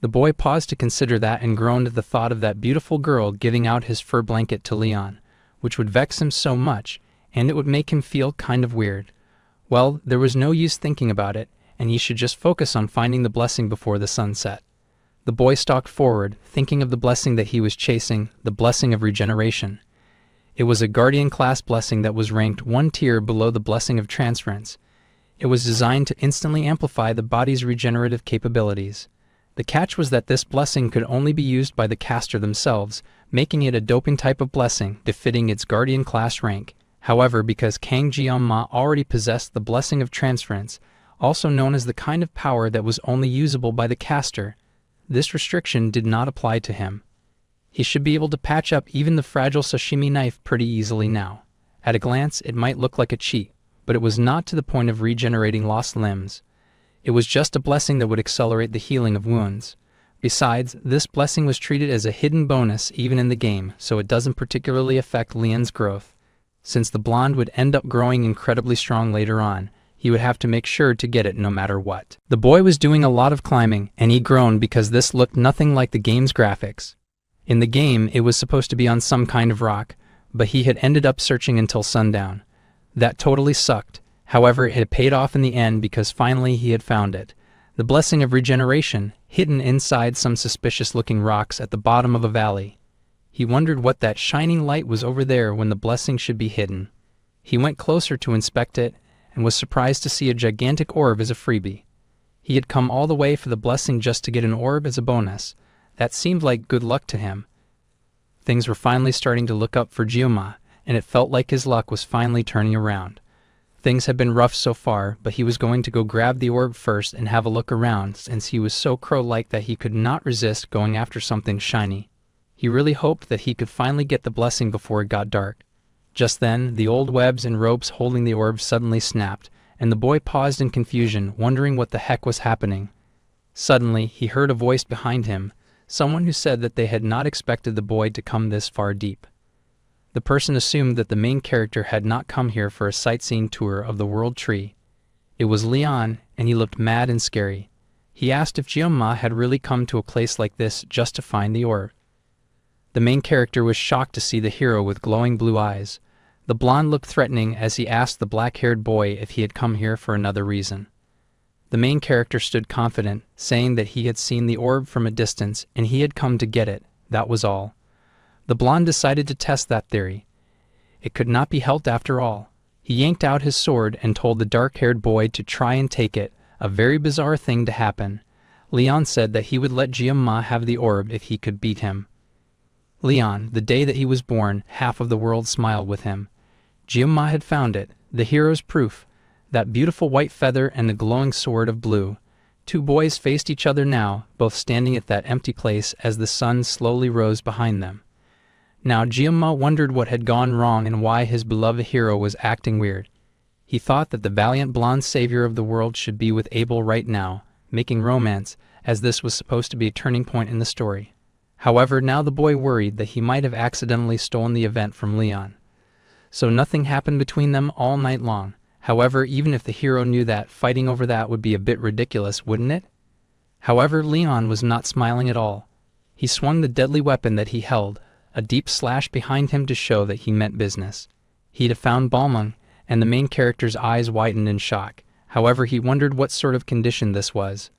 The boy paused to consider that and groaned at the thought of that beautiful girl giving out his fur blanket to Leon, which would vex him so much, and it would make him feel kind of weird. Well, there was no use thinking about it, and he should just focus on finding the blessing before the sun set. The boy stalked forward, thinking of the blessing that he was chasing, the blessing of regeneration. It was a Guardian-class blessing that was ranked one tier below the blessing of transference. It was designed to instantly amplify the body's regenerative capabilities. The catch was that this blessing could only be used by the caster themselves, making it a doping type of blessing befitting its Guardian-class rank. However, because Kang Gyoma already possessed the blessing of transference, also known as the kind of power that was only usable by the caster, this restriction did not apply to him. He should be able to patch up even the fragile sashimi knife pretty easily now. At a glance, it might look like a cheat, but it was not to the point of regenerating lost limbs. It was just a blessing that would accelerate the healing of wounds. Besides, this blessing was treated as a hidden bonus even in the game, so it doesn't particularly affect Leon's growth. Since the blonde would end up growing incredibly strong later on, he would have to make sure to get it no matter what. The boy was doing a lot of climbing, and he groaned because this looked nothing like the game's graphics. In the game, it was supposed to be on some kind of rock, but he had ended up searching until sundown. That totally sucked. However, it had paid off in the end because finally he had found it. The blessing of regeneration, hidden inside some suspicious-looking rocks at the bottom of a valley. He wondered what that shining light was over there when the blessing should be hidden. He went closer to inspect it, and was surprised to see a gigantic orb as a freebie. He had come all the way for the blessing just to get an orb as a bonus. That seemed like good luck to him. Things were finally starting to look up for Gyoma, and it felt like his luck was finally turning around. Things had been rough so far, but he was going to go grab the orb first and have a look around, since he was so crow-like that he could not resist going after something shiny. He really hoped that he could finally get the blessing before it got dark. Just then, the old webs and ropes holding the orb suddenly snapped, and the boy paused in confusion, wondering what the heck was happening. Suddenly, he heard a voice behind him, someone who said that they had not expected the boy to come this far deep. The person assumed that the main character had not come here for a sightseeing tour of the World Tree. It was Leon, and he looked mad and scary. He asked if Gyoma had really come to a place like this just to find the orb. The main character was shocked to see the hero with glowing blue eyes. The blonde looked threatening as he asked the black-haired boy if he had come here for another reason. The main character stood confident, saying that he had seen the orb from a distance and he had come to get it, that was all. The blonde decided to test that theory. It could not be helped after all. He yanked out his sword and told the dark-haired boy to try and take it, a very bizarre thing to happen. Leon said that he would let Gyoma have the orb if he could beat him. Leon, the day that he was born, half of the world smiled with him. Gyoma had found it, the hero's proof, that beautiful white feather and the glowing sword of blue. Two boys faced each other now, both standing at that empty place as the sun slowly rose behind them. Now Gyoma wondered what had gone wrong and why his beloved hero was acting weird. He thought that the valiant blonde savior of the world should be with Abel right now, making romance, as this was supposed to be a turning point in the story. However, now the boy worried that he might have accidentally stolen the event from Leon. So nothing happened between them all night long. However, even if the hero knew that, fighting over that would be a bit ridiculous, wouldn't it? However, Leon was not smiling at all. He swung the deadly weapon that he held, a deep slash behind him to show that he meant business. He'd have found Balmung, and the main character's eyes widened in shock. However, he wondered what sort of condition this was.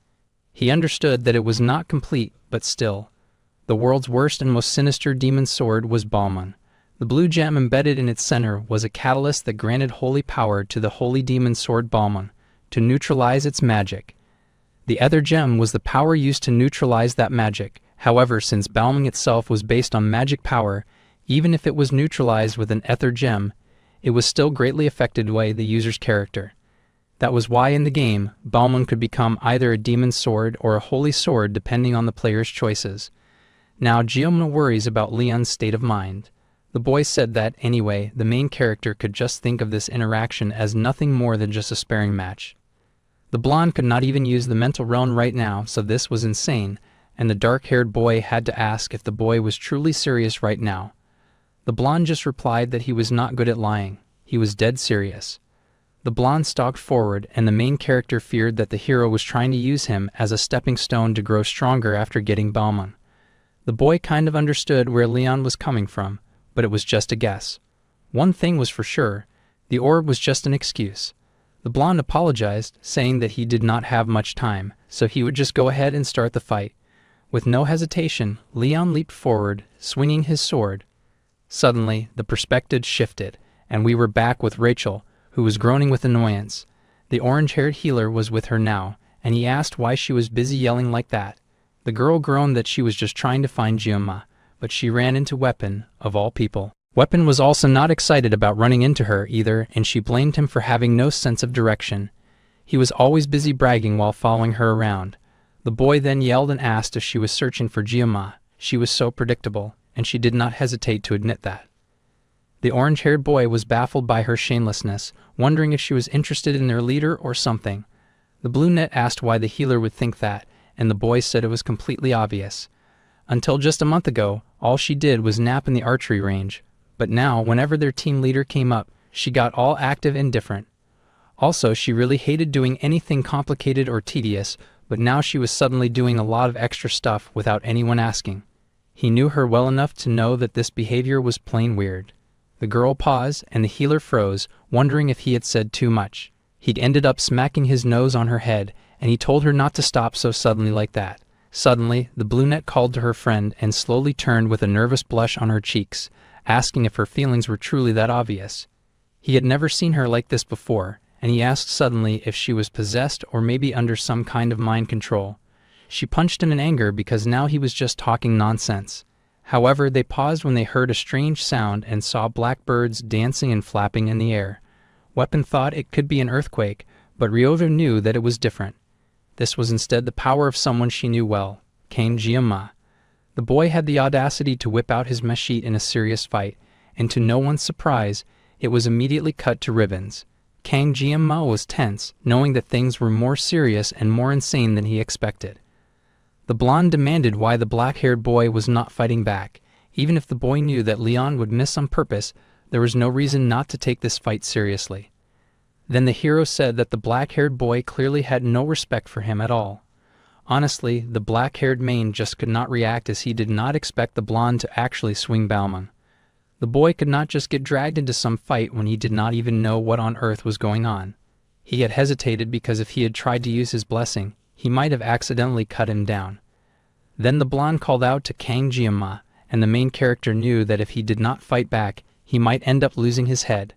He understood that it was not complete, but still. The world's worst and most sinister demon sword was Balmung. The blue gem embedded in its center was a catalyst that granted holy power to the holy demon sword Balmon to neutralize its magic. The other gem was the power used to neutralize that magic. However, since Balmon itself was based on magic power, even if it was neutralized with an ether gem, it was still greatly affected by the user's character. That was why in the game, Balmon could become either a demon sword or a holy sword depending on the player's choices. Now Giomna worries about Leon's state of mind. The boy said that, anyway, the main character could just think of this interaction as nothing more than just a sparring match. The blonde could not even use the mental realm right now, so this was insane, and the dark-haired boy had to ask if the boy was truly serious right now. The blonde just replied that he was not good at lying. He was dead serious. The blonde stalked forward, and the main character feared that the hero was trying to use him as a stepping stone to grow stronger after getting Balmon. The boy kind of understood where Leon was coming from, but it was just a guess. One thing was for sure, the orb was just an excuse. The blonde apologized, saying that he did not have much time, so he would just go ahead and start the fight. With no hesitation, Leon leaped forward, swinging his sword. Suddenly, the perspective shifted, and we were back with Rachel, who was groaning with annoyance. The orange-haired healer was with her now, and he asked why she was busy yelling like that. The girl groaned that she was just trying to find Giomma, but she ran into Weapon, of all people. Weapon was also not excited about running into her either, and she blamed him for having no sense of direction. He was always busy bragging while following her around. The boy then yelled and asked if she was searching for Giomma. She was so predictable, and she did not hesitate to admit that. The orange-haired boy was baffled by her shamelessness, wondering if she was interested in their leader or something. The brunette asked why the healer would think that, and the boy said it was completely obvious. Until just a month ago, all she did was nap in the archery range, but now, whenever their team leader came up, she got all active and different. Also, she really hated doing anything complicated or tedious, but now she was suddenly doing a lot of extra stuff without anyone asking. He knew her well enough to know that this behavior was plain weird. The girl paused, and the healer froze, wondering if he had said too much. He'd ended up smacking his nose on her head, and he told her not to stop so suddenly like that. Suddenly, the brunette called to her friend and slowly turned with a nervous blush on her cheeks, asking if her feelings were truly that obvious. He had never seen her like this before, and he asked suddenly if she was possessed or maybe under some kind of mind control. She punched him in anger because now he was just talking nonsense. However, they paused when they heard a strange sound and saw black birds dancing and flapping in the air. Weapon thought it could be an earthquake, but Ryoto knew that it was different. This was instead the power of someone she knew well, Kane Giomma. The boy had the audacity to whip out his machete in a serious fight, and to no one's surprise, it was immediately cut to ribbons. Kang Giomma was tense, knowing that things were more serious and more insane than he expected. The blonde demanded why the black-haired boy was not fighting back. Even if the boy knew that Leon would miss on purpose, there was no reason not to take this fight seriously. Then the hero said that the black-haired boy clearly had no respect for him at all. Honestly, the black-haired man just could not react as he did not expect the blonde to actually swing Balmon. The boy could not just get dragged into some fight when he did not even know what on earth was going on. He had hesitated because if he had tried to use his blessing, he might have accidentally cut him down. Then the blonde called out to Kang Giomma, and the main character knew that if he did not fight back, he might end up losing his head.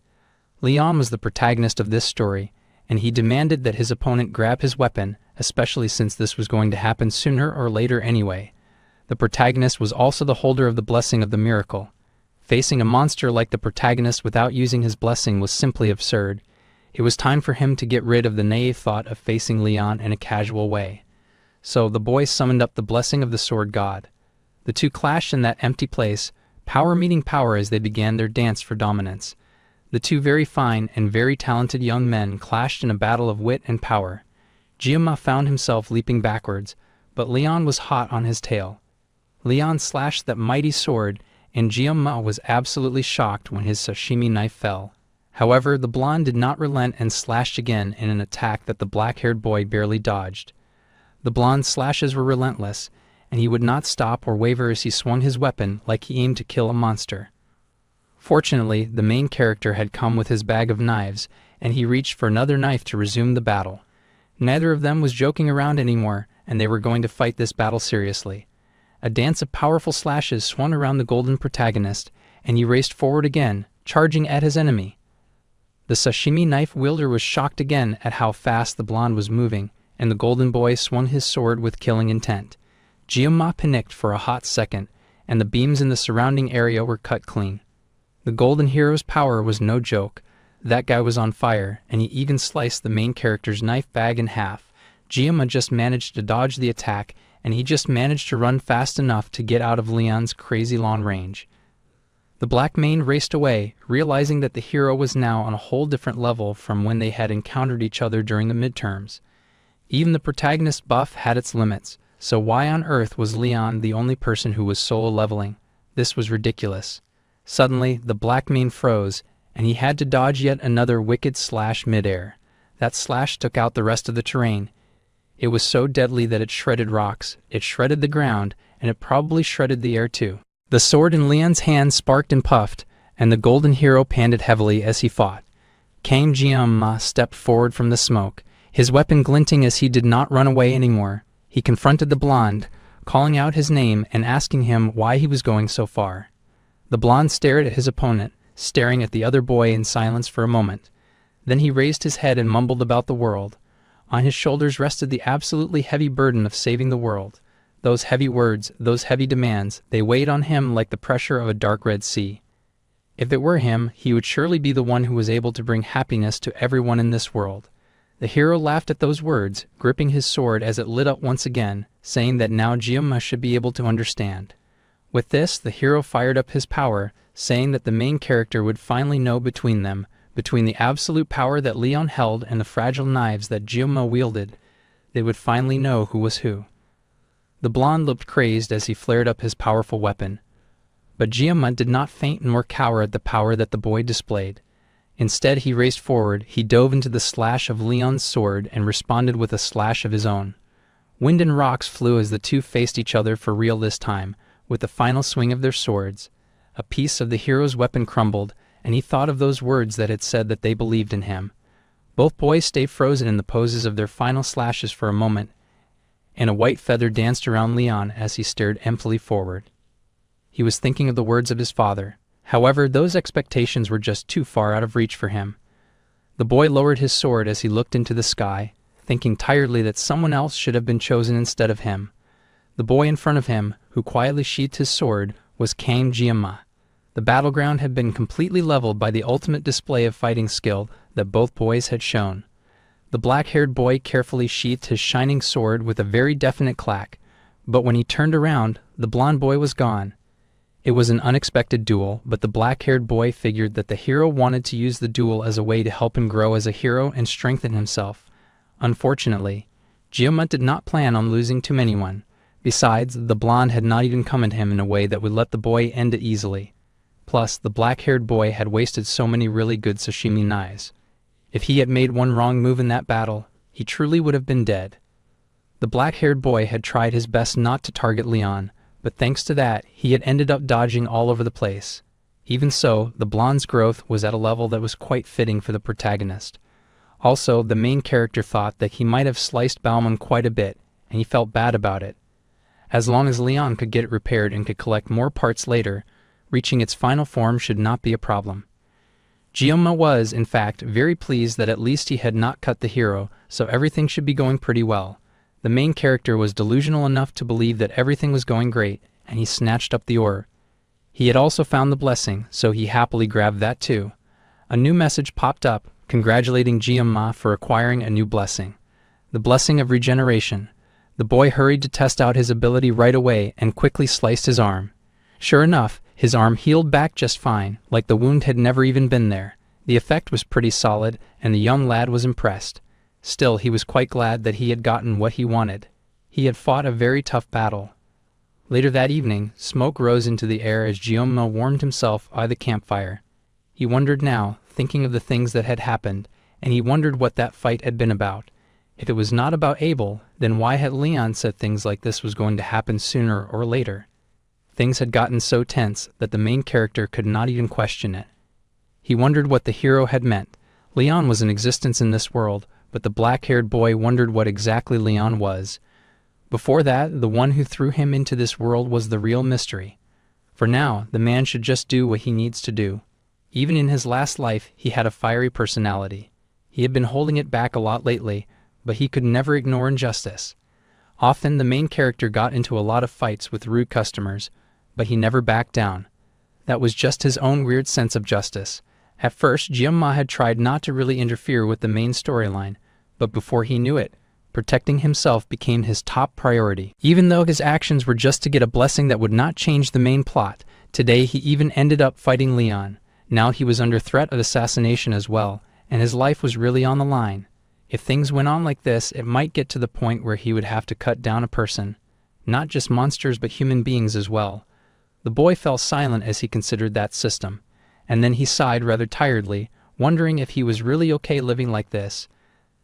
Leon was the protagonist of this story, and he demanded that his opponent grab his weapon, especially since this was going to happen sooner or later anyway. The protagonist was also the holder of the blessing of the miracle. Facing a monster like the protagonist without using his blessing was simply absurd. It was time for him to get rid of the naive thought of facing Leon in a casual way. So the boy summoned up the blessing of the sword god. The two clashed in that empty place, power meeting power as they began their dance for dominance. The two very fine and very talented young men clashed in a battle of wit and power. Giomma found himself leaping backwards, but Leon was hot on his tail. Leon slashed that mighty sword, and Giomma was absolutely shocked when his sashimi knife fell. However, the blonde did not relent and slashed again in an attack that the black-haired boy barely dodged. The blonde's slashes were relentless, and he would not stop or waver as he swung his weapon like he aimed to kill a monster. Fortunately, the main character had come with his bag of knives, and he reached for another knife to resume the battle. Neither of them was joking around anymore, and they were going to fight this battle seriously. A dance of powerful slashes swung around the golden protagonist, and he raced forward again, charging at his enemy. The sashimi knife wielder was shocked again at how fast the blonde was moving, and the golden boy swung his sword with killing intent. Gyoma panicked for a hot second, and the beams in the surrounding area were cut clean. The golden hero's power was no joke. That guy was on fire, and he even sliced the main character's knife bag in half. Gyoma just managed to dodge the attack, and he just managed to run fast enough to get out of Leon's crazy long range. The Black Mane raced away, realizing that the hero was now on a whole different level from when they had encountered each other during the midterms. Even the protagonist buff had its limits, so why on earth was Leon the only person who was solo leveling? This was ridiculous. Suddenly, the Black Mane froze, and he had to dodge yet another wicked slash midair. That slash took out the rest of the terrain. It was so deadly that it shredded rocks, it shredded the ground, and it probably shredded the air too. The sword in Leon's hand sparked and puffed, and the golden hero panted heavily as he fought. Kame Gyama stepped forward from the smoke, his weapon glinting as he did not run away anymore. He confronted the blonde, calling out his name and asking him why he was going so far. The blonde stared at his opponent, staring at the other boy in silence for a moment. Then he raised his head and mumbled about the world. On his shoulders rested the absolutely heavy burden of saving the world. Those heavy words, those heavy demands, they weighed on him like the pressure of a dark red sea. If it were him, he would surely be the one who was able to bring happiness to everyone in this world. The hero laughed at those words, gripping his sword as it lit up once again, saying that now Gyoma should be able to understand. With this, the hero fired up his power, saying that the main character would finally know between them, between the absolute power that Leon held and the fragile knives that Gyoma wielded, they would finally know who was who. The blonde looked crazed as he flared up his powerful weapon. But Gyoma did not faint nor cower at the power that the boy displayed. Instead, he raced forward, he dove into the slash of Leon's sword and responded with a slash of his own. Wind and rocks flew as the two faced each other for real this time, with the final swing of their swords. A piece of the hero's weapon crumbled, and he thought of those words that had said that they believed in him. Both boys stayed frozen in the poses of their final slashes for a moment, and a white feather danced around Leon as he stared emptily forward. He was thinking of the words of his father. However, those expectations were just too far out of reach for him. The boy lowered his sword as he looked into the sky, thinking tiredly that someone else should have been chosen instead of him. The boy in front of him, who quietly sheathed his sword, was Kame Gyama. The battleground had been completely leveled by the ultimate display of fighting skill that both boys had shown. The black-haired boy carefully sheathed his shining sword with a very definite clack, but when he turned around, the blonde boy was gone. It was an unexpected duel, but the black-haired boy figured that the hero wanted to use the duel as a way to help him grow as a hero and strengthen himself. Unfortunately, Gyoma did not plan on losing to anyone. Besides, the blonde had not even come at him in a way that would let the boy end it easily. Plus, the black-haired boy had wasted so many really good sashimi knives. If he had made one wrong move in that battle, he truly would have been dead. The black-haired boy had tried his best not to target Leon, but thanks to that, he had ended up dodging all over the place. Even so, the blonde's growth was at a level that was quite fitting for the protagonist. Also, the main character thought that he might have sliced Bauman quite a bit, and he felt bad about it. As long as Leon could get it repaired and could collect more parts later, reaching its final form should not be a problem. Gyoma was, in fact, very pleased that at least he had not cut the hero, so everything should be going pretty well. The main character was delusional enough to believe that everything was going great, and he snatched up the ore. He had also found the blessing, so he happily grabbed that too. A new message popped up, congratulating Gyoma for acquiring a new blessing. The blessing of regeneration. The boy hurried to test out his ability right away and quickly sliced his arm. Sure enough, his arm healed back just fine, like the wound had never even been there. The effect was pretty solid, and the young lad was impressed. Still, he was quite glad that he had gotten what he wanted. He had fought a very tough battle. Later that evening, smoke rose into the air as Gyoma warmed himself by the campfire. He wondered now, thinking of the things that had happened, and he wondered what that fight had been about. If it was not about Abel, then why had Leon said things like this was going to happen sooner or later? Things had gotten so tense that the main character could not even question it. He wondered what the hero had meant. Leon was in existence in this world, but the black-haired boy wondered what exactly Leon was. Before that, the one who threw him into this world was the real mystery. For now, the man should just do what he needs to do. Even in his last life, he had a fiery personality. He had been holding it back a lot lately, but he could never ignore injustice. Often the main character got into a lot of fights with rude customers, but he never backed down. That was just his own weird sense of justice. At first, Gyunma had tried not to really interfere with the main storyline, but before he knew it, protecting himself became his top priority. Even though his actions were just to get a blessing that would not change the main plot, today he even ended up fighting Leon. Now he was under threat of assassination as well, and his life was really on the line. If things went on like this, it might get to the point where he would have to cut down a person. Not just monsters but human beings as well. The boy fell silent as he considered that system, and then he sighed rather tiredly, wondering if he was really okay living like this.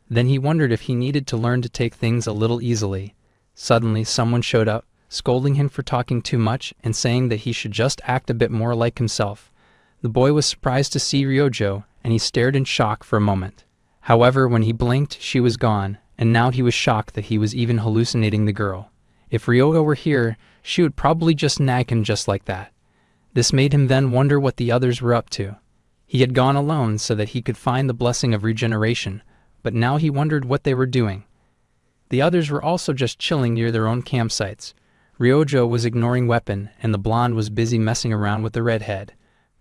Then he wondered if he needed to learn to take things a little easily. Suddenly someone showed up, scolding him for talking too much and saying that he should just act a bit more like himself. The boy was surprised to see Ryojo, and he stared in shock for a moment. However, when he blinked, she was gone, and now he was shocked that he was even hallucinating the girl. If Ryojo were here, she would probably just nag him just like that. This made him then wonder what the others were up to. He had gone alone so that he could find the blessing of regeneration, but now he wondered what they were doing. The others were also just chilling near their own campsites. Ryojo was ignoring Weapon, and the blonde was busy messing around with the redhead.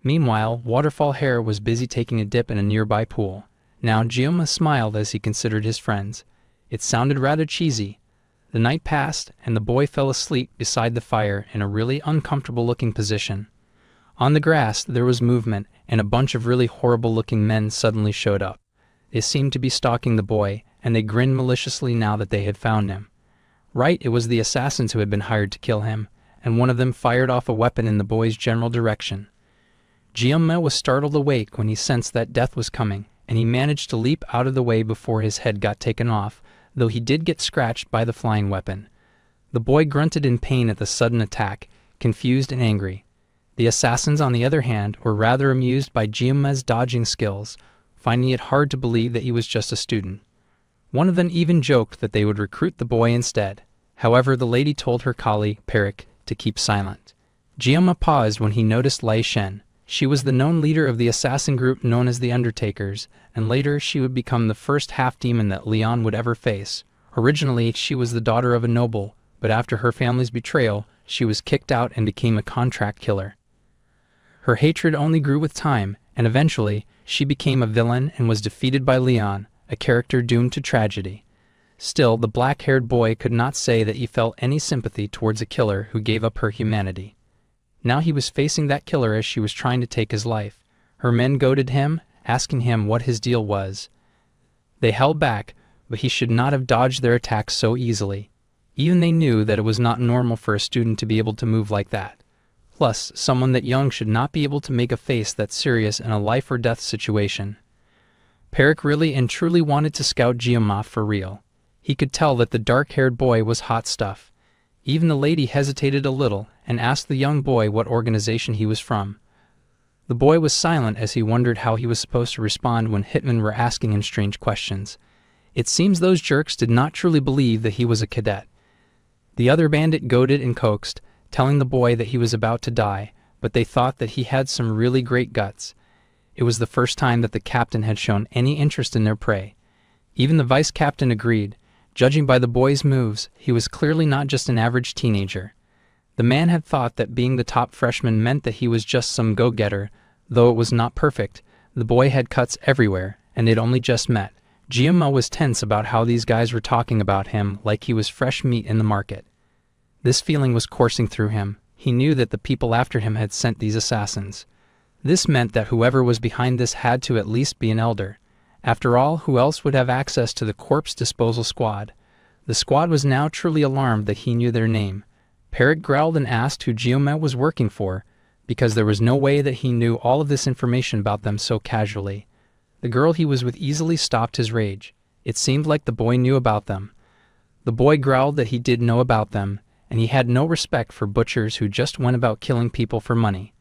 Meanwhile, Waterfall Hair was busy taking a dip in a nearby pool. Now Gyunma smiled as he considered his friends. It sounded rather cheesy. The night passed, and the boy fell asleep beside the fire in a really uncomfortable-looking position. On the grass, there was movement, and a bunch of really horrible-looking men suddenly showed up. They seemed to be stalking the boy, and they grinned maliciously now that they had found him. Right, it was the assassins who had been hired to kill him, and one of them fired off a weapon in the boy's general direction. Gyunma was startled awake when he sensed that death was coming, and he managed to leap out of the way before his head got taken off, though he did get scratched by the flying weapon. The boy grunted in pain at the sudden attack, confused and angry. The assassins, on the other hand, were rather amused by Gyunma's dodging skills, finding it hard to believe that he was just a student. One of them even joked that they would recruit the boy instead. However, the lady told her colleague, Perik, to keep silent. Gyunma paused when he noticed Lei Shen. She was the known leader of the assassin group known as the Undertakers, and later she would become the first half-demon that Leon would ever face. Originally, she was the daughter of a noble, but after her family's betrayal, she was kicked out and became a contract killer. Her hatred only grew with time, and eventually, she became a villain and was defeated by Leon, a character doomed to tragedy. Still, the black-haired boy could not say that he felt any sympathy towards a killer who gave up her humanity. Now he was facing that killer as she was trying to take his life. Her men goaded him, asking him what his deal was. They held back, but he should not have dodged their attacks so easily. Even they knew that it was not normal for a student to be able to move like that. Plus, someone that young should not be able to make a face that serious in a life-or-death situation. Perik really and truly wanted to scout Gyunma for real. He could tell that the dark-haired boy was hot stuff. Even the lady hesitated a little and asked the young boy what organization he was from. The boy was silent as he wondered how he was supposed to respond when hitmen were asking him strange questions. It seems those jerks did not truly believe that he was a cadet. The other bandit goaded and coaxed, telling the boy that he was about to die, but they thought that he had some really great guts. It was the first time that the captain had shown any interest in their prey. Even the vice captain agreed. Judging by the boy's moves, he was clearly not just an average teenager. The man had thought that being the top freshman meant that he was just some go-getter. Though it was not perfect, the boy had cuts everywhere, and it only just met. Gyunma was tense about how these guys were talking about him like he was fresh meat in the market. This feeling was coursing through him. He knew that the people after him had sent these assassins. This meant that whoever was behind this had to at least be an elder. After all, who else would have access to the corpse disposal squad? The squad was now truly alarmed that he knew their name. Perik growled and asked who Gyunma was working for, because there was no way that he knew all of this information about them so casually. The girl he was with easily stopped his rage. It seemed like the boy knew about them. The boy growled that he did know about them, and he had no respect for butchers who just went about killing people for money.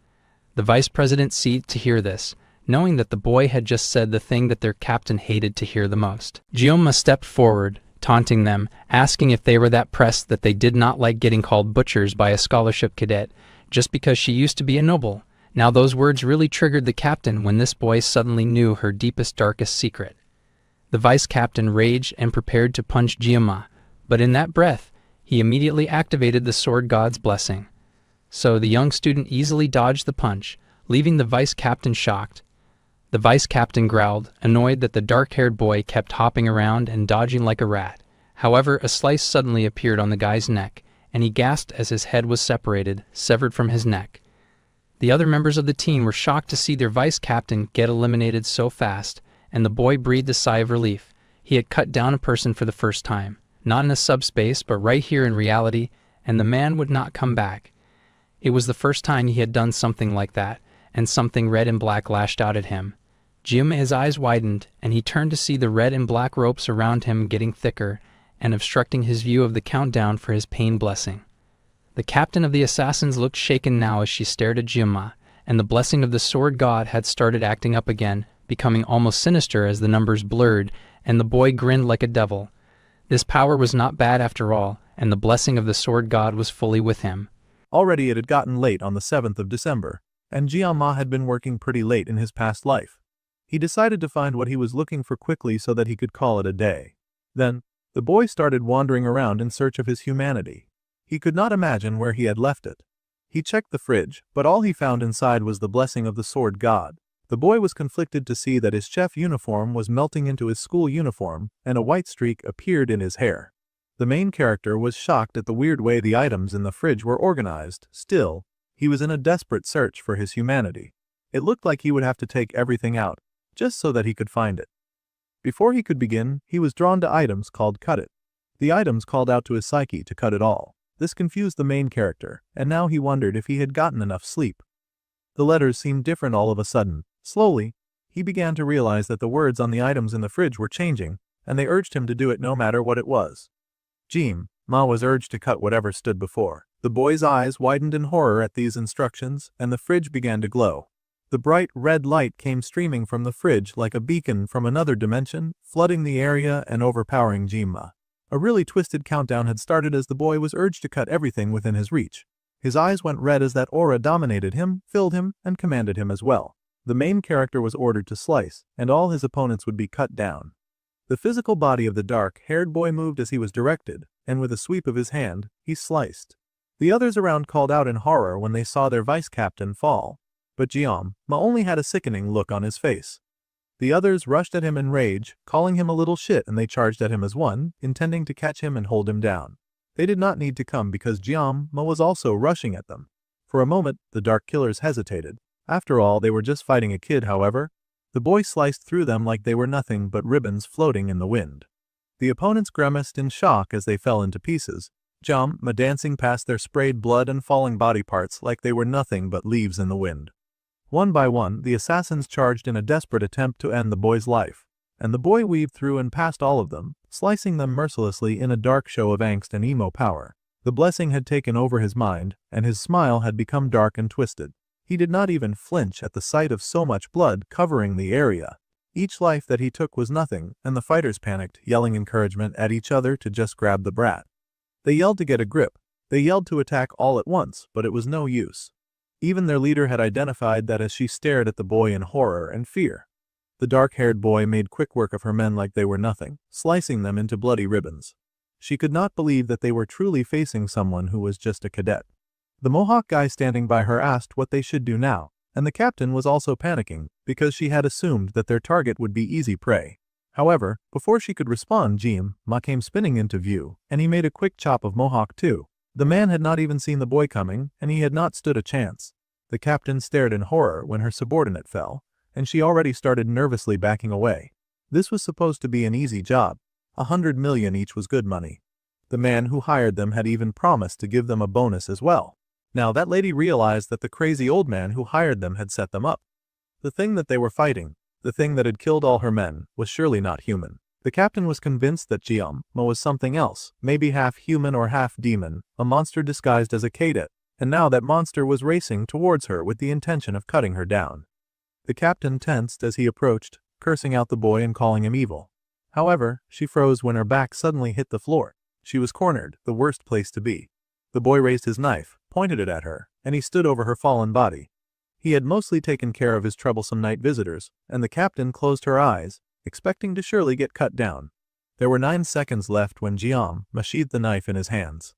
The vice president seethed to hear this, knowing that the boy had just said the thing that their captain hated to hear the most. Gyunma stepped forward, taunting them, asking if they were that pressed that they did not like getting called butchers by a scholarship cadet. just because she used to be a noble. Now those words really triggered the captain when this boy suddenly knew her deepest, darkest secret. The vice captain raged and prepared to punch Gyama, but in that breath, he immediately activated the sword god's blessing. So the young student easily dodged the punch, leaving the vice captain shocked. The vice captain growled, annoyed that the dark-haired boy kept hopping around and dodging like a rat. However, a slice suddenly appeared on the guy's neck, and he gasped as his head was separated, severed from his neck. The other members of the team were shocked to see their vice captain get eliminated so fast, and the boy breathed a sigh of relief. He had cut down a person for the first time, not in a subspace but right here in reality, and the man would not come back. It was the first time he had done something like that, and something red and black lashed out at him. His eyes widened, and he turned to see the red and black ropes around him getting thicker and obstructing his view of the countdown for his pain blessing. The captain of the assassins looked shaken now as she stared at Gyama, and the blessing of the sword god had started acting up again, becoming almost sinister as the numbers blurred, and the boy grinned like a devil. This power was not bad after all, and the blessing of the sword god was fully with him. Already it had gotten late on the 7th of December, and Gyama had been working pretty late in his past life. He decided to find what he was looking for quickly so that he could call it a day. Then, the boy started wandering around in search of his humanity. He could not imagine where he had left it. He checked the fridge, but all he found inside was the blessing of the sword god. The boy was conflicted to see that his chef uniform was melting into his school uniform, and a white streak appeared in his hair. The main character was shocked at the weird way the items in the fridge were organized. Still, he was in a desperate search for his humanity. It looked like he would have to take everything out, just so that he could find it. Before he could begin, he was drawn to items called Cut It. The items called out to his psyche to cut it all. This confused the main character, and now he wondered if he had gotten enough sleep. The letters seemed different all of a sudden. Slowly, he began to realize that the words on the items in the fridge were changing, and they urged him to do it no matter what it was. Ma was urged to cut whatever stood before. The boy's eyes widened in horror at these instructions, and the fridge began to glow. The bright red light came streaming from the fridge like a beacon from another dimension, flooding the area and overpowering Gyama. A really twisted countdown had started as the boy was urged to cut everything within his reach. His eyes went red as that aura dominated him, filled him, and commanded him as well. The main character was ordered to slice, and all his opponents would be cut down. The physical body of the dark-haired boy moved as he was directed, and with a sweep of his hand, he sliced. The others around called out in horror when they saw their vice-captain fall. But Gyama only had a sickening look on his face. The others rushed at him in rage, calling him a little shit, and they charged at him as one, intending to catch him and hold him down. They did not need to come because Gyama was also rushing at them. For a moment, the dark killers hesitated. After all, they were just fighting a kid, however. The boy sliced through them like they were nothing but ribbons floating in the wind. The opponents grimaced in shock as they fell into pieces, Gyama dancing past their sprayed blood and falling body parts like they were nothing but leaves in the wind. One by one, the assassins charged in a desperate attempt to end the boy's life, and the boy weaved through and past all of them, slicing them mercilessly in a dark show of angst and emo power. The blessing had taken over his mind, and his smile had become dark and twisted. He did not even flinch at the sight of so much blood covering the area. Each life that he took was nothing, and the fighters panicked, yelling encouragement at each other to just grab the brat. They yelled to get a grip. They yelled to attack all at once, but it was no use. Even their leader had identified that as she stared at the boy in horror and fear. The dark-haired boy made quick work of her men like they were nothing, slicing them into bloody ribbons. She could not believe that they were truly facing someone who was just a cadet. The Mohawk guy standing by her asked what they should do now, and the captain was also panicking because she had assumed that their target would be easy prey. However, before she could respond, Gyama came spinning into view, and he made a quick chop of Mohawk too. The man had not even seen the boy coming, and he had not stood a chance. The captain stared in horror when her subordinate fell, and she already started nervously backing away. This was supposed to be an easy job. 100 million each was good money. The man who hired them had even promised to give them a bonus as well. Now that lady realized that the crazy old man who hired them had set them up. The thing that they were fighting, the thing that had killed all her men, was surely not human. The captain was convinced that Gyama was something else, maybe half human or half demon, a monster disguised as a cadet, and now that monster was racing towards her with the intention of cutting her down. The captain tensed as he approached, cursing out the boy and calling him evil. However, she froze when her back suddenly hit the floor. She was cornered, the worst place to be. The boy raised his knife, pointed it at her, and he stood over her fallen body. He had mostly taken care of his troublesome night visitors, and the captain closed her eyes, expecting to surely get cut down. There were 9 seconds left when Jiam sheathed the knife in his hands.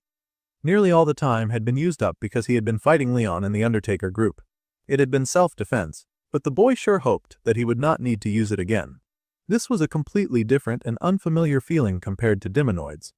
Nearly all the time had been used up because he had been fighting Leon and the Undertaker group. It had been self-defense, but the boy sure hoped that he would not need to use it again. This was a completely different and unfamiliar feeling compared to demonoids.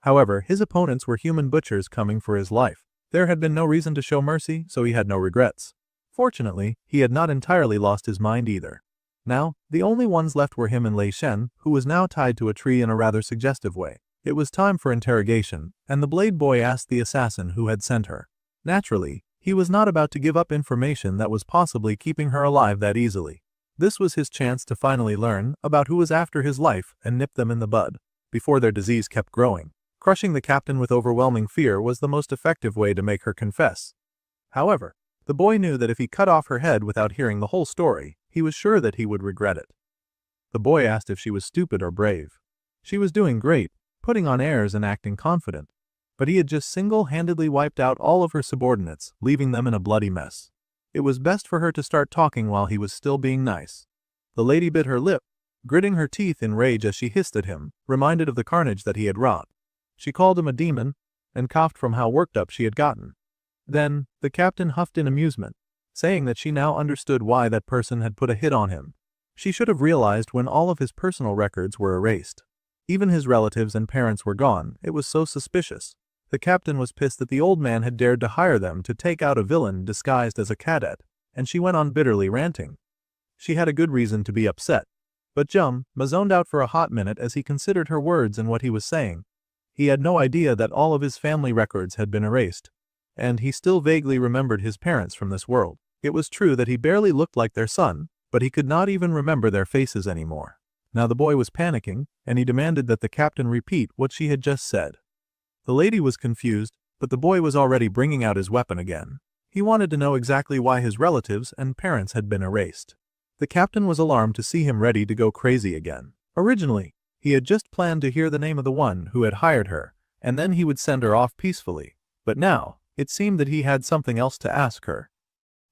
However, his opponents were human butchers coming for his life. There had been no reason to show mercy, so he had no regrets. Fortunately, he had not entirely lost his mind either. Now, the only ones left were him and Lei Shen, who was now tied to a tree in a rather suggestive way. It was time for interrogation, and the Blade Boy asked the assassin who had sent her. Naturally, he was not about to give up information that was possibly keeping her alive that easily. This was his chance to finally learn about who was after his life and nip them in the bud, before their disease kept growing. Crushing the captain with overwhelming fear was the most effective way to make her confess. However, the boy knew that if he cut off her head without hearing the whole story, he was sure that he would regret it. The boy asked if she was stupid or brave. She was doing great, putting on airs and acting confident, but he had just single-handedly wiped out all of her subordinates, leaving them in a bloody mess. It was best for her to start talking while he was still being nice. The lady bit her lip, gritting her teeth in rage as she hissed at him, reminded of the carnage that he had wrought. She called him a demon, and coughed from how worked up she had gotten. Then, the captain huffed in amusement, saying that she now understood why that person had put a hit on him. She should have realized when all of his personal records were erased. Even his relatives and parents were gone. It was so suspicious. The captain was pissed that the old man had dared to hire them to take out a villain disguised as a cadet, and she went on bitterly ranting. She had a good reason to be upset. But Jum zoned out for a hot minute as he considered her words and what he was saying. He had no idea that all of his family records had been erased, and he still vaguely remembered his parents from this world. It was true that he barely looked like their son, but he could not even remember their faces anymore. Now the boy was panicking, and he demanded that the captain repeat what she had just said. The lady was confused, but the boy was already bringing out his weapon again. He wanted to know exactly why his relatives and parents had been erased. The captain was alarmed to see him ready to go crazy again. Originally, he had just planned to hear the name of the one who had hired her, and then he would send her off peacefully. But now, it seemed that he had something else to ask her.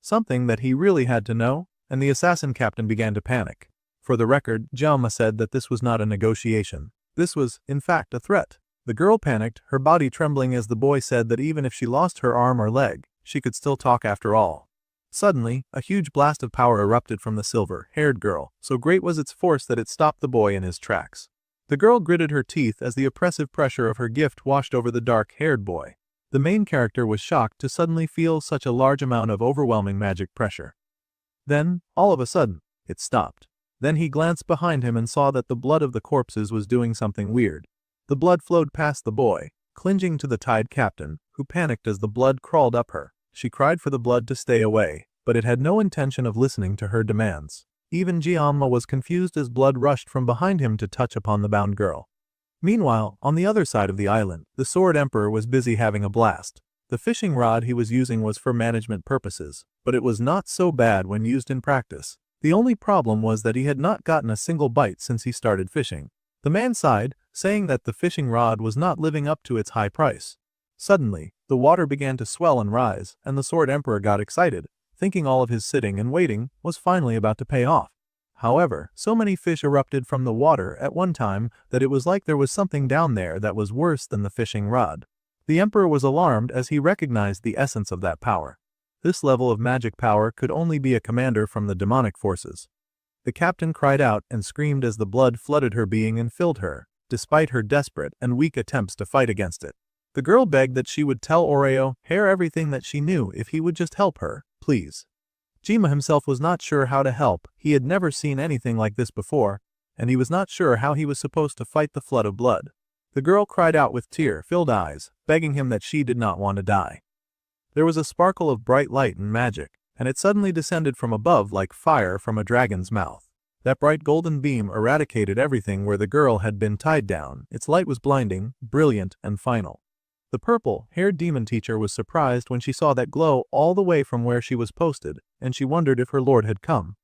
Something that he really had to know, and the assassin captain began to panic. For the record, Jama said that this was not a negotiation. This was, in fact, a threat. The girl panicked, her body trembling as the boy said that even if she lost her arm or leg, she could still talk after all. Suddenly, a huge blast of power erupted from the silver-haired girl, so great was its force that it stopped the boy in his tracks. The girl gritted her teeth as the oppressive pressure of her gift washed over the dark-haired boy. The main character was shocked to suddenly feel such a large amount of overwhelming magic pressure. Then, all of a sudden, it stopped. Then he glanced behind him and saw that the blood of the corpses was doing something weird. The blood flowed past the boy, clinging to the tied captain, who panicked as the blood crawled up her. She cried for the blood to stay away, but it had no intention of listening to her demands. Even Jiamma was confused as blood rushed from behind him to touch upon the bound girl. Meanwhile, on the other side of the island, the Sword Emperor was busy having a blast. The fishing rod he was using was for management purposes, but it was not so bad when used in practice. The only problem was that he had not gotten a single bite since he started fishing. The man sighed, saying that the fishing rod was not living up to its high price. Suddenly, the water began to swell and rise, and the Sword Emperor got excited, thinking all of his sitting and waiting was finally about to pay off. However, so many fish erupted from the water at one time that it was like there was something down there that was worse than the fishing rod. The Emperor was alarmed as he recognized the essence of that power. This level of magic power could only be a commander from the demonic forces. The captain cried out and screamed as the blood flooded her being and filled her, despite her desperate and weak attempts to fight against it. The girl begged that she would tell Oreo Hair everything that she knew if he would just help her, please. Jima himself was not sure how to help. He had never seen anything like this before, and he was not sure how he was supposed to fight the flood of blood. The girl cried out with tear-filled eyes, begging him that she did not want to die. There was a sparkle of bright light and magic, and it suddenly descended from above like fire from a dragon's mouth. That bright golden beam eradicated everything where the girl had been tied down. Its light was blinding, brilliant, and final. The purple-haired demon teacher was surprised when she saw that glow all the way from where she was posted, and she wondered if her lord had come.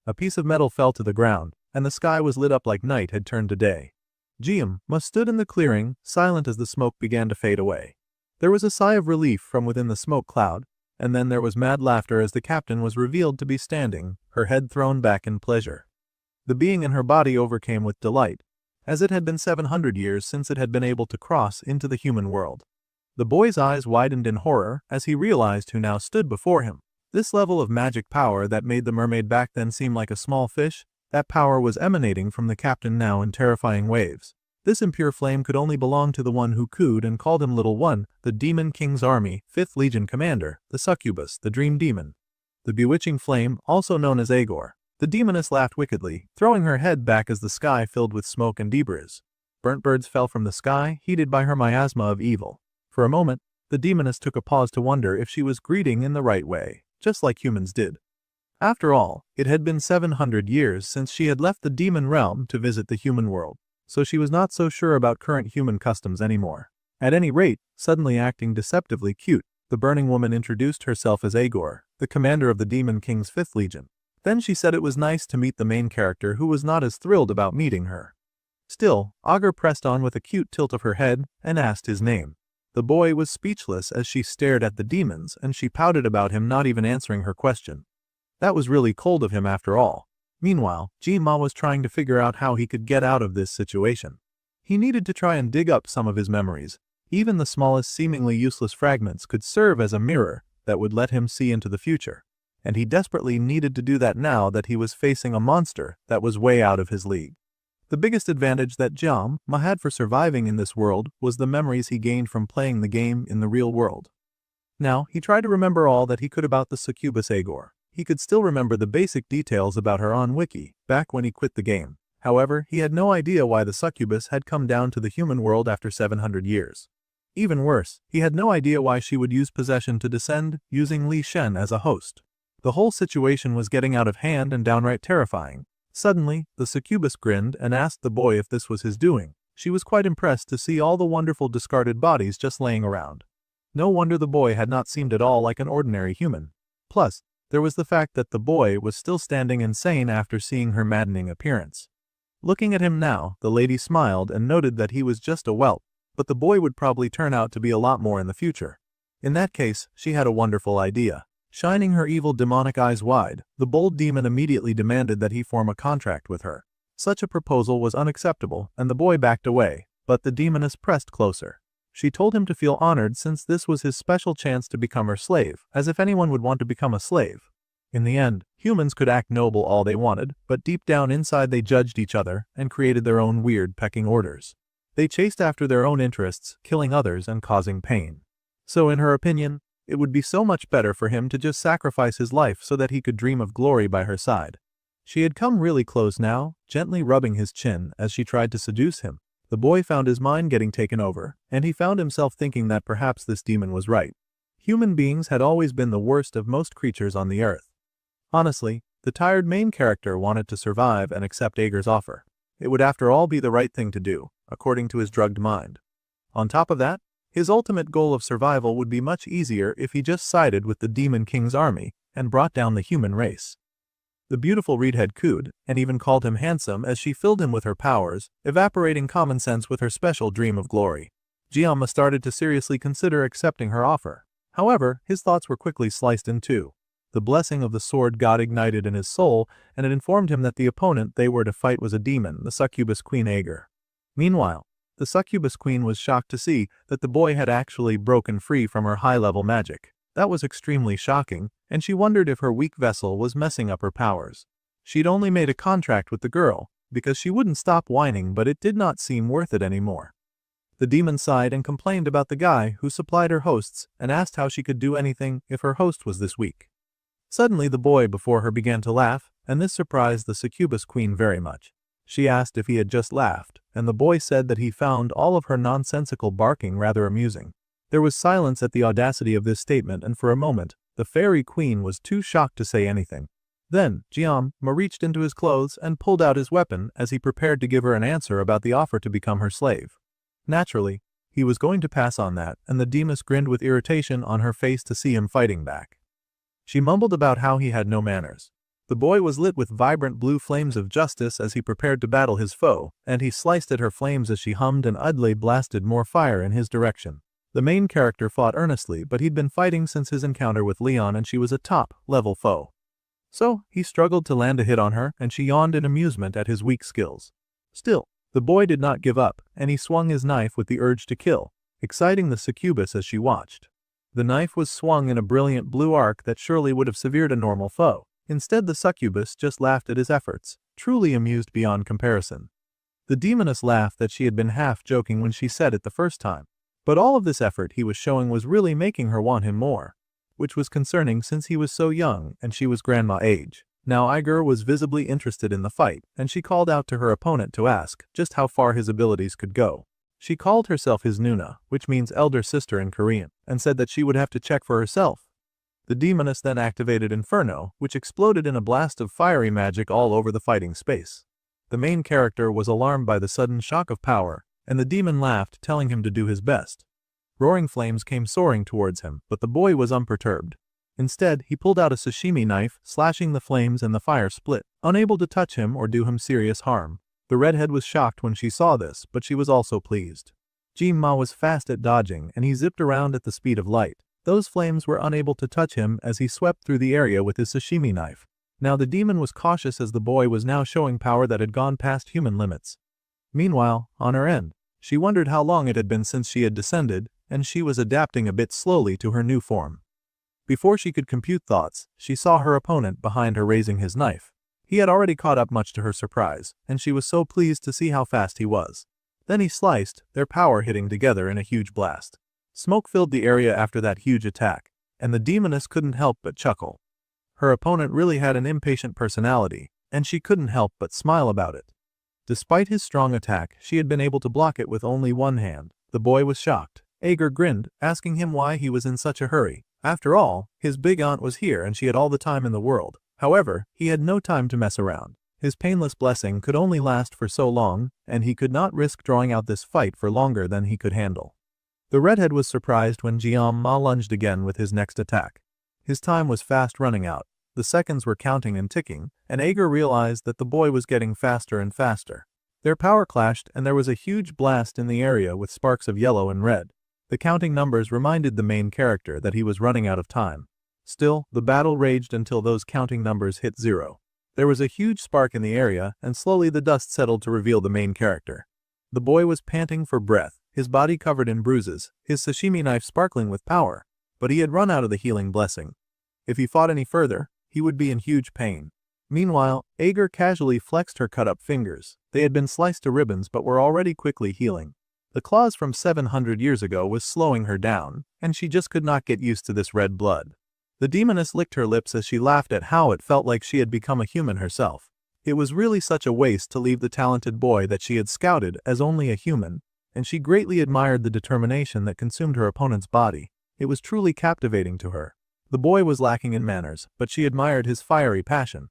A piece of metal fell to the ground, and the sky was lit up like night had turned to day. Jiam stood in the clearing, silent as the smoke began to fade away. There was a sigh of relief from within the smoke cloud, And then there was mad laughter as the captain was revealed to be standing, her head thrown back in pleasure. The being in her body overcame with delight, as it had been 700 years since it had been able to cross into the human world. The boy's eyes widened in horror as he realized who now stood before him. This level of magic power that made the mermaid back then seem like a small fish, that power was emanating from the captain now in terrifying waves. This impure flame could only belong to the one who cooed and called him Little One, the Demon King's army, 5th Legion commander, the succubus, the dream demon. The bewitching flame, also known as Agor. The demoness laughed wickedly, throwing her head back as the sky filled with smoke and debris. Burnt birds fell from the sky, heated by her miasma of evil. For a moment, the demoness took a pause to wonder if she was greeting in the right way, just like humans did. After all, it had been 700 years since she had left the demon realm to visit the human world, so she was not so sure about current human customs anymore. At any rate, suddenly acting deceptively cute, the burning woman introduced herself as Agor, the commander of the Demon King's 5th Legion. Then she said it was nice to meet the main character who was not as thrilled about meeting her. Still, Agor pressed on with a cute tilt of her head and asked his name. The boy was speechless as she stared at the demons and she pouted about him not even answering her question. That was really cold of him after all. Meanwhile, Ji-ma was trying to figure out how he could get out of this situation. He needed to try and dig up some of his memories. Even the smallest seemingly useless fragments could serve as a mirror that would let him see into the future. And he desperately needed to do that now that he was facing a monster that was way out of his league. The biggest advantage that Ji-ma had for surviving in this world was the memories he gained from playing the game in the real world. Now, he tried to remember all that he could about the succubus Agor. He could still remember the basic details about her on Wiki, back when he quit the game. However, he had no idea why the succubus had come down to the human world after 700 years. Even worse, he had no idea why she would use possession to descend, using Li Shen as a host. The whole situation was getting out of hand and downright terrifying. Suddenly, the succubus grinned and asked the boy if this was his doing. She was quite impressed to see all the wonderful discarded bodies just laying around. No wonder the boy had not seemed at all like an ordinary human. Plus, there was the fact that the boy was still standing insane after seeing her maddening appearance. Looking at him now, the lady smiled and noted that he was just a whelp, but the boy would probably turn out to be a lot more in the future. In that case, she had a wonderful idea. Shining her evil demonic eyes wide, the bold demon immediately demanded that he form a contract with her. Such a proposal was unacceptable, and the boy backed away, but the demoness pressed closer. She told him to feel honored since this was his special chance to become her slave, as if anyone would want to become a slave. In the end, humans could act noble all they wanted, but deep down inside they judged each other and created their own weird pecking orders. They chased after their own interests, killing others and causing pain. So in her opinion, it would be so much better for him to just sacrifice his life so that he could dream of glory by her side. She had come really close now, gently rubbing his chin as she tried to seduce him. The boy found his mind getting taken over, and he found himself thinking that perhaps this demon was right. Human beings had always been the worst of most creatures on the earth. Honestly, the tired main character wanted to survive and accept Agor's offer. It would after all be the right thing to do, according to his drugged mind. On top of that, his ultimate goal of survival would be much easier if he just sided with the Demon King's army and brought down the human race. The beautiful Reedhead cooed, and even called him handsome as she filled him with her powers, evaporating common sense with her special dream of glory. Ji-ma started to seriously consider accepting her offer. However, his thoughts were quickly sliced in two. The blessing of the sword god ignited in his soul, and it informed him that the opponent they were to fight was a demon, the succubus queen Agor. Meanwhile, the succubus queen was shocked to see that the boy had actually broken free from her high-level magic. That was extremely shocking, and she wondered if her weak vessel was messing up her powers. She'd only made a contract with the girl, because she wouldn't stop whining, but it did not seem worth it anymore. The demon sighed and complained about the guy who supplied her hosts and asked how she could do anything if her host was this weak. Suddenly the boy before her began to laugh, and this surprised the succubus queen very much. She asked if he had just laughed, and the boy said that he found all of her nonsensical barking rather amusing. There was silence at the audacity of this statement, and for a moment, the fairy queen was too shocked to say anything. Then, Ji-ma reached into his clothes and pulled out his weapon as he prepared to give her an answer about the offer to become her slave. Naturally, he was going to pass on that, and the demoness grinned with irritation on her face to see him fighting back. She mumbled about how he had no manners. The boy was lit with vibrant blue flames of justice as he prepared to battle his foe, and he sliced at her flames as she hummed and idly blasted more fire in his direction. The main character fought earnestly, but he'd been fighting since his encounter with Leon and she was a top-level foe. So, he struggled to land a hit on her and she yawned in amusement at his weak skills. Still, the boy did not give up, and he swung his knife with the urge to kill, exciting the succubus as she watched. The knife was swung in a brilliant blue arc that surely would have severed a normal foe. Instead, the succubus just laughed at his efforts, truly amused beyond comparison. The demoness laughed that she had been half-joking when she said it the first time. But all of this effort he was showing was really making her want him more, which was concerning since he was so young and she was grandma age. Now Iger was visibly interested in the fight, and she called out to her opponent to ask just how far his abilities could go. She called herself his Nuna, which means elder sister in Korean, and said that she would have to check for herself. The demoness then activated Inferno, which exploded in a blast of fiery magic all over the fighting space. The main character was alarmed by the sudden shock of power, and the demon laughed, telling him to do his best. Roaring flames came soaring towards him, but the boy was unperturbed. Instead, he pulled out a sashimi knife, slashing the flames and the fire split, unable to touch him or do him serious harm. The redhead was shocked when she saw this, but she was also pleased. Jin-ma was fast at dodging, and he zipped around at the speed of light. Those flames were unable to touch him as he swept through the area with his sashimi knife. Now the demon was cautious as the boy was now showing power that had gone past human limits. Meanwhile, on her end, she wondered how long it had been since she had descended, and she was adapting a bit slowly to her new form. Before she could compute thoughts, she saw her opponent behind her raising his knife. He had already caught up, much to her surprise, and she was so pleased to see how fast he was. Then he sliced, their power hitting together in a huge blast. Smoke filled the area after that huge attack, and the demoness couldn't help but chuckle. Her opponent really had an impatient personality, and she couldn't help but smile about it. Despite his strong attack, she had been able to block it with only one hand. The boy was shocked. Ager grinned, asking him why he was in such a hurry. After all, his big aunt was here and she had all the time in the world. However, he had no time to mess around. His painless blessing could only last for so long, and he could not risk drawing out this fight for longer than he could handle. The redhead was surprised when Jian-ma lunged again with his next attack. His time was fast running out. The seconds were counting and ticking, and Ager realized that the boy was getting faster and faster. Their power clashed and there was a huge blast in the area with sparks of yellow and red. The counting numbers reminded the main character that he was running out of time. Still, the battle raged until those counting numbers hit 0. There was a huge spark in the area, and slowly the dust settled to reveal the main character. The boy was panting for breath, his body covered in bruises, his sashimi knife sparkling with power, but he had run out of the healing blessing. If he fought any further, he would be in huge pain. Meanwhile, Ager casually flexed her cut-up fingers. They had been sliced to ribbons but were already quickly healing. The claws from 700 years ago was slowing her down, and she just could not get used to this red blood. The demoness licked her lips as she laughed at how it felt like she had become a human herself. It was really such a waste to leave the talented boy that she had scouted as only a human, and she greatly admired the determination that consumed her opponent's body. It was truly captivating to her. The boy was lacking in manners, but she admired his fiery passion.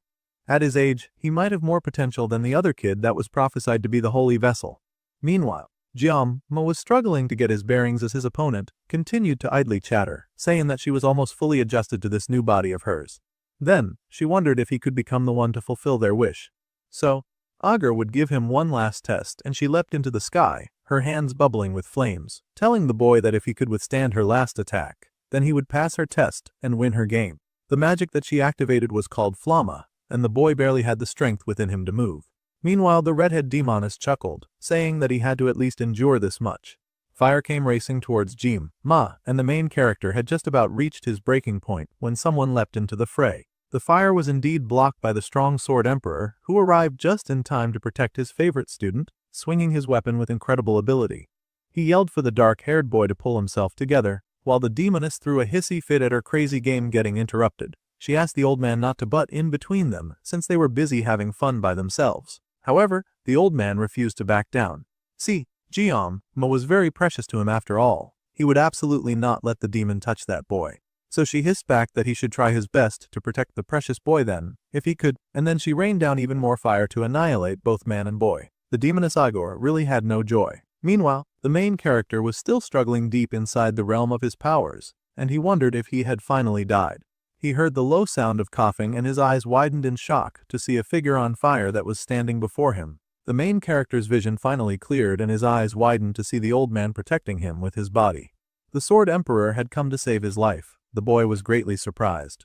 At his age, he might have more potential than the other kid that was prophesied to be the holy vessel. Meanwhile, Jian-ma was struggling to get his bearings as his opponent continued to idly chatter, saying that she was almost fully adjusted to this new body of hers. Then, she wondered if he could become the one to fulfill their wish. So, Ager would give him one last test, and she leapt into the sky, her hands bubbling with flames, telling the boy that if he could withstand her last attack, then he would pass her test and win her game. The magic that she activated was called Flamma, and the boy barely had the strength within him to move. Meanwhile, the redhead demoness chuckled, saying that he had to at least endure this much. Fire came racing towards Jin-ma, and the main character had just about reached his breaking point when someone leapt into the fray. The fire was indeed blocked by the strong sword emperor, who arrived just in time to protect his favorite student, swinging his weapon with incredible ability. He yelled for the dark-haired boy to pull himself together, while the demoness threw a hissy fit at her crazy game getting interrupted. She asked the old man not to butt in between them, since they were busy having fun by themselves. However, the old man refused to back down. See, Jian-ma was very precious to him after all. He would absolutely not let the demon touch that boy. So she hissed back that he should try his best to protect the precious boy then, if he could, and then she rained down even more fire to annihilate both man and boy. The demoness Igor really had no joy. Meanwhile, the main character was still struggling deep inside the realm of his powers, and he wondered if he had finally died. He heard the low sound of coughing and his eyes widened in shock to see a figure on fire that was standing before him. The main character's vision finally cleared and his eyes widened to see the old man protecting him with his body. The Sword Emperor had come to save his life. The boy was greatly surprised.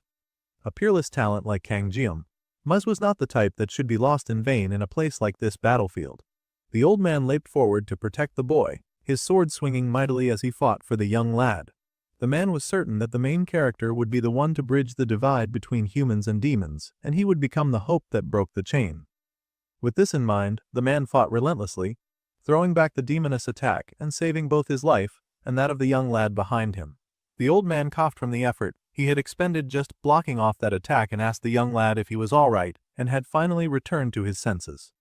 A peerless talent like Kang Jium, Muz was not the type that should be lost in vain in a place like this battlefield. The old man leaped forward to protect the boy, his sword swinging mightily as he fought for the young lad. The man was certain that the main character would be the one to bridge the divide between humans and demons, and he would become the hope that broke the chain. With this in mind, the man fought relentlessly, throwing back the demoness attack and saving both his life and that of the young lad behind him. The old man coughed from the effort he had expended just blocking off that attack and asked the young lad if he was all right and had finally returned to his senses.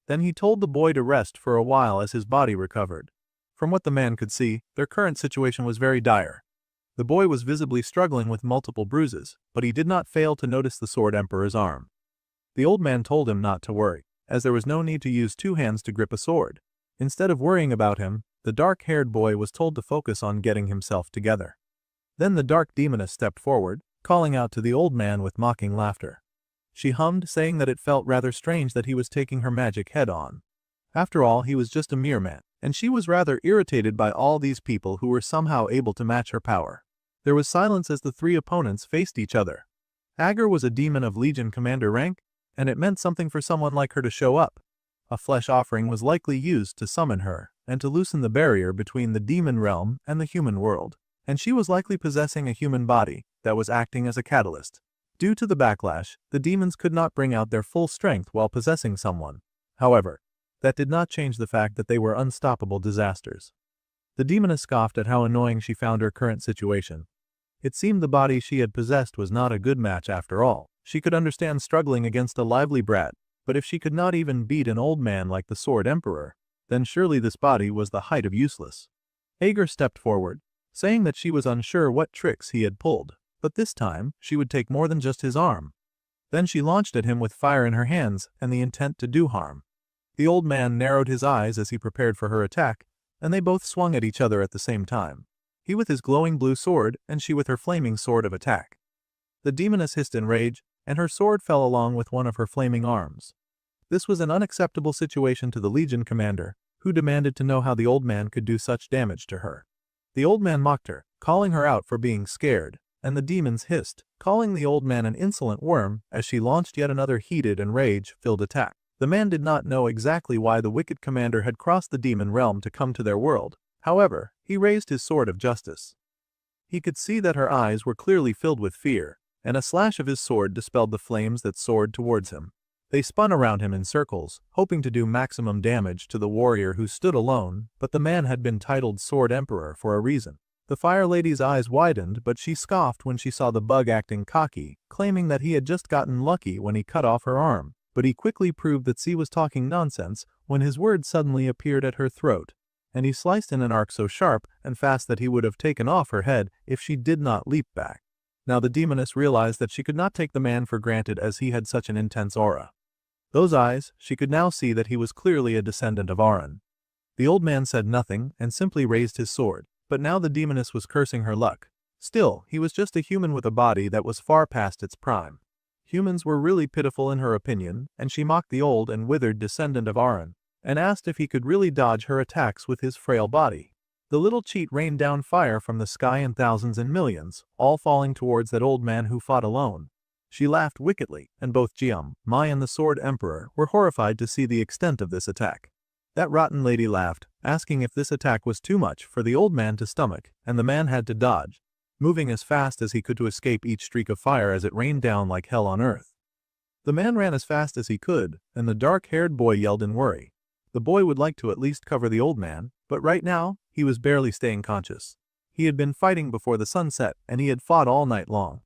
Then he told the boy to rest for a while as his body recovered. From what the man could see, their current situation was very dire. The boy was visibly struggling with multiple bruises, but he did not fail to notice the Sword Emperor's arm. The old man told him not to worry, as there was no need to use two hands to grip a sword. Instead of worrying about him, the dark-haired boy was told to focus on getting himself together. Then the dark demoness stepped forward, calling out to the old man with mocking laughter. She hummed, saying that it felt rather strange that he was taking her magic head on. After all, he was just a mere man, and she was rather irritated by all these people who were somehow able to match her power. There was silence as the three opponents faced each other. Agar was a demon of Legion Commander rank, and it meant something for someone like her to show up. A flesh offering was likely used to summon her and to loosen the barrier between the demon realm and the human world, and she was likely possessing a human body that was acting as a catalyst. Due to the backlash, the demons could not bring out their full strength while possessing someone. However, that did not change the fact that they were unstoppable disasters. The demoness scoffed at how annoying she found her current situation. It seemed the body she had possessed was not a good match after all. She could understand struggling against a lively brat, but if she could not even beat an old man like the Sword Emperor, then surely this body was the height of useless. Agar stepped forward, saying that she was unsure what tricks he had pulled, but this time she would take more than just his arm. Then she launched at him with fire in her hands and the intent to do harm. The old man narrowed his eyes as he prepared for her attack, and they both swung at each other at the same time. He with his glowing blue sword and she with her flaming sword of attack. The demoness hissed in rage, and her sword fell along with one of her flaming arms. This was an unacceptable situation to the Legion commander, who demanded to know how the old man could do such damage to her. The old man mocked her, calling her out for being scared, and the demons hissed, calling the old man an insolent worm as she launched yet another heated and rage-filled attack. The man did not know exactly why the wicked commander had crossed the demon realm to come to their world. However, he raised his sword of justice. He could see that her eyes were clearly filled with fear, and a slash of his sword dispelled the flames that soared towards him. They spun around him in circles, hoping to do maximum damage to the warrior who stood alone, but the man had been titled Sword Emperor for a reason. The Fire Lady's eyes widened, but she scoffed when she saw the bug acting cocky, claiming that he had just gotten lucky when he cut off her arm. But he quickly proved that C was talking nonsense when his word suddenly appeared at her throat, and he sliced in an arc so sharp and fast that he would have taken off her head if she did not leap back. Now the demoness realized that she could not take the man for granted as he had such an intense aura. Those eyes, she could now see that he was clearly a descendant of Aran. The old man said nothing and simply raised his sword, but now the demoness was cursing her luck. Still, he was just a human with a body that was far past its prime. Humans were really pitiful in her opinion, and she mocked the old and withered descendant of Aran, and asked if he could really dodge her attacks with his frail body. The little cheat rained down fire from the sky in thousands and millions, all falling towards that old man who fought alone. She laughed wickedly, and both Jium, Mai and the Sword Emperor were horrified to see the extent of this attack. That rotten lady laughed, asking if this attack was too much for the old man to stomach, and the man had to dodge, moving as fast as he could to escape each streak of fire as it rained down like hell on earth. The man ran as fast as he could, and the dark-haired boy yelled in worry. The boy would like to at least cover the old man, but right now, he was barely staying conscious. He had been fighting before the sun set, and he had fought all night long.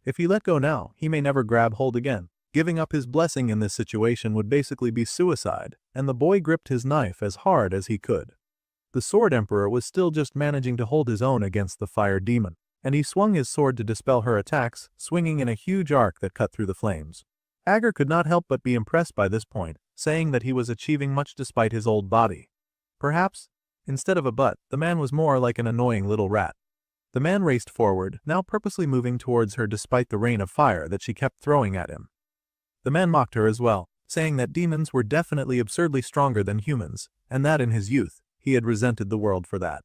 If he let go now, he may never grab hold again. Giving up his blessing in this situation would basically be suicide, and the boy gripped his knife as hard as he could. The Sword Emperor was still just managing to hold his own against the fire demon, and he swung his sword to dispel her attacks, swinging in a huge arc that cut through the flames. Agar could not help but be impressed by this point, saying that he was achieving much despite his old body. Perhaps, instead of a butt, the man was more like an annoying little rat. The man raced forward, now purposely moving towards her despite the rain of fire that she kept throwing at him. The man mocked her as well, saying that demons were definitely absurdly stronger than humans, and that in his youth, he had resented the world for that.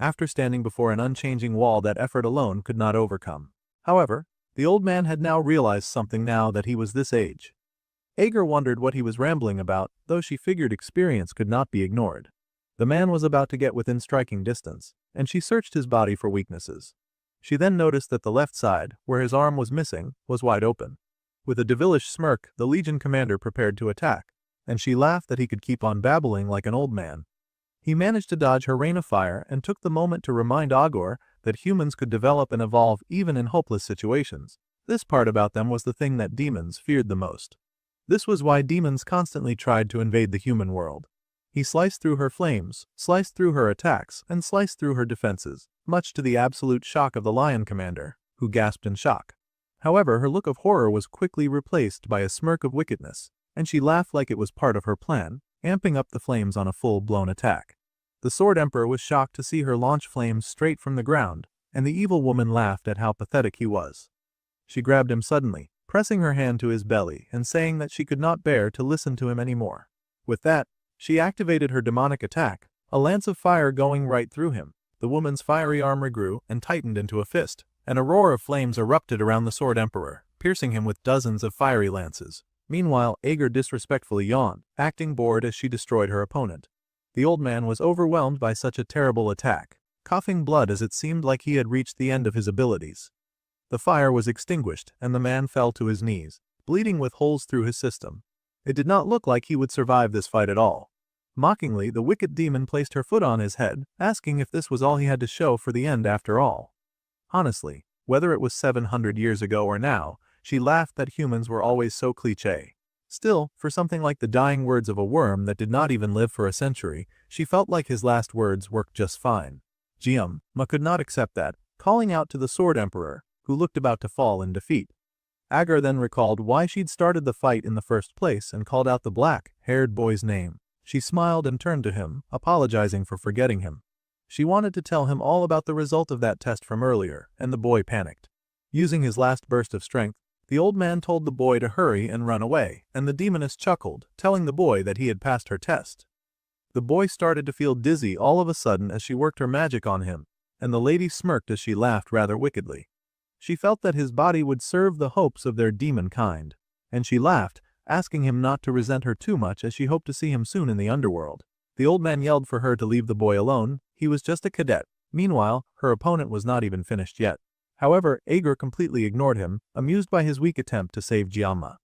after standing before an unchanging wall that effort alone could not overcome. However, the old man had now realized something now that he was this age. Ager wondered what he was rambling about, though she figured experience could not be ignored. The man was about to get within striking distance, and she searched his body for weaknesses. She then noticed that the left side, where his arm was missing, was wide open. With a devilish smirk, the Legion commander prepared to attack, and she laughed that he could keep on babbling like an old man. He managed to dodge her rain of fire and took the moment to remind Agor that humans could develop and evolve even in hopeless situations. This part about them was the thing that demons feared the most. This was why demons constantly tried to invade the human world. He sliced through her flames, sliced through her attacks, and sliced through her defenses, much to the absolute shock of the Lion Commander, who gasped in shock. However, her look of horror was quickly replaced by a smirk of wickedness, and she laughed like it was part of her plan, amping up the flames on a full-blown attack. The Sword Emperor was shocked to see her launch flames straight from the ground, and the evil woman laughed at how pathetic he was. She grabbed him suddenly, pressing her hand to his belly and saying that she could not bear to listen to him anymore. With that, she activated her demonic attack, a lance of fire going right through him. The woman's fiery arm regrew and tightened into a fist, and a roar of flames erupted around the Sword Emperor, piercing him with dozens of fiery lances. Meanwhile, Ager disrespectfully yawned, acting bored as she destroyed her opponent. The old man was overwhelmed by such a terrible attack, coughing blood as it seemed like he had reached the end of his abilities. The fire was extinguished, and the man fell to his knees, bleeding with holes through his system. It did not look like he would survive this fight at all. Mockingly, the wicked demon placed her foot on his head, asking if this was all he had to show for the end after all. Honestly, whether it was 700 years ago or now, she laughed that humans were always so cliché. Still, for something like the dying words of a worm that did not even live for a century, she felt like his last words worked just fine. Ma could not accept that, calling out to the Sword Emperor, who looked about to fall in defeat. Agar then recalled why she'd started the fight in the first place and called out the black-haired boy's name. She smiled and turned to him, apologizing for forgetting him. She wanted to tell him all about the result of that test from earlier, and the boy panicked. Using his last burst of strength, the old man told the boy to hurry and run away, and the demoness chuckled, telling the boy that he had passed her test. The boy started to feel dizzy all of a sudden as she worked her magic on him, and the lady smirked as she laughed rather wickedly. She felt that his body would serve the hopes of their demon kind, and she laughed, asking him not to resent her too much as she hoped to see him soon in the underworld. The old man yelled for her to leave the boy alone. He was just a cadet. Meanwhile, her opponent was not even finished yet. However, Ager completely ignored him, amused by his weak attempt to save Jiama.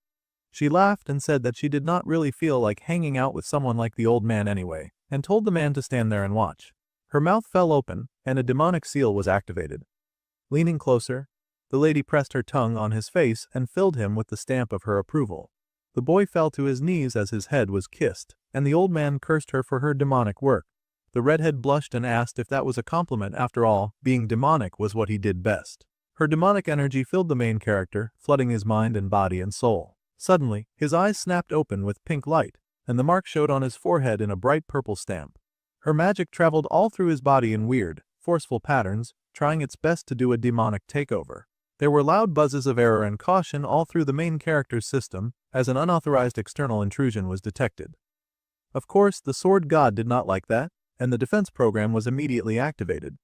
She laughed and said that she did not really feel like hanging out with someone like the old man anyway, and told the man to stand there and watch. Her mouth fell open, and a demonic seal was activated. Leaning closer, the lady pressed her tongue on his face and filled him with the stamp of her approval. The boy fell to his knees as his head was kissed, and the old man cursed her for her demonic work. The redhead blushed and asked if that was a compliment. After all, being demonic was what he did best. Her demonic energy filled the main character, flooding his mind and body and soul. Suddenly, his eyes snapped open with pink light, and the mark showed on his forehead in a bright purple stamp. Her magic traveled all through his body in weird, forceful patterns, trying its best to do a demonic takeover. There were loud buzzes of error and caution all through the main character's system as an unauthorized external intrusion was detected. Of course, the Sword God did not like that, and the defense program was immediately activated.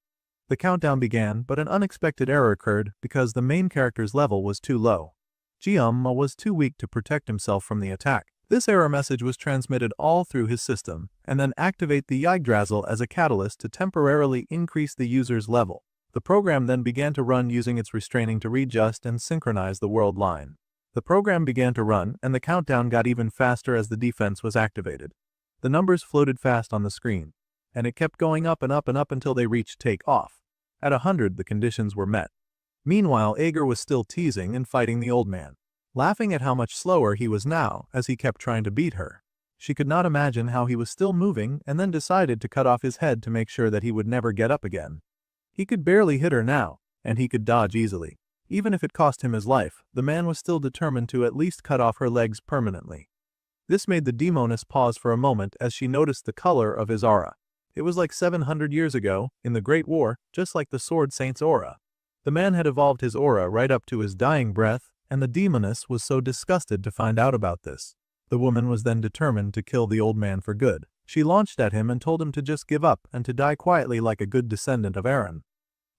The countdown began, but an unexpected error occurred because the main character's level was too low. Jiama was too weak to protect himself from the attack. This error message was transmitted all through his system, and then activate the Yggdrasil as a catalyst to temporarily increase the user's level. The program then began to run using its restraining to readjust and synchronize the world line. The program began to run, and the countdown got even faster as the defense was activated. The numbers floated fast on the screen, and it kept going up and up and up until they reached take off. At 100, the conditions were met. Meanwhile, Ager was still teasing and fighting the old man, laughing at how much slower he was now as he kept trying to beat her. She could not imagine how he was still moving and then decided to cut off his head to make sure that he would never get up again. He could barely hit her now, and he could dodge easily. Even if it cost him his life, the man was still determined to at least cut off her legs permanently. This made the demoness pause for a moment as she noticed the color of his aura. It was like 700 years ago, in the Great War, just like the Sword Saint's aura. The man had evolved his aura right up to his dying breath, and the demoness was so disgusted to find out about this. The woman was then determined to kill the old man for good. She launched at him and told him to just give up and to die quietly like a good descendant of Aaron.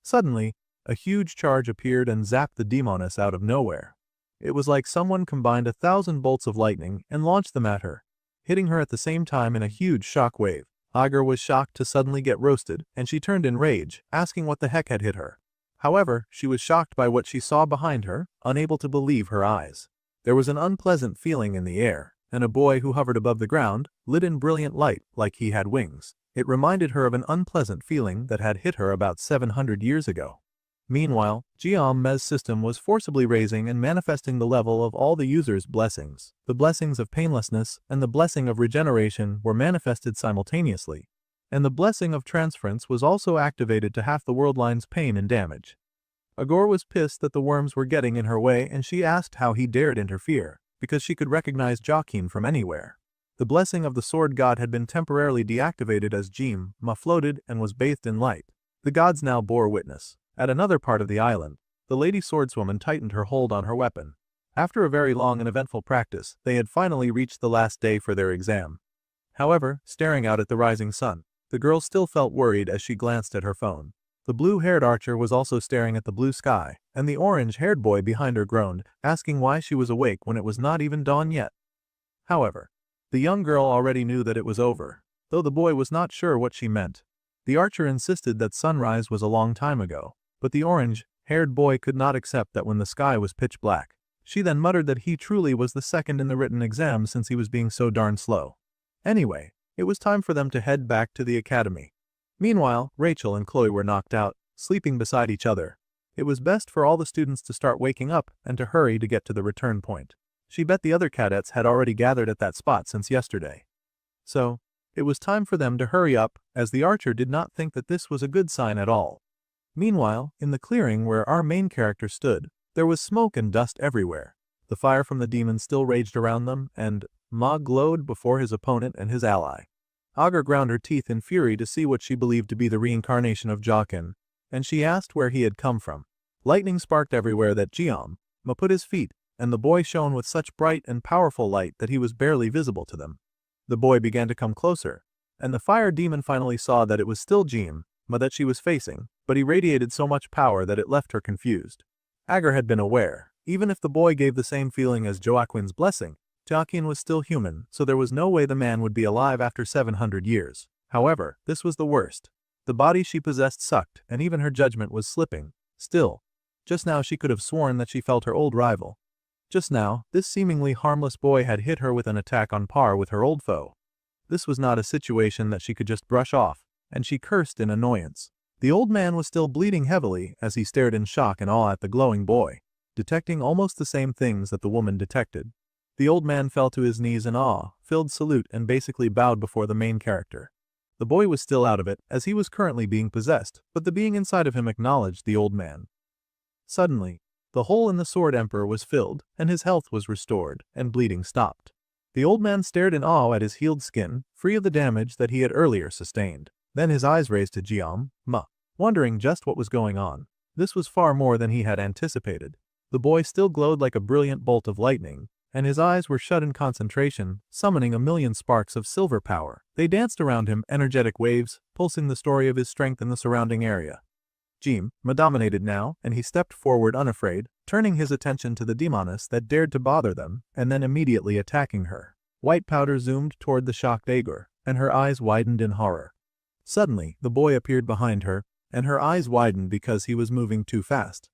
Suddenly, a huge charge appeared and zapped the demoness out of nowhere. It was like someone combined 1,000 bolts of lightning and launched them at her, hitting her at the same time in a huge shock wave. Agar was shocked to suddenly get roasted, and she turned in rage, asking what the heck had hit her. However, she was shocked by what she saw behind her, unable to believe her eyes. There was an unpleasant feeling in the air, and a boy who hovered above the ground, lit in brilliant light like he had wings. It reminded her of an unpleasant feeling that had hit her about 700 years ago. Meanwhile, Jiamme's system was forcibly raising and manifesting the level of all the user's blessings. The blessings of painlessness and the blessing of regeneration were manifested simultaneously, and the blessing of transference was also activated to half the world line's pain and damage. Agar was pissed that the worms were getting in her way, and she asked how he dared interfere, because she could recognize Joaquin from anywhere. The blessing of the sword god had been temporarily deactivated as Jiamma floated and was bathed in light. The gods now bore witness. At another part of the island, the lady swordswoman tightened her hold on her weapon. After a very long and eventful practice, they had finally reached the last day for their exam. However, staring out at the rising sun, the girl still felt worried as she glanced at her phone. The blue-haired archer was also staring at the blue sky, and the orange-haired boy behind her groaned, asking why she was awake when it was not even dawn yet. However, the young girl already knew that it was over, though the boy was not sure what she meant. The archer insisted that sunrise was a long time ago, but the orange-haired boy could not accept that when the sky was pitch black. She then muttered that he truly was the second in the written exam since he was being so darn slow. Anyway, it was time for them to head back to the academy. Meanwhile, Rachel and Chloe were knocked out, sleeping beside each other. It was best for all the students to start waking up and to hurry to get to the return point. She bet the other cadets had already gathered at that spot since yesterday. So, it was time for them to hurry up, as the archer did not think that this was a good sign at all. Meanwhile, in the clearing where our main character stood, there was smoke and dust everywhere. The fire from the demon still raged around them, and Ma glowed before his opponent and his ally. Agar ground her teeth in fury to see what she believed to be the reincarnation of Joaquin, and she asked where he had come from. Lightning sparked everywhere that Jiamma put his feet, and the boy shone with such bright and powerful light that he was barely visible to them. The boy began to come closer, and the fire demon finally saw that it was still Jiamma that she was facing, but he radiated so much power that it left her confused. Agar had been aware, even if the boy gave the same feeling as Joaquin's blessing, Joaquin was still human, so there was no way the man would be alive after 700 years. However, this was the worst. The body she possessed sucked, and even her judgment was slipping. Still, just now she could have sworn that she felt her old rival. Just now, this seemingly harmless boy had hit her with an attack on par with her old foe. This was not a situation that she could just brush off, and she cursed in annoyance. The old man was still bleeding heavily as he stared in shock and awe at the glowing boy, detecting almost the same things that the woman detected. The old man fell to his knees in awe-filled salute and basically bowed before the main character. The boy was still out of it, as he was currently being possessed, but the being inside of him acknowledged the old man. Suddenly, the hole in the sword emperor was filled, and his health was restored, and bleeding stopped. The old man stared in awe at his healed skin, free of the damage that he had earlier sustained. Then his eyes raised to Jiamma, wondering just what was going on. This was far more than he had anticipated. The boy still glowed like a brilliant bolt of lightning, and his eyes were shut in concentration, summoning a million sparks of silver power. They danced around him, energetic waves, pulsing the story of his strength in the surrounding area. Jiamma dominated now, and he stepped forward unafraid, turning his attention to the demoness that dared to bother them, and then immediately attacking her. White powder zoomed toward the shocked Agar, and her eyes widened in horror. Suddenly, the boy appeared behind her, and her eyes widened because he was moving too fast.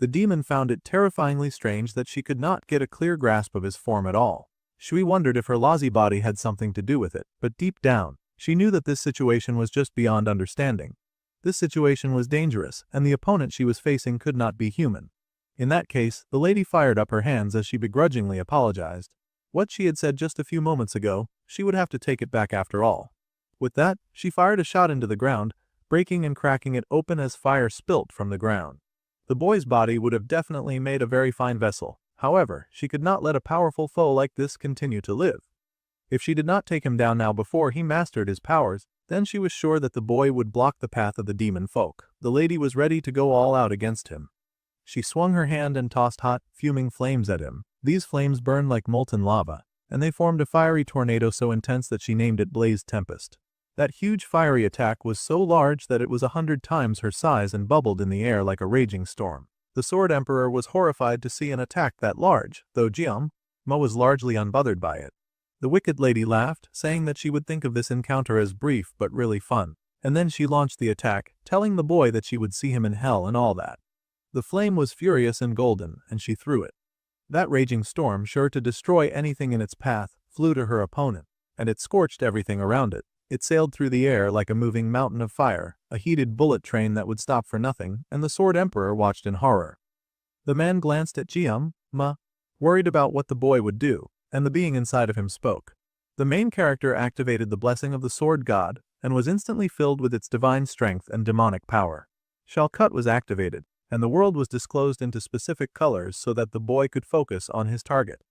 The demon found it terrifyingly strange that she could not get a clear grasp of his form at all. Shui wondered if her lousy body had something to do with it, but deep down, she knew that this situation was just beyond understanding. This situation was dangerous, and the opponent she was facing could not be human. In that case, the lady fired up her hands as she begrudgingly apologized. What she had said just a few moments ago, she would have to take it back after all. With that, she fired a shot into the ground, breaking and cracking it open as fire spilt from the ground. The boy's body would have definitely made a very fine vessel. However, she could not let a powerful foe like this continue to live. If she did not take him down now before he mastered his powers, then she was sure that the boy would block the path of the demon folk. The lady was ready to go all out against him. She swung her hand and tossed hot, fuming flames at him. These flames burned like molten lava, and they formed a fiery tornado so intense that she named it Blaze Tempest. That huge fiery attack was so large that it was 100 times her size and bubbled in the air like a raging storm. The Sword Emperor was horrified to see an attack that large, though Mo was largely unbothered by it. The Wicked Lady laughed, saying that she would think of this encounter as brief but really fun, and then she launched the attack, telling the boy that she would see him in hell and all that. The flame was furious and golden, and she threw it. That raging storm, sure to destroy anything in its path, flew to her opponent, and it scorched everything around it. It sailed through the air like a moving mountain of fire, a heated bullet train that would stop for nothing, and the Sword Emperor watched in horror. The man glanced at Ma, worried about what the boy would do, and the being inside of him spoke. The main character activated the blessing of the Sword God, and was instantly filled with its divine strength and demonic power. Shalkut was activated, and the world was disclosed into specific colors so that the boy could focus on his target.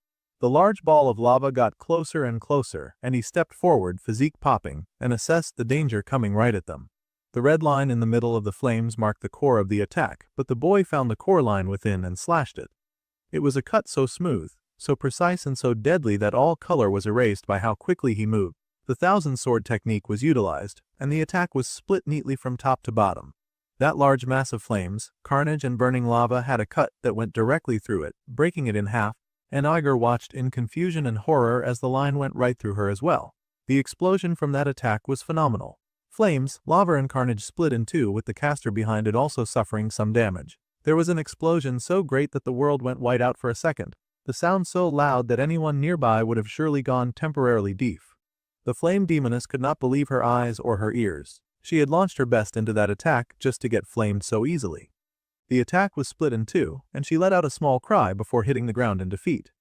The large ball of lava got closer and closer, and he stepped forward, physique popping, and assessed the danger coming right at them. The red line in the middle of the flames marked the core of the attack, but the boy found the core line within and slashed it. It was a cut so smooth, so precise and so deadly that all color was erased by how quickly he moved. The thousand sword technique was utilized, and the attack was split neatly from top to bottom. That large mass of flames, carnage and burning lava had a cut that went directly through it, breaking it in half, and Iger watched in confusion and horror as the line went right through her as well. The explosion from that attack was phenomenal. Flames, lava and carnage split in two, with the caster behind it also suffering some damage. There was an explosion so great that the world went white out for a second, the sound so loud that anyone nearby would have surely gone temporarily deaf. The flame demoness could not believe her eyes or her ears. She had launched her best into that attack just to get flamed so easily. The attack was split in two, and she let out a small cry before hitting the ground in defeat.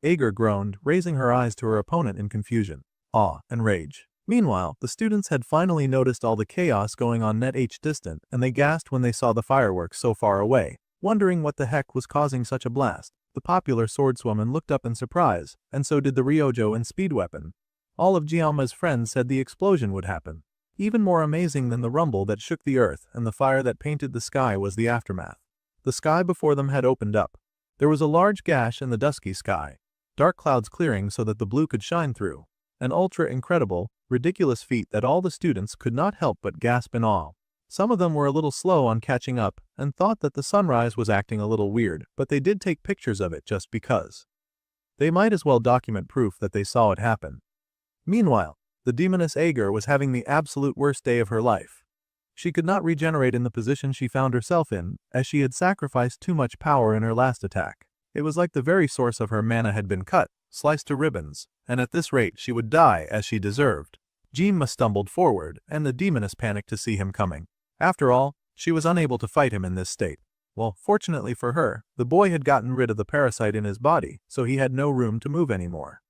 Ager groaned, raising her eyes to her opponent in confusion, awe, and rage. Meanwhile, the students had finally noticed all the chaos going on net h distant, and they gasped when they saw the fireworks so far away, wondering what the heck was causing such a blast. The popular swordswoman looked up in surprise, and so did the Ryojo and speed weapon. All of Giamma's friends said the explosion would happen. Even more amazing than the rumble that shook the earth and the fire that painted the sky was the aftermath. The sky before them had opened up. There was a large gash in the dusky sky, dark clouds clearing so that the blue could shine through. An ultra-incredible, ridiculous feat that all the students could not help but gasp in awe. Some of them were a little slow on catching up and thought that the sunrise was acting a little weird, but they did take pictures of it just because. They might as well document proof that they saw it happen. Meanwhile, the demoness Ager was having the absolute worst day of her life. She could not regenerate in the position she found herself in, as she had sacrificed too much power in her last attack. It was like the very source of her mana had been cut, sliced to ribbons, and at this rate she would die as she deserved. Jima stumbled forward, and the demoness panicked to see him coming. After all, she was unable to fight him in this state. Well, fortunately for her, the boy had gotten rid of the parasite in his body, so he had no room to move anymore.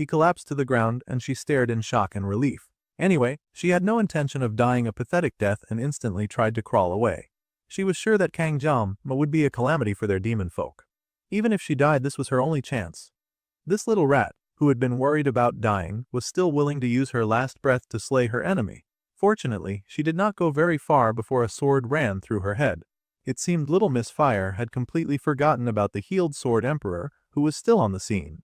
He collapsed to the ground and she stared in shock and relief. Anyway, she had no intention of dying a pathetic death and instantly tried to crawl away. She was sure that Kangjama would be a calamity for their demon folk. Even if she died, this was her only chance. This little rat, who had been worried about dying, was still willing to use her last breath to slay her enemy. Fortunately, she did not go very far before a sword ran through her head. It seemed little Miss Fire had completely forgotten about the healed Sword Emperor, who was still on the scene.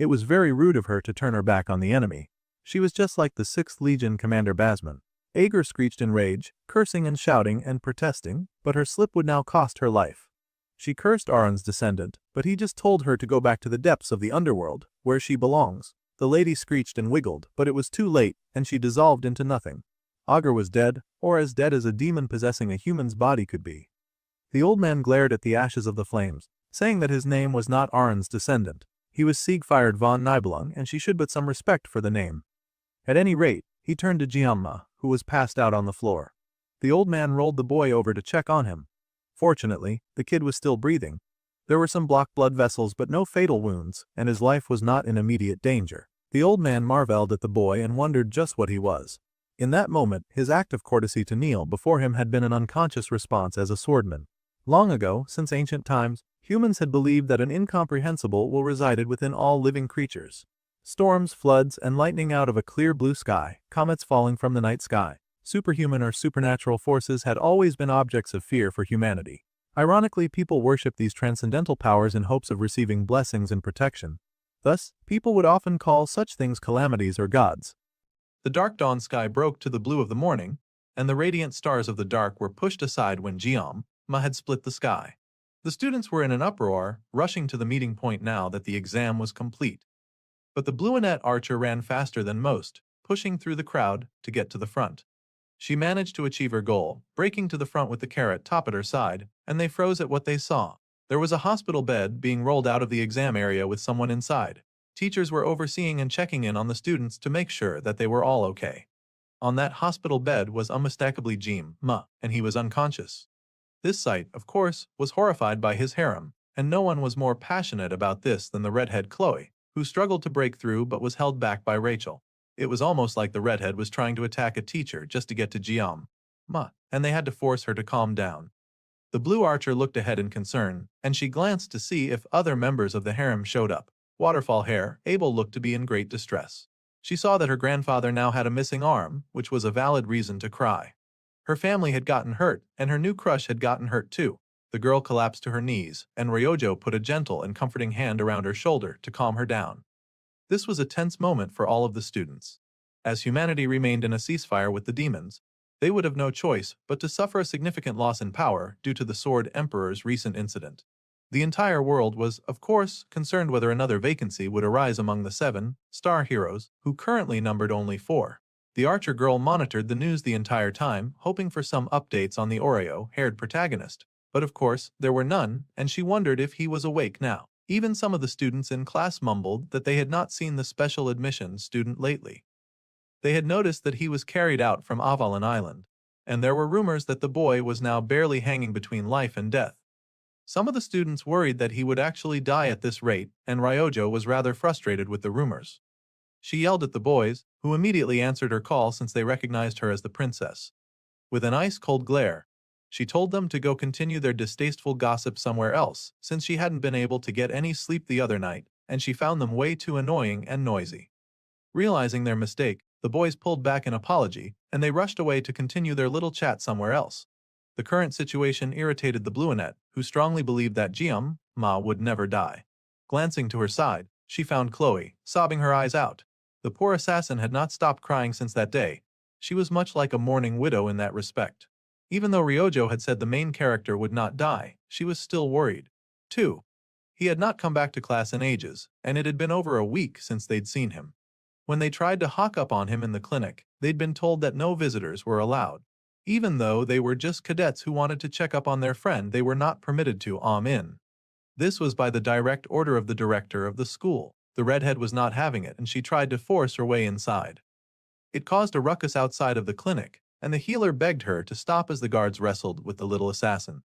It was very rude of her to turn her back on the enemy. She was just like the 6th Legion Commander Basman. Ager screeched in rage, cursing and shouting and protesting, but her slip would now cost her life. She cursed Aron's descendant, but he just told her to go back to the depths of the underworld, where she belongs. The lady screeched and wiggled, but it was too late, and she dissolved into nothing. Ager was dead, or as dead as a demon possessing a human's body could be. The old man glared at the ashes of the flames, saying that his name was not Aron's descendant. He was Siegfried von Nibelung, and she should put some respect for the name. At any rate, he turned to Giamma, who was passed out on the floor. The old man rolled the boy over to check on him. Fortunately, the kid was still breathing. There were some blocked blood vessels but no fatal wounds, and his life was not in immediate danger. The old man marveled at the boy and wondered just what he was. In that moment, his act of courtesy to kneel before him had been an unconscious response as a swordman. Long ago, since ancient times, humans had believed that an incomprehensible will resided within all living creatures. Storms, floods, and lightning out of a clear blue sky, comets falling from the night sky, superhuman or supernatural forces had always been objects of fear for humanity. Ironically, people worship these transcendental powers in hopes of receiving blessings and protection. Thus, people would often call such things calamities or gods. The dark dawn sky broke to the blue of the morning, and the radiant stars of the dark were pushed aside when Ma had split the sky. The students were in an uproar, rushing to the meeting point now that the exam was complete. But the Blueonette archer ran faster than most, pushing through the crowd to get to the front. She managed to achieve her goal, breaking to the front with the carrot top at her side, and they froze at what they saw. There was a hospital bed being rolled out of the exam area with someone inside. Teachers were overseeing and checking in on the students to make sure that they were all okay. On that hospital bed was unmistakably Ma, and he was unconscious. This sight, of course, was horrified by his harem, and no one was more passionate about this than the redhead Chloe, who struggled to break through but was held back by Rachel. It was almost like the redhead was trying to attack a teacher just to get to Ma, and they had to force her to calm down. The blue archer looked ahead in concern, and she glanced to see if other members of the harem showed up. Waterfall Hair, Abel looked to be in great distress. She saw that her grandfather now had a missing arm, which was a valid reason to cry. Her family had gotten hurt, and her new crush had gotten hurt too. The girl collapsed to her knees, and Ryojo put a gentle and comforting hand around her shoulder to calm her down. This was a tense moment for all of the students. As humanity remained in a ceasefire with the demons, they would have no choice but to suffer a significant loss in power due to the Sword Emperor's recent incident. The entire world was, of course, concerned whether another vacancy would arise among the 7 star heroes, who currently numbered only 4. The archer girl monitored the news the entire time, hoping for some updates on the Oreo-haired protagonist. But of course, there were none, and she wondered if he was awake now. Even some of the students in class mumbled that they had not seen the special admission student lately. They had noticed that he was carried out from Avalon Island, and there were rumors that the boy was now barely hanging between life and death. Some of the students worried that he would actually die at this rate, and Ryojo was rather frustrated with the rumors. She yelled at the boys, who immediately answered her call since they recognized her as the princess. With an ice-cold glare, she told them to go continue their distasteful gossip somewhere else, since she hadn't been able to get any sleep the other night, and she found them way too annoying and noisy. Realizing their mistake, the boys pulled back an apology, and they rushed away to continue their little chat somewhere else. The current situation irritated the Blueonette, who strongly believed that Ma would never die. Glancing to her side, she found Chloe, sobbing her eyes out. The poor assassin had not stopped crying since that day. She was much like a mourning widow in that respect. Even though Ryojo had said the main character would not die, she was still worried. 2. He had not come back to class in ages, and it had been over a week since they'd seen him. When they tried to hawk up on him in the clinic, they'd been told that no visitors were allowed. Even though they were just cadets who wanted to check up on their friend, they were not permitted to in. This was by the direct order of the director of the school. The redhead was not having it, and she tried to force her way inside. It caused a ruckus outside of the clinic, and the healer begged her to stop as the guards wrestled with the little assassin.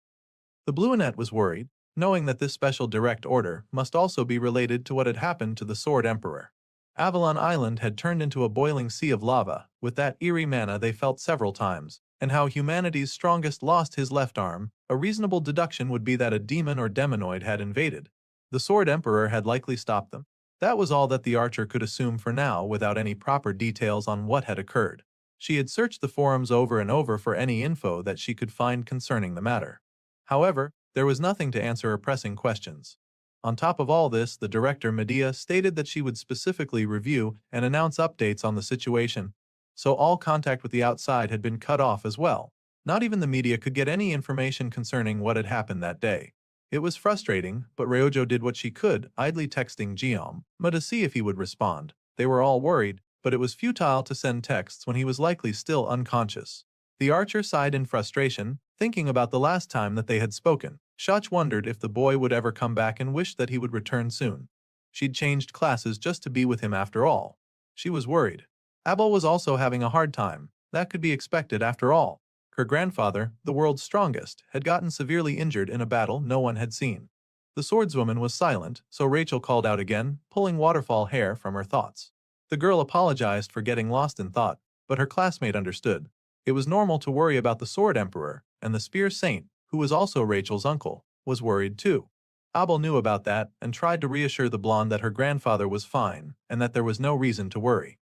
The Blueonette was worried, knowing that this special direct order must also be related to what had happened to the Sword Emperor. Avalon Island had turned into a boiling sea of lava, with that eerie mana they felt several times, and how humanity's strongest lost his left arm. A reasonable deduction would be that a demon or demonoid had invaded. The Sword Emperor had likely stopped them. That was all that the archer could assume for now without any proper details on what had occurred. She had searched the forums over and over for any info that she could find concerning the matter. However, there was nothing to answer her pressing questions. On top of all this, the director Medea stated that she would specifically review and announce updates on the situation, so all contact with the outside had been cut off as well. Not even the media could get any information concerning what had happened that day. It was frustrating, but Ryojo did what she could, idly texting Ma to see if he would respond. They were all worried, but it was futile to send texts when he was likely still unconscious. The archer sighed in frustration, thinking about the last time that they had spoken. Shach wondered if the boy would ever come back and wished that he would return soon. She'd changed classes just to be with him after all. She was worried. Abel was also having a hard time. That could be expected after all. Her grandfather, the world's strongest, had gotten severely injured in a battle no one had seen. The swordswoman was silent, so Rachel called out again, pulling waterfall hair from her thoughts. The girl apologized for getting lost in thought, but her classmate understood. It was normal to worry about the Sword Emperor, and the Spear Saint, who was also Rachel's uncle, was worried too. Abel knew about that and tried to reassure the blonde that her grandfather was fine and that there was no reason to worry.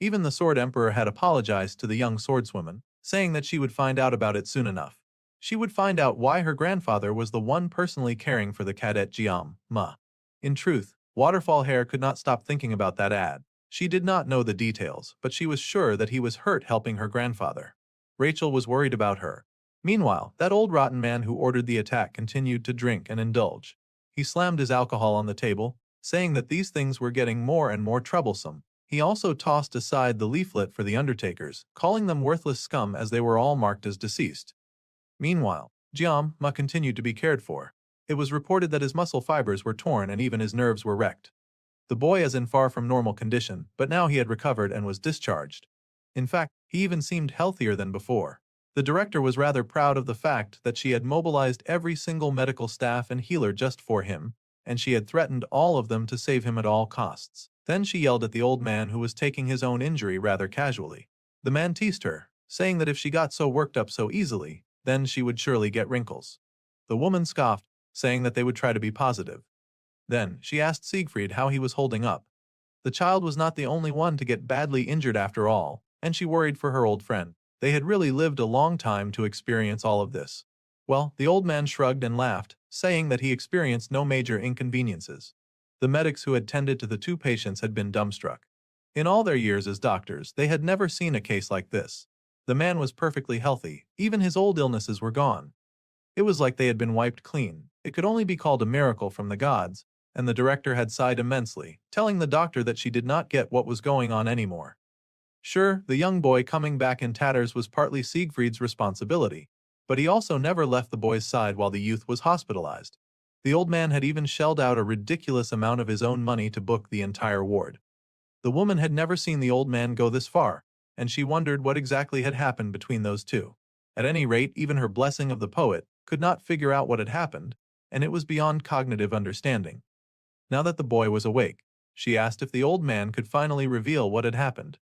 Even the Sword Emperor had apologized to the young swordswoman, saying that she would find out about it soon enough. She would find out why her grandfather was the one personally caring for the cadet Ma. In truth, Waterfall Hair could not stop thinking about that ad. She did not know the details, but she was sure that he was hurt helping her grandfather. Rachel was worried about her. Meanwhile, that old rotten man who ordered the attack continued to drink and indulge. He slammed his alcohol on the table, saying that these things were getting more and more troublesome. He also tossed aside the leaflet for the undertakers, calling them worthless scum as they were all marked as deceased. Meanwhile, Jiang continued to be cared for. It was reported that his muscle fibers were torn and even his nerves were wrecked. The boy is in far from normal condition, but now he had recovered and was discharged. In fact, he even seemed healthier than before. The director was rather proud of the fact that she had mobilized every single medical staff and healer just for him, and she had threatened all of them to save him at all costs. Then she yelled at the old man who was taking his own injury rather casually. The man teased her, saying that if she got so worked up so easily, then she would surely get wrinkles. The woman scoffed, saying that they would try to be positive. Then she asked Siegfried how he was holding up. The child was not the only one to get badly injured after all, and she worried for her old friend. They had really lived a long time to experience all of this. Well, the old man shrugged and laughed, saying that he experienced no major inconveniences. The medics who had tended to the two patients had been dumbstruck. In all their years as doctors, they had never seen a case like this. The man was perfectly healthy, even his old illnesses were gone. It was like they had been wiped clean. It could only be called a miracle from the gods, and the director had sighed immensely, telling the doctor that she did not get what was going on anymore. Sure, the young boy coming back in tatters was partly Siegfried's responsibility, but he also never left the boy's side while the youth was hospitalized. The old man had even shelled out a ridiculous amount of his own money to book the entire ward. The woman had never seen the old man go this far, and she wondered what exactly had happened between those two. At any rate, even her blessing of the poet could not figure out what had happened, and it was beyond cognitive understanding. Now that the boy was awake, she asked if the old man could finally reveal what had happened.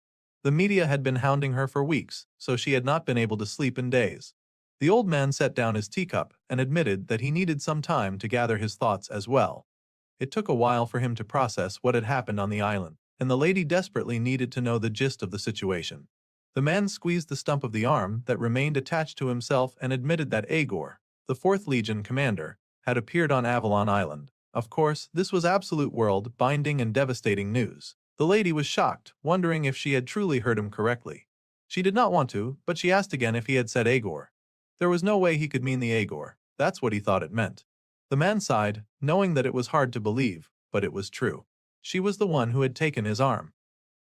The media had been hounding her for weeks, so she had not been able to sleep in days. The old man set down his teacup and admitted that he needed some time to gather his thoughts as well. It took a while for him to process what had happened on the island, and the lady desperately needed to know the gist of the situation. The man squeezed the stump of the arm that remained attached to himself and admitted that Agor, the 4th Legion commander, had appeared on Avalon Island. Of course, this was absolute world-binding and devastating news. The lady was shocked, wondering if she had truly heard him correctly. She did not want to, but she asked again if he had said Agor. There was no way he could mean the Agor. That's what he thought it meant. The man sighed, knowing that it was hard to believe, but it was true. She was the one who had taken his arm.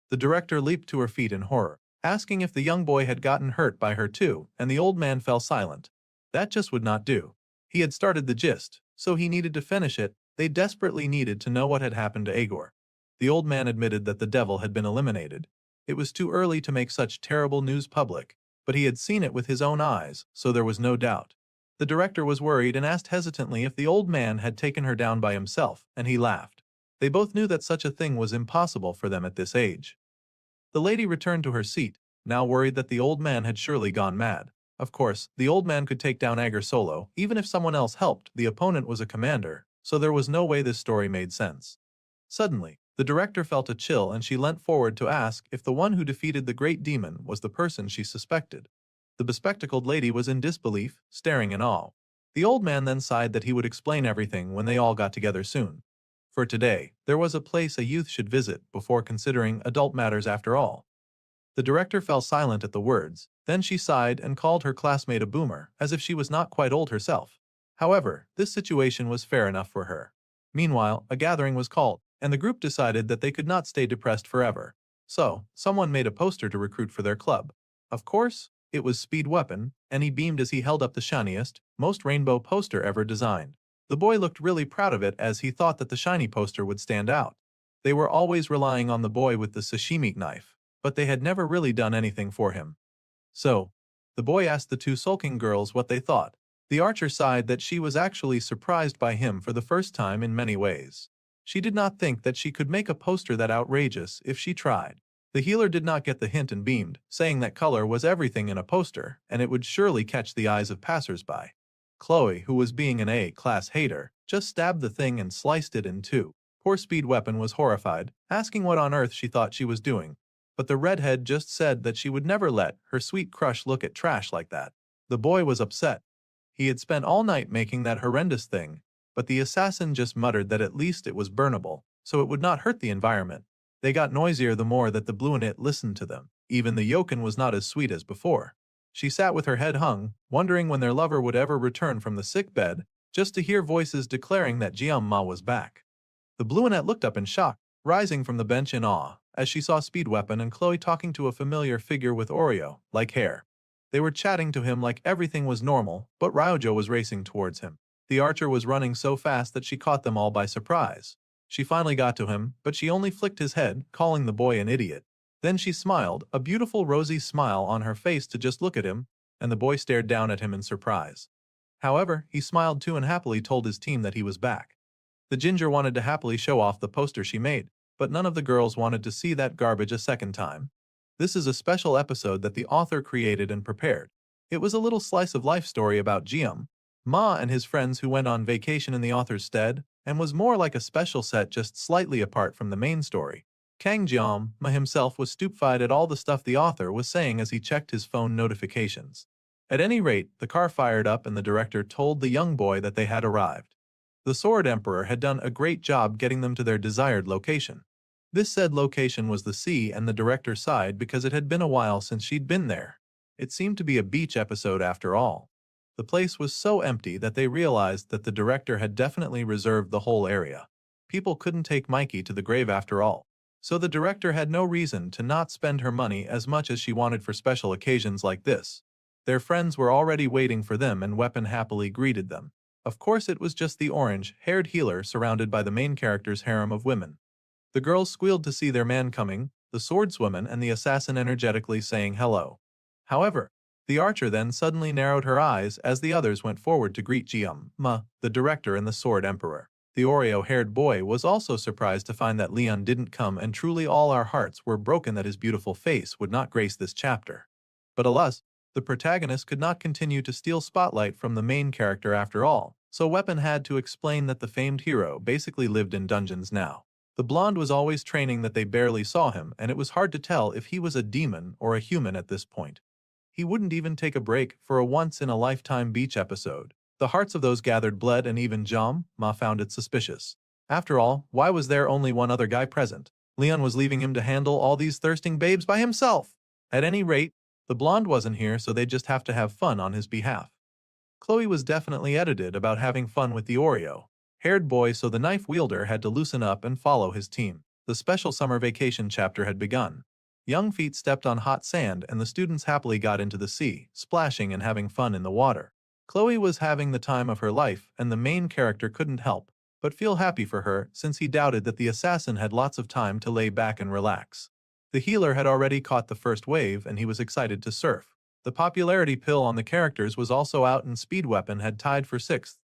The director leaped to her feet in horror, asking if the young boy had gotten hurt by her too, and the old man fell silent. That just would not do. He had started the gist, so he needed to finish it. They desperately needed to know what had happened to Agor. The old man admitted that the devil had been eliminated. It was too early to make such terrible news public, but he had seen it with his own eyes, so there was no doubt. The director was worried and asked hesitantly if the old man had taken her down by himself, and he laughed. They both knew that such a thing was impossible for them at this age. The lady returned to her seat, now worried that the old man had surely gone mad. Of course, the old man could take down Agor solo, even if someone else helped. The opponent was a commander, so there was no way this story made sense. Suddenly, the director felt a chill and she leant forward to ask if the one who defeated the great demon was the person she suspected. The bespectacled lady was in disbelief, staring in awe. The old man then sighed that he would explain everything when they all got together soon. For today, there was a place a youth should visit before considering adult matters after all. The director fell silent at the words, then she sighed and called her classmate a boomer, as if she was not quite old herself. However, this situation was fair enough for her. Meanwhile, a gathering was called, and the group decided that they could not stay depressed forever. So, someone made a poster to recruit for their club. Of course, it was Speed Weapon, and he beamed as he held up the shiniest, most rainbow poster ever designed. The boy looked really proud of it as he thought that the shiny poster would stand out. They were always relying on the boy with the sashimi knife, but they had never really done anything for him. So, the boy asked the two sulking girls what they thought. The archer sighed that she was actually surprised by him for the first time in many ways. She did not think that she could make a poster that outrageous if she tried. The healer did not get the hint and beamed, saying that color was everything in a poster, and it would surely catch the eyes of passers-by. Chloe, who was being an A-class hater, just stabbed the thing and sliced it in two. Poor Speed Weapon was horrified, asking what on earth she thought she was doing. But the redhead just said that she would never let her sweet crush look at trash like that. The boy was upset. He had spent all night making that horrendous thing, but the assassin just muttered that at least it was burnable. so it would not hurt the environment. They got noisier the more that the Bluenit listened to them. Even the Yoken was not as sweet as before. She sat with her head hung, wondering when their lover would ever return from the sick bed, just to hear voices declaring that Jiam-ma was back. The Bluenette looked up in shock, rising from the bench in awe, as she saw Speed Weapon and Chloe talking to a familiar figure with Oreo-like hair. They were chatting to him like everything was normal, but Ryojo was racing towards him. The archer was running so fast that she caught them all by surprise. She finally got to him, but she only flicked his head, calling the boy an idiot. Then she smiled, a beautiful rosy smile on her face to just look at him, and the boy stared down at him in surprise. However, he smiled too and happily told his team that he was back. The ginger wanted to happily show off the poster she made, but none of the girls wanted to see that garbage a second time. This is a special episode that the author created and prepared. It was a little slice of life story about Jiam-ma and his friends who went on vacation in the author's stead, and was more like a special set just slightly apart from the main story. Kang Jiam-ma himself was stupefied at all the stuff the author was saying as he checked his phone notifications. At any rate, the car fired up and the director told the young boy that they had arrived. The Sword Emperor had done a great job getting them to their desired location. This said location was the sea, and the director sighed because it had been a while since she'd been there. It seemed to be a beach episode after all. The place was so empty that they realized that the director had definitely reserved the whole area. People couldn't take Mikey to the grave after all. So the director had no reason to not spend her money as much as she wanted for special occasions like this. Their friends were already waiting for them and Weapon happily greeted them. Of course it was just the orange-haired healer surrounded by the main character's harem of women. The girls squealed to see their man coming, the swordswoman and the assassin energetically saying hello. However, the archer then suddenly narrowed her eyes as the others went forward to greet Jiam-ma, the director and the Sword Emperor. The Oreo-haired boy was also surprised to find that Leon didn't come, and truly all our hearts were broken that his beautiful face would not grace this chapter. But alas, the protagonist could not continue to steal spotlight from the main character after all, so Weapon had to explain that the famed hero basically lived in dungeons now. The blonde was always training that they barely saw him, and it was hard to tell if he was a demon or a human at this point. He wouldn't even take a break for a once-in-a-lifetime beach episode. The hearts of those gathered bled, and even Jiam-ma found it suspicious. After all, why was there only one other guy present? Leon was leaving him to handle all these thirsting babes by himself. At any rate, the blonde wasn't here, so they'd just have to have fun on his behalf. Chloe was definitely edited about having fun with the Oreo-haired boy, so the knife wielder had to loosen up and follow his team. The special summer vacation chapter had begun. Young feet stepped on hot sand and the students happily got into the sea, splashing and having fun in the water. Chloe was having the time of her life, and the main character couldn't help but feel happy for her, since he doubted that the assassin had lots of time to lay back and relax. The healer had already caught the first wave and he was excited to surf. The popularity pill on the characters was also out and Speed Weapon had tied for 6th.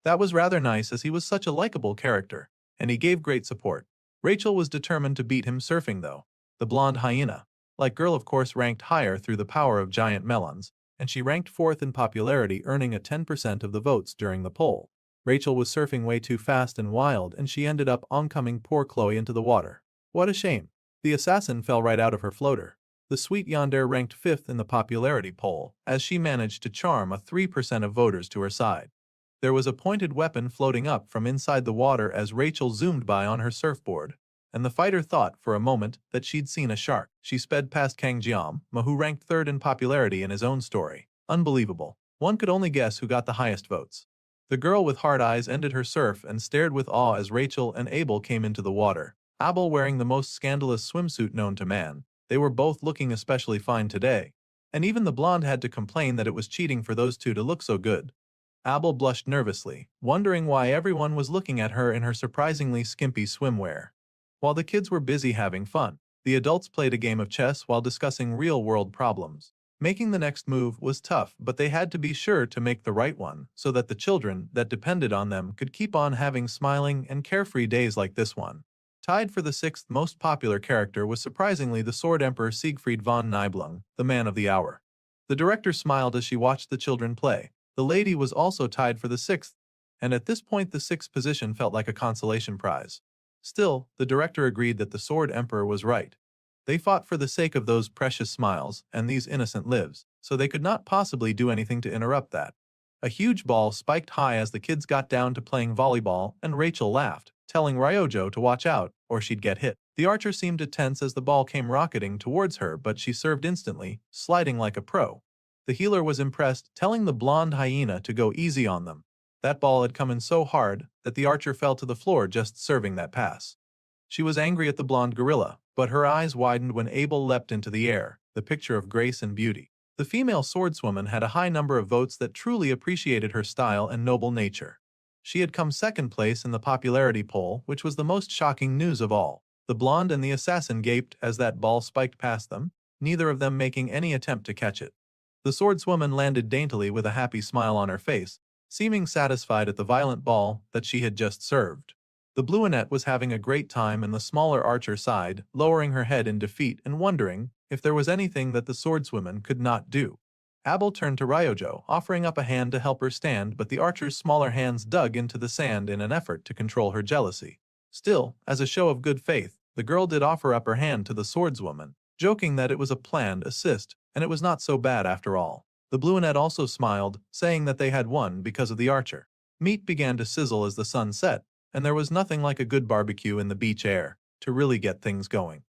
That was rather nice as he was such a likable character, and he gave great support. Rachel was determined to beat him surfing though. The blonde hyena-like girl of course ranked higher through the power of giant melons, and she ranked 4th in popularity, earning a 10% of the votes during the poll. Rachel was surfing way too fast and wild, and she ended up oncoming poor Chloe into the water. What a shame. The assassin fell right out of her floater. The sweet yandere ranked 5th in the popularity poll, as she managed to charm a 3% of voters to her side. There was a pointed weapon floating up from inside the water as Rachel zoomed by on her surfboard, and the fighter thought for a moment that she'd seen a shark. She sped past Kang Jiam-ma, who ranked 3rd in popularity in his own story. Unbelievable. One could only guess who got the highest votes. The girl with hard eyes ended her surf and stared with awe as Rachel and Abel came into the water. Abel wearing the most scandalous swimsuit known to man. They were both looking especially fine today. And even the blonde had to complain that it was cheating for those two to look so good. Abel blushed nervously, wondering why everyone was looking at her in her surprisingly skimpy swimwear. While the kids were busy having fun, the adults played a game of chess while discussing real-world problems. Making the next move was tough, but they had to be sure to make the right one so that the children that depended on them could keep on having smiling and carefree days like this one. Tied for the 6th most popular character was surprisingly the Sword Emperor Siegfried von Nibelung, the man of the hour. The director smiled as she watched the children play. The lady was also tied for the 6th, and at this point the 6th position felt like a consolation prize. Still, the director agreed that the Sword Emperor was right. They fought for the sake of those precious smiles and these innocent lives, so they could not possibly do anything to interrupt that. A huge ball spiked high as the kids got down to playing volleyball, and Rachel laughed. telling Ryojo to watch out or she'd get hit. The archer seemed to tense as the ball came rocketing towards her, but she served instantly, sliding like a pro. The healer was impressed, telling the blonde hyena to go easy on them. That ball had come in so hard that the archer fell to the floor just serving that pass. She was angry at the blonde gorilla, but her eyes widened when Abel leapt into the air, the picture of grace and beauty. The female swordswoman had a high number of votes that truly appreciated her style and noble nature. She had come second place in the popularity poll, which was the most shocking news of all. The blonde and the assassin gaped as that ball spiked past them, neither of them making any attempt to catch it. The swordswoman landed daintily with a happy smile on her face, seeming satisfied at the violent ball that she had just served. The bluenette was having a great time, and the smaller archer sighed, lowering her head in defeat and wondering if there was anything that the swordswoman could not do. Abel turned to Ryojo, offering up a hand to help her stand, but the archer's smaller hands dug into the sand in an effort to control her jealousy. Still, as a show of good faith, the girl did offer up her hand to the swordswoman, joking that it was a planned assist, and it was not so bad after all. The bluenette also smiled, saying that they had won because of the archer. Meat began to sizzle as the sun set, and there was nothing like a good barbecue in the beach air to really get things going.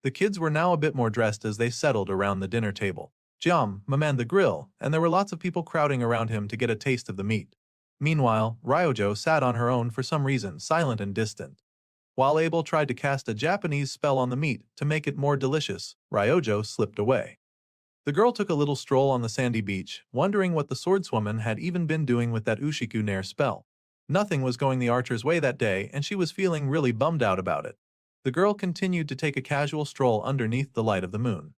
The kids were now a bit more dressed as they settled around the dinner table. Jam manned the grill, and there were lots of people crowding around him to get a taste of the meat. Meanwhile, Ryojo sat on her own for some reason, silent and distant. While Abel tried to cast a Japanese spell on the meat to make it more delicious, Ryojo slipped away. The girl took a little stroll on the sandy beach, wondering what the swordswoman had even been doing with that Ushiku Nair spell. Nothing was going the archer's way that day, and she was feeling really bummed out about it. The girl continued to take a casual stroll underneath the light of the moon.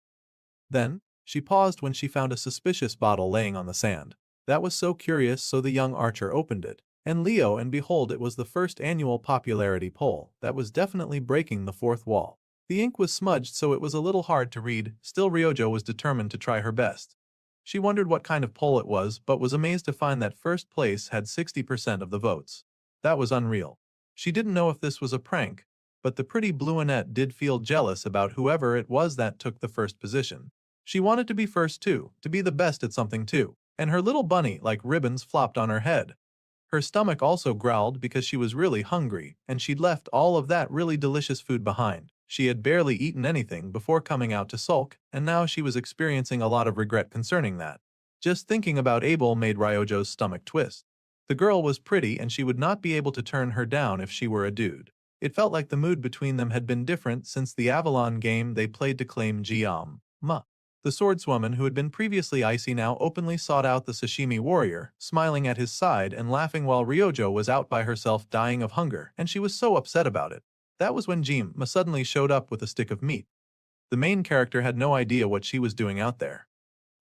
Then, she paused when she found a suspicious bottle laying on the sand. That was so curious, so the young archer opened it. And Leo, and behold, it was the first annual popularity poll that was definitely breaking the fourth wall. The ink was smudged, so it was a little hard to read. Still, Ryojo was determined to try her best. She wondered what kind of poll it was, but was amazed to find that first place had 60% of the votes. That was unreal. She didn't know if this was a prank, but the pretty bluenette did feel jealous about whoever it was that took the first position. She wanted to be first too, to be the best at something too, and her little bunny like ribbons flopped on her head. Her stomach also growled because she was really hungry, and she'd left all of that really delicious food behind. She had barely eaten anything before coming out to sulk, and now she was experiencing a lot of regret concerning that. Just thinking about Abel made Ryojo's stomach twist. The girl was pretty, and she would not be able to turn her down if she were a dude. It felt like the mood between them had been different since the Avalon game they played to claim Jiam Ma. The swordswoman, who had been previously icy, now openly sought out the Sashimi warrior, smiling at his side and laughing while Ryojo was out by herself dying of hunger, and she was so upset about it. That was when Jima suddenly showed up with a stick of meat. The main character had no idea what she was doing out there,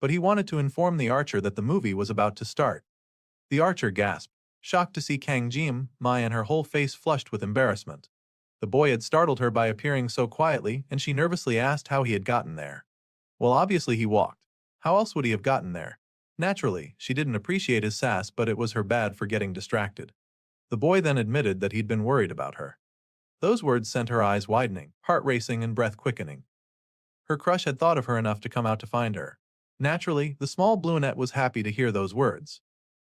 but he wanted to inform the archer that the movie was about to start. The archer gasped, shocked to see Kang Jima and her whole face flushed with embarrassment. The boy had startled her by appearing so quietly, and she nervously asked how he had gotten there. Well, obviously he walked. How else would he have gotten there? Naturally, she didn't appreciate his sass, but it was her bad for getting distracted. The boy then admitted that he'd been worried about her. Those words sent her eyes widening, heart racing and breath quickening. Her crush had thought of her enough to come out to find her. Naturally, the small bluenette was happy to hear those words.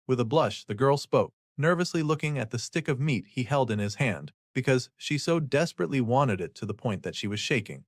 With a blush, the girl spoke, nervously looking at the stick of meat he held in his hand, because she so desperately wanted it to the point that she was shaking.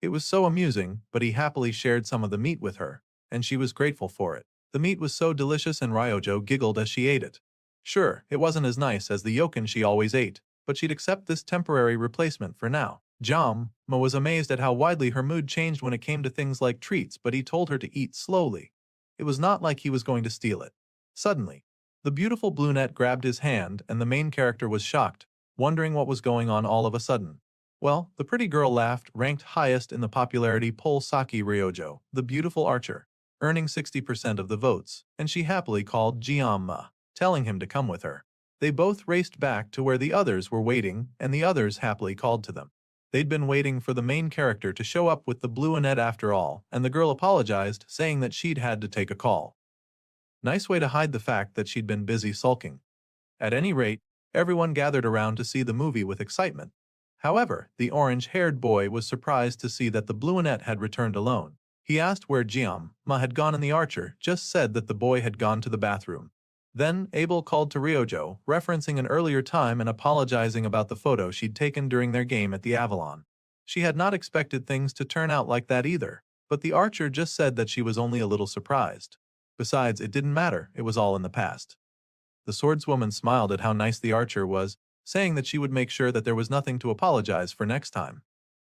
It was so amusing, but he happily shared some of the meat with her, and she was grateful for it. The meat was so delicious, and Ryojo giggled as she ate it. Sure, it wasn't as nice as the yokin she always ate, but she'd accept this temporary replacement for now. Jama was amazed at how widely her mood changed when it came to things like treats, but he told her to eat slowly. It was not like he was going to steal it. Suddenly, the beautiful brunette grabbed his hand, and the main character was shocked, wondering what was going on all of a sudden. Well, the pretty girl laughed, ranked highest in the popularity poll Saki Ryojo, the beautiful archer, earning 60% of the votes, and she happily called Jima, telling him to come with her. They both raced back to where the others were waiting, and the others happily called to them. They'd been waiting for the main character to show up with the bluenette after all, and the girl apologized, saying that she'd had to take a call. Nice way to hide the fact that she'd been busy sulking. At any rate, everyone gathered around to see the movie with excitement. However, the orange-haired boy was surprised to see that the bluenette had returned alone. He asked where Jima had gone, and the archer just said that the boy had gone to the bathroom. Then, Abel called to Ryojo, referencing an earlier time and apologizing about the photo she'd taken during their game at the Avalon. She had not expected things to turn out like that either, but the archer just said that she was only a little surprised. Besides, it didn't matter, it was all in the past. The swordswoman smiled at how nice the archer was, saying that she would make sure that there was nothing to apologize for next time.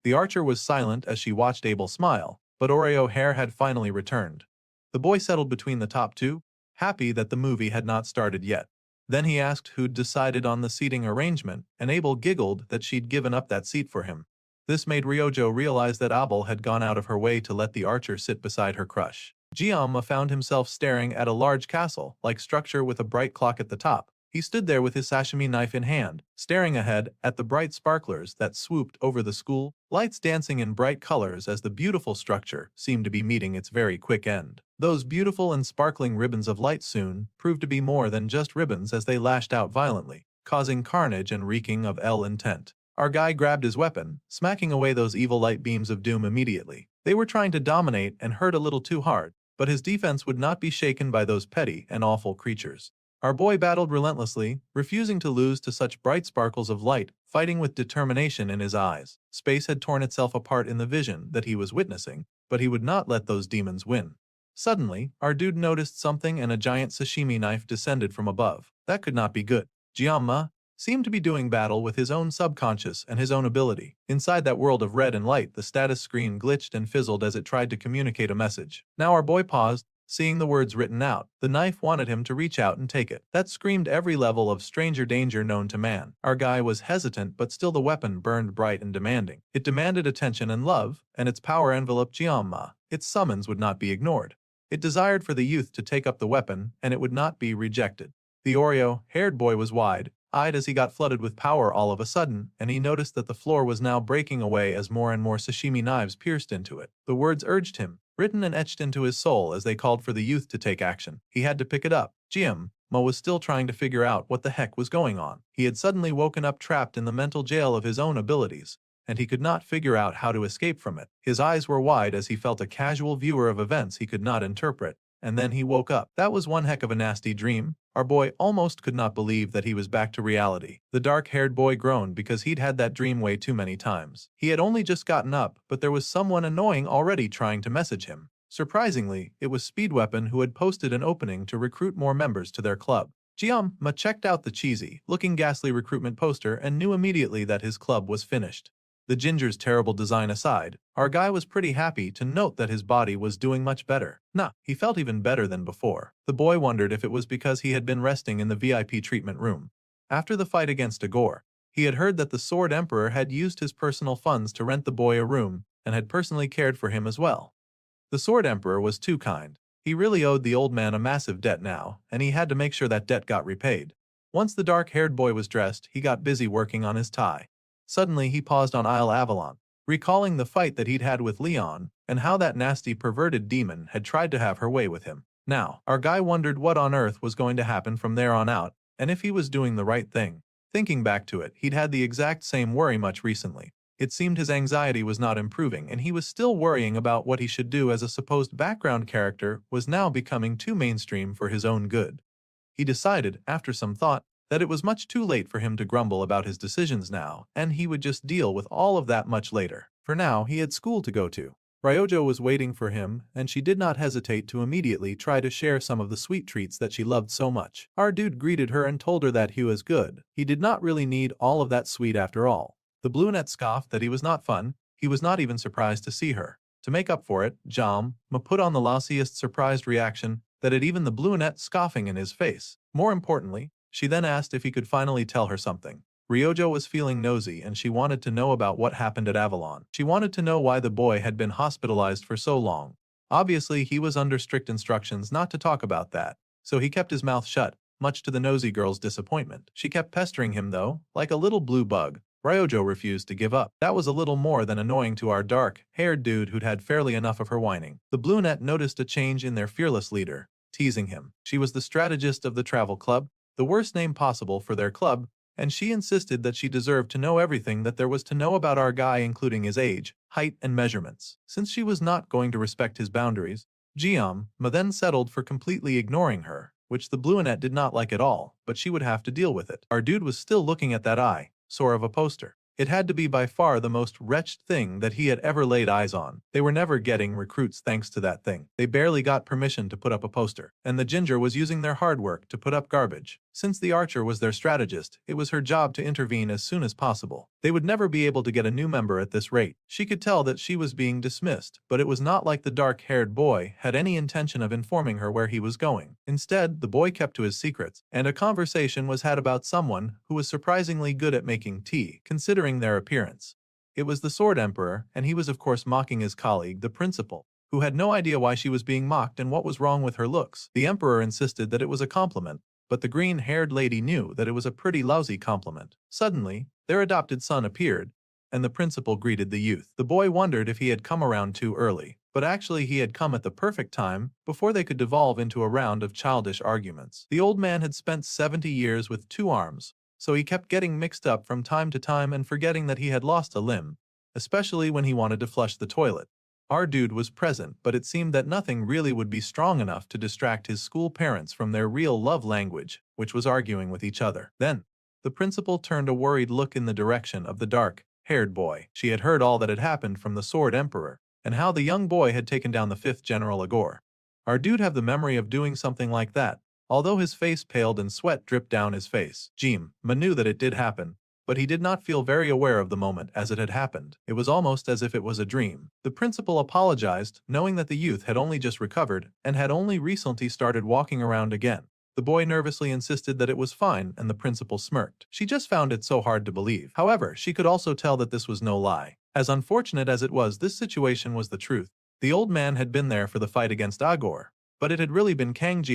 The archer was silent as she watched Abel smile, but Oreo hair had finally returned. The boy settled between the top two, happy that the movie had not started yet. Then he asked who'd decided on the seating arrangement, and Abel giggled that she'd given up that seat for him. This made Ryojo realize that Abel had gone out of her way to let the archer sit beside her crush. Giamma found himself staring at a large castle-like structure with a bright clock at the top. He stood there with his sashimi knife in hand, staring ahead at the bright sparklers that swooped over the school, lights dancing in bright colors as the beautiful structure seemed to be meeting its very quick end. Those beautiful and sparkling ribbons of light soon proved to be more than just ribbons as they lashed out violently, causing carnage and reeking of ill intent. Our guy grabbed his weapon, smacking away those evil light beams of doom immediately. They were trying to dominate and hurt a little too hard, but his defense would not be shaken by those petty and awful creatures. Our boy battled relentlessly, refusing to lose to such bright sparkles of light, fighting with determination in his eyes. Space had torn itself apart in the vision that he was witnessing, but he would not let those demons win. Suddenly, our dude noticed something and a giant sashimi knife descended from above. That could not be good. Giamma seemed to be doing battle with his own subconscious and his own ability. Inside that world of red and light, the status screen glitched and fizzled as it tried to communicate a message. Now our boy paused, seeing the words written out. The knife wanted him to reach out and take it. That screamed every level of stranger danger known to man. Our guy was hesitant, but still the weapon burned bright and demanding. It demanded attention and love, and its power enveloped Giamma. Its summons would not be ignored. It desired for the youth to take up the weapon, and it would not be rejected. The Oreo-haired boy was wide-eyed as he got flooded with power all of a sudden, and he noticed that the floor was now breaking away as more and more sashimi knives pierced into it. The words urged him, written and etched into his soul as they called for the youth to take action. He had to pick it up. Giamma was still trying to figure out what the heck was going on. He had suddenly woken up trapped in the mental jail of his own abilities, and he could not figure out how to escape from it. His eyes were wide as he felt a casual viewer of events he could not interpret, and then he woke up. That was one heck of a nasty dream. Our boy almost could not believe that he was back to reality. The dark-haired boy groaned because he'd had that dream way too many times. He had only just gotten up, but there was someone annoying already trying to message him. Surprisingly, it was Speedweapon who had posted an opening to recruit more members to their club. Giamma checked out the cheesy-looking ghastly recruitment poster and knew immediately that his club was finished. The ginger's terrible design aside, our guy was pretty happy to note that his body was doing much better. Nah, he felt even better than before. The boy wondered if it was because he had been resting in the VIP treatment room. After the fight against Agor, he had heard that the Sword Emperor had used his personal funds to rent the boy a room and had personally cared for him as well. The Sword Emperor was too kind. He really owed the old man a massive debt now, and he had to make sure that debt got repaid. Once the dark-haired boy was dressed, he got busy working on his tie. Suddenly, he paused on Isle Avalon, recalling the fight that he'd had with Leon and how that nasty perverted demon had tried to have her way with him. Now, our guy wondered what on earth was going to happen from there on out, and if he was doing the right thing. Thinking back to it, he'd had the exact same worry much recently. It seemed his anxiety was not improving, and he was still worrying about what he should do as a supposed background character was now becoming too mainstream for his own good. He decided, after some thought, that it was much too late for him to grumble about his decisions now, and he would just deal with all of that much later. For now, he had school to go to. Ryojo was waiting for him, and she did not hesitate to immediately try to share some of the sweet treats that she loved so much. Our dude greeted her and told her that he was good. He did not really need all of that sweet after all. The brunette scoffed that he was not fun. He was not even surprised to see her. To make up for it, Giamma put on the loudest surprised reaction that had even the brunette scoffing in his face. More importantly, she then asked if he could finally tell her something. Ryojo was feeling nosy and she wanted to know about what happened at Avalon. She wanted to know why the boy had been hospitalized for so long. Obviously, he was under strict instructions not to talk about that, so he kept his mouth shut, much to the nosy girl's disappointment. She kept pestering him though, like a little blue bug. Ryojo refused to give up. That was a little more than annoying to our dark-haired dude who'd had fairly enough of her whining. The brunette noticed a change in their fearless leader, teasing him. She was the strategist of the travel club, the worst name possible for their club, and she insisted that she deserved to know everything that there was to know about our guy, including his age, height, and measurements. Since she was not going to respect his boundaries, Giamma then settled for completely ignoring her. which the brunette did not like at all, but she would have to deal with it. Our dude was still looking at that eyesore of a poster. It had to be by far the most wretched thing that he had ever laid eyes on. They were never getting recruits thanks to that thing. They barely got permission to put up a poster, and the ginger was using their hard work to put up garbage. Since the archer was their strategist, it was her job to intervene as soon as possible. They would never be able to get a new member at this rate. She could tell that she was being dismissed, but it was not like the dark-haired boy had any intention of informing her where he was going. Instead, the boy kept to his secrets, and a conversation was had about someone who was surprisingly good at making tea, considering their appearance. It was the Sword Emperor, and he was of course mocking his colleague, the principal, who had no idea why she was being mocked and what was wrong with her looks. The Emperor insisted that it was a compliment, but the green-haired lady knew that it was a pretty lousy compliment. Suddenly, their adopted son appeared, and the principal greeted the youth. The boy wondered if he had come around too early, but actually he had come at the perfect time, before they could devolve into a round of childish arguments. The old man had spent 70 years with 2 arms, so he kept getting mixed up from time to time and forgetting that he had lost a limb, especially when he wanted to flush the toilet. Our dude was present, but it seemed that nothing really would be strong enough to distract his school parents from their real love language, which was arguing with each other. Then, the principal turned a worried look in the direction of the dark-haired boy. She had heard all that had happened from the Sword Emperor, and how the young boy had taken down the 5th General Agor. Our dude had the memory of doing something like that, although his face paled and sweat dripped down his face. Ma knew that it did happen, but he did not feel very aware of the moment as it had happened. It was almost as if it was a dream. The principal apologized, knowing that the youth had only just recovered and had only recently started walking around again. The boy nervously insisted that it was fine, and the principal smirked. She just found it so hard to believe. However, she could also tell that this was no lie. As unfortunate as it was, this situation was the truth. The old man had been there for the fight against Agor, but it had really been Kang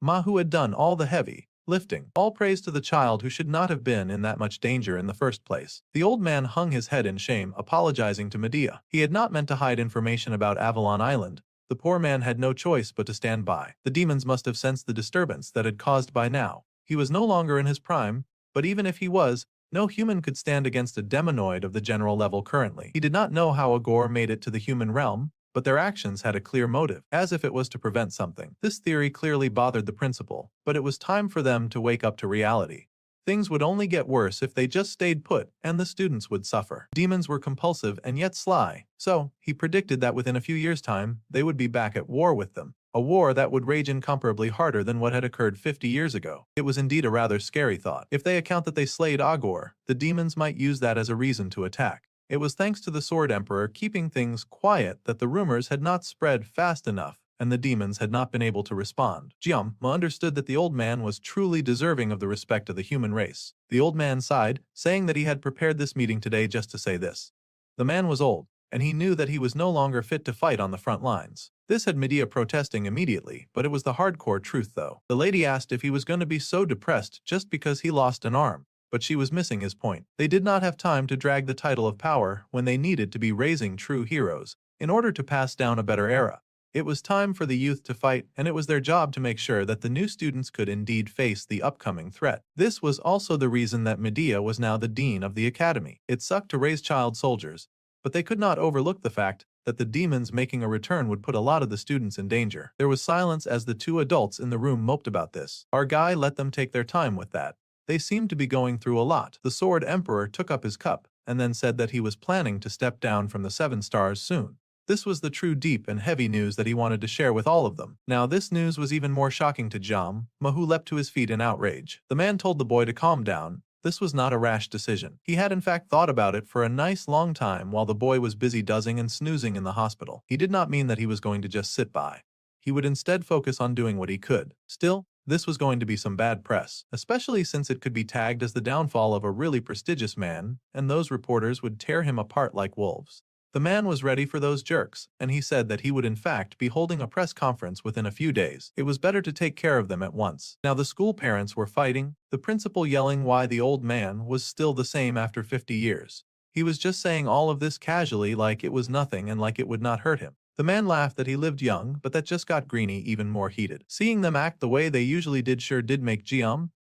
Ma who had done all the heavy lifting. All praise to the child who should not have been in that much danger in the first place. The old man hung his head in shame, apologizing to Medea. He had not meant to hide information about Avalon Island. The poor man had no choice but to stand by. The demons must have sensed the disturbance that had caused by now. He was no longer in his prime, but even if he was, no human could stand against a demonoid of the general level currently. He did not know how Agor made it to the human realm, but their actions had a clear motive, as if it was to prevent something. This theory clearly bothered the principal, but it was time for them to wake up to reality. Things would only get worse if they just stayed put, and the students would suffer. Demons were compulsive and yet sly, so he predicted that within a few years' time, they would be back at war with them. A war that would rage incomparably harder than what had occurred 50 years ago. It was indeed a rather scary thought. If they account that they slayed Agor, the demons might use that as a reason to attack. It was thanks to the Sword Emperor keeping things quiet that the rumors had not spread fast enough, and the demons had not been able to respond. Ma understood that the old man was truly deserving of the respect of the human race. The old man sighed, saying that he had prepared this meeting today just to say this. The man was old, and he knew that he was no longer fit to fight on the front lines. This had Medea protesting immediately, but it was the hardcore truth though. The lady asked if he was going to be so depressed just because he lost an arm. But she was missing his point. They did not have time to drag the title of power when they needed to be raising true heroes in order to pass down a better era. It was time for the youth to fight, and it was their job to make sure that the new students could indeed face the upcoming threat. This was also the reason that Medea was now the dean of the academy. It sucked to raise child soldiers, but they could not overlook the fact that the demons making a return would put a lot of the students in danger. There was silence as the 2 adults in the room moped about this. Our guy let them take their time with that. They seemed to be going through a lot. The Sword Emperor took up his cup, and then said that he was planning to step down from the 7 stars soon. This was the true deep and heavy news that he wanted to share with all of them. Now this news was even more shocking to Ma, who leapt to his feet in outrage. The man told the boy to calm down. This was not a rash decision. He had in fact thought about it for a nice long time while the boy was busy dozing and snoozing in the hospital. He did not mean that he was going to just sit by. He would instead focus on doing what he could. Still, this was going to be some bad press, especially since it could be tagged as the downfall of a really prestigious man, and those reporters would tear him apart like wolves. The man was ready for those jerks, and he said that he would in fact be holding a press conference within a few days. It was better to take care of them at once. Now the school parents were fighting, the principal yelling why the old man was still the same after 50 years. He was just saying all of this casually like it was nothing and like it would not hurt him. The man laughed that he lived young, but that just got Greeny even more heated. Seeing them act the way they usually did sure did make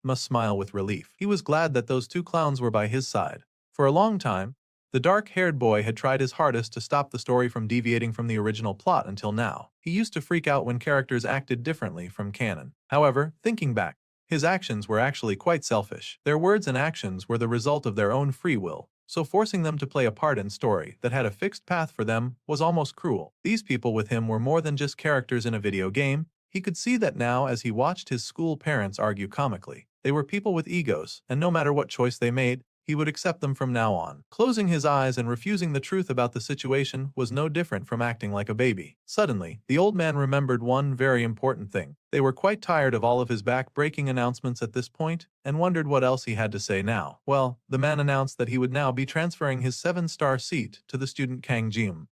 must smile with relief. He was glad that those 2 clowns were by his side. For a long time, The dark-haired boy had tried his hardest to stop the story from deviating from the original plot until now. He used to freak out when characters acted differently from canon. However, thinking back, his actions were actually quite selfish. Their words and actions were the result of their own free will, so forcing them to play a part in story that had a fixed path for them was almost cruel. These people with him were more than just characters in a video game. He could see that now as he watched his school parents argue comically. They were people with egos, and no matter what choice they made, he would accept them from now on. Closing his eyes and refusing the truth about the situation was no different from acting like a baby. Suddenly, the old man remembered one very important thing. They were quite tired of all of his back-breaking announcements at this point, and wondered what else he had to say now. Well, the man announced that he would now be transferring his 7-star seat to the student Kang Jim.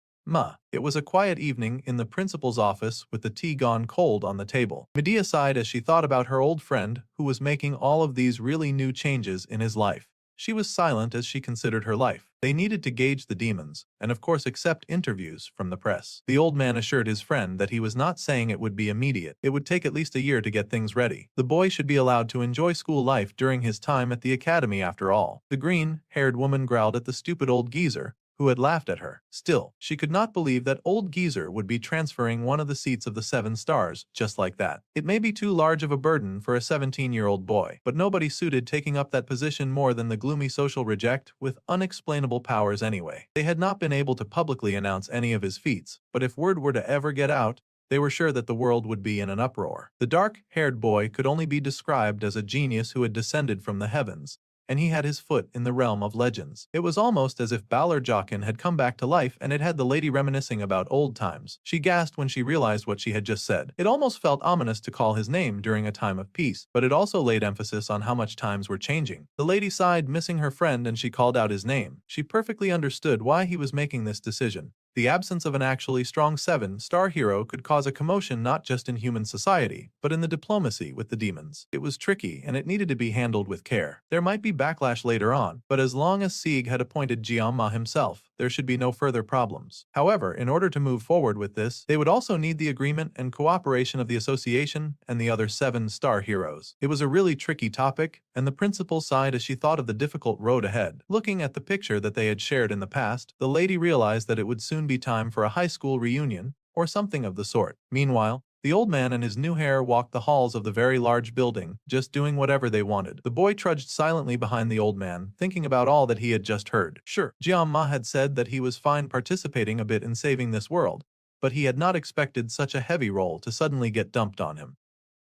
It was a quiet evening in the principal's office with the tea gone cold on the table. Medea sighed as she thought about her old friend who was making all of these really new changes in his life. She was silent as she considered her life. They needed to gauge the demons, and of course accept interviews from the press. The old man assured his friend that he was not saying it would be immediate. It would take at least a year to get things ready. The boy should be allowed to enjoy school life during his time at the academy after all. The green-haired woman growled at the stupid old geezer, who had laughed at her. Still, she could not believe that old geezer would be transferring one of the seats of the 7 stars just like that. It may be too large of a burden for a 17-year-old boy, but nobody suited taking up that position more than the gloomy social reject with unexplainable powers anyway. They had not been able to publicly announce any of his feats, but if word were to ever get out, they were sure that the world would be in an uproar. The dark-haired boy could only be described as a genius who had descended from the heavens, and he had his foot in the realm of legends. It was almost as if Balor Jockin had come back to life, and it had the lady reminiscing about old times. She gasped when she realized what she had just said. It almost felt ominous to call his name during a time of peace, but it also laid emphasis on how much times were changing. The lady sighed, missing her friend, and she called out his name. She perfectly understood why he was making this decision. The absence of an actually strong 7-star hero could cause a commotion not just in human society, but in the diplomacy with the demons. It was tricky, and it needed to be handled with care. There might be backlash later on, but as long as Sieg had appointed Jianma himself, there should be no further problems. However, in order to move forward with this, they would also need the agreement and cooperation of the association and the other 7-star heroes. It was a really tricky topic, and the principal sighed as she thought of the difficult road ahead. Looking at the picture that they had shared in the past, the lady realized that it would soon be time for a high school reunion, or something of the sort. Meanwhile, the old man and his new heir walked the halls of the very large building, just doing whatever they wanted. The boy trudged silently behind the old man, thinking about all that he had just heard. Sure, Jianma had said that he was fine participating a bit in saving this world, but he had not expected such a heavy role to suddenly get dumped on him.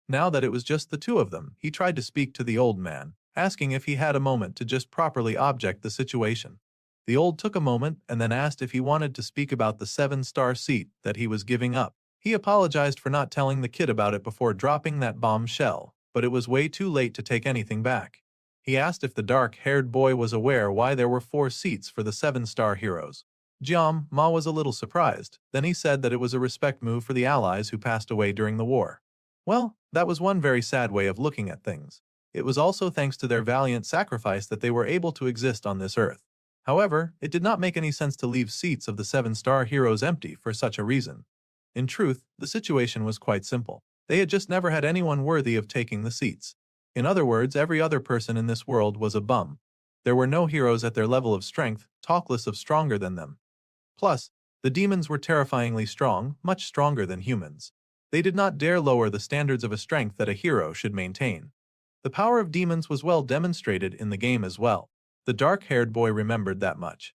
Now that it was just the two of them, he tried to speak to the old man, asking if he had a moment to just properly object the situation. The old took a moment and then asked if he wanted to speak about the 7-star seat that he was giving up. He apologized for not telling the kid about it before dropping that bombshell, but it was way too late to take anything back. He asked if the dark-haired boy was aware why there were 4 seats for the 7-star heroes. Jiang Ma was a little surprised. Then he said that it was a respect move for the allies who passed away during the war. Well, that was one very sad way of looking at things. It was also thanks to their valiant sacrifice that they were able to exist on this earth. However, it did not make any sense to leave seats of the 7-star heroes empty for such a reason. In truth, the situation was quite simple. They had just never had anyone worthy of taking the seats. In other words, every other person in this world was a bum. There were no heroes at their level of strength, talk less of stronger than them. Plus, the demons were terrifyingly strong, much stronger than humans. They did not dare lower the standards of a strength that a hero should maintain. The power of demons was well demonstrated in the game as well. The dark-haired boy remembered that much.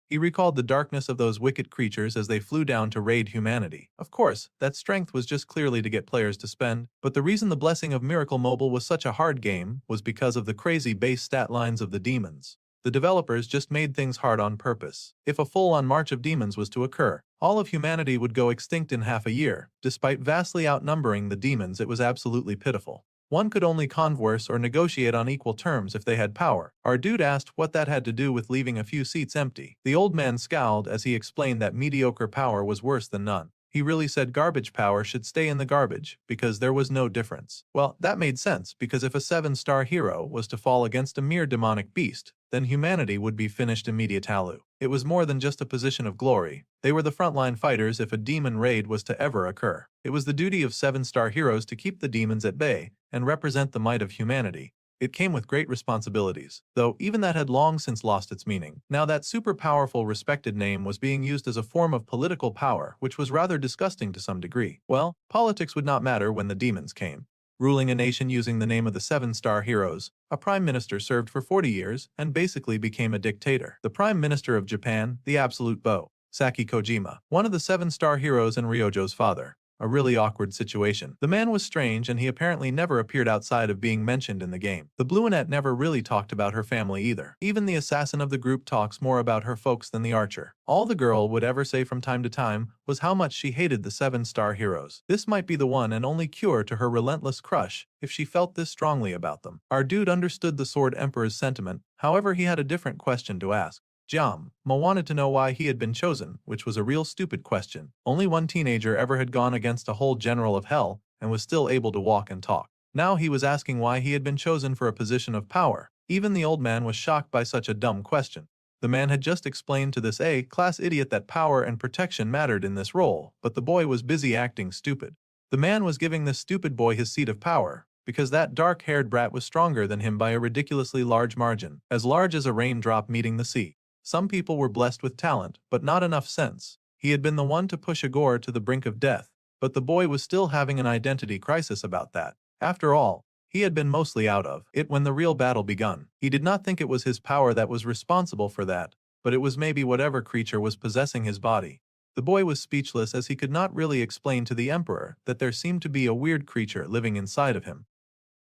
He recalled the darkness of those wicked creatures as they flew down to raid humanity. Of course, that strength was just clearly to get players to spend, but the reason the blessing of Miracle Mobile was such a hard game was because of the crazy base stat lines of the demons. The developers just made things hard on purpose. If a full-on march of demons was to occur, all of humanity would go extinct in half a year. Despite vastly outnumbering the demons, it was absolutely pitiful. One could only converse or negotiate on equal terms if they had power. Our dude asked what that had to do with leaving a few seats empty. The old man scowled as he explained that mediocre power was worse than none. He really said garbage power should stay in the garbage, because there was no difference. Well, that made sense, because if a 7-star hero was to fall against a mere demonic beast, then humanity would be finished immediately. It was more than just a position of glory. They were the frontline fighters if a demon raid was to ever occur. It was the duty of 7-star heroes to keep the demons at bay and represent the might of humanity. It came with great responsibilities, though even that had long since lost its meaning. Now that super powerful respected name was being used as a form of political power, which was rather disgusting to some degree. Well, politics would not matter when the demons came. Ruling a nation using the name of the seven-star heroes, a prime minister served for 40 years and basically became a dictator. The prime minister of Japan, the absolute beau, Saki Kojima, one of the seven-star heroes and Ryojo's father. A really awkward situation. The man was strange and he apparently never appeared outside of being mentioned in the game. The Blueonette never really talked about her family either. Even the assassin of the group talks more about her folks than the archer. All the girl would ever say from time to time was how much she hated the seven-star heroes. This might be the one and only cure to her relentless crush if she felt this strongly about them. Our dude understood the Sword Emperor's sentiment, however he had a different question to ask. Ma wanted to know why he had been chosen, which was a real stupid question. Only one teenager ever had gone against a whole general of hell and was still able to walk and talk. Now he was asking why he had been chosen for a position of power. Even the old man was shocked by such a dumb question. The man had just explained to this A-class idiot that power and protection mattered in this role, but the boy was busy acting stupid. The man was giving this stupid boy his seat of power, because that dark-haired brat was stronger than him by a ridiculously large margin, as large as a raindrop meeting the sea. Some people were blessed with talent, but not enough sense. He had been the one to push Igor to the brink of death, but the boy was still having an identity crisis about that. After all, he had been mostly out of it when the real battle begun. He did not think it was his power that was responsible for that, but it was maybe whatever creature was possessing his body. The boy was speechless as he could not really explain to the Emperor that there seemed to be a weird creature living inside of him.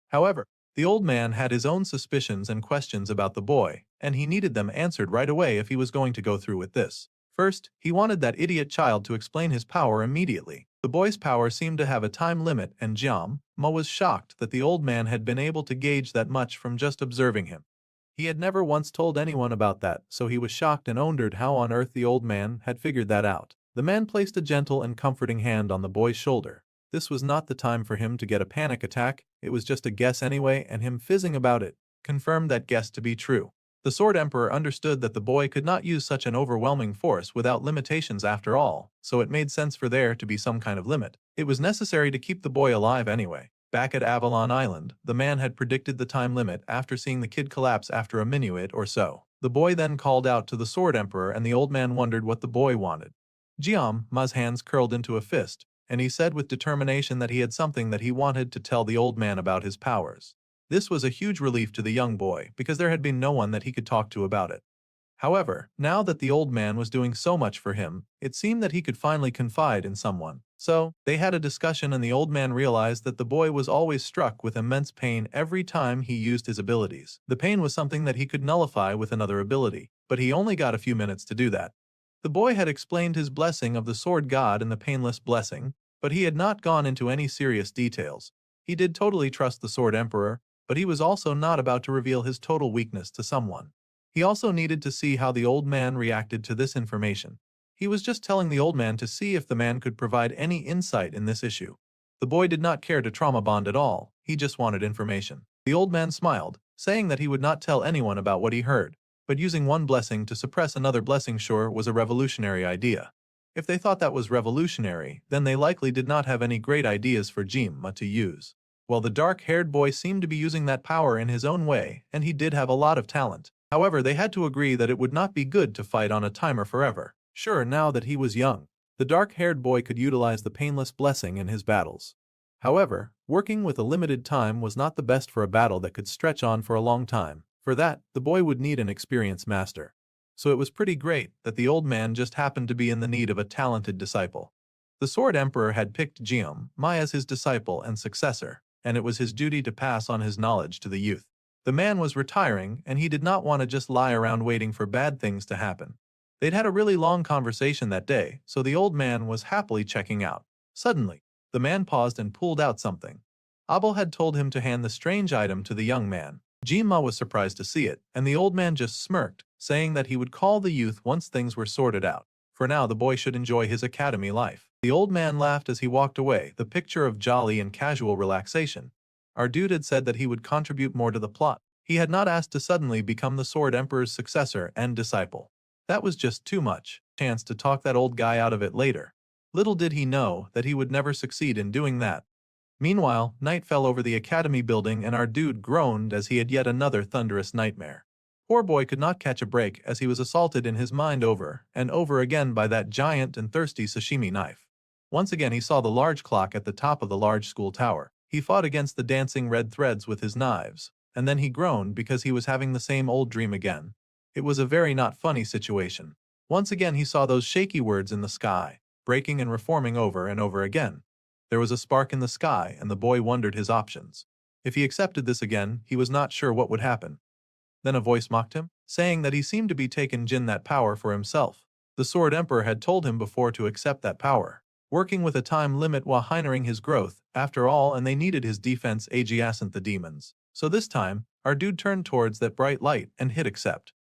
However, the old man had his own suspicions and questions about the boy, and he needed them answered right away if he was going to go through with this. First, he wanted that idiot child to explain his power immediately. The boy's power seemed to have a time limit and Ma was shocked that the old man had been able to gauge that much from just observing him. He had never once told anyone about that, so he was shocked and wondered how on earth the old man had figured that out. The man placed a gentle and comforting hand on the boy's shoulder. This was not the time for him to get a panic attack, it was just a guess anyway, and him fizzing about it confirmed that guess to be true. The Sword Emperor understood that the boy could not use such an overwhelming force without limitations after all, so it made sense for there to be some kind of limit. It was necessary to keep the boy alive anyway. Back at Avalon Island, the man had predicted the time limit after seeing the kid collapse after a minuet or so. The boy then called out to the Sword Emperor and the old man wondered what the boy wanted. Ma's hands curled into a fist, and he said with determination that he had something that he wanted to tell the old man about his powers. This was a huge relief to the young boy because there had been no one that he could talk to about it. However, now that the old man was doing so much for him, it seemed that he could finally confide in someone. So, they had a discussion and the old man realized that the boy was always struck with immense pain every time he used his abilities. The pain was something that he could nullify with another ability, but he only got a few minutes to do that. The boy had explained his blessing of the sword god and the painless blessing, but he had not gone into any serious details. He did totally trust the Sword Emperor, but he was also not about to reveal his total weakness to someone. He also needed to see how the old man reacted to this information. He was just telling the old man to see if the man could provide any insight in this issue. The boy did not care to trauma bond at all, he just wanted information. The old man smiled, saying that he would not tell anyone about what he heard, but using one blessing to suppress another blessing sure was a revolutionary idea. If they thought that was revolutionary, then they likely did not have any great ideas for Ma to use. Well, the dark-haired boy seemed to be using that power in his own way, and he did have a lot of talent. However, they had to agree that it would not be good to fight on a timer forever. Sure, now that he was young, the dark-haired boy could utilize the painless blessing in his battles. However, working with a limited time was not the best for a battle that could stretch on for a long time. For that, the boy would need an experienced master. So it was pretty great that the old man just happened to be in the need of a talented disciple. The Sword Emperor had picked Ma as his disciple and successor, and it was his duty to pass on his knowledge to the youth. The man was retiring, and he did not want to just lie around waiting for bad things to happen. They'd had a really long conversation that day, so the old man was happily checking out. Suddenly, the man paused and pulled out something. Abel had told him to hand the strange item to the young man. Ma was surprised to see it, and the old man just smirked, saying that he would call the youth once things were sorted out. For now, the boy should enjoy his academy life. The old man laughed as he walked away, the picture of jolly and casual relaxation. Our dude had said that he would contribute more to the plot. He had not asked to suddenly become the Sword Emperor's successor and disciple. That was just too much chance to talk that old guy out of it later. Little did he know that he would never succeed in doing that. Meanwhile, night fell over the academy building and our dude groaned as he had yet another thunderous nightmare. Poor boy could not catch a break as he was assaulted in his mind over and over again by that giant and thirsty sashimi knife. Once again he saw the large clock at the top of the large school tower. He fought against the dancing red threads with his knives, and then he groaned because he was having the same old dream again. It was a very not funny situation. Once again he saw those shaky words in the sky, breaking and reforming over and over again. There was a spark in the sky and the boy wondered his options. If he accepted this again, he was not sure what would happen. Then a voice mocked him, saying that he seemed to be taking that power for himself. The Sword Emperor had told him before to accept that power, working with a time limit while hindering his growth, after all, and they needed his defense adjacent the demons. So this time, our dude turned towards that bright light and hit accept.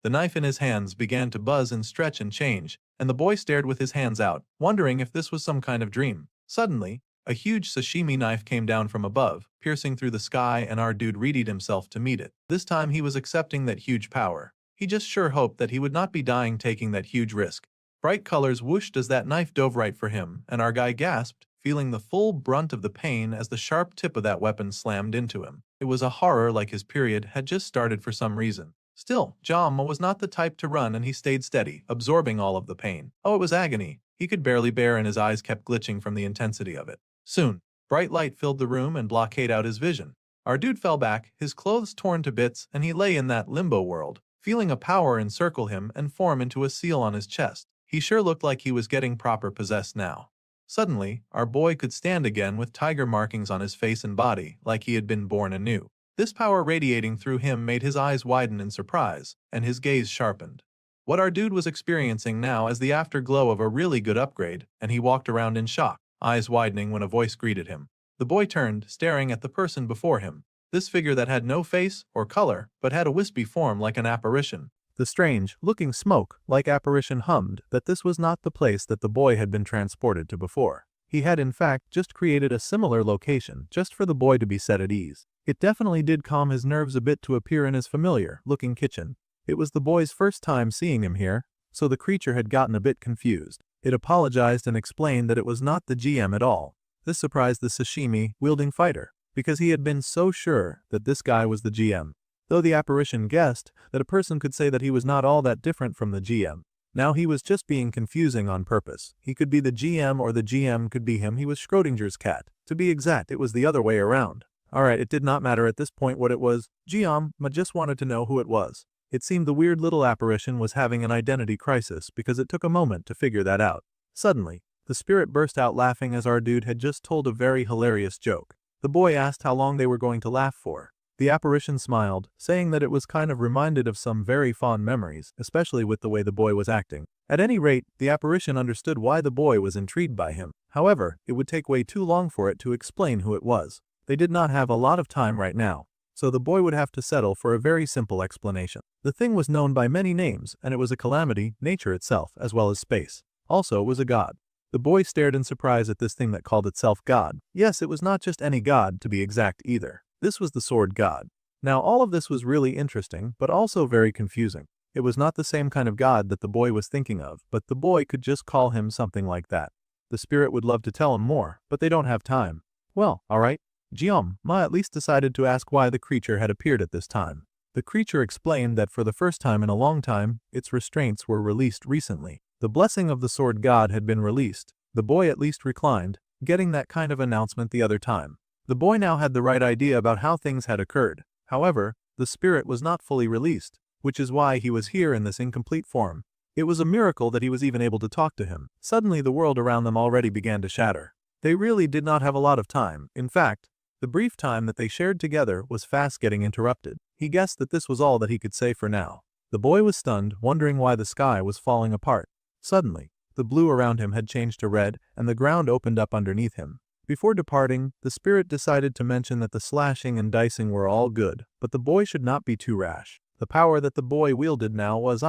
The knife in his hands began to buzz and stretch and change, and the boy stared with his hands out, wondering if this was some kind of dream. Suddenly, a huge sashimi knife came down from above, piercing through the sky, and our dude readied himself to meet it. This time he was accepting that huge power. He just sure hoped that he would not be dying taking that huge risk. Bright colors whooshed as that knife dove right for him, and our guy gasped, feeling the full brunt of the pain as the sharp tip of that weapon slammed into him. It was a horror like his period had just started for some reason. Still, Jama was not the type to run and he stayed steady, absorbing all of the pain. Oh, it was agony. He could barely bear and his eyes kept glitching from the intensity of it. Soon, bright light filled the room and blockaded out his vision. Our dude fell back, his clothes torn to bits, and he lay in that limbo world, feeling a power encircle him and form into a seal on his chest. He sure looked like he was getting proper possessed now. Suddenly, our boy could stand again with tiger markings on his face and body, like he had been born anew. This power radiating through him made his eyes widen in surprise, and his gaze sharpened. What our dude was experiencing now as the afterglow of a really good upgrade, and he walked around in shock, eyes widening when a voice greeted him. The boy turned, staring at the person before him. This figure that had no face or color, but had a wispy form like an apparition. The strange-looking smoke-like apparition hummed that this was not the place that the boy had been transported to before. He had in fact just created a similar location just for the boy to be set at ease. It definitely did calm his nerves a bit to appear in his familiar-looking kitchen. It was the boy's first time seeing him here, so the creature had gotten a bit confused. It apologized and explained that it was not the GM at all. This surprised the sashimi-wielding fighter, because he had been so sure that this guy was the GM. Though the apparition guessed that a person could say that he was not all that different from the GM. Now he was just being confusing on purpose. He could be the GM or the GM could be him. He was Schrodinger's cat. To be exact, it was the other way around. Alright, it did not matter at this point what it was. GM just wanted to know who it was. It seemed the weird little apparition was having an identity crisis because it took a moment to figure that out. Suddenly, the spirit burst out laughing as our dude had just told a very hilarious joke. The boy asked how long they were going to laugh for. The apparition smiled, saying that it was kind of reminded of some very fond memories, especially with the way the boy was acting. At any rate, the apparition understood why the boy was intrigued by him. However, it would take way too long for it to explain who it was. They did not have a lot of time right now, so the boy would have to settle for a very simple explanation. The thing was known by many names, and it was a calamity, nature itself, as well as space. Also, it was a god. The boy stared in surprise at this thing that called itself God. Yes, it was not just any god, to be exact either. This was the sword god. Now all of this was really interesting, but also very confusing. It was not the same kind of god that the boy was thinking of, but the boy could just call him something like that. The spirit would love to tell him more, but they don't have time. Well, alright. Ma at least decided to ask why the creature had appeared at this time. The creature explained that for the first time in a long time, its restraints were released recently. The blessing of the sword god had been released. The boy at least reclined, getting that kind of announcement the other time. The boy now had the right idea about how things had occurred. However, the spirit was not fully released, which is why he was here in this incomplete form. It was a miracle that he was even able to talk to him. Suddenly the world around them already began to shatter. They really did not have a lot of time. In fact, the brief time that they shared together was fast getting interrupted. He guessed that this was all that he could say for now. The boy was stunned, wondering why the sky was falling apart. Suddenly, the blue around him had changed to red, and the ground opened up underneath him. Before departing, the spirit decided to mention that the slashing and dicing were all good, but the boy should not be too rash. The power that the boy wielded now was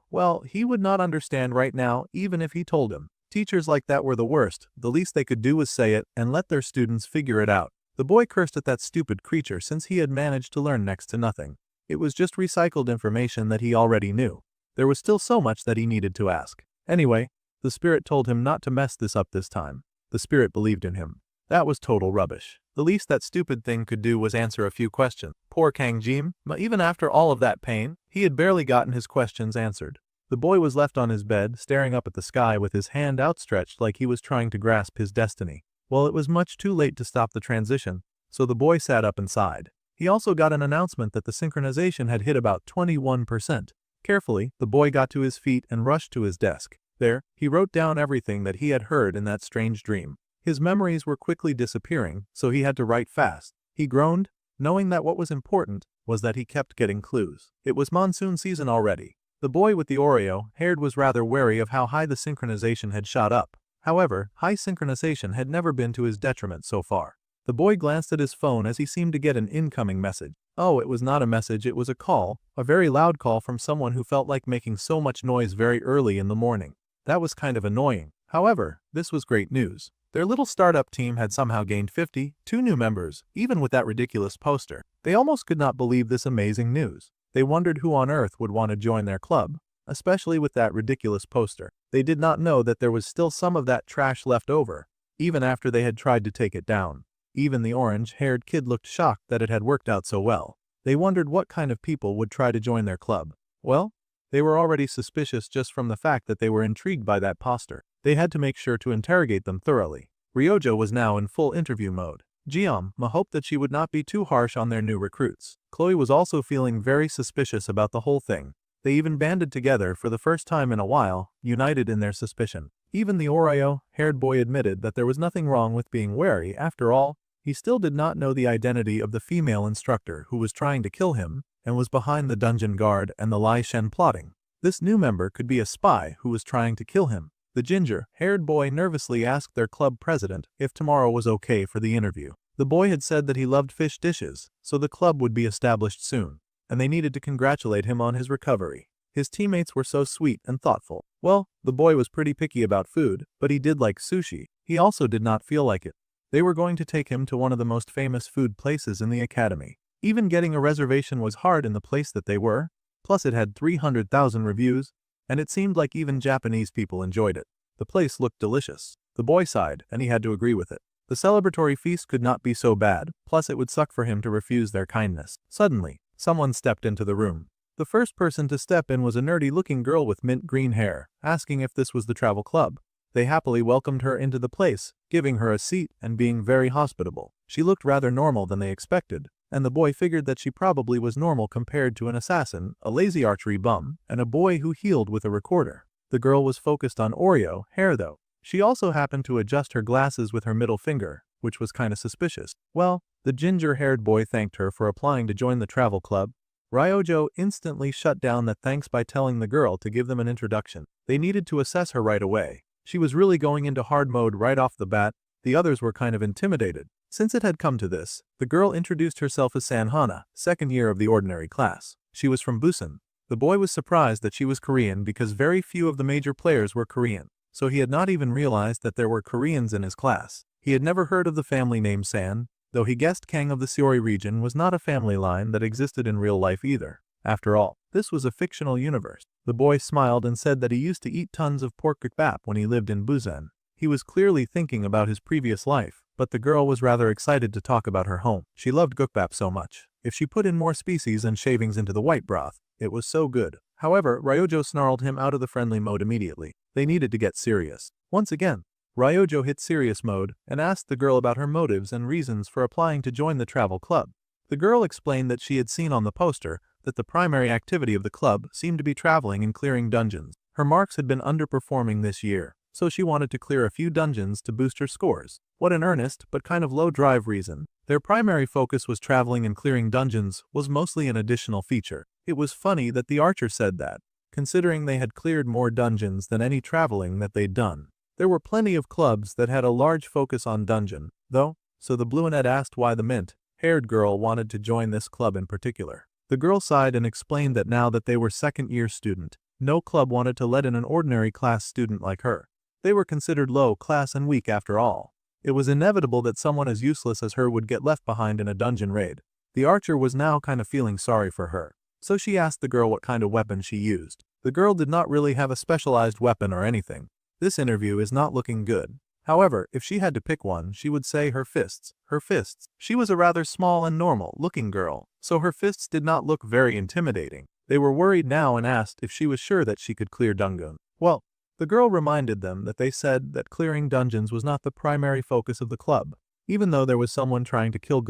well, he would not understand right now even if he told him. Teachers like that were the worst. The least they could do was say it and let their students figure it out. The boy cursed at that stupid creature since he had managed to learn next to nothing. It was just recycled information that he already knew. There was still so much that he needed to ask. Anyway, the spirit told him not to mess this up this time. The spirit believed in him. That was total rubbish. The least that stupid thing could do was answer a few questions. Poor Kang Jim, but even after all of that pain, he had barely gotten his questions answered. The boy was left on his bed, staring up at the sky with his hand outstretched like he was trying to grasp his destiny. Well, it was much too late to stop the transition, so the boy sat up and sighed. He also got an announcement that the synchronization had hit about 21%. Carefully, the boy got to his feet and rushed to his desk. There, he wrote down everything that he had heard in that strange dream. His memories were quickly disappearing, so he had to write fast. He groaned, knowing that what was important was that he kept getting clues. It was monsoon season already. The boy with the Oreo-haired was rather wary of how high the synchronization had shot up. However, high synchronization had never been to his detriment so far. The boy glanced at his phone as he seemed to get an incoming message. Oh, it was not a message, it was a call, a very loud call from someone who felt like making so much noise very early in the morning. That was kind of annoying. However, this was great news. Their little startup team had somehow gained 52 new members, even with that ridiculous poster. They almost could not believe this amazing news. They wondered who on earth would want to join their club, especially with that ridiculous poster. They did not know that there was still some of that trash left over, even after they had tried to take it down. Even the orange-haired kid looked shocked that it had worked out so well. They wondered what kind of people would try to join their club. Well, they were already suspicious just from the fact that they were intrigued by that poster. They had to make sure to interrogate them thoroughly. Ryojo was now in full interview mode. Jiam-ma hoped that she would not be too harsh on their new recruits. Chloe was also feeling very suspicious about the whole thing. They even banded together for the first time in a while, united in their suspicion. Even the Oreo-haired boy admitted that there was nothing wrong with being wary. After all, he still did not know the identity of the female instructor who was trying to kill him and was behind the dungeon guard and the Lai Shen plotting. This new member could be a spy who was trying to kill him. The ginger-haired boy nervously asked their club president if tomorrow was okay for the interview. The boy had said that he loved fish dishes, so the club would be established soon, and they needed to congratulate him on his recovery. His teammates were so sweet and thoughtful. Well, the boy was pretty picky about food, but he did like sushi. He also did not feel like it. They were going to take him to one of the most famous food places in the academy. Even getting a reservation was hard in the place that they were, plus it had 300,000 reviews, and it seemed like even Japanese people enjoyed it. The place looked delicious. The boy sighed, and he had to agree with it. The celebratory feast could not be so bad, plus it would suck for him to refuse their kindness. Suddenly, someone stepped into the room. The first person to step in was a nerdy-looking girl with mint green hair, asking if this was the travel club. They happily welcomed her into the place, giving her a seat and being very hospitable. She looked rather normal than they expected, and the boy figured that she probably was normal compared to an assassin, a lazy archery bum, and a boy who healed with a recorder. The girl was focused on Oreo hair though. She also happened to adjust her glasses with her middle finger, which was kinda suspicious. Well, the ginger-haired boy thanked her for applying to join the travel club. Ryojo instantly shut down that thanks by telling the girl to give them an introduction. They needed to assess her right away. She was really going into hard mode right off the bat. The others were kind of intimidated. Since it had come to this, the girl introduced herself as Sanhana, second year of the ordinary class. She was from Busan. The boy was surprised that she was Korean because very few of the major players were Korean, so he had not even realized that there were Koreans in his class. He had never heard of the family name San, though he guessed Kang of the Seori region was not a family line that existed in real life either. After all, this was a fictional universe. The boy smiled and said that he used to eat tons of pork kukbap when he lived in Busan. He was clearly thinking about his previous life, but the girl was rather excited to talk about her home. She loved gukbap so much. If she put in more species and shavings into the white broth, it was so good. However, Ryojo snarled him out of the friendly mode immediately. They needed to get serious. Once again, Ryojo hit serious mode and asked the girl about her motives and reasons for applying to join the travel club. The girl explained that she had seen on the poster that the primary activity of the club seemed to be traveling and clearing dungeons. Her marks had been underperforming this year, so she wanted to clear a few dungeons to boost her scores. What an earnest but kind of low-drive reason. Their primary focus was traveling and clearing dungeons was mostly an additional feature. It was funny that the archer said that, considering they had cleared more dungeons than any traveling that they'd done. There were plenty of clubs that had a large focus on dungeon, though, so the brunette asked why the mint-haired girl wanted to join this club in particular. The girl sighed and explained that now that they were second-year student, no club wanted to let in an ordinary class student like her. They were considered low class and weak after all. It was inevitable that someone as useless as her would get left behind in a dungeon raid. The archer was now kind of feeling sorry for her, so she asked the girl what kind of weapon she used. The girl did not really have a specialized weapon or anything. This interview is not looking good. However, if she had to pick one, she would say her fists. Her fists. She was a rather small and normal-looking girl, so her fists did not look very intimidating. They were worried now and asked if she was sure that she could clear dungeon. Well, the girl reminded them that they said that clearing dungeons was not the primary focus of the club, even though there was someone trying to kill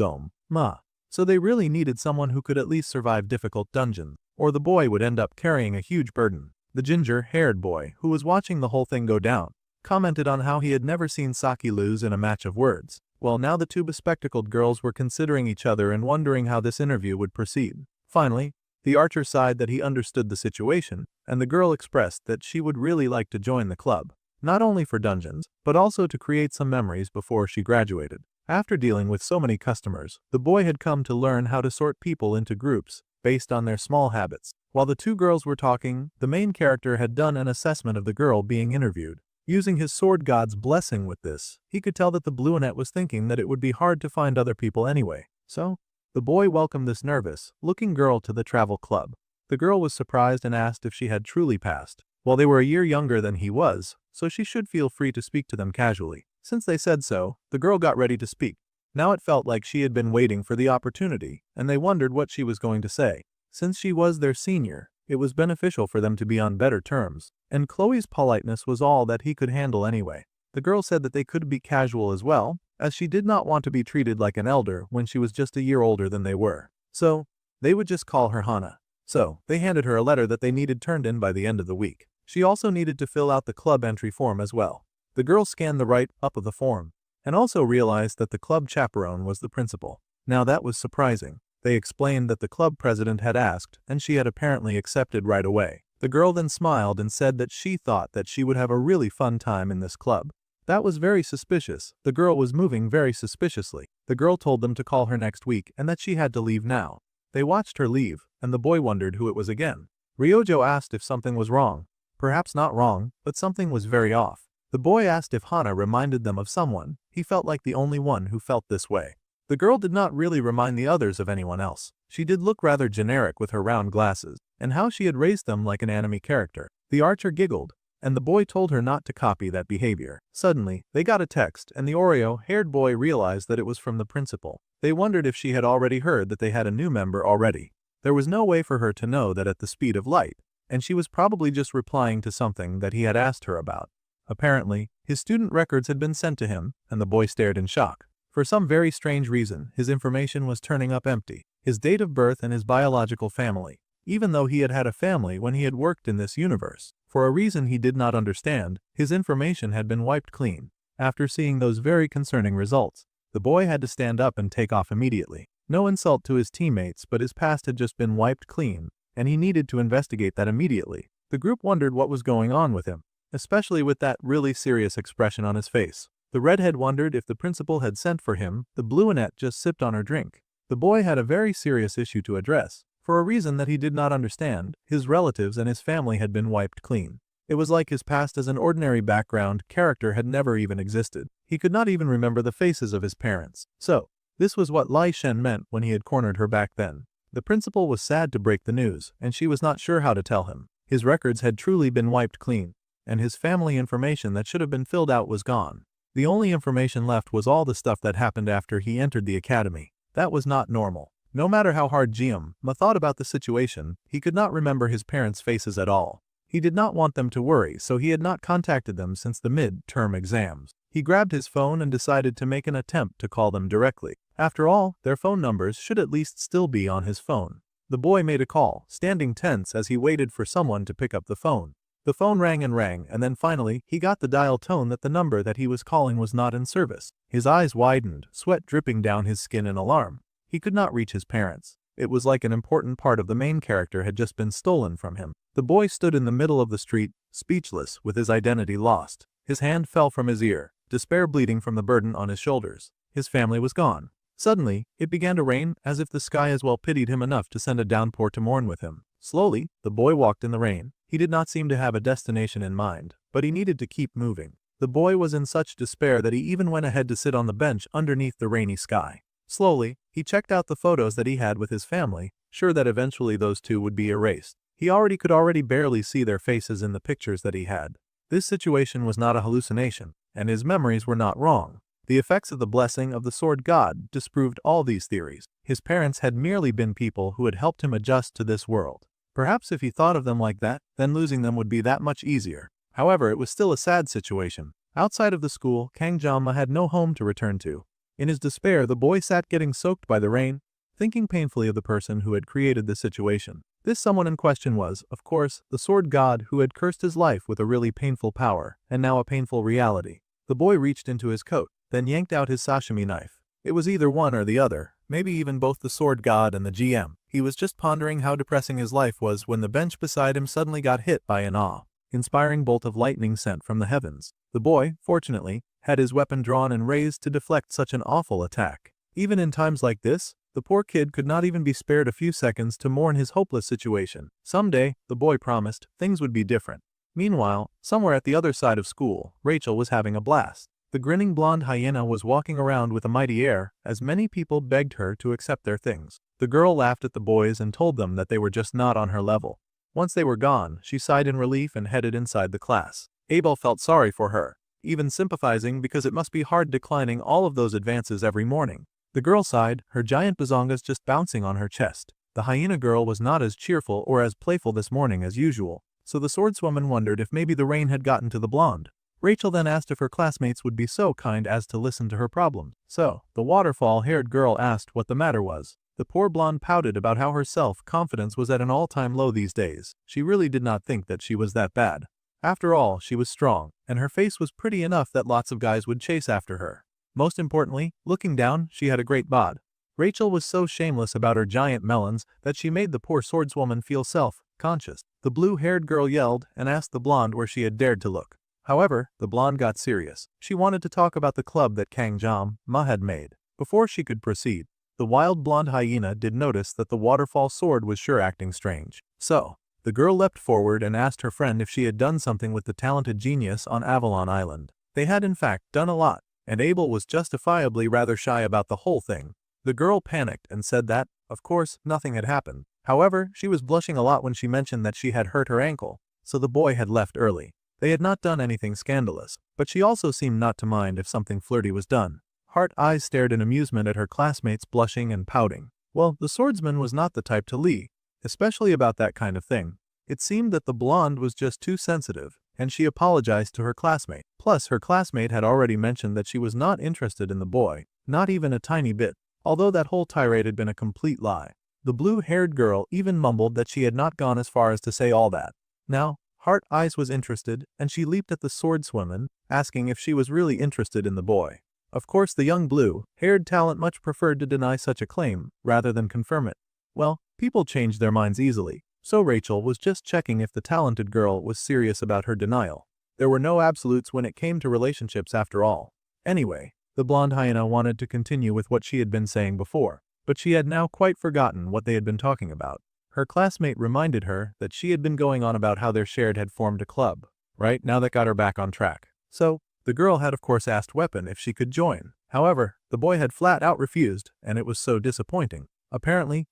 Ma. So they really needed someone who could at least survive difficult dungeons, or the boy would end up carrying a huge burden. The ginger-haired boy, who was watching the whole thing go down, commented on how he had never seen Saki lose in a match of words. Well, now the two bespectacled girls were considering each other and wondering how this interview would proceed. Finally, the archer sighed that he understood the situation, and the girl expressed that she would really like to join the club, not only for dungeons, but also to create some memories before she graduated. After dealing with so many customers, the boy had come to learn how to sort people into groups based on their small habits. While the two girls were talking, the main character had done an assessment of the girl being interviewed. Using his sword god's blessing with this, he could tell that the brunette was thinking that it would be hard to find other people anyway. So, the boy welcomed this nervous-looking girl to the travel club. The girl was surprised and asked if she had truly passed. Well, they were a year younger than he was, so she should feel free to speak to them casually. Since they said so, the girl got ready to speak. Now it felt like she had been waiting for the opportunity, and they wondered what she was going to say. Since she was their senior, it was beneficial for them to be on better terms, and Chloe's politeness was all that he could handle anyway. The girl said that they could be casual as well, as she did not want to be treated like an elder when she was just a year older than they were. So, they would just call her Hana. So, they handed her a letter that they needed turned in by the end of the week. She also needed to fill out the club entry form as well. The girl scanned the right-up of the form, and also realized that the club chaperone was the principal. Now that was surprising. They explained that the club president had asked, and she had apparently accepted right away. The girl then smiled and said that she thought that she would have a really fun time in this club. That was very suspicious. The girl was moving very suspiciously. The girl told them to call her next week and that she had to leave now. They watched her leave, and the boy wondered who it was again. Ryojo asked if something was wrong. Perhaps not wrong, but something was very off. The boy asked if Hana reminded them of someone. He felt like the only one who felt this way. The girl did not really remind the others of anyone else. She did look rather generic with her round glasses, and how she had raised them like an anime character. The archer giggled, and the boy told her not to copy that behavior. Suddenly, they got a text, and the Oreo-haired boy realized that it was from the principal. They wondered if she had already heard that they had a new member already. There was no way for her to know that at the speed of light, and she was probably just replying to something that he had asked her about. Apparently, his student records had been sent to him, and the boy stared in shock. For some very strange reason, his information was turning up empty. His date of birth and his biological family, even though he had had a family when he had worked in this universe. For a reason he did not understand, his information had been wiped clean. After seeing those very concerning results, the boy had to stand up and take off immediately. No insult to his teammates, but his past had just been wiped clean, and he needed to investigate that immediately. The group wondered what was going on with him, especially with that really serious expression on his face. The redhead wondered if the principal had sent for him. The brunette just sipped on her drink. The boy had a very serious issue to address. For a reason that he did not understand, his relatives and his family had been wiped clean. It was like his past as an ordinary background character had never even existed. He could not even remember the faces of his parents. So, this was what Lai Shen meant when he had cornered her back then. The principal was sad to break the news, and she was not sure how to tell him. His records had truly been wiped clean, and his family information that should have been filled out was gone. The only information left was all the stuff that happened after he entered the academy. That was not normal. No matter how hard Ma thought about the situation, he could not remember his parents' faces at all. He did not want them to worry, so he had not contacted them since the mid-term exams. He grabbed his phone and decided to make an attempt to call them directly. After all, their phone numbers should at least still be on his phone. The boy made a call, standing tense as he waited for someone to pick up the phone. The phone rang, and then finally, he got the dial tone that the number that he was calling was not in service. His eyes widened, sweat dripping down his skin in alarm. He could not reach his parents. It was like an important part of the main character had just been stolen from him. The boy stood in the middle of the street, speechless, with his identity lost. His hand fell from his ear, despair bleeding from the burden on his shoulders. His family was gone. Suddenly, it began to rain, as if the sky as well pitied him enough to send a downpour to mourn with him. Slowly, the boy walked in the rain. He did not seem to have a destination in mind, but he needed to keep moving. The boy was in such despair that he even went ahead to sit on the bench underneath the rainy sky. Slowly, he checked out the photos that he had with his family, sure that eventually those two would be erased. He could already barely see their faces in the pictures that he had. This situation was not a hallucination. and his memories were not wrong. The effects of the blessing of the sword god disproved all these theories. His parents had merely been people who had helped him adjust to this world. Perhaps if he thought of them like that, then losing them would be that much easier. However, it was still a sad situation. Outside of the school, Kangjama had no home to return to. In his despair, the boy sat getting soaked by the rain, thinking painfully of the person who had created the situation. This someone in question was, of course, the sword god who had cursed his life with a really painful power, and now a painful reality. The boy reached into his coat, then yanked out his sashimi knife. It was either one or the other, maybe even both the sword god and the GM. He was just pondering how depressing his life was when the bench beside him suddenly got hit by an awe-inspiring bolt of lightning sent from the heavens. The boy, fortunately, had his weapon drawn and raised to deflect such an awful attack. Even in times like this, the poor kid could not even be spared a few seconds to mourn his hopeless situation. Someday, the boy promised, things would be different. Meanwhile, somewhere at the other side of school, Rachel was having a blast. The grinning blonde hyena was walking around with a mighty air, as many people begged her to accept their things. The girl laughed at the boys and told them that they were just not on her level. Once they were gone, she sighed in relief and headed inside the class. Abel felt sorry for her, even sympathizing because it must be hard declining all of those advances every morning. The girl sighed, her giant bazongas just bouncing on her chest. The hyena girl was not as cheerful or as playful this morning as usual, so the swordswoman wondered if maybe the rain had gotten to the blonde. Rachel then asked if her classmates would be so kind as to listen to her problems. So, the waterfall-haired girl asked what the matter was. The poor blonde pouted about how her self-confidence was at an all-time low these days. She really did not think that she was that bad. After all, she was strong, and her face was pretty enough that lots of guys would chase after her. Most importantly, looking down, she had a great bod. Rachel was so shameless about her giant melons that she made the poor swordswoman feel self-conscious. The blue-haired girl yelled and asked the blonde where she had dared to look. However, the blonde got serious. She wanted to talk about the club that Kangjama had made. Before she could proceed, the wild blonde hyena did notice that the waterfall sword was sure acting strange. So, the girl leapt forward and asked her friend if she had done something with the talented genius on Avalon Island. They had in fact done a lot, and Abel was justifiably rather shy about the whole thing. The girl panicked and said that, of course, nothing had happened. However, she was blushing a lot when she mentioned that she had hurt her ankle, so the boy had left early. They had not done anything scandalous, but she also seemed not to mind if something flirty was done. Heart eyes stared in amusement at her classmates blushing and pouting. Well, the swordsman was not the type to lie, especially about that kind of thing. It seemed that the blonde was just too sensitive, and she apologized to her classmate. Plus, her classmate had already mentioned that she was not interested in the boy, not even a tiny bit, although that whole tirade had been a complete lie. The blue-haired girl even mumbled that she had not gone as far as to say all that. Now, Heart Eyes was interested, and she leaped at the swordswoman, asking if she was really interested in the boy. Of course, the young blue-haired talent much preferred to deny such a claim, rather than confirm it. Well, people changed their minds easily, so Rachel was just checking if the talented girl was serious about her denial. There were no absolutes when it came to relationships after all. Anyway, the blonde hyena wanted to continue with what she had been saying before, but she had now quite forgotten what they had been talking about. Her classmate reminded her that she had been going on about how their shared had formed a club. Right, now that got her back on track. So, the girl had of course asked Weapon if she could join. However, the boy had flat out refused, and it was so disappointing. Apparently,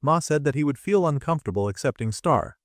Ma said that he would feel uncomfortable accepting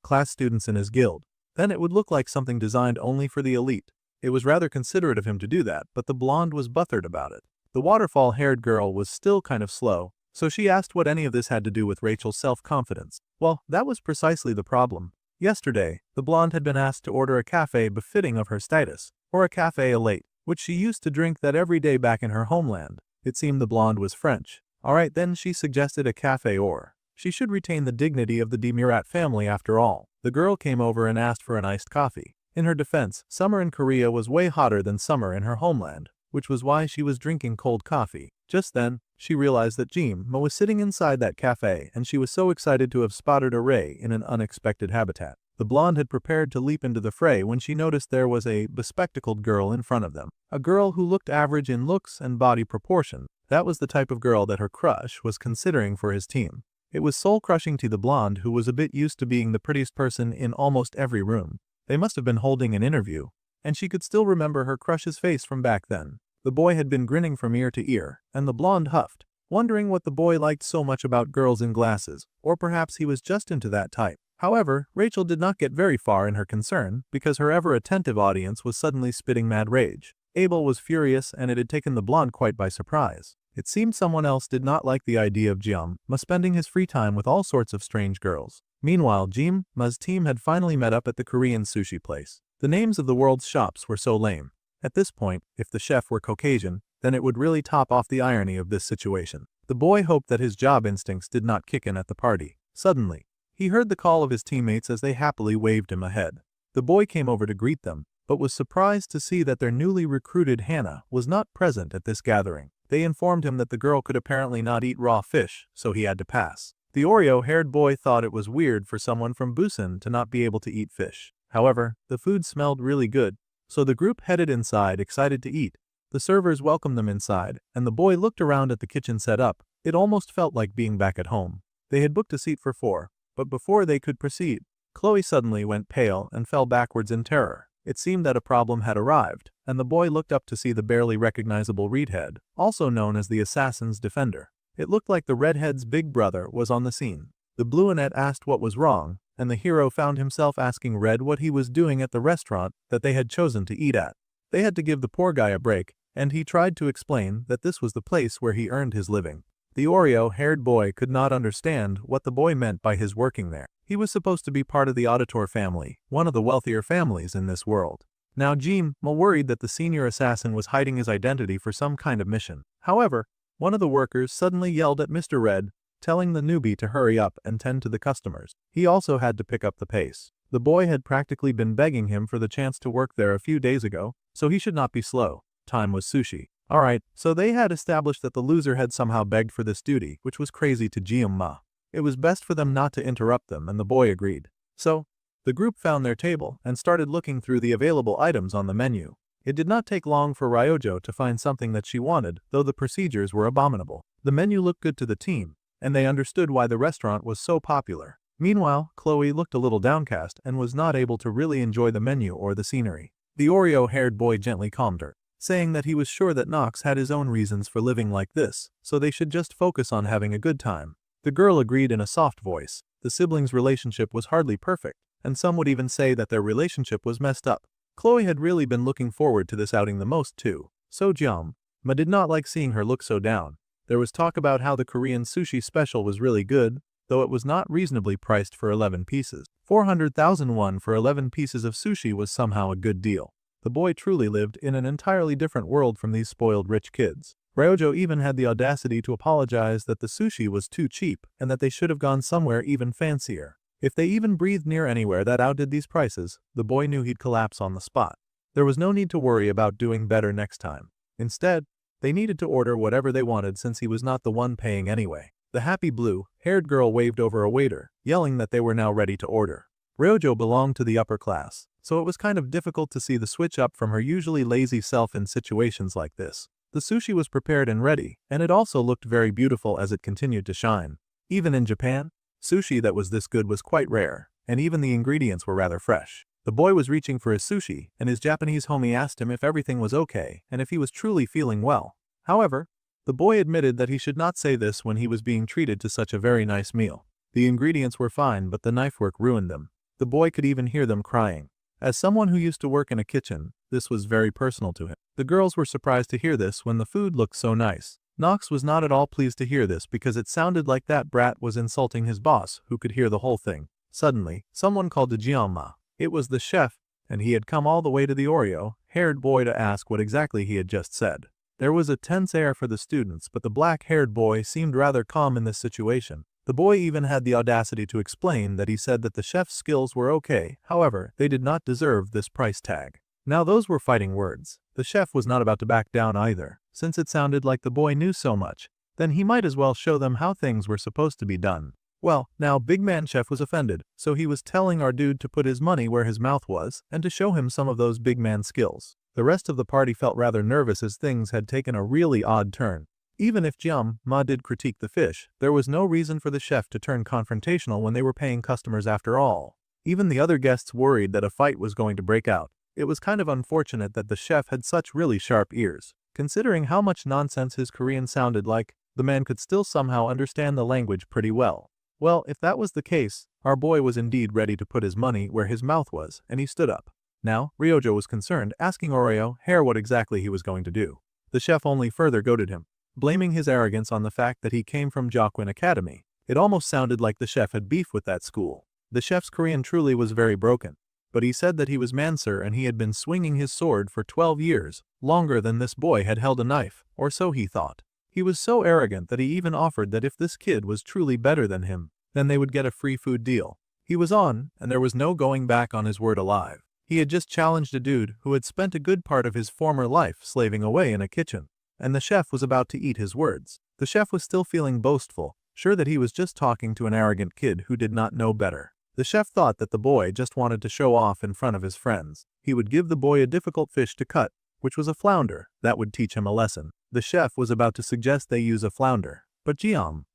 class students in his guild. Then it would look like something designed only for the elite. It was rather considerate of him to do that, but the blonde was bothered about it. The waterfall-haired girl was still kind of slow, so she asked what any of this had to do with Rachel's self-confidence. Well, that was precisely the problem. Yesterday, the blonde had been asked to order a cafe befitting of her status, or a cafe au lait, which she used to drink that every day back in her homeland. It seemed the blonde was French. Alright, then she suggested a cafe or. She should retain the dignity of the de Murat family after all. The girl came over and asked for an iced coffee. In her defense, summer in Korea was way hotter than summer in her homeland, which was why she was drinking cold coffee. Just then, she realized that Ma was sitting inside that cafe, and she was so excited to have spotted a ray in an unexpected habitat. The blonde had prepared to leap into the fray when she noticed there was a bespectacled girl in front of them. A girl who looked average in looks and body proportion. That was the type of girl that her crush was considering for his team. It was soul-crushing to the blonde, who was a bit used to being the prettiest person in almost every room. They must have been holding an interview, and she could still remember her crush's face from back then. The boy had been grinning from ear to ear, and the blonde huffed, wondering what the boy liked so much about girls in glasses, or perhaps he was just into that type. However, Rachel did not get very far in her concern, because her ever-attentive audience was suddenly spitting mad rage. Abel was furious and it had taken the blonde quite by surprise. It seemed someone else did not like the idea of Jim-ma spending his free time with all sorts of strange girls. Meanwhile, Jim-ma's team had finally met up at the Korean sushi place. The names of the world's shops were so lame. At this point, if the chef were Caucasian, then it would really top off the irony of this situation. The boy hoped that his job instincts did not kick in at the party. Suddenly, he heard the call of his teammates as they happily waved him ahead. The boy came over to greet them, but was surprised to see that their newly recruited Hannah was not present at this gathering. They informed him that the girl could apparently not eat raw fish, so he had to pass. The Oreo-haired boy thought it was weird for someone from Busan to not be able to eat fish. However, the food smelled really good, so the group headed inside excited to eat. The servers welcomed them inside, and the boy looked around at the kitchen set up. It almost felt like being back at home. They had booked a seat for 4, but before they could proceed, Chloe suddenly went pale and fell backwards in terror. It seemed that a problem had arrived, and the boy looked up to see the barely recognizable redhead, also known as the assassin's defender. It looked like the redhead's big brother was on the scene. The brunette asked what was wrong, and the hero found himself asking Red what he was doing at the restaurant that they had chosen to eat at. They had to give the poor guy a break, and he tried to explain that this was the place where he earned his living. The Oreo-haired boy could not understand what the boy meant by his working there. He was supposed to be part of the Auditor family, one of the wealthier families in this world. Now Jim-ma worried that the senior assassin was hiding his identity for some kind of mission. However, one of the workers suddenly yelled at Mr. Red, telling the newbie to hurry up and tend to the customers. He also had to pick up the pace. The boy had practically been begging him for the chance to work there a few days ago, so he should not be slow. Time was sushi. Alright, so they had established that the loser had somehow begged for this duty, which was crazy to Jim-ma. It was best for them not to interrupt them, and the boy agreed. So, the group found their table and started looking through the available items on the menu. It did not take long for Ryojo to find something that she wanted, though the procedures were abominable. The menu looked good to the team, and they understood why the restaurant was so popular. Meanwhile, Chloe looked a little downcast and was not able to really enjoy the menu or the scenery. The Oreo-haired boy gently calmed her, saying that he was sure that Nox had his own reasons for living like this, so they should just focus on having a good time. The girl agreed in a soft voice. The siblings' relationship was hardly perfect, and some would even say that their relationship was messed up. Chloe had really been looking forward to this outing the most too, so Jim-ma did not like seeing her look so down. There was talk about how the Korean sushi special was really good, though it was not reasonably priced for 11 pieces. 400,000 won for 11 pieces of sushi was somehow a good deal. The boy truly lived in an entirely different world from these spoiled rich kids. Ryojo even had the audacity to apologize that the sushi was too cheap and that they should have gone somewhere even fancier. If they even breathed near anywhere that outdid these prices, the boy knew he'd collapse on the spot. There was no need to worry about doing better next time. Instead, they needed to order whatever they wanted since he was not the one paying anyway. The happy blue-haired girl waved over a waiter, yelling that they were now ready to order. Ryojo belonged to the upper class, so it was kind of difficult to see the switch up from her usually lazy self in situations like this. The sushi was prepared and ready, and it also looked very beautiful as it continued to shine. Even in Japan, sushi that was this good was quite rare, and even the ingredients were rather fresh. The boy was reaching for his sushi, and his Japanese homie asked him if everything was okay and if he was truly feeling well. However, the boy admitted that he should not say this when he was being treated to such a very nice meal. The ingredients were fine, but the knife work ruined them. The boy could even hear them crying. As someone who used to work in a kitchen, this was very personal to him. The girls were surprised to hear this when the food looked so nice. Nox was not at all pleased to hear this because it sounded like that brat was insulting his boss, who could hear the whole thing. Suddenly, someone called to Jim-ma. It was the chef, and he had come all the way to the Oreo-haired boy to ask what exactly he had just said. There was a tense air for the students, but the black-haired boy seemed rather calm in this situation. The boy even had the audacity to explain that he said that the chef's skills were okay, however, they did not deserve this price tag. Now those were fighting words. The chef was not about to back down either. Since it sounded like the boy knew so much, then he might as well show them how things were supposed to be done. Well, now Big Man Chef was offended, so he was telling our dude to put his money where his mouth was and to show him some of those big man skills. The rest of the party felt rather nervous as things had taken a really odd turn. Even if Jim-ma did critique the fish, there was no reason for the chef to turn confrontational when they were paying customers after all. Even the other guests worried that a fight was going to break out. It was kind of unfortunate that the chef had such really sharp ears. Considering how much nonsense his Korean sounded like, the man could still somehow understand the language pretty well. Well, if that was the case, our boy was indeed ready to put his money where his mouth was, and he stood up. Now, Ryojo was concerned, asking Oreo Hair what exactly he was going to do. The chef only further goaded him, blaming his arrogance on the fact that he came from Jokwin Academy. It almost sounded like the chef had beef with that school. The chef's Korean truly was very broken, but he said that he was Mansur and he had been swinging his sword for 12 years, longer than this boy had held a knife, or so he thought. He was so arrogant that he even offered that if this kid was truly better than him, then they would get a free food deal. He was on, and there was no going back on his word alive. He had just challenged a dude who had spent a good part of his former life slaving away in a kitchen, and the chef was about to eat his words. The chef was still feeling boastful, sure that he was just talking to an arrogant kid who did not know better. The chef thought that the boy just wanted to show off in front of his friends. He would give the boy a difficult fish to cut, which was a flounder, that would teach him a lesson. The chef was about to suggest they use a flounder, but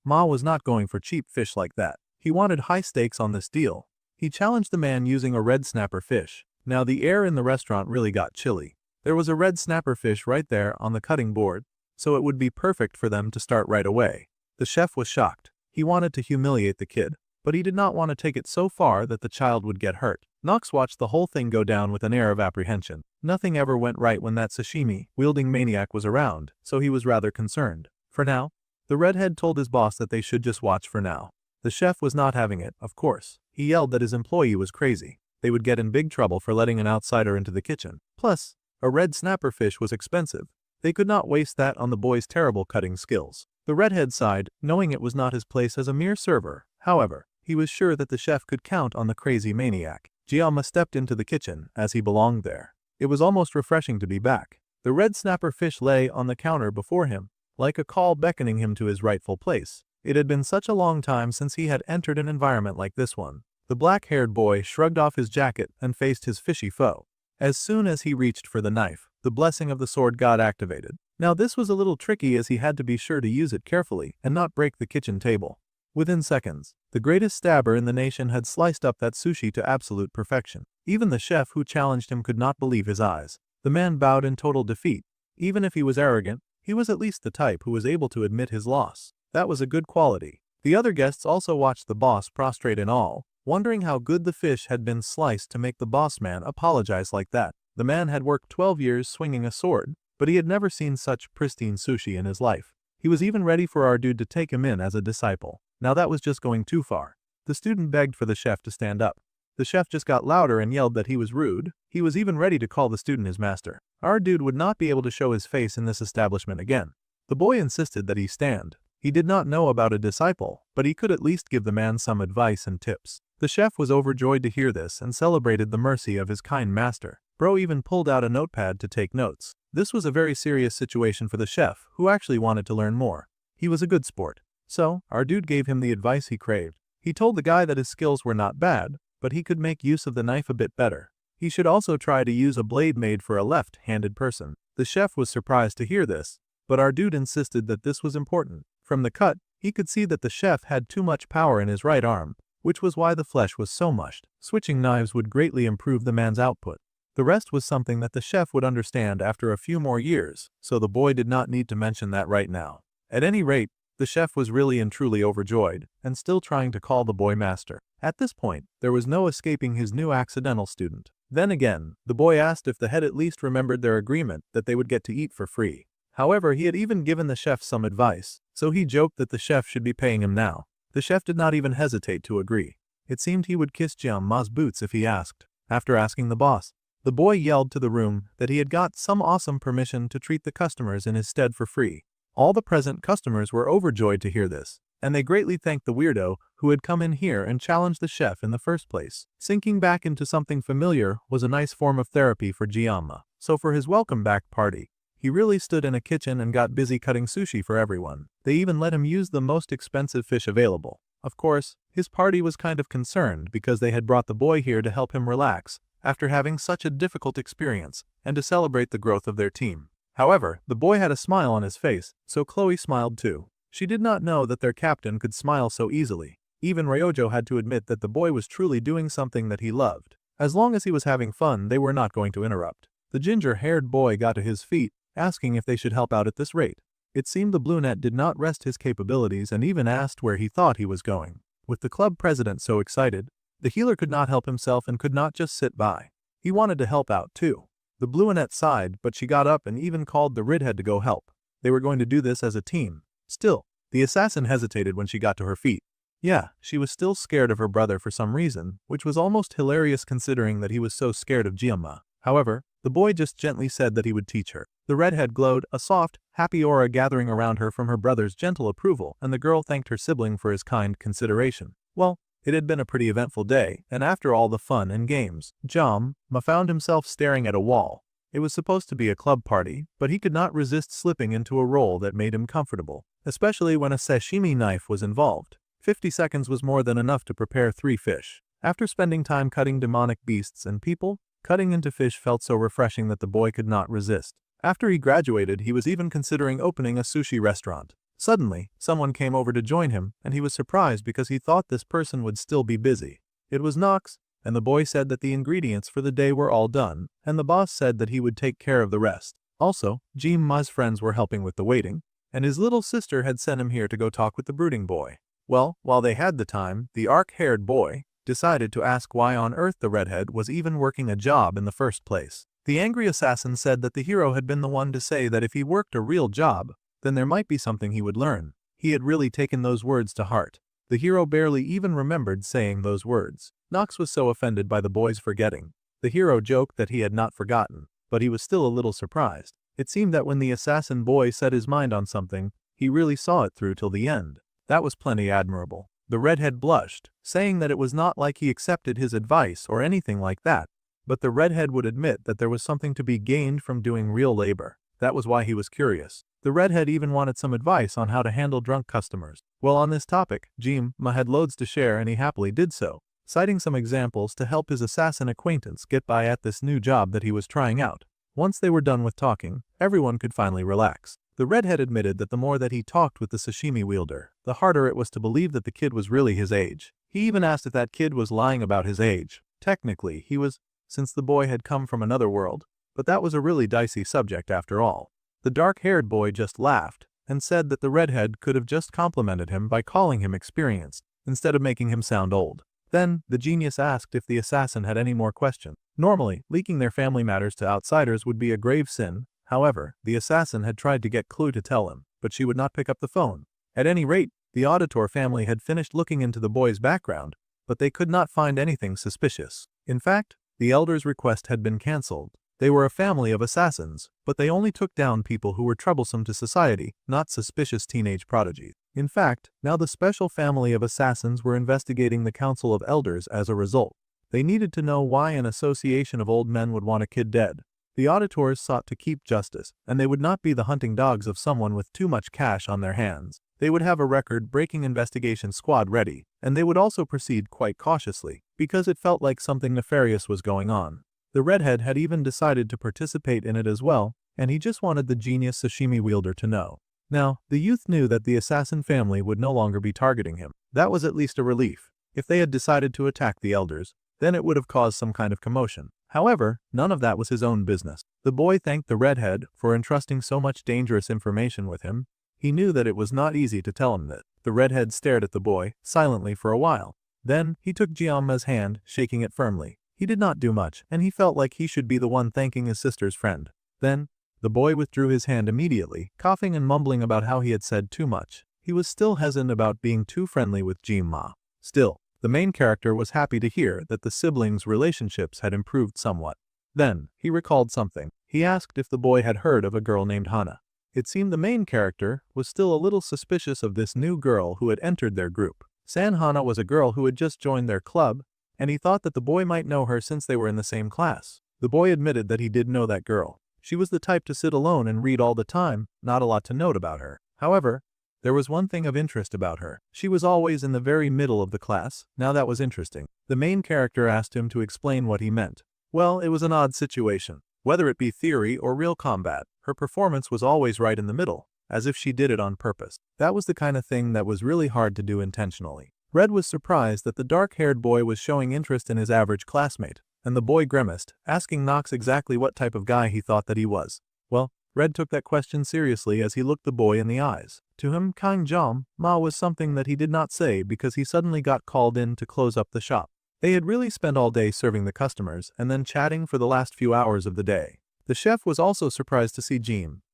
Ma was not going for cheap fish like that. He wanted high stakes on this deal. He challenged the man using a red snapper fish. Now the air in the restaurant really got chilly. There was a red snapper fish right there on the cutting board, so it would be perfect for them to start right away. The chef was shocked. He wanted to humiliate the kid, but he did not want to take it so far that the child would get hurt. Nox watched the whole thing go down with an air of apprehension. Nothing ever went right when that sashimi-wielding maniac was around, so he was rather concerned. For now, the redhead told his boss that they should just watch for now. The chef was not having it, of course. He yelled that his employee was crazy. They would get in big trouble for letting an outsider into the kitchen. Plus, a red snapper fish was expensive. They could not waste that on the boy's terrible cutting skills. The redhead sighed, knowing it was not his place as a mere server. However, he was sure that the chef could count on the crazy maniac. Jiama stepped into the kitchen, as he belonged there. It was almost refreshing to be back. The red snapper fish lay on the counter before him, like a call beckoning him to his rightful place. It had been such a long time since he had entered an environment like this one. The black-haired boy shrugged off his jacket and faced his fishy foe. As soon as he reached for the knife, the blessing of the sword god activated. Now this was a little tricky as he had to be sure to use it carefully and not break the kitchen table. Within seconds, the greatest stabber in the nation had sliced up that sushi to absolute perfection. Even the chef who challenged him could not believe his eyes. The man bowed in total defeat. Even if he was arrogant, he was at least the type who was able to admit his loss. That was a good quality. The other guests also watched the boss prostrate in awe, wondering how good the fish had been sliced to make the boss man apologize like that. The man had worked 12 years swinging a sword, but he had never seen such pristine sushi in his life. He was even ready for our dude to take him in as a disciple. Now that was just going too far. The student begged for the chef to stand up. The chef just got louder and yelled that he was rude. He was even ready to call the student his master. Our dude would not be able to show his face in this establishment again. The boy insisted that he stand. He did not know about a disciple, but he could at least give the man some advice and tips. The chef was overjoyed to hear this and celebrated the mercy of his kind master. Bro even pulled out a notepad to take notes. This was a very serious situation for the chef, who actually wanted to learn more. He was a good sport. So, our dude gave him the advice he craved. He told the guy that his skills were not bad, but he could make use of the knife a bit better. He should also try to use a blade made for a left-handed person. The chef was surprised to hear this, but our dude insisted that this was important. From the cut, he could see that the chef had too much power in his right arm, which was why the flesh was so mushed. Switching knives would greatly improve the man's output. The rest was something that the chef would understand after a few more years, so the boy did not need to mention that right now. At any rate, the chef was really and truly overjoyed, and still trying to call the boy master. At this point, there was no escaping his new accidental student. Then again, the boy asked if the head at least remembered their agreement that they would get to eat for free. However, he had even given the chef some advice, so he joked that the chef should be paying him now. The chef did not even hesitate to agree. It seemed he would kiss Jiama's boots if he asked. After asking the boss, the boy yelled to the room that he had got some awesome permission to treat the customers in his stead for free. All the present customers were overjoyed to hear this, and they greatly thanked the weirdo who had come in here and challenged the chef in the first place. Sinking back into something familiar was a nice form of therapy for Jiama, so for his welcome back party, he really stood in a kitchen and got busy cutting sushi for everyone. They even let him use the most expensive fish available. Of course, his party was kind of concerned because they had brought the boy here to help him relax after having such a difficult experience and to celebrate the growth of their team. However, the boy had a smile on his face, so Chloe smiled too. She did not know that their captain could smile so easily. Even Ryojo had to admit that the boy was truly doing something that he loved. As long as he was having fun, they were not going to interrupt. The ginger-haired boy got to his feet, asking if they should help out at this rate. It seemed the brunette did not rest his capabilities and even asked where he thought he was going. With the club president so excited, the healer could not help himself and could not just sit by. He wanted to help out too. The brunette sighed, but she got up and even called the redhead to go help. They were going to do this as a team. Still, the assassin hesitated when she got to her feet. Yeah, she was still scared of her brother for some reason, which was almost hilarious considering that he was so scared of Jianma. However, the boy just gently said that he would teach her. The redhead glowed, a soft, happy aura gathering around her from her brother's gentle approval, and the girl thanked her sibling for his kind consideration. Well, it had been a pretty eventful day, and after all the fun and games, Jianma found himself staring at a wall. It was supposed to be a club party, but he could not resist slipping into a role that made him comfortable, especially when a sashimi knife was involved. 50 seconds was more than enough to prepare 3 fish. After spending time cutting demonic beasts and people, cutting into fish felt so refreshing that the boy could not resist. After he graduated, he was even considering opening a sushi restaurant. Suddenly, someone came over to join him, and he was surprised because he thought this person would still be busy. It was Nox, and the boy said that the ingredients for the day were all done, and the boss said that he would take care of the rest. Also, Jianma's friends were helping with the waiting, and his little sister had sent him here to go talk with the brooding boy. Well, while they had the time, the arc-haired boy decided to ask why on earth the redhead was even working a job in the first place. The angry assassin said that the hero had been the one to say that if he worked a real job, then there might be something he would learn. He had really taken those words to heart. The hero barely even remembered saying those words. Nox was so offended by the boy's forgetting. The hero joked that he had not forgotten, but he was still a little surprised. It seemed that when the assassin boy set his mind on something, he really saw it through till the end. That was plenty admirable. The redhead blushed, saying that it was not like he accepted his advice or anything like that, but the redhead would admit that there was something to be gained from doing real labor. That was why he was curious. The redhead even wanted some advice on how to handle drunk customers. Well, on this topic, Jianma had loads to share and he happily did so, citing some examples to help his assassin acquaintance get by at this new job that he was trying out. Once they were done with talking, everyone could finally relax. The redhead admitted that the more that he talked with the sashimi wielder, the harder it was to believe that the kid was really his age. He even asked if that kid was lying about his age. Technically, he was, since the boy had come from another world, but that was a really dicey subject after all. The dark-haired boy just laughed and said that the redhead could have just complimented him by calling him experienced, instead of making him sound old. Then, the genius asked if the assassin had any more questions. Normally, leaking their family matters to outsiders would be a grave sin. However, the assassin had tried to get Clue to tell him, but she would not pick up the phone. At any rate, the auditor family had finished looking into the boy's background, but they could not find anything suspicious. In fact, the elder's request had been cancelled. They were a family of assassins, but they only took down people who were troublesome to society, not suspicious teenage prodigies. In fact, now the special family of assassins were investigating the Council of Elders as a result. They needed to know why an association of old men would want a kid dead. The auditors sought to keep justice, and they would not be the hunting dogs of someone with too much cash on their hands. They would have a record-breaking investigation squad ready, and they would also proceed quite cautiously, because it felt like something nefarious was going on. The redhead had even decided to participate in it as well, and he just wanted the genius sashimi wielder to know. Now, the youth knew that the assassin family would no longer be targeting him. That was at least a relief. If they had decided to attack the elders, then it would have caused some kind of commotion. However, none of that was his own business. The boy thanked the redhead for entrusting so much dangerous information with him. He knew that it was not easy to tell him that. The redhead stared at the boy, silently for a while. Then, he took Jianma's hand, shaking it firmly. He did not do much, and he felt like he should be the one thanking his sister's friend. Then, the boy withdrew his hand immediately, coughing and mumbling about how he had said too much. He was still hesitant about being too friendly with Jianma. Still, the main character was happy to hear that the siblings' relationships had improved somewhat. Then, he recalled something. He asked if the boy had heard of a girl named Hana. It seemed the main character was still a little suspicious of this new girl who had entered their group. Hana was a girl who had just joined their club, and he thought that the boy might know her since they were in the same class. The boy admitted that he did know that girl. She was the type to sit alone and read all the time, not a lot to note about her. However, there was one thing of interest about her. She was always in the very middle of the class. Now that was interesting. The main character asked him to explain what he meant. Well, it was an odd situation. Whether it be theory or real combat, her performance was always right in the middle, as if she did it on purpose. That was the kind of thing that was really hard to do intentionally. Red was surprised that the dark-haired boy was showing interest in his average classmate, and the boy grimaced, asking Nox exactly what type of guy he thought that he was. Well, Red took that question seriously as he looked the boy in the eyes. To him, Kind Jom Ma was something that he did not say because he suddenly got called in to close up the shop. They had really spent all day serving the customers and then chatting for the last few hours of the day. The chef was also surprised to see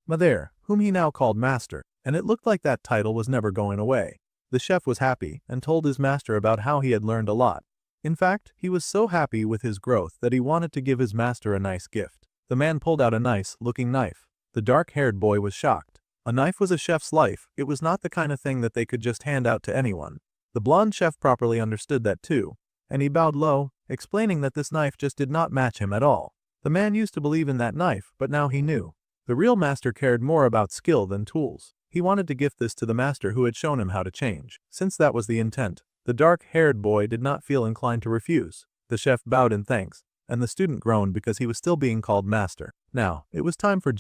Ma there, whom he now called master, and it looked like that title was never going away. The chef was happy and told his master about how he had learned a lot. In fact, he was so happy with his growth that he wanted to give his master a nice gift. The man pulled out a nice-looking knife. The dark-haired boy was shocked. A knife was a chef's life. It was not the kind of thing that they could just hand out to anyone. The blonde chef properly understood that too, and he bowed low, explaining that this knife just did not match him at all. The man used to believe in that knife, but now he knew. The real master cared more about skill than tools. He wanted to gift this to the master who had shown him how to change. Since that was the intent, the dark-haired boy did not feel inclined to refuse. The chef bowed in thanks, and the student groaned because he was still being called master. Now, it was time for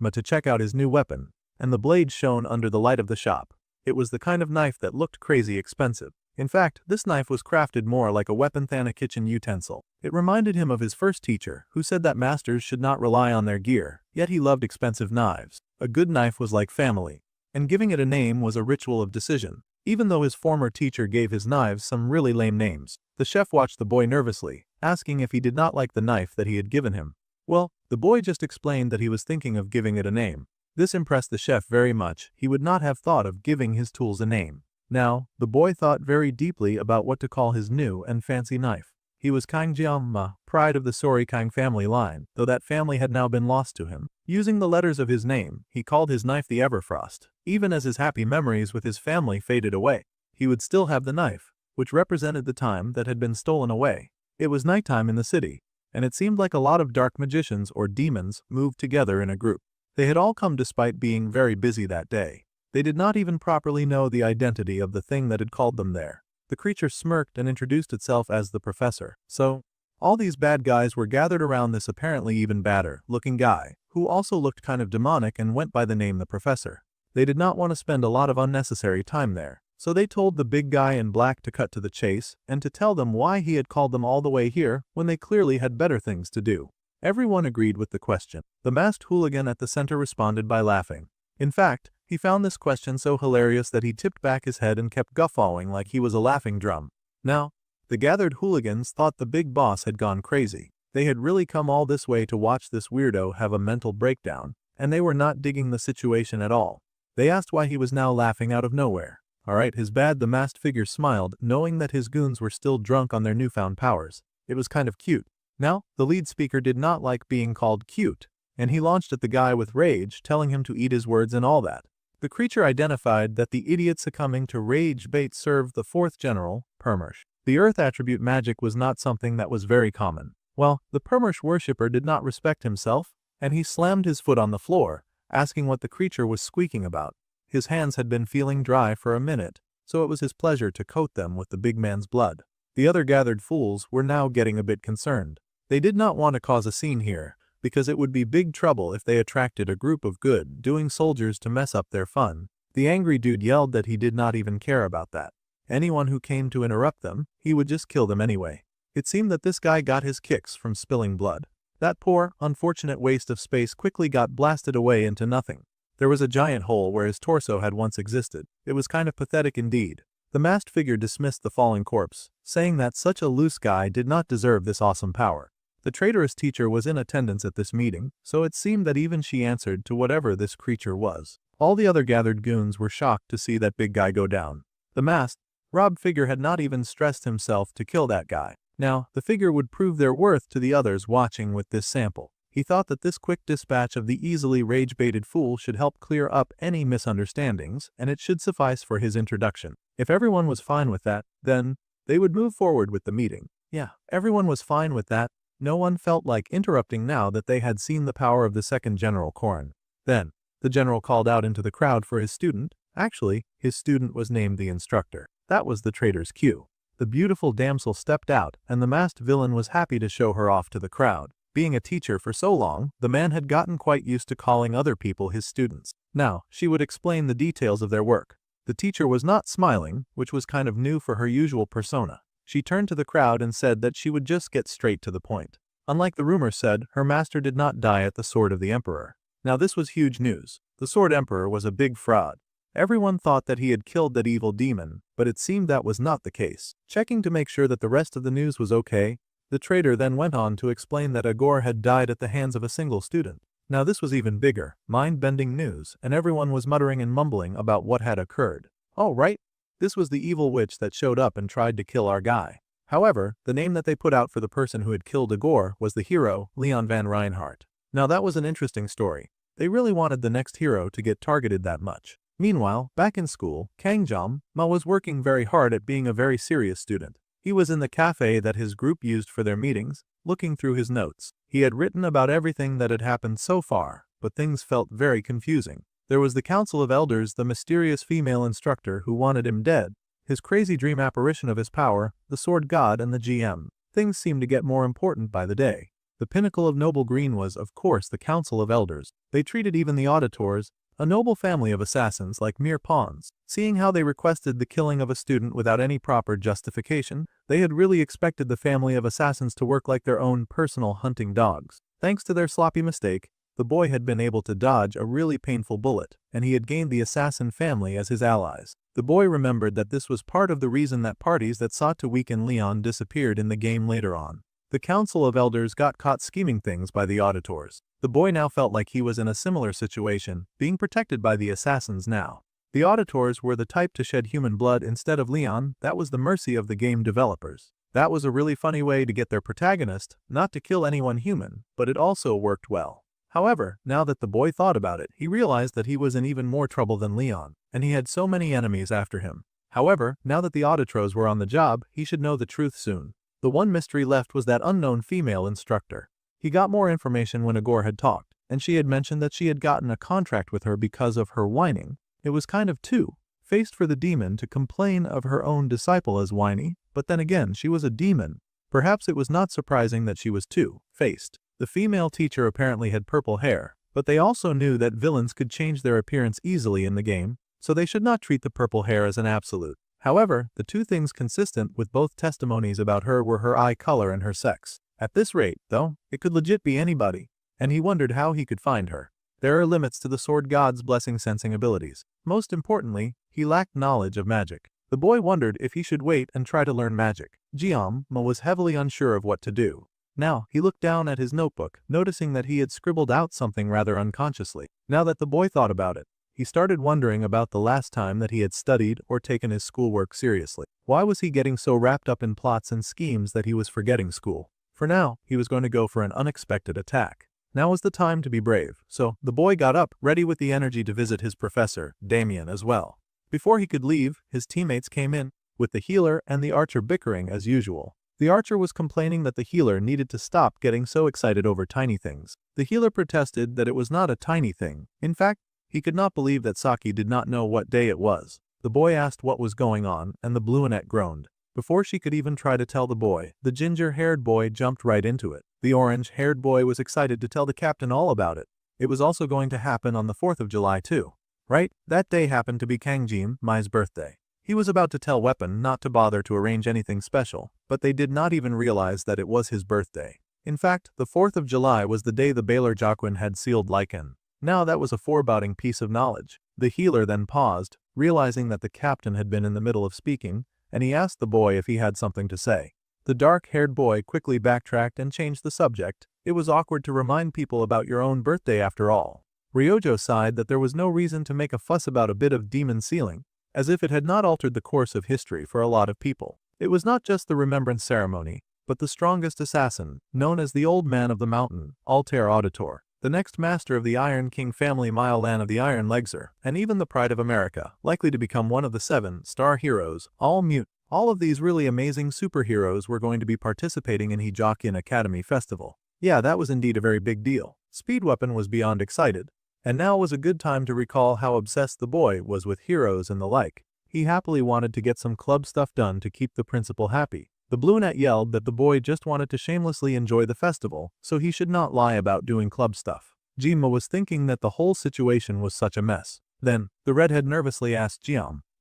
Ma to check out his new weapon, and the blade shone under the light of the shop. It was the kind of knife that looked crazy expensive. In fact, this knife was crafted more like a weapon than a kitchen utensil. It reminded him of his first teacher, who said that masters should not rely on their gear, yet he loved expensive knives. A good knife was like family, and giving it a name was a ritual of decision. Even though his former teacher gave his knives some really lame names, the chef watched the boy nervously, asking if he did not like the knife that he had given him. Well, the boy just explained that he was thinking of giving it a name. This impressed the chef very much. He would not have thought of giving his tools a name. Now, the boy thought very deeply about what to call his new and fancy knife. He was Kang Ma, pride of the Sori Kang family line, though that family had now been lost to him. Using the letters of his name, he called his knife the Everfrost. Even as his happy memories with his family faded away, he would still have the knife, which represented the time that had been stolen away. It was nighttime in the city, and it seemed like a lot of dark magicians or demons moved together in a group. They had all come despite being very busy that day. They did not even properly know the identity of the thing that had called them there. The creature smirked and introduced itself as the professor. So, all these bad guys were gathered around this apparently even badder-looking guy, who also looked kind of demonic and went by the name the professor. They did not want to spend a lot of unnecessary time there, so they told the big guy in black to cut to the chase and to tell them why he had called them all the way here when they clearly had better things to do. Everyone agreed with the question. The masked hooligan at the center responded by laughing. In fact, he found this question so hilarious that he tipped back his head and kept guffawing like he was a laughing drum. Now, the gathered hooligans thought the big boss had gone crazy. They had really come all this way to watch this weirdo have a mental breakdown, and they were not digging the situation at all. They asked why he was now laughing out of nowhere. Alright, his bad. The masked figure smiled, knowing that his goons were still drunk on their newfound powers. It was kind of cute. Now, the lead speaker did not like being called cute, and he launched at the guy with rage, telling him to eat his words and all that. The creature identified that the idiot succumbing to rage bait served the fourth general, Permersh. The earth attribute magic was not something that was very common. Well, the Permersh worshipper did not respect himself, and he slammed his foot on the floor, asking what the creature was squeaking about. His hands had been feeling dry for a minute, so it was his pleasure to coat them with the big man's blood. The other gathered fools were now getting a bit concerned. They did not want to cause a scene here, because it would be big trouble if they attracted a group of good-doing soldiers to mess up their fun. The angry dude yelled that he did not even care about that. Anyone who came to interrupt them, he would just kill them anyway. It seemed that this guy got his kicks from spilling blood. That poor, unfortunate waste of space quickly got blasted away into nothing. There was a giant hole where his torso had once existed. It was kind of pathetic indeed. The masked figure dismissed the falling corpse, saying that such a loose guy did not deserve this awesome power. The traitorous teacher was in attendance at this meeting, so it seemed that even she answered to whatever this creature was. All the other gathered goons were shocked to see that big guy go down. The masked, robbed figure had not even stressed himself to kill that guy. Now, the figure would prove their worth to the others watching with this sample. He thought that this quick dispatch of the easily rage-baited fool should help clear up any misunderstandings, and it should suffice for his introduction. If everyone was fine with that, then they would move forward with the meeting. Yeah, everyone was fine with that. No one felt like interrupting now that they had seen the power of the second General Korn. Then, the general called out into the crowd for his student. Actually, his student was named the instructor. That was the traitor's cue. The beautiful damsel stepped out, and the masked villain was happy to show her off to the crowd. Being a teacher for so long, the man had gotten quite used to calling other people his students. Now, she would explain the details of their work. The teacher was not smiling, which was kind of new for her usual persona. She turned to the crowd and said that she would just get straight to the point. Unlike the rumor said, her master did not die at the sword of the emperor. Now this was huge news. The sword emperor was a big fraud. Everyone thought that he had killed that evil demon, but it seemed that was not the case. Checking to make sure that the rest of the news was okay, the traitor then went on to explain that Agor had died at the hands of a single student. Now this was even bigger, mind-bending news, and everyone was muttering and mumbling about what had occurred. Oh right, this was the evil witch that showed up and tried to kill our guy. However, the name that they put out for the person who had killed Agor was the hero, Leon van Reinhardt. Now that was an interesting story. They really wanted the next hero to get targeted that much. Meanwhile, back in school, Ma was working very hard at being a very serious student. He was in the cafe that his group used for their meetings, looking through his notes. He had written about everything that had happened so far, but things felt very confusing. There was the Council of Elders, the mysterious female instructor who wanted him dead, his crazy dream apparition of his power, the sword god, and the GM. Things seemed to get more important by the day. The pinnacle of Noble Green was, of course, the Council of Elders. They treated even the auditors, a noble family of assassins, like mere pawns. Seeing how they requested the killing of a student without any proper justification, they had really expected the family of assassins to work like their own personal hunting dogs. Thanks to their sloppy mistake, the boy had been able to dodge a really painful bullet, and he had gained the assassin family as his allies. The boy remembered that this was part of the reason that parties that sought to weaken Leon disappeared in the game later on. The Council of Elders got caught scheming things by the auditors. The boy now felt like he was in a similar situation, being protected by the assassins now. The auditors were the type to shed human blood instead of Leon. That was the mercy of the game developers. That was a really funny way to get their protagonist not to kill anyone human, but it also worked well. However, now that the boy thought about it, he realized that he was in even more trouble than Leon, and he had so many enemies after him. However, now that the auditors were on the job, he should know the truth soon. The one mystery left was that unknown female instructor. He got more information when Agor had talked, and she had mentioned that she had gotten a contract with her because of her whining. It was kind of two-faced for the demon to complain of her own disciple as whiny, but then again she was a demon. Perhaps it was not surprising that she was two-faced. The female teacher apparently had purple hair, but they also knew that villains could change their appearance easily in the game, so they should not treat the purple hair as an absolute. However, the two things consistent with both testimonies about her were her eye color and her sex. At this rate, though, it could legit be anybody, and he wondered how he could find her. There are limits to the sword god's blessing sensing abilities. Most importantly, he lacked knowledge of magic. The boy wondered if he should wait and try to learn magic. Ma was heavily unsure of what to do. Now, he looked down at his notebook, noticing that he had scribbled out something rather unconsciously. Now that the boy thought about it, he started wondering about the last time that he had studied or taken his schoolwork seriously. Why was he getting so wrapped up in plots and schemes that he was forgetting school? For now, he was going to go for an unexpected attack. Now was the time to be brave, so the boy got up, ready with the energy to visit his professor, Damien, as well. Before he could leave, his teammates came in, with the healer and the archer bickering as usual. The archer was complaining that the healer needed to stop getting so excited over tiny things. The healer protested that it was not a tiny thing. In fact, he could not believe that Saki did not know what day it was. The boy asked what was going on, and the bluenette groaned. Before she could even try to tell the boy, the ginger-haired boy jumped right into it. The orange-haired boy was excited to tell the captain all about it. It was also going to happen on the 4th of July too. Right? That day happened to be Kangjin, Mai's birthday. He was about to tell Weapon not to bother to arrange anything special, but they did not even realize that it was his birthday. In fact, the 4th of July was the day the Baylor Joaquin had sealed Lycan. Now that was a foreboding piece of knowledge. The healer then paused, realizing that the captain had been in the middle of speaking, and he asked the boy if he had something to say. The dark-haired boy quickly backtracked and changed the subject. It was awkward to remind people about your own birthday after all. Ryojo sighed that there was no reason to make a fuss about a bit of demon sealing, as if it had not altered the course of history for a lot of people. It was not just the remembrance ceremony, but the strongest assassin, known as the Old Man of the Mountain, Altair Auditor, the next master of the Iron King family, Milan of the Iron Legser, and even the Pride of America, likely to become one of the 7-star heroes, all mute. All of these really amazing superheroes were going to be participating in Hijokin Academy Festival. Yeah, that was indeed a very big deal. Speed Weapon was beyond excited, and now was a good time to recall how obsessed the boy was with heroes and the like. He happily wanted to get some club stuff done to keep the principal happy. The Bluenet yelled that the boy just wanted to shamelessly enjoy the festival, so he should not lie about doing club stuff. Jima was thinking that the whole situation was such a mess. Then, the redhead nervously asked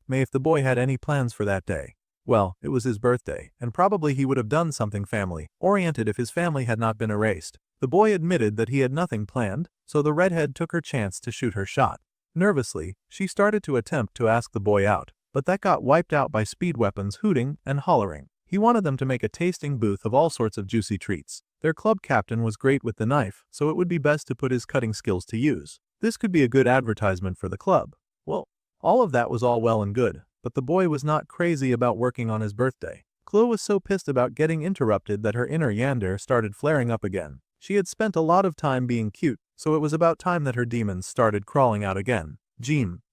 May if the boy had any plans for that day. Well, it was his birthday, and probably he would have done something family-oriented if his family had not been erased. The boy admitted that he had nothing planned, so the redhead took her chance to shoot her shot. Nervously, she started to attempt to ask the boy out, but that got wiped out by speed weapons hooting and hollering. He wanted them to make a tasting booth of all sorts of juicy treats. Their club captain was great with the knife, so it would be best to put his cutting skills to use. This could be a good advertisement for the club. Well, all of that was all well and good, but the boy was not crazy about working on his birthday. Chloe was so pissed about getting interrupted that her inner yandere started flaring up again. She had spent a lot of time being cute, so it was about time that her demons started crawling out again.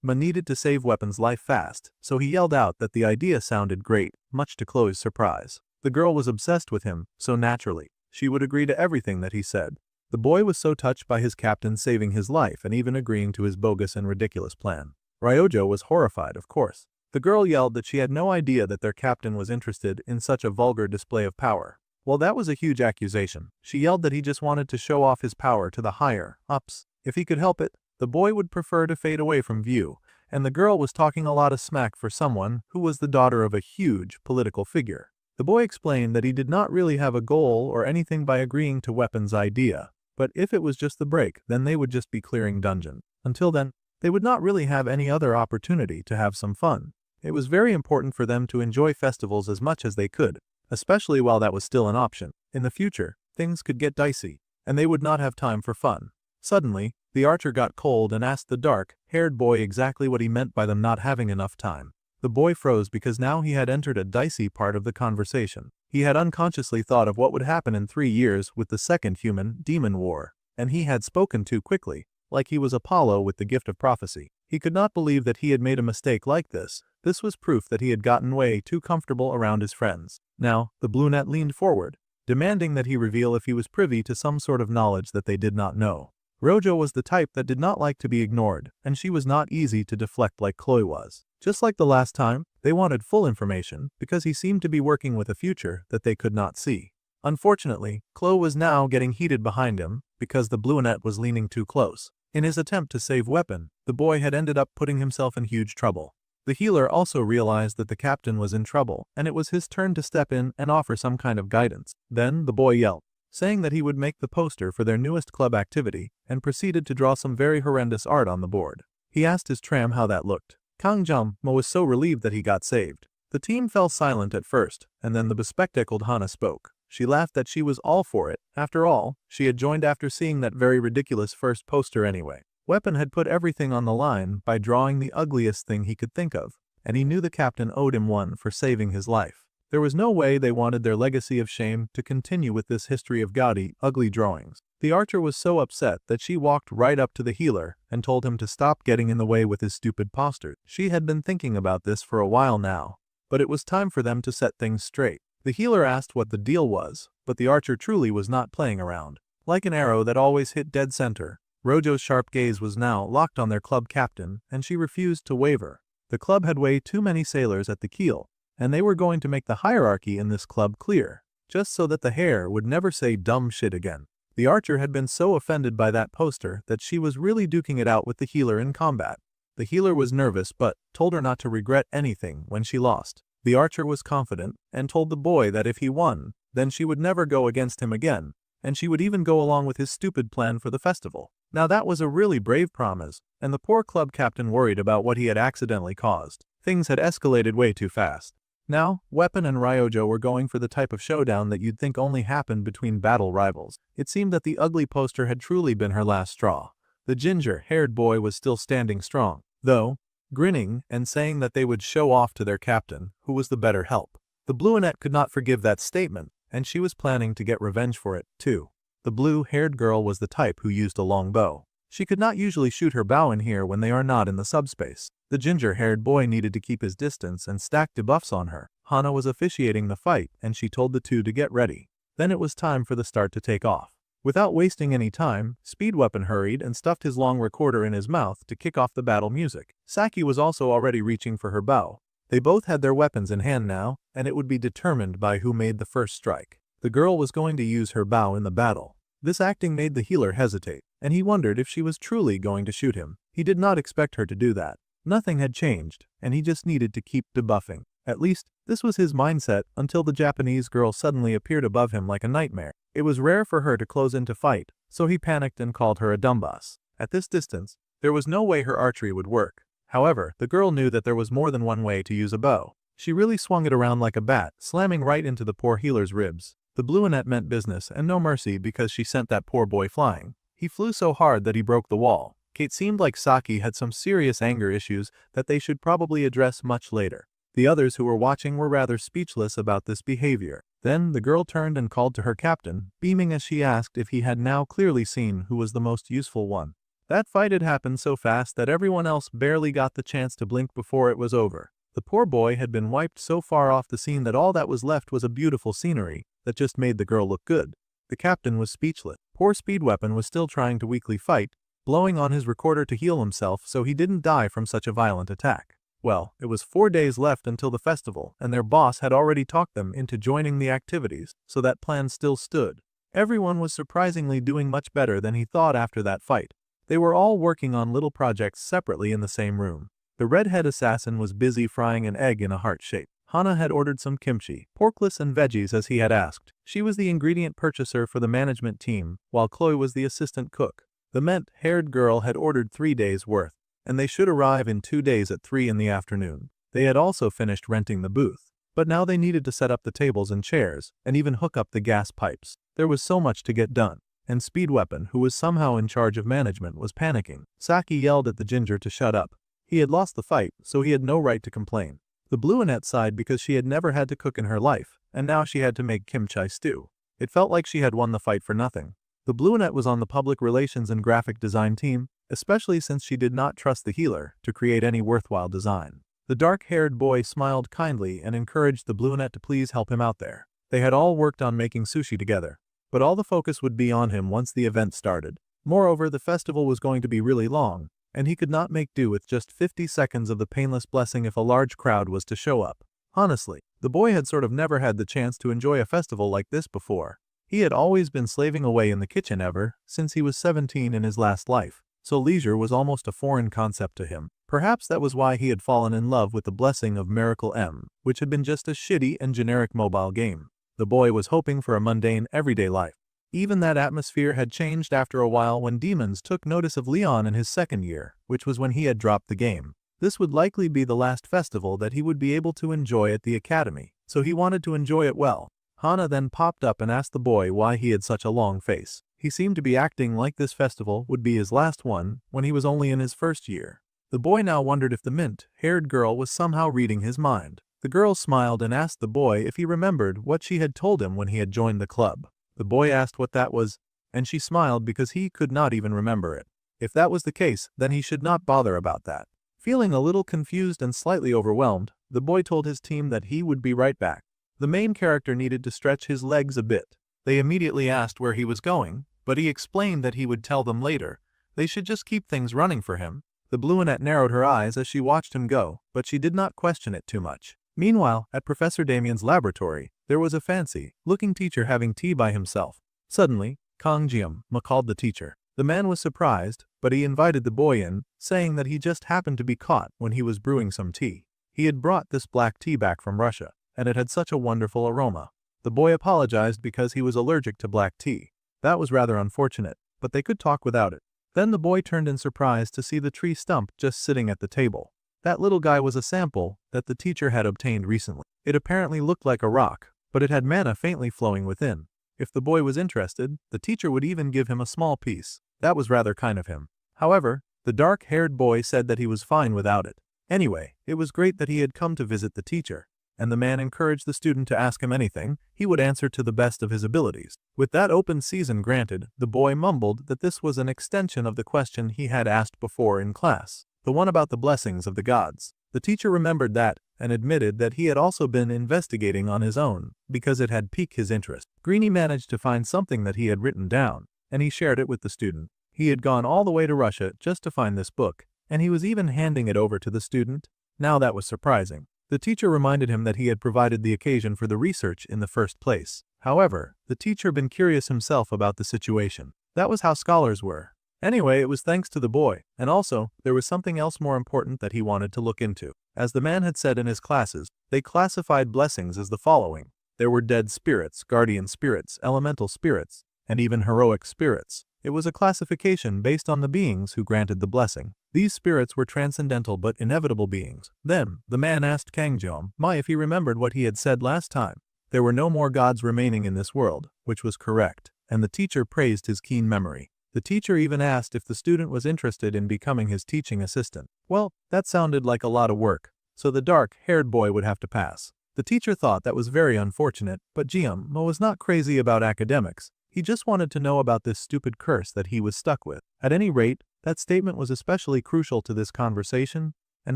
Ma needed to save Weapon's life fast, so he yelled out that the idea sounded great, much to Chloe's surprise. The girl was obsessed with him, so naturally, she would agree to everything that he said. The boy was so touched by his captain saving his life and even agreeing to his bogus and ridiculous plan. Ryojo was horrified, of course. The girl yelled that she had no idea that their captain was interested in such a vulgar display of power. Well, that was a huge accusation. She yelled that he just wanted to show off his power to the higher-ups. If he could help it, the boy would prefer to fade away from view, and the girl was talking a lot of smack for someone who was the daughter of a huge political figure. The boy explained that he did not really have a goal or anything by agreeing to Weapon's idea, but if it was just the break, then they would just be clearing dungeon. Until then, they would not really have any other opportunity to have some fun. It was very important for them to enjoy festivals as much as they could, especially while that was still an option. In the future, things could get dicey, and they would not have time for fun. Suddenly, the archer got cold and asked the dark-haired boy exactly what he meant by them not having enough time. The boy froze because now he had entered a dicey part of the conversation. He had unconsciously thought of what would happen in 3 years with the second human-demon war, and he had spoken too quickly, like he was Apollo with the gift of prophecy. He could not believe that he had made a mistake like this. This was proof that he had gotten way too comfortable around his friends. Now, the brunette leaned forward, demanding that he reveal if he was privy to some sort of knowledge that they did not know. Rojo was the type that did not like to be ignored, and she was not easy to deflect like Chloe was. Just like the last time, they wanted full information because he seemed to be working with a future that they could not see. Unfortunately, Chloe was now getting heated behind him because the brunette was leaning too close. In his attempt to save Weapon, the boy had ended up putting himself in huge trouble. The healer also realized that the captain was in trouble, and it was his turn to step in and offer some kind of guidance. Then the boy yelled, saying that he would make the poster for their newest club activity, and proceeded to draw some very horrendous art on the board. He asked his tram how that looked. Kang Jum was so relieved that he got saved. The team fell silent at first, and then the bespectacled Hana spoke. She laughed that she was all for it. After all, she had joined after seeing that very ridiculous first poster anyway. Weapon had put everything on the line by drawing the ugliest thing he could think of, and he knew the captain owed him one for saving his life. There was no way they wanted their legacy of shame to continue with this history of gaudy, ugly drawings. The archer was so upset that she walked right up to the healer and told him to stop getting in the way with his stupid posters. She had been thinking about this for a while now, but it was time for them to set things straight. The healer asked what the deal was, but the archer truly was not playing around. Like an arrow that always hit dead center, Rojo's sharp gaze was now locked on their club captain, and she refused to waver. The club had way too many sailors at the keel, and they were going to make the hierarchy in this club clear, just so that the hare would never say dumb shit again. The archer had been so offended by that poster that she was really duking it out with the healer in combat. The healer was nervous but told her not to regret anything when she lost. The archer was confident and told the boy that if he won, then she would never go against him again, and she would even go along with his stupid plan for the festival. Now that was a really brave promise, and the poor club captain worried about what he had accidentally caused. Things had escalated way too fast. Now, Weapon and Ryojo were going for the type of showdown that you'd think only happened between battle rivals. It seemed that the ugly poster had truly been her last straw. The ginger-haired boy was still standing strong, though, grinning and saying that they would show off to their captain, who was the better help. The brunette could not forgive that statement, and she was planning to get revenge for it, too. The blue-haired girl was the type who used a long bow. She could not usually shoot her bow in here when they are not in the subspace. The ginger-haired boy needed to keep his distance and stack debuffs on her. Hana was officiating the fight, and she told the two to get ready. Then it was time for the start to take off. Without wasting any time, Speed Weapon hurried and stuffed his long recorder in his mouth to kick off the battle music. Saki was also already reaching for her bow. They both had their weapons in hand now, and it would be determined by who made the first strike. The girl was going to use her bow in the battle. This acting made the healer hesitate, and he wondered if she was truly going to shoot him. He did not expect her to do that. Nothing had changed, and he just needed to keep debuffing. At least, this was his mindset until the Japanese girl suddenly appeared above him like a nightmare. It was rare for her to close into fight, so he panicked and called her a dumbass. At this distance, There was no way her archery would work. However, the girl knew that there was more than one way to use a bow. She really swung it around like a bat, slamming right into the poor healer's ribs. The blueonette meant business and no mercy because she sent that poor boy flying. He flew so hard that he broke the wall. It seemed like Saki had some serious anger issues that they should probably address much later. The others who were watching were rather speechless about this behavior. Then the girl turned and called to her captain, beaming as she asked if he had now clearly seen who was the most useful one. That fight had happened so fast that everyone else barely got the chance to blink before it was over. The poor boy had been wiped so far off the scene that all that was left was a beautiful scenery that just made the girl look good. The captain was speechless. Poor Speed Weapon was still trying to weakly fight, blowing on his recorder to heal himself so he didn't die from such a violent attack. Well, it was 4 days left until the festival, and their boss had already talked them into joining the activities, so that plan still stood. Everyone was surprisingly doing much better than he thought after that fight. They were all working on little projects separately in the same room. The redhead assassin was busy frying an egg in a heart shape. Hana had ordered some kimchi, porkless and veggies as he had asked. She was the ingredient purchaser for the management team, while Chloe was the assistant cook. The mint-haired girl had ordered 3 days' worth, and they should arrive in 2 days at 3 in the afternoon. They had also finished renting the booth, but now they needed to set up the tables and chairs, and even hook up the gas pipes. There was so much to get done, and Speed Weapon, who was somehow in charge of management, was panicking. Saki yelled at the ginger to shut up. He had lost the fight, so he had no right to complain. The blueonette sighed because she had never had to cook in her life, and now she had to make kimchi stew. It felt like she had won the fight for nothing. The blueonette was on the public relations and graphic design team, especially since she did not trust the healer to create any worthwhile design. The dark-haired boy smiled kindly and encouraged the blueonette to please help him out there. They had all worked on making sushi together, but all the focus would be on him once the event started. Moreover, the festival was going to be really long, and he could not make do with just 50 seconds of the painless blessing if a large crowd was to show up. Honestly, the boy had sort of never had the chance to enjoy a festival like this before. He had always been slaving away in the kitchen ever since he was 17 in his last life, so leisure was almost a foreign concept to him. Perhaps that was why he had fallen in love with the blessing of Miracle M, which had been just a shitty and generic mobile game. The boy was hoping for a mundane, everyday life. Even that atmosphere had changed after a while when demons took notice of Leon in his second year, which was when he had dropped the game. This would likely be the last festival that he would be able to enjoy at the academy, so he wanted to enjoy it well. Hana then popped up and asked the boy why he had such a long face. He seemed to be acting like this festival would be his last one when he was only in his first year. The boy now wondered if the mint-haired girl was somehow reading his mind. The girl smiled and asked the boy if he remembered what she had told him when he had joined the club. The boy asked what that was, and she smiled because he could not even remember it. If that was the case, then he should not bother about that. Feeling a little confused and slightly overwhelmed, the boy told his team that he would be right back. The main character needed to stretch his legs a bit. They immediately asked where he was going, but he explained that he would tell them later. They should just keep things running for him. The blueonette narrowed her eyes as she watched him go, but she did not question it too much. Meanwhile, at Professor Damien's laboratory, there was a fancy-looking teacher having tea by himself. Suddenly, Kang Jiam called the teacher. The man was surprised, but he invited the boy in, saying that he just happened to be caught when he was brewing some tea. He had brought this black tea back from Russia, and it had such a wonderful aroma. The boy apologized because he was allergic to black tea. That was rather unfortunate, but they could talk without it. Then the boy turned in surprise to see the tree stump just sitting at the table. That little guy was a sample that the teacher had obtained recently. It apparently looked like a rock, but it had mana faintly flowing within. If the boy was interested, the teacher would even give him a small piece. That was rather kind of him. However, the dark-haired boy said that he was fine without it. Anyway, it was great that he had come to visit the teacher, and the man encouraged the student to ask him anything. He would answer to the best of his abilities. With that open season granted, the boy mumbled that this was an extension of the question he had asked before in class, the one about the blessings of the gods. The teacher remembered that, and admitted that he had also been investigating on his own, because it had piqued his interest. Greenie managed to find something that he had written down, and he shared it with the student. He had gone all the way to Russia just to find this book, and he was even handing it over to the student. Now that was surprising. The teacher reminded him that he had provided the occasion for the research in the first place. However, the teacher had been curious himself about the situation. That was how scholars were. Anyway, it was thanks to the boy, and also, there was something else more important that he wanted to look into. As the man had said in his classes, they classified blessings as the following. There were dead spirits, guardian spirits, elemental spirits, and even heroic spirits. It was a classification based on the beings who granted the blessing. These spirits were transcendental but inevitable beings. Then, the man asked Kangjeom if he remembered what he had said last time. There were no more gods remaining in this world, which was correct, and the teacher praised his keen memory. The teacher even asked if the student was interested in becoming his teaching assistant. Well, that sounded like a lot of work, so the dark-haired boy would have to pass. The teacher thought that was very unfortunate, but Jeom was not crazy about academics. He just wanted to know about this stupid curse that he was stuck with. At any rate, that statement was especially crucial to this conversation, and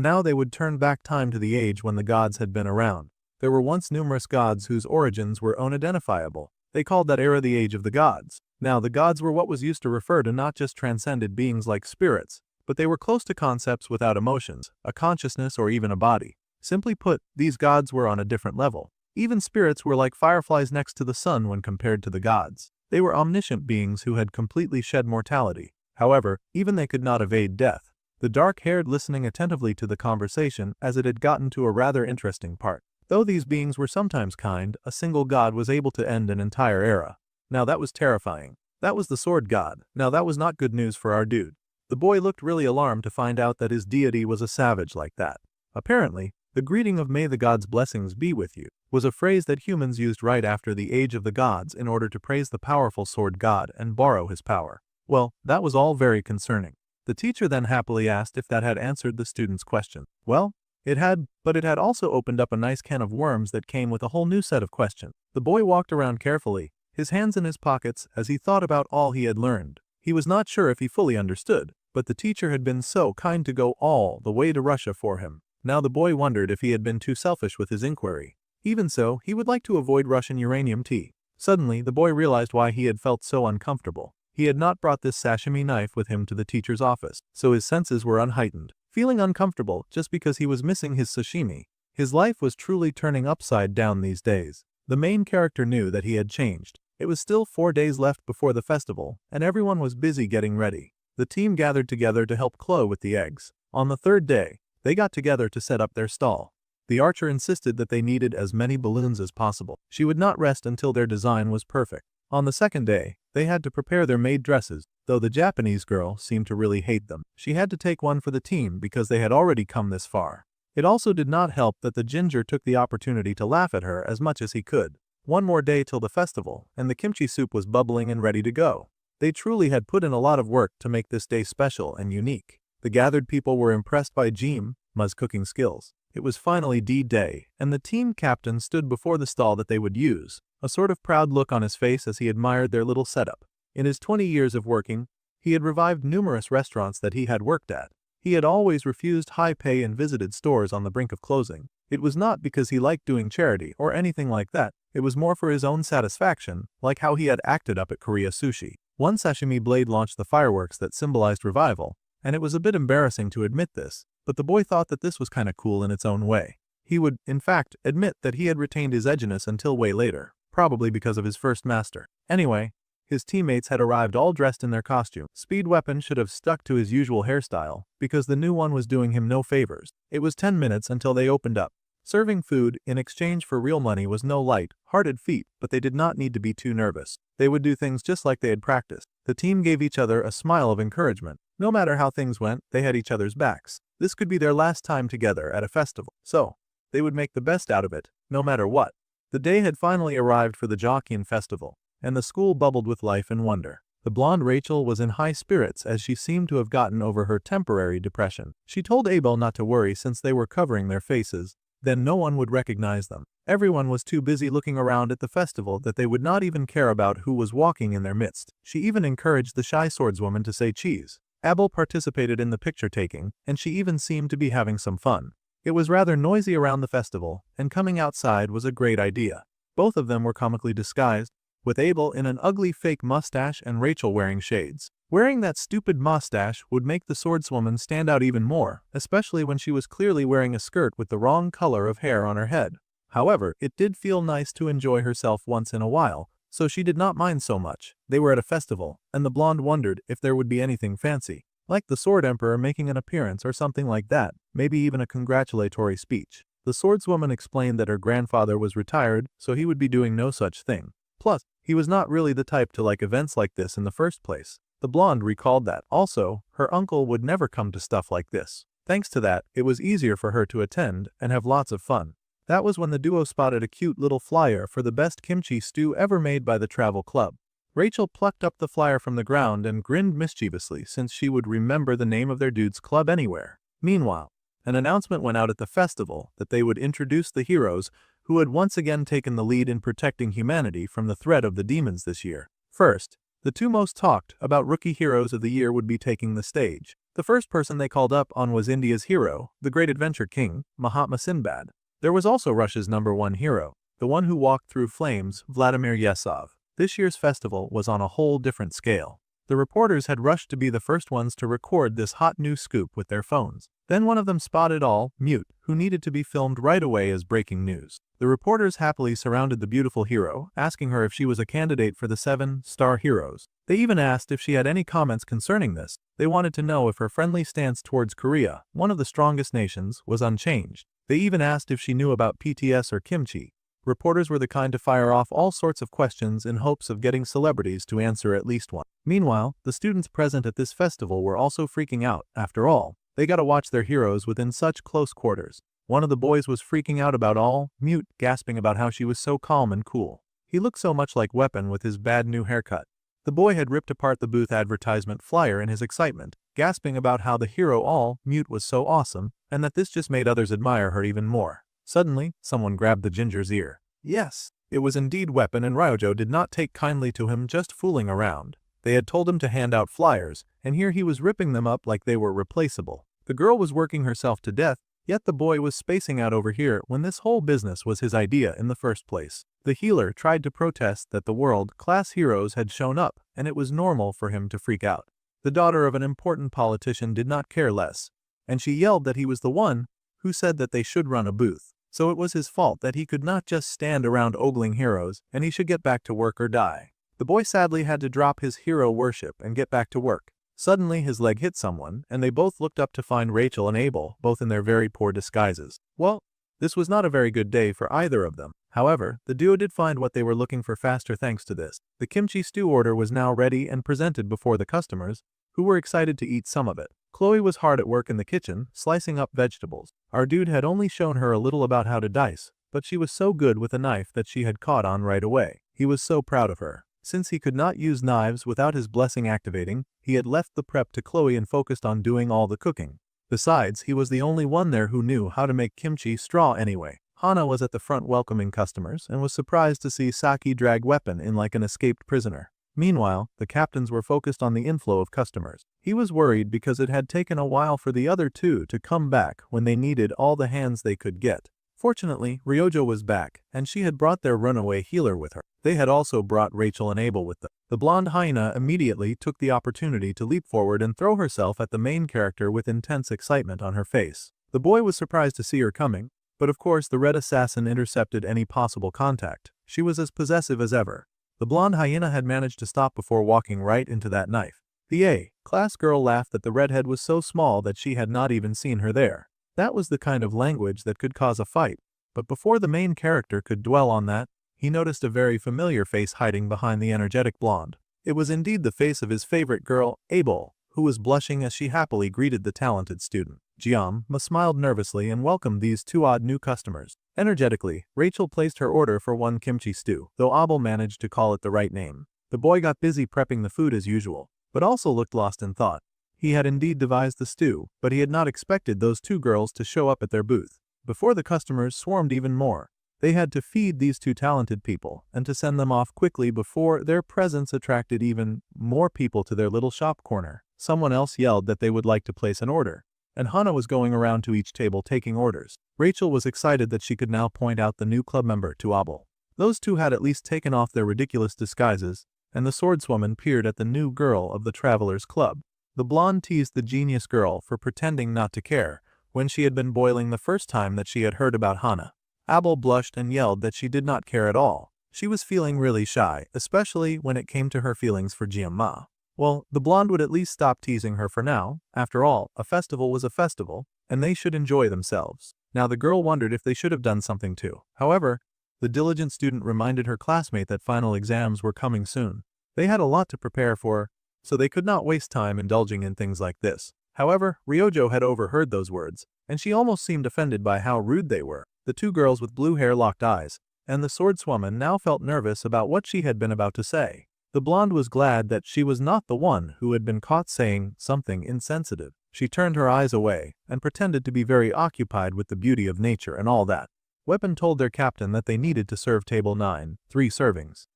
now they would turn back time to the age when the gods had been around. There were once numerous gods whose origins were unidentifiable. They called that era the Age of the Gods. Now, the gods were what was used to refer to not just transcended beings like spirits, but they were close to concepts without emotions, a consciousness, or even a body. Simply put, these gods were on a different level. Even spirits were like fireflies next to the sun when compared to the gods. They were omniscient beings who had completely shed mortality. However, even they could not evade death. The dark-haired listening attentively to the conversation as it had gotten to a rather interesting part. Though these beings were sometimes kind, a single god was able to end an entire era. Now that was terrifying. That was the sword god. Now that was not good news for our dude. The boy looked really alarmed to find out that his deity was a savage like that. Apparently, the greeting of "May the gods' blessings be with you" was a phrase that humans used right after the Age of the Gods in order to praise the powerful sword god and borrow his power. Well, that was all very concerning. The teacher then happily asked if that had answered the student's question. Well, it had, but it had also opened up a nice can of worms that came with a whole new set of questions. The boy walked around carefully, his hands in his pockets as he thought about all he had learned. He was not sure if he fully understood, but the teacher had been so kind to go all the way to Russia for him. Now the boy wondered if he had been too selfish with his inquiry. Even so, he would like to avoid Russian uranium tea. Suddenly, the boy realized why he had felt so uncomfortable. He had not brought this sashimi knife with him to the teacher's office, so his senses were unheightened. Feeling uncomfortable just because he was missing his sashimi, his life was truly turning upside down these days. The main character knew that he had changed. It was still 4 days left before the festival, and everyone was busy getting ready. The team gathered together to help Chloe with the eggs. On the third day, they got together to set up their stall. The archer insisted that they needed as many balloons as possible. She would not rest until their design was perfect. On the second day, they had to prepare their maid dresses, though the Japanese girl seemed to really hate them. She had to take one for the team because they had already come this far. It also did not help that the ginger took the opportunity to laugh at her as much as he could. One more day till the festival, and the kimchi soup was bubbling and ready to go. They truly had put in a lot of work to make this day special and unique. The gathered people were impressed by Jeem's cooking skills. It was finally D-Day, and the team captain stood before the stall that they would use, a sort of proud look on his face as he admired their little setup. In his 20 years of working, he had revived numerous restaurants that he had worked at. He had always refused high pay and visited stores on the brink of closing. It was not because he liked doing charity or anything like that. It was more for his own satisfaction, like how he had acted up at Korea Sushi. One sashimi blade launched the fireworks that symbolized revival, and it was a bit embarrassing to admit this, but the boy thought that this was kinda cool in its own way. He would, in fact, admit that he had retained his edginess until way later, probably because of his first master. Anyway, his teammates had arrived all dressed in their costume. Speed Weapon should have stuck to his usual hairstyle, because the new one was doing him no favors. It was 10 minutes until they opened up. Serving food in exchange for real money was no light-hearted feat, but they did not need to be too nervous. They would do things just like they had practiced. The team gave each other a smile of encouragement. No matter how things went, they had each other's backs. This could be their last time together at a festival, so they would make the best out of it, no matter what. The day had finally arrived for the Jockeying Festival, and the school bubbled with life and wonder. The blonde Rachel was in high spirits as she seemed to have gotten over her temporary depression. She told Abel not to worry since they were covering their faces. Then no one would recognize them. Everyone was too busy looking around at the festival that they would not even care about who was walking in their midst. She even encouraged the shy swordswoman to say cheese. Abel participated in the picture-taking, and she even seemed to be having some fun. It was rather noisy around the festival, and coming outside was a great idea. Both of them were comically disguised, with Abel in an ugly fake mustache and Rachel wearing shades. Wearing that stupid mustache would make the swordswoman stand out even more, especially when she was clearly wearing a skirt with the wrong color of hair on her head. However, it did feel nice to enjoy herself once in a while, so she did not mind so much. They were at a festival, and the blonde wondered if there would be anything fancy, like the Sword Emperor making an appearance or something like that, maybe even a congratulatory speech. The swordswoman explained that her grandfather was retired, so he would be doing no such thing. Plus, he was not really the type to like events like this in the first place. The blonde recalled that, also, her uncle would never come to stuff like this. Thanks to that, it was easier for her to attend and have lots of fun. That was when the duo spotted a cute little flyer for the best kimchi stew ever made by the travel club. Rachel plucked up the flyer from the ground and grinned mischievously since she would remember the name of their dude's club anywhere. Meanwhile, an announcement went out at the festival that they would introduce the heroes who had once again taken the lead in protecting humanity from the threat of the demons this year. First, the two most talked about rookie heroes of the year would be taking the stage. The first person they called up on was India's hero, the great adventure king, Mahatma Sinbad. There was also Russia's #1 hero, the one who walked through flames, Vladimir Yesov. This year's festival was on a whole different scale. The reporters had rushed to be the first ones to record this hot new scoop with their phones. Then one of them spotted all, Mute, who needed to be filmed right away as breaking news. The reporters happily surrounded the beautiful hero, asking her if she was a candidate for the 7-star heroes. They even asked if she had any comments concerning this. They wanted to know if her friendly stance towards Korea, one of the strongest nations, was unchanged. They even asked if she knew about PTS or kimchi. Reporters were the kind to fire off all sorts of questions in hopes of getting celebrities to answer at least one. Meanwhile, the students present at this festival were also freaking out. After all, they got to watch their heroes within such close quarters. One of the boys was freaking out about all, Mute, gasping about how she was so calm and cool. He looked so much like Weapon with his bad new haircut. The boy had ripped apart the booth advertisement flyer in his excitement, gasping about how the hero all, Mute, was so awesome, and that this just made others admire her even more. Suddenly, someone grabbed the ginger's ear. Yes, it was indeed Weapon, and Ryojo did not take kindly to him just fooling around. They had told him to hand out flyers, and here he was ripping them up like they were replaceable. The girl was working herself to death, yet the boy was spacing out over here when this whole business was his idea in the first place. The healer tried to protest that the world-class heroes had shown up, and it was normal for him to freak out. The daughter of an important politician did not care less, and she yelled that he was the one who said that they should run a booth. So it was his fault that he could not just stand around ogling heroes, and he should get back to work or die. The boy sadly had to drop his hero worship and get back to work. Suddenly his leg hit someone, and they both looked up to find Rachel and Abel, both in their very poor disguises. Well, this was not a very good day for either of them. However, the duo did find what they were looking for faster thanks to this. The kimchi stew order was now ready and presented before the customers, who were excited to eat some of it. Chloe was hard at work in the kitchen, slicing up vegetables. Our dude had only shown her a little about how to dice, but she was so good with a knife that she had caught on right away. He was so proud of her. Since he could not use knives without his blessing activating, he had left the prep to Chloe and focused on doing all the cooking. Besides, he was the only one there who knew how to make kimchi straw anyway. Hana was at the front welcoming customers and was surprised to see Saki drag Weapon in like an escaped prisoner. Meanwhile, the captains were focused on the inflow of customers. He was worried because it had taken a while for the other two to come back when they needed all the hands they could get. Fortunately, Ryojo was back, and she had brought their runaway healer with her. They had also brought Rachel and Abel with them. The blonde hyena immediately took the opportunity to leap forward and throw herself at the main character with intense excitement on her face. The boy was surprised to see her coming, but of course the red assassin intercepted any possible contact. She was as possessive as ever. The blonde hyena had managed to stop before walking right into that knife. The A-class girl laughed that the redhead was so small that she had not even seen her there. That was the kind of language that could cause a fight. But before the main character could dwell on that, he noticed a very familiar face hiding behind the energetic blonde. It was indeed the face of his favorite girl, Abel, who was blushing as she happily greeted the talented student. Jiama smiled nervously and welcomed these two odd new customers. Energetically, Rachel placed her order for one kimchi stew, though Abel managed to call it the right name. The boy got busy prepping the food as usual, but also looked lost in thought. He had indeed devised the stew, but he had not expected those two girls to show up at their booth. Before the customers swarmed even more, they had to feed these two talented people and to send them off quickly before their presence attracted even more people to their little shop corner. Someone else yelled that they would like to place an order, and Hana was going around to each table taking orders. Rachel was excited that she could now point out the new club member to Abel. Those two had at least taken off their ridiculous disguises, and the swordswoman peered at the new girl of the Travelers Club. The blonde teased the genius girl for pretending not to care when she had been boiling the first time that she had heard about Hana. Abel blushed and yelled that she did not care at all. She was feeling really shy, especially when it came to her feelings for Jiama. Well, the blonde would at least stop teasing her for now. After all, a festival was a festival, and they should enjoy themselves. Now the girl wondered if they should have done something too. However, the diligent student reminded her classmate that final exams were coming soon. They had a lot to prepare for, so they could not waste time indulging in things like this. However, Ryojo had overheard those words, and she almost seemed offended by how rude they were. The two girls with blue hair locked eyes, and the swordswoman now felt nervous about what she had been about to say. The blonde was glad that she was not the one who had been caught saying something insensitive. She turned her eyes away and pretended to be very occupied with the beauty of nature and all that. Weapon told their captain that they needed to serve table 9, 3 servings.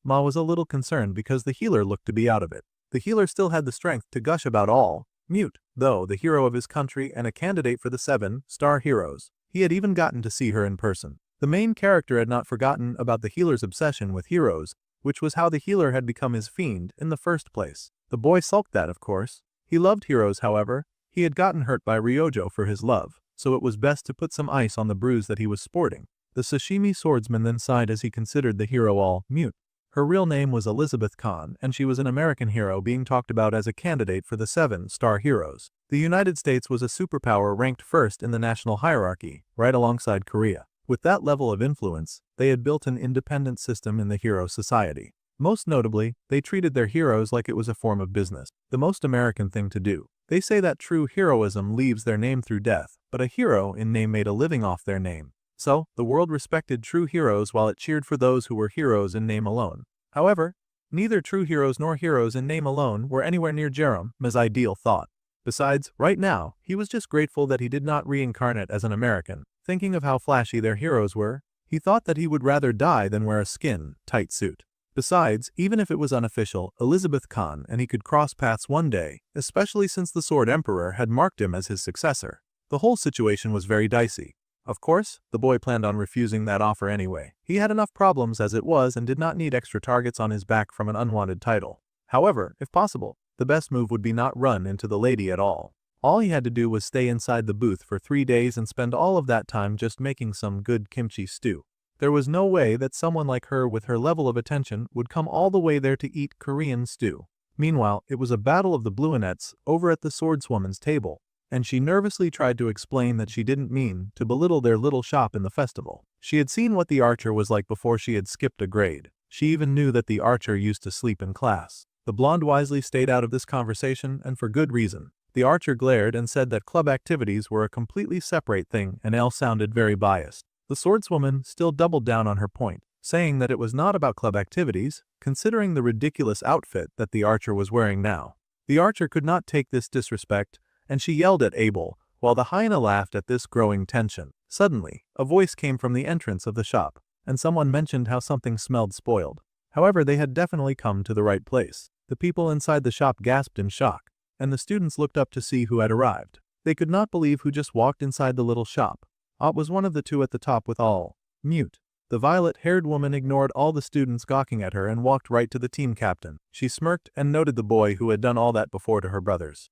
Ma was a little concerned because the healer looked to be out of it. The healer still had the strength to gush about all, mute, though the hero of his country and a candidate for the 7-star heroes. He had even gotten to see her in person. The main character had not forgotten about the healer's obsession with heroes, which was how the healer had become his fiend in the first place. The boy sulked that, of course. He loved heroes, however. He had gotten hurt by Ryojo for his love, so it was best to put some ice on the bruise that he was sporting. The Sashimi swordsman then sighed as he considered the hero all mute. Her real name was Elizabeth Kahn, and she was an American hero being talked about as a candidate for the 7-star heroes. The United States was a superpower ranked first in the national hierarchy, right alongside Korea. With that level of influence, they had built an independent system in the hero society. Most notably, they treated their heroes like it was a form of business, the most American thing to do. They say that true heroism leaves their name through death, but a hero in name made a living off their name. So, the world respected true heroes while it cheered for those who were heroes in name alone. However, neither true heroes nor heroes in name alone were anywhere near Jerem's ideal thought. Besides, right now, he was just grateful that he did not reincarnate as an American. Thinking of how flashy their heroes were, he thought that he would rather die than wear a skin-tight suit. Besides, even if it was unofficial, Elizabeth Kahn and he could cross paths one day, especially since the Sword Emperor had marked him as his successor. The whole situation was very dicey. Of course, the boy planned on refusing that offer anyway. He had enough problems as it was and did not need extra targets on his back from an unwanted title. However, if possible, the best move would be not run into the lady at all. All he had to do was stay inside the booth for 3 days and spend all of that time just making some good kimchi stew. There was no way that someone like her with her level of attention would come all the way there to eat Korean stew. Meanwhile, it was a battle of the Bluinettes over at the swordswoman's table, and she nervously tried to explain that she didn't mean to belittle their little shop in the festival. She had seen what the archer was like before she had skipped a grade. She even knew that the archer used to sleep in class. The blonde wisely stayed out of this conversation, and for good reason. The archer glared and said that club activities were a completely separate thing, and Elle sounded very biased. The swordswoman still doubled down on her point, saying that it was not about club activities, considering the ridiculous outfit that the archer was wearing now. The archer could not take this disrespect, and she yelled at Abel, while the hyena laughed at this growing tension. Suddenly, a voice came from the entrance of the shop, and someone mentioned how something smelled spoiled. However, they had definitely come to the right place. The people inside the shop gasped in shock, and the students looked up to see who had arrived. They could not believe who just walked inside the little shop. It was one of the two at the top with all mute. The violet-haired woman ignored all the students gawking at her and walked right to the team captain. She smirked and noted the boy who had done all that before to her brothers.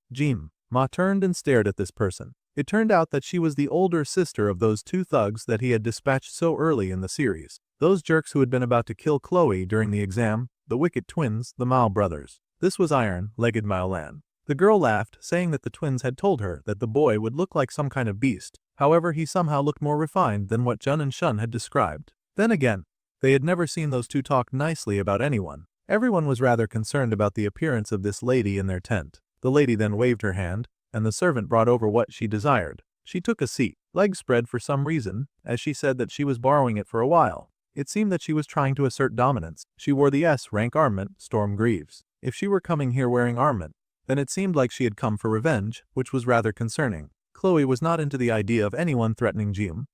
Ma turned and stared at this person. It turned out that she was the older sister of those 2 thugs that he had dispatched so early in the series. Those jerks who had been about to kill Chloe during the exam, the wicked twins, the Mao brothers. This was iron-legged Maolan. The girl laughed, saying that the twins had told her that the boy would look like some kind of beast. However, he somehow looked more refined than what Jun and Shun had described. Then again, they had never seen those two talk nicely about anyone. Everyone was rather concerned about the appearance of this lady in their tent. The lady then waved her hand, and the servant brought over what she desired. She took a seat, legs spread for some reason, as she said that she was borrowing it for a while. It seemed that she was trying to assert dominance. She wore the S-rank armament, Storm Greaves. If she were coming here wearing armament, then it seemed like she had come for revenge, which was rather concerning. Chloe was not into the idea of anyone threatening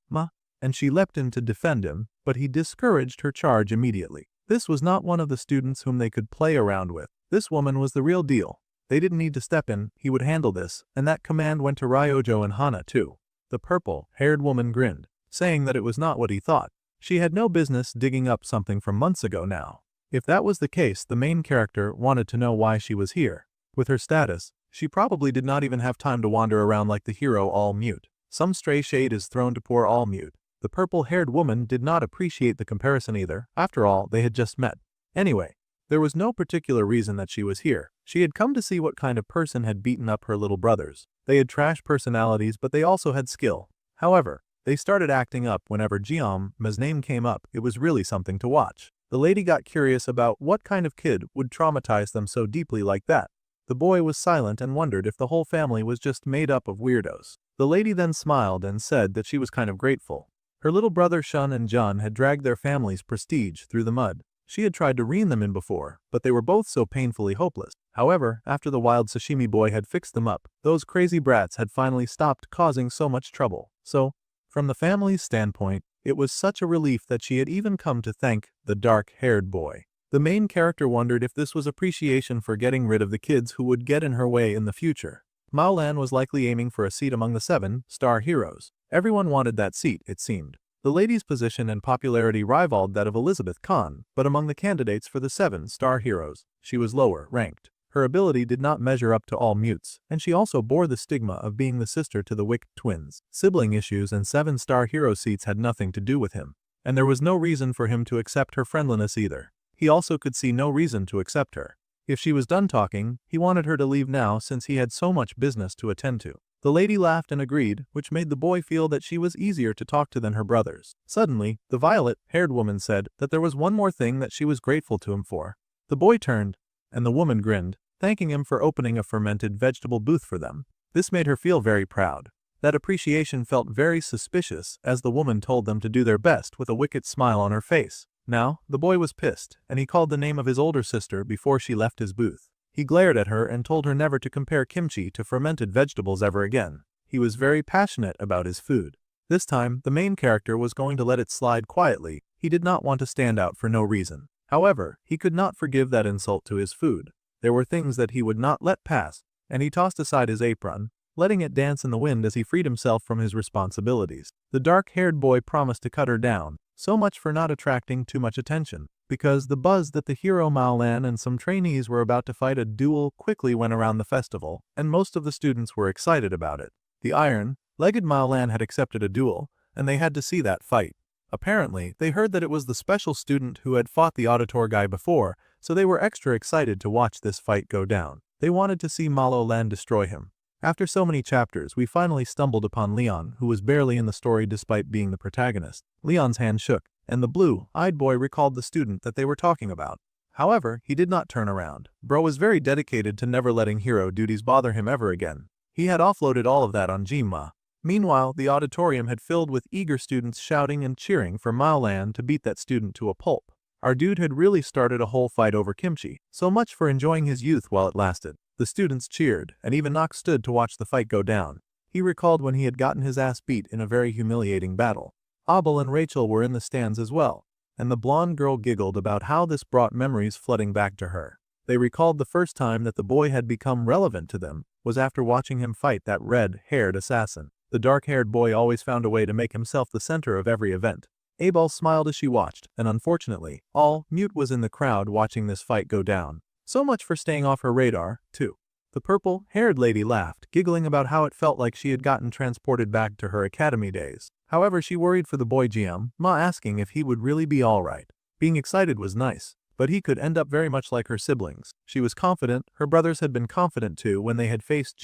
Ma, and she leapt in to defend him, but he discouraged her charge immediately. This was not one of the students whom they could play around with. This woman was the real deal. They didn't need to step in, he would handle this, and that command went to Ryojo and Hana too. The purple-haired woman grinned, saying that it was not what he thought. She had no business digging up something from months ago now. If that was the case, the main character wanted to know why she was here. With her status, she probably did not even have time to wander around like the hero all mute. Some stray shade is thrown to poor all mute. The purple-haired woman did not appreciate the comparison either. After all, they had just met. Anyway, there was no particular reason that she was here. She had come to see what kind of person had beaten up her little brothers. They had trash personalities, but they also had skill. However, they started acting up whenever Jiam's name came up. It was really something to watch. The lady got curious about what kind of kid would traumatize them so deeply like that. The boy was silent and wondered if the whole family was just made up of weirdos. The lady then smiled and said that she was kind of grateful. Her little brother Shun and Jun had dragged their family's prestige through the mud. She had tried to rein them in before, but they were both so painfully hopeless. However, after the wild Sashimi boy had fixed them up, those crazy brats had finally stopped causing so much trouble. So, from the family's standpoint, it was such a relief that she had even come to thank the dark-haired boy. The main character wondered if this was appreciation for getting rid of the kids who would get in her way in the future. Mao Lan was likely aiming for a seat among the 7-star heroes. Everyone wanted that seat, it seemed. The lady's position and popularity rivaled that of Elizabeth Khan, but among the candidates for the 7-star heroes, she was lower ranked. Her ability did not measure up to all mutes, and she also bore the stigma of being the sister to the Wick twins. Sibling issues and 7-star hero seats had nothing to do with him, and there was no reason for him to accept her friendliness either. He also could see no reason to accept her. If she was done talking, he wanted her to leave now since he had so much business to attend to. The lady laughed and agreed, which made the boy feel that she was easier to talk to than her brothers. Suddenly, the violet-haired woman said that there was one more thing that she was grateful to him for. The boy turned, and the woman grinned, thanking him for opening a fermented vegetable booth for them. This made her feel very proud. That appreciation felt very suspicious as the woman told them to do their best with a wicked smile on her face. Now, the boy was pissed, and he called the name of his older sister before she left his booth. He glared at her and told her never to compare kimchi to fermented vegetables ever again. He was very passionate about his food. This time, the main character was going to let it slide quietly. He did not want to stand out for no reason. However, he could not forgive that insult to his food. There were things that he would not let pass, and he tossed aside his apron, letting it dance in the wind as he freed himself from his responsibilities. The dark-haired boy promised to cut her down, so much for not attracting too much attention, because the buzz that the hero Mao Lan and some trainees were about to fight a duel quickly went around the festival, and most of the students were excited about it. The iron-legged Mao Lan had accepted a duel, and they had to see that fight. Apparently, they heard that it was the special student who had fought the auditor guy before, so they were extra excited to watch this fight go down. They wanted to see Mao Lan destroy him. After so many chapters, we finally stumbled upon Leon, who was barely in the story despite being the protagonist. Leon's hand shook, and the blue-eyed boy recalled the student that they were talking about. However, he did not turn around. Bro was very dedicated to never letting hero duties bother him ever again. He had offloaded all of that on Jinma. Meanwhile, the auditorium had filled with eager students shouting and cheering for Mao Lan to beat that student to a pulp. Our dude had really started a whole fight over kimchi. So much for enjoying his youth while it lasted. The students cheered, and even Nox stood to watch the fight go down. He recalled when he had gotten his ass beat in a very humiliating battle. Abel and Rachel were in the stands as well, and the blonde girl giggled about how this brought memories flooding back to her. They recalled the first time that the boy had become relevant to them was after watching him fight that red-haired assassin. The dark-haired boy always found a way to make himself the center of every event. Abel smiled as she watched, and unfortunately, all mute was in the crowd watching this fight go down. So much for staying off her radar, too. The purple-haired lady laughed, giggling about how it felt like she had gotten transported back to her academy days. However, she worried for the boy Ma asking if he would really be alright. Being excited was nice, but he could end up very much like her siblings. She was confident, her brothers had been confident too when they had faced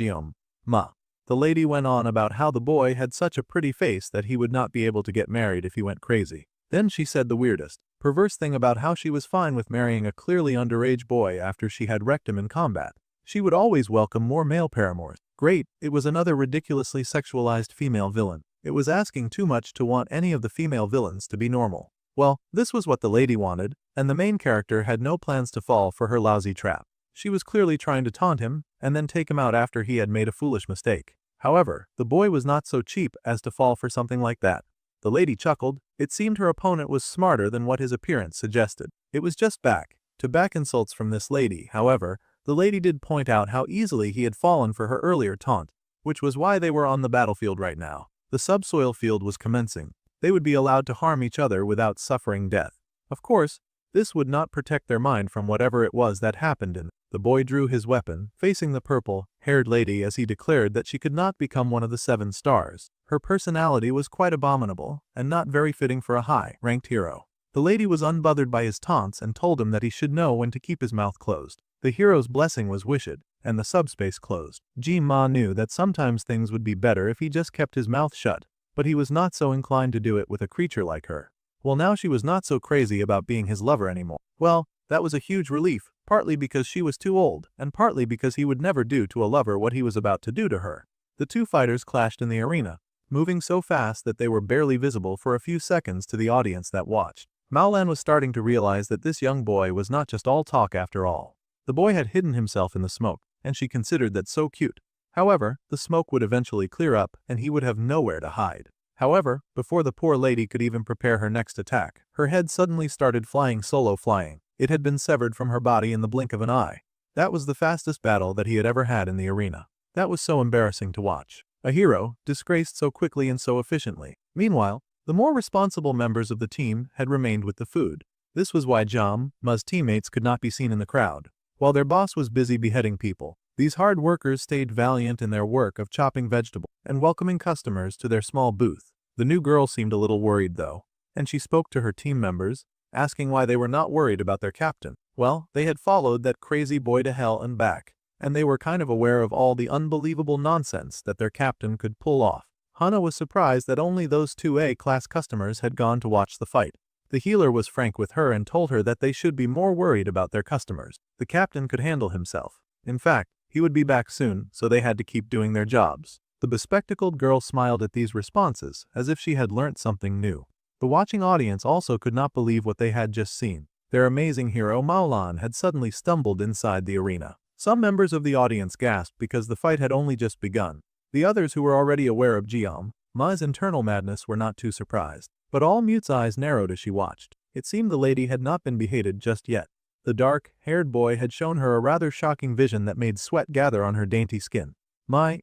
Ma. The lady went on about how the boy had such a pretty face that he would not be able to get married if he went crazy. Then she said the weirdest, perverse thing about how she was fine with marrying a clearly underage boy after she had wrecked him in combat. She would always welcome more male paramours. Great, it was another ridiculously sexualized female villain. It was asking too much to want any of the female villains to be normal. Well, this was what the lady wanted, and the main character had no plans to fall for her lousy trap. She was clearly trying to taunt him, and then take him out after he had made a foolish mistake. However, the boy was not so cheap as to fall for something like that. The lady chuckled. It seemed her opponent was smarter than what his appearance suggested. It was just back insults from this lady. However, the lady did point out how easily he had fallen for her earlier taunt, which was why they were on the battlefield right now. The subsoil field was commencing. They would be allowed to harm each other without suffering death. Of course, this would not protect their mind from whatever it was that happened in. The boy drew his weapon, facing the purple-haired lady as he declared that she could not become one of the 7 stars. Her personality was quite abominable, and not very fitting for a high-ranked hero. The lady was unbothered by his taunts and told him that he should know when to keep his mouth closed. The hero's blessing was wished, and the subspace closed. Ma knew that sometimes things would be better if he just kept his mouth shut, but he was not so inclined to do it with a creature like her. Well, now she was not so crazy about being his lover anymore. Well, that was a huge relief, partly because she was too old, and partly because he would never do to a lover what he was about to do to her. The two fighters clashed in the arena, moving so fast that they were barely visible for a few seconds to the audience that watched. Maolan was starting to realize that this young boy was not just all talk after all. The boy had hidden himself in the smoke, and she considered that so cute. However, the smoke would eventually clear up and he would have nowhere to hide. However, before the poor lady could even prepare her next attack, her head suddenly started solo flying. It had been severed from her body in the blink of an eye. That was the fastest battle that he had ever had in the arena. That was so embarrassing to watch. A hero, disgraced so quickly and so efficiently. Meanwhile, the more responsible members of the team had remained with the food. This was why Ma's teammates could not be seen in the crowd. While their boss was busy beheading people, these hard workers stayed valiant in their work of chopping vegetables and welcoming customers to their small booth. The new girl seemed a little worried though, and she spoke to her team members, asking why they were not worried about their captain. Well, they had followed that crazy boy to hell and back, and they were kind of aware of all the unbelievable nonsense that their captain could pull off. Hana was surprised that only those two A-class customers had gone to watch the fight. The healer was frank with her and told her that they should be more worried about their customers. The captain could handle himself. In fact, he would be back soon, so they had to keep doing their jobs. The bespectacled girl smiled at these responses, as if she had learnt something new. The watching audience also could not believe what they had just seen. Their amazing hero Maolan had suddenly stumbled inside the arena. Some members of the audience gasped because the fight had only just begun. The others who were already aware of Ma's internal madness were not too surprised. But all Mute's eyes narrowed as she watched. It seemed the lady had not been beheaded just yet. The dark-haired boy had shown her a rather shocking vision that made sweat gather on her dainty skin.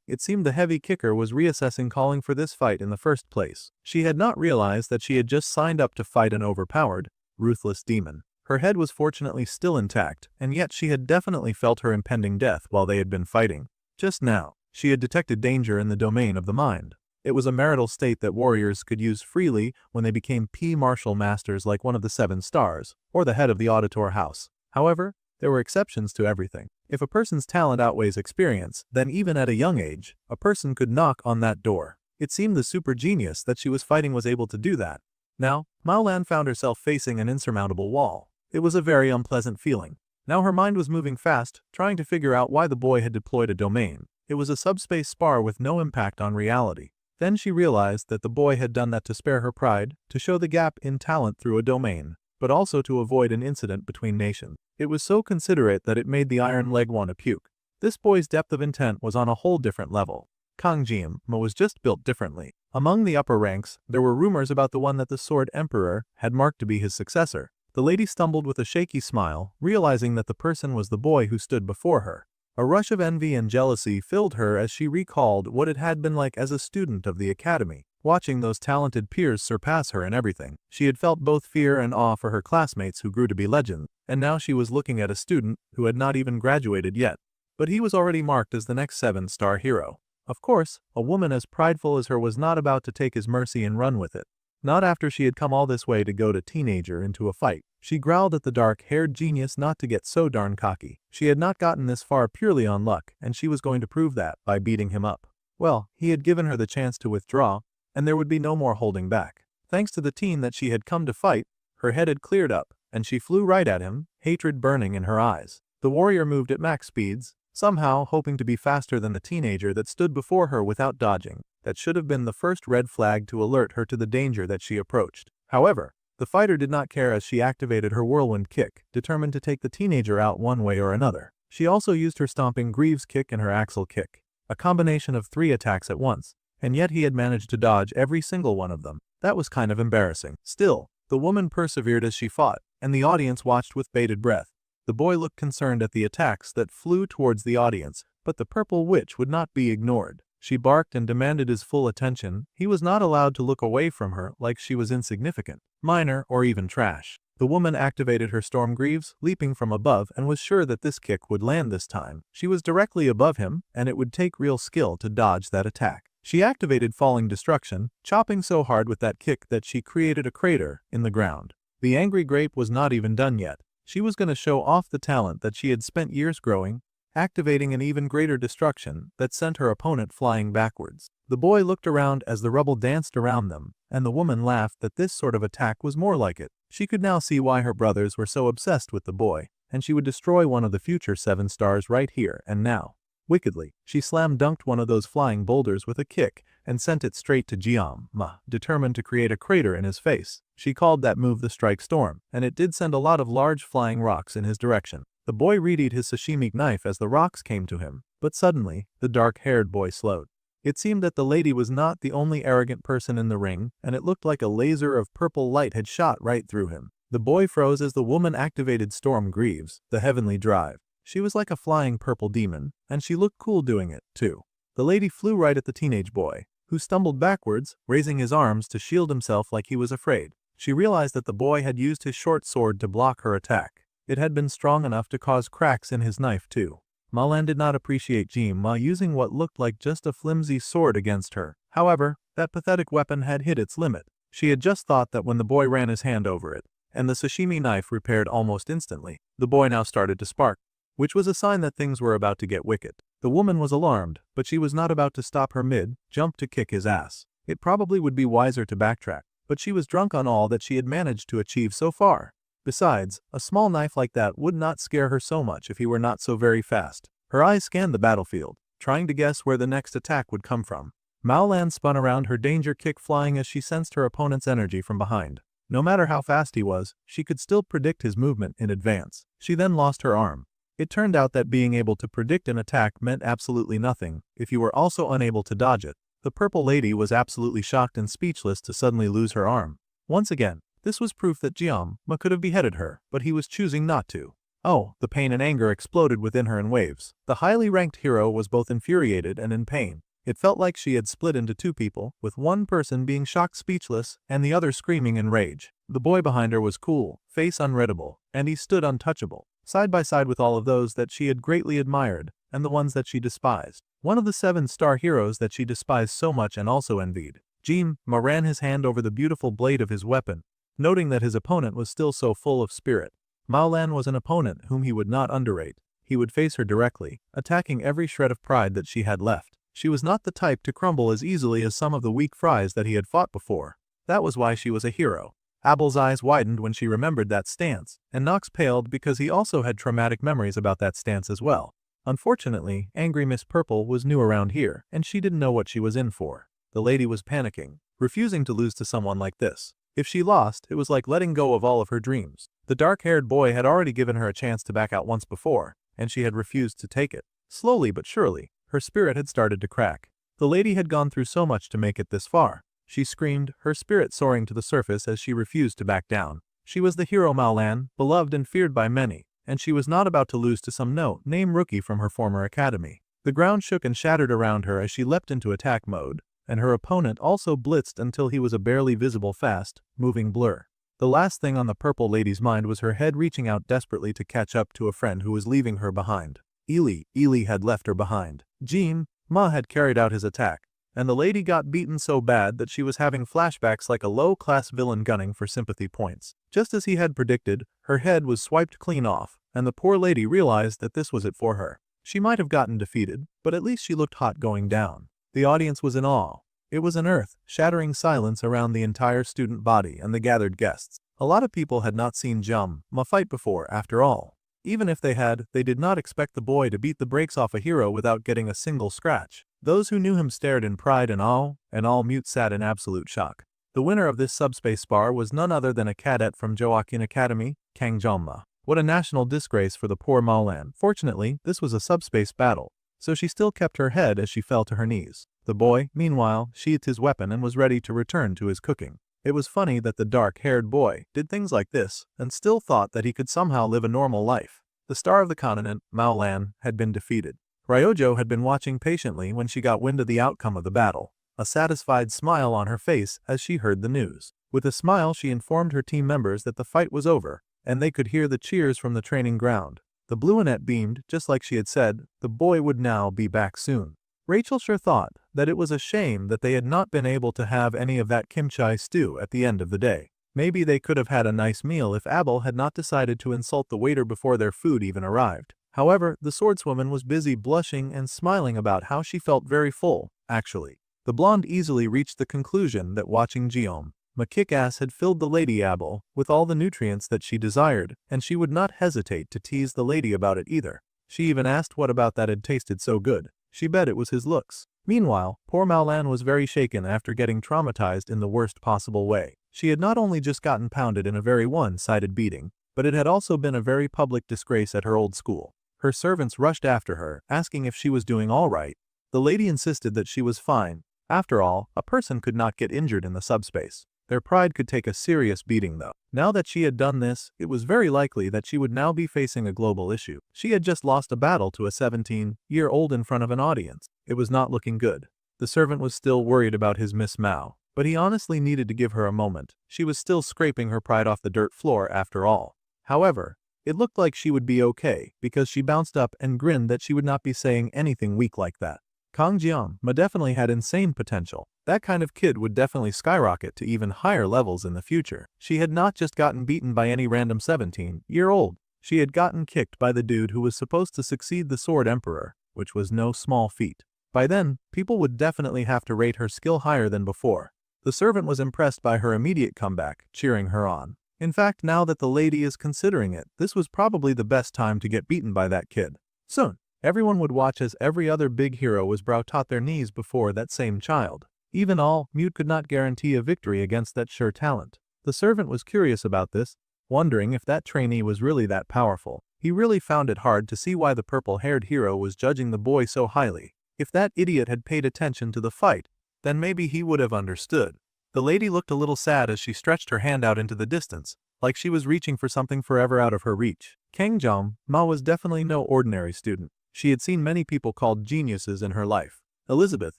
It seemed the heavy kicker was reassessing calling for this fight in the first place. She had not realized that she had just signed up to fight an overpowered, ruthless demon. Her head was fortunately still intact, and yet she had definitely felt her impending death while they had been fighting. Just now, she had detected danger in the domain of the mind. It was a marital state that warriors could use freely when they became martial masters like one of the 7 stars, or the head of the auditor house. However, there were exceptions to everything. If a person's talent outweighs experience, then even at a young age, a person could knock on that door. It seemed the super genius that she was fighting was able to do that. Now, Maolan found herself facing an insurmountable wall. It was a very unpleasant feeling. Now her mind was moving fast, trying to figure out why the boy had deployed a domain. It was a subspace spar with no impact on reality. Then she realized that the boy had done that to spare her pride, to show the gap in talent through a domain, but also to avoid an incident between nations. It was so considerate that it made the iron leg want to puke. This boy's depth of intent was on a whole different level. Ma was just built differently. Among the upper ranks, there were rumors about the one that the Sword Emperor had marked to be his successor. The lady stumbled with a shaky smile, realizing that the person was the boy who stood before her. A rush of envy and jealousy filled her as she recalled what it had been like as a student of the academy, watching those talented peers surpass her in everything. She had felt both fear and awe for her classmates who grew to be legends, and now she was looking at a student who had not even graduated yet. But he was already marked as the next 7-star hero. Of course, a woman as prideful as her was not about to take his mercy and run with it. Not after she had come all this way to go to teenager into a fight. She growled at the dark-haired genius not to get so darn cocky. She had not gotten this far purely on luck, and she was going to prove that by beating him up. Well, he had given her the chance to withdraw, and there would be no more holding back. Thanks to the team that she had come to fight, her head had cleared up, and she flew right at him, hatred burning in her eyes. The warrior moved at max speeds, somehow hoping to be faster than the teenager that stood before her without dodging. That should have been the first red flag to alert her to the danger that she approached. However, the fighter did not care as she activated her whirlwind kick, determined to take the teenager out one way or another. She also used her stomping Greaves kick and her axle kick, a combination of 3 attacks at once, and yet he had managed to dodge every single one of them. That was kind of embarrassing. Still, the woman persevered as she fought, and the audience watched with bated breath. The boy looked concerned at the attacks that flew towards the audience, but the purple witch would not be ignored. She barked and demanded his full attention. He was not allowed to look away from her like she was insignificant, minor, or even trash. The woman activated her storm greaves, leaping from above, and was sure that this kick would land this time. She was directly above him, and it would take real skill to dodge that attack. She activated falling destruction, chopping so hard with that kick that she created a crater in the ground. The angry grape was not even done yet. She was going to show off the talent that she had spent years growing, activating an even greater destruction that sent her opponent flying backwards. The boy looked around as the rubble danced around them, and the woman laughed that this sort of attack was more like it. She could now see why her brothers were so obsessed with the boy, and she would destroy one of the future 7 stars right here and now. Wickedly, she slam-dunked one of those flying boulders with a kick and sent it straight to Jiang-ma, determined to create a crater in his face. She called that move the Strike Storm, and it did send a lot of large flying rocks in his direction. The boy readied his sashimi knife as the rocks came to him, but suddenly, the dark-haired boy slowed. It seemed that the lady was not the only arrogant person in the ring, and it looked like a laser of purple light had shot right through him. The boy froze as the woman activated Storm Greaves, the heavenly drive. She was like a flying purple demon, and she looked cool doing it, too. The lady flew right at the teenage boy, who stumbled backwards, raising his arms to shield himself like he was afraid. She realized that the boy had used his short sword to block her attack. It had been strong enough to cause cracks in his knife, too. Ma-lan did not appreciate Jim-ma using what looked like just a flimsy sword against her. However, that pathetic weapon had hit its limit. She had just thought that when the boy ran his hand over it, and the sashimi knife repaired almost instantly, the boy now started to spark, which was a sign that things were about to get wicked. The woman was alarmed, but she was not about to stop her mid-jump to kick his ass. It probably would be wiser to backtrack, but she was drunk on all that she had managed to achieve so far. Besides, a small knife like that would not scare her so much if he were not so very fast. Her eyes scanned the battlefield, trying to guess where the next attack would come from. Ma-lan spun around, her danger kick flying as she sensed her opponent's energy from behind. No matter how fast he was, she could still predict his movement in advance. She then lost her arm. It turned out that being able to predict an attack meant absolutely nothing if you were also unable to dodge it. The purple lady was absolutely shocked and speechless to suddenly lose her arm. Once again, this was proof that Jiang-ma could have beheaded her, but he was choosing not to. Oh, the pain and anger exploded within her in waves. The highly ranked hero was both infuriated and in pain. It felt like she had split into 2 people, with one person being shocked speechless and the other screaming in rage. The boy behind her was cool, face unreadable, and he stood untouchable, side by side with all of those that she had greatly admired, and the ones that she despised. One of the 7-star heroes that she despised so much and also envied. Jim-ma ran his hand over the beautiful blade of his weapon, noting that his opponent was still so full of spirit. Ma-lan was an opponent whom he would not underrate. He would face her directly, attacking every shred of pride that she had left. She was not the type to crumble as easily as some of the weak fries that he had fought before. That was why she was a hero. Abel's eyes widened when she remembered that stance, and Nox paled because he also had traumatic memories about that stance as well. Unfortunately, angry Miss Purple was new around here, and she didn't know what she was in for. The lady was panicking, refusing to lose to someone like this. If she lost, it was like letting go of all of her dreams. The dark-haired boy had already given her a chance to back out once before, and she had refused to take it. Slowly but surely, her spirit had started to crack. The lady had gone through so much to make it this far. She screamed, her spirit soaring to the surface as she refused to back down. She was the hero Ma-lan, beloved and feared by many, and she was not about to lose to some no-name rookie from her former academy. The ground shook and shattered around her as she leapt into attack mode, and her opponent also blitzed until he was a barely visible fast-moving blur. The last thing on the purple lady's mind was her head reaching out desperately to catch up to a friend who was leaving her behind. Ely had left her behind. Jim-ma had carried out his attack, and the lady got beaten so bad that she was having flashbacks like a low-class villain gunning for sympathy points. Just as he had predicted, her head was swiped clean off, and the poor lady realized that this was it for her. She might have gotten defeated, but at least she looked hot going down. The audience was in awe. It was an earth-shattering silence around the entire student body and the gathered guests. A lot of people had not seen Jim-ma fight before, after all. Even if they had, they did not expect the boy to beat the brakes off a hero without getting a single scratch. Those who knew him stared in pride and all mute sat in absolute shock. The winner of this subspace spar was none other than a cadet from Joaquin Academy, Kang Jong-ma. What a national disgrace for the poor Ma-lan. Fortunately, this was a subspace battle, so she still kept her head as she fell to her knees. The boy, meanwhile, sheathed his weapon and was ready to return to his cooking. It was funny that the dark-haired boy did things like this and still thought that he could somehow live a normal life. The star of the continent, Ma-lan, had been defeated. Ryojo had been watching patiently when she got wind of the outcome of the battle, a satisfied smile on her face as she heard the news. With a smile, she informed her team members that the fight was over, and they could hear the cheers from the training ground. The blueonette beamed, just like she had said, the boy would now be back soon. Rachel sure thought that it was a shame that they had not been able to have any of that kimchi stew at the end of the day. Maybe they could have had a nice meal if Abel had not decided to insult the waiter before their food even arrived. However, the swordswoman was busy blushing and smiling about how she felt very full, actually. The blonde easily reached the conclusion that watching Jeom, Ma Kick-Ass had filled the Lady Abel with all the nutrients that she desired, and she would not hesitate to tease the lady about it either. She even asked what about that had tasted so good. She bet it was his looks. Meanwhile, poor Maolan was very shaken after getting traumatized in the worst possible way. She had not only just gotten pounded in a very one-sided beating, but it had also been a very public disgrace at her old school. Her servants rushed after her, asking if she was doing all right. The lady insisted that she was fine. After all, a person could not get injured in the subspace. Their pride could take a serious beating though. Now that she had done this, it was very likely that she would now be facing a global issue. She had just lost a battle to a 17-year-old in front of an audience. It was not looking good. The servant was still worried about his Miss Mao, but he honestly needed to give her a moment. She was still scraping her pride off the dirt floor after all. However, it looked like she would be okay because she bounced up and grinned that she would not be saying anything weak like that. Kang Jiang-ma definitely had insane potential. That kind of kid would definitely skyrocket to even higher levels in the future. She had not just gotten beaten by any random 17-year-old. She had gotten kicked by the dude who was supposed to succeed the Sword Emperor, which was no small feat. By then, people would definitely have to rate her skill higher than before. The servant was impressed by her immediate comeback, cheering her on. In fact, now that the lady is considering it, this was probably the best time to get beaten by that kid. Soon, everyone would watch as every other big hero was brow-taught their knees before that same child. Even Mute could not guarantee a victory against that sure talent. The servant was curious about this, wondering if that trainee was really that powerful. He really found it hard to see why the purple-haired hero was judging the boy so highly. If that idiot had paid attention to the fight, then maybe he would have understood. The lady looked a little sad as she stretched her hand out into the distance, like she was reaching for something forever out of her reach. Kang Jiang-ma was definitely no ordinary student. She had seen many people called geniuses in her life. Elizabeth,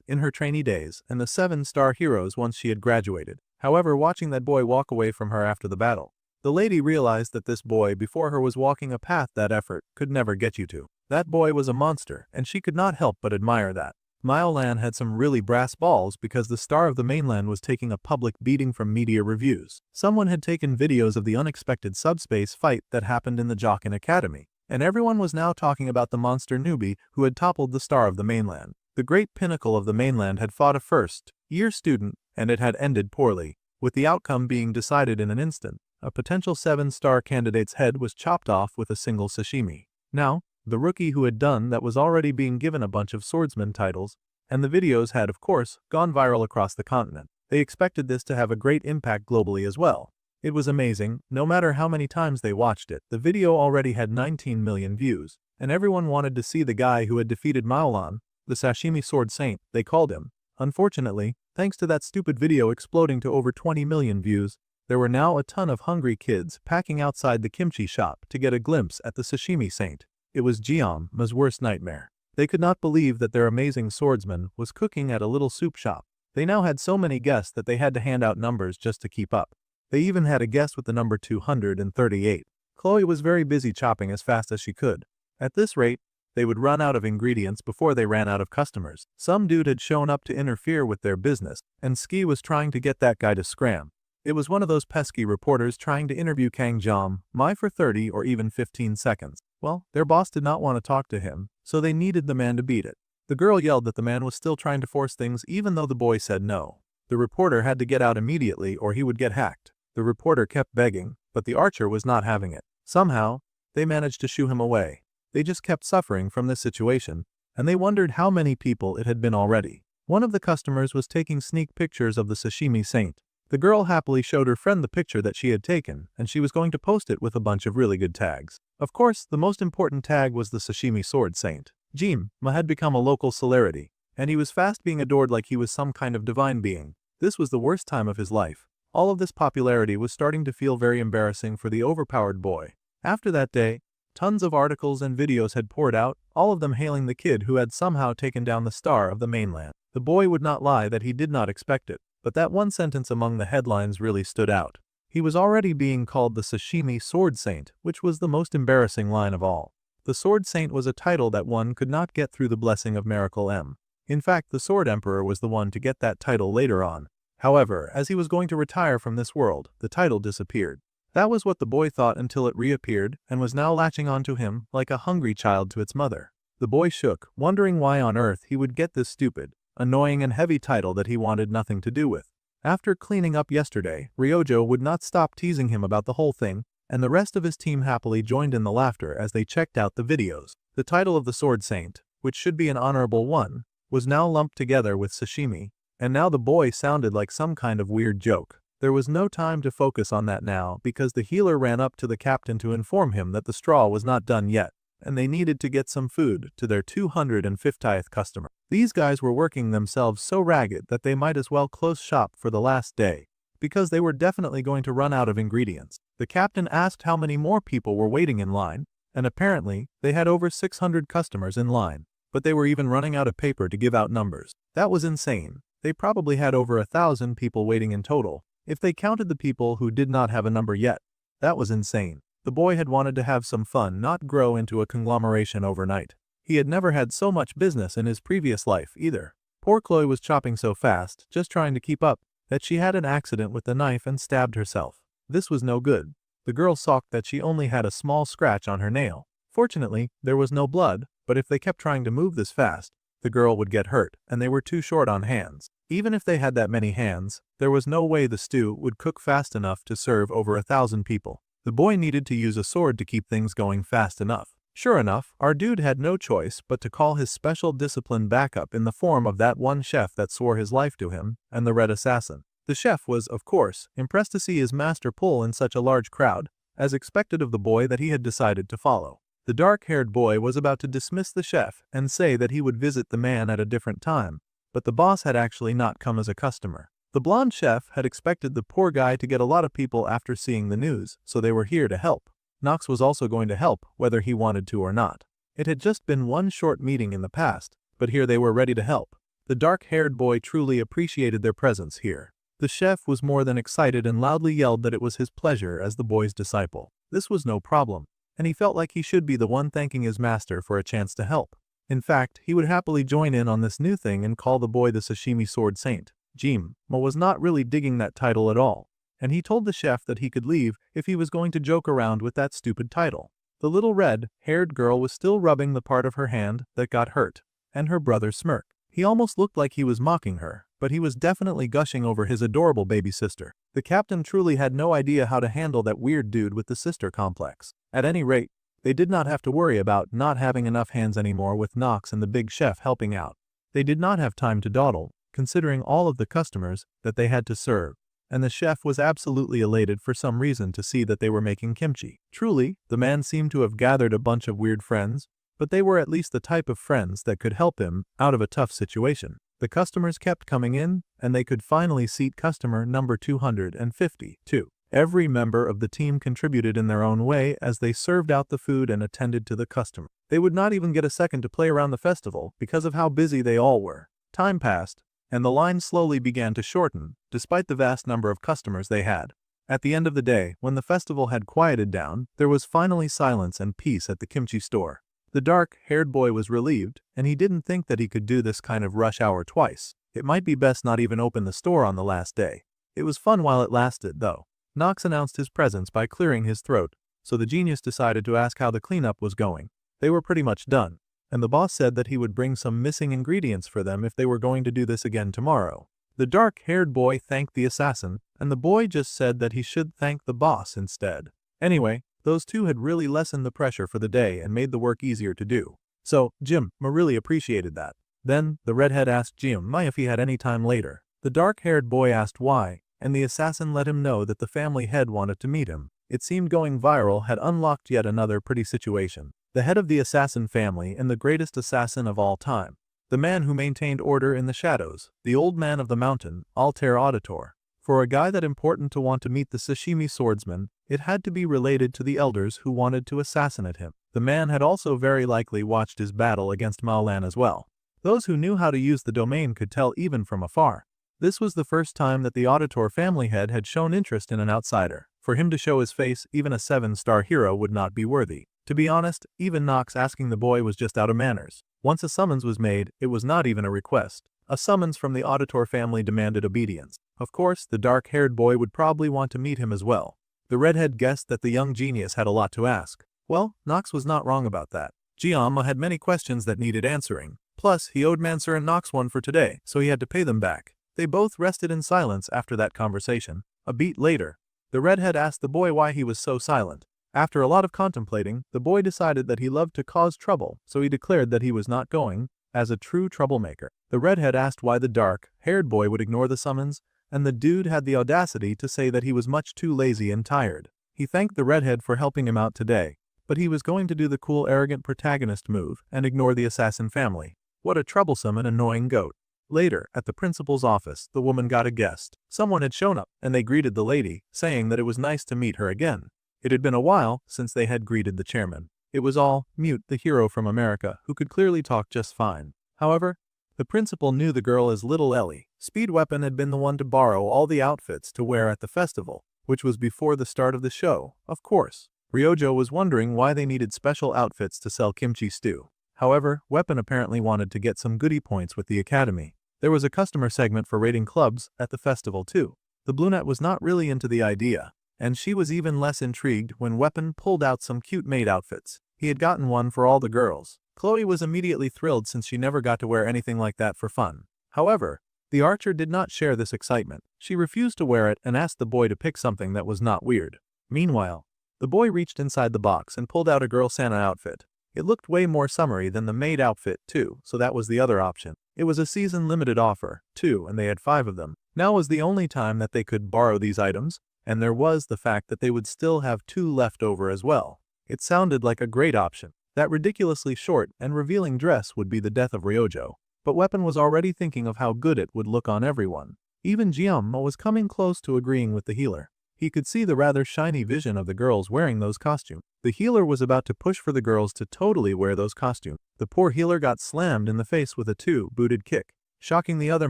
in her trainee days, and the 7-star heroes once she had graduated. However, watching that boy walk away from her after the battle, the lady realized that this boy before her was walking a path that effort could never get you to. That boy was a monster, and she could not help but admire that. Myolan had some really brass balls because the star of the mainland was taking a public beating from media reviews. Someone had taken videos of the unexpected subspace fight that happened in the Jokin Academy, and everyone was now talking about the monster newbie who had toppled the star of the mainland. The great pinnacle of the mainland had fought a first-year student, and it had ended poorly, with the outcome being decided in an instant. A potential 7-star candidate's head was chopped off with a single sashimi. Now, the rookie who had done that was already being given a bunch of swordsman titles, and the videos had, of course, gone viral across the continent. They expected this to have a great impact globally as well. It was amazing. No matter how many times they watched it, the video already had 19 million views, and everyone wanted to see the guy who had defeated Maolan, the Sashimi Sword Saint, they called him. Unfortunately, thanks to that stupid video exploding to over 20 million views, there were now a ton of hungry kids packing outside the kimchi shop to get a glimpse at the Sashimi Saint. It was Jiang-ma's worst nightmare. They could not believe that their amazing swordsman was cooking at a little soup shop. They now had so many guests that they had to hand out numbers just to keep up. They even had a guest with the number 238. Chloe was very busy chopping as fast as she could. At this rate, they would run out of ingredients before they ran out of customers. Some dude had shown up to interfere with their business, and Ski was trying to get that guy to scram. It was one of those pesky reporters trying to interview Kang Jiang-ma for 30 or even 15 seconds. Well, their boss did not want to talk to him, so they needed the man to beat it. The girl yelled that the man was still trying to force things even though the boy said no. The reporter had to get out immediately or he would get hacked. The reporter kept begging, but the archer was not having it. Somehow, they managed to shoo him away. They just kept suffering from this situation, and they wondered how many people it had been already. One of the customers was taking sneak pictures of the Sashimi Saint. The girl happily showed her friend the picture that she had taken, and she was going to post it with a bunch of really good tags. Of course, the most important tag was the Sashimi Sword Saint. Jiang-ma had become a local celebrity, and he was fast being adored like he was some kind of divine being. This was the worst time of his life. All of this popularity was starting to feel very embarrassing for the overpowered boy. After that day, tons of articles and videos had poured out, all of them hailing the kid who had somehow taken down the star of the mainland. The boy would not lie that he did not expect it, but that one sentence among the headlines really stood out. He was already being called the Sashimi Sword Saint, which was the most embarrassing line of all. The Sword Saint was a title that one could not get through the blessing of Miracle M. In fact, the Sword Emperor was the one to get that title later on. However, as he was going to retire from this world, the title disappeared. That was what the boy thought until it reappeared and was now latching onto him like a hungry child to its mother. The boy shook, wondering why on earth he would get this stupid, annoying and heavy title that he wanted nothing to do with. After cleaning up yesterday, Ryojo would not stop teasing him about the whole thing, and the rest of his team happily joined in the laughter as they checked out the videos. The title of the Sword Saint, which should be an honorable one, was now lumped together with Sashimi, and now the boy sounded like some kind of weird joke. There was no time to focus on that now because the healer ran up to the captain to inform him that the straw was not done yet, and they needed to get some food to their 250th customer. These guys were working themselves so ragged that they might as well close shop for the last day, because they were definitely going to run out of ingredients. The captain asked how many more people were waiting in line, and apparently they had over 600 customers in line, but they were even running out of paper to give out numbers. That was insane. They probably had over 1,000 people waiting in total, if they counted the people who did not have a number yet. That was insane. The boy had wanted to have some fun, not grow into a conglomeration overnight. He had never had so much business in his previous life either. Poor Chloe was chopping so fast, just trying to keep up, that she had an accident with the knife and stabbed herself. This was no good. The girl sulked that she only had a small scratch on her nail. Fortunately, there was no blood, but if they kept trying to move this fast, the girl would get hurt, and they were too short on hands. Even if they had that many hands, there was no way the stew would cook fast enough to serve over 1,000 people. The boy needed to use a sword to keep things going fast enough. Sure enough, our dude had no choice but to call his special discipline backup in the form of that one chef that swore his life to him, and the Red Assassin. The chef was, of course, impressed to see his master pull in such a large crowd, as expected of the boy that he had decided to follow. The dark-haired boy was about to dismiss the chef and say that he would visit the man at a different time, but the boss had actually not come as a customer. The blonde chef had expected the poor guy to get a lot of people after seeing the news, so they were here to help. Nox was also going to help, whether he wanted to or not. It had just been one short meeting in the past, but here they were ready to help. The dark-haired boy truly appreciated their presence here. The chef was more than excited and loudly yelled that it was his pleasure as the boy's disciple. This was no problem, and he felt like he should be the one thanking his master for a chance to help. In fact, he would happily join in on this new thing and call the boy the Sashimi Sword Saint. Jim was not really digging that title at all, and he told the chef that he could leave if he was going to joke around with that stupid title. The little red-haired girl was still rubbing the part of her hand that got hurt, and her brother smirked. He almost looked like he was mocking her, but he was definitely gushing over his adorable baby sister. The captain truly had no idea how to handle that weird dude with the sister complex. At any rate, they did not have to worry about not having enough hands anymore with Nox and the big chef helping out. They did not have time to dawdle, considering all of the customers that they had to serve, and the chef was absolutely elated for some reason to see that they were making kimchi. Truly, the man seemed to have gathered a bunch of weird friends, but they were at least the type of friends that could help him out of a tough situation. The customers kept coming in, and they could finally seat customer number 252. Every member of the team contributed in their own way as they served out the food and attended to the customer. They would not even get a second to play around the festival because of how busy they all were. Time passed, and the line slowly began to shorten, despite the vast number of customers they had. At the end of the day, when the festival had quieted down, there was finally silence and peace at the kimchi store. The dark-haired boy was relieved, and he didn't think that he could do this kind of rush hour twice. It might be best not even open the store on the last day. It was fun while it lasted, though. Nox announced his presence by clearing his throat, so the genius decided to ask how the cleanup was going. They were pretty much done, and the boss said that he would bring some missing ingredients for them if they were going to do this again tomorrow. The dark-haired boy thanked the assassin, and the boy just said that he should thank the boss instead. Anyway, those two had really lessened the pressure for the day and made the work easier to do. So, Jim really appreciated that. Then, the redhead asked Jim if he had any time later. The dark-haired boy asked why, and the assassin let him know that the family head wanted to meet him. It seemed going viral had unlocked yet another pretty situation. The head of the assassin family and the greatest assassin of all time. The man who maintained order in the shadows, the old man of the mountain, Altair Auditor. For a guy that important to want to meet the Sashimi swordsman, it had to be related to the elders who wanted to assassinate him. The man had also very likely watched his battle against Maolan as well. Those who knew how to use the domain could tell even from afar. This was the first time that the Auditor family head had shown interest in an outsider. For him to show his face, even a 7-star hero would not be worthy. To be honest, even Nox asking the boy was just out of manners. Once a summons was made, it was not even a request. A summons from the Auditor family demanded obedience. Of course, the dark-haired boy would probably want to meet him as well. The redhead guessed that the young genius had a lot to ask. Well, Nox was not wrong about that. Giamma had many questions that needed answering. Plus, Plus, he owed Mansur and Nox one for today, so he had to pay them back. They both rested in silence after that conversation. A beat later, the redhead asked the boy why he was so silent. After a lot of contemplating, the boy decided that he loved to cause trouble, so he declared that he was not going, as a true troublemaker. The redhead asked why the dark-haired boy would ignore the summons, and the dude had the audacity to say that he was much too lazy and tired. He thanked the redhead for helping him out today, but he was going to do the cool arrogant protagonist move and ignore the assassin family. What a troublesome and annoying goat. Later, at the principal's office, the woman got a guest. Someone had shown up, and they greeted the lady, saying that it was nice to meet her again. It had been a while since they had greeted the chairman. It was all Mute, the hero from America, who could clearly talk just fine. However, the principal knew the girl as Little Ellie. Speed Weapon had been the one to borrow all the outfits to wear at the festival, which was before the start of the show, of course. Ryojo was wondering why they needed special outfits to sell kimchi stew. However, Weapon apparently wanted to get some goodie points with the academy. There was a customer segment for rating clubs at the festival too. The brunette was not really into the idea, and she was even less intrigued when Weapon pulled out some cute maid outfits. He had gotten one for all the girls. Chloe was immediately thrilled since she never got to wear anything like that for fun. However, the archer did not share this excitement. She refused to wear it and asked the boy to pick something that was not weird. Meanwhile, the boy reached inside the box and pulled out a Girl Santa outfit. It looked way more summery than the maid outfit too, so that was the other option. It was a season-limited offer, too, and they had 5 of them. Now was the only time that they could borrow these items, and there was the fact that they would still have 2 left over as well. It sounded like a great option. That ridiculously short and revealing dress would be the death of Ryojo, but Weapon was already thinking of how good it would look on everyone. Even Jiamma was coming close to agreeing with the healer. He could see the rather shiny vision of the girls wearing those costumes. The healer was about to push for the girls to totally wear those costumes. The poor healer got slammed in the face with a 2-booted kick, shocking the other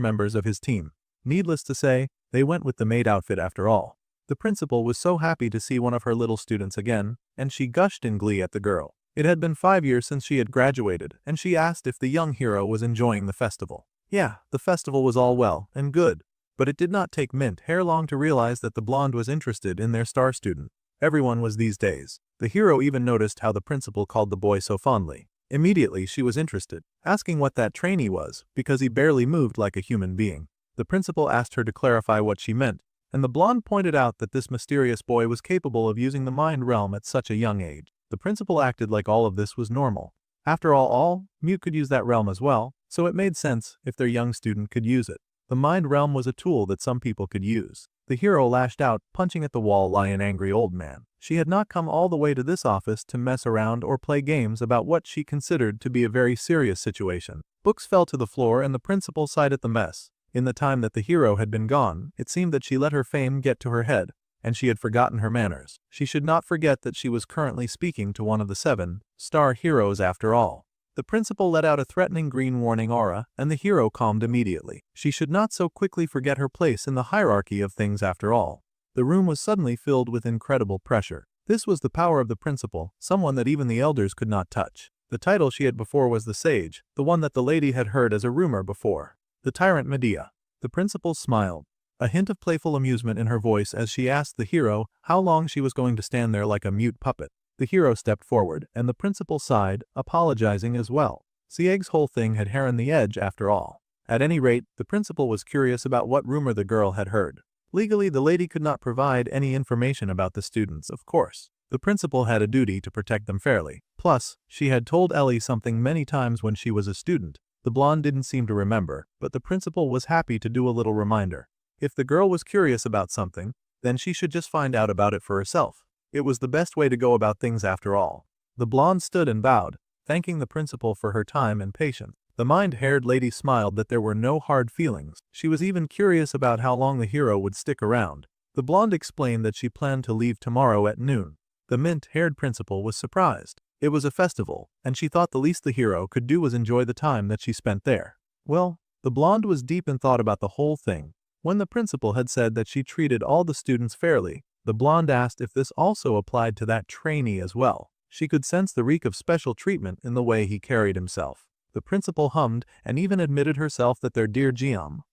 members of his team. Needless to say, they went with the maid outfit after all. The principal was so happy to see one of her little students again, and she gushed in glee at the girl. It had been 5 years since she had graduated, and she asked if the young hero was enjoying the festival. Yeah, the festival was all well and good, but it did not take Mint hair long to realize that the blonde was interested in their star student. Everyone was these days. The hero even noticed how the principal called the boy so fondly. Immediately she was interested, asking what that trainee was, because he barely moved like a human being. The principal asked her to clarify what she meant, and the blonde pointed out that this mysterious boy was capable of using the mind realm at such a young age. The principal acted like all of this was normal. After all, Mute could use that realm as well, so it made sense if their young student could use it. The mind realm was a tool that some people could use. The hero lashed out, punching at the wall like an angry old man. She had not come all the way to this office to mess around or play games about what she considered to be a very serious situation. Books fell to the floor and the principal sighed at the mess. In the time that the hero had been gone, it seemed that she let her fame get to her head, and she had forgotten her manners. She should not forget that she was currently speaking to one of the 7-star heroes after all. The principal let out a threatening green warning aura, and the hero calmed immediately. She should not so quickly forget her place in the hierarchy of things after all. The room was suddenly filled with incredible pressure. This was the power of the principal, someone that even the elders could not touch. The title she had before was the Sage, the one that the lady had heard as a rumor before. The Tyrant Medea. The principal smiled, a hint of playful amusement in her voice as she asked the hero how long she was going to stand there like a mute puppet. The hero stepped forward, and the principal sighed, apologizing as well. Sieg's whole thing had hair on the edge after all. At any rate, the principal was curious about what rumor the girl had heard. Legally, the lady could not provide any information about the students, of course. The principal had a duty to protect them fairly. Plus, she had told Ellie something many times when she was a student. The blonde didn't seem to remember, but the principal was happy to do a little reminder. If the girl was curious about something, then she should just find out about it for herself. It was the best way to go about things after all. The blonde stood and bowed, thanking the principal for her time and patience. The mind-haired lady smiled that there were no hard feelings. She was even curious about how long the hero would stick around. The blonde explained that she planned to leave tomorrow at noon. The mint-haired principal was surprised. It was a festival, and she thought the least the hero could do was enjoy the time that she spent there. Well, the blonde was deep in thought about the whole thing. When the principal had said that she treated all the students fairly, the blonde asked if this also applied to that trainee as well. She could sense the reek of special treatment in the way he carried himself. The principal hummed and even admitted herself that their dear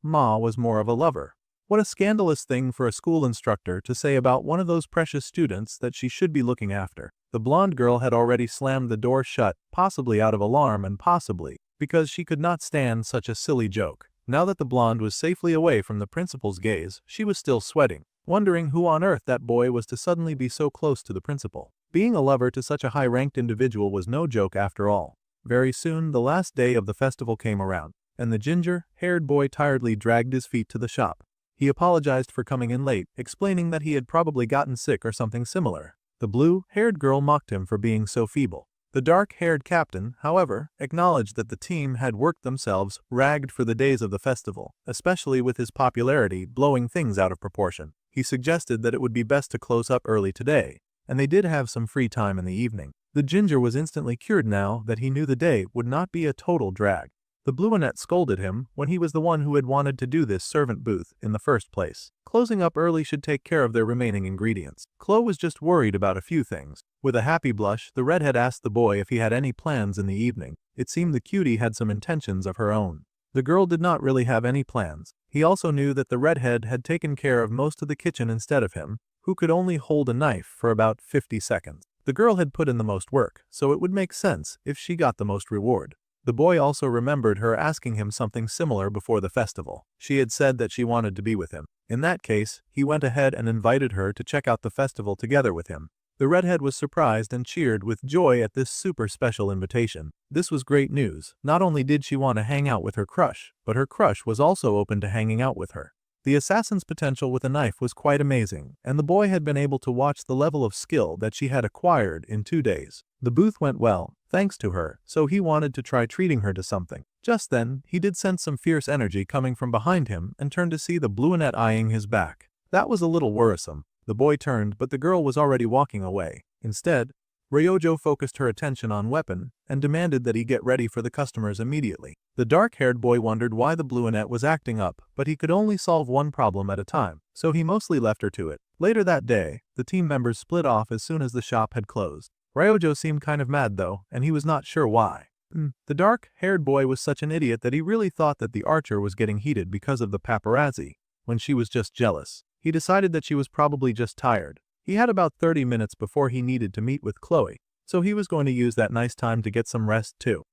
Ma was more of a lover. What a scandalous thing for a school instructor to say about one of those precious students that she should be looking after. The blonde girl had already slammed the door shut, possibly out of alarm and possibly because she could not stand such a silly joke. Now that the blonde was safely away from the principal's gaze, she was still sweating, wondering who on earth that boy was to suddenly be so close to the principal. Being a lover to such a high-ranked individual was no joke after all. Very soon, the last day of the festival came around, and the ginger-haired boy tiredly dragged his feet to the shop. He apologized for coming in late, explaining that he had probably gotten sick or something similar. The blue-haired girl mocked him for being so feeble. The dark-haired captain, however, acknowledged that the team had worked themselves ragged for the days of the festival, especially with his popularity blowing things out of proportion. He suggested that it would be best to close up early today, and they did have some free time in the evening. The ginger was instantly cured now that he knew the day would not be a total drag. The blue-annette scolded him when he was the one who had wanted to do this servant booth in the first place. Closing up early should take care of their remaining ingredients. Chloe was just worried about a few things. With a happy blush, the redhead asked the boy if he had any plans in the evening. It seemed the cutie had some intentions of her own. The girl did not really have any plans. He also knew that the redhead had taken care of most of the kitchen instead of him, who could only hold a knife for about 50 seconds. The girl had put in the most work, so it would make sense if she got the most reward. The boy also remembered her asking him something similar before the festival. She had said that she wanted to be with him. In that case, he went ahead and invited her to check out the festival together with him. The redhead was surprised and cheered with joy at this super special invitation. This was great news. Not only did she want to hang out with her crush, but her crush was also open to hanging out with her. The assassin's potential with a knife was quite amazing, and the boy had been able to watch the level of skill that she had acquired in 2 days. The booth went well, thanks to her, so he wanted to try treating her to something. Just then, he did sense some fierce energy coming from behind him and turned to see the blue-annette eyeing his back. That was a little worrisome. The boy turned, but the girl was already walking away. Instead, Ryojo focused her attention on weapon and demanded that he get ready for the customers immediately. The dark-haired boy wondered why the blue-annette was acting up, but he could only solve one problem at a time, so he mostly left her to it. Later that day, the team members split off as soon as the shop had closed. Ryojo seemed kind of mad though, and he was not sure why. The dark-haired boy was such an idiot that he really thought that the archer was getting heated because of the paparazzi, when she was just jealous. He decided that she was probably just tired. He had about 30 minutes before he needed to meet with Chloe, so he was going to use that nice time to get some rest too.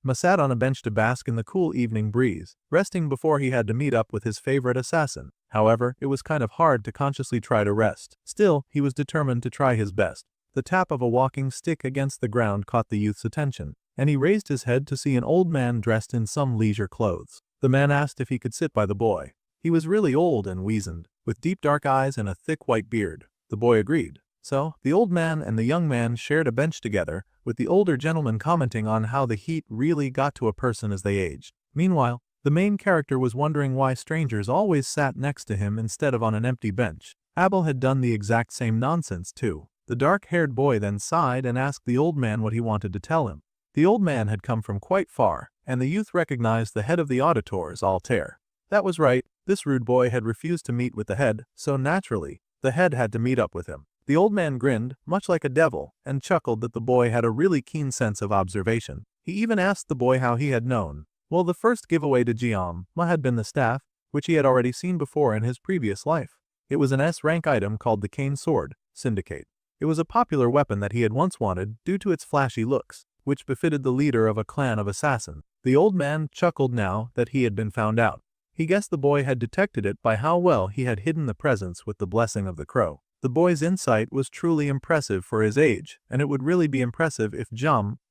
Ma sat on a bench to bask in the cool evening breeze, resting before he had to meet up with his favorite assassin. However, it was kind of hard to consciously try to rest. Still, he was determined to try his best. The tap of a walking stick against the ground caught the youth's attention, and he raised his head to see an old man dressed in some leisure clothes. The man asked if he could sit by the boy. He was really old and weazened, with deep dark eyes and a thick white beard. The boy agreed. So, the old man and the young man shared a bench together, with the older gentleman commenting on how the heat really got to a person as they aged. Meanwhile, the main character was wondering why strangers always sat next to him instead of on an empty bench. Abel had done the exact same nonsense too. The dark-haired boy then sighed and asked the old man what he wanted to tell him. The old man had come from quite far, and the youth recognized the head of the auditors, Altair. That was right, this rude boy had refused to meet with the head, so naturally, the head had to meet up with him. The old man grinned, much like a devil, and chuckled that the boy had a really keen sense of observation. He even asked the boy how he had known. Well, the first giveaway to Ma had been the staff, which he had already seen before in his previous life. It was an S-rank item called the Cane Sword, Syndicate. It was a popular weapon that he had once wanted due to its flashy looks, which befitted the leader of a clan of assassins. The old man chuckled now that he had been found out. He guessed the boy had detected it by how well he had hidden the presence with the blessing of the crow. The boy's insight was truly impressive for his age, and it would really be impressive if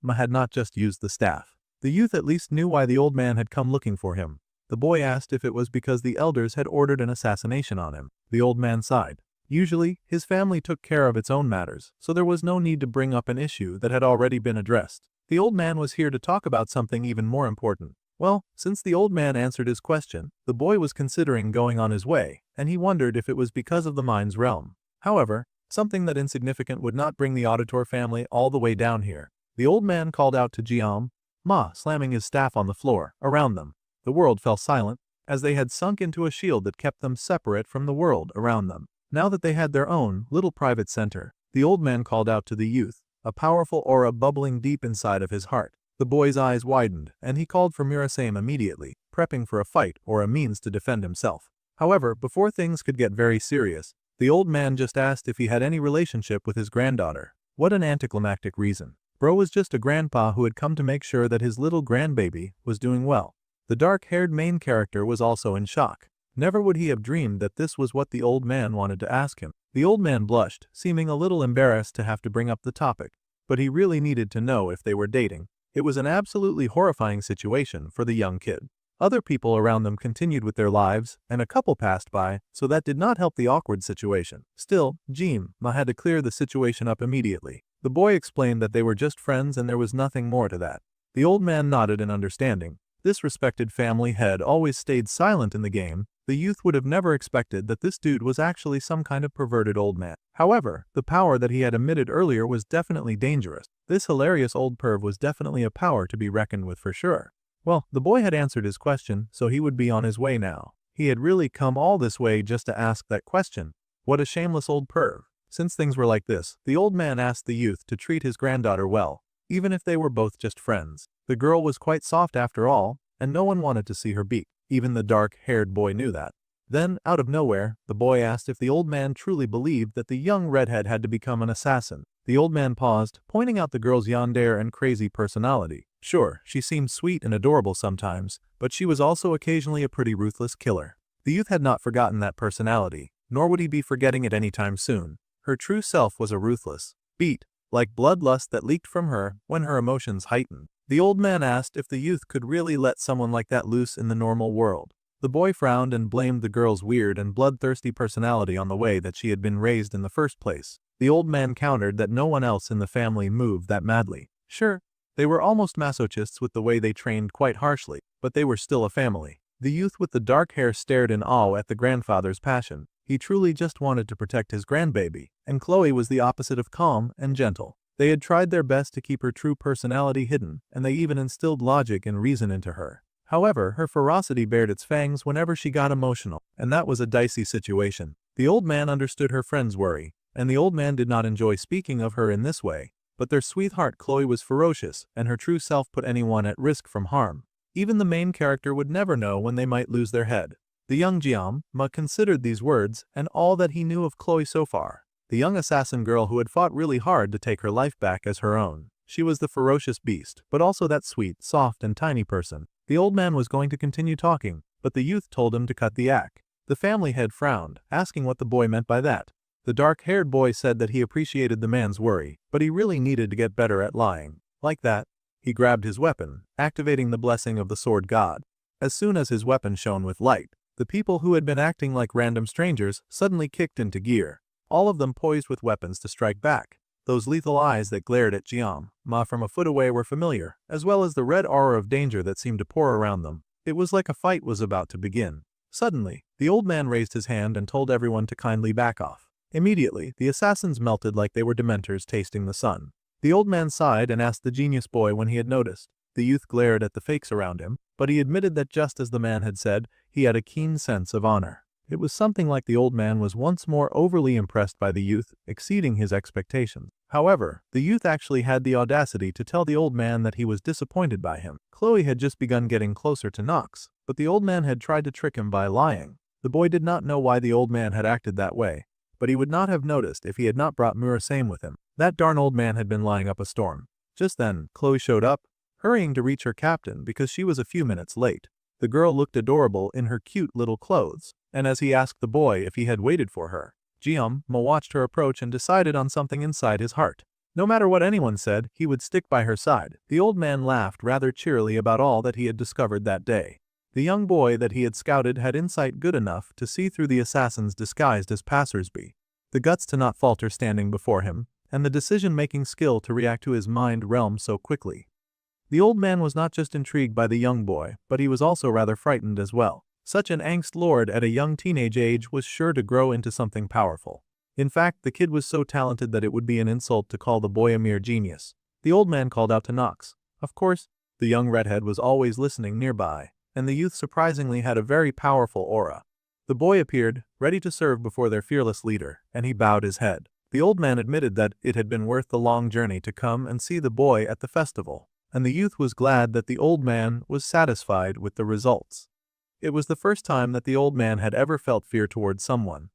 Ma had not just used the staff. The youth at least knew why the old man had come looking for him. The boy asked if it was because the elders had ordered an assassination on him. The old man sighed. Usually, his family took care of its own matters, so there was no need to bring up an issue that had already been addressed. The old man was here to talk about something even more important. Well, since the old man answered his question, the boy was considering going on his way, and he wondered if it was because of the mind's realm. However, something that insignificant would not bring the auditor family all the way down here. The old man called out to Ma, slamming his staff on the floor, around them. The world fell silent, as they had sunk into a shield that kept them separate from the world around them. Now that they had their own little private center, the old man called out to the youth, a powerful aura bubbling deep inside of his heart. The boy's eyes widened, and he called for Murasame immediately, prepping for a fight or a means to defend himself. However, before things could get very serious, the old man just asked if he had any relationship with his granddaughter. What an anticlimactic reason. Bro was just a grandpa who had come to make sure that his little grandbaby was doing well. The dark-haired main character was also in shock. Never would he have dreamed that this was what the old man wanted to ask him. The old man blushed, seeming a little embarrassed to have to bring up the topic, but he really needed to know if they were dating. It was an absolutely horrifying situation for the young kid. Other people around them continued with their lives, and a couple passed by, so that did not help the awkward situation. Still, Ma had to clear the situation up immediately. The boy explained that they were just friends and there was nothing more to that. The old man nodded in understanding. This respected family head always stayed silent in the game. The youth would have never expected that this dude was actually some kind of perverted old man. However, the power that he had emitted earlier was definitely dangerous. This hilarious old perv was definitely a power to be reckoned with for sure. Well, the boy had answered his question, so he would be on his way now. He had really come all this way just to ask that question. What a shameless old perv. Since things were like this, the old man asked the youth to treat his granddaughter well, even if they were both just friends. The girl was quite soft after all, and no one wanted to see her beat. Even the dark-haired boy knew that. Then, out of nowhere, the boy asked if the old man truly believed that the young redhead had to become an assassin. The old man paused, pointing out the girl's yandere and crazy personality. Sure, she seemed sweet and adorable sometimes, but she was also occasionally a pretty ruthless killer. The youth had not forgotten that personality, nor would he be forgetting it anytime soon. Her true self was a ruthless beat, like bloodlust that leaked from her when her emotions heightened. The old man asked if the youth could really let someone like that loose in the normal world. The boy frowned and blamed the girl's weird and bloodthirsty personality on the way that she had been raised in the first place. The old man countered that no one else in the family moved that madly. Sure, they were almost masochists with the way they trained quite harshly, but they were still a family. The youth with the dark hair stared in awe at the grandfather's passion. He truly just wanted to protect his grandbaby, and Chloe was the opposite of calm and gentle. They had tried their best to keep her true personality hidden, and they even instilled logic and reason into her. However, her ferocity bared its fangs whenever she got emotional, and that was a dicey situation. The old man understood her friend's worry, and the old man did not enjoy speaking of her in this way, but their sweetheart Chloe was ferocious, and her true self put anyone at risk from harm. Even the main character would never know when they might lose their head. The young Ma considered these words and all that he knew of Chloe so far. The young assassin girl who had fought really hard to take her life back as her own. She was the ferocious beast, but also that sweet, soft, and tiny person. The old man was going to continue talking, but the youth told him to cut the act. The family head frowned, asking what the boy meant by that. The dark-haired boy said that he appreciated the man's worry, but he really needed to get better at lying. Like that, he grabbed his weapon, activating the blessing of the sword god. As soon as his weapon shone with light, the people who had been acting like random strangers suddenly kicked into gear, all of them poised with weapons to strike back. Those lethal eyes that glared at Ma from a foot away were familiar, as well as the red aura of danger that seemed to pour around them. It was like a fight was about to begin. Suddenly, the old man raised his hand and told everyone to kindly back off. Immediately, the assassins melted like they were dementors tasting the sun. The old man sighed and asked the genius boy when he had noticed. The youth glared at the fakes around him, but he admitted that just as the man had said, he had a keen sense of honor. It was something like the old man was once more overly impressed by the youth, exceeding his expectations. However, the youth actually had the audacity to tell the old man that he was disappointed by him. Chloe had just begun getting closer to Nox, but the old man had tried to trick him by lying. The boy did not know why the old man had acted that way, but he would not have noticed if he had not brought Murasame with him. That darn old man had been lying up a storm. Just then, Chloe showed up, hurrying to reach her captain because she was a few minutes late. The girl looked adorable in her cute little clothes, and as he asked the boy if he had waited for her, Ma watched her approach and decided on something inside his heart. No matter what anyone said, he would stick by her side. The old man laughed rather cheerily about all that he had discovered that day. The young boy that he had scouted had insight good enough to see through the assassins disguised as passersby, the guts to not falter standing before him, and the decision-making skill to react to his mind realm so quickly. The old man was not just intrigued by the young boy, but he was also rather frightened as well. Such an angst lord at a young teenage age was sure to grow into something powerful. In fact, the kid was so talented that it would be an insult to call the boy a mere genius. The old man called out to Nox. Of course, the young redhead was always listening nearby, and the youth surprisingly had a very powerful aura. The boy appeared, ready to serve before their fearless leader, and he bowed his head. The old man admitted that it had been worth the long journey to come and see the boy at the festival, and the youth was glad that the old man was satisfied with the results. It was the first time that the old man had ever felt fear towards someone.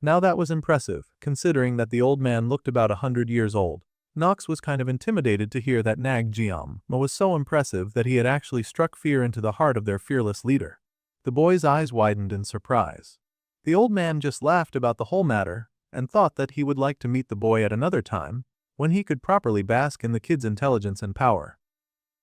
Now that was impressive, considering that the old man looked about 100 years old. Nox was kind of intimidated to hear that Nag Jiama was so impressive that he had actually struck fear into the heart of their fearless leader. The boy's eyes widened in surprise. The old man just laughed about the whole matter and thought that he would like to meet the boy at another time when he could properly bask in the kid's intelligence and power.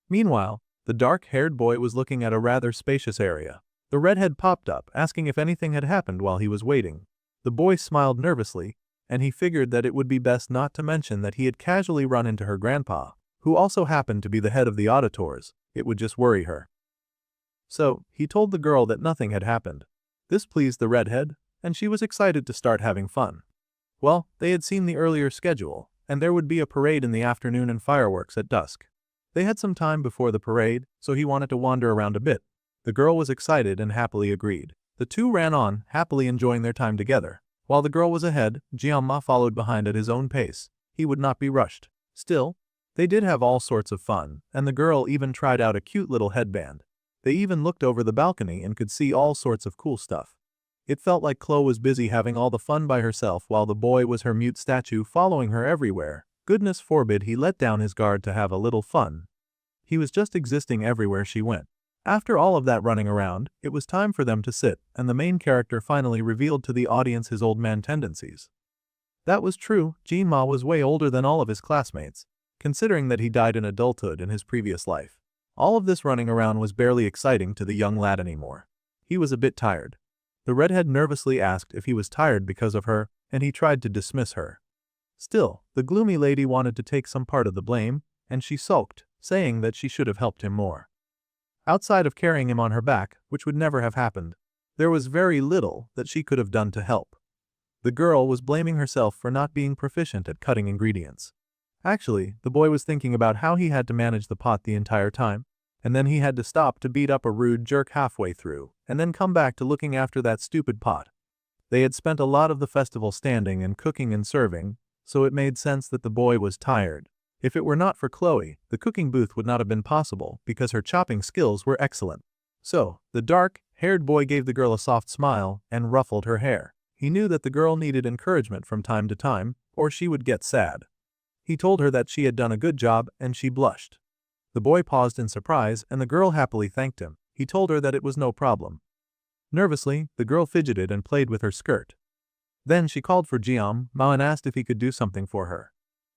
Meanwhile, the dark-haired boy was looking at a rather spacious area. The redhead popped up, asking if anything had happened while he was waiting. The boy smiled nervously, and he figured that it would be best not to mention that he had casually run into her grandpa, who also happened to be the head of the auditors. It would just worry her. So, he told the girl that nothing had happened. This pleased the redhead, and she was excited to start having fun. Well, they had seen the earlier schedule, and there would be a parade in the afternoon and fireworks at dusk. They had some time before the parade, so he wanted to wander around a bit. The girl was excited and happily agreed. The two ran on, happily enjoying their time together. While the girl was ahead, Jiama followed behind at his own pace. He would not be rushed. Still, they did have all sorts of fun, and the girl even tried out a cute little headband. They even looked over the balcony and could see all sorts of cool stuff. It felt like Chloe was busy having all the fun by herself while the boy was her mute statue following her everywhere. Goodness forbid he let down his guard to have a little fun. He was just existing everywhere she went. After all of that running around, it was time for them to sit, and the main character finally revealed to the audience his old man tendencies. That was true, Jiama was way older than all of his classmates, considering that he died in adulthood in his previous life. All of this running around was barely exciting to the young lad anymore. He was a bit tired. The redhead nervously asked if he was tired because of her, and he tried to dismiss her. Still, the gloomy lady wanted to take some part of the blame, and she sulked, saying that she should have helped him more. Outside of carrying him on her back, which would never have happened, there was very little that she could have done to help. The girl was blaming herself for not being proficient at cutting ingredients. Actually, the boy was thinking about how he had to manage the pot the entire time, and then he had to stop to beat up a rude jerk halfway through, and then come back to looking after that stupid pot. They had spent a lot of the festival standing and cooking and serving, so it made sense that the boy was tired. If it were not for Chloe, the cooking booth would not have been possible because her chopping skills were excellent. So, the dark-haired boy gave the girl a soft smile and ruffled her hair. He knew that the girl needed encouragement from time to time, or she would get sad. He told her that she had done a good job, and she blushed. The boy paused in surprise, and the girl happily thanked him. He told her that it was no problem. Nervously, the girl fidgeted and played with her skirt. Then she called for Jiama and asked if he could do something for her.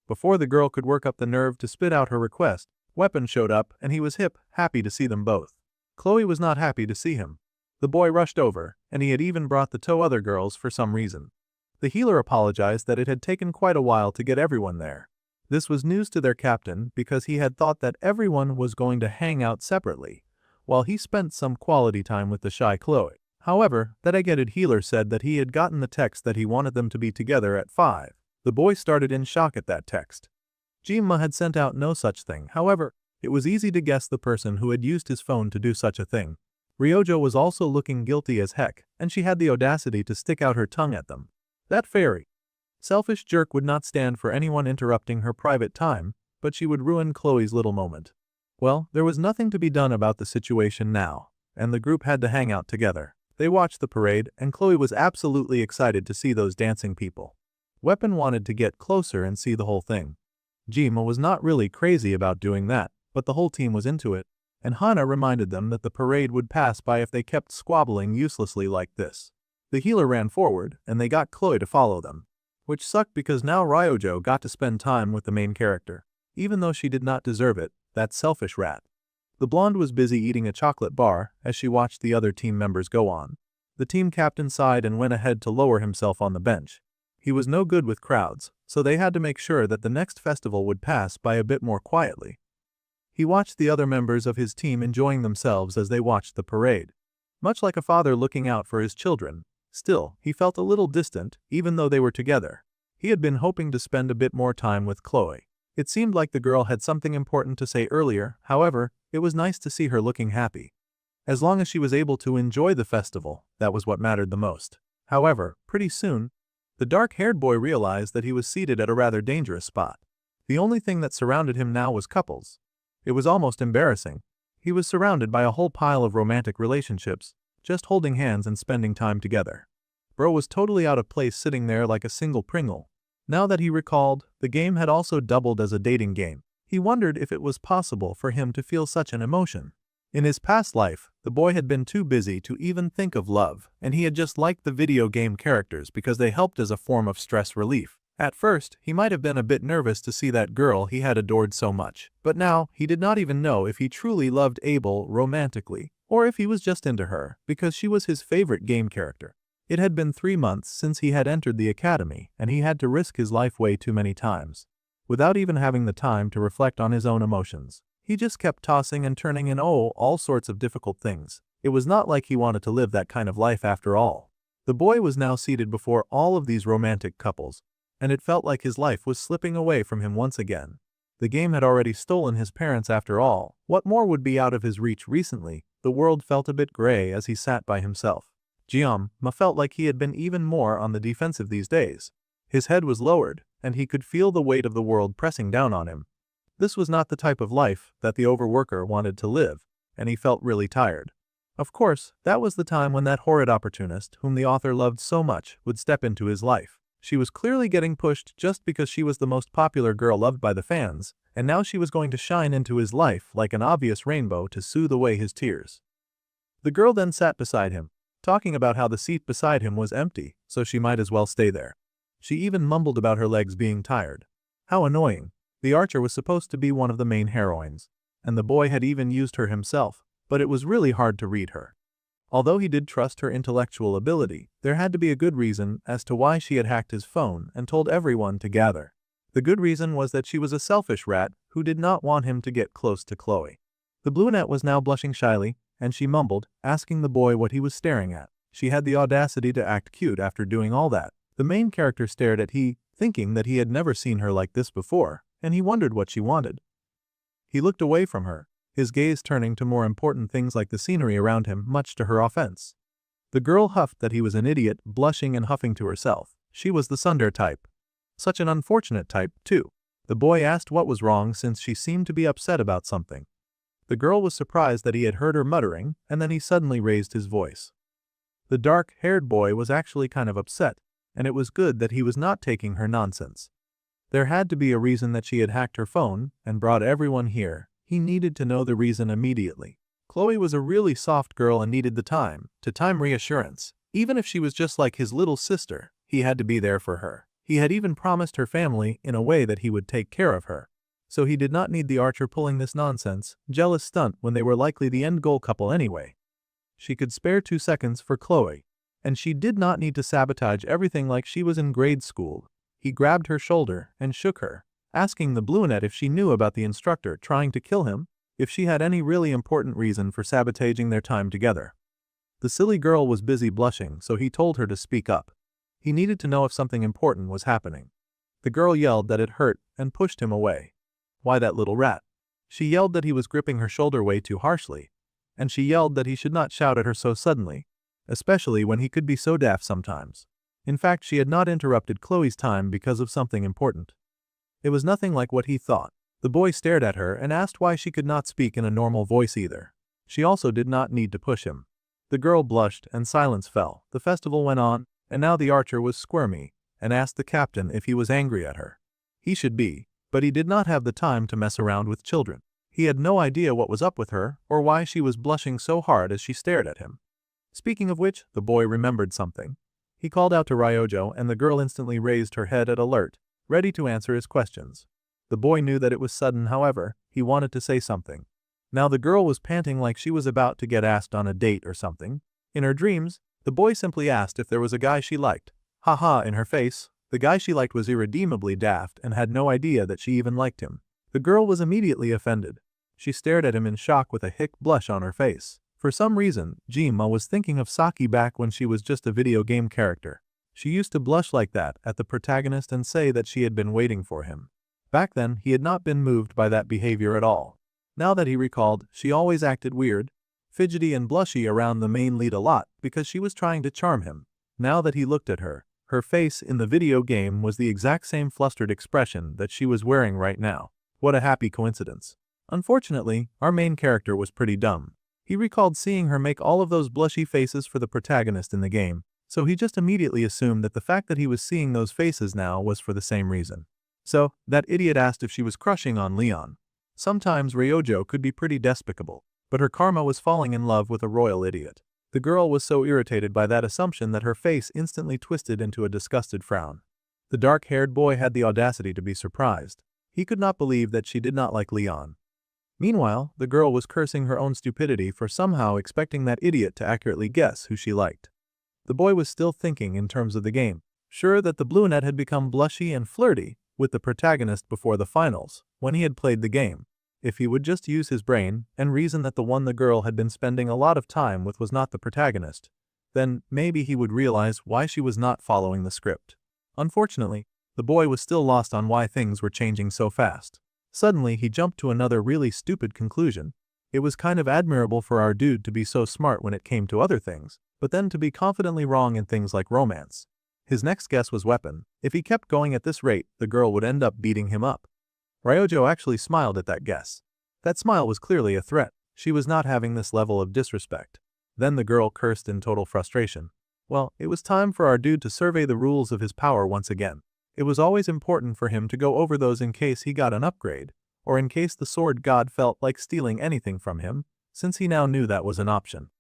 Before the girl could work up the nerve to spit out her request, Weapon showed up, and he was happy to see them both. Chloe was not happy to see him. The boy rushed over, and he had even brought the two other girls for some reason. The healer apologized that it had taken quite a while to get everyone there. This was news to their captain because he had thought that everyone was going to hang out separately, while he spent some quality time with the shy Chloe. However, that agitated healer said that he had gotten the text that he wanted them to be together at 5. The boy started in shock at that text. Jiama had sent out no such thing. However, it was easy to guess the person who had used his phone to do such a thing. Ryojo was also looking guilty as heck, and she had the audacity to stick out her tongue at them. That fairy. Selfish jerk would not stand for anyone interrupting her private time, but she would ruin Chloe's little moment. Well, there was nothing to be done about the situation now, and the group had to hang out together. They watched the parade, and Chloe was absolutely excited to see those dancing people. Weapon wanted to get closer and see the whole thing. Jiama was not really crazy about doing that, but the whole team was into it, and Hana reminded them that the parade would pass by if they kept squabbling uselessly like this. The healer ran forward, and they got Chloe to follow them. Which sucked because now Ryojo got to spend time with the main character. Even though she did not deserve it, that selfish rat. The blonde was busy eating a chocolate bar as she watched the other team members go on. The team captain sighed and went ahead to lower himself on the bench. He was no good with crowds, so they had to make sure that the next festival would pass by a bit more quietly. He watched the other members of his team enjoying themselves as they watched the parade. Much like a father looking out for his children, still, he felt a little distant, even though they were together. He had been hoping to spend a bit more time with Chloe. It seemed like the girl had something important to say earlier, however, it was nice to see her looking happy. As long as she was able to enjoy the festival, that was what mattered the most. However, pretty soon, the dark-haired boy realized that he was seated at a rather dangerous spot. The only thing that surrounded him now was couples. It was almost embarrassing. He was surrounded by a whole pile of romantic relationships, just holding hands and spending time together. Bro was totally out of place sitting there like a single Pringle. Now that he recalled, the game had also doubled as a dating game. He wondered if it was possible for him to feel such an emotion. In his past life, the boy had been too busy to even think of love, and he had just liked the video game characters because they helped as a form of stress relief. At first, he might have been a bit nervous to see that girl he had adored so much, but now he did not even know if he truly loved Abel romantically, or if he was just into her because she was his favorite game character. It had been 3 months since he had entered the academy, and he had to risk his life way too many times. Without even having the time to reflect on his own emotions, he just kept tossing and turning in all sorts of difficult things. It was not like he wanted to live that kind of life after all. The boy was now seated before all of these romantic couples, and it felt like his life was slipping away from him once again. The game had already stolen his parents after all. What more would be out of his reach recently? The world felt a bit gray as he sat by himself. Ma felt like he had been even more on the defensive these days. His head was lowered, and he could feel the weight of the world pressing down on him. This was not the type of life that the overworker wanted to live, and he felt really tired. Of course, that was the time when that horrid opportunist, whom the author loved so much, would step into his life. She was clearly getting pushed just because she was the most popular girl loved by the fans, and now she was going to shine into his life like an obvious rainbow to soothe away his tears. The girl then sat beside him, talking about how the seat beside him was empty, so she might as well stay there. She even mumbled about her legs being tired. How annoying. The archer was supposed to be one of the main heroines, and the boy had even used her himself, but it was really hard to read her. Although he did trust her intellectual ability, there had to be a good reason as to why she had hacked his phone and told everyone to gather. The good reason was that she was a selfish rat who did not want him to get close to Chloe. The brunette was now blushing shyly, and she mumbled, asking the boy what he was staring at. She had the audacity to act cute after doing all that. The main character stared at he, thinking that he had never seen her like this before, and he wondered what she wanted. He looked away from her, his gaze turning to more important things like the scenery around him, much to her offense. The girl huffed that he was an idiot, blushing and huffing to herself. She was the tsundere type. Such an unfortunate type, too. The boy asked what was wrong since she seemed to be upset about something. The girl was surprised that he had heard her muttering, and then he suddenly raised his voice. The dark-haired boy was actually kind of upset, and it was good that he was not taking her nonsense. There had to be a reason that she had hacked her phone and brought everyone here. He needed to know the reason immediately. Chloe was a really soft girl and needed the time reassurance. Even if she was just like his little sister, he had to be there for her. He had even promised her family in a way that he would take care of her. So he did not need the archer pulling this nonsense, jealous stunt when they were likely the end goal couple anyway. She could spare 2 seconds for Chloe, and she did not need to sabotage everything like she was in grade school. He grabbed her shoulder and shook her, asking the brunette if she knew about the instructor trying to kill him, if she had any really important reason for sabotaging their time together. The silly girl was busy blushing, so he told her to speak up. He needed to know if something important was happening. The girl yelled that it hurt and pushed him away. Why that little rat? She yelled that he was gripping her shoulder way too harshly, and she yelled that he should not shout at her so suddenly, especially when he could be so daft sometimes. In fact, she had not interrupted Chloe's time because of something important. It was nothing like what he thought. The boy stared at her and asked why she could not speak in a normal voice either. She also did not need to push him. The girl blushed and silence fell. The festival went on, and now the archer was squirmy and asked the captain if he was angry at her. He should be, but he did not have the time to mess around with children. He had no idea what was up with her or why she was blushing so hard as she stared at him. Speaking of which, the boy remembered something. He called out to Ryojo, and the girl instantly raised her head at alert, ready to answer his questions. The boy knew that it was sudden, however, he wanted to say something. Now the girl was panting like she was about to get asked on a date or something. In her dreams, the boy simply asked if there was a guy she liked. Haha, in her face, the guy she liked was irredeemably daft and had no idea that she even liked him. The girl was immediately offended. She stared at him in shock with a hick blush on her face. For some reason, Jima was thinking of Saki back when she was just a video game character. She used to blush like that at the protagonist and say that she had been waiting for him. Back then, he had not been moved by that behavior at all. Now that he recalled, she always acted weird, fidgety and blushy around the main lead a lot because she was trying to charm him. Now that he looked at her, her face in the video game was the exact same flustered expression that she was wearing right now. What a happy coincidence. Unfortunately, our main character was pretty dumb. He recalled seeing her make all of those blushy faces for the protagonist in the game, so he just immediately assumed that the fact that he was seeing those faces now was for the same reason. So, that idiot asked if she was crushing on Leon. Sometimes Ryojo could be pretty despicable, but her karma was falling in love with a royal idiot. The girl was so irritated by that assumption that her face instantly twisted into a disgusted frown. The dark-haired boy had the audacity to be surprised. He could not believe that she did not like Leon. Meanwhile, the girl was cursing her own stupidity for somehow expecting that idiot to accurately guess who she liked. The boy was still thinking in terms of the game, sure that the brunette had become blushy and flirty with the protagonist before the finals, when he had played the game. If he would just use his brain and reason that the one the girl had been spending a lot of time with was not the protagonist, then maybe he would realize why she was not following the script. Unfortunately, the boy was still lost on why things were changing so fast. Suddenly he jumped to another really stupid conclusion. It was kind of admirable for our dude to be so smart when it came to other things, but then to be confidently wrong in things like romance. His next guess was weapon. If he kept going at this rate, the girl would end up beating him up. Ryojo actually smiled at that guess. That smile was clearly a threat. She was not having this level of disrespect. Then the girl cursed in total frustration. Well, it was time for our dude to survey the rules of his power once again. It was always important for him to go over those in case he got an upgrade, or in case the sword god felt like stealing anything from him, since he now knew that was an option.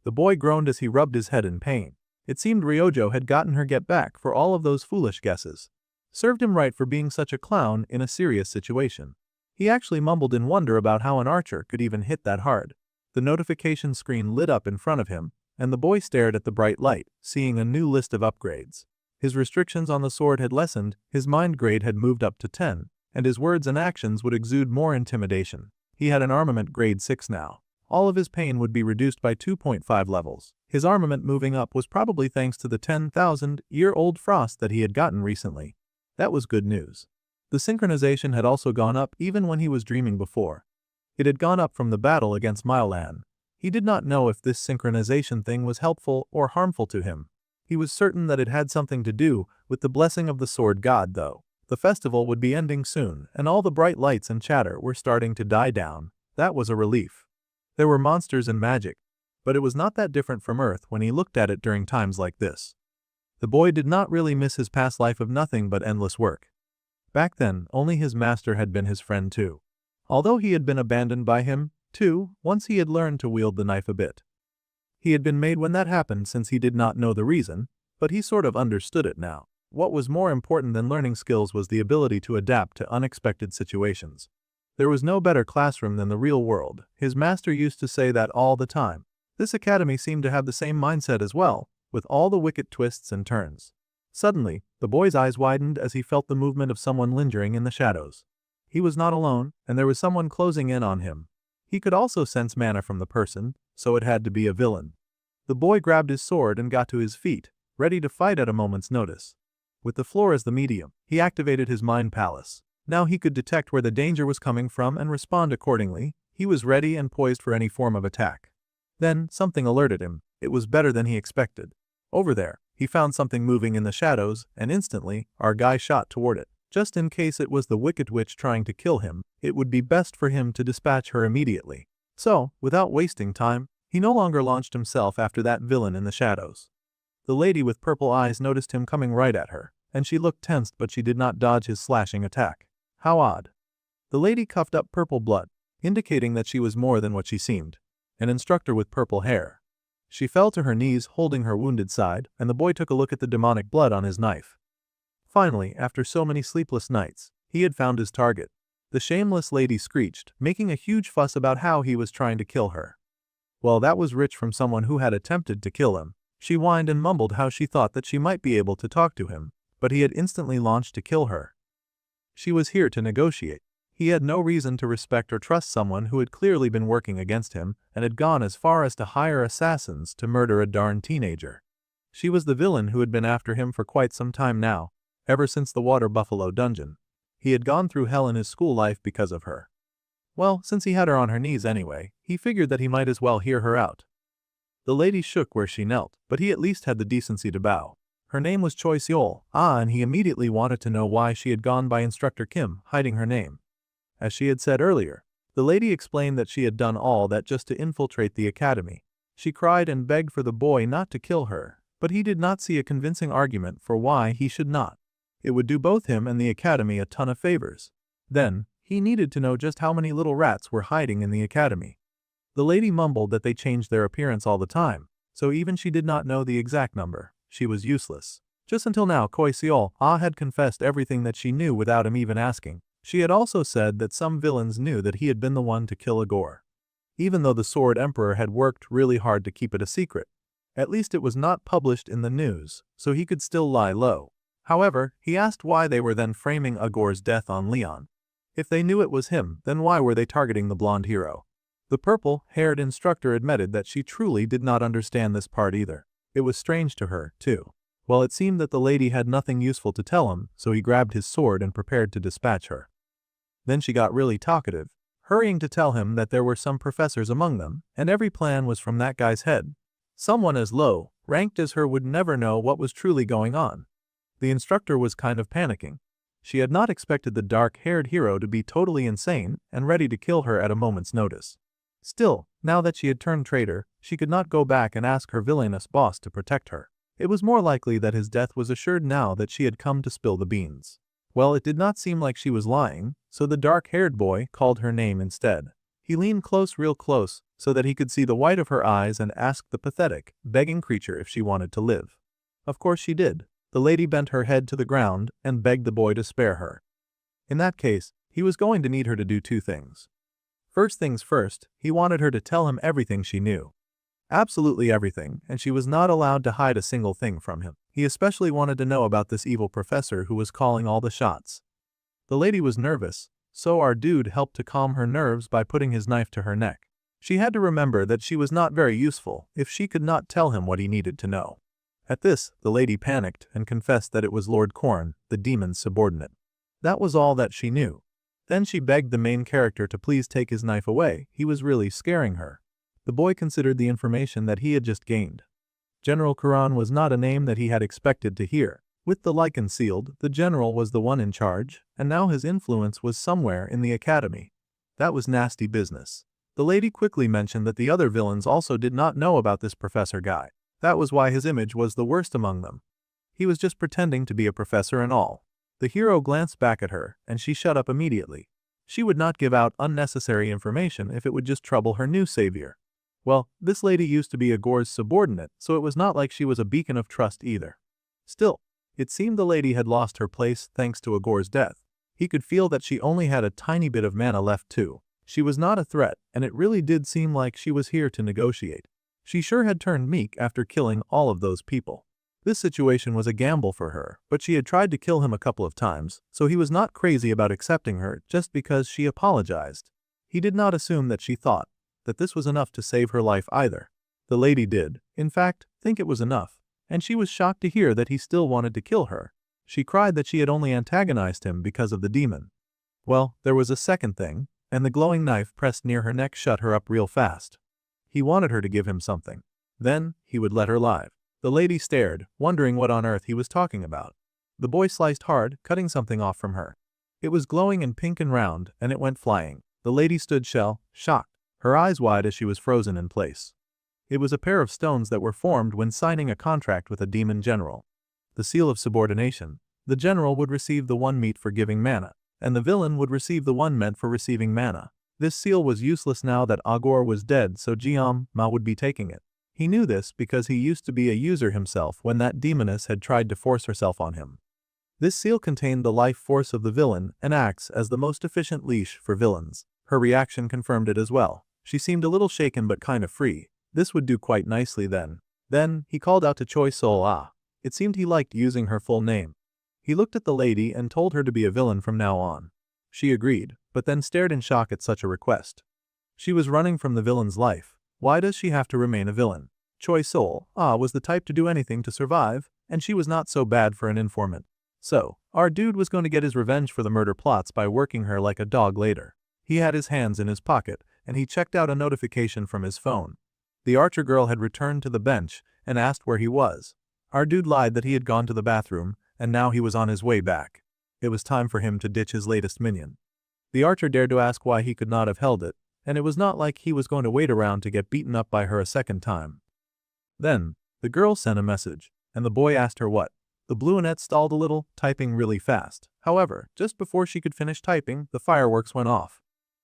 The boy groaned as he rubbed his head in pain. It seemed Ryojo had gotten her get back for all of those foolish guesses. Served him right for being such a clown in a serious situation. He actually mumbled in wonder about how an archer could even hit that hard. The notification screen lit up in front of him, and the boy stared at the bright light, seeing a new list of upgrades. His restrictions on the sword had lessened, his mind grade had moved up to 10, and his words and actions would exude more intimidation. He had an armament grade 6 now. All of his pain would be reduced by 2.5 levels. His armament moving up was probably thanks to the 10,000-year-old frost that he had gotten recently. That was good news. The synchronization had also gone up even when he was dreaming before. It had gone up from the battle against Milan. He did not know if this synchronization thing was helpful or harmful to him. He was certain that it had something to do with the blessing of the sword god though. The festival would be ending soon, and all the bright lights and chatter were starting to die down. That was a relief. There were monsters and magic, but it was not that different from Earth when he looked at it during times like this. The boy did not really miss his past life of nothing but endless work. Back then, only his master had been his friend too. Although he had been abandoned by him, too, once he had learned to wield the knife a bit. He had been made when that happened since he did not know the reason, but he sort of understood it now. What was more important than learning skills was the ability to adapt to unexpected situations. There was no better classroom than the real world. His master used to say that all the time. This academy seemed to have the same mindset as well, with all the wicked twists and turns. Suddenly, the boy's eyes widened as he felt the movement of someone lingering in the shadows. He was not alone, and there was someone closing in on him. He could also sense mana from the person, so it had to be a villain. The boy grabbed his sword and got to his feet, ready to fight at a moment's notice. With the floor as the medium, he activated his mind palace. Now he could detect where the danger was coming from and respond accordingly. He was ready and poised for any form of attack. Then, something alerted him. It was better than he expected. Over there, he found something moving in the shadows, and instantly, our guy shot toward it. Just in case it was the wicked witch trying to kill him, it would be best for him to dispatch her immediately. So, without wasting time, he no longer launched himself after that villain in the shadows. The lady with purple eyes noticed him coming right at her, and she looked tensed but she did not dodge his slashing attack. How odd. The lady coughed up purple blood, indicating that she was more than what she seemed. An instructor with purple hair. She fell to her knees holding her wounded side, and the boy took a look at the demonic blood on his knife. Finally, after so many sleepless nights, he had found his target. The shameless lady screeched, making a huge fuss about how he was trying to kill her. Well, that was rich from someone who had attempted to kill him. She whined and mumbled how she thought that she might be able to talk to him, but he had instantly launched to kill her. She was here to negotiate. He had no reason to respect or trust someone who had clearly been working against him and had gone as far as to hire assassins to murder a darn teenager. She was the villain who had been after him for quite some time now, ever since the water buffalo dungeon. He had gone through hell in his school life because of her. Well, since he had her on her knees anyway, he figured that he might as well hear her out. The lady shook where she knelt, but he at least had the decency to bow. Her name was Choi Seol, and he immediately wanted to know why she had gone by Instructor Kim, hiding her name. As she had said earlier, the lady explained that she had done all that just to infiltrate the academy. She cried and begged for the boy not to kill her, but he did not see a convincing argument for why he should not. It would do both him and the academy a ton of favors. Then, he needed to know just how many little rats were hiding in the academy. The lady mumbled that they changed their appearance all the time, so even she did not know the exact number. She was useless. Just until now, Koi Seol had confessed everything that she knew without him even asking. She had also said that some villains knew that he had been the one to kill Agor. Even though the Sword Emperor had worked really hard to keep it a secret, at least it was not published in the news, so he could still lie low. However, he asked why they were then framing Agor's death on Leon. If they knew it was him, then why were they targeting the blonde hero? The purple-haired instructor admitted that she truly did not understand this part either. It was strange to her, too. Well, it seemed that the lady had nothing useful to tell him, so he grabbed his sword and prepared to dispatch her. Then she got really talkative, hurrying to tell him that there were some professors among them, and every plan was from that guy's head. Someone as low ranked as her would never know what was truly going on. The instructor was kind of panicking. She had not expected the dark-haired hero to be totally insane and ready to kill her at a moment's notice. Still, now that she had turned traitor, she could not go back and ask her villainous boss to protect her. It was more likely that his death was assured now that she had come to spill the beans. Well, it did not seem like she was lying, so the dark-haired boy called her name instead. He leaned real close, so that he could see the white of her eyes and asked the pathetic, begging creature if she wanted to live. Of course she did. The lady bent her head to the ground and begged the boy to spare her. In that case, he was going to need her to do two things. First things first, he wanted her to tell him everything she knew. Absolutely everything, and she was not allowed to hide a single thing from him. He especially wanted to know about this evil professor who was calling all the shots. The lady was nervous, so our dude helped to calm her nerves by putting his knife to her neck. She had to remember that she was not very useful if she could not tell him what he needed to know. At this, the lady panicked and confessed that it was Lord Korn, the demon's subordinate. That was all that she knew. Then she begged the main character to please take his knife away. He was really scaring her. The boy considered the information that he had just gained. General Kuran was not a name that he had expected to hear. With the lie concealed, the general was the one in charge, and now his influence was somewhere in the academy. That was nasty business. The lady quickly mentioned that the other villains also did not know about this professor guy. That was why his image was the worst among them. He was just pretending to be a professor and all. The hero glanced back at her, and she shut up immediately. She would not give out unnecessary information if it would just trouble her new savior. Well, this lady used to be Agor's subordinate, so it was not like she was a beacon of trust either. Still, it seemed the lady had lost her place thanks to Agor's death. He could feel that she only had a tiny bit of mana left too. She was not a threat, and it really did seem like she was here to negotiate. She sure had turned meek after killing all of those people. This situation was a gamble for her, but she had tried to kill him a couple of times, so he was not crazy about accepting her just because she apologized. He did not assume that she thought that this was enough to save her life either. The lady did, in fact, think it was enough, and she was shocked to hear that he still wanted to kill her. She cried that she had only antagonized him because of the demon. Well, there was a second thing, and the glowing knife pressed near her neck shut her up real fast. He wanted her to give him something. Then, he would let her live. The lady stared, wondering what on earth he was talking about. The boy sliced hard, cutting something off from her. It was glowing and pink and round, and it went flying. The lady stood shocked, her eyes wide as she was frozen in place. It was a pair of stones that were formed when signing a contract with a demon general. The seal of subordination. The general would receive the one meant for giving mana, and the villain would receive the one meant for receiving mana. This seal was useless now that Agor was dead, so Ma would be taking it. He knew this because he used to be a user himself when that demoness had tried to force herself on him. This seal contained the life force of the villain and acts as the most efficient leash for villains. Her reaction confirmed it as well. She seemed a little shaken but kind of free. This would do quite nicely then. Then, he called out to Choi Sol. It seemed he liked using her full name. He looked at the lady and told her to be a villain from now on. She agreed, but then stared in shock at such a request. She was running from the villain's life. Why does she have to remain a villain? Choi Sol was the type to do anything to survive, and she was not so bad for an informant. So, our dude was going to get his revenge for the murder plots by working her like a dog later. He had his hands in his pocket, and he checked out a notification from his phone. The archer girl had returned to the bench and asked where he was. Our dude lied that he had gone to the bathroom, and now he was on his way back. It was time for him to ditch his latest minion. The archer dared to ask why he could not have held it, and it was not like he was going to wait around to get beaten up by her a second time. Then, The girl sent a message, and the boy asked her what. The brunette stalled a little, typing really fast. However, just before she could finish typing, the fireworks went off.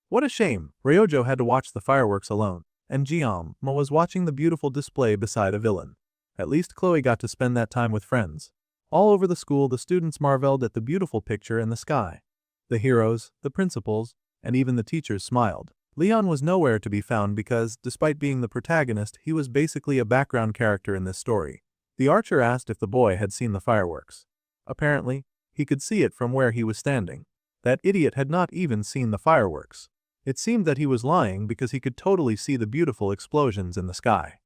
What a shame! Ryojo had to watch the fireworks alone, and Jiama was watching the beautiful display beside a villain. At least Chloe got to spend that time with friends. All over the school, the students marveled at the beautiful picture in the sky. The heroes, the principals, and even the teachers smiled. Leon was nowhere to be found because, despite being the protagonist, he was basically a background character in this story. The archer asked if the boy had seen the fireworks. Apparently, he could see it from where he was standing. That idiot had not even seen the fireworks. It seemed that he was lying because he could totally see the beautiful explosions in the sky.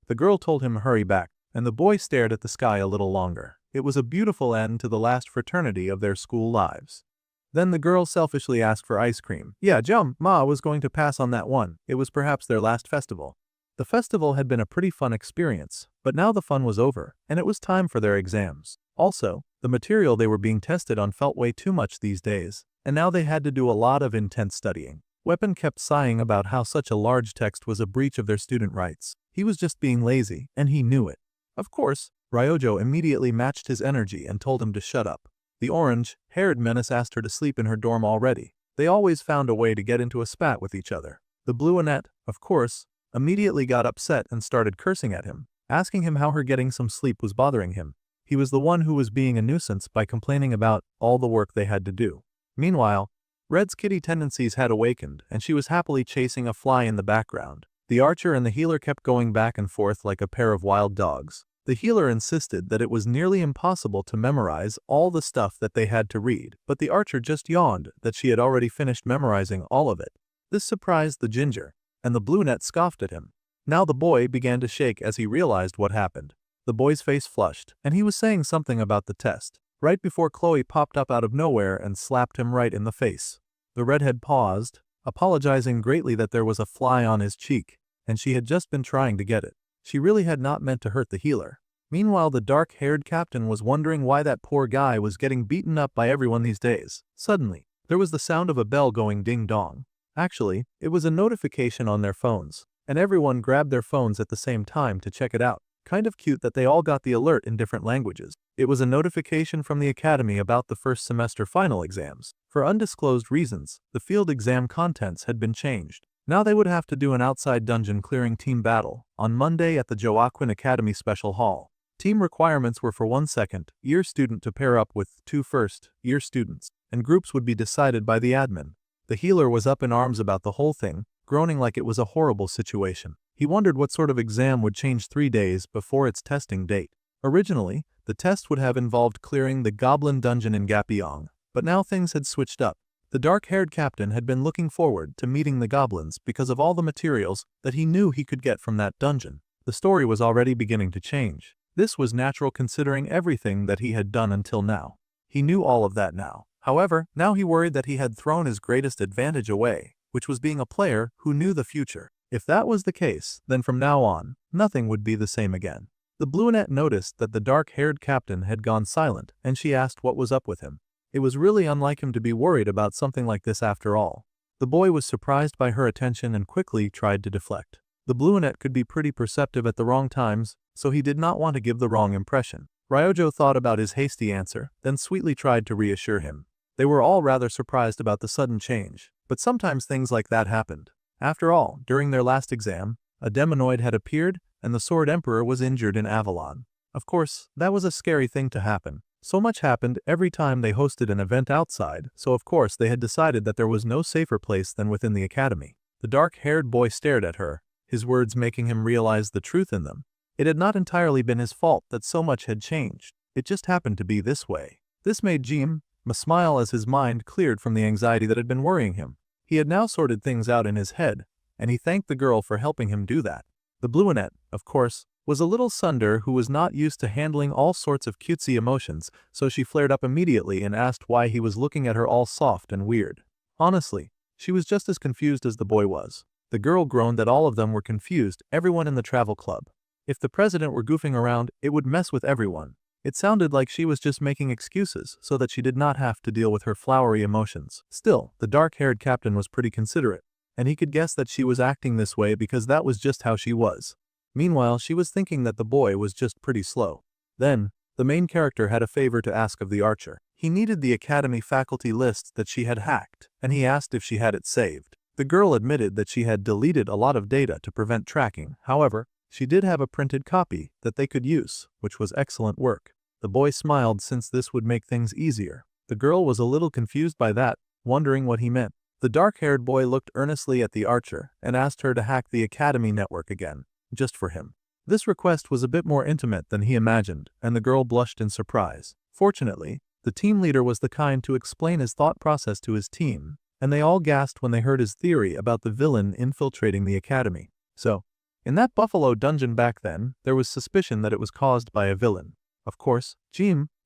The girl told him to hurry back, and the boy stared at the sky a little longer. It was a beautiful end to the last fraternity of their school lives. Then the girl selfishly asked for ice cream. Yeah, Ma was going to pass on that one. It was perhaps their last festival. The festival had been a pretty fun experience, but now the fun was over, and it was time for their exams. Also, the material they were being tested on felt way too much these days, and now they had to do a lot of intense studying. Weapon kept sighing about how such a large text was a breach of their student rights. He was just being lazy, and he knew it. Of course, Ryojo immediately matched his energy and told him to shut up. The orange-haired menace asked her to sleep in her dorm already. They always found a way to get into a spat with each other. The brunette, of course, immediately got upset and started cursing at him, asking him how her getting some sleep was bothering him. He was the one who was being a nuisance by complaining about all the work they had to do. Meanwhile, Red's kitty tendencies had awakened, and she was happily chasing a fly in the background. The archer and the healer kept going back and forth like a pair of wild dogs. The healer insisted that it was nearly impossible to memorize all the stuff that they had to read, but the archer just yawned that she had already finished memorizing all of it. This surprised the ginger, and the brunette scoffed at him. Now the boy began to shake as he realized what happened. The boy's face flushed, and he was saying something about the test, right before Chloe popped up out of nowhere and slapped him right in the face. The redhead paused, apologizing greatly that there was a fly on his cheek, and she had just been trying to get it. She really had not meant to hurt the healer. Meanwhile, the dark-haired captain was wondering why that poor guy was getting beaten up by everyone these days. Suddenly, there was the sound of a bell going ding-dong. Actually, it was a notification on their phones, and everyone grabbed their phones at the same time to check it out. Kind of cute that they all got the alert in different languages. It was a notification from the academy about the first semester final exams. For undisclosed reasons, the field exam contents had been changed. Now they would have to do an outside dungeon clearing team battle on Monday at the Joaquin Academy Special Hall. Team requirements were for 1 second-year student to pair up with 2 first-year students, and groups would be decided by the admin. The healer was up in arms about the whole thing, groaning like it was a horrible situation. He wondered what sort of exam would change 3 days before its testing date. Originally, the test would have involved clearing the Goblin Dungeon in Gapyeong, but now things had switched up. The dark-haired captain had been looking forward to meeting the goblins because of all the materials that he knew he could get from that dungeon. The story was already beginning to change. This was natural considering everything that he had done until now. He knew all of that now. However, now he worried that he had thrown his greatest advantage away, which was being a player who knew the future. If that was the case, then from now on, nothing would be the same again. The brunette noticed that the dark-haired captain had gone silent, and she asked what was up with him. It was really unlike him to be worried about something like this after all. The boy was surprised by her attention and quickly tried to deflect. The brunette could be pretty perceptive at the wrong times, so he did not want to give the wrong impression. Ryojo thought about his hasty answer, then sweetly tried to reassure him. They were all rather surprised about the sudden change, but sometimes things like that happened. After all, during their last exam, a demonoid had appeared, and the Sword Emperor was injured in Avalon. Of course, that was a scary thing to happen. So much happened every time they hosted an event outside, so of course they had decided that there was no safer place than within the academy. The dark-haired boy stared at her, his words making him realize the truth in them. It had not entirely been his fault that so much had changed. It just happened to be this way. This made Jim smile as his mind cleared from the anxiety that had been worrying him. He had now sorted things out in his head, and he thanked the girl for helping him do that. The brunette, of course, was a little sunder who was not used to handling all sorts of cutesy emotions, so she flared up immediately and asked why he was looking at her all soft and weird. Honestly, she was just as confused as the boy was. The girl groaned that all of them were confused, everyone in the travel club. If the president were goofing around, it would mess with everyone. It sounded like she was just making excuses so that she did not have to deal with her flowery emotions. Still, the dark-haired captain was pretty considerate, and he could guess that she was acting this way because that was just how she was. Meanwhile, she was thinking that the boy was just pretty slow. Then, the main character had a favor to ask of the archer. He needed the academy faculty list that she had hacked, and he asked if she had it saved. The girl admitted that she had deleted a lot of data to prevent tracking. However, she did have a printed copy that they could use, which was excellent work. The boy smiled since this would make things easier. The girl was a little confused by that, wondering what he meant. The dark-haired boy looked earnestly at the archer and asked her to hack the academy network again, just for him. This request was a bit more intimate than he imagined, and the girl blushed in surprise. Fortunately, the team leader was the kind to explain his thought process to his team, and they all gasped when they heard his theory about the villain infiltrating the academy. So, in that Buffalo dungeon back then, there was suspicion that it was caused by a villain. Of course,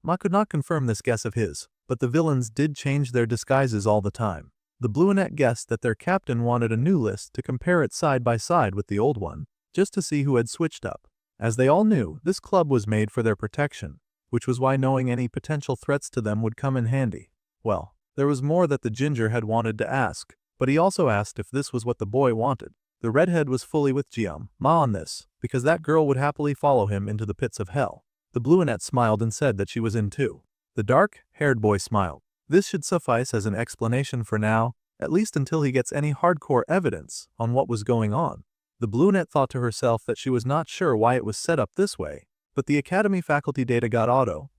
Ma could not confirm this guess of his, but the villains did change their disguises all the time. The Bluenet guessed that their captain wanted a new list to compare it side by side with the old one, just to see who had switched up. As they all knew, this club was made for their protection, which was why knowing any potential threats to them would come in handy. Well, there was more that the ginger had wanted to ask, but he also asked if this was what the boy wanted. The redhead was fully with Ma on this, because that girl would happily follow him into the pits of hell. The Bluenet smiled and said that she was in too. The dark-haired boy smiled. This should suffice as an explanation for now, at least until he gets any hardcore evidence on what was going on. The Bluenet thought to herself that she was not sure why it was set up this way, but the academy faculty data got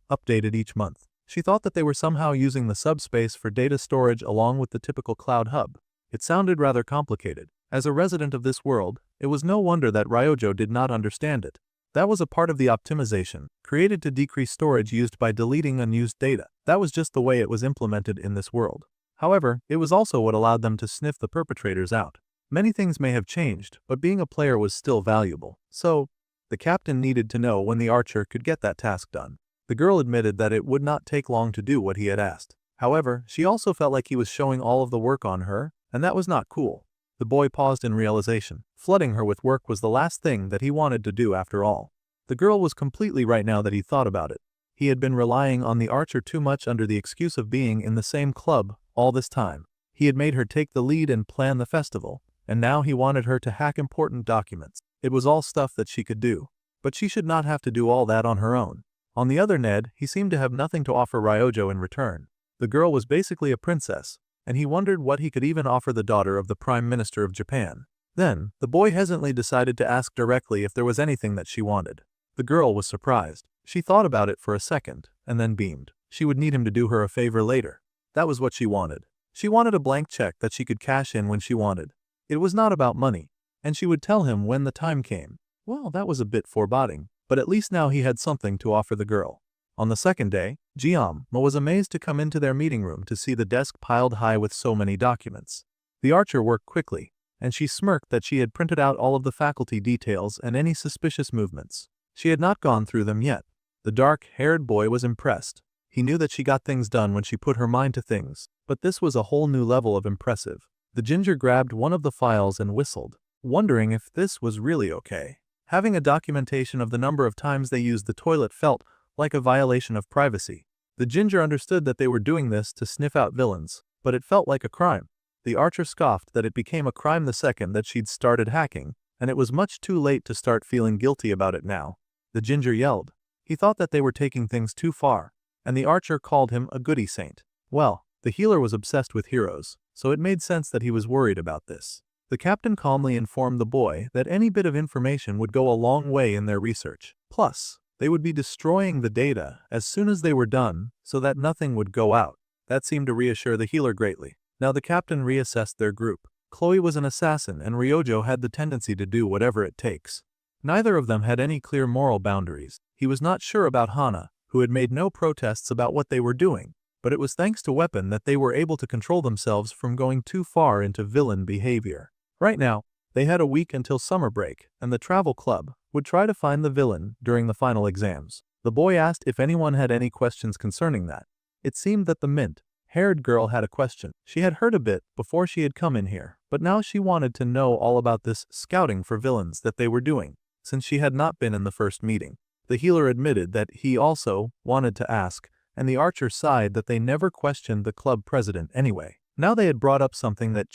updated each month. She thought that they were somehow using the subspace for data storage along with the typical cloud hub. It sounded rather complicated. As a resident of this world, it was no wonder that Ryojo did not understand it. That was a part of the optimization, created to decrease storage used by deleting unused data. That was just the way it was implemented in this world. However, it was also what allowed them to sniff the perpetrators out. Many things may have changed, but being a player was still valuable. So, the captain needed to know when the archer could get that task done. The girl admitted that it would not take long to do what he had asked. However, she also felt like he was showing all of the work on her, and that was not cool. The boy paused in realization. Flooding her with work was the last thing that he wanted to do after all. The girl was completely right now that he thought about it. He had been relying on the archer too much under the excuse of being in the same club all this time. He had made her take the lead and plan the festival, and now he wanted her to hack important documents. It was all stuff that she could do, but she should not have to do all that on her own. On the other hand, he seemed to have nothing to offer Ryojo in return. The girl was basically a princess, and he wondered what he could even offer the daughter of the Prime Minister of Japan. Then, the boy hesitantly decided to ask directly if there was anything that she wanted. The girl was surprised. She thought about it for a second, and then beamed. She would need him to do her a favor later. That was what she wanted. She wanted a blank check that she could cash in when she wanted. It was not about money, and she would tell him when the time came. Well, that was a bit foreboding, but at least now he had something to offer the girl. On the second day, Ma was amazed to come into their meeting room to see the desk piled high with so many documents. The archer worked quickly, and she smirked that she had printed out all of the faculty details and any suspicious movements. She had not gone through them yet. The dark-haired boy was impressed. He knew that she got things done when she put her mind to things, but this was a whole new level of impressive. The ginger grabbed one of the files and whistled, wondering if this was really okay. Having a documentation of the number of times they used the toilet felt like a violation of privacy. The ginger understood that they were doing this to sniff out villains, but it felt like a crime. The archer scoffed that it became a crime the second that she'd started hacking, and it was much too late to start feeling guilty about it now. The ginger yelled. He thought that they were taking things too far, and the archer called him a goody saint. Well, the healer was obsessed with heroes, so it made sense that he was worried about this. The captain calmly informed the boy that any bit of information would go a long way in their research. Plus, they would be destroying the data as soon as they were done so that nothing would go out. That seemed to reassure the healer greatly. Now the captain reassessed their group. Chloe was an assassin and Ryojo had the tendency to do whatever it takes. Neither of them had any clear moral boundaries. He was not sure about Hana, who had made no protests about what they were doing, but it was thanks to Weapon that they were able to control themselves from going too far into villain behavior. Right now, they had a week until summer break, and the travel club would try to find the villain during the final exams. The boy asked if anyone had any questions concerning that. It seemed that the mint-haired girl had a question. She had heard a bit before she had come in here, but now she wanted to know all about this scouting for villains that they were doing, since she had not been in the first meeting. The healer admitted that he also wanted to ask, and the archer sighed that they never questioned the club president anyway. Now they had brought up something that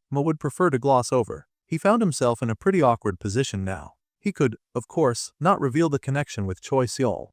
Ma would prefer to gloss over. He found himself in a pretty awkward position now. He could, of course, not reveal the connection with Choi Seol.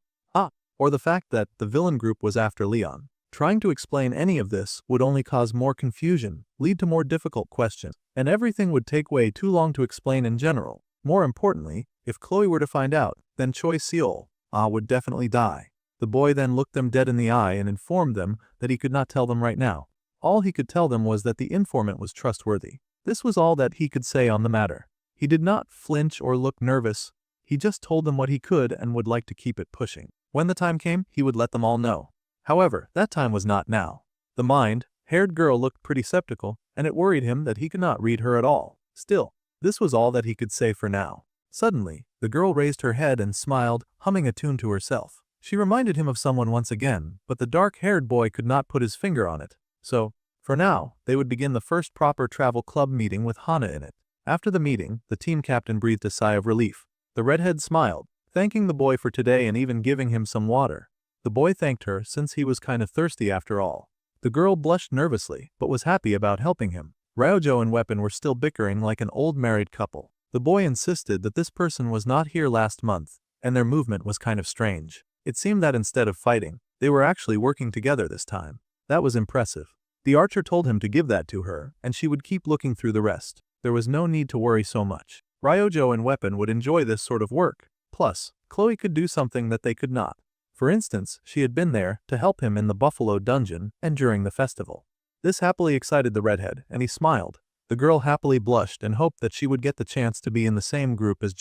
Or the fact that the villain group was after Leon. Trying to explain any of this would only cause more confusion, lead to more difficult questions, and everything would take way too long to explain in general. More importantly, if Chloe were to find out, then Choi Seol would definitely die. The boy then looked them dead in the eye and informed them that he could not tell them right now. All he could tell them was that the informant was trustworthy. This was all that he could say on the matter. He did not flinch or look nervous. He just told them what he could and would like to keep it pushing. When the time came, he would let them all know. However, that time was not now. The mind-haired girl looked pretty skeptical, and it worried him that he could not read her at all. Still, this was all that he could say for now. Suddenly, the girl raised her head and smiled, humming a tune to herself. She reminded him of someone once again, but the dark-haired boy could not put his finger on it. So, for now, they would begin the first proper travel club meeting with Hana in it. After the meeting, the team captain breathed a sigh of relief. The redhead smiled, thanking the boy for today and even giving him some water. The boy thanked her since he was kind of thirsty after all. The girl blushed nervously, but was happy about helping him. Ryojo and Weapon were still bickering like an old married couple. The boy insisted that this person was not here last month, and their movement was kind of strange. It seemed that instead of fighting, they were actually working together this time. That was impressive. The archer told him to give that to her, and she would keep looking through the rest. There was no need to worry so much. Ryojo and Weapon would enjoy this sort of work. Plus, Chloe could do something that they could not. For instance, she had been there to help him in the Buffalo Dungeon and during the festival. This happily excited the redhead, and he smiled. The girl happily blushed and hoped that she would get the chance to be in the same group as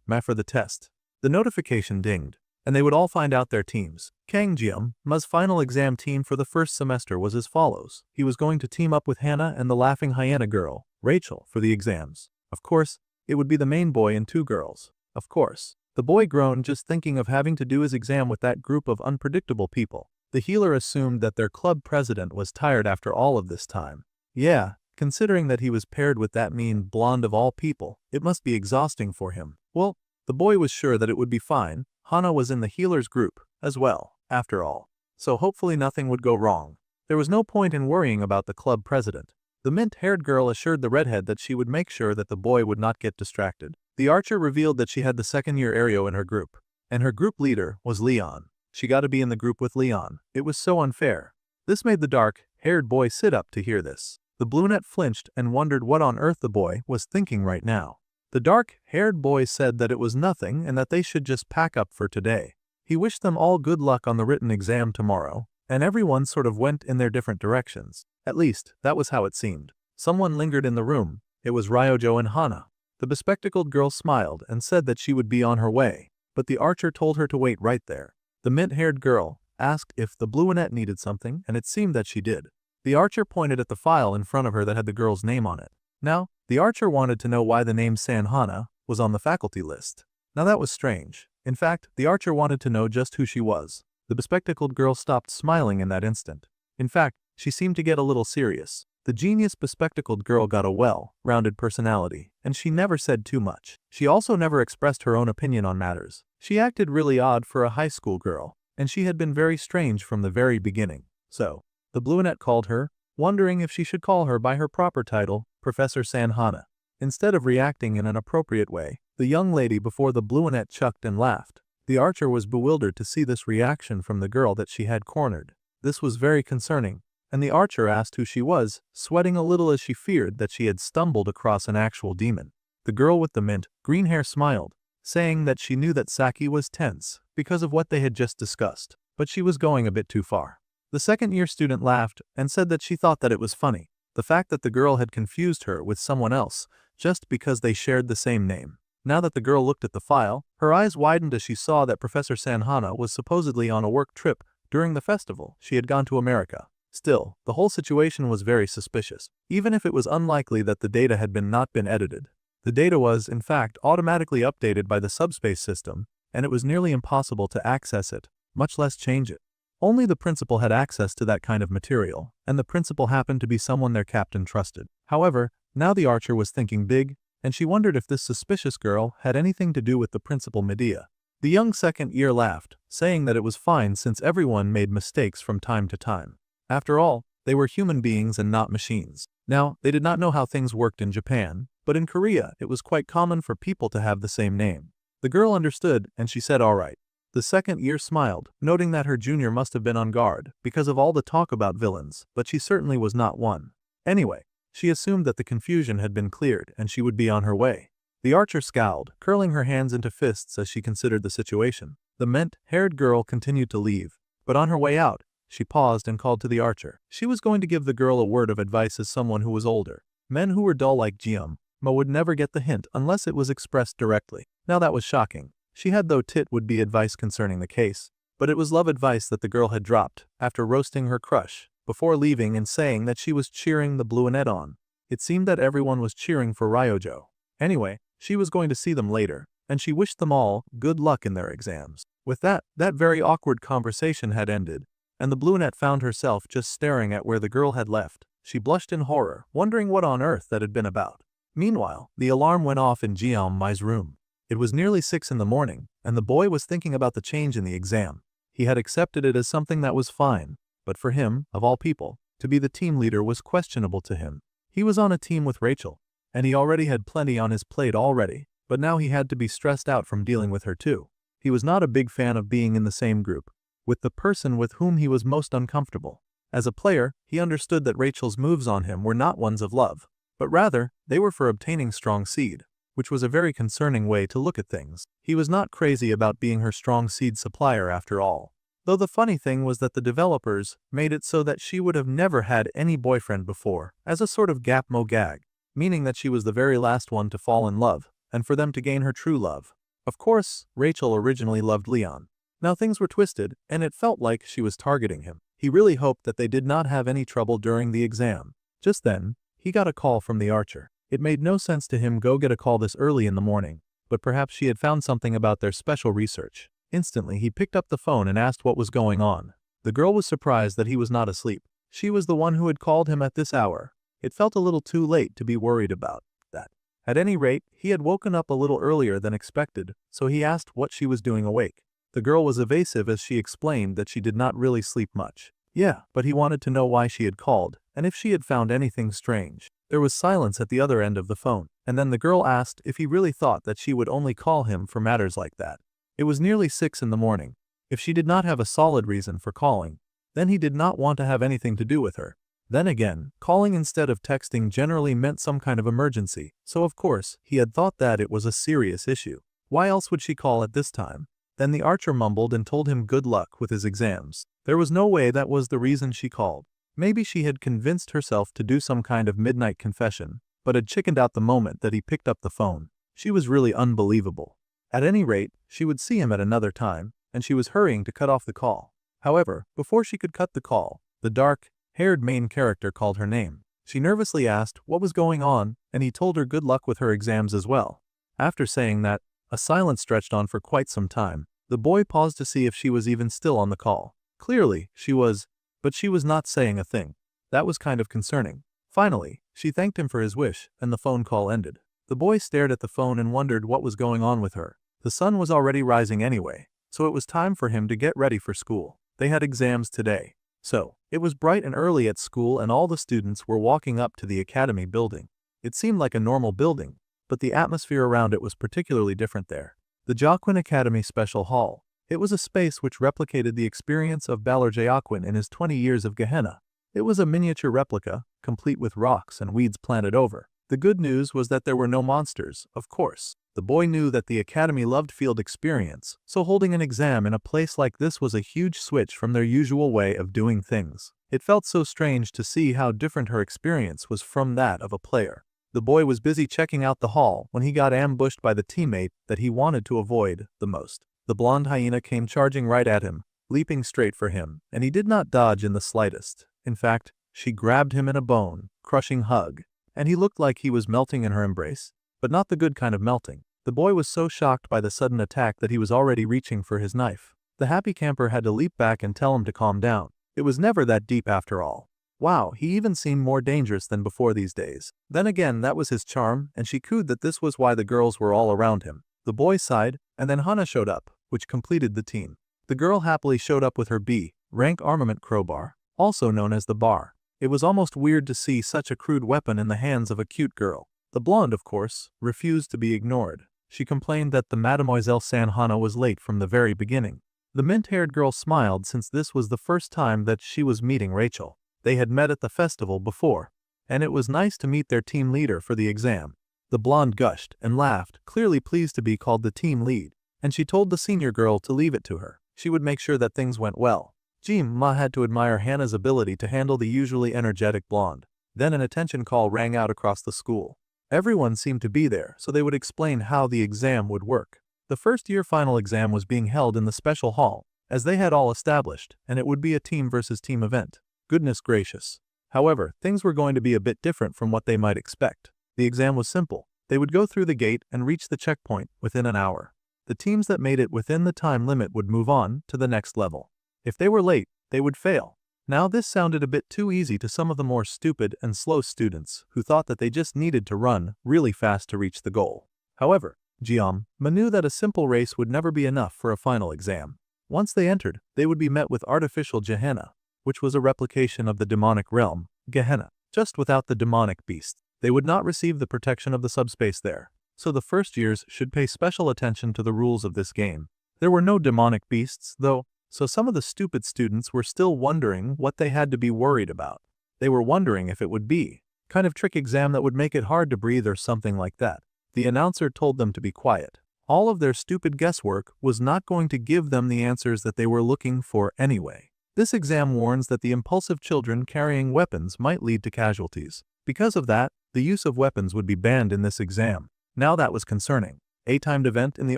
Ma for the test. The notification dinged, and they would all find out their teams. Kang Ma's final exam team for the first semester was as follows. He was going to team up with Hannah and the laughing hyena girl, Rachel, for the exams. Of course, it would be the main boy and two girls. Of course. The boy groaned just thinking of having to do his exam with that group of unpredictable people. The healer assumed that their club president was tired after all of this time. Yeah, considering that he was paired with that mean blonde of all people, it must be exhausting for him. Well, the boy was sure that it would be fine. Hana was in the healer's group, as well, after all. So hopefully nothing would go wrong. There was no point in worrying about the club president. The mint-haired girl assured the redhead that she would make sure that the boy would not get distracted. The archer revealed that she had the second-year Aereo in her group, and her group leader was Leon. She got to be in the group with Leon. It was so unfair. This made the dark-haired boy sit up to hear this. The brunette flinched and wondered what on earth the boy was thinking right now. The dark-haired boy said that it was nothing and that they should just pack up for today. He wished them all good luck on the written exam tomorrow, and everyone sort of went in their different directions. At least, that was how it seemed. Someone lingered in the room. It was Ryojo and Hana. The bespectacled girl smiled and said that she would be on her way, but the archer told her to wait right there. The mint-haired girl asked if the brunette needed something, and it seemed that she did. The archer pointed at the file in front of her that had the girl's name on it. Now, the archer wanted to know why the name San Hana was on the faculty list. Now that was strange. In fact, the archer wanted to know just who she was. The bespectacled girl stopped smiling in that instant. In fact, she seemed to get a little serious. The genius bespectacled girl got a well-rounded personality, and she never said too much. She also never expressed her own opinion on matters. She acted really odd for a high school girl, and she had been very strange from the very beginning. So, the brunette called her, wondering if she should call her by her proper title, Professor San Hana. Instead of reacting in an appropriate way, the young lady before the brunette chucked and laughed. The archer was bewildered to see this reaction from the girl that she had cornered. This was very concerning, and the archer asked who she was, sweating a little as she feared that she had stumbled across an actual demon. The girl with the mint-green hair smiled, saying that she knew that Saki was tense because of what they had just discussed, but she was going a bit too far. The second-year student laughed and said that she thought that it was funny, the fact that the girl had confused her with someone else just because they shared the same name. Now that the girl looked at the file, her eyes widened as she saw that Professor San Hana was supposedly on a work trip during the festival. She had gone to America. Still, the whole situation was very suspicious, even if it was unlikely that the data had not been edited. The data was, in fact, automatically updated by the subspace system, and it was nearly impossible to access it, much less change it. Only the principal had access to that kind of material, and the principal happened to be someone their captain trusted. However, now the archer was thinking big, and she wondered if this suspicious girl had anything to do with the principal Medea. The young second year laughed, saying that it was fine since everyone made mistakes from time to time. After all, they were human beings and not machines. Now, they did not know how things worked in Japan, but in Korea it was quite common for people to have the same name. The girl understood and she said alright. The second year smiled, noting that her junior must have been on guard because of all the talk about villains, but she certainly was not one. Anyway, she assumed that the confusion had been cleared and she would be on her way. The archer scowled, curling her hands into fists as she considered the situation. The mint-haired girl continued to leave, but on her way out, she paused and called to the archer. She was going to give the girl a word of advice as someone who was older. Men who were dull like Jium would never get the hint unless it was expressed directly. Now that was shocking. She had though tit would be advice concerning the case, but it was love advice that the girl had dropped after roasting her crush, before leaving and saying that she was cheering the Bluenet on. It seemed that everyone was cheering for Ryojo. Anyway, she was going to see them later, and she wished them all good luck in their exams. With that very awkward conversation had ended, and the Bluenet found herself just staring at where the girl had left. She blushed in horror, wondering what on earth that had been about. Meanwhile, the alarm went off in Jiaomai's room. It was nearly 6 in the morning, and the boy was thinking about the change in the exam. He had accepted it as something that was fine, but for him, of all people, to be the team leader was questionable to him. He was on a team with Rachel, and he already had plenty on his plate already, but now he had to be stressed out from dealing with her too. He was not a big fan of being in the same group with the person with whom he was most uncomfortable. As a player, he understood that Rachel's moves on him were not ones of love, but rather, they were for obtaining strong seed, which was a very concerning way to look at things. He was not crazy about being her strong seed supplier after all. Though the funny thing was that the developers made it so that she would have never had any boyfriend before, as a sort of gap-mo gag, meaning that she was the very last one to fall in love, and for them to gain her true love. Of course, Rachel originally loved Leon. Now things were twisted, and it felt like she was targeting him. He really hoped that they did not have any trouble during the exam. Just then, he got a call from the archer. It made no sense to him go get a call this early in the morning, but perhaps she had found something about their special research. Instantly, he picked up the phone and asked what was going on. The girl was surprised that he was not asleep. She was the one who had called him at this hour. It felt a little too late to be worried about that. At any rate, he had woken up a little earlier than expected, so he asked what she was doing awake. The girl was evasive as she explained that she did not really sleep much. Yeah, but he wanted to know why she had called, and if she had found anything strange. There was silence at the other end of the phone, and then the girl asked if he really thought that she would only call him for matters like that. It was nearly 6 in the morning. If she did not have a solid reason for calling, then he did not want to have anything to do with her. Then again, calling instead of texting generally meant some kind of emergency, so of course, he had thought that it was a serious issue. Why else would she call at this time? Then the archer mumbled and told him good luck with his exams. There was no way that was the reason she called. Maybe she had convinced herself to do some kind of midnight confession, but had chickened out the moment that he picked up the phone. She was really unbelievable. At any rate, she would see him at another time, and she was hurrying to cut off the call. However, before she could cut the call, the dark-haired main character called her name. She nervously asked what was going on, and he told her good luck with her exams as well. After saying that, a silence stretched on for quite some time. The boy paused to see if she was even still on the call. Clearly, she was, but she was not saying a thing. That was kind of concerning. Finally, she thanked him for his wish, and the phone call ended. The boy stared at the phone and wondered what was going on with her. The sun was already rising anyway, so it was time for him to get ready for school. They had exams today. So, it was bright and early at school and all the students were walking up to the academy building. It seemed like a normal building, but the atmosphere around it was particularly different there. The Joaquin Academy Special Hall. It was a space which replicated the experience of Balor Joaquin in his 20 years of Gehenna. It was a miniature replica, complete with rocks and weeds planted over. The good news was that there were no monsters, of course. The boy knew that the academy loved field experience, so holding an exam in a place like this was a huge switch from their usual way of doing things. It felt so strange to see how different her experience was from that of a player. The boy was busy checking out the hall when he got ambushed by the teammate that he wanted to avoid the most. The blonde hyena came charging right at him, leaping straight for him, and he did not dodge in the slightest. In fact, she grabbed him in a bone-crushing hug, and he looked like he was melting in her embrace, but not the good kind of melting. The boy was so shocked by the sudden attack that he was already reaching for his knife. The happy camper had to leap back and tell him to calm down. It was never that deep after all. Wow, he even seemed more dangerous than before these days. Then again, that was his charm, and she cooed that this was why the girls were all around him. The boy sighed, and then Hana showed up, which completed the team. The girl happily showed up with her B-rank armament crowbar, also known as the bar. It was almost weird to see such a crude weapon in the hands of a cute girl. The blonde, of course, refused to be ignored. She complained that the Mademoiselle Sanhana was late from the very beginning. The mint-haired girl smiled since this was the first time that she was meeting Rachel. They had met at the festival before, and it was nice to meet their team leader for the exam. The blonde gushed and laughed, clearly pleased to be called the team lead, and she told the senior girl to leave it to her. She would make sure that things went well. Jim-ma had to admire Hannah's ability to handle the usually energetic blonde. Then an attention call rang out across the school. Everyone seemed to be there, so they would explain how the exam would work. The first-year final exam was being held in the special hall, as they had all established, and it would be a team versus team event. Goodness gracious. However, things were going to be a bit different from what they might expect. The exam was simple. They would go through the gate and reach the checkpoint within an hour. The teams that made it within the time limit would move on to the next level. If they were late, they would fail. Now this sounded a bit too easy to some of the more stupid and slow students who thought that they just needed to run really fast to reach the goal. However, Jim-ma knew that a simple race would never be enough for a final exam. Once they entered, they would be met with artificial Gehenna, which was a replication of the demonic realm, Gehenna, just without the demonic beast. They would not receive the protection of the subspace there, so the first years should pay special attention to the rules of this game. There were no demonic beasts, though, so some of the stupid students were still wondering what they had to be worried about. They were wondering if it would be kind of trick exam that would make it hard to breathe or something like that. The announcer told them to be quiet. All of their stupid guesswork was not going to give them the answers that they were looking for anyway. This exam warns that the impulsive children carrying weapons might lead to casualties. Because of that, the use of weapons would be banned in this exam. Now that was concerning. A timed event in the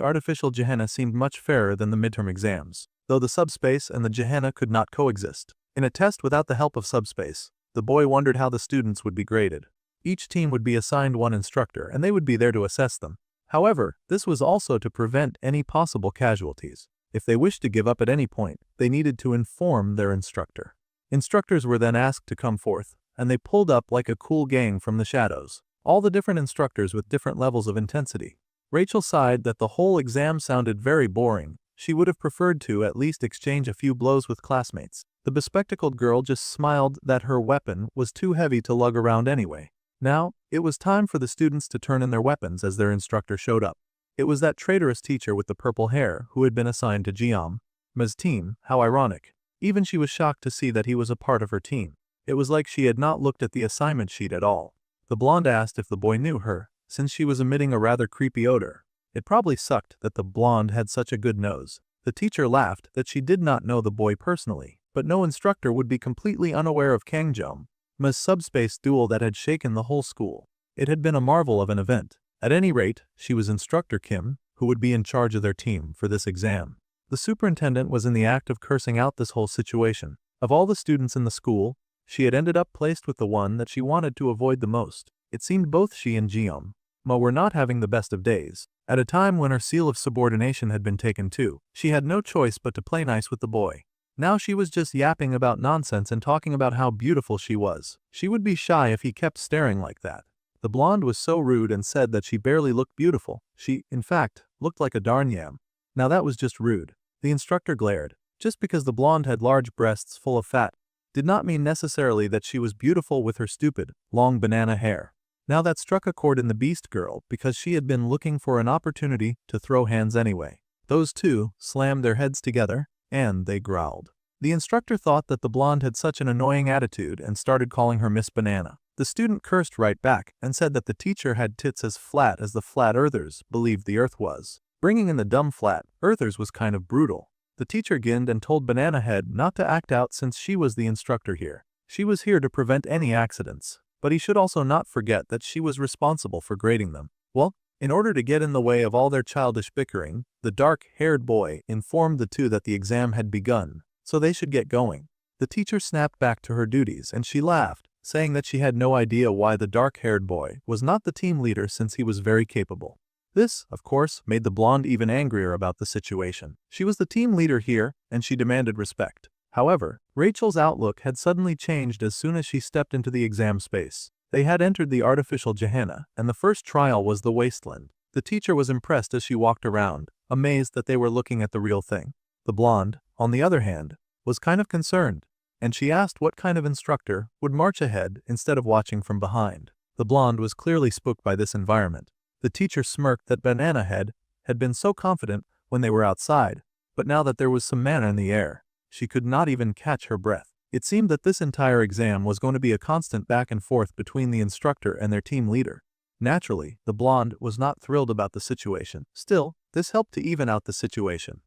artificial Gehenna seemed much fairer than the midterm exams, though the subspace and the Gehenna could not coexist. In a test without the help of subspace, the boy wondered how the students would be graded. Each team would be assigned one instructor and they would be there to assess them. However, this was also to prevent any possible casualties. If they wished to give up at any point, they needed to inform their instructor. Instructors were then asked to come forth, and they pulled up like a cool gang from the shadows. All the different instructors with different levels of intensity. Rachel sighed that the whole exam sounded very boring. She would have preferred to at least exchange a few blows with classmates. The bespectacled girl just smiled that her weapon was too heavy to lug around anyway. Now, it was time for the students to turn in their weapons as their instructor showed up. It was that traitorous teacher with the purple hair who had been assigned to Jim-ma's team. How ironic. Even she was shocked to see that he was a part of her team. It was like she had not looked at the assignment sheet at all. The blonde asked if the boy knew her, since she was emitting a rather creepy odor. It probably sucked that the blonde had such a good nose. The teacher laughed that she did not know the boy personally, but no instructor would be completely unaware of Kangjom-ma's subspace duel that had shaken the whole school. It had been a marvel of an event. At any rate, she was Instructor Kim, who would be in charge of their team for this exam. The superintendent was in the act of cursing out this whole situation. Of all the students in the school, she had ended up placed with the one that she wanted to avoid the most. It seemed both she and Jim-ma were not having the best of days. At a time when her seal of subordination had been taken too, she had no choice but to play nice with the boy. Now she was just yapping about nonsense and talking about how beautiful she was. She would be shy if he kept staring like that. The blonde was so rude and said that she barely looked beautiful. She, in fact, looked like a darn yam. Now that was just rude. The instructor glared. Just because the blonde had large breasts full of fat did not mean necessarily that she was beautiful with her stupid, long banana hair. Now that struck a chord in the beast girl because she had been looking for an opportunity to throw hands anyway. Those two slammed their heads together, and they growled. The instructor thought that the blonde had such an annoying attitude and started calling her Miss Banana. The student cursed right back and said that the teacher had tits as flat as the flat earthers believed the earth was. Bringing in the dumb flat earthers was kind of brutal. The teacher grinned and told Banana Head not to act out since she was the instructor here. She was here to prevent any accidents, but he should also not forget that she was responsible for grading them. Well, in order to get in the way of all their childish bickering, the dark-haired boy informed the two that the exam had begun, so they should get going. The teacher snapped back to her duties and she laughed, saying that she had no idea why the dark-haired boy was not the team leader since he was very capable. This, of course, made the blonde even angrier about the situation. She was the team leader here, and she demanded respect. However, Rachel's outlook had suddenly changed as soon as she stepped into the exam space. They had entered the artificial Gehenna, and the first trial was the wasteland. The teacher was impressed as she walked around, amazed that they were looking at the real thing. The blonde, on the other hand, was kind of concerned, and she asked what kind of instructor would march ahead instead of watching from behind. The blonde was clearly spooked by this environment. The teacher smirked that Banana Head had been so confident when they were outside, but now that there was some mana in the air, she could not even catch her breath. It seemed that this entire exam was going to be a constant back and forth between the instructor and their team leader. Naturally, the blonde was not thrilled about the situation. Still, this helped to even out the situation.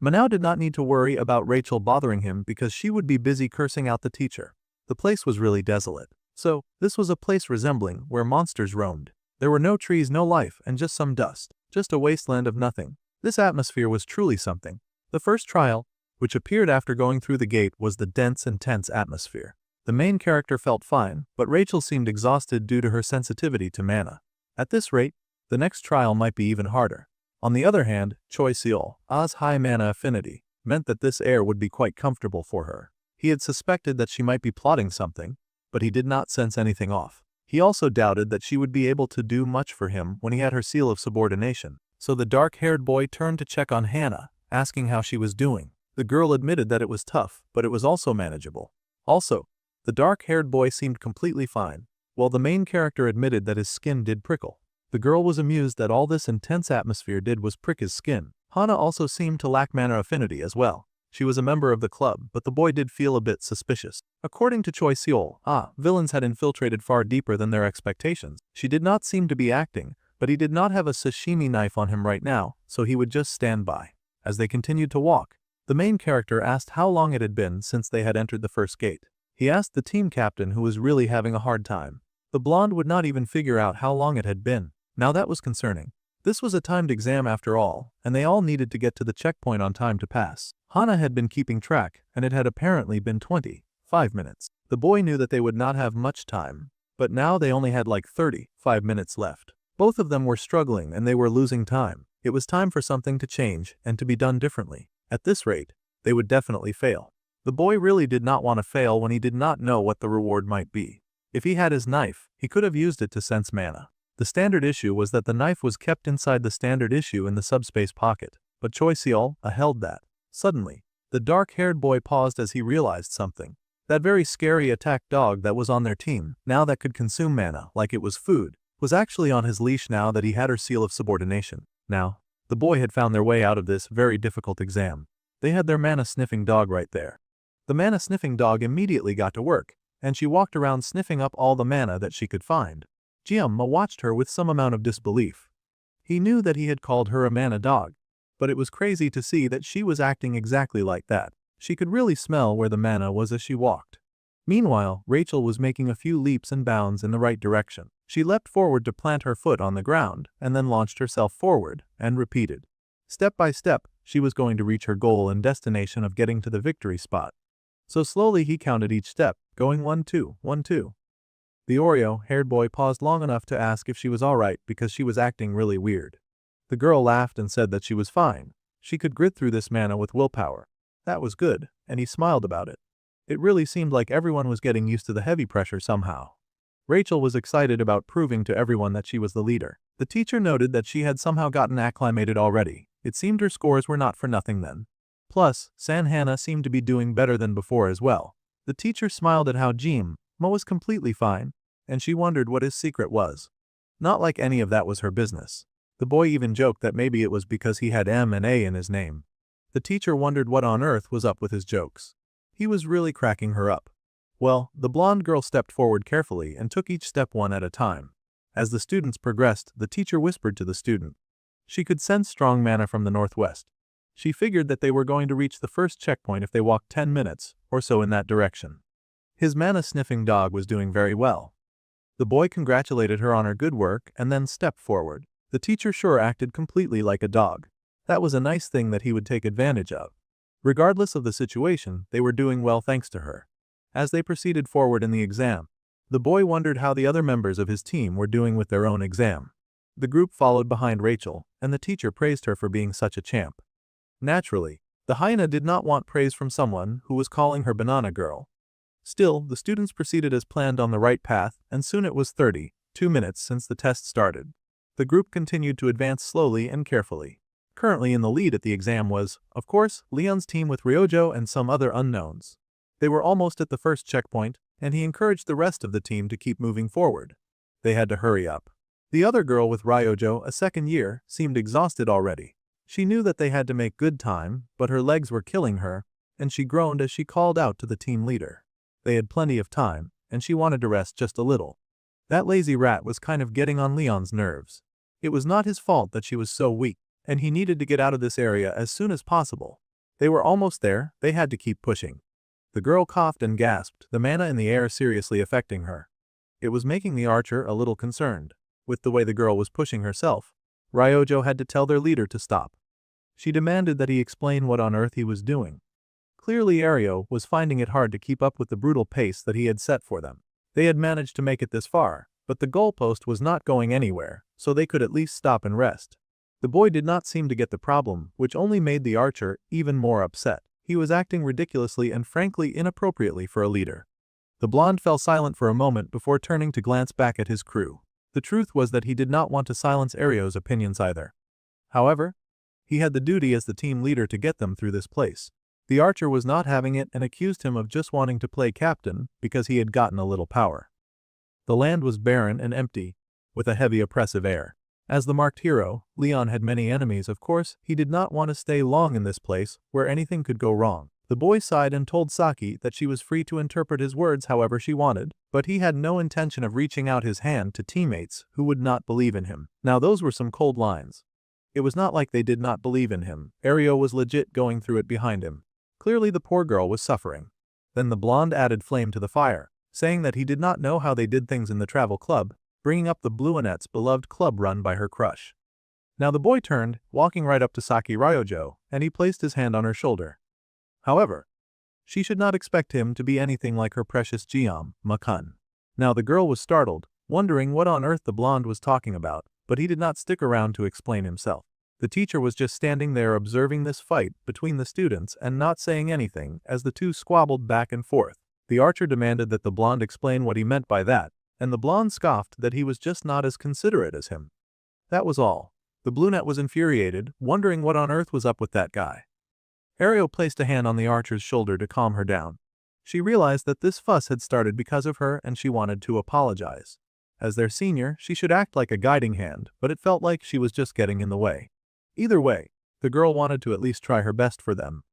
Manhwa did not need to worry about Rachel bothering him because she would be busy cursing out the teacher. The place was really desolate. So, this was a place resembling where monsters roamed. There were no trees, no life, and just some dust. Just a wasteland of nothing. This atmosphere was truly something. The first trial, which appeared after going through the gate, was the dense and tense atmosphere. The main character felt fine, but Rachel seemed exhausted due to her sensitivity to mana. At this rate, the next trial might be even harder. On the other hand, Choi Seol-ah's high mana affinity meant that this air would be quite comfortable for her. He had suspected that she might be plotting something, but he did not sense anything off. He also doubted that she would be able to do much for him when he had her seal of subordination. So the dark-haired boy turned to check on Hannah, asking how she was doing. The girl admitted that it was tough, but it was also manageable. Also, the dark-haired boy seemed completely fine, while the main character admitted that his skin did prickle. The girl was amused that all this intense atmosphere did was prick his skin. Hannah also seemed to lack mana affinity as well. She was a member of the club, but the boy did feel a bit suspicious. According to Choi Seol, villains had infiltrated far deeper than their expectations. She did not seem to be acting, but he did not have a sashimi knife on him right now, so he would just stand by. As they continued to walk, the main character asked how long it had been since they had entered the first gate. He asked the team captain, who was really having a hard time. The blonde would not even figure out how long it had been. Now that was concerning. This was a timed exam after all, and they all needed to get to the checkpoint on time to pass. Hannah had been keeping track, and it had apparently been 25 minutes. The boy knew that they would not have much time, but now they only had like 35 minutes left. Both of them were struggling and they were losing time. It was time for something to change and to be done differently. At this rate, they would definitely fail. The boy really did not want to fail when he did not know what the reward might be. If he had his knife, he could have used it to sense mana. The standard issue was that the knife was kept inside the standard issue in the subspace pocket, but Choi Seol-ah held that. Suddenly, the dark-haired boy paused as he realized something. That very scary attack dog that was on their team, now that could consume mana like it was food, was actually on his leash now that he had her seal of subordination. Now, the boy had found their way out of this very difficult exam. They had their mana-sniffing dog right there. The mana-sniffing dog immediately got to work, and she walked around sniffing up all the mana that she could find. Jiama watched her with some amount of disbelief. He knew that he had called her a mana dog, but it was crazy to see that she was acting exactly like that. She could really smell where the mana was as she walked. Meanwhile, Rachel was making a few leaps and bounds in the right direction. She leapt forward to plant her foot on the ground, and then launched herself forward, and repeated. Step by step, she was going to reach her goal and destination of getting to the victory spot. So slowly he counted each step, going 1, 2, 1, 2. The Oreo-haired boy paused long enough to ask if she was alright because she was acting really weird. The girl laughed and said that she was fine. She could grit through this mana with willpower. That was good, and he smiled about it. It really seemed like everyone was getting used to the heavy pressure somehow. Rachel was excited about proving to everyone that she was the leader. The teacher noted that she had somehow gotten acclimated already. It seemed her scores were not for nothing then. Plus, Hannah seemed to be doing better than before as well. The teacher smiled at how Jima was completely fine, and she wondered what his secret was. Not like any of that was her business. The boy even joked that maybe it was because he had M and A in his name. The teacher wondered what on earth was up with his jokes. He was really cracking her up. Well, the blonde girl stepped forward carefully and took each step one at a time. As the students progressed, the teacher whispered to the student. She could sense strong mana from the northwest. She figured that they were going to reach the first checkpoint if they walked 10 minutes or so in that direction. His mana-sniffing dog was doing very well. The boy congratulated her on her good work and then stepped forward. The teacher sure acted completely like a dog. That was a nice thing that he would take advantage of. Regardless of the situation, they were doing well thanks to her. As they proceeded forward in the exam, the boy wondered how the other members of his team were doing with their own exam. The group followed behind Rachel, and the teacher praised her for being such a champ. Naturally, the hyena did not want praise from someone who was calling her banana girl. Still, the students proceeded as planned on the right path, and soon it was 32 minutes since the test started. The group continued to advance slowly and carefully. Currently in the lead at the exam was, of course, Leon's team with Ryojo and some other unknowns. They were almost at the first checkpoint, and he encouraged the rest of the team to keep moving forward. They had to hurry up. The other girl with Ryojo, a second year, seemed exhausted already. She knew that they had to make good time, but her legs were killing her, and she groaned as she called out to the team leader. They had plenty of time, and she wanted to rest just a little. That lazy rat was kind of getting on Leon's nerves. It was not his fault that she was so weak, and he needed to get out of this area as soon as possible. They were almost there, they had to keep pushing. The girl coughed and gasped, the mana in the air seriously affecting her. It was making the archer a little concerned. With the way the girl was pushing herself, Ryojo had to tell their leader to stop. She demanded that he explain what on earth he was doing. Clearly Ario was finding it hard to keep up with the brutal pace that he had set for them. They had managed to make it this far, but the goalpost was not going anywhere, so they could at least stop and rest. The boy did not seem to get the problem, which only made the archer even more upset. He was acting ridiculously and frankly inappropriately for a leader. The blonde fell silent for a moment before turning to glance back at his crew. The truth was that he did not want to silence Ario's opinions either. However, he had the duty as the team leader to get them through this place. The archer was not having it and accused him of just wanting to play captain because he had gotten a little power. The land was barren and empty, with a heavy oppressive air. As the marked hero, Leon had many enemies. Of course, he did not want to stay long in this place where anything could go wrong. The boy sighed and told Saki that she was free to interpret his words however she wanted, but he had no intention of reaching out his hand to teammates who would not believe in him. Now those were some cold lines. It was not like they did not believe in him. Ario was legit going through it behind him. Clearly the poor girl was suffering. Then the blonde added flame to the fire, saying that he did not know how they did things in the travel club, bringing up the Bluinette's beloved club run by her crush. Now the boy turned, walking right up to Saki Ryojo, and he placed his hand on her shoulder. However, she should not expect him to be anything like her precious Jiam, Makun. Now the girl was startled, wondering what on earth the blonde was talking about, but he did not stick around to explain himself. The teacher was just standing there observing this fight between the students and not saying anything as the two squabbled back and forth. The archer demanded that the blonde explain what he meant by that, and the blonde scoffed that he was just not as considerate as him. That was all. The brunette was infuriated, wondering what on earth was up with that guy. Ario placed a hand on the archer's shoulder to calm her down. She realized that this fuss had started because of her and she wanted to apologize. As their senior, she should act like a guiding hand, but it felt like she was just getting in the way. Either way, the girl wanted to at least try her best for them.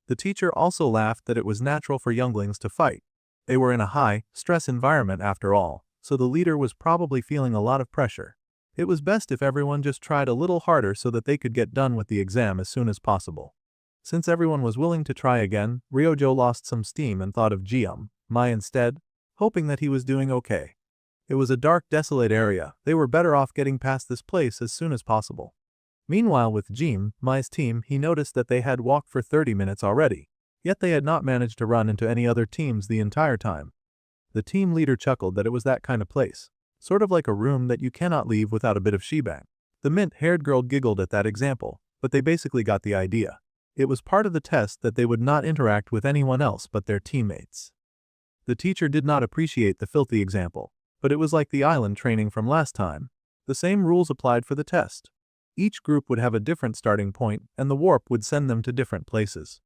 The teacher also laughed that it was natural for younglings to fight. They were in a high-stress environment after all, so the leader was probably feeling a lot of pressure. It was best if everyone just tried a little harder so that they could get done with the exam as soon as possible. Since everyone was willing to try again, Ryojo lost some steam and thought of Jiam, Mai instead, hoping that he was doing okay. It was a dark, desolate area. They were better off getting past this place as soon as possible. Meanwhile with Jim, Mai's team, he noticed that they had walked for 30 minutes already, yet they had not managed to run into any other teams the entire time. The team leader chuckled that it was that kind of place, sort of like a room that you cannot leave without a bit of shebang. The mint-haired girl giggled at that example, but they basically got the idea. It was part of the test that they would not interact with anyone else but their teammates. The teacher did not appreciate the filthy example, but it was like the island training from last time. The same rules applied for the test. Each group would have a different starting point, and the warp would send them to different places.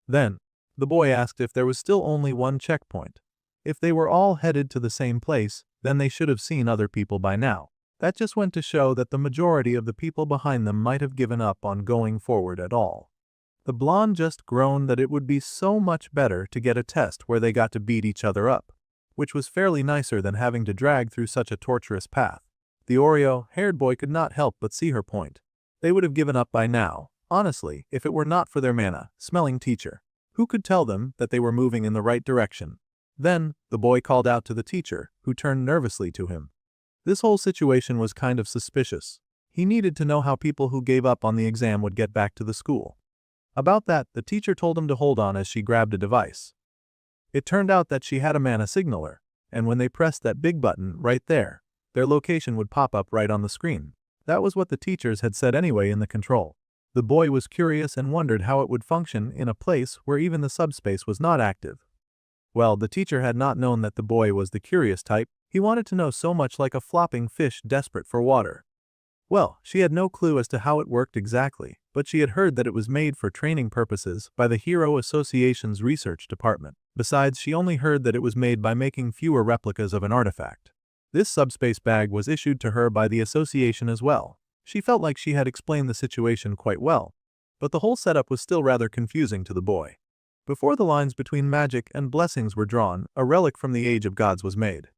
Then, the boy asked if there was still only one checkpoint. If they were all headed to the same place, then they should have seen other people by now. That just went to show that the majority of the people behind them might have given up on going forward at all. The blonde just groaned that it would be so much better to get a test where they got to beat each other up, which was fairly nicer than having to drag through such a torturous path. The Oreo-haired boy could not help but see her point. They would have given up by now, honestly, if it were not for their mana-smelling teacher, who could tell them that they were moving in the right direction. Then, the boy called out to the teacher, who turned nervously to him. This whole situation was kind of suspicious. He needed to know how people who gave up on the exam would get back to the school. About that, the teacher told him to hold on as she grabbed a device. It turned out that she had a mana signaler, and when they pressed that big button right there, their location would pop up right on the screen. That was what the teachers had said anyway in the control. The boy was curious and wondered how it would function in a place where even the subspace was not active. Well, the teacher had not known that the boy was the curious type. He wanted to know so much like a flopping fish desperate for water. Well, she had no clue as to how it worked exactly, but she had heard that it was made for training purposes by the Hero Association's research department. Besides, she only heard that it was made by making fewer replicas of an artifact. This subspace bag was issued to her by the association as well. She felt like she had explained the situation quite well, but the whole setup was still rather confusing to the boy. Before the lines between magic and blessings were drawn, a relic from the Age of Gods was made.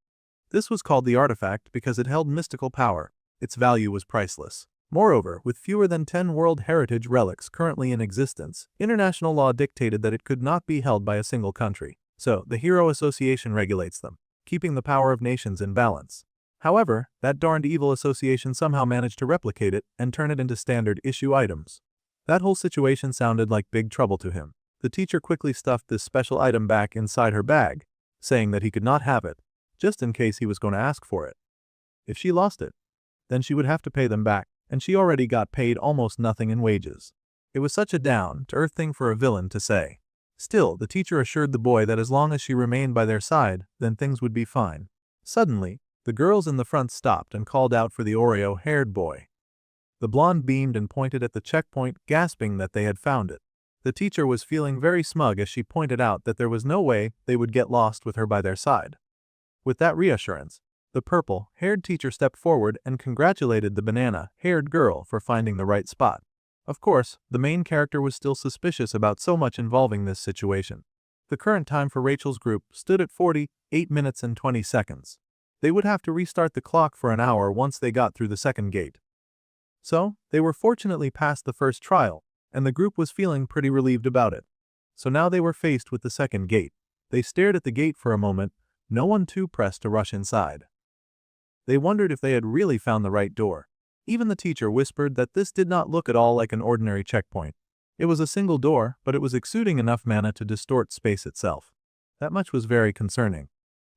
This was called the artifact because it held mystical power. Its value was priceless. Moreover, with fewer than 10 World Heritage relics currently in existence, international law dictated that it could not be held by a single country. So, the Hero Association regulates them, keeping the power of nations in balance. However, that darned evil association somehow managed to replicate it and turn it into standard issue items. That whole situation sounded like big trouble to him. The teacher quickly stuffed this special item back inside her bag, saying that he could not have it, just in case he was going to ask for it. If she lost it, then she would have to pay them back, and she already got paid almost nothing in wages. It was such a down-to-earth thing for a villain to say. Still, the teacher assured the boy that as long as she remained by their side, then things would be fine. Suddenly, the girls in the front stopped and called out for the Oreo-haired boy. The blonde beamed and pointed at the checkpoint, gasping that they had found it. The teacher was feeling very smug as she pointed out that there was no way they would get lost with her by their side. With that reassurance, the purple-haired teacher stepped forward and congratulated the banana-haired girl for finding the right spot. Of course, the main character was still suspicious about so much involving this situation. The current time for Rachel's group stood at 48 minutes and 20 seconds. They would have to restart the clock for an hour once they got through the second gate. So, they were fortunately past the first trial, and the group was feeling pretty relieved about it. So now they were faced with the second gate. They stared at the gate for a moment, no one too pressed to rush inside. They wondered if they had really found the right door. Even the teacher whispered that this did not look at all like an ordinary checkpoint. It was a single door, but it was exuding enough mana to distort space itself. That much was very concerning.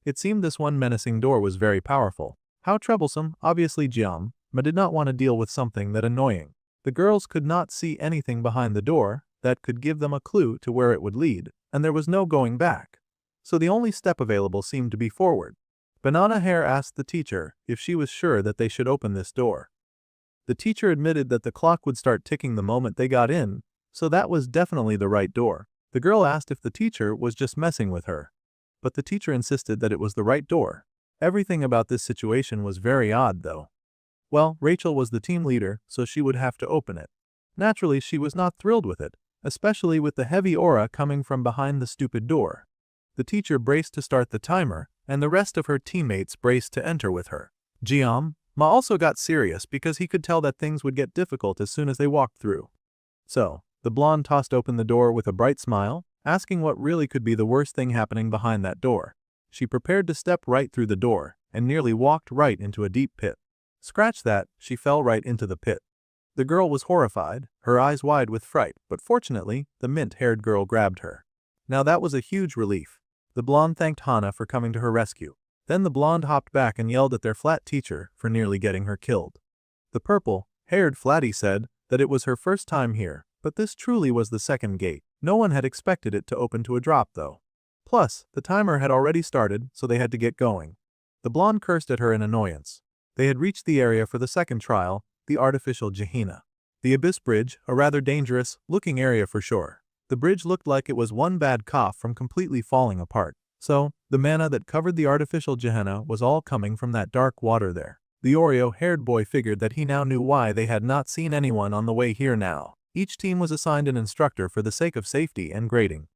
It seemed this one menacing door was very powerful. How troublesome, obviously Jiam, but did not want to deal with something that annoying. The girls could not see anything behind the door that could give them a clue to where it would lead, and there was no going back. So the only step available seemed to be forward. Banana Hair asked the teacher if she was sure that they should open this door. The teacher admitted that the clock would start ticking the moment they got in, so that was definitely the right door. The girl asked if the teacher was just messing with her, but the teacher insisted that it was the right door. Everything about this situation was very odd though. Well, Rachel was the team leader, so she would have to open it. Naturally, she was not thrilled with it, especially with the heavy aura coming from behind the stupid door. The teacher braced to start the timer, and the rest of her teammates braced to enter with her. Jiam Ma also got serious because he could tell that things would get difficult as soon as they walked through. So, the blonde tossed open the door with a bright smile, asking what really could be the worst thing happening behind that door. She prepared to step right through the door, and nearly walked right into a deep pit. Scratch that, she fell right into the pit. The girl was horrified, her eyes wide with fright, but fortunately, the mint-haired girl grabbed her. Now that was a huge relief. The blonde thanked Hana for coming to her rescue. Then the blonde hopped back and yelled at their flat teacher for nearly getting her killed. The purple-haired flatty said that it was her first time here, but this truly was the second gate. No one had expected it to open to a drop though. Plus, the timer had already started, so they had to get going. The blonde cursed at her in annoyance. They had reached the area for the second trial, the artificial Gehenna. The Abyss Bridge, a rather dangerous-looking area for sure. The bridge looked like it was one bad cough from completely falling apart. So, the mana that covered the artificial Gehenna was all coming from that dark water there. The Oreo-haired boy figured that he now knew why they had not seen anyone on the way here now. Each team was assigned an instructor for the sake of safety and grading.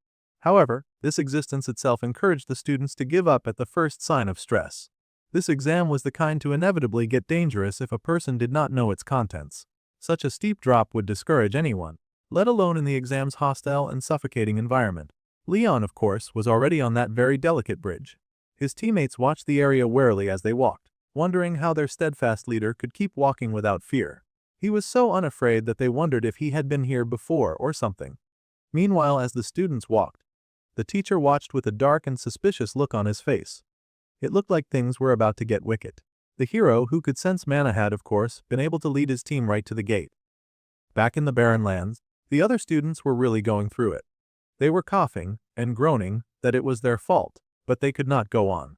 However, this existence itself encouraged the students to give up at the first sign of stress. This exam was the kind to inevitably get dangerous if a person did not know its contents. Such a steep drop would discourage anyone, let alone in the exam's hostile and suffocating environment. Leon, of course, was already on that very delicate bridge. His teammates watched the area warily as they walked, wondering how their steadfast leader could keep walking without fear. He was so unafraid that they wondered if he had been here before or something. Meanwhile, as the students walked, the teacher watched with a dark and suspicious look on his face. It looked like things were about to get wicked. The hero who could sense mana had, of course, been able to lead his team right to the gate. Back in the barren lands, the other students were really going through it. They were coughing and groaning that it was their fault, but they could not go on.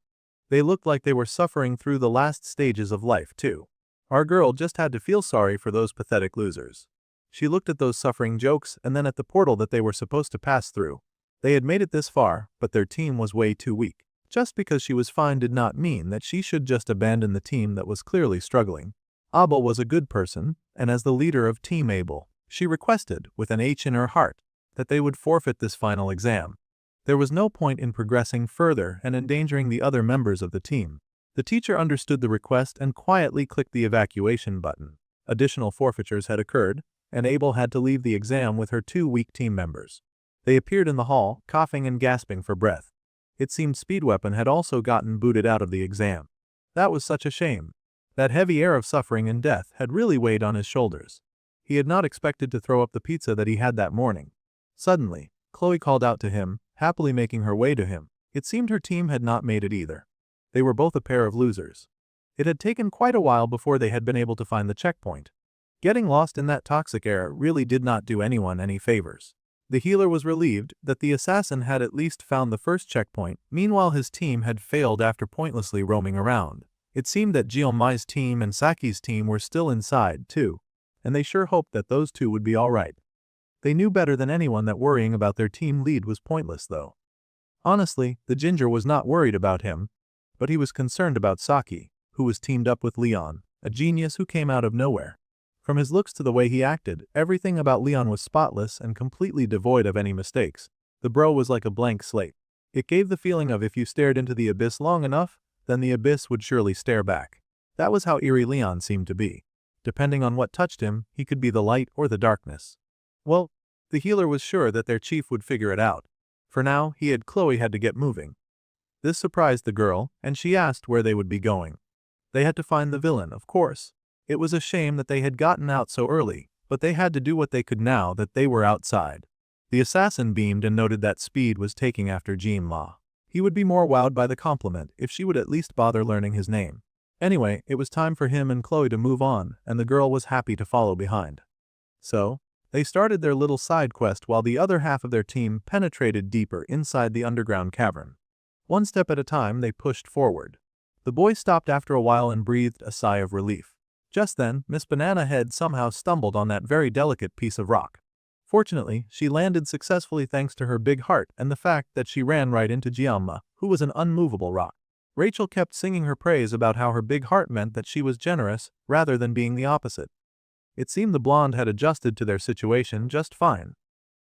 They looked like they were suffering through the last stages of life too. Our girl just had to feel sorry for those pathetic losers. She looked at those suffering jokes and then at the portal that they were supposed to pass through. They had made it this far, but their team was way too weak. Just because she was fine did not mean that she should just abandon the team that was clearly struggling. Abel was a good person, and as the leader of Team Abel, she requested, with an H in her heart, that they would forfeit this final exam. There was no point in progressing further and endangering the other members of the team. The teacher understood the request and quietly clicked the evacuation button. Additional forfeitures had occurred, and Abel had to leave the exam with her 2 weak team members. They appeared in the hall, coughing and gasping for breath. It seemed Speedweapon had also gotten booted out of the exam. That was such a shame. That heavy air of suffering and death had really weighed on his shoulders. He had not expected to throw up the pizza that he had that morning. Suddenly, Chloe called out to him, happily making her way to him. It seemed her team had not made it either. They were both a pair of losers. It had taken quite a while before they had been able to find the checkpoint. Getting lost in that toxic air really did not do anyone any favors. The healer was relieved that the assassin had at least found the first checkpoint. Meanwhile, his team had failed after pointlessly roaming around. It seemed that Jiomai's team and Saki's team were still inside, too, and they sure hoped that those two would be alright. They knew better than anyone that worrying about their team lead was pointless, though. Honestly, the ginger was not worried about him, but he was concerned about Saki, who was teamed up with Leon, a genius who came out of nowhere. From his looks to the way he acted, everything about Leon was spotless and completely devoid of any mistakes. The bro was like a blank slate. It gave the feeling of if you stared into the abyss long enough, then the abyss would surely stare back. That was how eerie Leon seemed to be. Depending on what touched him, he could be the light or the darkness. Well, the healer was sure that their chief would figure it out. For now, Chloe had to get moving. This surprised the girl, and she asked where they would be going. They had to find the villain, of course. It was a shame that they had gotten out so early, but they had to do what they could now that they were outside. The assassin beamed and noted that Speed was taking after Jean Ma. He would be more wowed by the compliment if she would at least bother learning his name. Anyway, it was time for him and Chloe to move on, and the girl was happy to follow behind. So, they started their little side quest while the other half of their team penetrated deeper inside the underground cavern. One step at a time, they pushed forward. The boy stopped after a while and breathed a sigh of relief. Just then, Miss Banana Head somehow stumbled on that very delicate piece of rock. Fortunately, she landed successfully thanks to her big heart and the fact that she ran right into Jianma, who was an unmovable rock. Rachel kept singing her praise about how her big heart meant that she was generous, rather than being the opposite. It seemed the blonde had adjusted to their situation just fine.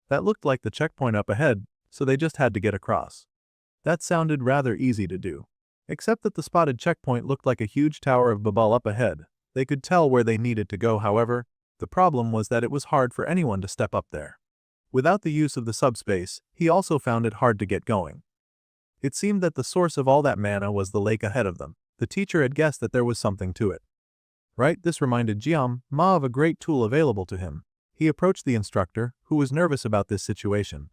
That looked like the checkpoint up ahead, so they just had to get across. That sounded rather easy to do. Except that the spotted checkpoint looked like a huge tower of Babal up ahead. They could tell where they needed to go, however. The problem was that it was hard for anyone to step up there. Without the use of the subspace, he also found it hard to get going. It seemed that the source of all that mana was the lake ahead of them. The teacher had guessed that there was something to it. Right? This reminded Jiam Ma of a great tool available to him. He approached the instructor, who was nervous about this situation.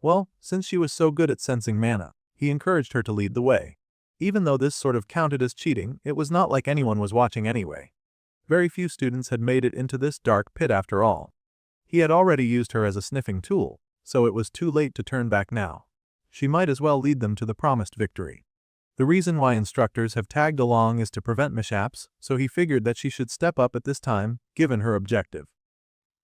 Well, since she was so good at sensing mana, he encouraged her to lead the way. Even though this sort of counted as cheating, it was not like anyone was watching anyway. Very few students had made it into this dark pit after all. He had already used her as a sniffing tool, so it was too late to turn back now. She might as well lead them to the promised victory. The reason why instructors have tagged along is to prevent mishaps, so he figured that she should step up at this time, given her objective.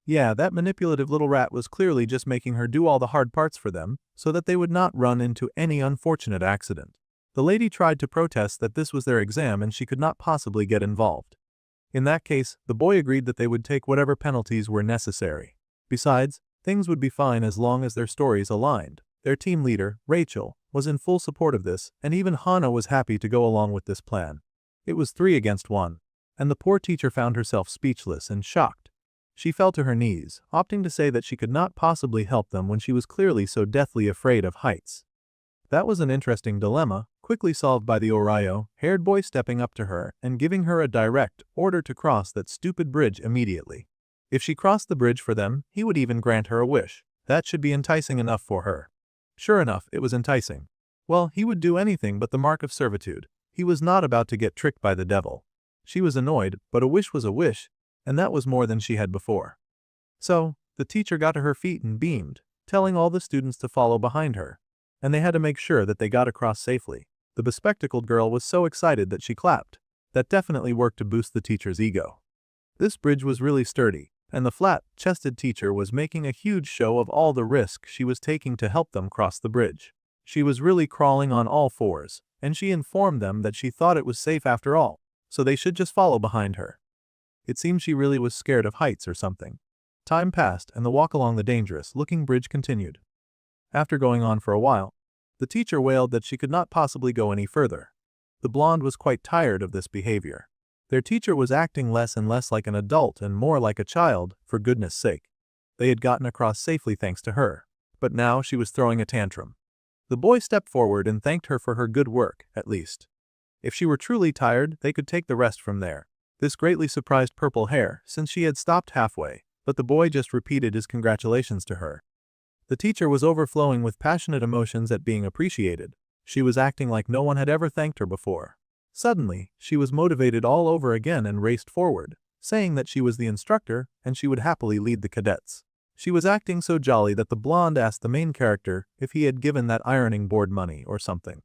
Yeah, that manipulative little rat was clearly just making her do all the hard parts for them, so that they would not run into any unfortunate accident. The lady tried to protest that this was their exam and she could not possibly get involved. In that case, the boy agreed that they would take whatever penalties were necessary. Besides, things would be fine as long as their stories aligned. Their team leader, Rachel, was in full support of this, and even Hana was happy to go along with this plan. It was 3 against 1, and the poor teacher found herself speechless and shocked. She fell to her knees, opting to say that she could not possibly help them when she was clearly so deathly afraid of heights. That was an interesting dilemma, quickly solved by the Orayo-haired boy stepping up to her and giving her a direct order to cross that stupid bridge immediately. If she crossed the bridge for them, he would even grant her a wish. That should be enticing enough for her. Sure enough, it was enticing. Well, he would do anything but the mark of servitude. He was not about to get tricked by the devil. She was annoyed, but a wish was a wish, and that was more than she had before. So, the teacher got to her feet and beamed, telling all the students to follow behind her. And they had to make sure that they got across safely. The bespectacled girl was so excited that she clapped. That definitely worked to boost the teacher's ego. This bridge was really sturdy, and the flat-chested teacher was making a huge show of all the risk she was taking to help them cross the bridge. She was really crawling on all fours, and she informed them that she thought it was safe after all, so they should just follow behind her. It seemed she really was scared of heights or something. Time passed and the walk along the dangerous-looking bridge continued. After going on for a while, the teacher wailed that she could not possibly go any further. The blonde was quite tired of this behavior. Their teacher was acting less and less like an adult and more like a child, for goodness sake. They had gotten across safely thanks to her, but now she was throwing a tantrum. The boy stepped forward and thanked her for her good work, at least. If she were truly tired, they could take the rest from there. This greatly surprised Purple Hair, since she had stopped halfway, but the boy just repeated his congratulations to her. The teacher was overflowing with passionate emotions at being appreciated. She was acting like no one had ever thanked her before. Suddenly, she was motivated all over again and raced forward, saying that she was the instructor and she would happily lead the cadets. She was acting so jolly that the blonde asked the main character if he had given that ironing board money or something.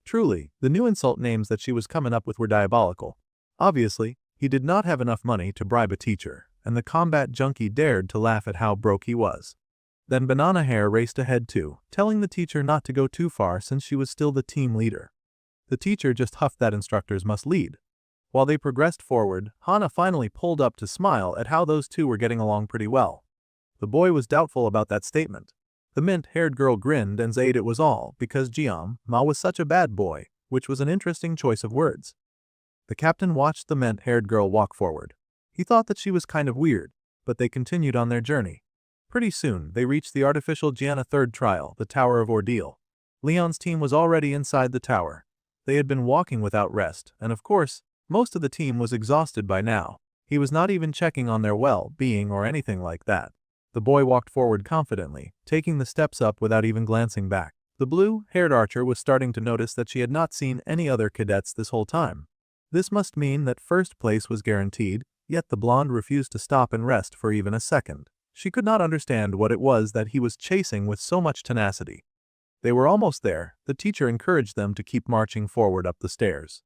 Truly, the new insult names that she was coming up with were diabolical. Obviously, he did not have enough money to bribe a teacher, and the combat junkie dared to laugh at how broke he was. Then Banana Hair raced ahead too, telling the teacher not to go too far since she was still the team leader. The teacher just huffed that instructors must lead. While they progressed forward, Hana finally pulled up to smile at how those two were getting along pretty well. The boy was doubtful about that statement. The mint-haired girl grinned and said it was all because Ma was such a bad boy, which was an interesting choice of words. The captain watched the mint-haired girl walk forward. He thought that she was kind of weird, but they continued on their journey. Pretty soon, they reached the artificial Gianna third trial, the Tower of Ordeal. Leon's team was already inside the tower. They had been walking without rest, and of course, most of the team was exhausted by now. He was not even checking on their well-being or anything like that. The boy walked forward confidently, taking the steps up without even glancing back. The blue-haired archer was starting to notice that she had not seen any other cadets this whole time. This must mean that first place was guaranteed, yet the blonde refused to stop and rest for even a second. She could not understand what it was that he was chasing with so much tenacity. They were almost there. The teacher encouraged them to keep marching forward up the stairs.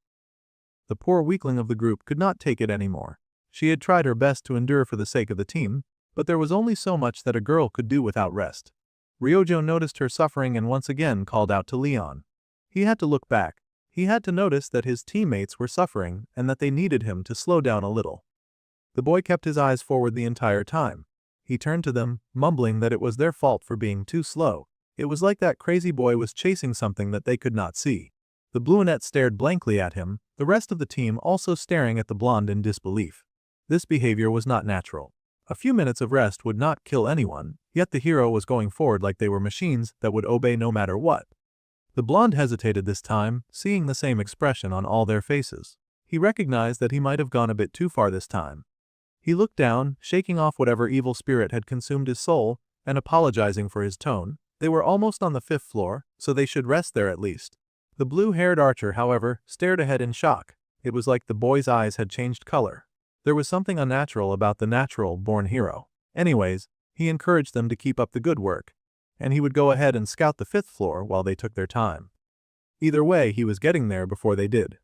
The poor weakling of the group could not take it anymore. She had tried her best to endure for the sake of the team, but there was only so much that a girl could do without rest. Ryojo noticed her suffering and once again called out to Leon. He had to look back. He had to notice that his teammates were suffering and that they needed him to slow down a little. The boy kept his eyes forward the entire time. He turned to them, mumbling that it was their fault for being too slow. It was like that crazy boy was chasing something that they could not see. The brunette stared blankly at him, the rest of the team also staring at the blonde in disbelief. This behavior was not natural. A few minutes of rest would not kill anyone, yet the hero was going forward like they were machines that would obey no matter what. The blonde hesitated this time, seeing the same expression on all their faces. He recognized that he might have gone a bit too far this time. He looked down, shaking off whatever evil spirit had consumed his soul, and apologizing for his tone. They were almost on the 5th floor, so they should rest there at least. The blue-haired archer, however, stared ahead in shock. It was like the boy's eyes had changed color. There was something unnatural about the natural-born hero. Anyways, he encouraged them to keep up the good work, and he would go ahead and scout the 5th floor while they took their time. Either way, he was getting there before they did.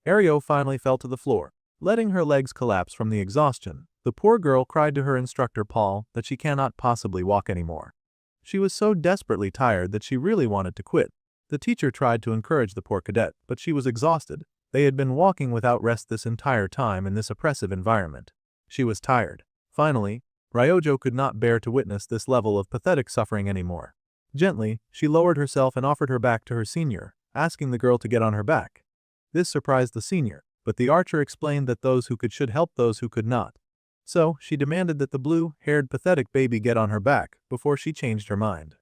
Ario finally fell to the floor, letting her legs collapse from the exhaustion. The poor girl cried to her instructor Paul that she cannot possibly walk anymore. She was so desperately tired that she really wanted to quit. The teacher tried to encourage the poor cadet, but she was exhausted. They had been walking without rest this entire time in this oppressive environment. She was tired. Finally, Ryojo could not bear to witness this level of pathetic suffering anymore. Gently, she lowered herself and offered her back to her senior, asking the girl to get on her back. This surprised the senior, but the archer explained that those who could should help those who could not. So, she demanded that the blue-haired pathetic baby get on her back before she changed her mind.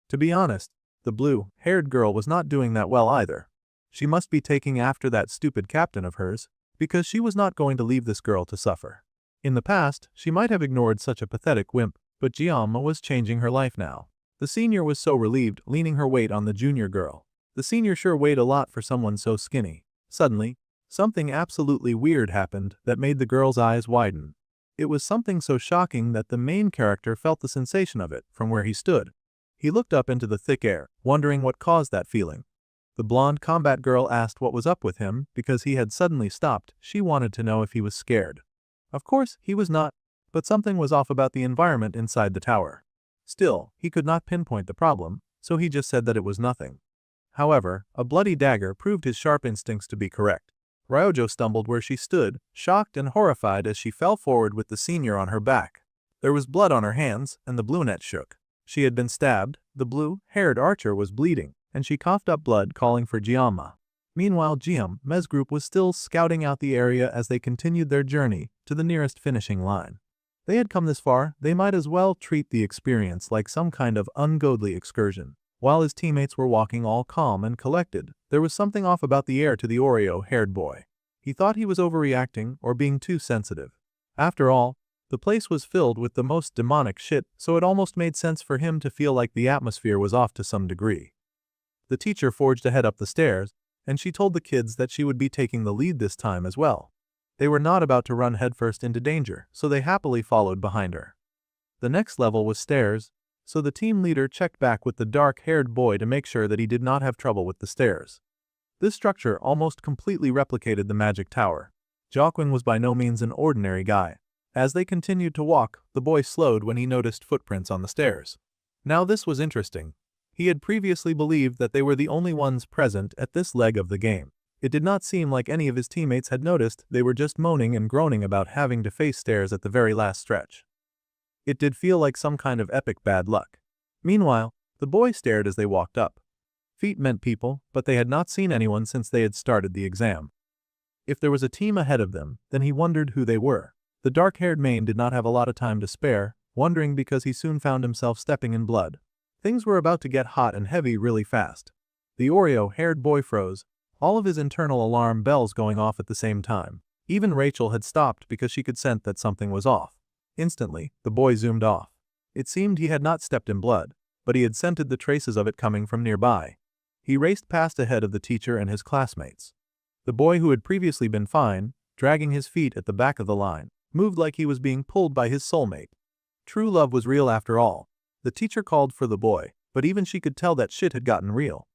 To be honest, the blue-haired girl was not doing that well either. She must be taking after that stupid captain of hers, because she was not going to leave this girl to suffer. In the past, she might have ignored such a pathetic wimp, but Giamma was changing her life now. The senior was so relieved, leaning her weight on the junior girl. The senior sure weighed a lot for someone so skinny. Suddenly, something absolutely weird happened that made the girl's eyes widen. It was something so shocking that the main character felt the sensation of it from where he stood. He looked up into the thick air, wondering what caused that feeling. The blonde combat girl asked what was up with him because he had suddenly stopped. She wanted to know if he was scared. Of course, he was not, but something was off about the environment inside the tower. Still, he could not pinpoint the problem, so he just said that it was nothing. However, a bloody dagger proved his sharp instincts to be correct. Ryojo stumbled where she stood, shocked and horrified as she fell forward with the senior on her back. There was blood on her hands, and the blue net shook. She had been stabbed, the blue-haired archer was bleeding, and she coughed up blood calling for Giamma. Meanwhile Giamma's group was still scouting out the area as they continued their journey to the nearest finishing line. They had come this far, they might as well treat the experience like some kind of ungodly excursion. While his teammates were walking all calm and collected, there was something off about the air to the Oreo-haired boy. He thought he was overreacting or being too sensitive. After all, the place was filled with the most demonic shit, so it almost made sense for him to feel like the atmosphere was off to some degree. The teacher forged ahead up the stairs, and she told the kids that she would be taking the lead this time as well. They were not about to run headfirst into danger, so they happily followed behind her. The next level was stairs, so the team leader checked back with the dark-haired boy to make sure that he did not have trouble with the stairs. This structure almost completely replicated the magic tower. Joaquin was by no means an ordinary guy. As they continued to walk, the boy slowed when he noticed footprints on the stairs. Now this was interesting. He had previously believed that they were the only ones present at this leg of the game. It did not seem like any of his teammates had noticed, they were just moaning and groaning about having to face stairs at the very last stretch. It did feel like some kind of epic bad luck. Meanwhile, the boy stared as they walked up. Feet meant people, but they had not seen anyone since they had started the exam. If there was a team ahead of them, then he wondered who they were. The dark-haired man did not have a lot of time to spare, wondering because he soon found himself stepping in blood. Things were about to get hot and heavy really fast. The Oreo-haired boy froze, all of his internal alarm bells going off at the same time. Even Rachel had stopped because she could sense that something was off. Instantly, the boy zoomed off. It seemed he had not stepped in blood, but he had scented the traces of it coming from nearby. He raced past ahead of the teacher and his classmates. The boy who had previously been fine, dragging his feet at the back of the line, moved like he was being pulled by his soulmate. True love was real after all. The teacher called for the boy, but even she could tell that shit had gotten real.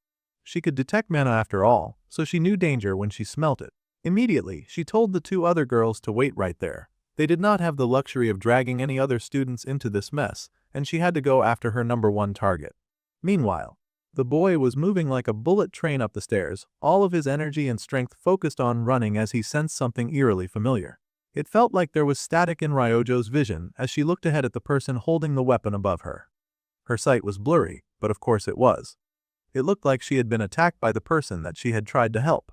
She could detect mana after all, so she knew danger when she smelt it. Immediately, she told the two other girls to wait right there. They did not have the luxury of dragging any other students into this mess, and she had to go after her number one target. Meanwhile, the boy was moving like a bullet train up the stairs, all of his energy and strength focused on running as he sensed something eerily familiar. It felt like there was static in Ryojo's vision as she looked ahead at the person holding the weapon above her. Her sight was blurry, but of course it was. It looked like she had been attacked by the person that she had tried to help.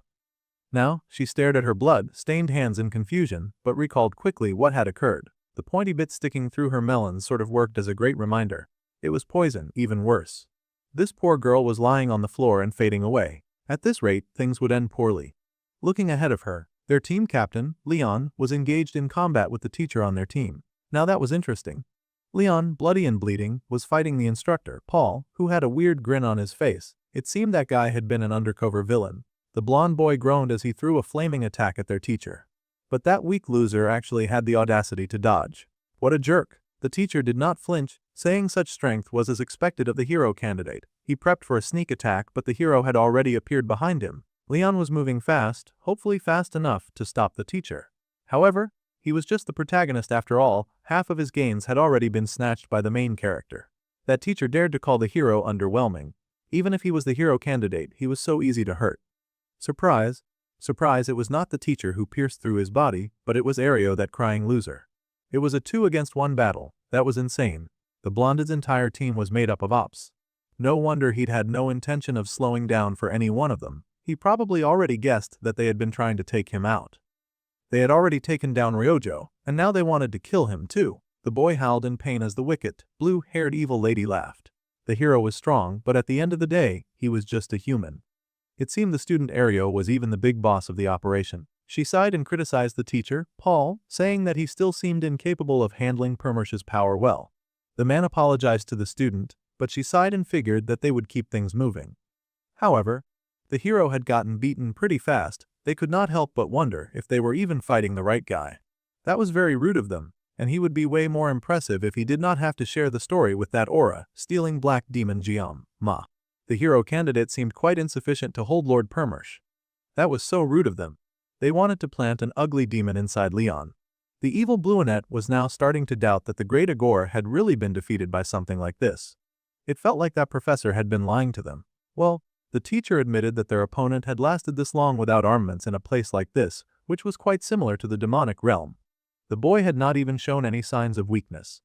Now, she stared at her blood-stained hands in confusion, but recalled quickly what had occurred. The pointy bit sticking through her melons sort of worked as a great reminder. It was poison, even worse. This poor girl was lying on the floor and fading away. At this rate, things would end poorly. Looking ahead of her, their team captain, Leon, was engaged in combat with the teacher on their team. Now that was interesting. Leon, bloody and bleeding, was fighting the instructor, Paul, who had a weird grin on his face. It seemed that guy had been an undercover villain. The blonde boy groaned as he threw a flaming attack at their teacher. But that weak loser actually had the audacity to dodge. What a jerk. The teacher did not flinch, saying such strength was as expected of the hero candidate. He prepped for a sneak attack, but the hero had already appeared behind him. Leon was moving fast, hopefully fast enough to stop the teacher. However, he was just the protagonist after all, half of his gains had already been snatched by the main character. That teacher dared to call the hero underwhelming. Even if he was the hero candidate, he was so easy to hurt. Surprise, surprise, it was not the teacher who pierced through his body, but it was Ario, that crying loser. It was a 2-against-1 battle. That was insane. The blonde's entire team was made up of ops. No wonder he'd had no intention of slowing down for any one of them. He probably already guessed that they had been trying to take him out. They had already taken down Ryojo, and now they wanted to kill him too. The boy howled in pain as the wicked, blue-haired evil lady laughed. The hero was strong, but at the end of the day, he was just a human. It seemed the student Ario was even the big boss of the operation. She sighed and criticized the teacher, Paul, saying that he still seemed incapable of handling Permersh's power well. The man apologized to the student, but she sighed and figured that they would keep things moving. However, the hero had gotten beaten pretty fast. They could not help but wonder if they were even fighting the right guy. That was very rude of them, and he would be way more impressive if he did not have to share the story with that aura, stealing black demon Giamma. The hero candidate seemed quite insufficient to hold Lord Permersh. That was so rude of them. They wanted to plant an ugly demon inside Leon. The evil Bluenet was now starting to doubt that the Great Agor had really been defeated by something like this. It felt like that professor had been lying to them. Well, the teacher admitted that their opponent had lasted this long without armaments in a place like this, which was quite similar to the demonic realm. The boy had not even shown any signs of weakness.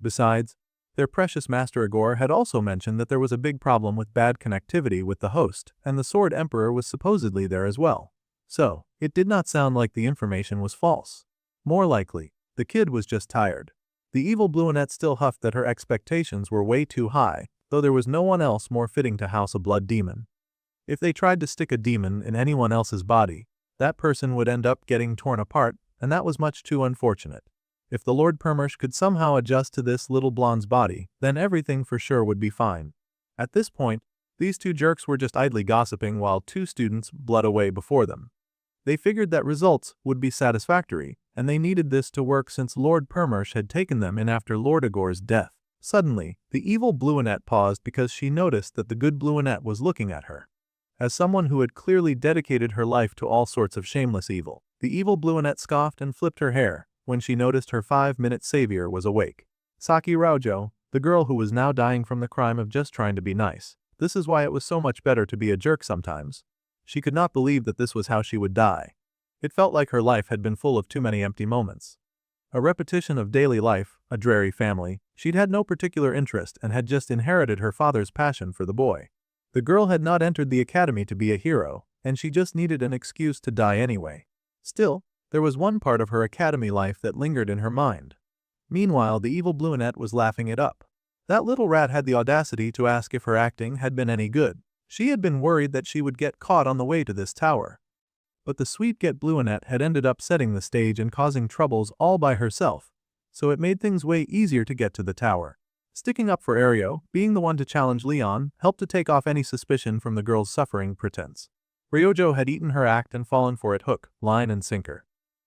Besides, their precious Master Igor had also mentioned that there was a big problem with bad connectivity with the host, and the Sword Emperor was supposedly there as well. So, it did not sound like the information was false. More likely, the kid was just tired. The evil Blueonette still huffed that her expectations were way too high, though there was no one else more fitting to house a blood demon. If they tried to stick a demon in anyone else's body, that person would end up getting torn apart, and that was much too unfortunate. If the Lord Permersh could somehow adjust to this little blonde's body, then everything for sure would be fine. At this point, these two jerks were just idly gossiping while two students bled away before them. They figured that results would be satisfactory, and they needed this to work since Lord Permersh had taken them in after Lord Igor's death. Suddenly, the evil Blueonette paused because she noticed that the good Blueonette was looking at her. As someone who had clearly dedicated her life to all sorts of shameless evil, the evil Blueonette scoffed and flipped her hair when she noticed her 5-minute savior was awake. Saki Raojo, the girl who was now dying from the crime of just trying to be nice. This is why it was so much better to be a jerk sometimes. She could not believe that this was how she would die. It felt like her life had been full of too many empty moments. A repetition of daily life, a dreary family, she'd had no particular interest and had just inherited her father's passion for the boy. The girl had not entered the academy to be a hero, and she just needed an excuse to die anyway. Still, there was one part of her academy life that lingered in her mind. Meanwhile, the evil Blueonette was laughing it up. That little rat had the audacity to ask if her acting had been any good. She had been worried that she would get caught on the way to this tower. But the sweet Get Blueonette had ended up setting the stage and causing troubles all by herself, so it made things way easier to get to the tower. Sticking up for Ario, being the one to challenge Leon, helped to take off any suspicion from the girl's suffering pretense. Ryojo had eaten her act and fallen for it hook, line and sinker.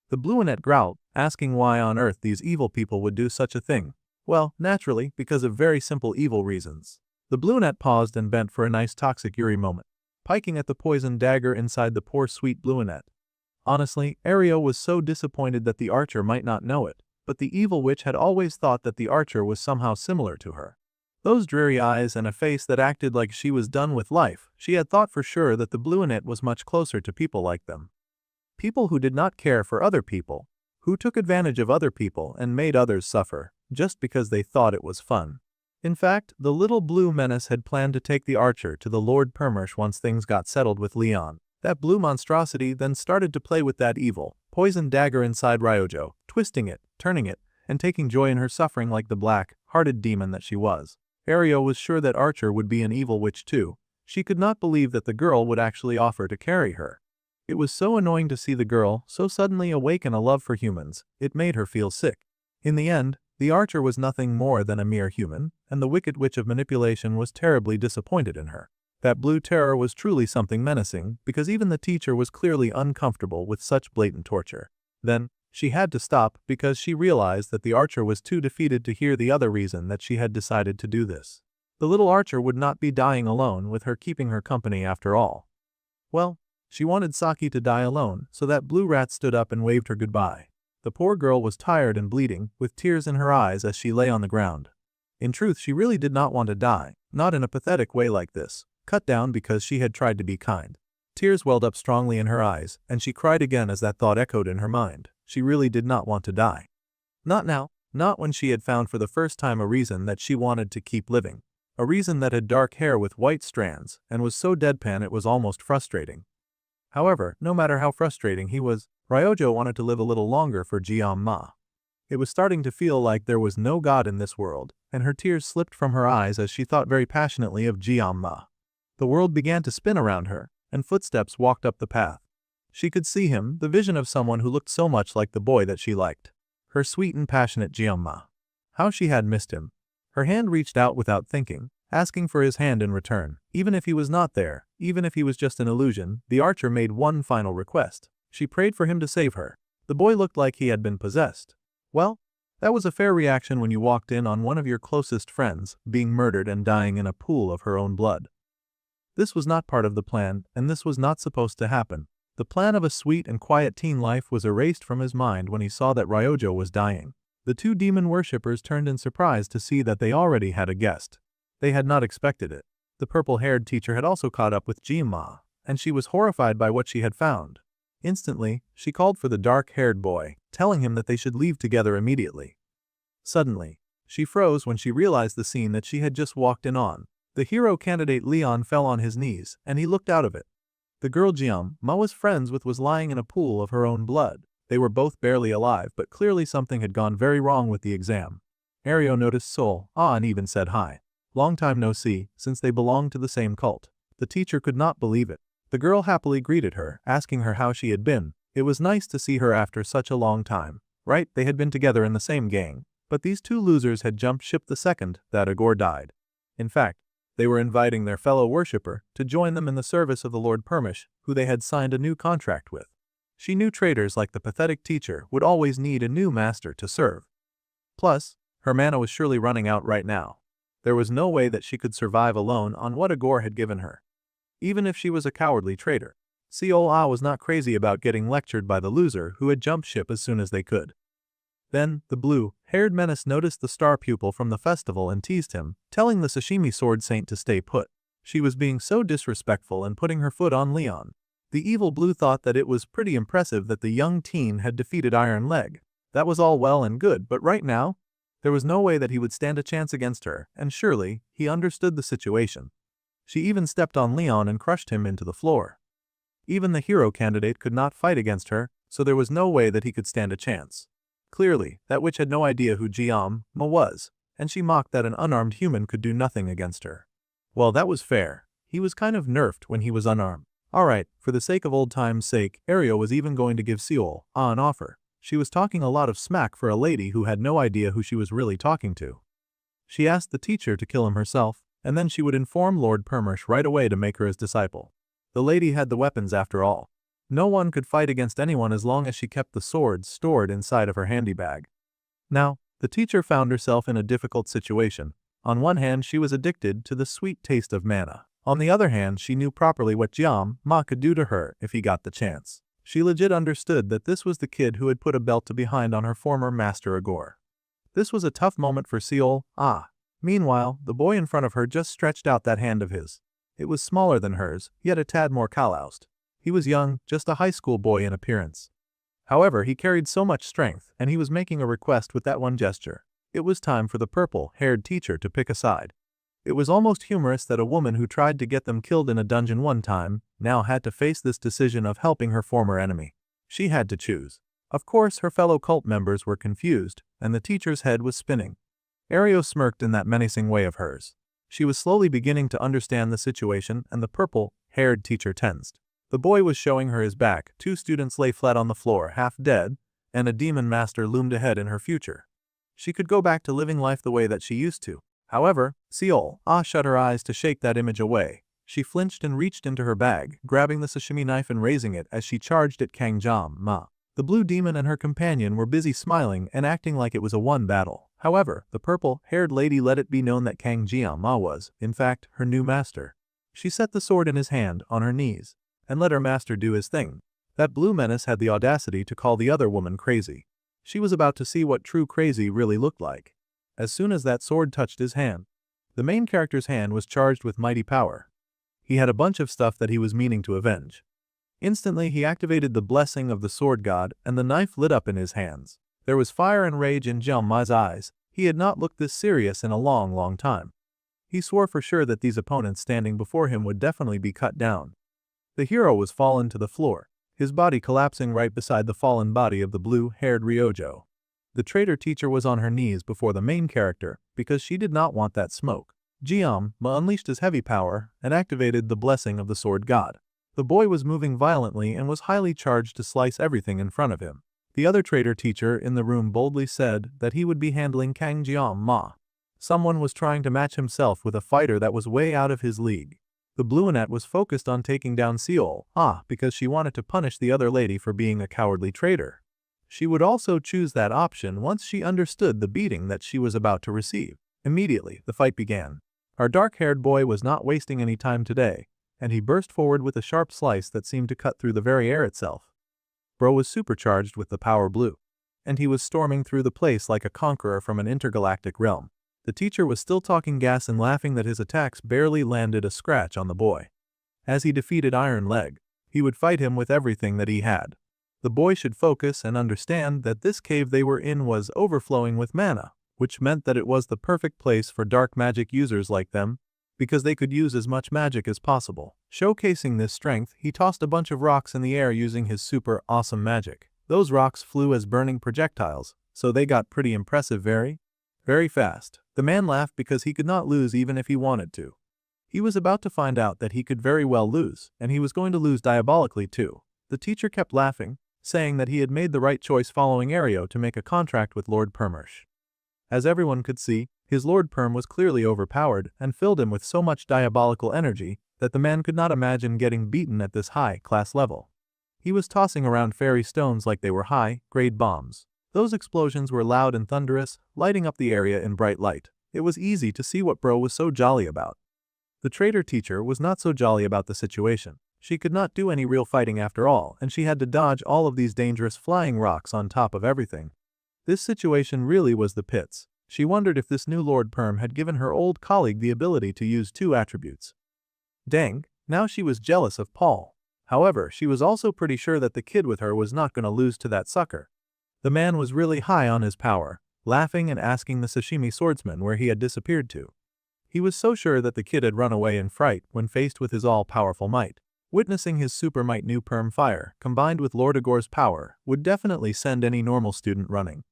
The Blueonette growled, asking why on earth these evil people would do such a thing. Well, naturally, because of very simple evil reasons. The Blueonette paused and bent for a nice toxic Yuri moment, piking at the poisoned dagger inside the poor sweet Blueonette. Honestly, Ario was so disappointed that the archer might not know it, but the evil witch had always thought that the archer was somehow similar to her. Those dreary eyes and a face that acted like she was done with life, she had thought for sure that the Blueonette was much closer to people like them. People who did not care for other people, who took advantage of other people and made others suffer, just because they thought it was fun. In fact, the little blue menace had planned to take the archer to the Lord Permersh once things got settled with Leon. That blue monstrosity then started to play with that evil, poisoned dagger inside Ryojo, twisting it, turning it, and taking joy in her suffering like the black-hearted demon that she was. Ario was sure that Archer would be an evil witch too. She could not believe that the girl would actually offer to carry her. It was so annoying to see the girl so suddenly awaken a love for humans, it made her feel sick. In the end, the archer was nothing more than a mere human, and the wicked witch of manipulation was terribly disappointed in her. That blue terror was truly something menacing, because even the teacher was clearly uncomfortable with such blatant torture. Then, she had to stop because she realized that the archer was too defeated to hear the other reason that she had decided to do this. The little archer would not be dying alone with her keeping her company after all. Well, she wanted Saki to die alone, so that blue rat stood up and waved her goodbye. The poor girl was tired and bleeding, with tears in her eyes as she lay on the ground. In truth, she really did not want to die, not in a pathetic way like this, cut down because she had tried to be kind. Tears welled up strongly in her eyes, and she cried again as that thought echoed in her mind. She really did not want to die. Not now, not when she had found for the first time a reason that she wanted to keep living. A reason that had dark hair with white strands, and was so deadpan it was almost frustrating. However, no matter how frustrating he was, Ryojo wanted to live a little longer for Jian-ma. It was starting to feel like there was no god in this world, and her tears slipped from her eyes as she thought very passionately of Jian-ma. The world began to spin around her, and footsteps walked up the path. She could see him, the vision of someone who looked so much like the boy that she liked. Her sweet and passionate Jian-ma. How she had missed him. Her hand reached out without thinking, asking for his hand in return. Even if he was not there, even if he was just an illusion, the archer made one final request. She prayed for him to save her. The boy looked like he had been possessed. Well, that was a fair reaction when you walked in on one of your closest friends being murdered and dying in a pool of her own blood. This was not part of the plan, and this was not supposed to happen. The plan of a sweet and quiet teen life was erased from his mind when he saw that Ryojo was dying. The two demon worshippers turned in surprise to see that they already had a guest. They had not expected it. The purple-haired teacher had also caught up with Jima, and she was horrified by what she had found. Instantly, she called for the dark-haired boy, telling him that they should leave together immediately. Suddenly, she froze when she realized the scene that she had just walked in on. The hero candidate Leon fell on his knees, and he looked out of it. The girl Ma was friends with was lying in a pool of her own blood. They were both barely alive, but clearly something had gone very wrong with the exam. Ario noticed Sol, and even said hi. Long time no see, since they belonged to the same cult. The teacher could not believe it. The girl happily greeted her, asking her how she had been. It was nice to see her after such a long time. Right, they had been together in the same gang. But these two losers had jumped ship the second that Agor died. In fact, they were inviting their fellow worshipper to join them in the service of the Lord Permish, who they had signed a new contract with. She knew traitors like the pathetic teacher would always need a new master to serve. Plus, her mana was surely running out right now. There was no way that she could survive alone on what Agor had given her. Even if she was a cowardly traitor, Seol-Ah was not crazy about getting lectured by the loser who had jumped ship as soon as they could. Then, the blue-haired menace noticed the star pupil from the festival and teased him, telling the Sashimi sword saint to stay put. She was being so disrespectful and putting her foot on Leon. The evil blue thought that it was pretty impressive that the young teen had defeated Iron Leg. That was all well and good, but right now, there was no way that he would stand a chance against her, and surely, he understood the situation. She even stepped on Leon and crushed him into the floor. Even the hero candidate could not fight against her, so there was no way that he could stand a chance. Clearly, that witch had no idea who Ma was, and she mocked that an unarmed human could do nothing against her. Well, that was fair. He was kind of nerfed when he was unarmed. Alright, for the sake of old time's sake, Ario was even going to give Seol-Ah an offer. She was talking a lot of smack for a lady who had no idea who she was really talking to. She asked the teacher to kill him herself, and then she would inform Lord Permish right away to make her his disciple. The lady had the weapons after all. No one could fight against anyone as long as she kept the swords stored inside of her handy bag. Now, the teacher found herself in a difficult situation. On one hand, she was addicted to the sweet taste of mana. On the other hand, she knew properly what Ma could do to her if he got the chance. She legit understood that this was the kid who had put a belt to behind on her former master Agor. This was a tough moment for Seol-Ah. Meanwhile, the boy in front of her just stretched out that hand of his. It was smaller than hers, yet a tad more calloused. He was young, just a high school boy in appearance. However, he carried so much strength, and he was making a request with that one gesture. It was time for the purple-haired teacher to pick a side. It was almost humorous that a woman who tried to get them killed in a dungeon one time now had to face this decision of helping her former enemy. She had to choose. Of course, her fellow cult members were confused, and the teacher's head was spinning. Ario smirked in that menacing way of hers. She was slowly beginning to understand the situation, and the purple-haired teacher tensed. The boy was showing her his back, 2 students lay flat on the floor, half dead, and a demon master loomed ahead in her future. She could go back to living life the way that she used to. However, Seol-Ah shut her eyes to shake that image away. She flinched and reached into her bag, grabbing the sashimi knife and raising it as she charged at Ma. The blue demon and her companion were busy smiling and acting like it was a one battle. However, the purple-haired lady let it be known that Ma was, in fact, her new master. She set the sword in his hand, on her knees, and let her master do his thing. That blue menace had the audacity to call the other woman crazy. She was about to see what true crazy really looked like. As soon as that sword touched his hand, the main character's hand was charged with mighty power. He had a bunch of stuff that he was meaning to avenge. Instantly, he activated the blessing of the sword god, and the knife lit up in his hands. There was fire and rage in Ma's eyes. He had not looked this serious in a long time. He swore for sure that these opponents standing before him would definitely be cut down. The hero was fallen to the floor, his body collapsing right beside the fallen body of the blue-haired Ryojo. The traitor teacher was on her knees before the main character because she did not want that smoke. Ma unleashed his heavy power and activated the blessing of the sword god. The boy was moving violently and was highly charged to slice everything in front of him. The other traitor teacher in the room boldly said that he would be handling Ma. Someone was trying to match himself with a fighter that was way out of his league. The Bluenet was focused on taking down Seol-Ah because she wanted to punish the other lady for being a cowardly traitor. She would also choose that option once she understood the beating that she was about to receive. Immediately, the fight began. Our dark-haired boy was not wasting any time today, and he burst forward with a sharp slice that seemed to cut through the very air itself. Bro was supercharged with the power blue, and he was storming through the place like a conqueror from an intergalactic realm. The teacher was still talking gas and laughing that his attacks barely landed a scratch on the boy. As he defeated Iron Leg, he would fight him with everything that he had. The boy should focus and understand that this cave they were in was overflowing with mana, which meant that it was the perfect place for dark magic users like them, because they could use as much magic as possible. Showcasing this strength, he tossed a bunch of rocks in the air using his super awesome magic. Those rocks flew as burning projectiles, so they got pretty impressive very fast. The man laughed because he could not lose even if he wanted to. He was about to find out that he could very well lose, and he was going to lose diabolically too. The teacher kept laughing, saying that he had made the right choice following Ario to make a contract with Lord Permersh. As everyone could see, his Lord Perm was clearly overpowered and filled him with so much diabolical energy that the man could not imagine getting beaten at this high-class level. He was tossing around fairy stones like they were high-grade bombs. Those explosions were loud and thunderous, lighting up the area in bright light. It was easy to see what Bro was so jolly about. The traitor teacher was not so jolly about the situation. She could not do any real fighting after all, and she had to dodge all of these dangerous flying rocks on top of everything. This situation really was the pits. She wondered if this new Lord Perm had given her old colleague the ability to use 2 attributes. Dang, now she was jealous of Paul. However, she was also pretty sure that the kid with her was not going to lose to that sucker. The man was really high on his power, laughing and asking the Sashimi swordsman where he had disappeared to. He was so sure that the kid had run away in fright when faced with his all-powerful might. Witnessing his super might new perm fire, combined with Lord Agor's power, would definitely send any normal student running.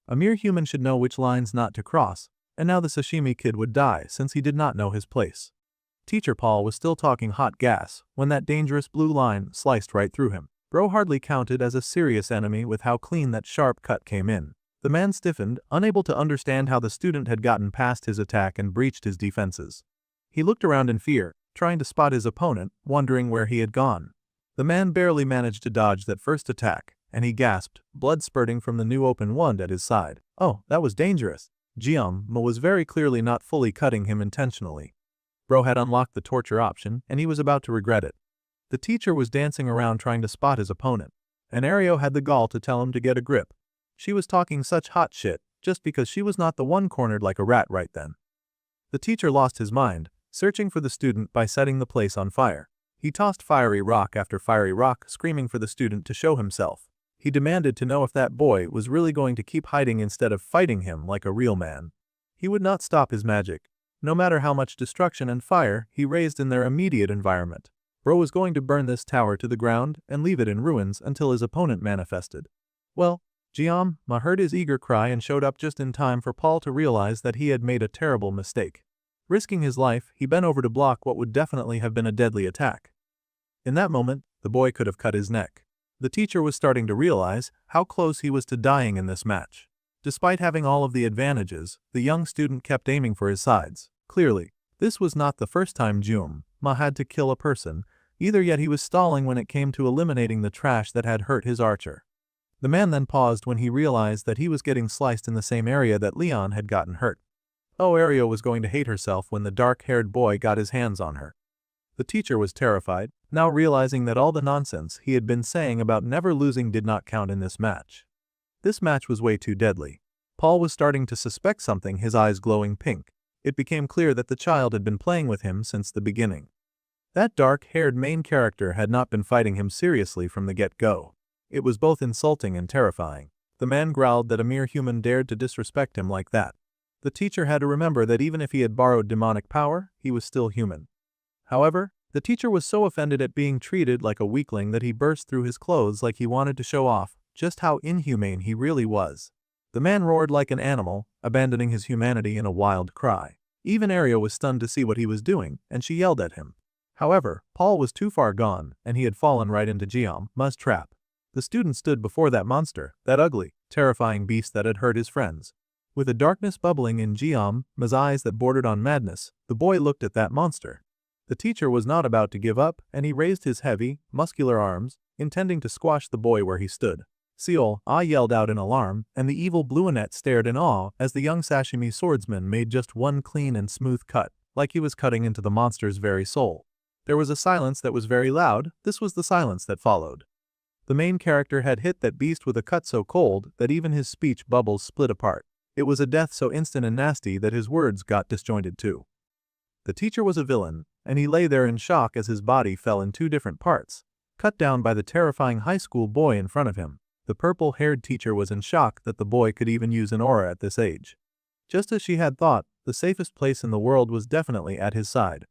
A mere human should know which lines not to cross, and now the Sashimi kid would die since he did not know his place. Teacher Paul was still talking hot gas when that dangerous blue line sliced right through him. Bro hardly counted as a serious enemy with how clean that sharp cut came in. The man stiffened, unable to understand how the student had gotten past his attack and breached his defenses. He looked around in fear, trying to spot his opponent, wondering where he had gone. The man barely managed to dodge that first attack, and he gasped, blood spurting from the new open wound at his side. Oh, that was dangerous. Ma was very clearly not fully cutting him intentionally. Bro had unlocked the torture option, and he was about to regret it. The teacher was dancing around trying to spot his opponent, and Ario had the gall to tell him to get a grip. She was talking such hot shit just because she was not the one cornered like a rat right then. The teacher lost his mind, searching for the student by setting the place on fire. He tossed fiery rock after fiery rock, screaming for the student to show himself. He demanded to know if that boy was really going to keep hiding instead of fighting him like a real man. He would not stop his magic, no matter how much destruction and fire he raised in their immediate environment. Bro was going to burn this tower to the ground and leave it in ruins until his opponent manifested. Well, Ma heard his eager cry and showed up just in time for Paul to realize that he had made a terrible mistake. Risking his life, he bent over to block what would definitely have been a deadly attack. In that moment, the boy could have cut his neck. The teacher was starting to realize how close he was to dying in this match. Despite having all of the advantages, the young student kept aiming for his sides. Clearly, this was not the first time Ma had to kill a person, either, yet he was stalling when it came to eliminating the trash that had hurt his archer. The man then paused when he realized that he was getting sliced in the same area that Leon had gotten hurt. Oh, Ario was going to hate herself when the dark-haired boy got his hands on her. The teacher was terrified, now realizing that all the nonsense he had been saying about never losing did not count in this match. This match was way too deadly. Paul was starting to suspect something, his eyes glowing pink. It became clear that the child had been playing with him since the beginning. That dark-haired main character had not been fighting him seriously from the get-go. It was both insulting and terrifying. The man growled that a mere human dared to disrespect him like that. The teacher had to remember that even if he had borrowed demonic power, he was still human. However, the teacher was so offended at being treated like a weakling that he burst through his clothes like he wanted to show off just how inhumane he really was. The man roared like an animal, abandoning his humanity in a wild cry. Even Ario was stunned to see what he was doing, and she yelled at him. However, Paul was too far gone, and he had fallen right into Ma's trap. The student stood before that monster, that ugly, terrifying beast that had hurt his friends. With a darkness bubbling in Ma's eyes that bordered on madness, the boy looked at that monster. The teacher was not about to give up, and he raised his heavy, muscular arms, intending to squash the boy where he stood. Seol yelled out in alarm, and the evil Blueanet stared in awe as the young Sashimi swordsman made just one clean and smooth cut, like he was cutting into the monster's very soul. There was a silence that was very loud. This was the silence that followed. The main character had hit that beast with a cut so cold that even his speech bubbles split apart. It was a death so instant and nasty that his words got disjointed too. The teacher was a villain, and he lay there in shock as his body fell in 2 different parts, cut down by the terrifying high school boy in front of him. The purple-haired teacher was in shock that the boy could even use an aura at this age. Just as she had thought, the safest place in the world was definitely at his side.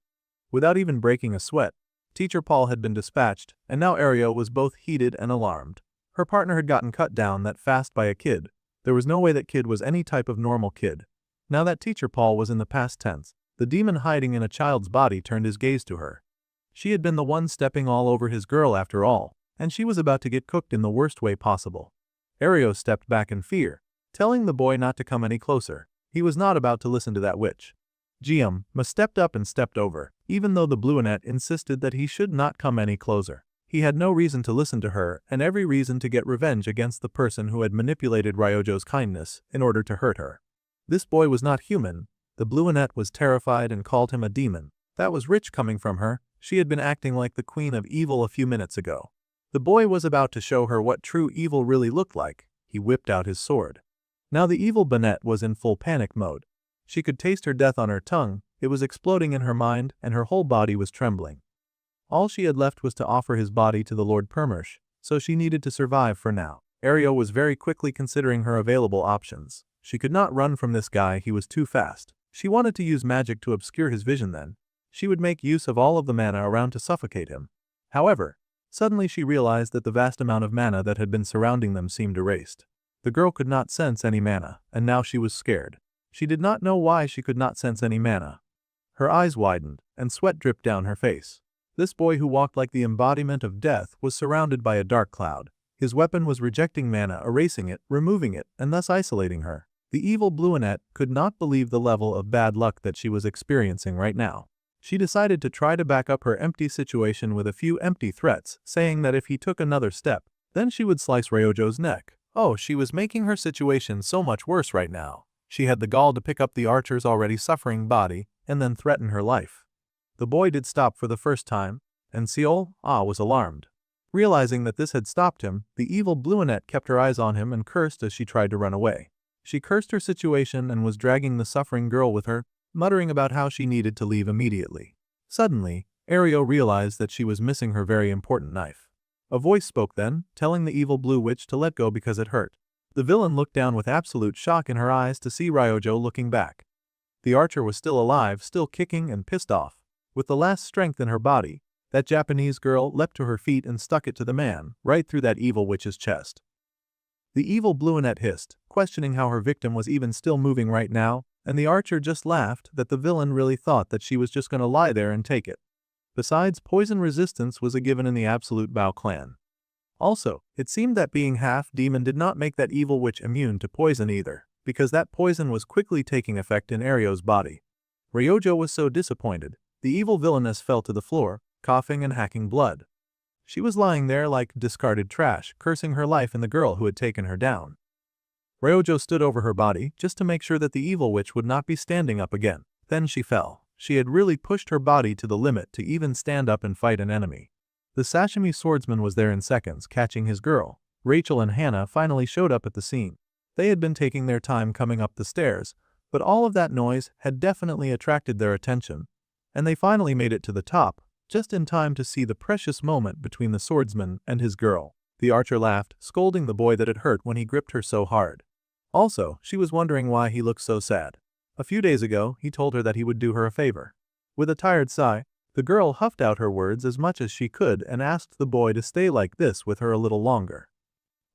Without even breaking a sweat, Teacher Paul had been dispatched, and now Ario was both heated and alarmed. Her partner had gotten cut down that fast by a kid. There was no way that kid was any type of normal kid. Now that Teacher Paul was in the past tense, the demon hiding in a child's body turned his gaze to her. She had been the one stepping all over his girl after all, and she was about to get cooked in the worst way possible. Ario stepped back in fear, telling the boy not to come any closer. He was not about to listen to that witch. Ma stepped up and stepped over, even though the Bluenet insisted that he should not come any closer. He had no reason to listen to her and every reason to get revenge against the person who had manipulated Ryojo's kindness in order to hurt her. This boy was not human. The Bluenet was terrified and called him a demon. That was rich coming from her. She had been acting like the queen of evil a few minutes ago. The boy was about to show her what true evil really looked like. He whipped out his sword. Now the evil Bonnet was in full panic mode. She could taste her death on her tongue. It was exploding in her mind, and her whole body was trembling. All she had left was to offer his body to the Lord Permersh, so she needed to survive for now. Ario was very quickly considering her available options. She could not run from this guy, he was too fast. She wanted to use magic to obscure his vision then. She would make use of all of the mana around to suffocate him. However, suddenly she realized that the vast amount of mana that had been surrounding them seemed erased. The girl could not sense any mana, and now she was scared. She did not know why she could not sense any mana. Her eyes widened, and sweat dripped down her face. This boy who walked like the embodiment of death was surrounded by a dark cloud. His weapon was rejecting mana, erasing it, removing it, and thus isolating her. The evil Bluenet could not believe the level of bad luck that she was experiencing right now. She decided to try to back up her empty situation with a few empty threats, saying that if he took another step, then she would slice Ryojo's neck. Oh, she was making her situation so much worse right now. She had the gall to pick up the archer's already suffering body and then threaten her life. The boy did stop for the first time, and Seol was alarmed. Realizing that this had stopped him, the evil Bluenet kept her eyes on him and cursed as she tried to run away. She cursed her situation and was dragging the suffering girl with her, muttering about how she needed to leave immediately. Suddenly, Ario realized that she was missing her very important knife. A voice spoke then, telling the evil blue witch to let go because it hurt. The villain looked down with absolute shock in her eyes to see Ryojo looking back. The archer was still alive, still kicking and pissed off. With the last strength in her body, that Japanese girl leapt to her feet and stuck it to the man, right through that evil witch's chest. The evil Bluenet hissed, questioning how her victim was even still moving right now, and the archer just laughed that the villain really thought that she was just gonna lie there and take it. Besides, poison resistance was a given in the Absolute Bao clan. Also, it seemed that being half-demon did not make that evil witch immune to poison either, because that poison was quickly taking effect in Ario's body. Ryojo was so disappointed, the evil villainess fell to the floor, coughing and hacking blood. She was lying there like discarded trash, cursing her life and the girl who had taken her down. Ryojo stood over her body just to make sure that the evil witch would not be standing up again. Then she fell. She had really pushed her body to the limit to even stand up and fight an enemy. The Sashimi swordsman was there in seconds, catching his girl. Rachel and Hannah finally showed up at the scene. They had been taking their time coming up the stairs, but all of that noise had definitely attracted their attention, and they finally made it to the top, just in time to see the precious moment between the swordsman and his girl. The archer laughed, scolding the boy that it hurt when he gripped her so hard. Also, she was wondering why he looked so sad. A few days ago, he told her that he would do her a favor. With a tired sigh, the girl huffed out her words as much as she could and asked the boy to stay like this with her a little longer.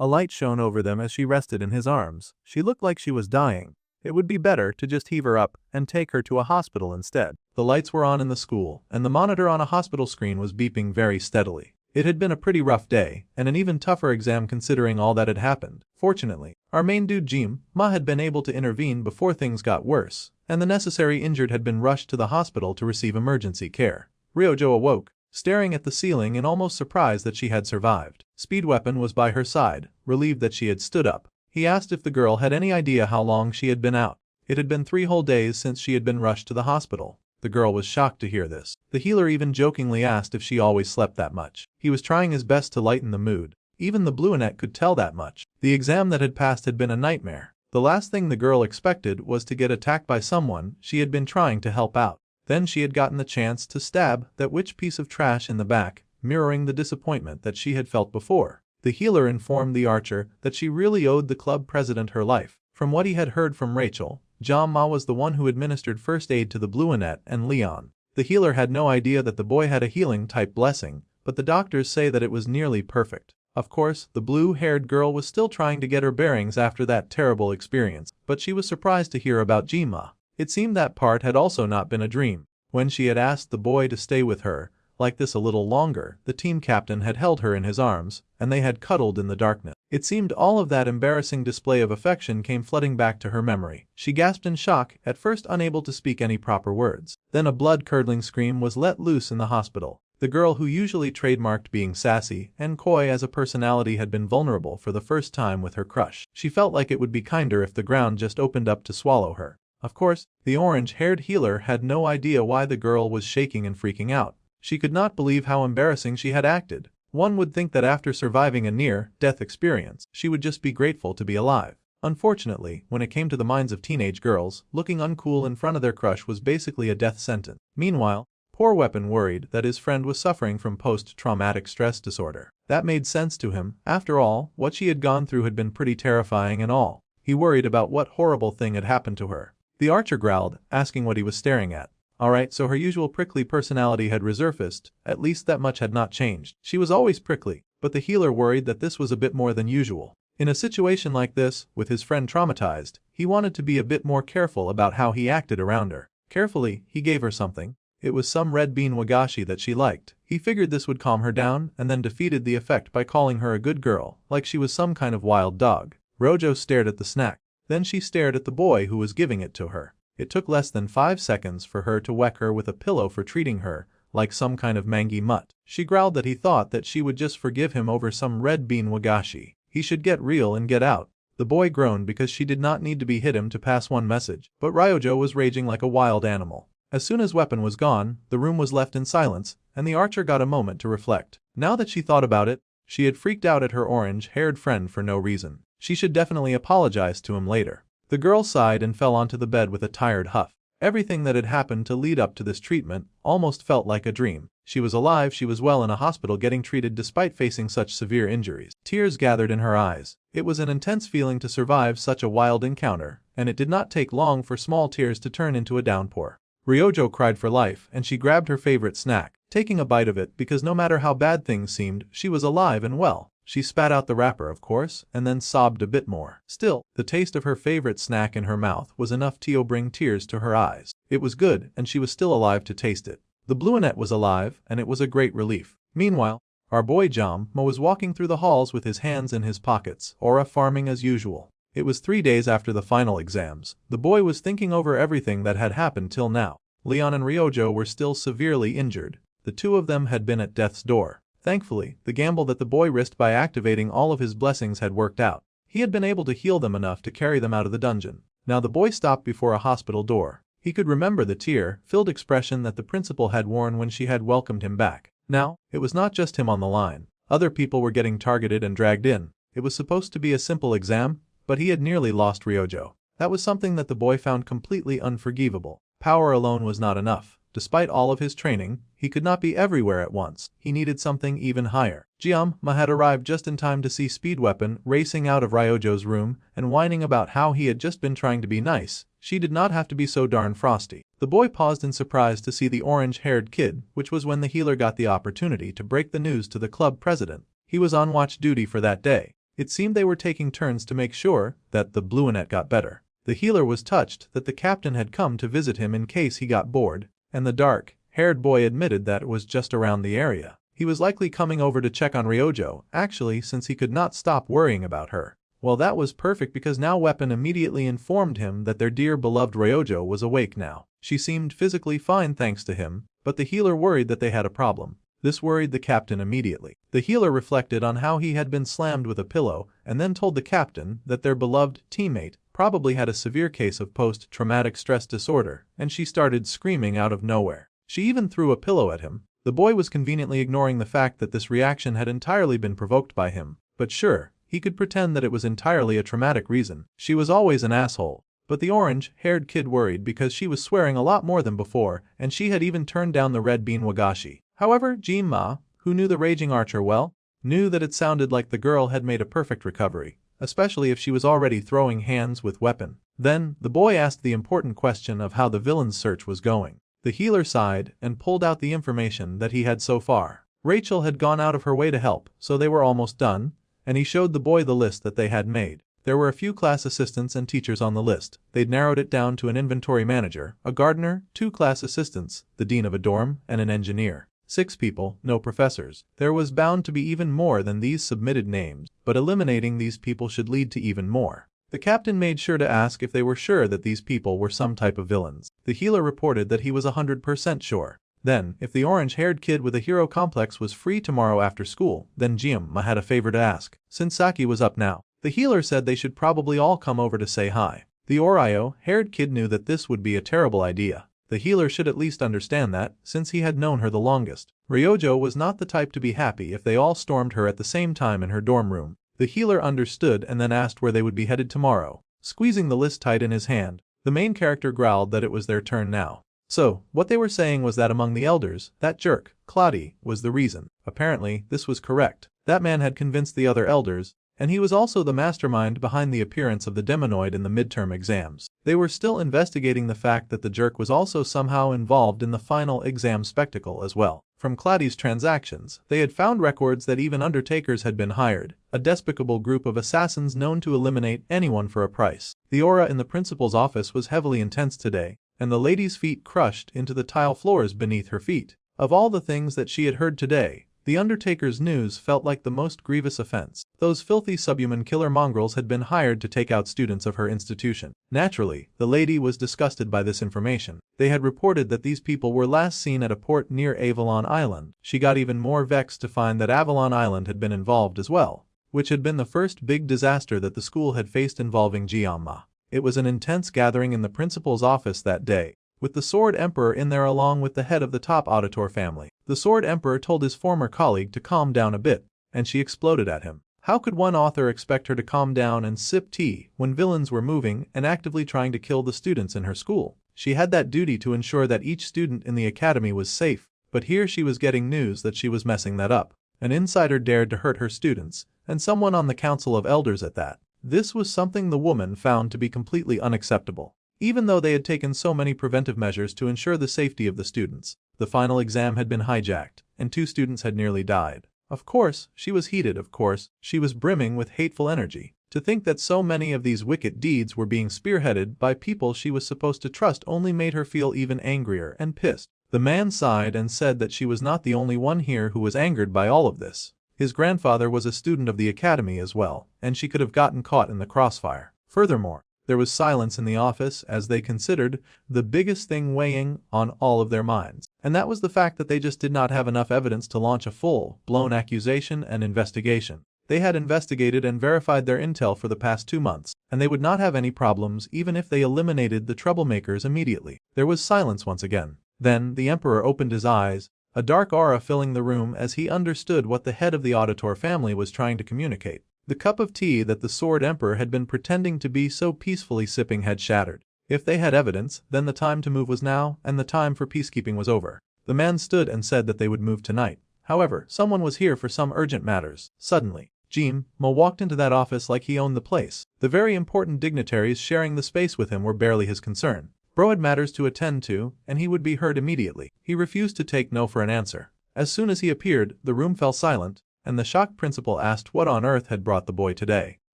A light shone over them as she rested in his arms. She looked like she was dying. It would be better to just heave her up and take her to a hospital instead. The lights were on in the school, and the monitor on a hospital screen was beeping very steadily. It had been a pretty rough day, and an even tougher exam considering all that had happened. Fortunately, our main dude Ma had been able to intervene before things got worse, and the necessary injured had been rushed to the hospital to receive emergency care. Ryojo awoke, staring at the ceiling and almost surprised that she had survived. Speed Weapon was by her side, relieved that she had stood up. He asked if the girl had any idea how long she had been out. It had been 3 whole days since she had been rushed to the hospital. The girl was shocked to hear this. The healer even jokingly asked if she always slept that much. He was trying his best to lighten the mood. Even the Bluenet could tell that much. The exam that had passed had been a nightmare. The last thing the girl expected was to get attacked by someone she had been trying to help out. Then she had gotten the chance to stab that witch piece of trash in the back, mirroring the disappointment that she had felt before. The healer informed the archer that she really owed the club president her life. From what he had heard from Rachel, Jam-ma was the one who administered first aid to the Bluenet and Leon. The healer had no idea that the boy had a healing-type blessing, but the doctors say that it was nearly perfect. Of course, the blue-haired girl was still trying to get her bearings after that terrible experience, but she was surprised to hear about Jima. It seemed that part had also not been a dream. When she had asked the boy to stay with her, like this a little longer, the team captain had held her in his arms, and they had cuddled in the darkness. It seemed all of that embarrassing display of affection came flooding back to her memory. She gasped in shock, at first unable to speak any proper words. Then a blood-curdling scream was let loose in the hospital. The girl who usually trademarked being sassy and coy as a personality had been vulnerable for the first time with her crush. She felt like it would be kinder if the ground just opened up to swallow her. Of course, the orange-haired healer had no idea why the girl was shaking and freaking out. She could not believe how embarrassing she had acted. One would think that after surviving a near-death experience, she would just be grateful to be alive. Unfortunately, when it came to the minds of teenage girls, looking uncool in front of their crush was basically a death sentence. Meanwhile, poor Weapon worried that his friend was suffering from post-traumatic stress disorder. That made sense to him. After all, what she had gone through had been pretty terrifying and all. He worried about what horrible thing had happened to her. The archer growled, asking what he was staring at. Alright, so her usual prickly personality had resurfaced, at least that much had not changed. She was always prickly, but the healer worried that this was a bit more than usual. In a situation like this, with his friend traumatized, he wanted to be a bit more careful about how he acted around her. Carefully, he gave her something. It was some red bean wagashi that she liked. He figured this would calm her down and then defeated the effect by calling her a good girl, like she was some kind of wild dog. Rojo stared at the snack. Then she stared at the boy who was giving it to her. It took less than 5 seconds for her to whack her with a pillow for treating her like some kind of mangy mutt. She growled that he thought that she would just forgive him over some red bean wagashi. He should get real and get out. The boy groaned because she did not need to be hit him to pass one message, but Ryojo was raging like a wild animal. As soon as Weapon was gone, the room was left in silence, and the archer got a moment to reflect. Now that she thought about it, she had freaked out at her orange-haired friend for no reason. She should definitely apologize to him later. The girl sighed and fell onto the bed with a tired huff. Everything that had happened to lead up to this treatment almost felt like a dream. She was alive, she was well in a hospital getting treated despite facing such severe injuries. Tears gathered in her eyes. It was an intense feeling to survive such a wild encounter, and it did not take long for small tears to turn into a downpour. Ryojo cried for life and she grabbed her favorite snack, taking a bite of it because no matter how bad things seemed, she was alive and well. She spat out the wrapper, of course, and then sobbed a bit more. Still, the taste of her favorite snack in her mouth was enough to bring tears to her eyes. It was good, and she was still alive to taste it. The Bluenet was alive, and it was a great relief. Meanwhile, our boy Jam-ma was walking through the halls with his hands in his pockets, aura farming as usual. It was 3 days after the final exams. The boy was thinking over everything that had happened till now. Leon and Ryojo were still severely injured. The two of them had been at death's door. Thankfully, the gamble that the boy risked by activating all of his blessings had worked out. He had been able to heal them enough to carry them out of the dungeon. Now the boy stopped before a hospital door. He could remember the tear-filled expression that the principal had worn when she had welcomed him back. Now, it was not just him on the line. Other people were getting targeted and dragged in. It was supposed to be a simple exam, but he had nearly lost Ryojo. That was something that the boy found completely unforgivable. Power alone was not enough. Despite all of his training, he could not be everywhere at once. He needed something even higher. Jam-ma had arrived just in time to see Speed Weapon racing out of Ryojo's room and whining about how he had just been trying to be nice. She did not have to be so darn frosty. The boy paused in surprise to see the orange-haired kid, which was when the healer got the opportunity to break the news to the club president. He was on watch duty for that day. It seemed they were taking turns to make sure that the Bluenet got better. The healer was touched that the captain had come to visit him in case he got bored. And the dark-haired boy admitted that it was just around the area. He was likely coming over to check on Ryojo, actually, since he could not stop worrying about her. Well, that was perfect because now Weapon immediately informed him that their dear beloved Ryojo was awake now. She seemed physically fine thanks to him, but the healer worried that they had a problem. This worried the captain immediately. The healer reflected on how he had been slammed with a pillow and then told the captain that their beloved teammate probably had a severe case of post-traumatic stress disorder, and she started screaming out of nowhere. She even threw a pillow at him. The boy was conveniently ignoring the fact that this reaction had entirely been provoked by him. But sure, he could pretend that it was entirely a traumatic reason. She was always an asshole. But the orange-haired kid worried because she was swearing a lot more than before, and she had even turned down the red bean wagashi. However, Jin-ma, who knew the raging archer well, knew that it sounded like the girl had made a perfect recovery, especially if she was already throwing hands with weapon. Then, the boy asked the important question of how the villain's search was going. The healer sighed and pulled out the information that he had so far. Rachel had gone out of her way to help, so they were almost done, and he showed the boy the list that they had made. There were a few class assistants and teachers on the list. They'd narrowed it down to an inventory manager, a gardener, 2 class assistants, the dean of a dorm, and an engineer. 6 people, no professors. There was bound to be even more than these submitted names, but eliminating these people should lead to even more. The captain made sure to ask if they were sure that these people were some type of villains. The healer reported that he was 100% sure. Then, if the orange-haired kid with a hero complex was free tomorrow after school, then Jin-ma had a favor to ask. Since Saki was up now, the healer said they should probably all come over to say hi. The Oreo-haired kid knew that this would be a terrible idea. The healer should at least understand that, since he had known her the longest. Ryojo was not the type to be happy if they all stormed her at the same time in her dorm room. The healer understood and then asked where they would be headed tomorrow. Squeezing the list tight in his hand, the main character growled that it was their turn now. So, what they were saying was that among the elders, that jerk, Claudia, was the reason. Apparently, this was correct. That man had convinced the other elders, and he was also the mastermind behind the appearance of the demonoid in the midterm exams. They were still investigating the fact that the jerk was also somehow involved in the final exam spectacle as well. From Claudia's transactions, they had found records that even undertakers had been hired, a despicable group of assassins known to eliminate anyone for a price. The aura in the principal's office was heavily intense today, and the lady's feet crushed into the tile floors beneath her feet. Of all the things that she had heard today, the Undertaker's news felt like the most grievous offense. Those filthy subhuman killer mongrels had been hired to take out students of her institution. Naturally, the lady was disgusted by this information. They had reported that these people were last seen at a port near Avalon Island. She got even more vexed to find that Avalon Island had been involved as well, which had been the first big disaster that the school had faced involving Jin-ma. It was an intense gathering in the principal's office that day, with the Sword Emperor in there along with the head of the top auditor family. The Sword Emperor told his former colleague to calm down a bit, and she exploded at him. How could one author expect her to calm down and sip tea when villains were moving and actively trying to kill the students in her school? She had that duty to ensure that each student in the academy was safe, but here she was getting news that she was messing that up. An insider dared to hurt her students, and someone on the Council of Elders at that. This was something the woman found to be completely unacceptable. Even though they had taken so many preventive measures to ensure the safety of the students, the final exam had been hijacked, and 2 students had nearly died. Of course, she was heated, of course, she was brimming with hateful energy. To think that so many of these wicked deeds were being spearheaded by people she was supposed to trust only made her feel even angrier and pissed. The man sighed and said that she was not the only one here who was angered by all of this. His grandfather was a student of the academy as well, and she could have gotten caught in the crossfire. Furthermore, there was silence in the office as they considered the biggest thing weighing on all of their minds. And that was the fact that they just did not have enough evidence to launch a full-blown accusation and investigation. They had investigated and verified their intel for the past 2 months, and they would not have any problems even if they eliminated the troublemakers immediately. There was silence once again. Then the Emperor opened his eyes, a dark aura filling the room as he understood what the head of the auditor family was trying to communicate. The cup of tea that the Sword Emperor had been pretending to be so peacefully sipping had shattered. If they had evidence, then the time to move was now, and the time for peacekeeping was over. The man stood and said that they would move tonight. However, someone was here for some urgent matters. Suddenly, Jin-ma walked into that office like he owned the place. The very important dignitaries sharing the space with him were barely his concern. Bro had matters to attend to, and he would be heard immediately. He refused to take no for an answer. As soon as he appeared, the room fell silent, and the shocked principal asked what on earth had brought the boy today.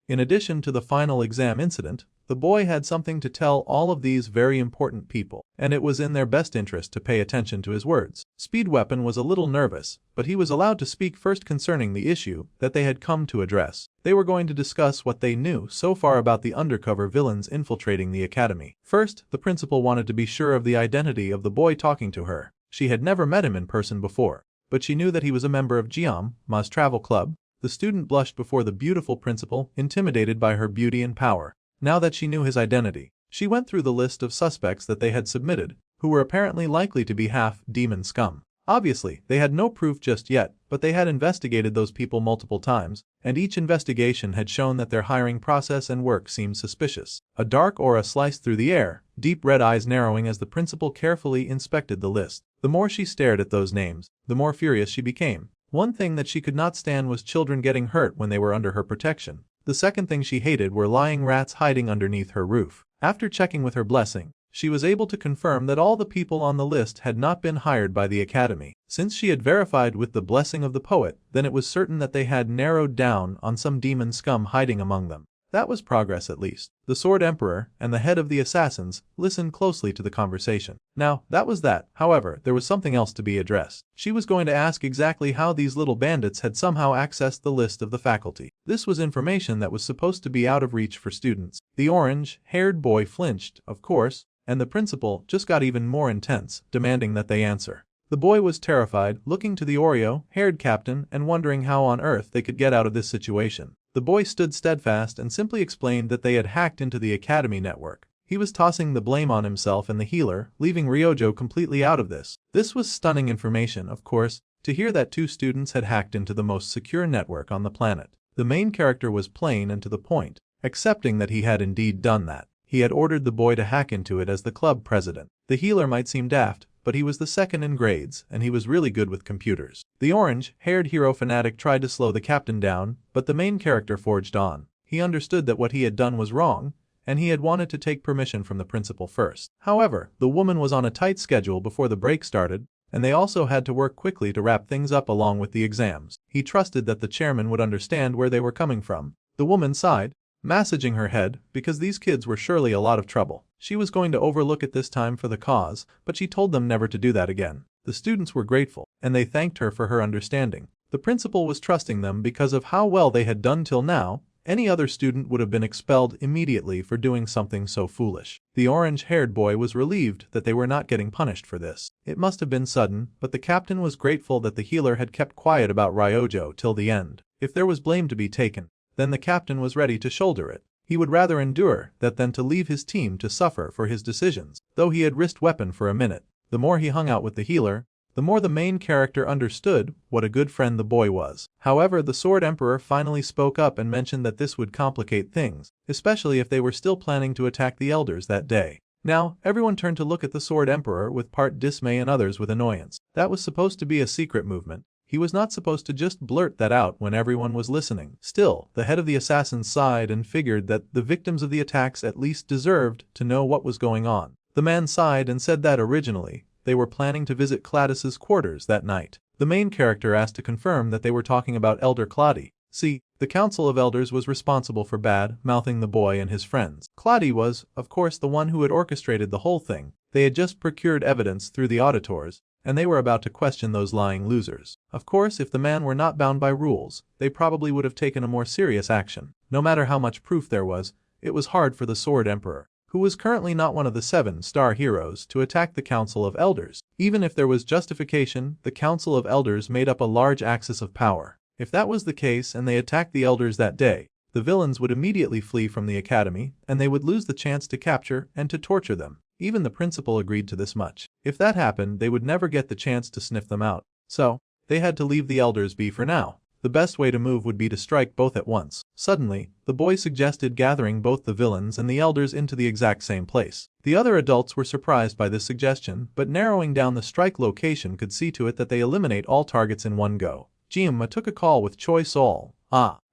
In addition to the final exam incident, the boy had something to tell all of these very important people, and it was in their best interest to pay attention to his words. Speed Weapon was a little nervous, but he was allowed to speak first concerning the issue that they had come to address. They were going to discuss what they knew so far about the undercover villains infiltrating the academy. First, the principal wanted to be sure of the identity of the boy talking to her. She had never met him in person before, but she knew that he was a member of Jin-ma's travel club. The student blushed before the beautiful principal, intimidated by her beauty and power. Now that she knew his identity, she went through the list of suspects that they had submitted, who were apparently likely to be half demon scum. Obviously, they had no proof just yet, but they had investigated those people multiple times, and each investigation had shown that their hiring process and work seemed suspicious. A dark aura sliced through the air, deep red eyes narrowing as the principal carefully inspected the list. The more she stared at those names, the more furious she became. One thing that she could not stand was children getting hurt when they were under her protection. The second thing she hated were lying rats hiding underneath her roof. After checking with her blessing, she was able to confirm that all the people on the list had not been hired by the academy. Since she had verified with the blessing of the poet, then it was certain that they had narrowed down on some demon scum hiding among them. That was progress at least. The Sword Emperor and the head of the assassins listened closely to the conversation. Now, that was that. However, there was something else to be addressed. She was going to ask exactly how these little bandits had somehow accessed the list of the faculty. This was information that was supposed to be out of reach for students. The orange-haired boy flinched, of course, and the principal just got even more intense, demanding that they answer. The boy was terrified, looking to the Oreo-haired captain and wondering how on earth they could get out of this situation. The boy stood steadfast and simply explained that they had hacked into the academy network. He was tossing the blame on himself and the healer, leaving Ryojo completely out of this. This was stunning information, of course, to hear that 2 students had hacked into the most secure network on the planet. The main character was plain and to the point, accepting that he had indeed done that. He had ordered the boy to hack into it as the club president. The healer might seem daft, but he was the second in grades and he was really good with computers. The orange-haired hero fanatic tried to slow the captain down, but the main character forged on. He understood that what he had done was wrong, and he had wanted to take permission from the principal first. However, the woman was on a tight schedule before the break started, and they also had to work quickly to wrap things up along with the exams. He trusted that the chairman would understand where they were coming from. The woman sighed, massaging her head, because these kids were surely a lot of trouble. She was going to overlook it this time for the cause, but she told them never to do that again. The students were grateful, and they thanked her for her understanding. The principal was trusting them because of how well they had done till now. Any other student would have been expelled immediately for doing something so foolish. The orange-haired boy was relieved that they were not getting punished for this. It must have been sudden, but the captain was grateful that the healer had kept quiet about Ryojo till the end. If there was blame to be taken, then the captain was ready to shoulder it. He would rather endure that than to leave his team to suffer for his decisions. Though he had risked weapon for a minute, the more he hung out with the healer, the more the main character understood what a good friend the boy was. However, the Sword Emperor finally spoke up and mentioned that this would complicate things, especially if they were still planning to attack the elders that day. Now, everyone turned to look at the Sword Emperor with part dismay and others with annoyance. That was supposed to be a secret movement. He was not supposed to just blurt that out when everyone was listening. Still, the head of the assassins sighed and figured that the victims of the attacks at least deserved to know what was going on. The man sighed and said that originally, they were planning to visit Cladis's quarters that night. The main character asked to confirm that they were talking about Elder Claudi. See, the Council of Elders was responsible for bad-mouthing the boy and his friends. Claudi was, of course, the one who had orchestrated the whole thing. They had just procured evidence through the auditors, and they were about to question those lying losers. Of course, if the man were not bound by rules, they probably would have taken a more serious action. No matter how much proof there was, it was hard for the Sword Emperor, who was currently not one of the 7-star heroes, to attack the Council of Elders. Even if there was justification, the Council of Elders made up a large axis of power. If that was the case and they attacked the elders that day, the villains would immediately flee from the academy, and they would lose the chance to capture and to torture them. Even the principal agreed to this much. If that happened, they would never get the chance to sniff them out. So, they had to leave the elders be for now. The best way to move would be to strike both at once. Suddenly, the boy suggested gathering both the villains and the elders into the exact same place. The other adults were surprised by this suggestion, but narrowing down the strike location could see to it that they eliminate all targets in one go. Jiima took a call with Choi Sol,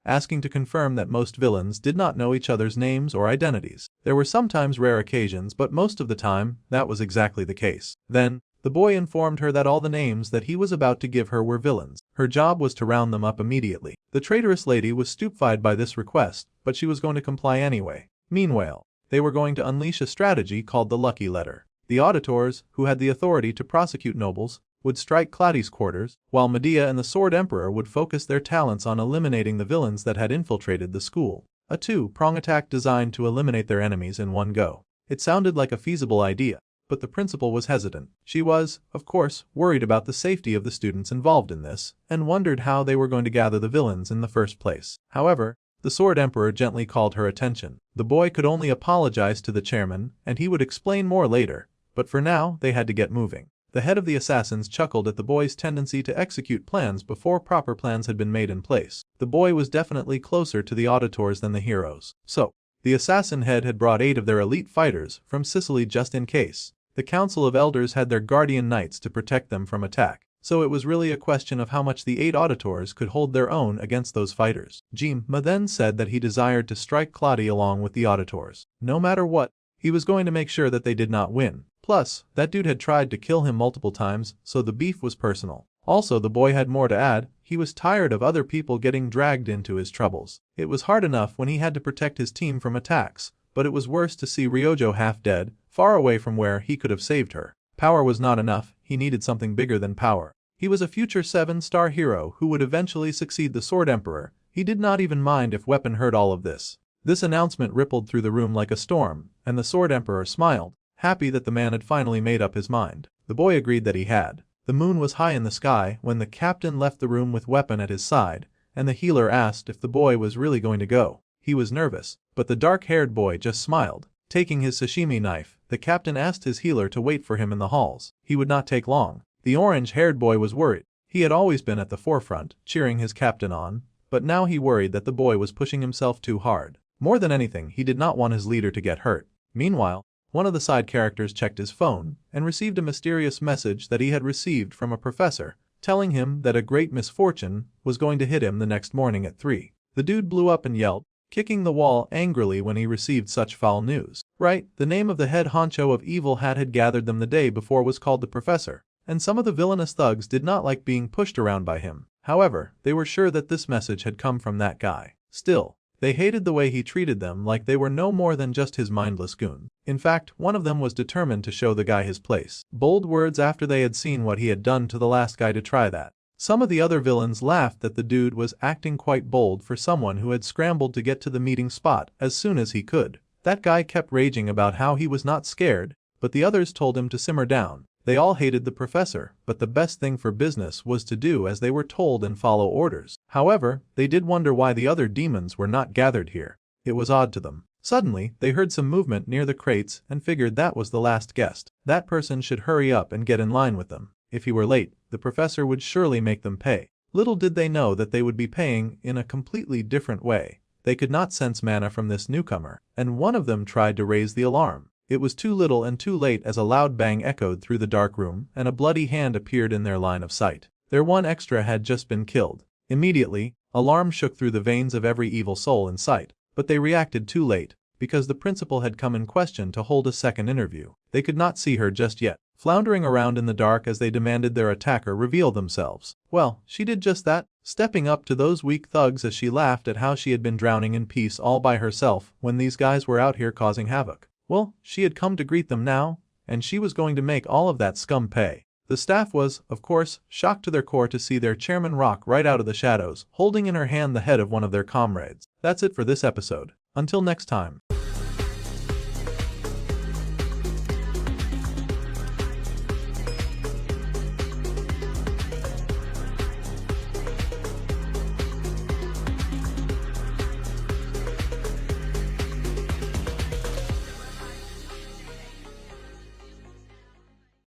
asking to confirm that most villains did not know each other's names or identities. There were sometimes rare occasions, but most of the time, that was exactly the case. Then, the boy informed her that all the names that he was about to give her were villains. Her job was to round them up immediately. The traitorous lady was stupefied by this request, but she was going to comply anyway. Meanwhile, they were going to unleash a strategy called the Lucky Letter. The auditors, who had the authority to prosecute nobles, would strike Claudi's quarters, while Medea and the Sword Emperor would focus their talents on eliminating the villains that had infiltrated the school. A two-prong attack designed to eliminate their enemies in one go. It sounded like a feasible idea, but the principal was hesitant. She was, of course, worried about the safety of the students involved in this, and wondered how they were going to gather the villains in the first place. However, the Sword Emperor gently called her attention. The boy could only apologize to the chairman, and he would explain more later, but for now they had to get moving. The head of the assassins chuckled at the boy's tendency to execute plans before proper plans had been made in place. The boy was definitely closer to the auditors than the heroes. So, the assassin head had brought 8 of their elite fighters from Sicily just in case. The Council of Elders had their guardian knights to protect them from attack. So it was really a question of how much the 8 auditors could hold their own against those fighters. Jima then said that he desired to strike Claudia along with the auditors. No matter what, he was going to make sure that they did not win. Plus, that dude had tried to kill him multiple times, so the beef was personal. Also, the boy had more to add. He was tired of other people getting dragged into his troubles. It was hard enough when he had to protect his team from attacks, but it was worse to see Ryojo half dead, far away from where he could have saved her. Power was not enough, he needed something bigger than power. He was a future 7-star hero who would eventually succeed the Sword Emperor. He did not even mind if Weapon heard all of this. This announcement rippled through the room like a storm, and the Sword Emperor smiled, happy that the man had finally made up his mind. The boy agreed that he had. The moon was high in the sky when the captain left the room with Weapon at his side, and the healer asked if the boy was really going to go. He was nervous, but the dark-haired boy just smiled. Taking his sashimi knife, the captain asked his healer to wait for him in the halls. He would not take long. The orange-haired boy was worried. He had always been at the forefront, cheering his captain on, but now he worried that the boy was pushing himself too hard. More than anything, he did not want his leader to get hurt. Meanwhile, one of the side characters checked his phone and received a mysterious message that he had received from a professor, telling him that a great misfortune was going to hit him the next morning at 3. The dude blew up and yelled, kicking the wall angrily when he received such foul news. Right, the name of the head honcho of Evil Hat had gathered them the day before was called the Professor, and some of the villainous thugs did not like being pushed around by him. However, they were sure that this message had come from that guy. Still, they hated the way he treated them like they were no more than just his mindless goon. In fact, one of them was determined to show the guy his place. Bold words after they had seen what he had done to the last guy to try that. Some of the other villains laughed that the dude was acting quite bold for someone who had scrambled to get to the meeting spot as soon as he could. That guy kept raging about how he was not scared, but the others told him to simmer down. They all hated the professor, but the best thing for business was to do as they were told and follow orders. However, they did wonder why the other demons were not gathered here. It was odd to them. Suddenly, they heard some movement near the crates and figured that was the last guest. That person should hurry up and get in line with them. If he were late, the professor would surely make them pay. Little did they know that they would be paying in a completely different way. They could not sense mana from this newcomer, and one of them tried to raise the alarm. It was too little and too late as a loud bang echoed through the dark room and a bloody hand appeared in their line of sight. Their one extra had just been killed. Immediately, alarm shook through the veins of every evil soul in sight, but they reacted too late, because the principal had come in question to hold a second interview. They could not see her just yet, floundering around in the dark as they demanded their attacker reveal themselves. Well, she did just that, stepping up to those weak thugs as she laughed at how she had been drowning in peace all by herself when these guys were out here causing havoc. Well, she had come to greet them now, and she was going to make all of that scum pay. The staff was, of course, shocked to their core to see their chairman rock right out of the shadows, holding in her hand the head of one of their comrades. That's it for this episode. Until next time.